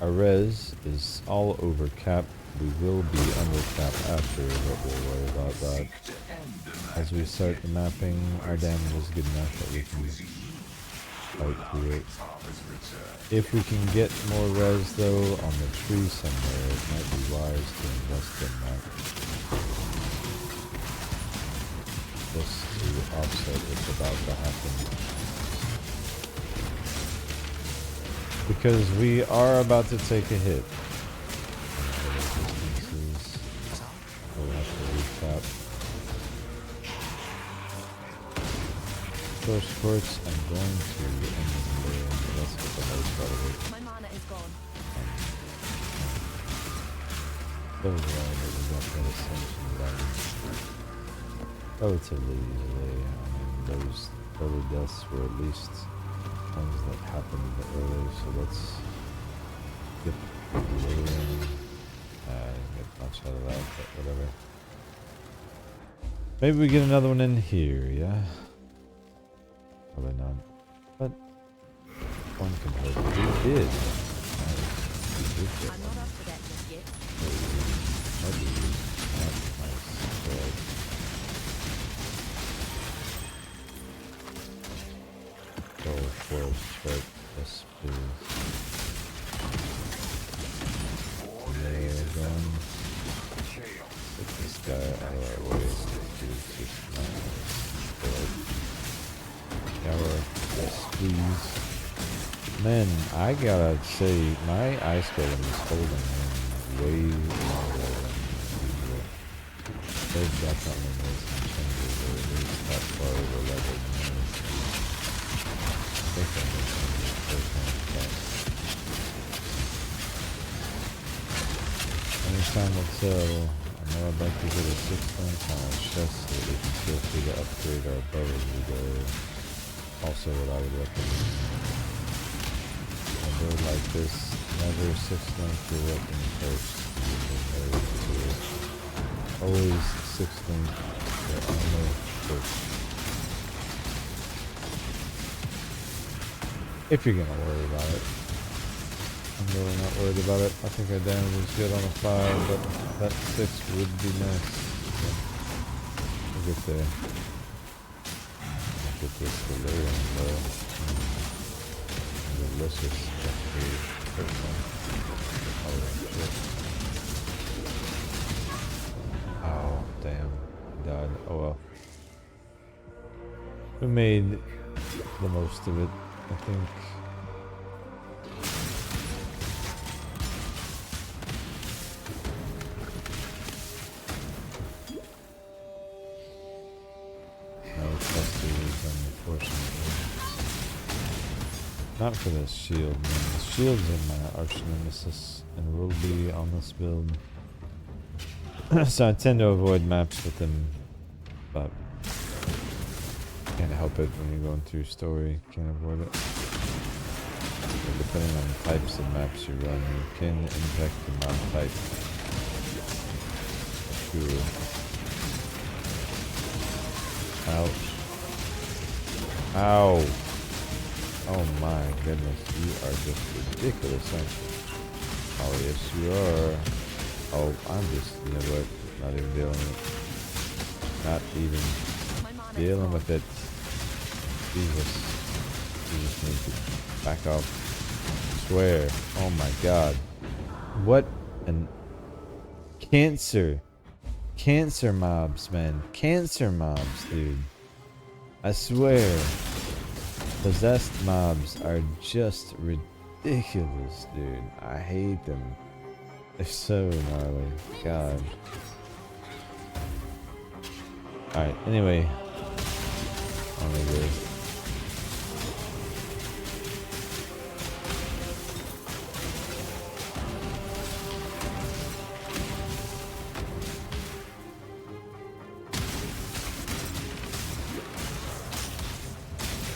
our res is all over cap. We will be under cap after, but we'll worry about that. As we start the mapping, our damage is good enough that we can fight through it. If we can get more res though on the tree somewhere, it might be wise to invest in that. Just to offset what's about to happen. Because we are about to take a hit. We'll have to recap. First course, I'm going to end the day, and let's get the most out of it. My mana is gone. So glad that we got that ascension done relatively easily. I mean, those early deaths were at least ones that happened early, so let's get the delay in. I didn't get much out of that, but whatever. Maybe we get another one in here, yeah? Probably not. But one can hope. We did. We did get I'm not up for that just yet. Maybe not nice. Right. Go for a short. Yes, please. There, going. Get this guy out of our way. He's just not. Yes, please. Man, I gotta say, my ice golem is holding him way longer than usual. They've definitely made some changes, or at least that far over leveled. I think they made changes first time. Anytime will tell. I know I'd like to get a 6-link on our chest so that we can feel free to upgrade our bow as we go. Also what I would recommend. A build like this, never 6-link your weapon first. Always 6-link your armor first. If you're gonna worry about it. I'm really not worried about it. I think our damage is good on a 5, but that 6 would be nice. So we'll get there. Get this delirium though. Delicious. Oh, damn. He died. Oh well. We made the most of it. I think. No clusters, unfortunately. Not for the shield, man. The shield's in my arch nemesis and will be on this build. So I tend to avoid maps with them, but can't help it when you're going through story. Can't avoid it. But depending on the types of maps you run, you can infect the mob type. Sure. Ouch. Ow. Oh my goodness, you are just ridiculous, aren't you? Oh yes you are. Oh, I'm just, you know what, not even dealing with it. Not even dealing with it. Jesus. You just need to back off. I swear. Oh my god. What an... Cancer. Cancer mobs, man. Cancer mobs, dude. I swear. Possessed mobs are just ridiculous, dude. I hate them. They're so gnarly. God. Alright, anyway. On we go.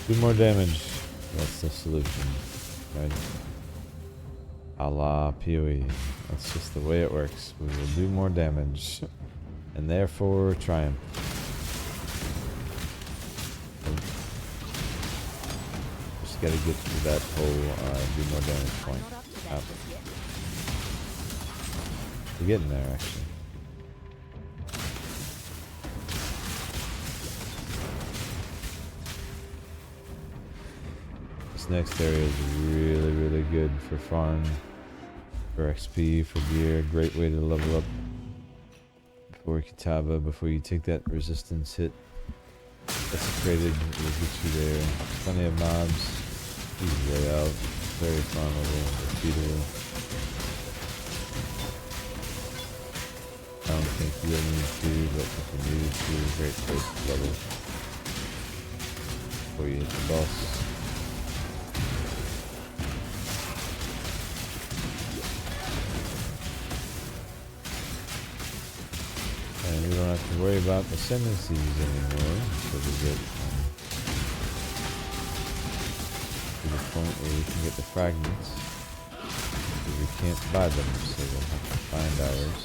Do more damage. That's the solution. Right? A la POE. That's just the way it works. We will do more damage. And therefore triumph. Just gotta get to that whole do more damage point. We're getting there actually. This next area is really, really good for farm, for XP, for gear. Great way to level up before Kitava, before you take that resistance hit. Desecrated will get you there. Plenty of mobs. Easy way out. Very farmable, repeatable. I don't think you'll need to, but if you needed to, great place to level before you hit the boss. And we don't have to worry about ascendancies anymore until we get to the point where we can get the fragments. Because we can't buy them, so we'll have to find ours.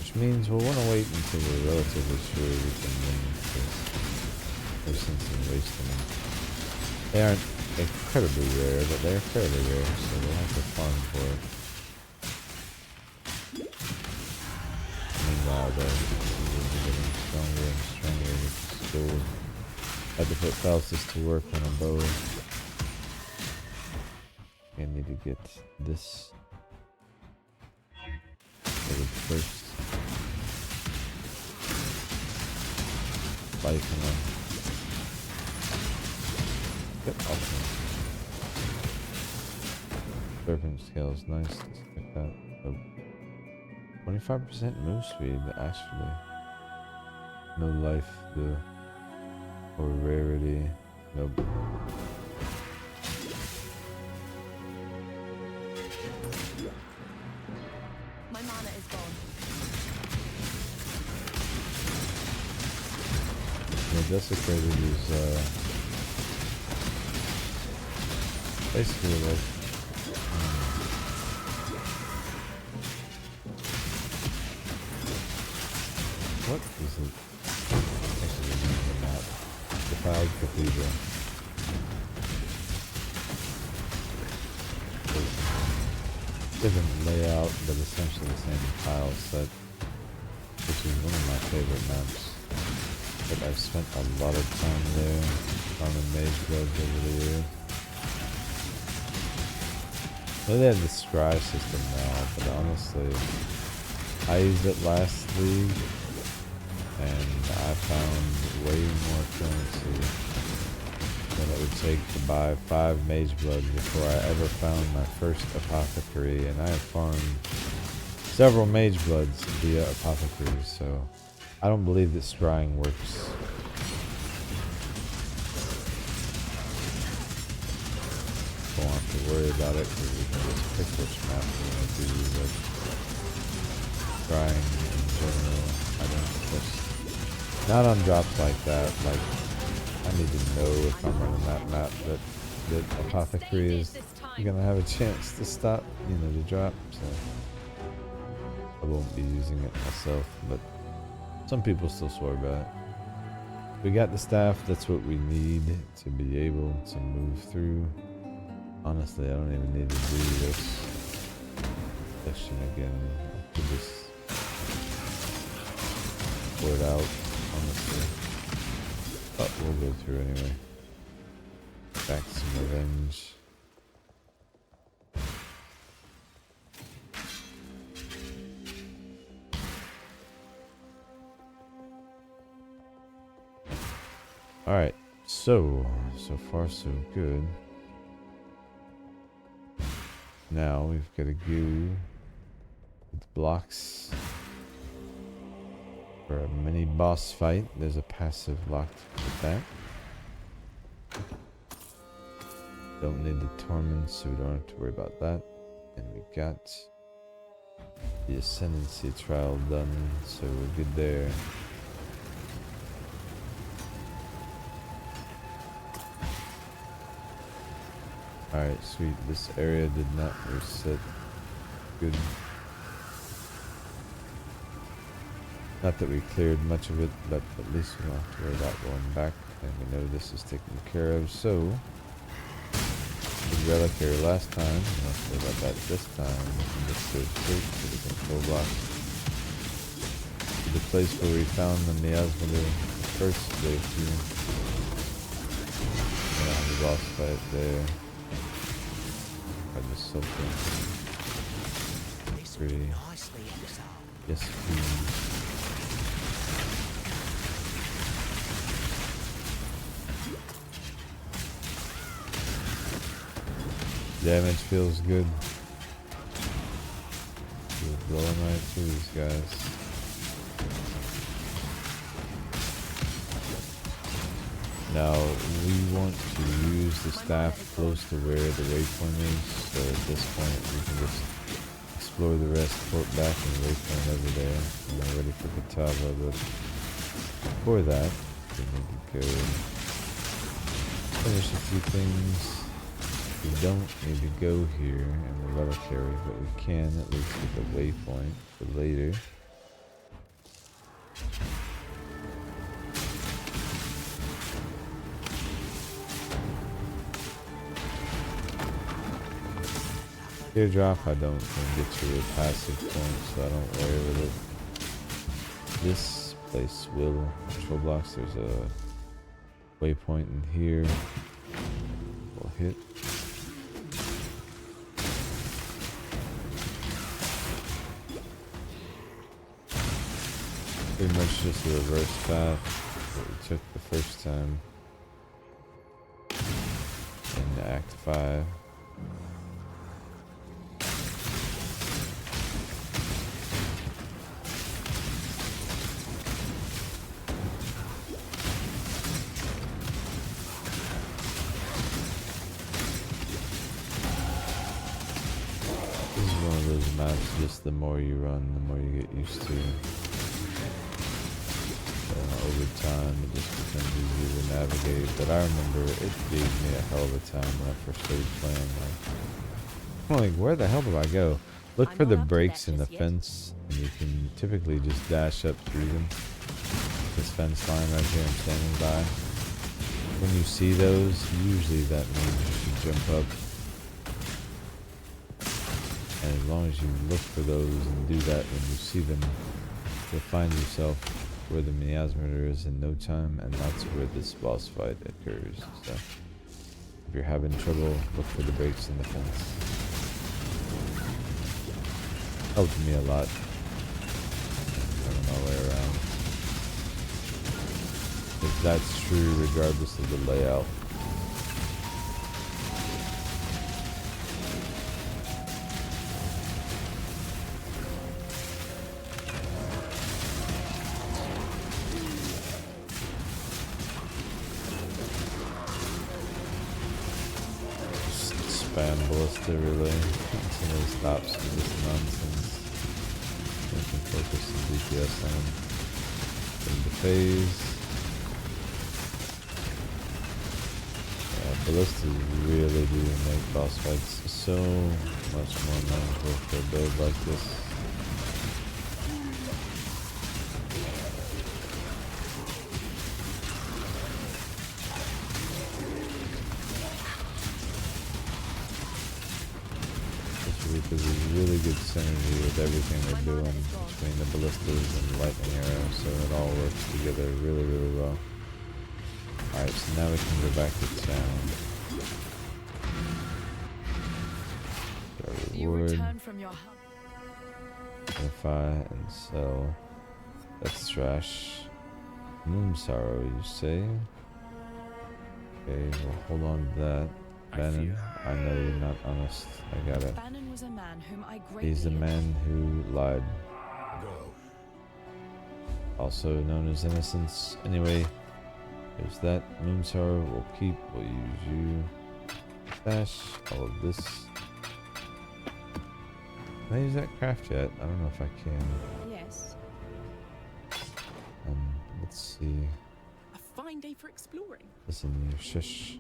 Which means we'll want to wait until we're relatively sure we can win, because there's sense in wasting them. They aren't incredibly rare, but they're fairly rare, so we'll have to farm for it. Meanwhile, though, we're getting stronger and stronger with the sword. Had to put Faustus to work on a bow. I need to get this first. Life and then. Yep, awesome. Serpent scales, nice. Let's check that. Oh. 25% move speed, actually. No life, or rarity. Nope. My mana is gone. Yeah, Desecrated is basically like what is it? Actually, the map. Defiled Cathedral. Different layout, but essentially the same tile set, which is one of my favorite maps. But I've spent a lot of time there on the mage builds over the years. Well, they have the scry system now, but honestly, I used it last league, and I found way more currency than it would take to buy 5 mage bloods before I ever found my first apothecary, and I have farmed several mage bloods via apothecaries, so I don't believe that scrying works. Don't have to worry about it because we can just pick which map we want to do, but scrying in general, I don't trust. Not on drops like that, like I need to know if I'm running that map that apothecary is gonna have a chance to stop, you know, the drop, so I won't be using it myself, but some people still swear by it. We got the staff, that's what we need to be able to move through. Honestly, I don't even need to do this section again. I could just pour it out, honestly. But we'll go through anyway. Back to some revenge. Alright, so far so good. Now we've got to go with blocks for a mini boss fight. There's a passive locked with that. Don't need the torment, so we don't have to worry about that. And we got the ascendancy trial done, so we're good there. Alright, sweet. This area did not reset. Good. Not that we cleared much of it, but at least we don't have to worry about going back. And we know this is taken care of, so the reliquary last time, we don't have to worry about that this time. We can just go straight to the control block. To the place where we found the miasma the first playthrough. And the boss fight there. Just something pretty. Yes, please. Damage feels good. We're blowing right through these guys. Now, we want to use the staff close to where the waypoint is, so at this point we can just explore the rest, port back and waypoint over there, and we're ready for Kitava, but before that, we need to go finish a few things. We don't need to go here in the reliquary, but we can at least get the waypoint for later. Teardrop, I don't think gets you a passive point, so I don't worry with it. This place will. Control blocks, there's a waypoint in here. We'll hit. Pretty much just a reverse path that we took the first time in Act 5. Just the more you run, the more you get used to. Over time, it just becomes easier to navigate. But I remember it gave me a hell of a time when I first started playing. I'm like, where the hell do I go? Look for the breaks in the fence, and you can typically just dash up through them. This fence line right here I'm standing by. When you see those, usually that means you should jump up. And as long as you look for those and do that when you see them, you'll find yourself where the miasma is in no time, and that's where this boss fight occurs. So if you're having trouble, look for the breaks in the fence. Helped me a lot. Running my way around. Because that's true regardless of the layout. spam Ballista really until he stops with this nonsense. We can focus some DPS on him. In the phase. Yeah, Ballistas really do make boss fights so much more manageable for a build like this. Because there's really good synergy with everything they're doing between the ballistas and lightning arrows, so it all works together really, really well. Alright, so now we can go back to town. Reward, identify and sell. That's trash. Moon Sorrow, you say? Okay, we'll hold on to that. Bannon, I know you're not honest. I got it. Bannon was a man whom I He's the man who lied. Also known as Innocence. Anyway, there's that. Moon Sorrow we'll keep. We'll use you. Stash all of this. Can I use that craft yet? I don't know if I can. Yes. Let's see. A fine day for exploring. Listen, you shush.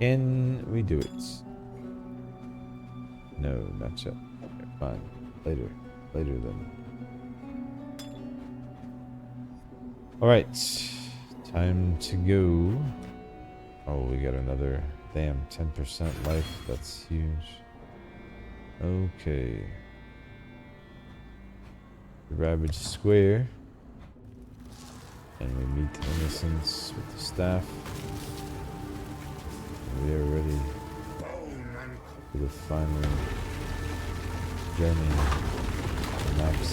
Can we do it? No, not yet. Okay, fine. Later. Later then. Alright. Time to go. Oh, we got another damn 10% life. That's huge. Okay. The Ravaged Square. And we meet Innocence with the staff. We are ready for the final journey. The maps.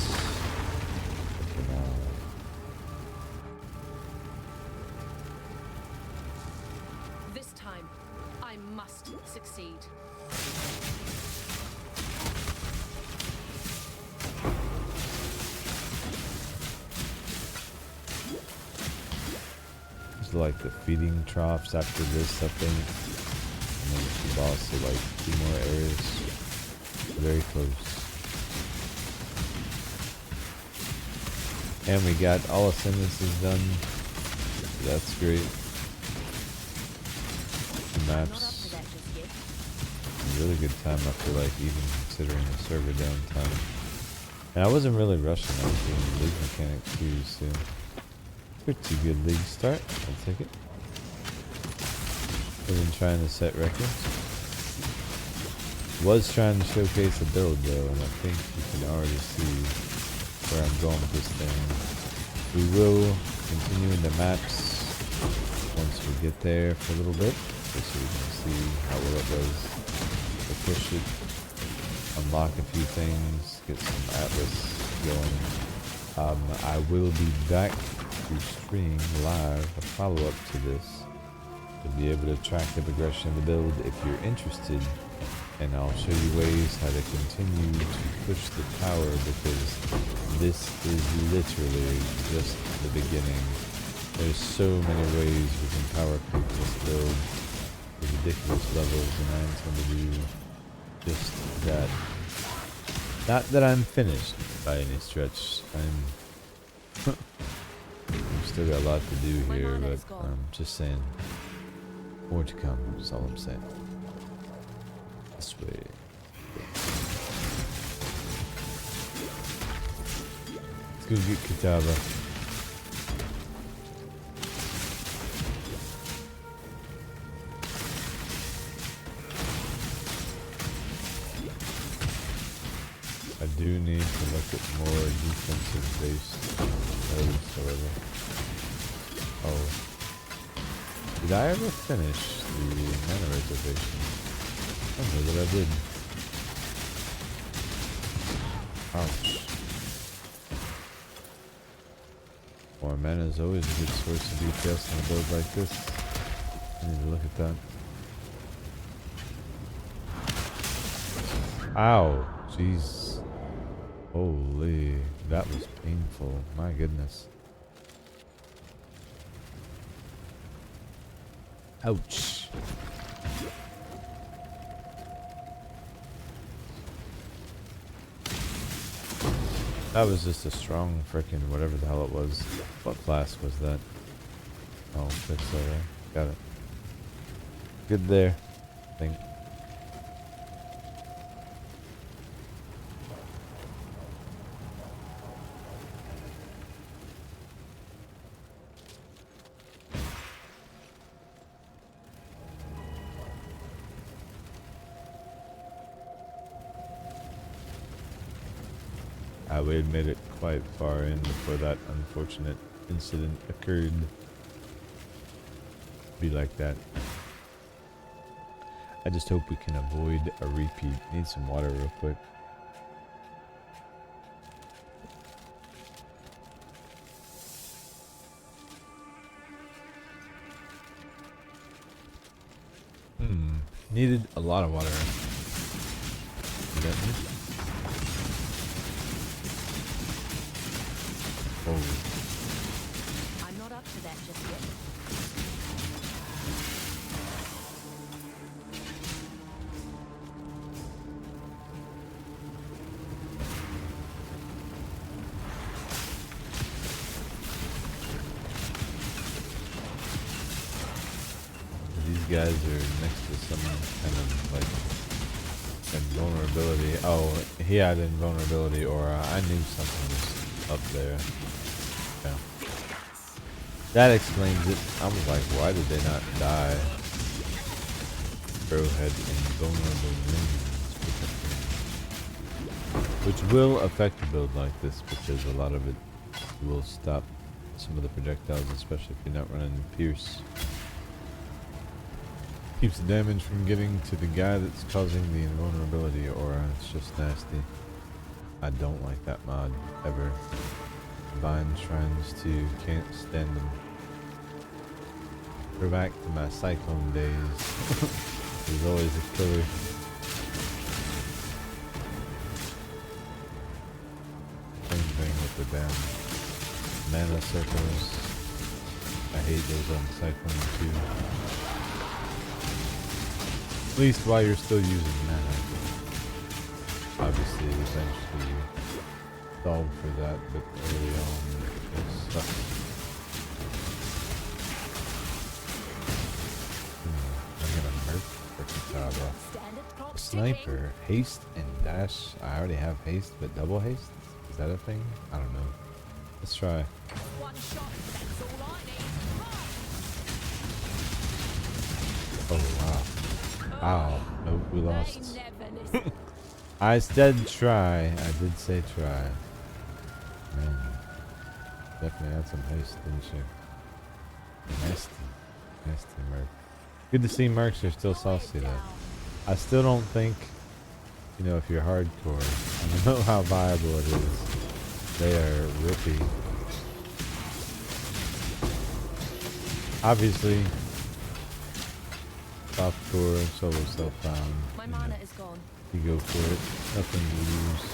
This time, I must succeed. It's like the feeding troughs after this, I think. And then the boss to like 2 more areas. Very close. And we got all ascendances done. So that's great. The maps. Really good time, I feel like, even considering the server downtime. And I wasn't really rushing. I was doing league mechanic too, so pretty good league start. I'll take it. I've been trying to set records. Was trying to showcase a build though, and I think you can already see where I'm going with this thing. We will continue in the maps once we get there for a little bit, just so we can see how well it does. We'll push it, unlock a few things, get some Atlas going. I will be back to stream live a follow-up to this to be able to track the progression of the build if you're interested, and I'll show you ways how to continue to push the power, because this is literally just the beginning. There's so many ways we can power creep this build to ridiculous levels, and I intend to do just that. Not that I'm finished by any stretch. We've still got a lot to do here, but I'm just saying, more to come, that's all I'm saying. This way. Let's go get Kitava. I do need to look at more defensive based modes, however. Oh. Did I ever finish the mana reservation? I don't know that I did. Ouch. More mana is always a good source of DPS on a build like this. I need to look at that. Ow! Jeez. Holy, that was painful. My goodness. Ouch. That was just a strong frickin' whatever the hell it was. What flask was that? Oh, Quicksilver. Got it. Good there, I think. We had made it quite far in before that unfortunate incident occurred. Be like that. I just hope we can avoid a repeat. Need some water real quick. Needed a lot of water. You got me? I'm not up to that just yet. These guys are next to some kind of like invulnerability. Oh, he had invulnerability aura. I knew something was up there. Yeah. That explains it. I was like, why did they not die? Bro had invulnerable minions. Which will affect a build like this because a lot of it will stop some of the projectiles, especially if you're not running Pierce. Keeps the damage from getting to the guy that's causing the invulnerability aura. It's just nasty. I don't like that mod ever. Divine Shrines too, can't stand them. Go back to my Cyclone days. There's always a killer. Same thing with the damn mana circles. I hate those on Cyclone too. At least while you're still using mana. Obviously, eventually solve for that, but early on it sucks. I'm gonna murk for Kitava. Sniper, haste and dash. I already have haste, but double haste? Is that a thing? I don't know. Let's try. One shot, that's all I need. Oh wow. Wow. Nope, we lost. I did try. I did say try. Man. Definitely had some haste, didn't you? Nasty. Nasty Merc. Good to see Mercs are still saucy though. I still don't think, you know, if you're hardcore, I don't know how viable it is. They are rippy. Obviously, softcore, solo self-found. My mana is gone. You go for it. Nothing to lose.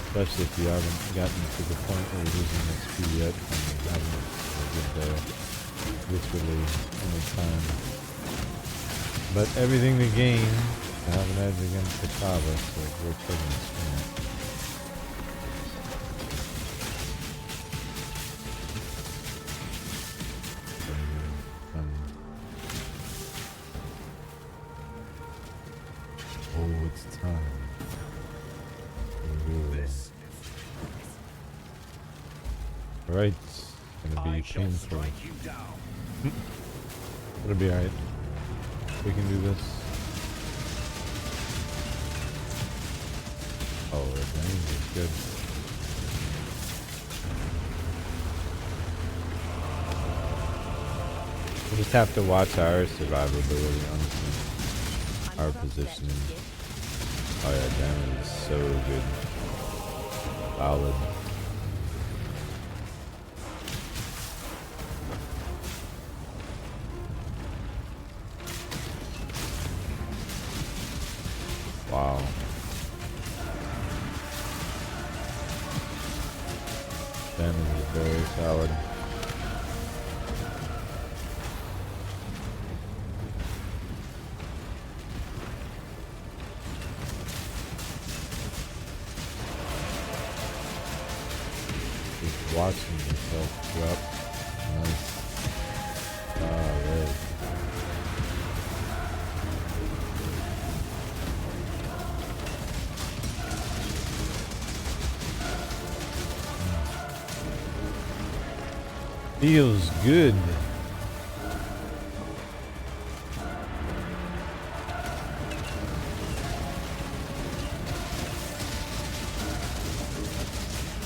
Especially if you haven't gotten to the point where you're losing XP yet and you haven't good there. Literally any time. But everything to gain to have an edge against Kitava, so we're taking a swing. Oh, it's time. Right, it's gonna be painful. It'll be alright. We can do this. Oh, the range is good. We just have to watch our survivability, honestly. Our positioning. Oh yeah, damage is so good. Solid. Wow. Damage is very solid. watching yourself drop. Nice. Red. Feels good.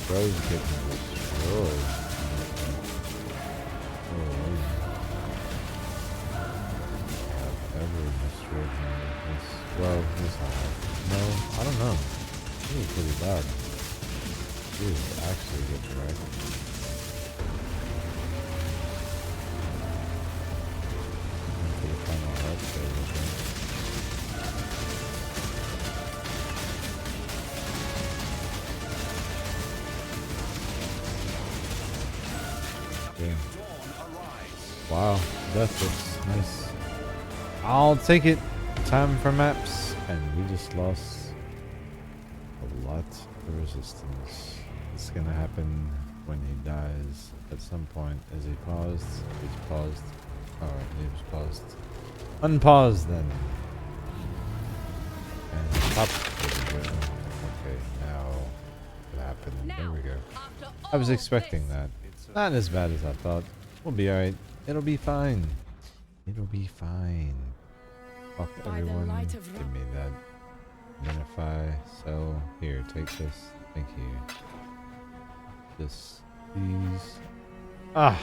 Proj getting destroyed. Have ever destroyed him with this? Well, this no, I don't know. He was pretty bad. He was actually getting wrecked. Wow, that looks nice. I'll take it. Time for maps. And we just lost a lot of resistance. It's gonna happen when he dies at some point. Is he paused? He's paused. Alright, he was paused. Unpause then. And pop. Okay, now it happened. There we go. I was expecting that. Not as bad as I thought. We'll be alright. It'll be fine. It'll be fine. Fuck everyone. Give me that. Minify. Sell. Here, take this. Thank you. This. Please. Ah!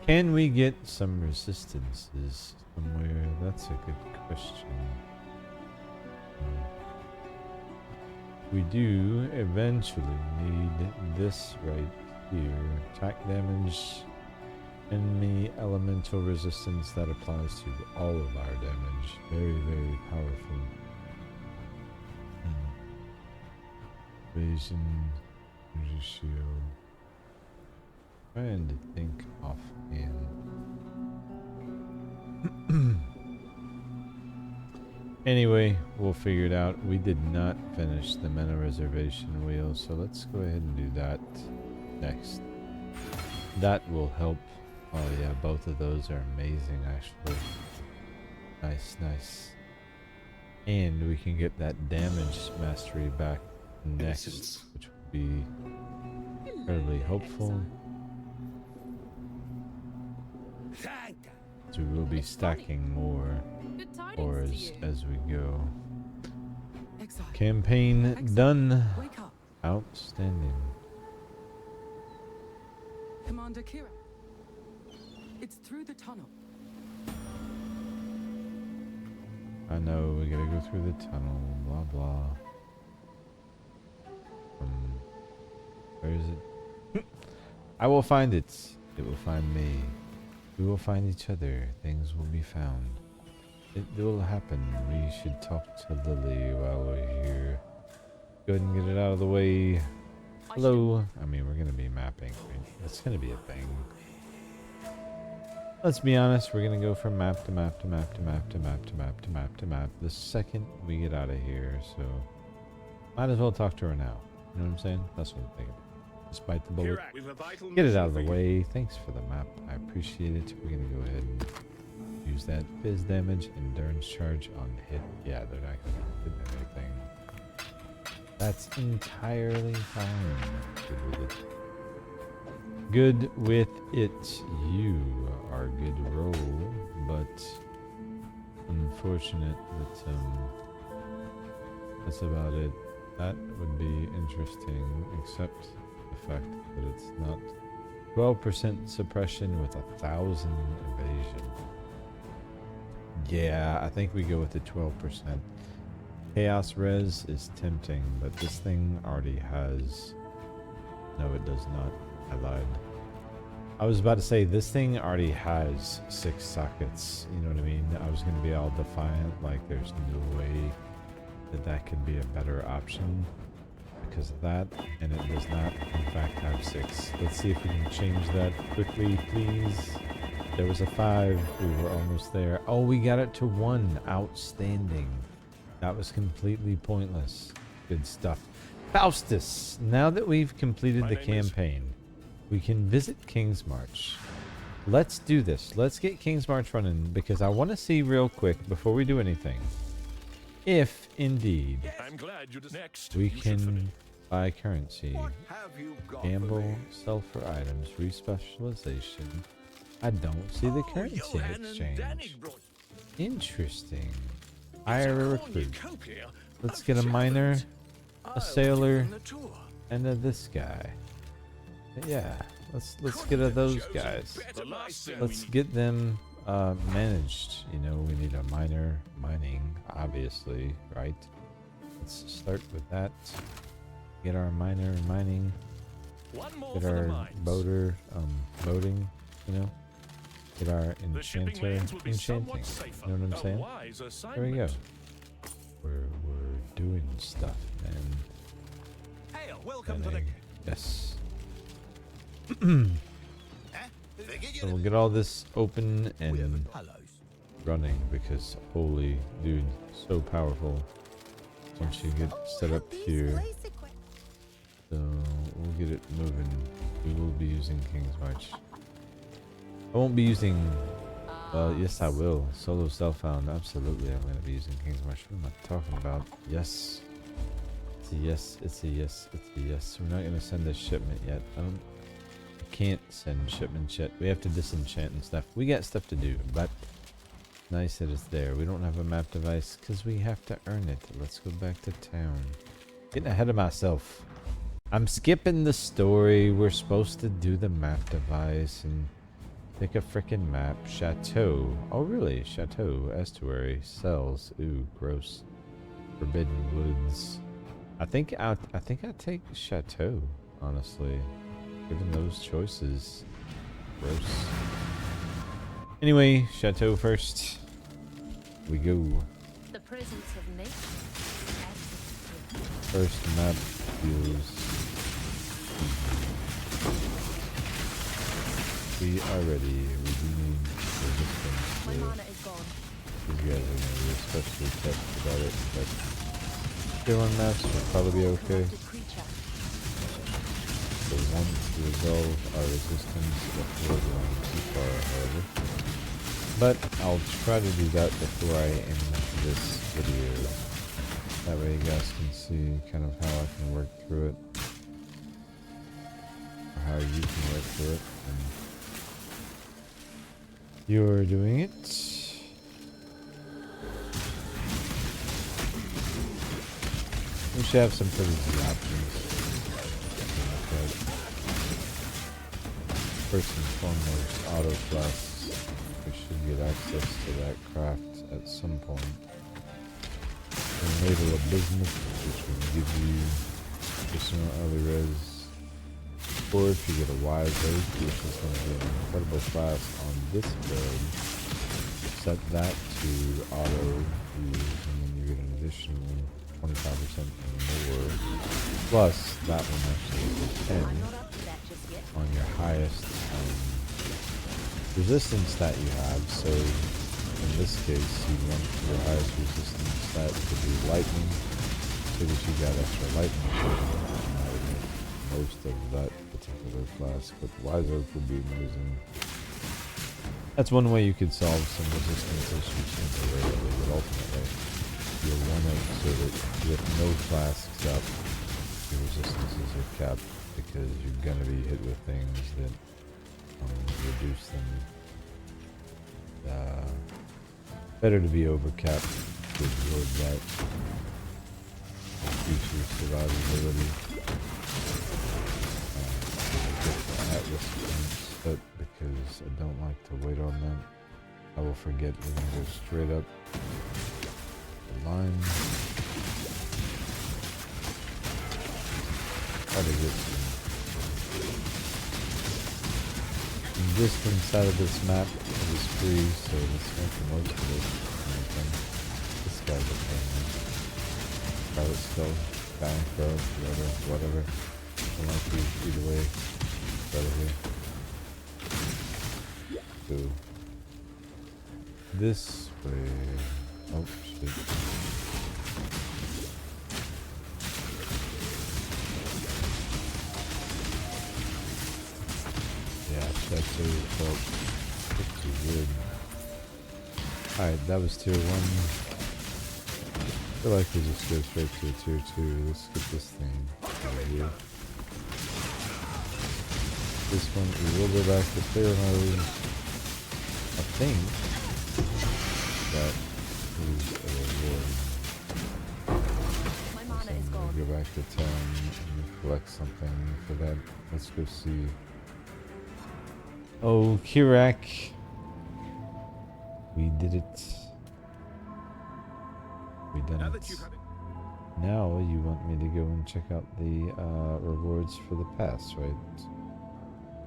Can we get some resistances somewhere? That's a good question. We do eventually need this right here. Attack damage. Enemy elemental resistance that applies to all of our damage. Very, very powerful. Evasion. Shield. Trying to think offhand. Anyway, we'll figure it out. We did not finish the mana reservation wheel, so let's go ahead and do that next. That will help. Oh yeah, both of those are amazing actually. Nice, nice. And we can get that damage mastery back next, which would be incredibly hopeful. So we'll be stacking more ores as we go. Campaign done. Outstanding. Commander Kira. It's through the tunnel. I know, we gotta go through the tunnel, blah blah. Where is it? I will find it. It will find me. We will find each other. Things will be found. It will happen. We should talk to Lily while we're here. Go ahead and get it out of the way. Hello. I mean, we're gonna be mapping. It's gonna be a thing. Let's be honest, we're gonna go from map to map to map to map to map to map to map to map the second we get out of here, so might as well talk to her now. You know what I'm saying? That's what I'm thinking. Despite the bullet. Get it out of the way. Thanks for the map. I appreciate it. We're gonna go ahead and use that fizz damage, endurance charge on hit. Yeah, they're not gonna hit anything. That's entirely fine. Good with it. Good with it. You are good roll, but unfortunate that that's about it. That would be interesting, except the fact that it's not 12% suppression with 1,000 evasion. Yeah, I think we go with the 12%. Chaos res is tempting, but this thing already has. No, it does not. I lied. I was about to say this thing already has 6 sockets. You know what I mean? I was going to be all defiant, like there's no way that could be a better option because of that, and it does not in fact have 6. Let's see if we can change that quickly, please. There was a 5. We were almost there. Oh, we got it to 1. Outstanding. That was completely pointless. Good stuff. Faustus, now that we've completed the campaign, We can visit King's March. Let's do this. Let's get King's March running because I want to see real quick before we do anything if indeed I'm glad you next. we can buy currency, Have you got gamble, sell for items, respecialization. I don't see the currency exchange. Interesting. Hire a recruit. Let's get a miner, a sailor, and this guy. Yeah, let's get those guys. Let's get them managed. You know, we need a miner, mining, obviously, right? Let's start with that. Get our miner mining. Get our boater boating. You know. Get our enchanter enchanting. You know what I'm saying? There we go. We're doing stuff, man. Welcome to the... Yes. So we'll get all this open and running because holy dude, so powerful. Once you get set up here, so we'll get it moving. We will be using King's March. I won't be using. Yes, I will. Solo self-found. Absolutely, I'm going to be using King's March. What am I talking about? Yes. It's a yes. It's a yes. It's a yes. We're not going to send this shipment yet. I can't send shipments yet. We have to disenchant and stuff. We got stuff to do, but nice that it's there. We don't have a map device because we have to earn it. Let's go back to town. Getting ahead of myself. I'm skipping the story. We're supposed to do the map device and pick a frickin' map. Chateau. Oh really? Chateau. Estuary. Cells. Ooh, gross. Forbidden Woods. I think I take Chateau, honestly. Given those choices. Gross. Anyway, Chateau first. We go. The presence of nature. First map feels. We are ready. We do need resistance. My mana is gone. These guys are going to be especially pissed about it, but still on maps will probably be okay. So once we resolve our resistance before going too far, however. But I'll try to do that before I end this video. That way you guys can see kind of how I can work through it. Or how you can work through it. And you're doing it. We should have some pretty good options. But first and foremost, auto flasks. We should get access to that craft at some point. Enable a business which will give you additional early res. Or if you get a wise oak, which is going to be an incredible flask on this build, set that to auto use and then you get an additional 25% more. Plus, that one actually depends on your highest resistance that you have. So, in this case, you want your highest resistance stat to be lightning, so that you got extra lightning. Most of that particular flask, but wise oak would be amazing. That's one way you could solve some resistance issues temporarily, but ultimately you'll want to make sure that with no flasks up, your resistances are capped because you're going to be hit with things that reduce them. Better to be overcapped to absorb that. Increase your survivability. At-risk points, but because I don't like to wait on them, I will forget. We're going to go straight up the line. Try to get some distance out of this map. It is free, so let's make the most of it. This guy's a pain. Pilot still, dying crow, whatever. I like these either way. Better here. So this way. Oh shit. actually felt pretty good. Alright, that was tier 1. I feel like we just go straight to tier 2. Let's get this thing over here. This one, we will go back to player mode. I think that is a reward. My mana is gone. Go back to town and collect something for that. Let's go see. Oh, Kirak. We did it. We done it. Now you want me to go and check out the rewards for the past, right?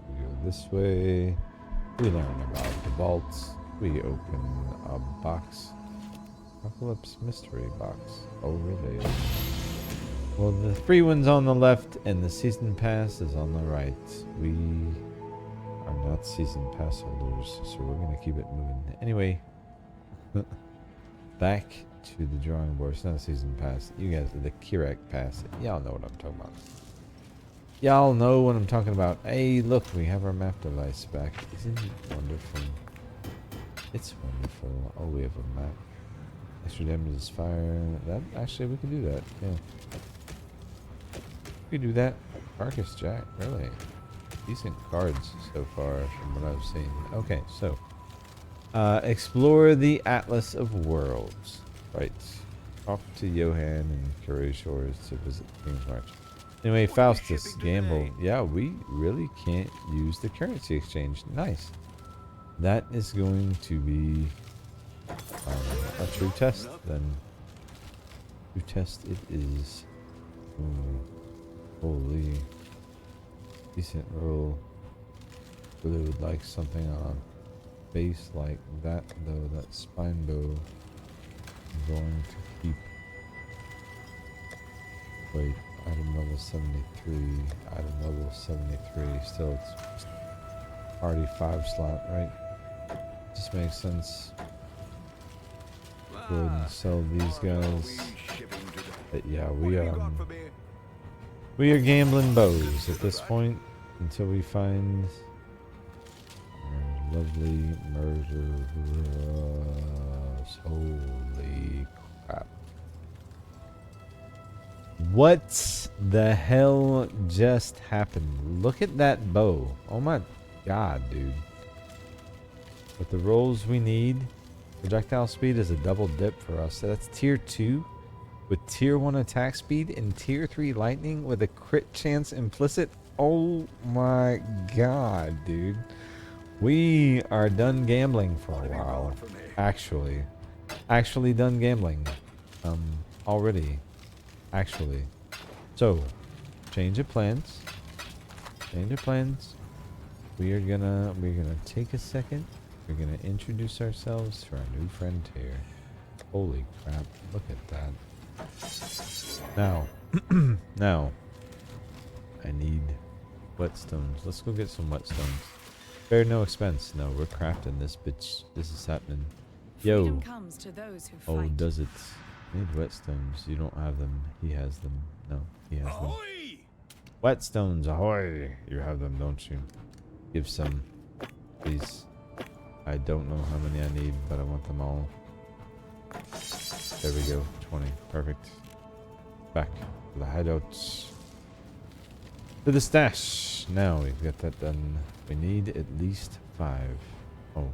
We go this way. We learn about the vaults. We open a box. Apocalypse mystery box. Oh, really? Well, the free one's on the left and the season pass is on the right. We are not season pass holders, so we're gonna keep it moving. Anyway, back to the drawing board. It's not a season pass. You guys, the Kirak pass. Y'all know what I'm talking about. Y'all know what I'm talking about. Hey, look, we have our map device back. Isn't it wonderful? It's wonderful. Oh, we have a map. Extra damage is fire. That actually, we can do that. Yeah, we can do that. Carcass Jack, really decent cards so far from what I've seen. Okay, so explore the Atlas of Worlds. Right. Talk to Johan and Curie Shores to visit King's March. Anyway, Faustus, gamble. Yeah, we really can't use the currency exchange. Nice. That is going to be a true test then. True test it is. Ooh, holy. Decent roll. Really would like something on a base like that though. That spine bow. I'm going to keep. Wait, item level 73. Item level 73. Still, it's already 5 slot, right? Just makes sense. Go ahead and sell these guys. But yeah, we are gambling bows at this point until we find our lovely murderers. Holy crap. What the hell just happened? Look at that bow. Oh my god, dude. With the rolls we need, projectile speed is a double dip for us. So that's tier 2 with tier 1 attack speed and tier 3 lightning with a crit chance implicit. Oh my god, dude. We are done gambling for a while. Actually done gambling. Already. Actually. So, change of plans. We're gonna take a second. We're gonna introduce ourselves to our new friend here. Holy crap, look at that. Now, I need whetstones. Let's go get some whetstones. Spare no expense. No, we're crafting this bitch. This is happening. Yo. Comes to those who oh, fight. does it? I need whetstones. You don't have them. He has them. No, he has them. Whetstones, ahoy! You have them, don't you? Give some, please. I don't know how many I need, but I want them all. There we go. 20. Perfect. Back to the hideouts. To the stash. Now we've got that done. We need at least 5. Oh,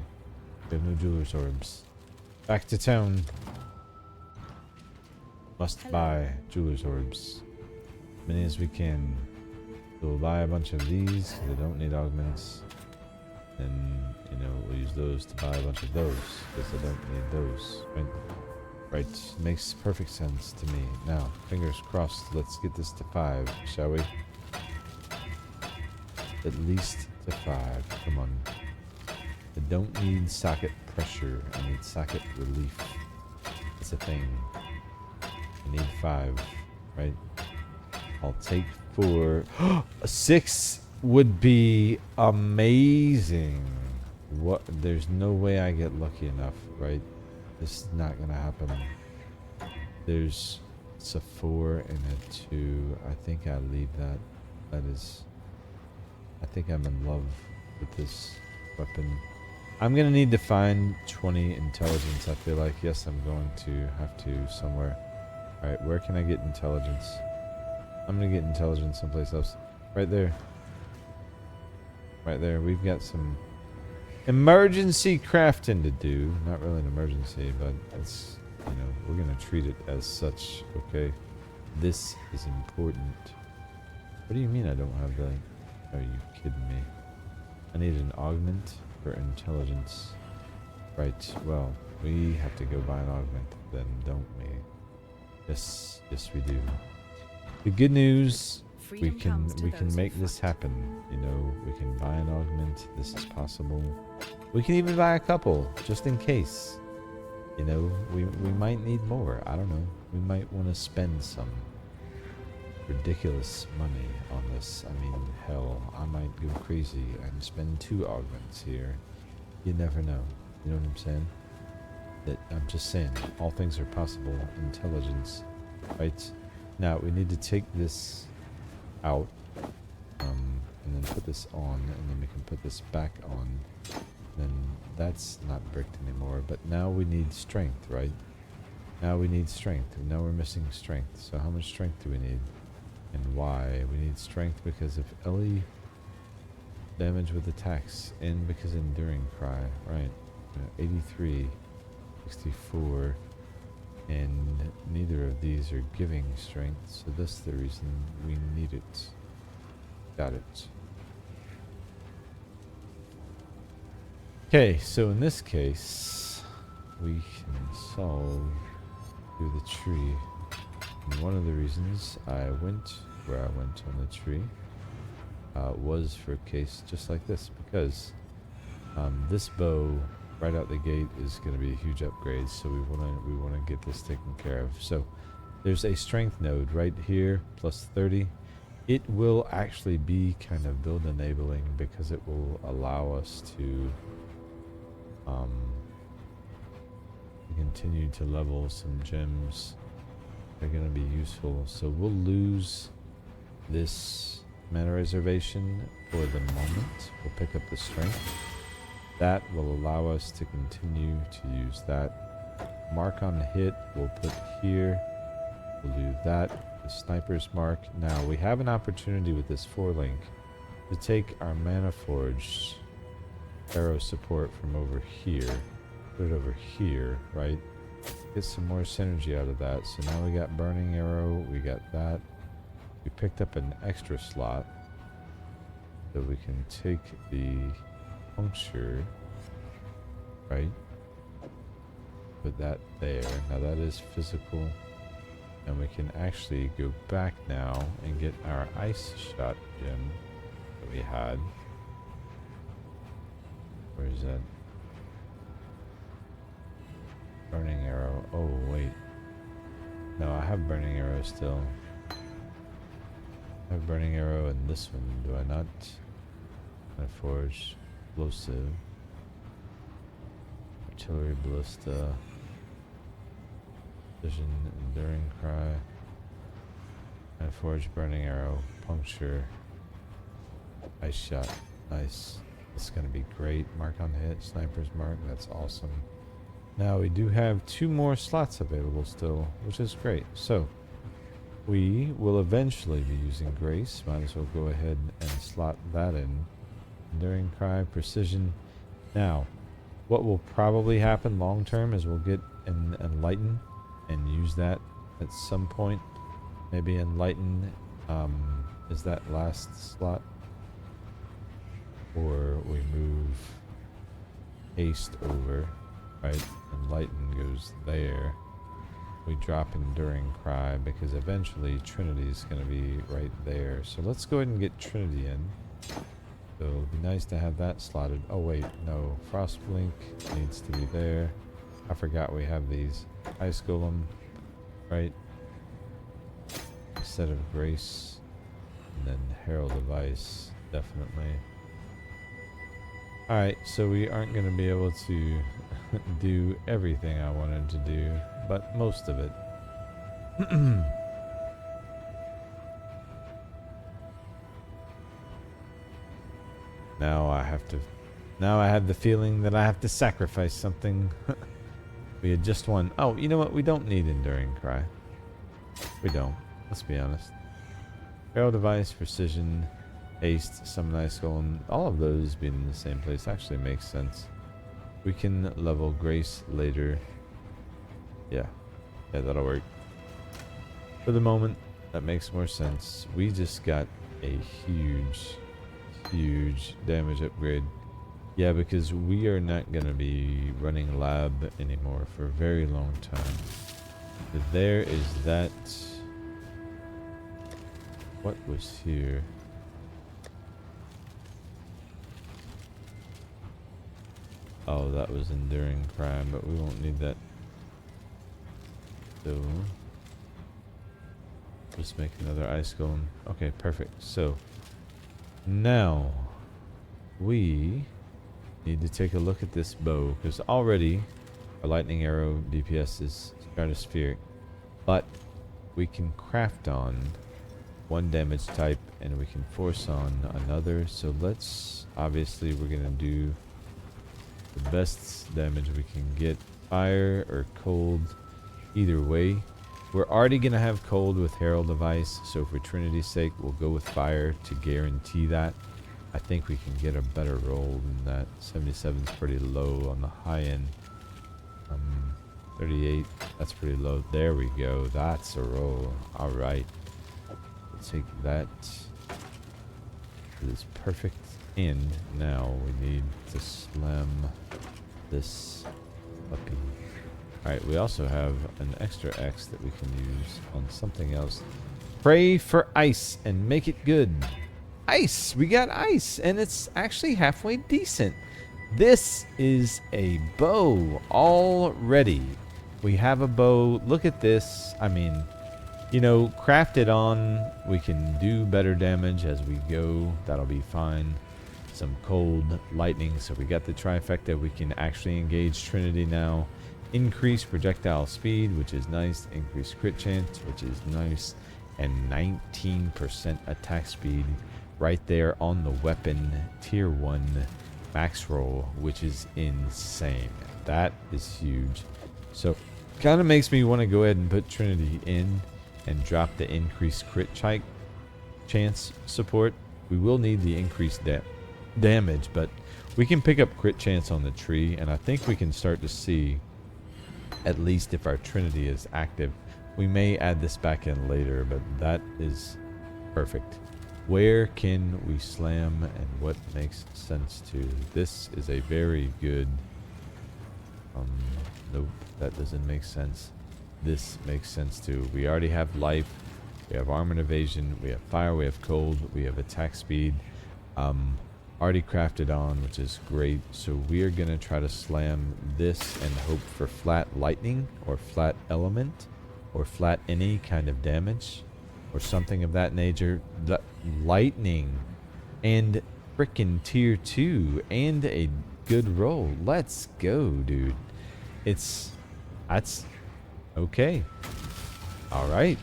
we have no jeweler's orbs. Back to town. Must buy jeweler's orbs. Many as we can. We'll buy a bunch of these. They don't need augments. And, you know, we'll use those to buy a bunch of those. Because they don't need those. Right? Right. Makes perfect sense to me. Now, fingers crossed. Let's get this to 5, shall we? At least to 5. Come on. I don't need socket pressure. I need socket relief. It's a thing. I need 5, right? I'll take 4. 6 would be amazing. What? There's no way I get lucky enough, right? This is not gonna happen. It's a 4 and a 2. I think I leave that. That is. I think I'm in love with this weapon. I'm gonna need to find 20 intelligence, I feel like. Yes, I'm going to have to somewhere. Alright, where can I get intelligence? I'm gonna get intelligence someplace else. Right there. Right there. We've got some emergency crafting to do. Not really an emergency, but it's, you know, we're gonna treat it as such, okay? This is important. What do you mean I don't have that? Are you kidding me? I need an augment for intelligence. Right, well, we have to go buy an augment then, don't we? Yes, yes we do. The good news, we can make this happen. You know, we can buy an augment. This is possible. We can even buy a couple, just in case. You know, we might need more. I don't know. We might want to spend some ridiculous money on this. I mean, hell, I might go crazy and spend 2 augments here. You never know. You know what I'm saying? That I'm just saying, all things are possible. Intelligence, right? Now we need to take this out, and then put this on, and then we can put this back on. Then that's not bricked anymore. But now we need strength, right? Now we need strength. Now we're missing strength. So how much strength do we need? And why? We need strength because of Ellie damage with attacks, and because enduring cry, right? 83, 64, and neither of these are giving strength, so that's the reason we need it. Got it. Okay, so in this case, we can solve through the tree. And one of the reasons I went where I went on the tree was for a case just like this, because this bow right out the gate is going to be a huge upgrade, so we want to get this taken care of. So there's a strength node right here, plus 30. It will actually be kind of build enabling because it will allow us to continue to level some gems. They're going to be useful. So we'll lose this mana reservation for the moment. We'll pick up the strength. That will allow us to continue to use that. Mark on hit we'll put here. We'll do that. The sniper's mark. Now we have an opportunity with this 4-link to take our Manaforged arrow support from over here. Put it over here, right? Get some more synergy out of that. So now we got burning arrow. We got that. We picked up an extra slot. So we can take the puncture, right? Put that there. Now that is physical. And we can actually go back now and get our ice shot gem that we had. Where is that? Burning arrow. Oh, wait. No, I have burning arrow still. I have burning arrow in this one, do I not? Manaforged, explosive, artillery, ballista, vision, enduring cry, Manaforged, burning arrow, puncture, ice shot. Nice. It's gonna be great. Mark on hit, sniper's mark. That's awesome. Now we do have 2 more slots available still, which is great. So we will eventually be using Grace. Might as well go ahead and slot that in. Enduring cry, precision. Now, what will probably happen long term is we'll get an Enlighten and use that at some point. Maybe Enlighten is that last slot. Or we move haste over, right? Enlighten goes there. We drop enduring cry because eventually Trinity is going to be right there. So let's go ahead and get Trinity in. So it'll be nice to have that slotted. Oh wait, no. Frost Blink needs to be there. I forgot we have these. Ice Golem, right? Instead of Grace. And then Herald of Ice, definitely. Alright, so we aren't going to be able to do everything I wanted to do, but most of it. Now I have to... Now I have the feeling that I have to sacrifice something. We had just won. Oh, you know what? We don't need Enduring Cry. We don't. Let's be honest. Barrel Device, Precision, Haste, Summon Ice Golem. All of those being in the same place actually makes sense. We can level Grace later. Yeah. Yeah, that'll work. For the moment, that makes more sense. We just got a huge damage upgrade. Yeah, because we are not going to be running lab anymore for a very long time. But there is that. What was here? Oh, that was Enduring Crime, but we won't need that. So, just make another Ice Golem. Okay, perfect. So, now we need to take a look at this bow, because already our lightning arrow DPS is stratospheric, but we can craft on one damage type and we can force on another. So let's, obviously we're gonna do the best damage we can get, fire or cold. Either way, we're already gonna have cold with Herald of Ice, so for Trinity's sake we'll go with fire to guarantee that. I think we can get a better roll than that. 77 is pretty low on the high end. 38, that's pretty low. There we go. That's a roll. All right. We'll take that. It is perfect. And now we need to slam this puppy. All right. We also have an extra X that we can use on something else. Pray for ice and make it good. Ice! We got ice, and it's actually halfway decent. This is a bow already. We have a bow. Look at this. I mean, you know, craft it on. We can do better damage as we go. That'll be fine. Some cold lightning. So we got the trifecta. We can actually engage Trinity now. Increase projectile speed, which is nice. Increase crit chance, which is nice. And 19% attack speed. Right there on the weapon, tier 1 max roll, which is insane. That is huge. So kind of makes me want to go ahead and put Trinity in and drop the increased crit chance support. We will need the increased damage, but we can pick up crit chance on the tree, and I think we can start to see, at least if our Trinity is active. We may add this back in later, but that is perfect. Where can we slam and what makes sense to? This is a very good... nope, that doesn't make sense. This makes sense too. We already have life, we have armored evasion, we have fire, we have cold, we have attack speed. Already crafted on, which is great. So we are going to try to slam this and hope for flat lightning or flat element or flat any kind of damage. Or something of that nature. The lightning and frickin' tier 2 and a good roll. Let's go, dude. That's okay. All right.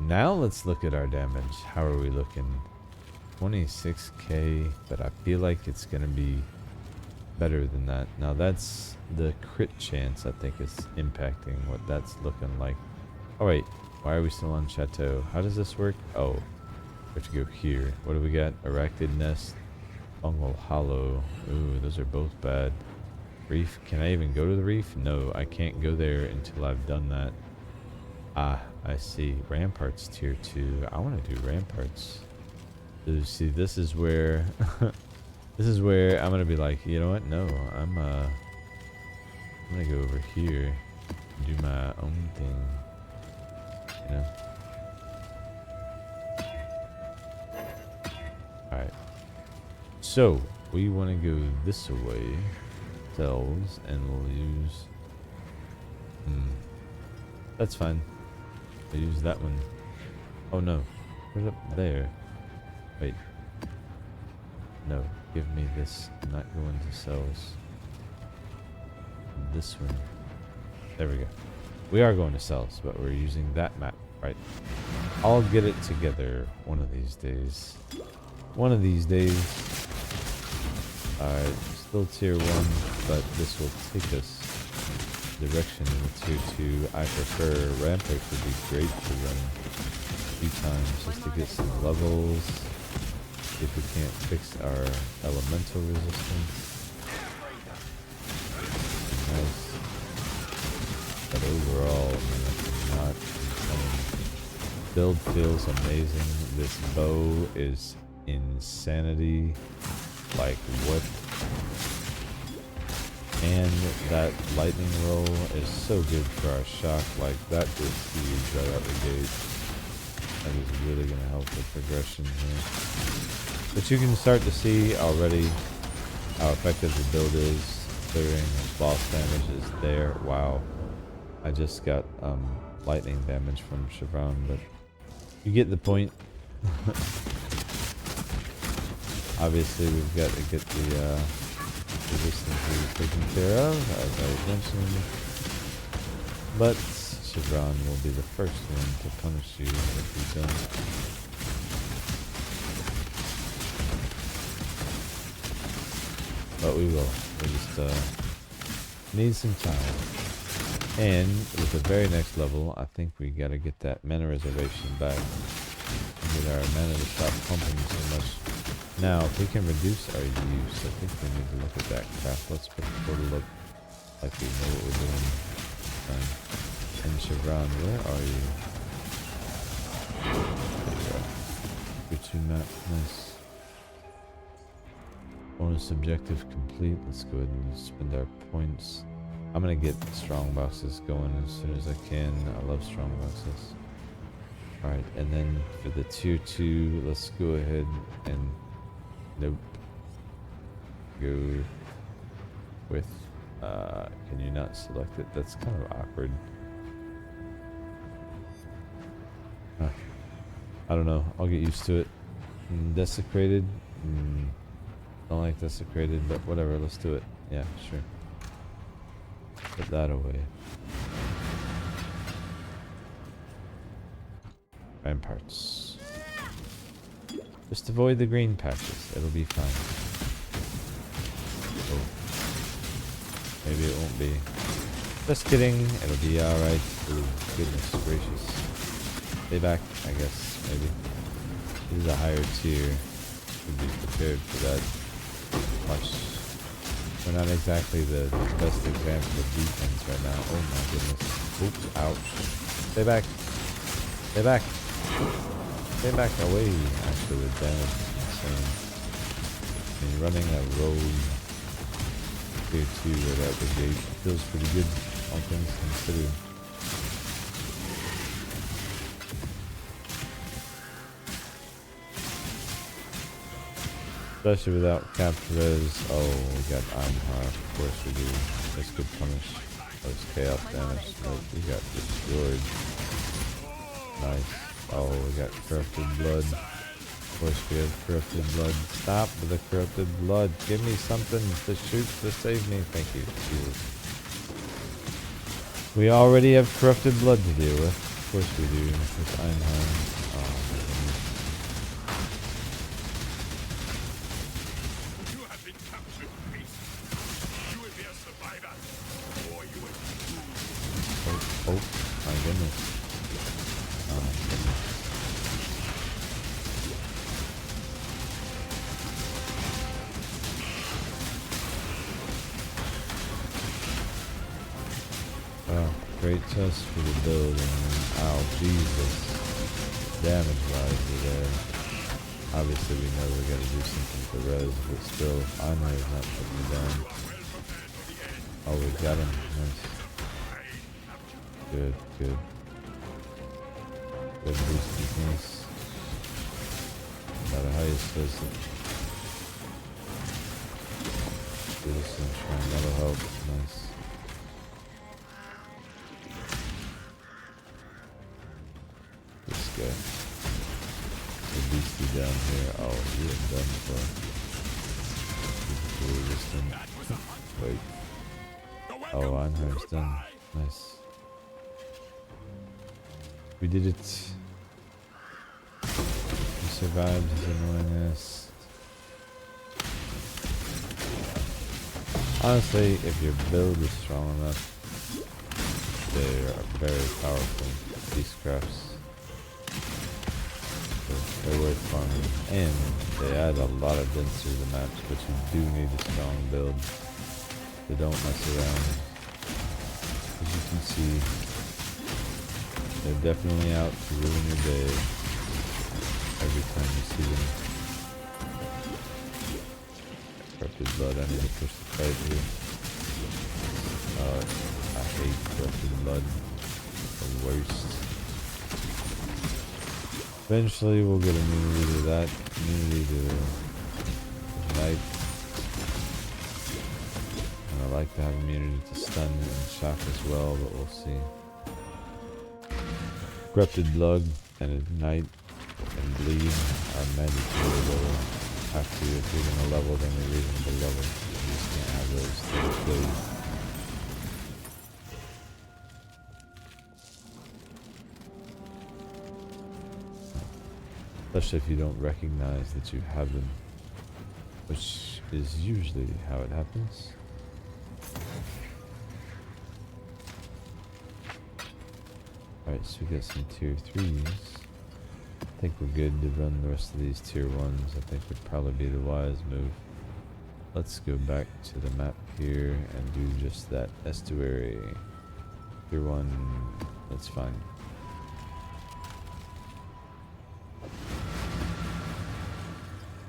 Now let's look at our damage. How are we looking? 26k, but I feel like it's gonna be better than that. Now that's the crit chance, I think, is impacting what that's looking like. Oh wait. Why are we still on Chateau? How does this work? Oh, we have to go here. What do we got? Erected Nest, Fungal Hollow. Ooh, those are both bad. Reef. Can I even go to the reef? No, I can't go there until I've done that. Ah, I see. Ramparts tier 2. I want to do Ramparts. So, see, this is where... this is where I'm going to be like, you know what? No, I'm going to go over here and do my own thing. You know? Alright. So, we want to go this way. Cells, and we'll use... That's fine. We'll use that one. Oh no. Put it up there. Wait. No. Give me this. I'm not going to cells. This one. There we go. We are going to cells, but we're using that map, right? I'll get it together one of these days. One of these days. Alright, still tier 1, but this will take us direction in tier 2. I prefer Rampart would be great to run a few times just to get some levels. If we can't fix our elemental resistance. Nice. But overall, man, I cannot complain. Build feels amazing. This bow is insanity. Like what? And that lightning roll is so good for our shock. Like that is huge right out the gate. That is really going to help with progression here. But you can start to see already how effective the build is. Clearing boss damage is there. Wow. I just got lightning damage from Chevron, but you get the point. Obviously we've got to get the resistance taken care of, as I mentioned. But Chevron will be the first one to punish you if you don't. But we will. We just need some time. And with the very next level, I think we gotta get that mana reservation back. And get our mana to stop pumping so much. Now, if we can reduce our use, I think we need to look at that crap. Let's put the total look like we know what we're doing. And Chevron, where are you? There you are. Your 2 map, nice. Bonus objective complete. Let's go ahead and spend our points. I'm gonna get strong boxes going as soon as I can. I love strong boxes. Alright, and then for the tier 2, let's go ahead and nope. Go with can you not select it? That's kind of awkward. I don't know. I'll get used to it. Desecrated. Don't like desecrated, but whatever, let's do it. Yeah, sure. Put that away. Ramparts. Just avoid the green patches. It'll be fine. Oh. Maybe it won't be. Just kidding. It'll be alright. Ooh, goodness gracious. Stay back, I guess. Maybe. This is a higher tier. Should be prepared for that. Much. We're not exactly the best example of defense right now. Oh my goodness. Oops, ouch. Stay back. Stay back. Stay back away. Actually, the damage is insane. I mean, running a road tier 2 right out the gate feels pretty good, all things considered. Especially without capture res. Oh, we got Einhar. Of course we do. This could punish those chaos damage. But we got destroyed. Nice. Oh, we got corrupted blood. Of course we have corrupted blood. Stop with the corrupted blood. Give me something to shoot to save me. Thank you. Jesus. We already have corrupted blood to deal with. Of course we do. With Einhar. Oh my goodness. Oh my goodness. Oh my goodness. Wow, great test for the build. Ow, Jesus. Damage wise we're there. Obviously we know we gotta do something to res, but still, I know he's not putting me down. Oh, we got him. Nice. Good, good. Good boost is nice. Got a highest visit. Citizen shrine, that'll help. Nice. This guy. The beastie down here. Oh, you are done for. Resistant. Wait. Oh, Einhar's done. Nice. We did it. We survived his annoyingness. Honestly, if your build is strong enough, they are very powerful, these crafts. So they're worth farming. And they add a lot of dents to the maps, but you do need a strong build. So don't mess around. As you can see, they're definitely out to ruin your day every time you see them. Corrupted blood, I need to push the fight here. I hate corrupted blood. The worst. Eventually we'll get immunity to that. Immunity to ignite. And I like to have immunity to stun and shock as well, but we'll see. Corrupted blood and ignite and bleed are mandatory level. Have to, if you're gonna level them a reasonable level. You just can't have those things bleed. Especially if you don't recognize that you have them, which is usually how it happens. Alright, so we got some tier 3s. I think we're good to run the rest of these tier 1s. I think would probably be the wise move. Let's go back to the map here and do just that estuary. Tier 1, that's fine.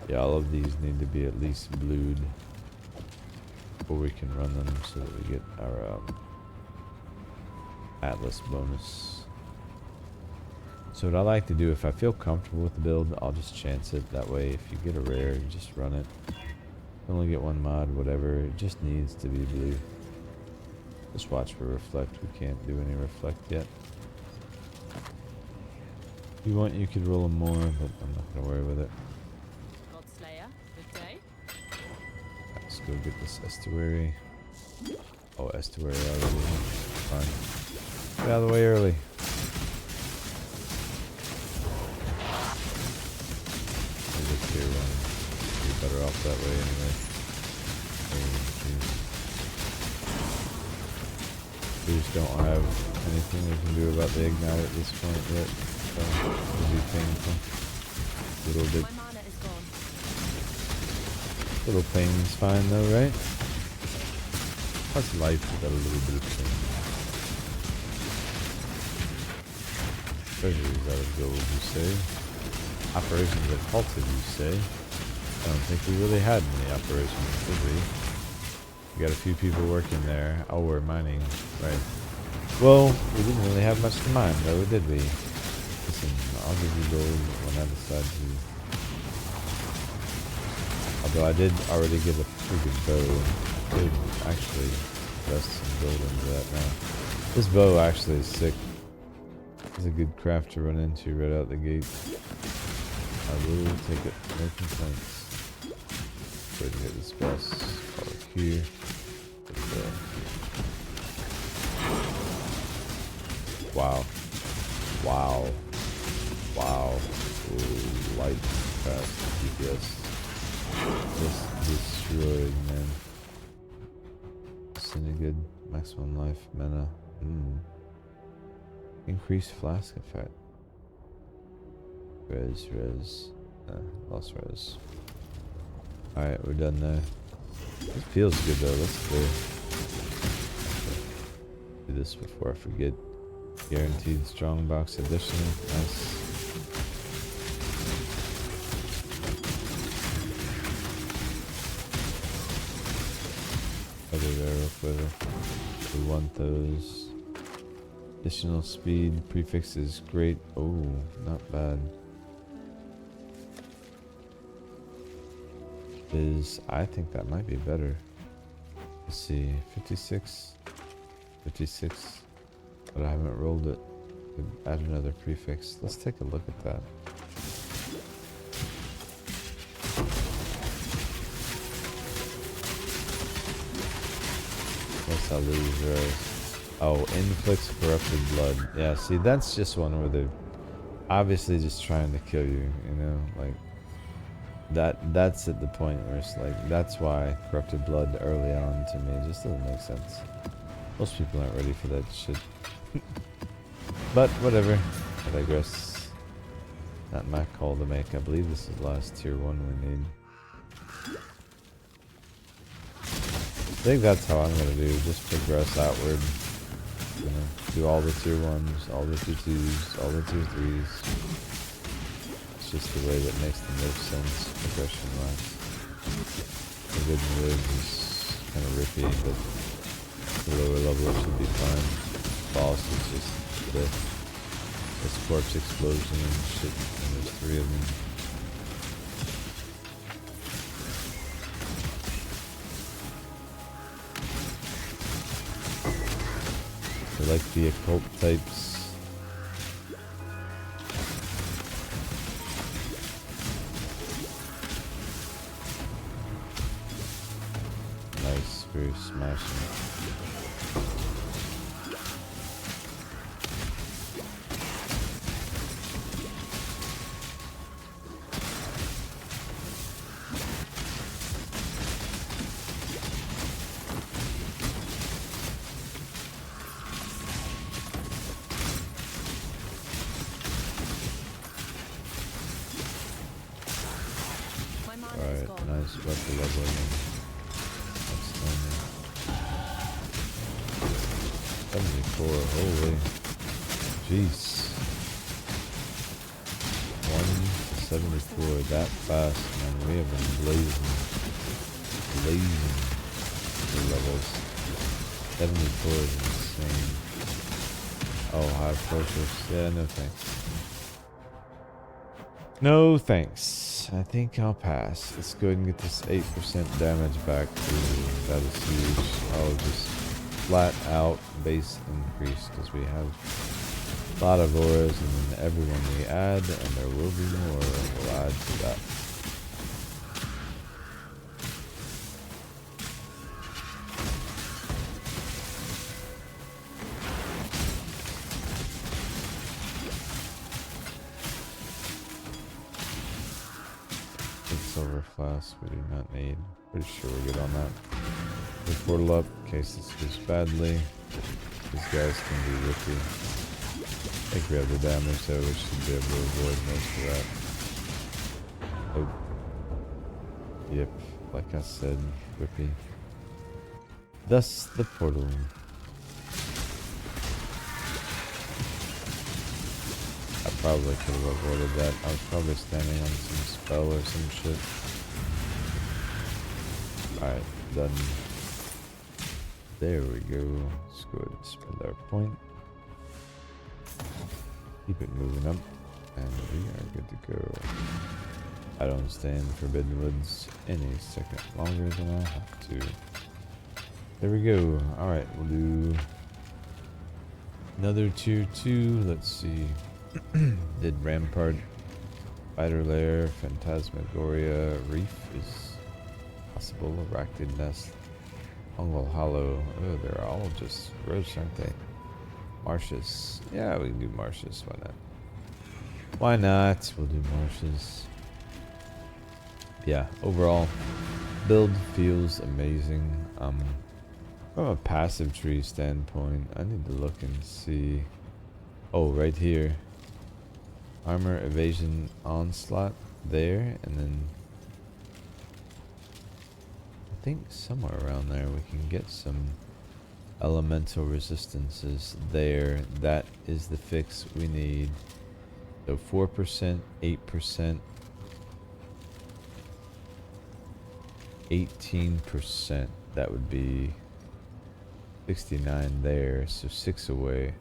Yeah, all of these need to be at least blued before we can run them so that we get our Atlas bonus. So what I like to do, if I feel comfortable with the build, I'll just chance it. That way, if you get a rare, you just run it. You only get one mod, whatever. It just needs to be blue. Just watch for reflect. We can't do any reflect yet. If you want, you could roll them more, but I'm not going to worry with it. Godslayer, good day. Let's go get this estuary. Oh, estuary already. Fine. Get out of the way early. Tier 1. You're better off that way anyway. We just don't have anything we can do about the ignite at this point yet. So it'll be painful. Little bit. My mana is gone. Little pain's fine though, right? Plus life without a little bit of pain. Treasuries out of gold, you say? Operations have halted, you say? I don't think we really had many operations, did we? We got a few people working there. Oh, we're mining, right. Well, we didn't really have much to mine, though, did we? Listen, I'll give you gold when I decide to. Although I did already get a pretty good bow. I could actually invest some gold into that now. This bow actually is sick. It's a good craft to run into right out the gate. I will take it, no complaints. Go ahead and get this boss over here. Wow. Wow. Wow. Ooh, light fast DPS. Just destroyed, man. Just in a good maximum life mana. Increased flask effect. Res. Lost res. Alright, we're done now. It feels good though, let's do this before I forget. Guaranteed strongbox edition. Nice. Other arrow quiver. We want those. Additional speed prefix is great. Oh, not bad. I think that might be better. Let's see, 56, but I haven't rolled it. Add another prefix. Let's take a look at that. What's I lose, Rose? Oh, inflicts corrupted blood. Yeah, see, that's just one where they're obviously just trying to kill you, you know, like. that's at the point where it's like, that's why corrupted blood early on to me just doesn't make sense. Most people aren't ready for that shit. But whatever, I digress. Not my call to make. I believe this is the last tier 1 we need. I think that's how I'm gonna do, just progress outward. You know, do all the tier 1s, all the tier 2s, all the tier 3s. It's just the way that makes the most sense, progression wise. The Hidden Woods is kind of rippy, but the lower level it should be fine. Boss is just this corpse explosion and shit, and there's 3 of them. I like the occult types. Nice, very smashing. Nice weapon leveling. That's done. 74, holy. Jeez. 174, that fast, man. We have been blazing the levels. 74 is insane. Oh, high focus. Yeah, no thanks. No thanks. I think I'll pass. Let's go ahead and get this 8% damage back. Ooh, that is huge. I'll just flat out base increase because we have a lot of auras, and then everyone we add, and there will be more, we'll add to that. Silver flask we do not need. Pretty sure we're good on that. We portal up in case this goes badly. These guys can be rippy. I think we have the damage, so we should be able to avoid most of that. Oh. Yep, like I said, rippy. Thus the portal. I probably could have avoided that. I was probably standing on some spell or some shit. Alright, done. There we go. Let's go ahead and spend our point. Keep it moving up. And we are good to go. I don't stay in the Forbidden Woods any second longer than I have to. There we go. Alright, we'll do another tier 2. Let's see. Did Rampart, Spider Lair, Phantasmagoria, Reef is possible, Arachnid Nest, Fungal Hollow. Oh, they're all just gross, aren't they? Marshes. Yeah, we can do marshes. Why not? Why not? We'll do marshes. Yeah, overall, build feels amazing. From a passive tree standpoint, I need to look and see. Oh, right here. Armor, evasion, onslaught there, and then I think somewhere around there we can get some elemental resistances there. That is the fix we need. So 4%, 8%, 18%. That would be 69 there, so 6 away.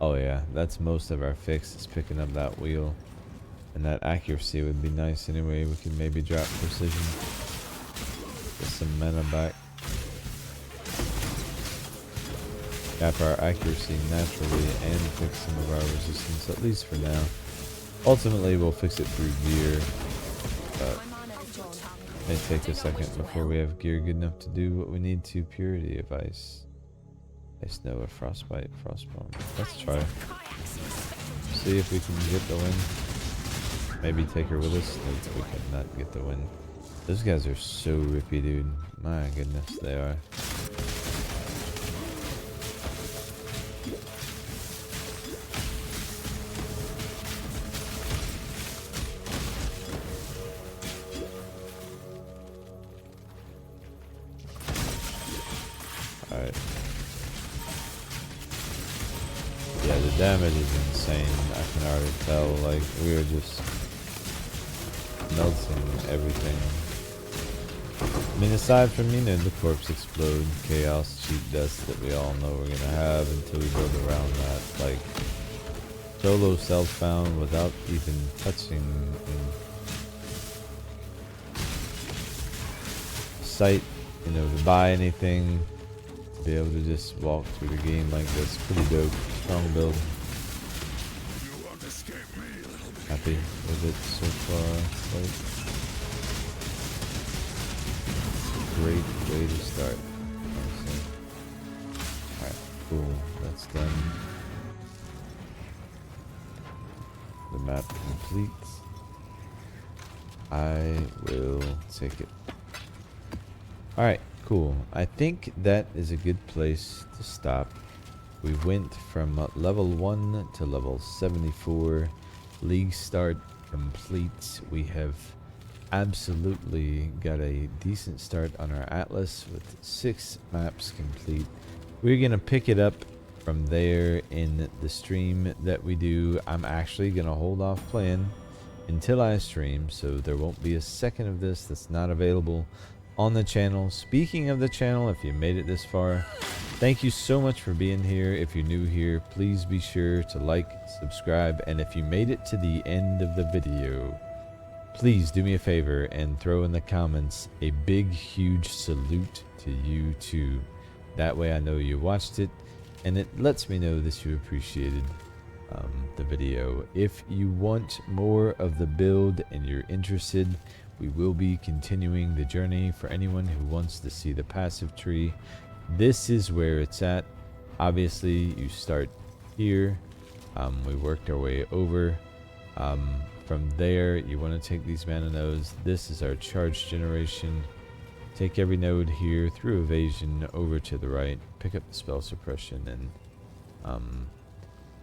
Oh yeah, that's most of our fix, is picking up that wheel. And that accuracy would be nice anyway. We could maybe drop precision. Get some mana back. Cap our accuracy naturally and fix some of our resistance, at least for now. Ultimately we'll fix it through gear. But it may take a second before we have gear good enough to do what we need to. Purity of ice. Ice Nova, Frostbite, Frostbone. Let's try. See if we can get the win. maybe take her with us. Nope, we could not get the win. Those guys are so rippy, dude. My goodness, they are. Alright. Yeah, the damage is insane. I can already tell. Like, we are just melting everything. I mean, aside from, you know, the corpse explode, chaos, cheap dust that we all know we're gonna have until we build around that. Like, solo self-bound without even touching sight, you know, to buy anything. Be able to just walk through the game like this. Pretty dope. Strong build. Happy with it so far. Great way to start. Alright, cool. That's done. The map complete. I will take it. Alright. Cool. I think that is a good place to stop. We went from level 1 to level 74. League start complete. We have absolutely got a decent start on our Atlas with 6 maps complete. We're going to pick it up from there in the stream that we do. I'm actually going to hold off playing until I stream, so there won't be a second of this that's not available on the channel. Speaking of the channel, if you made it this far, thank you so much for being here. If you're new here, please be sure to like, subscribe, and if you made it to the end of the video, please do me a favor and throw in the comments a big, huge salute to you too. That way I know you watched it, and it lets me know that you appreciated the video. If you want more of the build and you're interested, we will be continuing the journey. For anyone who wants to see the passive tree, this is where it's at. Obviously, you start here. We worked our way over. From there, you want to take these mana nodes. This is our charge generation. Take every node here through evasion over to the right. Pick up the spell suppression, and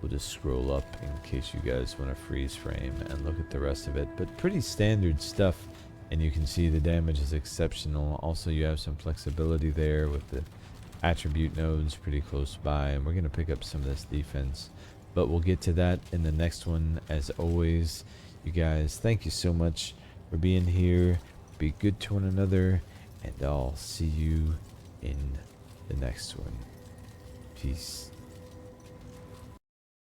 we'll just scroll up in case you guys want to freeze frame and look at the rest of it. But pretty standard stuff. And you can see the damage is exceptional. Also, you have some flexibility there with the attribute nodes pretty close by. And we're going to pick up some of this defense. But we'll get to that in the next one. As always, you guys, thank you so much for being here. Be good to one another. And I'll see you in the next one. Peace.